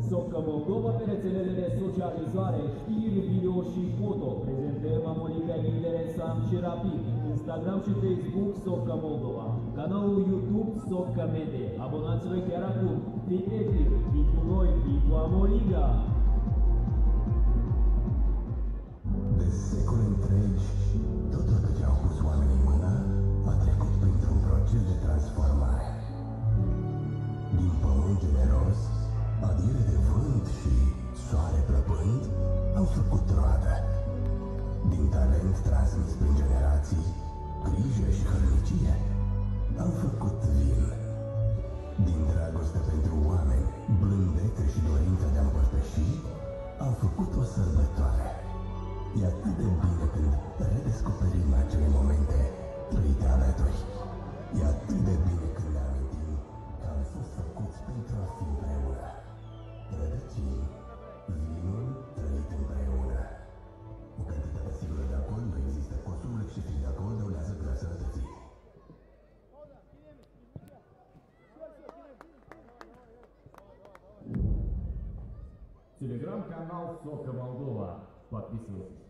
C: Socca Moldova pe rețelele de socializare, știri, video și foto. Prezentăm Amoliga interesant și rapid. Instagram și Facebook Socca Moldova. Canalul YouTube Socca Media. Abonați-vă chiar acum. Fiți activi, fiți cu noi, fiți cu Amoliga!
D: De secole întregi, tot ce au pus oamenii în mână a trecut printr-un proces de transformare. Din pământ generos, adire de vânt și soare plăpând au făcut roadă. Din talent transmis prin generații, grijă și hărnicie, am făcut vin. Din dragoste pentru oameni, blândețe și dorința de a împărtăși, am făcut o sărbătoare. E atât de bine când redescoperim acele momente trăite alături. E atât de bine când ne amintim că am fost făcuți pentru a fi împreună. Rădăcini, vinul trăit împreună. Cu cantitatea sigură de alcool nu există consumul excesiv de alcool dăunează grav sănătății.
C: Телеграм-канал Сока Молдова. Подписывайтесь.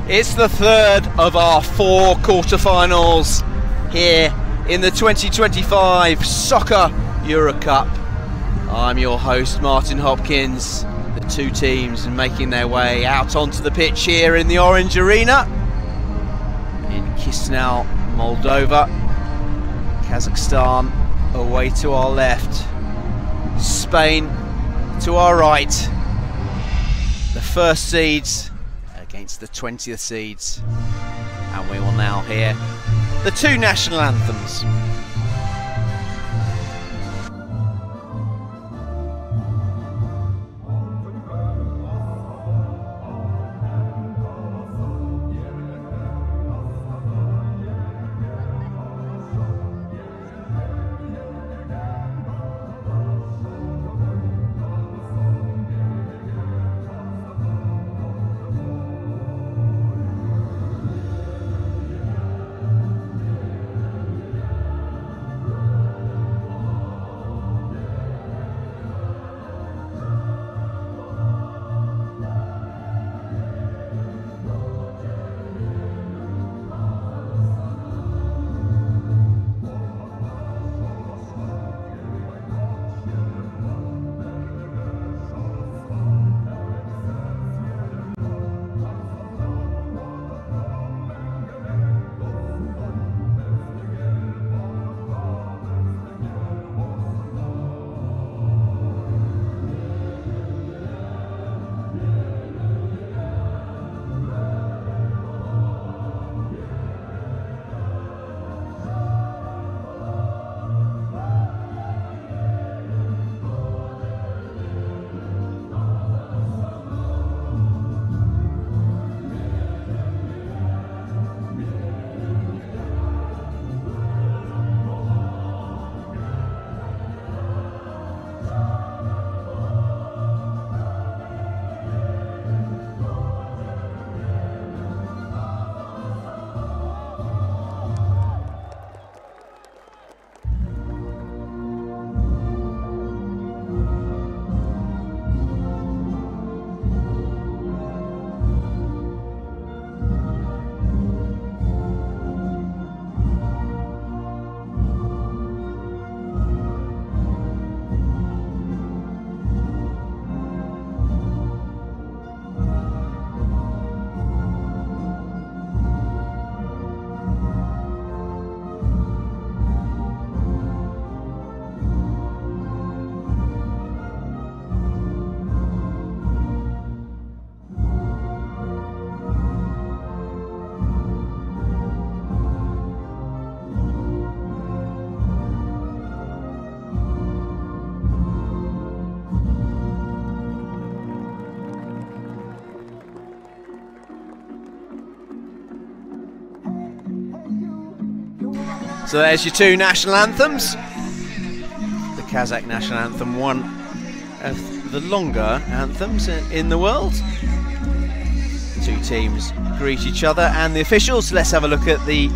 G: It's the third of our 4 quarterfinals here in the 2025 Soccer EuroCup. I'm your host Martin Hopkins. The 2 teams making their way out onto the pitch here in the Orange Arena in Chisinau, Moldova. Kazakhstan away to our left, Spain to our right. The first seeds against the 20th seeds, and we will now hear the 2 national anthems. So there's your two national anthems. The Kazakh national anthem, one of the longer anthems in the world. Two teams greet each other and the officials. Let's have a look at the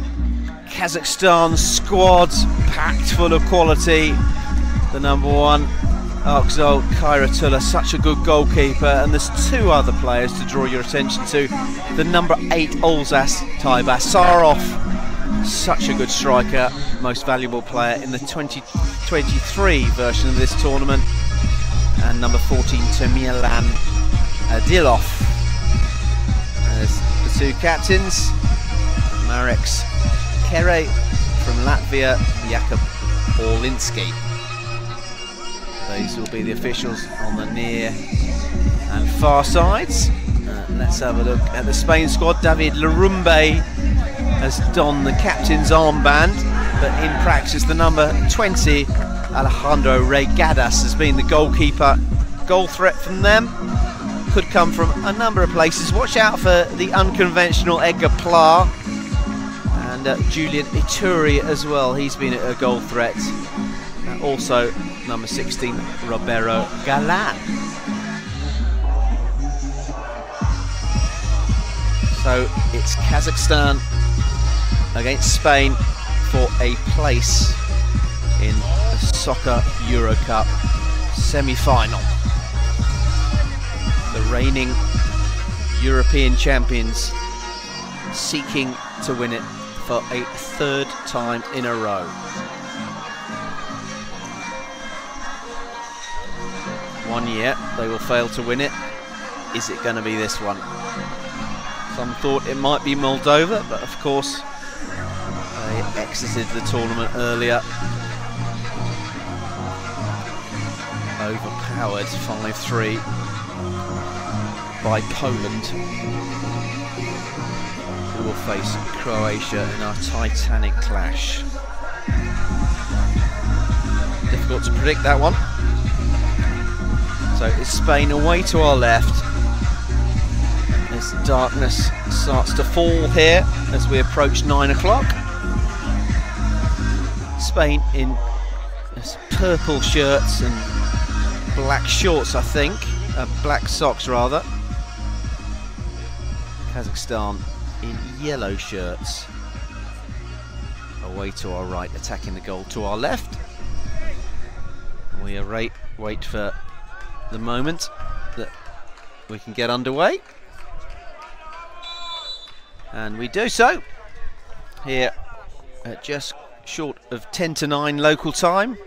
G: Kazakhstan squad, packed full of quality. The number 1, Akzal Kairatullah, such a good goalkeeper, and there's two other players to draw your attention to. The number 8, Olzas Taybasarov, such a good striker, most valuable player in the 2023 version of this tournament, and number 14, Tamilan Adilov. There's the two captains, Mareks Kere from Latvia, Jakub Orlinski. These will be the officials on the near and far sides. Let's have a look at the Spain squad. David Larumbe has donned the captain's armband, but in practice the number 20, Alejandro Regadas, has been the goalkeeper. Goal threat from them could come from a number of places. Watch out for the unconventional Edgar Pla and Julian Ituri as well. He's been a goal threat. Also number 16, Roberto Galan. So it's Kazakhstan against Spain for a place in the Soccer EuroCup semi-final. The reigning European champions seeking to win it for a 3rd time in a row. One year they will fail to win it. Is it going to be this one? Some thought it might be Moldova, but of course they exited the tournament earlier. Overpowered 5-3 by Poland, who will face Croatia in our titanic clash. Difficult to predict that one. So it's Spain away to our left. As darkness starts to fall here as we approach 9 o'clock. Spain in purple shirts and black shorts, I think. Black socks, rather. Kazakhstan in yellow shirts. Away to our right, attacking the goal to our left. We wait for the moment that we can get underway, and we do so here at just short of 10 to 9 local time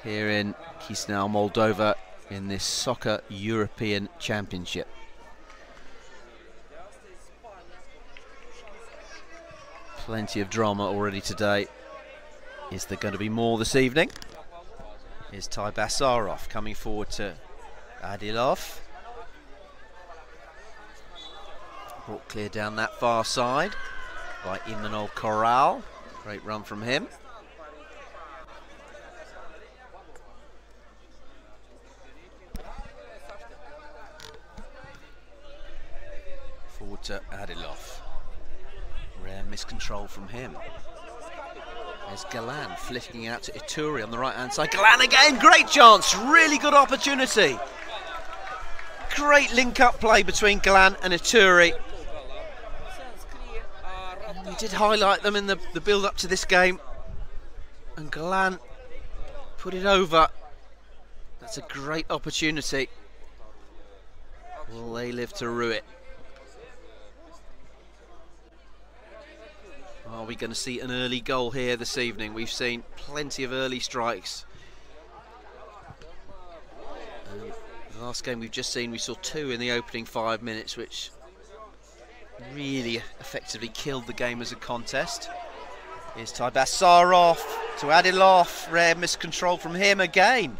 G: here in Chisinau, Moldova, in this Soccer European Championship. Plenty of drama already today. Is there going to be more this evening? Here's Taybasarov coming forward to Adilov. Brought clear down that far side by Imanol Corral. Great run from him. Forward to Adilov. Rare miscontrol from him. There's Galan flicking out to Ituri on the right hand side. Galan again, great chance, really good opportunity. Great link up play between Galan and Ituri. We did highlight them in the build up to this game, and Galan put it over. That's a great opportunity. Will they live to rue it? Are we going to see an early goal here this evening? We've seen plenty of early strikes. The last game we've just seen, we saw 2 in the opening 5 minutes, which really effectively killed the game as a contest. Here's Taybasarov to Adilov. Rare miscontrol from him again.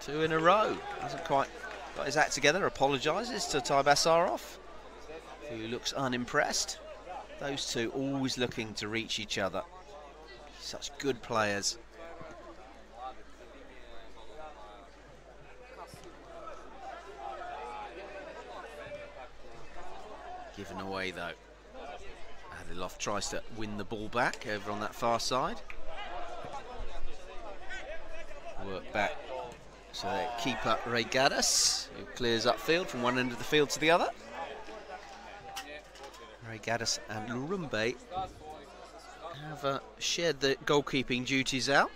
G: 2 in a row. Hasn't quite got his act together. Apologises to Taybasarov, who looks unimpressed. Those two always looking to reach each other. Such good players. Given away though. Radilov tries to win the ball back over on that far side. Work back. So they keep up Regadas, who clears upfield from one end of the field to the other. Regadas and Lurumbe have shared the goalkeeping duties out.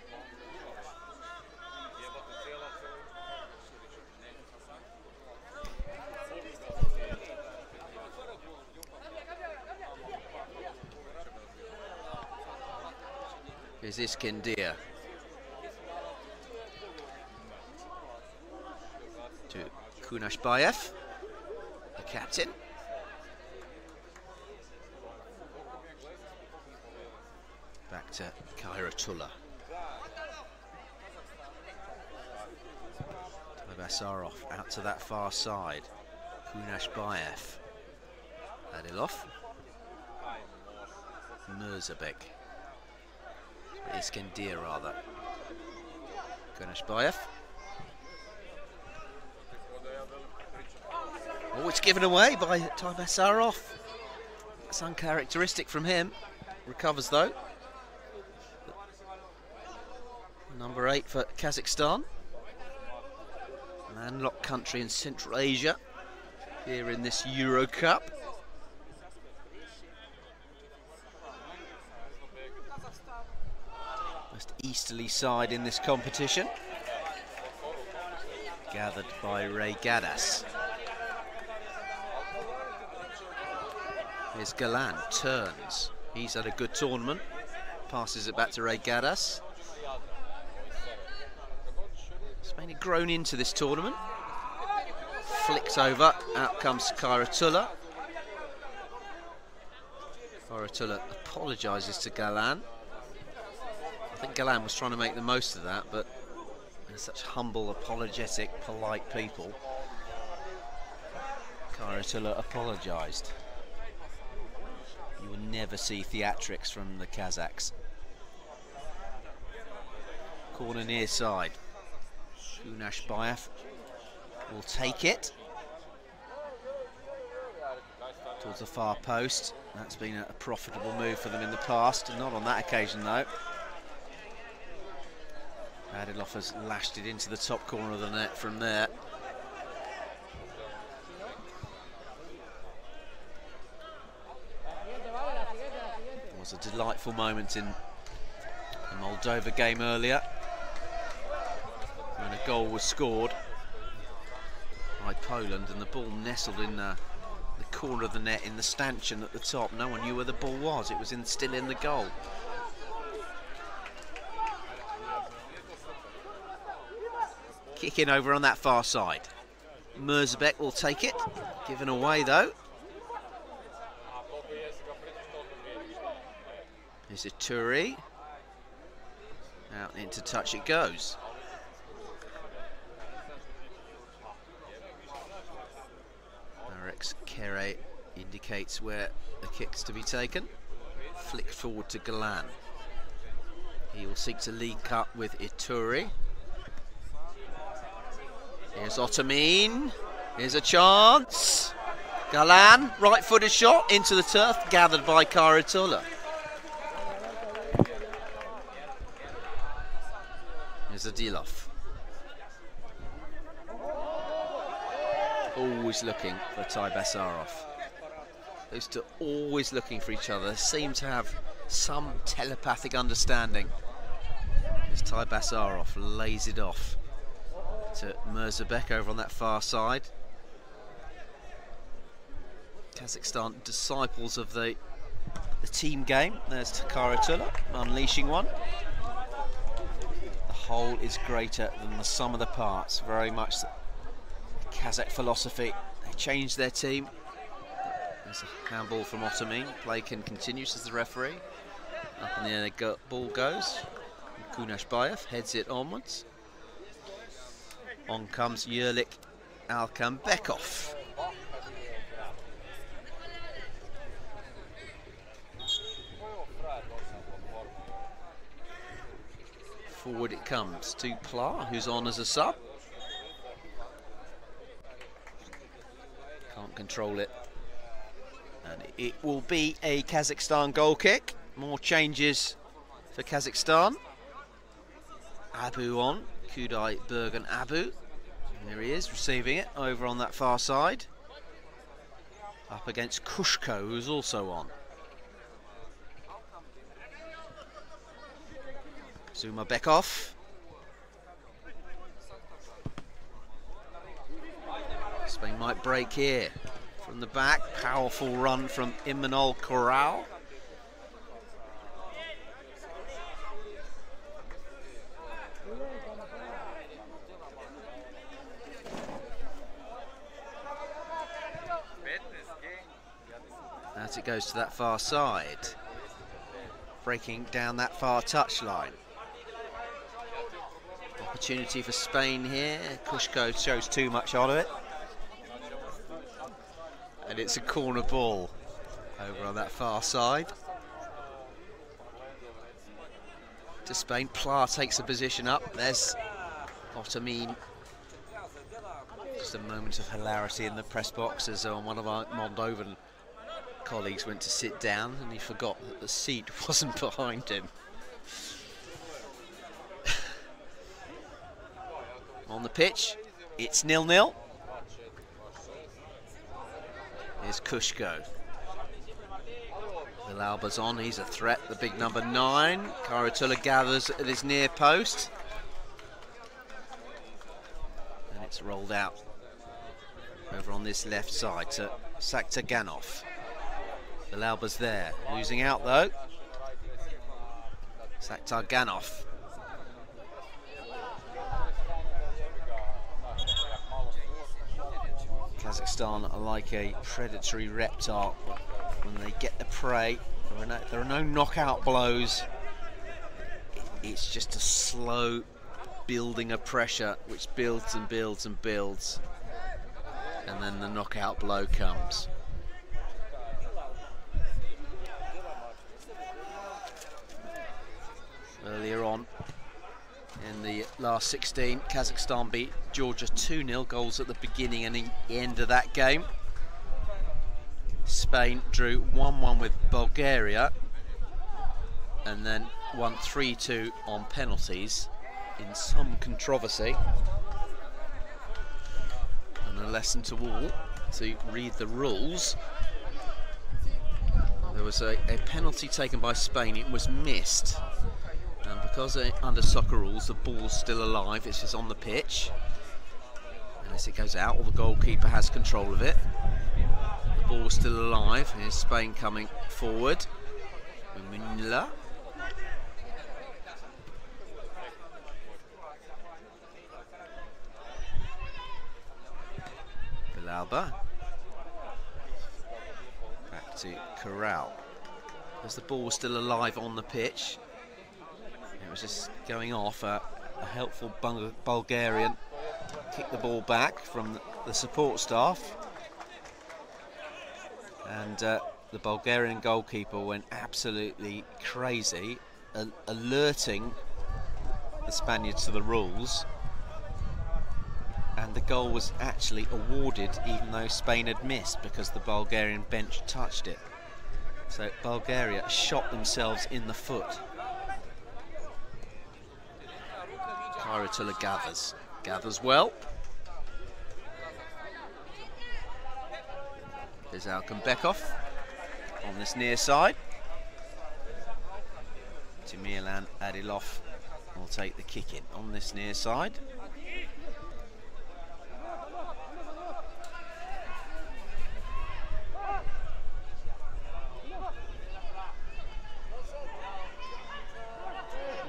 G: Here's Iskendir. To Kunashbayev, the captain. Back to Kairatullah. Basarov out to that far side. Kunashbayev. Radilov. Murzabek. Iskendir rather. Kunashbayev. Oh, it's given away by Basarov. That's uncharacteristic from him. Recovers though. Number 8 for Kazakhstan. Landlocked country in Central Asia here in this EuroCup. Most easterly side in this competition. Gathered by Regadas. Here's Galan, turns. He's had a good tournament. Passes it back to Regadas. Spain had grown into this tournament. Flicks over, out comes Kairatullah. Kairatullah apologises to Galan. I think Galan was trying to make the most of that, but they're such humble, apologetic, polite people. Kairatullah apologised. You will never see theatrics from the Kazakhs. Corner near side. Kunashbayev will take it towards the far post. That's been a profitable move for them in the past, not on that occasion though. Radilov has lashed it into the top corner of the net from there. It was a delightful moment in the Moldova game earlier, when a goal was scored by Poland and the ball nestled in the corner of the net in the stanchion at the top. No one knew where the ball was. It was still in the goal. Kick in over on that far side. Murzabek will take it. Given away though. Here's a Turi. Out into touch it goes. Alex Kere indicates where the kick's to be taken. Flick forward to Galan. He will seek to lead cut with Ituri. Here's Otamin. Here's a chance. Galan, right-footed shot into the turf, gathered by Kairatullah. Here's Adilov. Always looking for Basarov. Those two always looking for each other. They seem to have some telepathic understanding. As Basarov lays it off to Murzabek over on that far side. Kazakhstan disciples of the team game. There's Kairatullah unleashing one. The whole is greater than the sum of the parts. Very much the Kazakh philosophy. They changed their team. There's a handball from Otamin. Play can continue, says the referee. Up in the air the ball goes. Kunashbayev heads it onwards. On comes Yerlik Alkambekov. Forward it comes to Pla, who's on as a sub. Can't control it. And it will be a Kazakhstan goal kick. More changes for Kazakhstan. Abu on, Kudai Bergen Abu. There he is, receiving it over on that far side. Up against Kushko, who's also on. Zuma Bekov. Spain might break here. From the back, powerful run from Imanol Corral. As it goes to that far side, breaking down that far touchline. Opportunity for Spain here. Kushko shows too much out of it. And it's a corner ball over on that far side. To Spain, Pla takes a position up. There's Otamin. Just a moment of hilarity in the press box as one of our Moldovan colleagues went to sit down and he forgot that the seat wasn't behind him. On the pitch, it's 0-0. Here's Kushko. Villalba's on, he's a threat, the big number 9. Karatula gathers at his near post. And it's rolled out over on this left side to Sakhtarganov. Villalba's there, losing out though. Sakhtarganov. Kazakhstan are like a predatory reptile. When they get the prey, there are no knockout blows. It's just a slow building of pressure which builds and builds and builds, and then the knockout blow comes. Earlier on in the last 16, Kazakhstan beat Georgia 2-0, goals at the beginning and the end of that game. Spain drew 1-1 with Bulgaria and then won 3-2 on penalties in some controversy. And a lesson to all to read the rules. There was a penalty taken by Spain, it was missed. And because under soccer rules the ball's still alive, it's just on the pitch. Unless it goes out or the goalkeeper has control of it. The ball's still alive. Here's Spain coming forward. Munla. Villalba. Back to Corral. As the ball was still alive on the pitch, it was just going off. A helpful Bulgarian kicked the ball back from the support staff, and the Bulgarian goalkeeper went absolutely crazy, alerting the Spaniards to the rules, and the goal was actually awarded even though Spain had missed because the Bulgarian bench touched it. So Bulgaria shot themselves in the foot. Karatula gathers well. There's Alkanbekov on this near side. Timilan Adilov will take the kick in on this near side.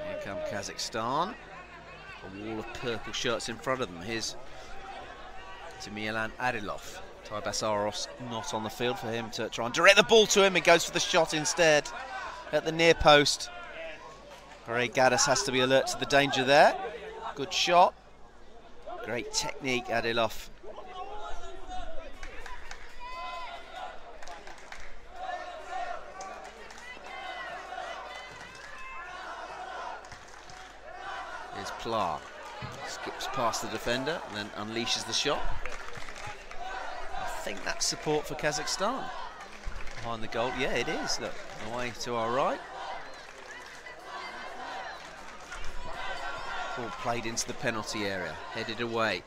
G: Here come Kazakhstan. A wall of purple shirts in front of them. Here's Timilan Adilov. Tybasaros not on the field for him to try and direct the ball to him. He goes for the shot instead at the near post. Greg Gaddis has to be alert to the danger there. Good shot. Great technique, Adilov. Here's Pla. Skips past the defender and then unleashes the shot. I think that's support for Kazakhstan. behind the goal. Yeah, it is. Look, away to our right. Ball played into the penalty area, headed away.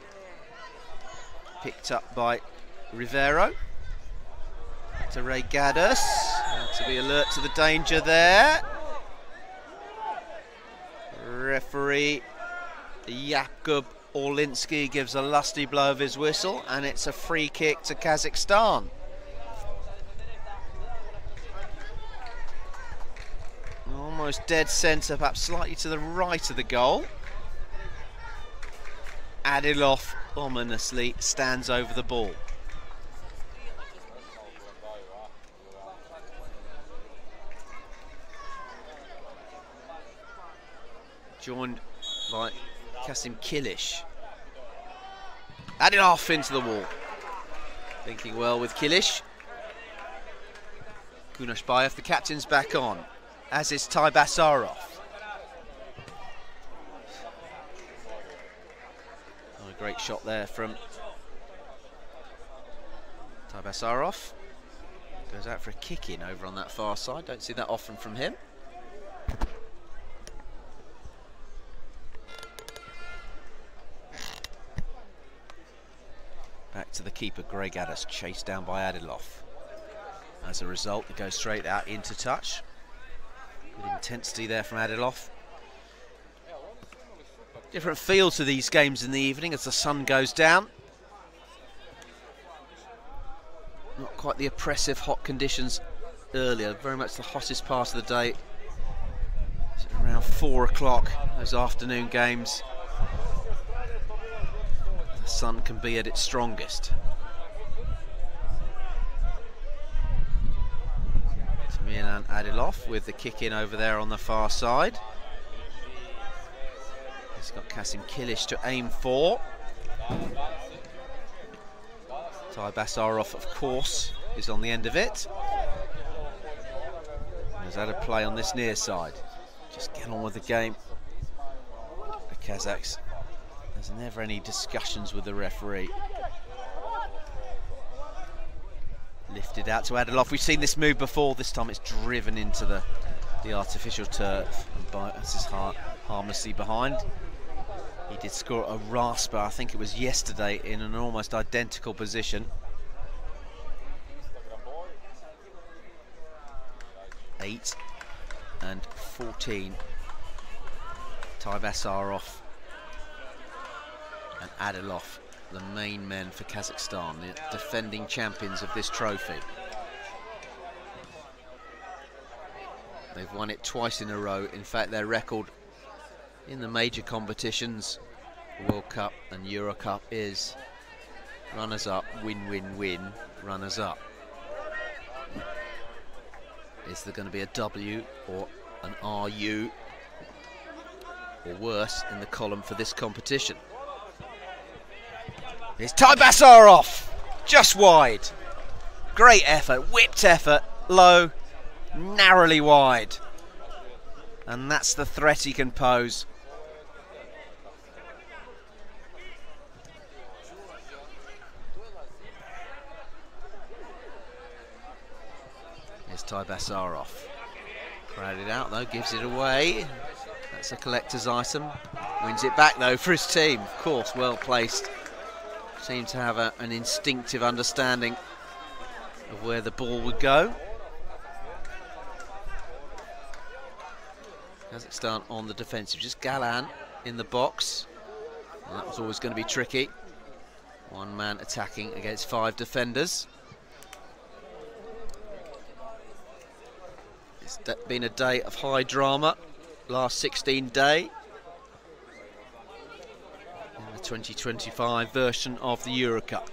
G: Picked up by Rivero. To Ray Gaddis. To be alert to the danger there. Referee Jakub Orlinski gives a lusty blow of his whistle, and it's a free kick to Kazakhstan. Almost dead centre, perhaps slightly to the right of the goal. Adilov ominously stands over the ball. Joined by Kasim Kilic. Adilov into the wall. Thinking well with Kilic. Kunashbayev, the captain's back on, as is Taibasarov. Oh, a great shot there from Taibasarov. Goes out for a kick in over on that far side. Don't see that often from him. Back to the keeper, Greg Gaddis, chased down by Adilov. As a result, it goes straight out into touch. Good intensity there from Adilov. Different feel to these games in the evening as the sun goes down. Not quite the oppressive hot conditions earlier, very much the hottest part of the day. It's around 4 o'clock, those afternoon games. The sun can be at its strongest. Milan Adilov with the kick in over there on the far side. He's got Kasim Kilic to aim for. Taibasarov, of course, is on the end of it. There's had a play on this near side. Just get on with the game. The Kazakhs. There's never any discussions with the referee. Lifted out to Adilov. We've seen this move before. This time it's driven into the artificial turf. And this is harmlessly behind. He did score a rasper, I think it was yesterday, in an almost identical position. 8 and 14. Taibasarov and Adilov, the main men for Kazakhstan, the defending champions of this trophy. They've won it twice in a row. In fact, their record in the major competitions, World Cup and EuroCup, is runners-up, win-win-win, runners-up. Is there going to be a W or an RU or worse in the column for this competition? It's Taibasarov, just wide. Great effort, whipped effort, low, narrowly wide. And that's the threat he can pose. Here's Taibasarov. Crowded out though, gives it away. That's a collector's item. Wins it back though for his team. Of course, well placed. Seemed to have an instinctive understanding of where the ball would go. Kazakhstan on the defensive, just Galan in the box. And that was always going to be tricky. One man attacking against 5 defenders. It's been a day of high drama, last 16 day. In the 2025 version of the EuroCup.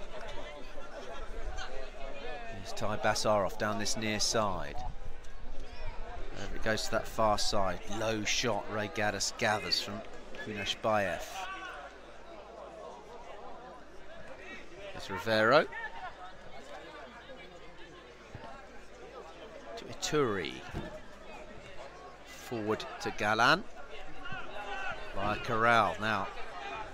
G: Here's Taibasarov down this near side. Over it goes to that far side. Low shot, Ray Gaddis gathers from Kunashbayev. There's Rivero. To Ituri. Forward to Galan. Via Corral. Now,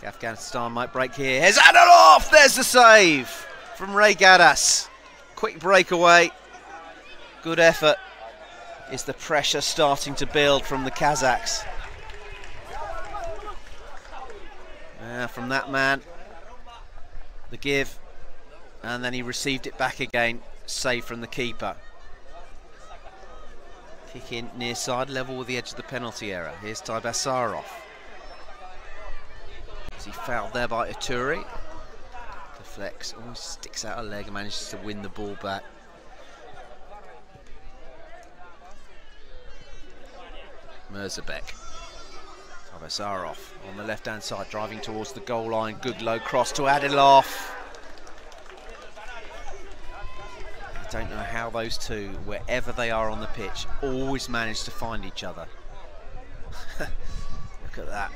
G: Afghanistan might break here. Here's Adilov! There's the save from Ray Gaddis. Quick breakaway. Good effort. Is the pressure starting to build from the Kazakhs? From that man, the give, and then he received it back again, save from the keeper. Kick in near side, level with the edge of the penalty area. Here's Taibasarov. Is he fouled there by Ituri? Deflects, almost sticks out a leg and manages to win the ball back. Mirzabek. Taibasarov on the left-hand side, driving towards the goal line. Good low cross to Adilov. I don't know how those two, wherever they are on the pitch, always manage to find each other. Look at that.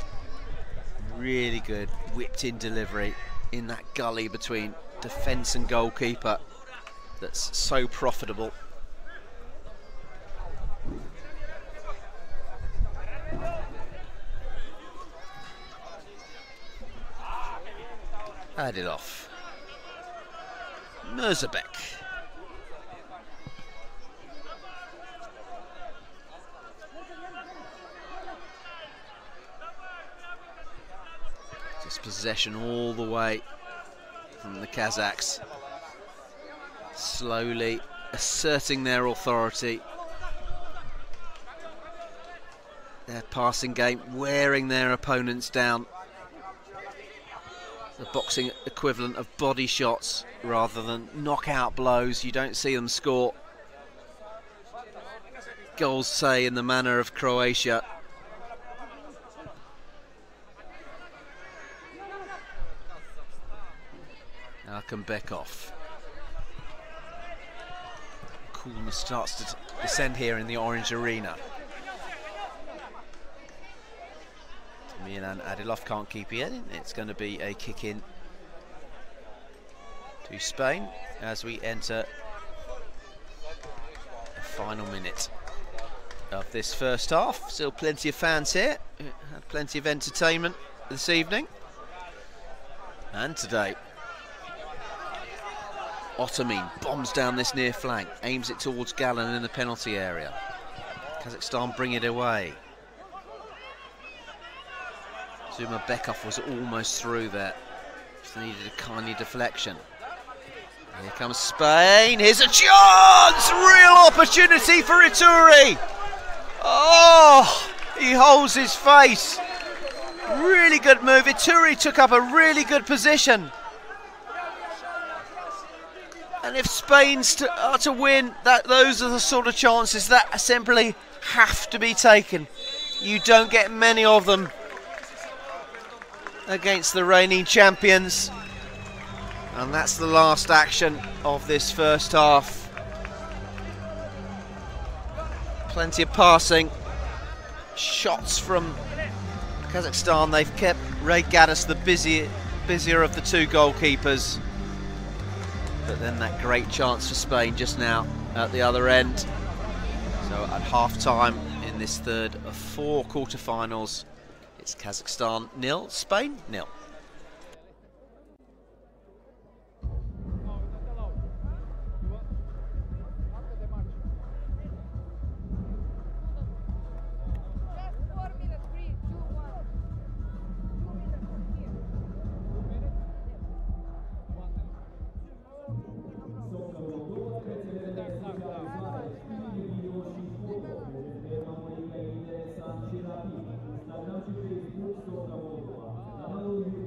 G: Really good whipped-in delivery in that gully between defence and goalkeeper. That's so profitable. Adilov. Mirzabek. Just possession all the way from the Kazakhs. Slowly asserting their authority. Their passing game wearing their opponents down. The boxing equivalent of body shots rather than knockout blows. You don't see them score goals, say, in the manner of Croatia. Bekov. Coolness starts to descend here in the orange arena. Milan Adilov can't keep it in. It's going to be a kick in to Spain as we enter the final minute of this first half. Still plenty of fans here. Had plenty of entertainment this evening and today. Otomin bombs down this near flank, aims it towards Gallen in the penalty area. Kazakhstan bring it away. Zuma Bekov was almost through there. Just needed a kindly deflection. Here comes Spain. Here's a chance! Real opportunity for Ituri. Oh, he holds his face. Really good move. Ituri took up a really good position. And if Spain's to win, those are the sort of chances that simply have to be taken. You don't get many of them against the reigning champions. And that's the last action of this first half. Plenty of passing. Shots from Kazakhstan. They've kept Ray Gaddis the busier of the two goalkeepers. But then that great chance for Spain just now at the other end. So at half-time in this third of 4 quarter-finals, it's Kazakhstan 0, Spain 0.
C: Instagram și Facebook Socca Moldova. Canalul YouTube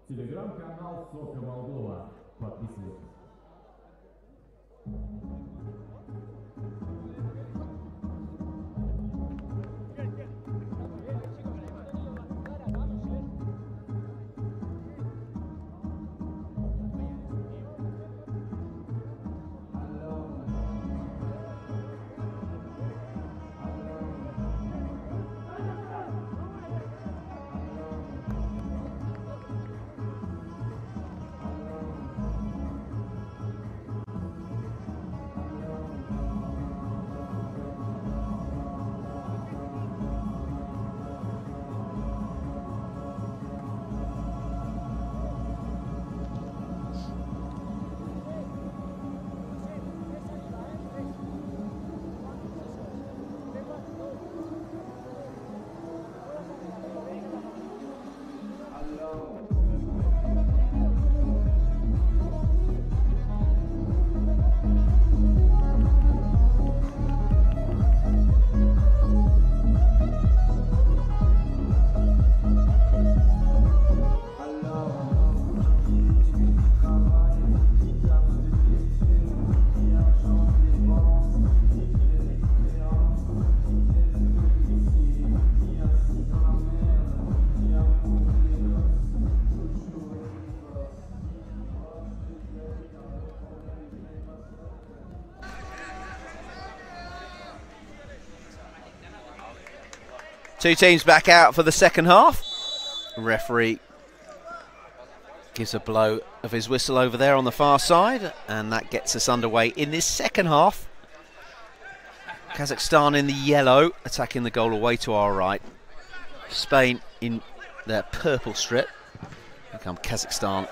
C: Телеграм-канал Сока Молдова. Подписывайтесь.
G: Two teams back out for the second half. The referee gives a blow of his whistle over there on the far side, and that gets us underway in this second half. Kazakhstan in the yellow, attacking the goal away to our right. Spain in their purple strip. Here come Kazakhstan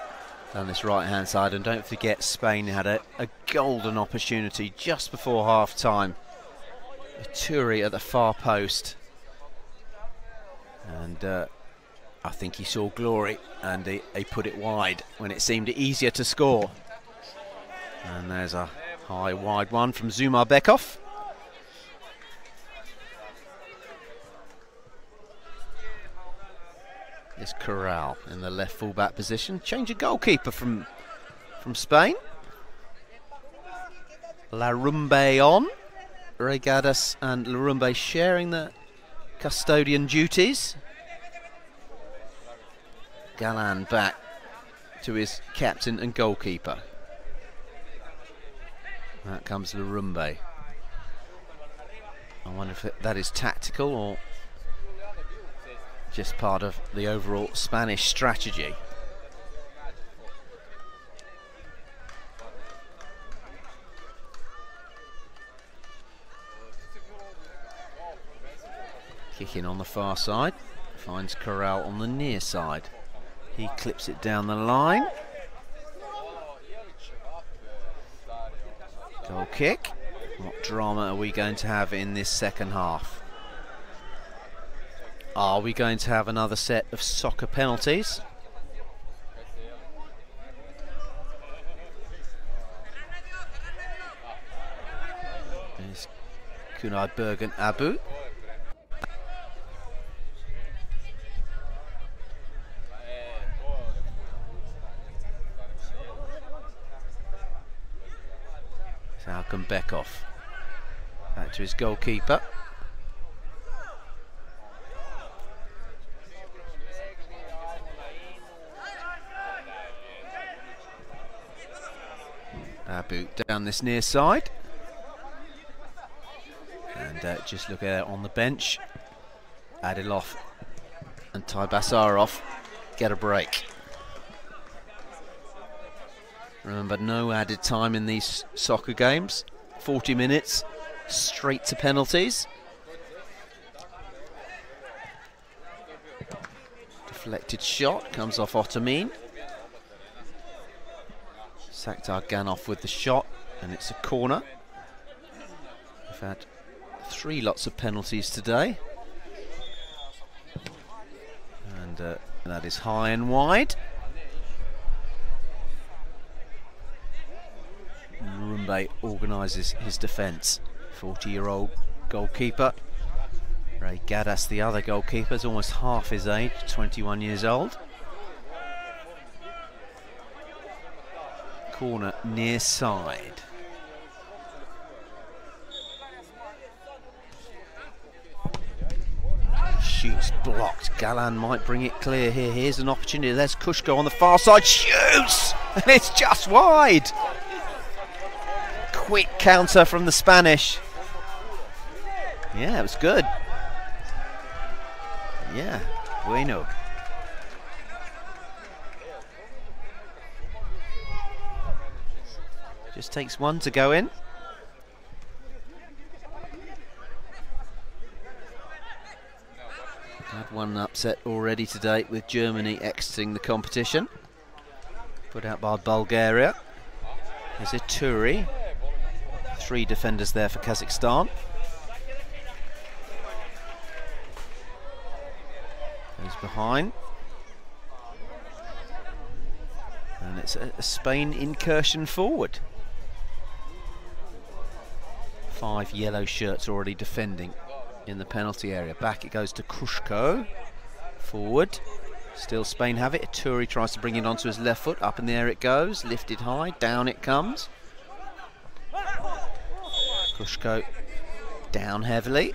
G: down this right-hand side, and don't forget Spain had a golden opportunity just before half-time. Turi at the far post. And I think he saw glory, and he put it wide when it seemed easier to score. And there's a high wide one from Zumarbekov. It's Corral in the left full-back position. Change of goalkeeper from Spain. Larumbe on. Regadas and Larumbe sharing the custodian duties. Galan back to his captain and goalkeeper. That comes Larumbe. I wonder if that is tactical or just part of the overall Spanish strategy. Kicking on the far side, finds Corral on the near side. He clips it down the line. Goal kick. What drama are we going to have in this second half? Are we going to have another set of soccer penalties? There's Kunai Bergen Abu. Bekov back to his goalkeeper. Abu down this near side, and just look at it on the bench. Adilov and Taibasarov get a break. Remember, no added time in these soccer games. 40 minutes, straight to penalties. Deflected shot, comes off Otamin. Sakhtar Ganov with the shot, and it's a corner. We've had 3 lots of penalties today. And that is high and wide. Rumbe organises his defence. 40-year-old goalkeeper. Ray Gadas, the other goalkeeper, is almost half his age, 21 years old. Corner near side. Shoots blocked. Galan might bring it clear here. Here's an opportunity. There's Kushko on the far side. Shoots! And it's just wide. Quick counter from the Spanish. Yeah, it was good. Yeah, bueno. Just takes one to go in. Had one upset already today with Germany exiting the competition. Put out by Bulgaria. There's a Turi. 3 defenders there for Kazakhstan. Goes behind. And it's a Spain incursion forward. 5 yellow shirts already defending in the penalty area. Back it goes to Kushko. Forward. Still Spain have it. Turi tries to bring it onto his left foot. Up in the air it goes. Lifted high. Down it comes. Kushko down heavily.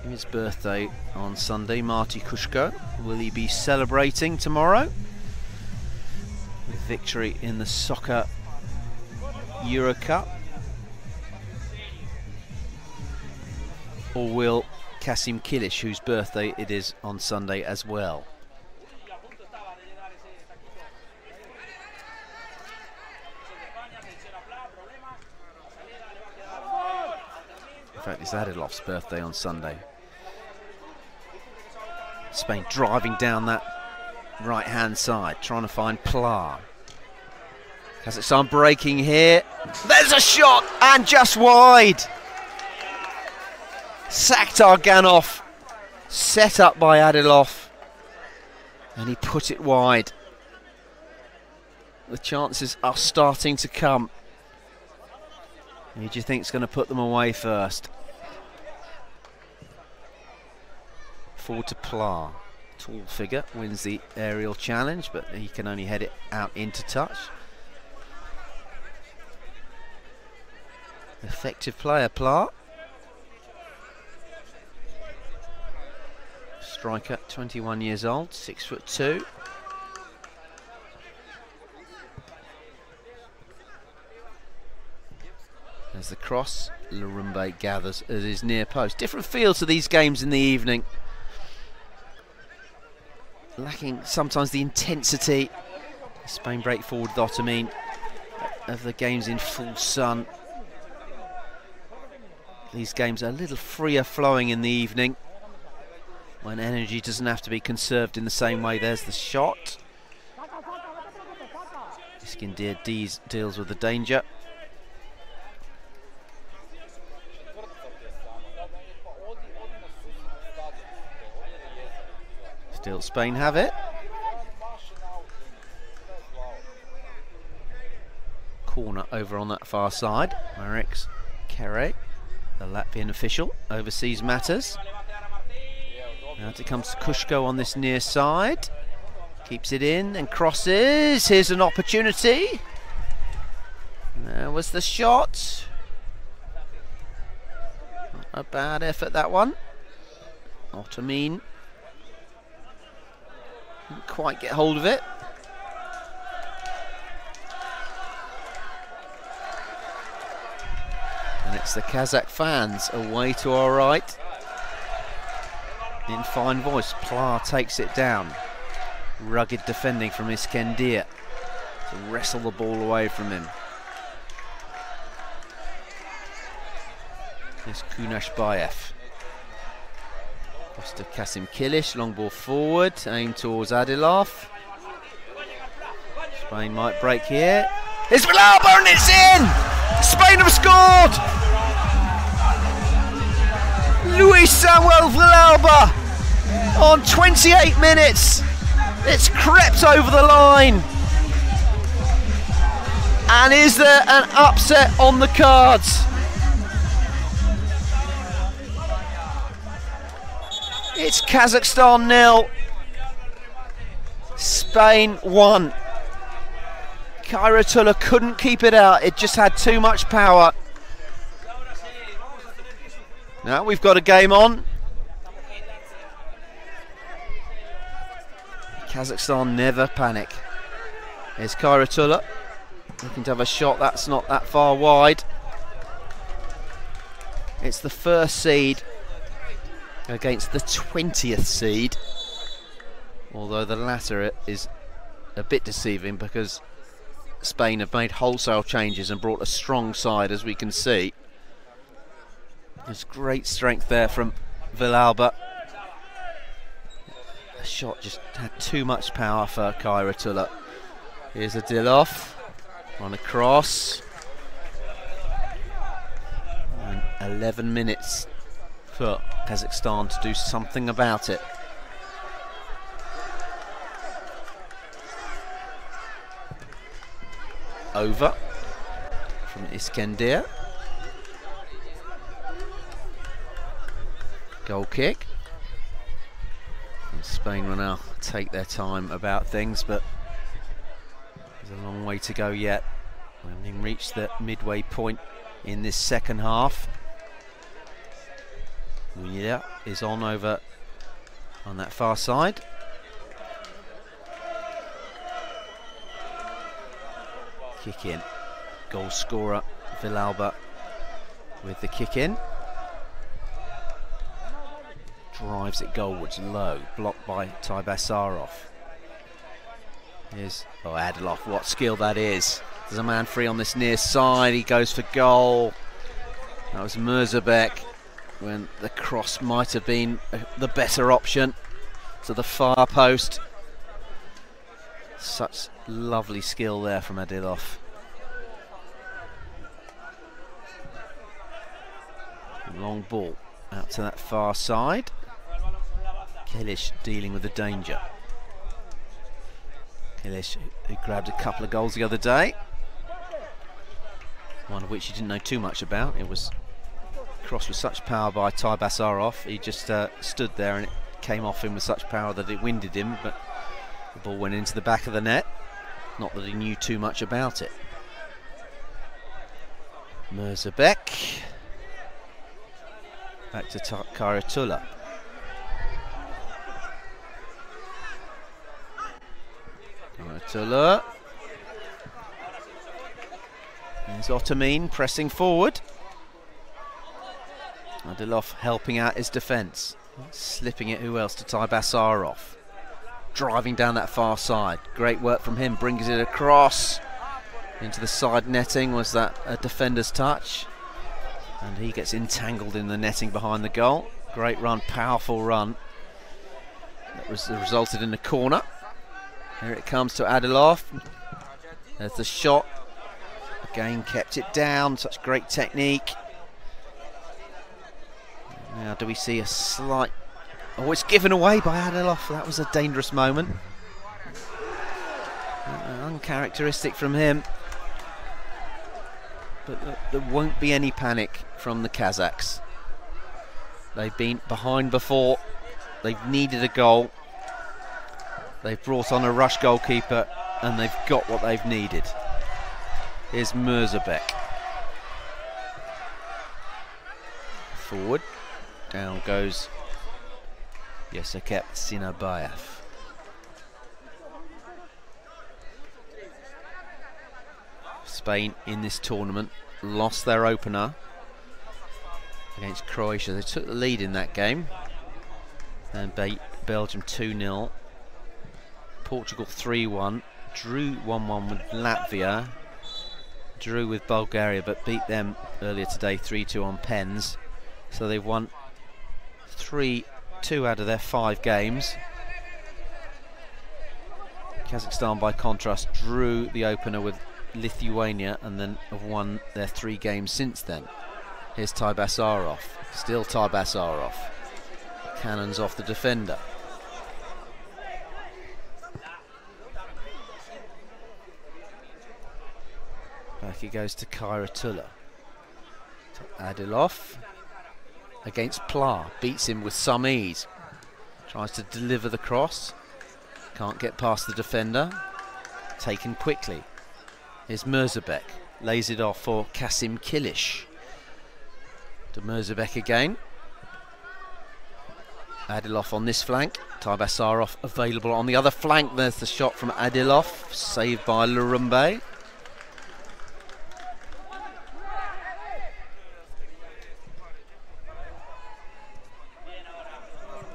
G: His birthday on Sunday, Marty Kushko. Will he be celebrating tomorrow? With victory in the soccer EuroCup? Or will Kasim Kilic, whose birthday it is on Sunday as well? In fact, it's Adilov's birthday on Sunday. Spain driving down that right-hand side, trying to find Pla. Kazakhstan breaking here. There's a shot, and just wide. Sakhtar Ganov, set up by Adilov, and he put it wide. The chances are starting to come. Who do you think is going to put them away first? Forward to Pla. Tall figure, wins the aerial challenge, but he can only head it out into touch. Effective player, Pla. Striker, 21 years old, 6'2". As the cross, Larumbe gathers at his near post. Different feel to these games in the evening. Lacking sometimes the intensity. Spain break forward with Ottoman of the games in full sun. These games are a little freer flowing in the evening, when energy doesn't have to be conserved in the same way. There's the shot. Iskindir deals with the danger. Still Spain have it. Corner over on that far side. Mareks Kere, the Latvian official, oversees matters. Now it comes to Kushko on this near side. Keeps it in and crosses. Here's an opportunity. There was the shot. Not a bad effort, that one. Ottoman didn't quite get hold of it. And it's the Kazakh fans away to our right. In fine voice, Pla takes it down. Rugged defending from Iskendir to wrestle the ball away from him. Here's Kunashbayev. Across to Kasim Kilic, long ball forward, aimed towards Adilov. Spain might break here. It's Villalba and it's in! Spain have scored! Luis Samuel Villalba on 28 minutes. It's crept over the line. And is there an upset on the cards? It's Kazakhstan 0, Spain 1. Kairatula couldn't keep it out. It just had too much power. Now we've got a game on. Kazakhstan never panic. Here's Kairatula looking to have a shot. That's not that far wide. It's the first seed against the 20th seed, although the latter is a bit deceiving because Spain have made wholesale changes and brought a strong side, as we can see. There's great strength there from Villalba. The shot just had too much power for Kairatula. Here's Adilov on a cross. And 11 minutes for Kazakhstan to do something about it. Over from Iskender. Goal kick. And Spain will now take their time about things, but there's a long way to go yet. We haven't even reached the midway point in this second half. Munira is on over on that far side. Kick in. Goal scorer Villalba with the kick in. Drives it goalwards low, blocked by Taibasarov. Here's Adilov, what skill that is. There's a man free on this near side, he goes for goal. That was Mirzabek when the cross might have been the better option to the far post. Such lovely skill there from Adilov. Long ball out to that far side. Kilic dealing with the danger. Kilic, who grabbed a couple of goals the other day, one of which he didn't know too much about. It was crossed with such power by Taibasarov. He just stood there and it came off him with such power that it winded him, but the ball went into the back of the net. Not that he knew too much about it. Mirzabek. Back to Kairatula. Kairatula. There's Otamin pressing forward. Adilov helping out his defence. Slipping it, who else, to Taibasarov. Driving down that far side. Great work from him, brings it across into the side netting. Was that a defender's touch? And he gets entangled in the netting behind the goal. Great run, powerful run. That resulted in a corner. Here it comes to Adilov. There's the shot. Again, kept it down. Such great technique. Now, do we see a slight... Oh, it's given away by Adilov. That was a dangerous moment. Uncharacteristic from him. But look, there won't be any panic from the Kazakhs. They've been behind before. They've needed a goal. They've brought on a rush goalkeeper and they've got what they've needed. Here's Mirzabek. Forward. Down goes Yesakep Sinabayev. Spain in this tournament lost their opener against Croatia. They took the lead in that game and beat Belgium 2-0. Portugal 3-1. Drew 1-1 with Latvia. Drew with Bulgaria but beat them earlier today 3-2 on pens. So they've won 2 out of their 5 games. Kazakhstan, by contrast, drew the opener with Lithuania and then have won their 3 games since then. Here's Taibasarov, still Taibasarov. Cannons off the defender. Back he goes to Kairatula. To Adilov against Pla, beats him with some ease. Tries to deliver the cross, can't get past the defender. Taken quickly. Here's Mirzabek, lays it off for Kasim Kilic. To Mirzabek again. Adilov on this flank. Taibasarov available on the other flank. There's the shot from Adilov, saved by Lurumbe.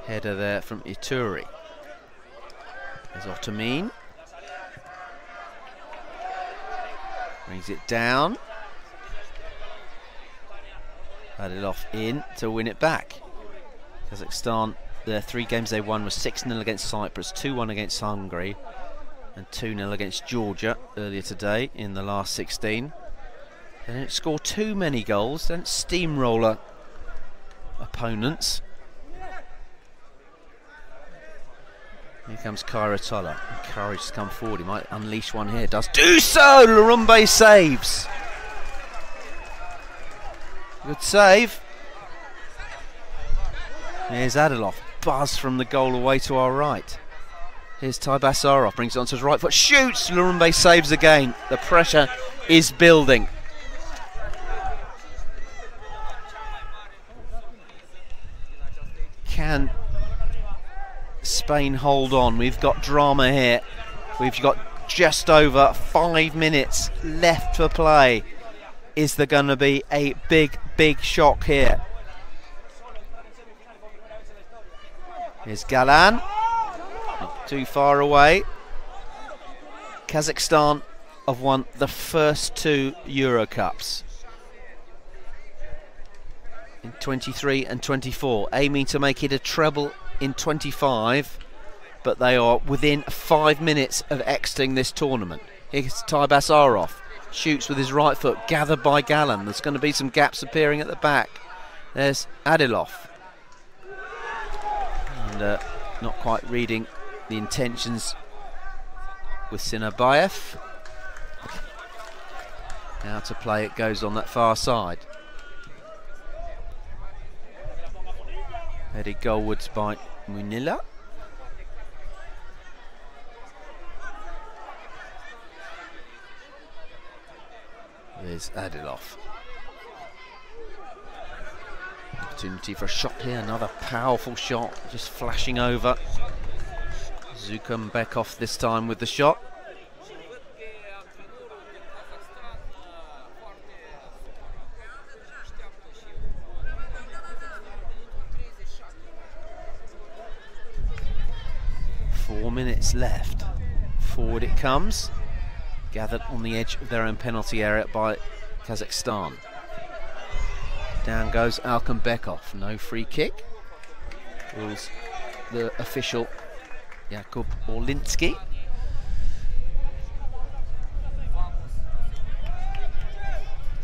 G: Header there from Ituri. There's Otomin. Brings it down. Adilov in to win it back. Kazakhstan, the 3 games they won was 6-0 against Cyprus, 2-1 against Hungary, and 2-0 against Georgia earlier today in the last 16. They don't score too many goals, don't steamroller opponents. Here comes Kairatola, encouraged to come forward. He might unleash one here, does do so! Lurumbe saves. Good save. Here's Adilov, buzz from the goal away to our right. Here's Taibasarov, brings it onto his right foot, shoots! Lurumbe saves again. The pressure is building. Can Spain hold on? We've got drama here. We've got just over 5 minutes left for play. Is there going to be a big shock here? Here's Galan, not too far away. Kazakhstan have won the first 2 EuroCups in 23 and 24, aiming to make it a treble in 25, but they are within 5 minutes of exiting this tournament. Here's Taibasarov, shoots with his right foot, gathered by Galan. There's going to be some gaps appearing at the back. There's Adilov. And not quite reading the intentions with Sinabayev. Now to play it goes on that far side. Headed goalwards by Munilla. There's Adilov. Opportunity for a shot here, another powerful shot, just flashing over. Zukambekov this time with the shot. Four minutes left. Forward it comes. Gathered on the edge of their own penalty area by Kazakhstan. Down goes Alkanbekov. No free kick. Rules the official Jakub Orlinsky.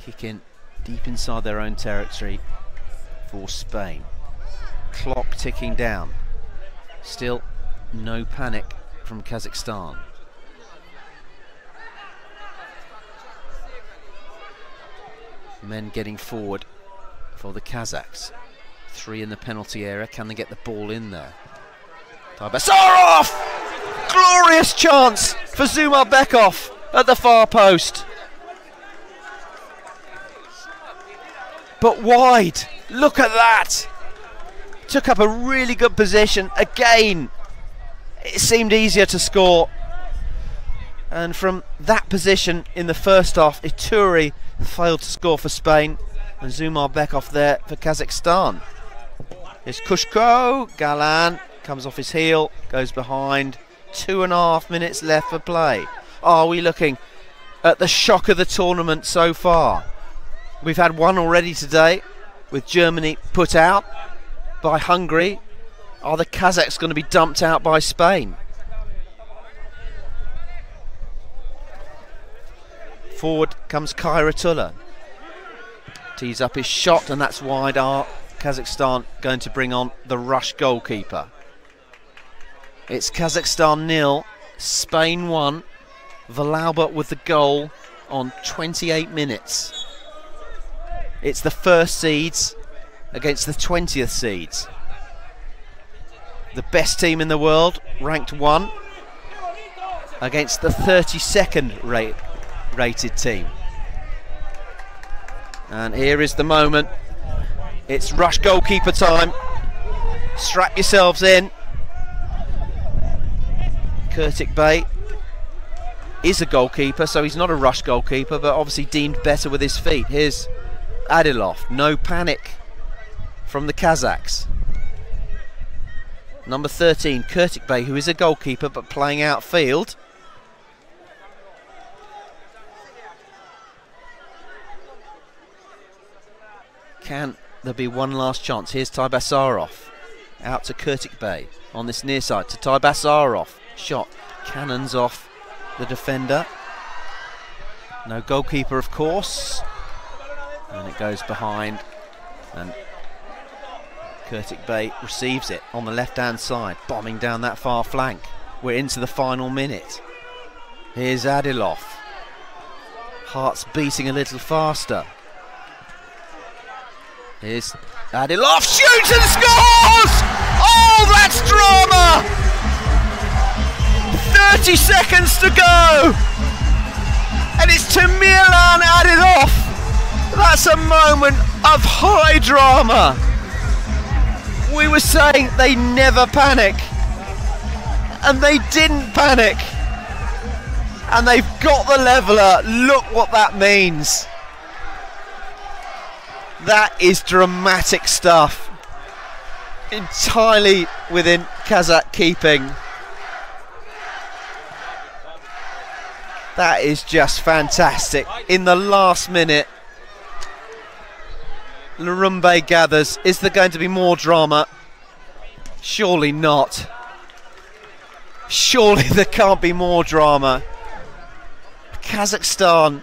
G: Kick in deep inside their own territory for Spain. Clock ticking down. Still no panic from Kazakhstan. Men getting forward for the Kazakhs. 3 in the penalty area. Can they get the ball in there? Taibasarov! Glorious chance for Zumarbekov at the far post. But wide. Look at that. Took up a really good position. Again, it seemed easier to score. And from that position in the first half, Ituri failed to score for Spain. And Zumarbekov there for Kazakhstan. Here's Kushko. Galan comes off his heel, goes behind. 2.5 minutes left for play. Are we looking at the shock of the tournament so far? We've had one already today with Germany put out by Hungary. Are the Kazakhs going to be dumped out by Spain? Forward comes Kairatullah. Tees up his shot, and that's wide. Are Kazakhstan going to bring on the rush goalkeeper? It's Kazakhstan 0, Spain 1. Villalba with the goal on 28 minutes. It's the first seeds against the 20th seeds. The best team in the world, ranked 1, against the 32nd rated team. And here is the moment. It's rush goalkeeper time. Strap yourselves in. Kurtik Bey is a goalkeeper, so he's not a rush goalkeeper, but obviously deemed better with his feet. Here's Adilov. No panic from the Kazakhs. Number 13, Kurtik Bey, who is a goalkeeper but playing outfield. Can there be one last chance? Here's Taibasarov. Out to Kurtik Bey on this near side to Taibasarov. Shot cannons off the defender. No goalkeeper, of course. And it goes behind. And Kurtik Bey receives it on the left-hand side, bombing down that far flank. We're into the final minute. Here's Adilov. Heart's beating a little faster. Here's Adilov, shoots and scores! Oh, that's drama! 30 seconds to go! And it's Tamerlan Adilov. That's a moment of high drama. We were saying they never panic. And they didn't panic. And they've got the leveller. Look what that means. That is dramatic stuff. Entirely within Kazakh keeping. That is just fantastic. In the last minute, Larumbe gathers. Is there going to be more drama? Surely not. Surely there can't be more drama. Kazakhstan,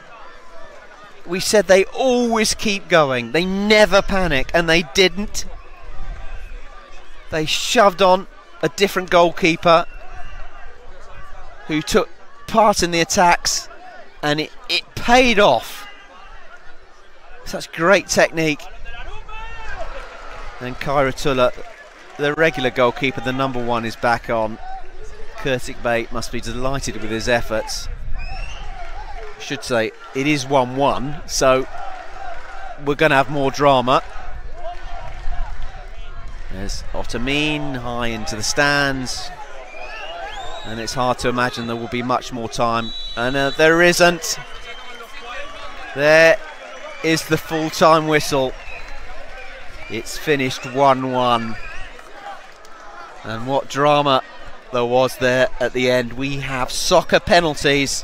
G: we said they always keep going. They never panic, and they didn't. They shoved on a different goalkeeper who took part in the attacks, and it paid off. Such great technique. And Khairatullah, the regular goalkeeper, the number one, is back on. Kurtik Bey must be delighted with his efforts. I should say it is 1-1, so we're going to have more drama. There's Otamin high into the stands, and it's hard to imagine there will be much more time, and there isn't. There is the full-time whistle. It's finished 1-1, and what drama there was there at the end. We have soccer penalties.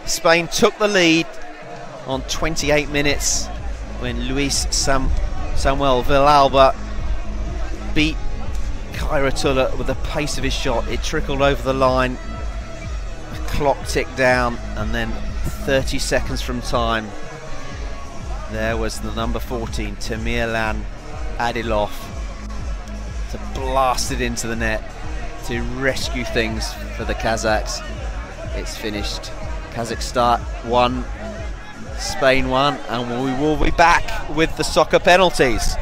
G: Spain took the lead on 28 minutes when Luis Samuel Villalba beat Khairatullah with the pace of his shot. It trickled over the line, the clock ticked down, and then 30 seconds from time, there was the number 14, Tamerlan Adilov, to blast it into the net to rescue things for the Kazakhs. It's finished. Kazakhstan 1, Spain 1, and we will be back with the soccer penalties.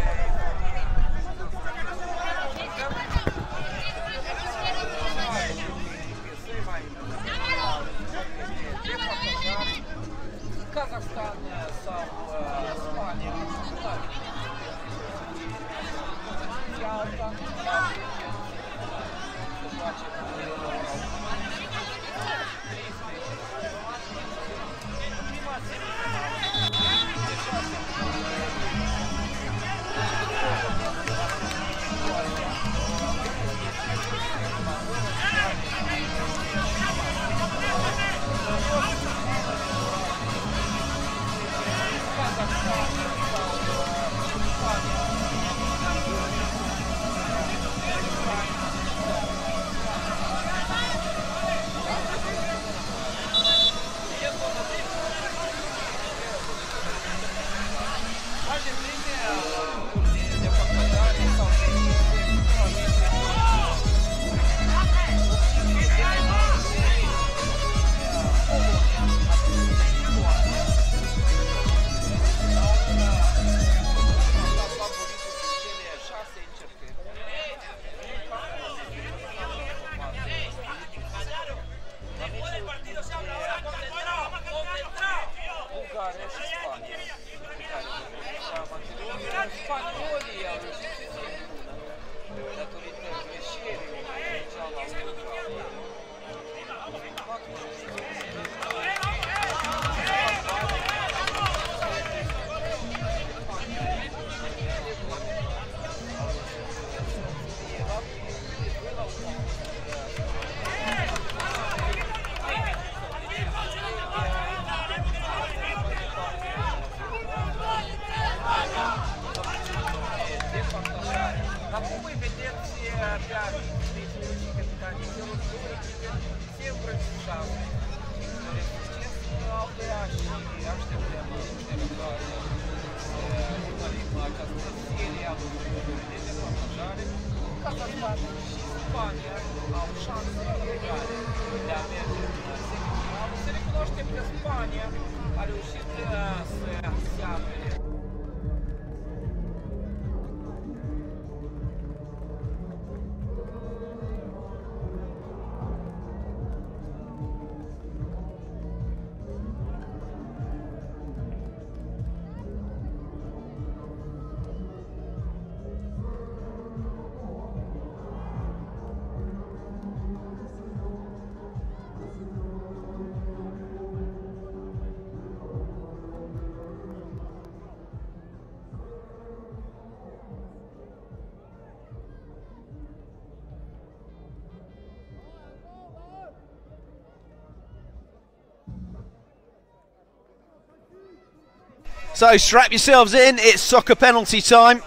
G: So strap yourselves in, it's soccer penalty time.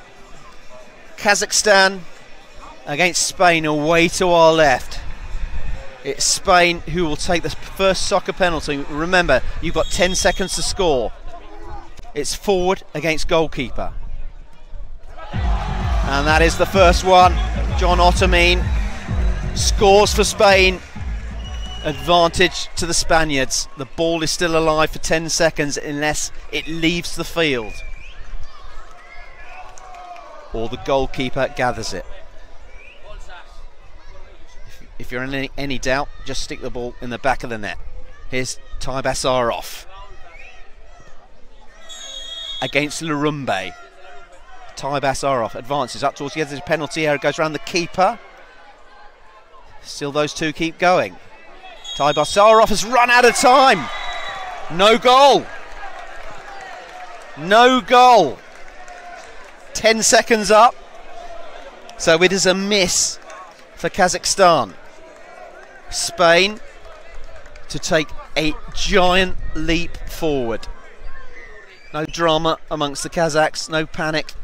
G: Kazakhstan against Spain away to our left. It's Spain who will take the first soccer penalty. Remember, you've got 10 seconds to score. It's forward against goalkeeper. And that is the first one. John Ottomin scores for Spain. Advantage to the Spaniards. The ball is still alive for 10 seconds unless it leaves the field or the goalkeeper gathers it. If you're in any doubt, just stick the ball in the back of the net. Here's Taibasarov against Larumbe. Taibasarov advances up towards the edge of the penalty area, goes around the keeper. Still those two keep going. Taibasarov has run out of time. No goal. No goal. 10 seconds up. So it is a miss for Kazakhstan. Spain to take a giant leap forward. No drama amongst the Kazakhs, no panic.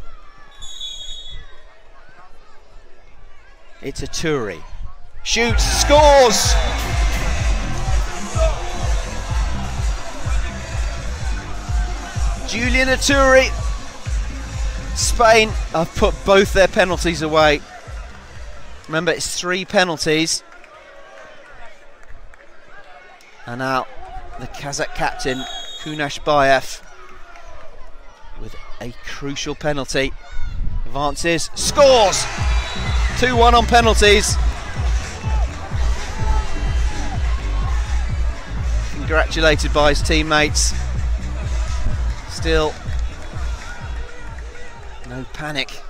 G: It's a Turi. Shoots, scores! Julian Aturi. Spain have put both their penalties away. Remember, it's 3 penalties. And now the Kazakh captain, Kunashbayev, with a crucial penalty. Advances, scores! 2-1 on penalties. Congratulated by his teammates. Still no panic.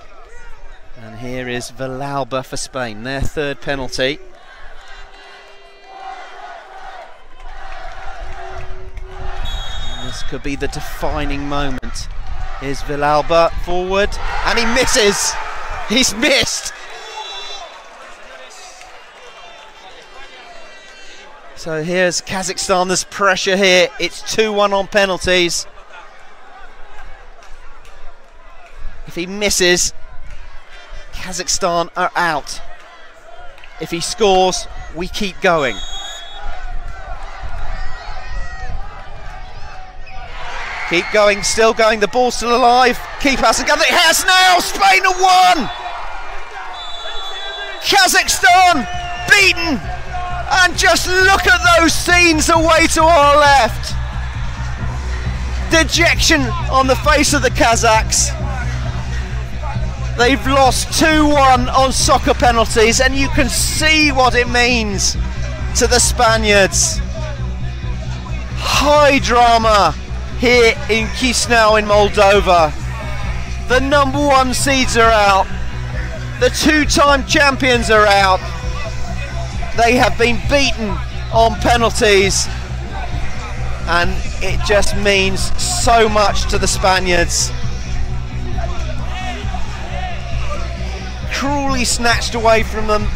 G: And here is Villalba for Spain, their 3rd penalty. And this could be the defining moment. Here's Villalba forward, and he misses. He's missed. So here's Kazakhstan, there's pressure here. It's 2-1 on penalties. If he misses, Kazakhstan are out. If he scores, we keep going. Keep going, still going, the ball's still alive. Keeper hasn't got it, it has now! Spain have won! Kazakhstan beaten! And just look at those scenes away to our left. Dejection on the face of the Kazakhs. They've lost 2-1 on soccer penalties, and you can see what it means to the Spaniards. High drama here in Chisinau in Moldova. The #1 seeds are out. The 2-time champions are out. They have been beaten on penalties, and it just means so much to the Spaniards. Cruelly snatched away from them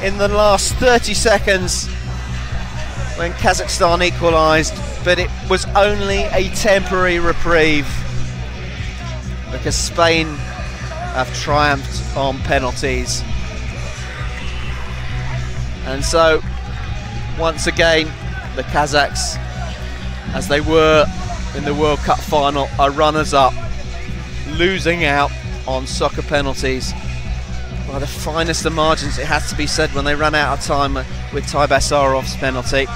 G: in the last 30 seconds when Kazakhstan equalised, but it was only a temporary reprieve because Spain have triumphed on penalties. And so, once again, the Kazakhs, as they were in the World Cup final, are runners-up, losing out on soccer penalties by the finest of margins, it has to be said, when they ran out of time with Taibasarov's penalty.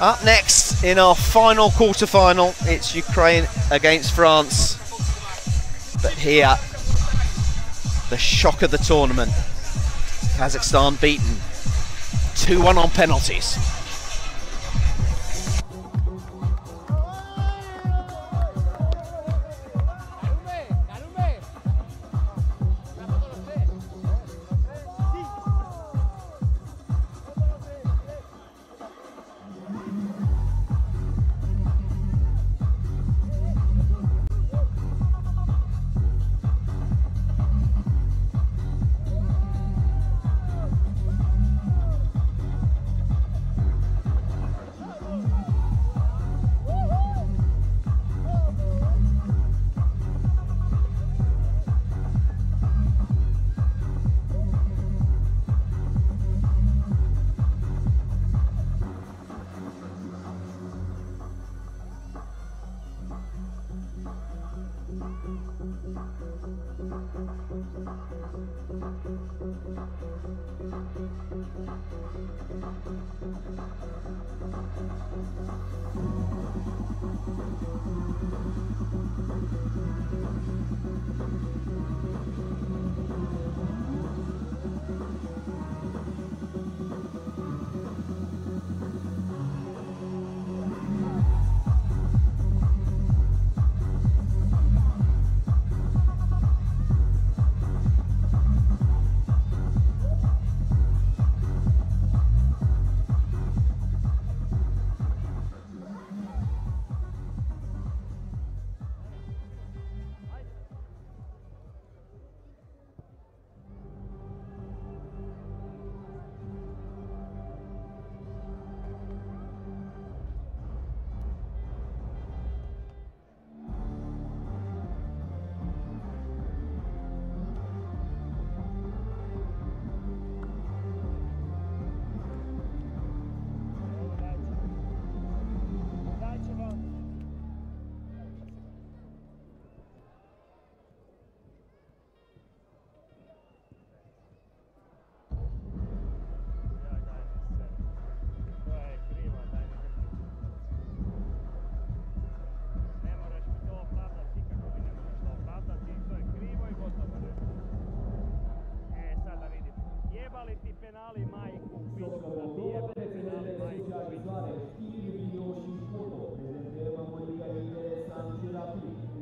G: Up next in our final quarter-final, it's Ukraine against France. But here, the shock of the tournament. Kazakhstan beaten 2-1 on penalties.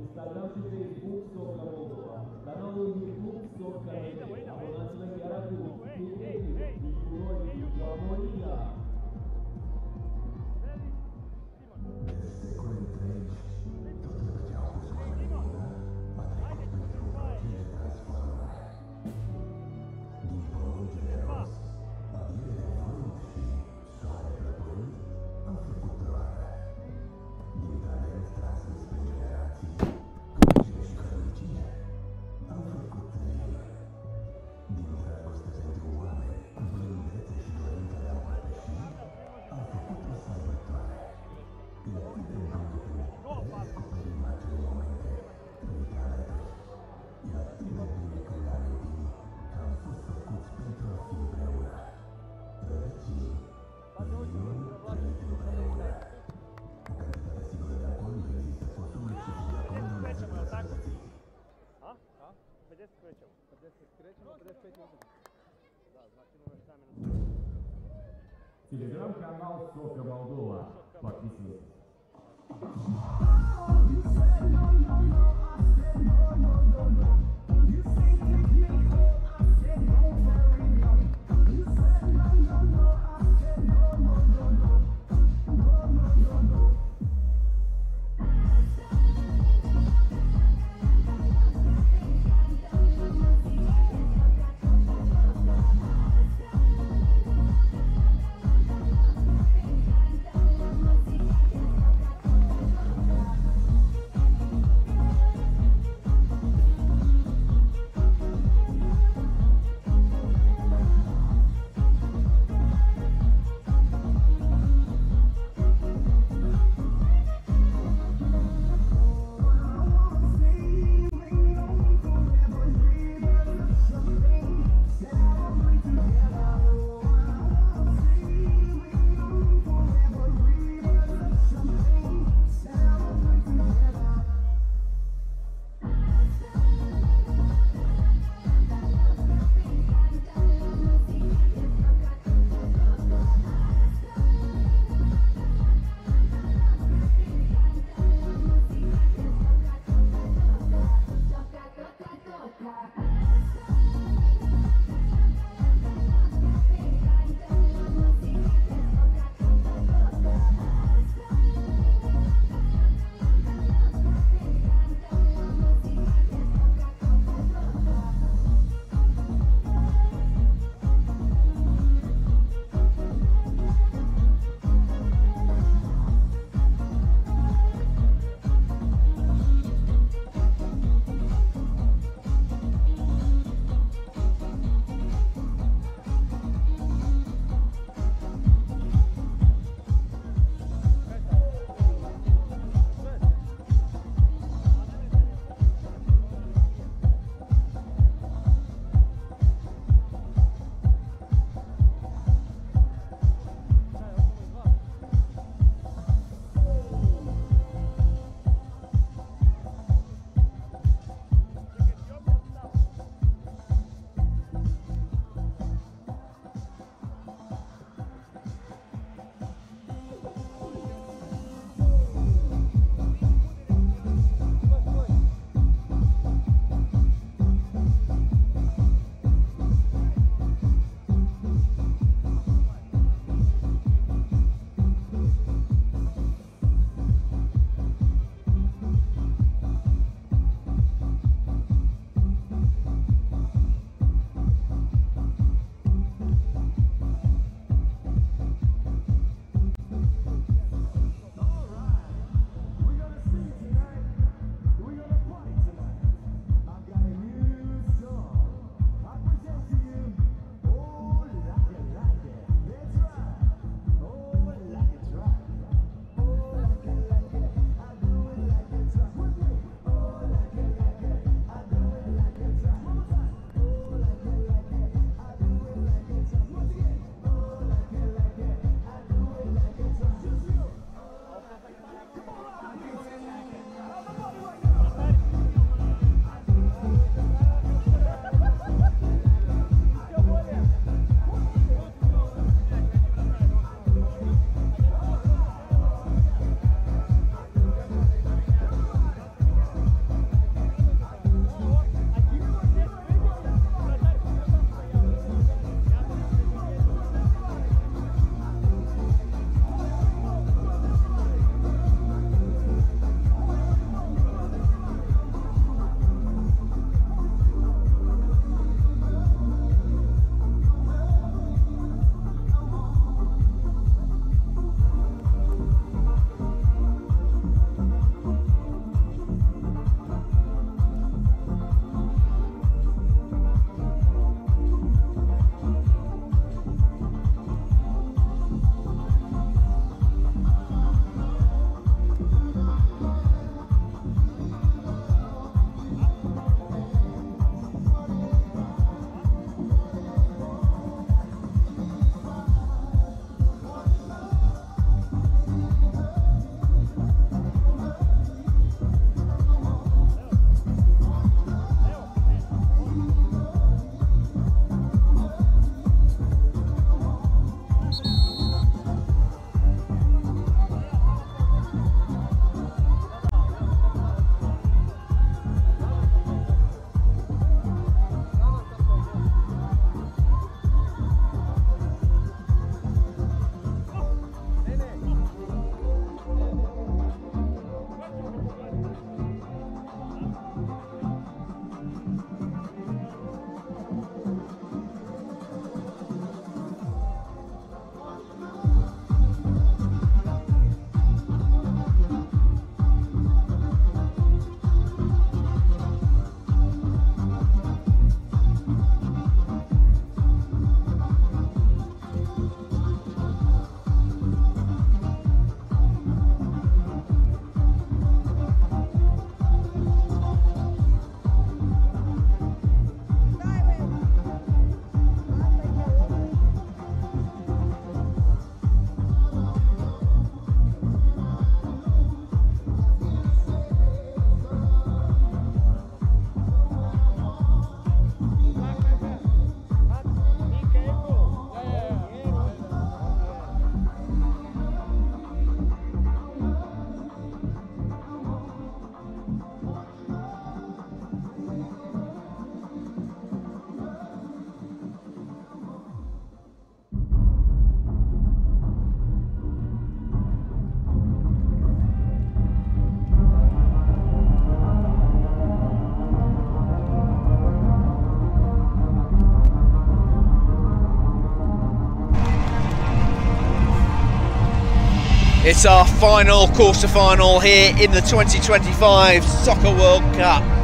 C: Instagram și Facebook Socca Moldova, canalul YouTube Socca Federation, abonați-vă chiar acum,
D: De secole întregi, tot ce au pus oamenii în mână a trecut printr-un proces de transformare. Din pământ generos, avire de vânt și soare plăpând au făcut roată. Din talent transmis prin generații, călcire și călnicie au făcut trăire. Din dragoste pentru oameni, blândețe și dorința de a împărtăși au făcut-o sărbătoare. E atât de bun redescoperim acele momente trăite alături. E atât de bine când le amintim că am fost făcuți pentru a fi împreună. Rădăcini, viziuni trăite împreună. O cantitate sigură de alcool nu există, consumul excesiv de alcool nu lasă pe sănătății.
C: Телеграм-канал Socca Moldova. Подписывайтесь.
G: It's our final quarter-final here in the 2025 Soccer World Cup.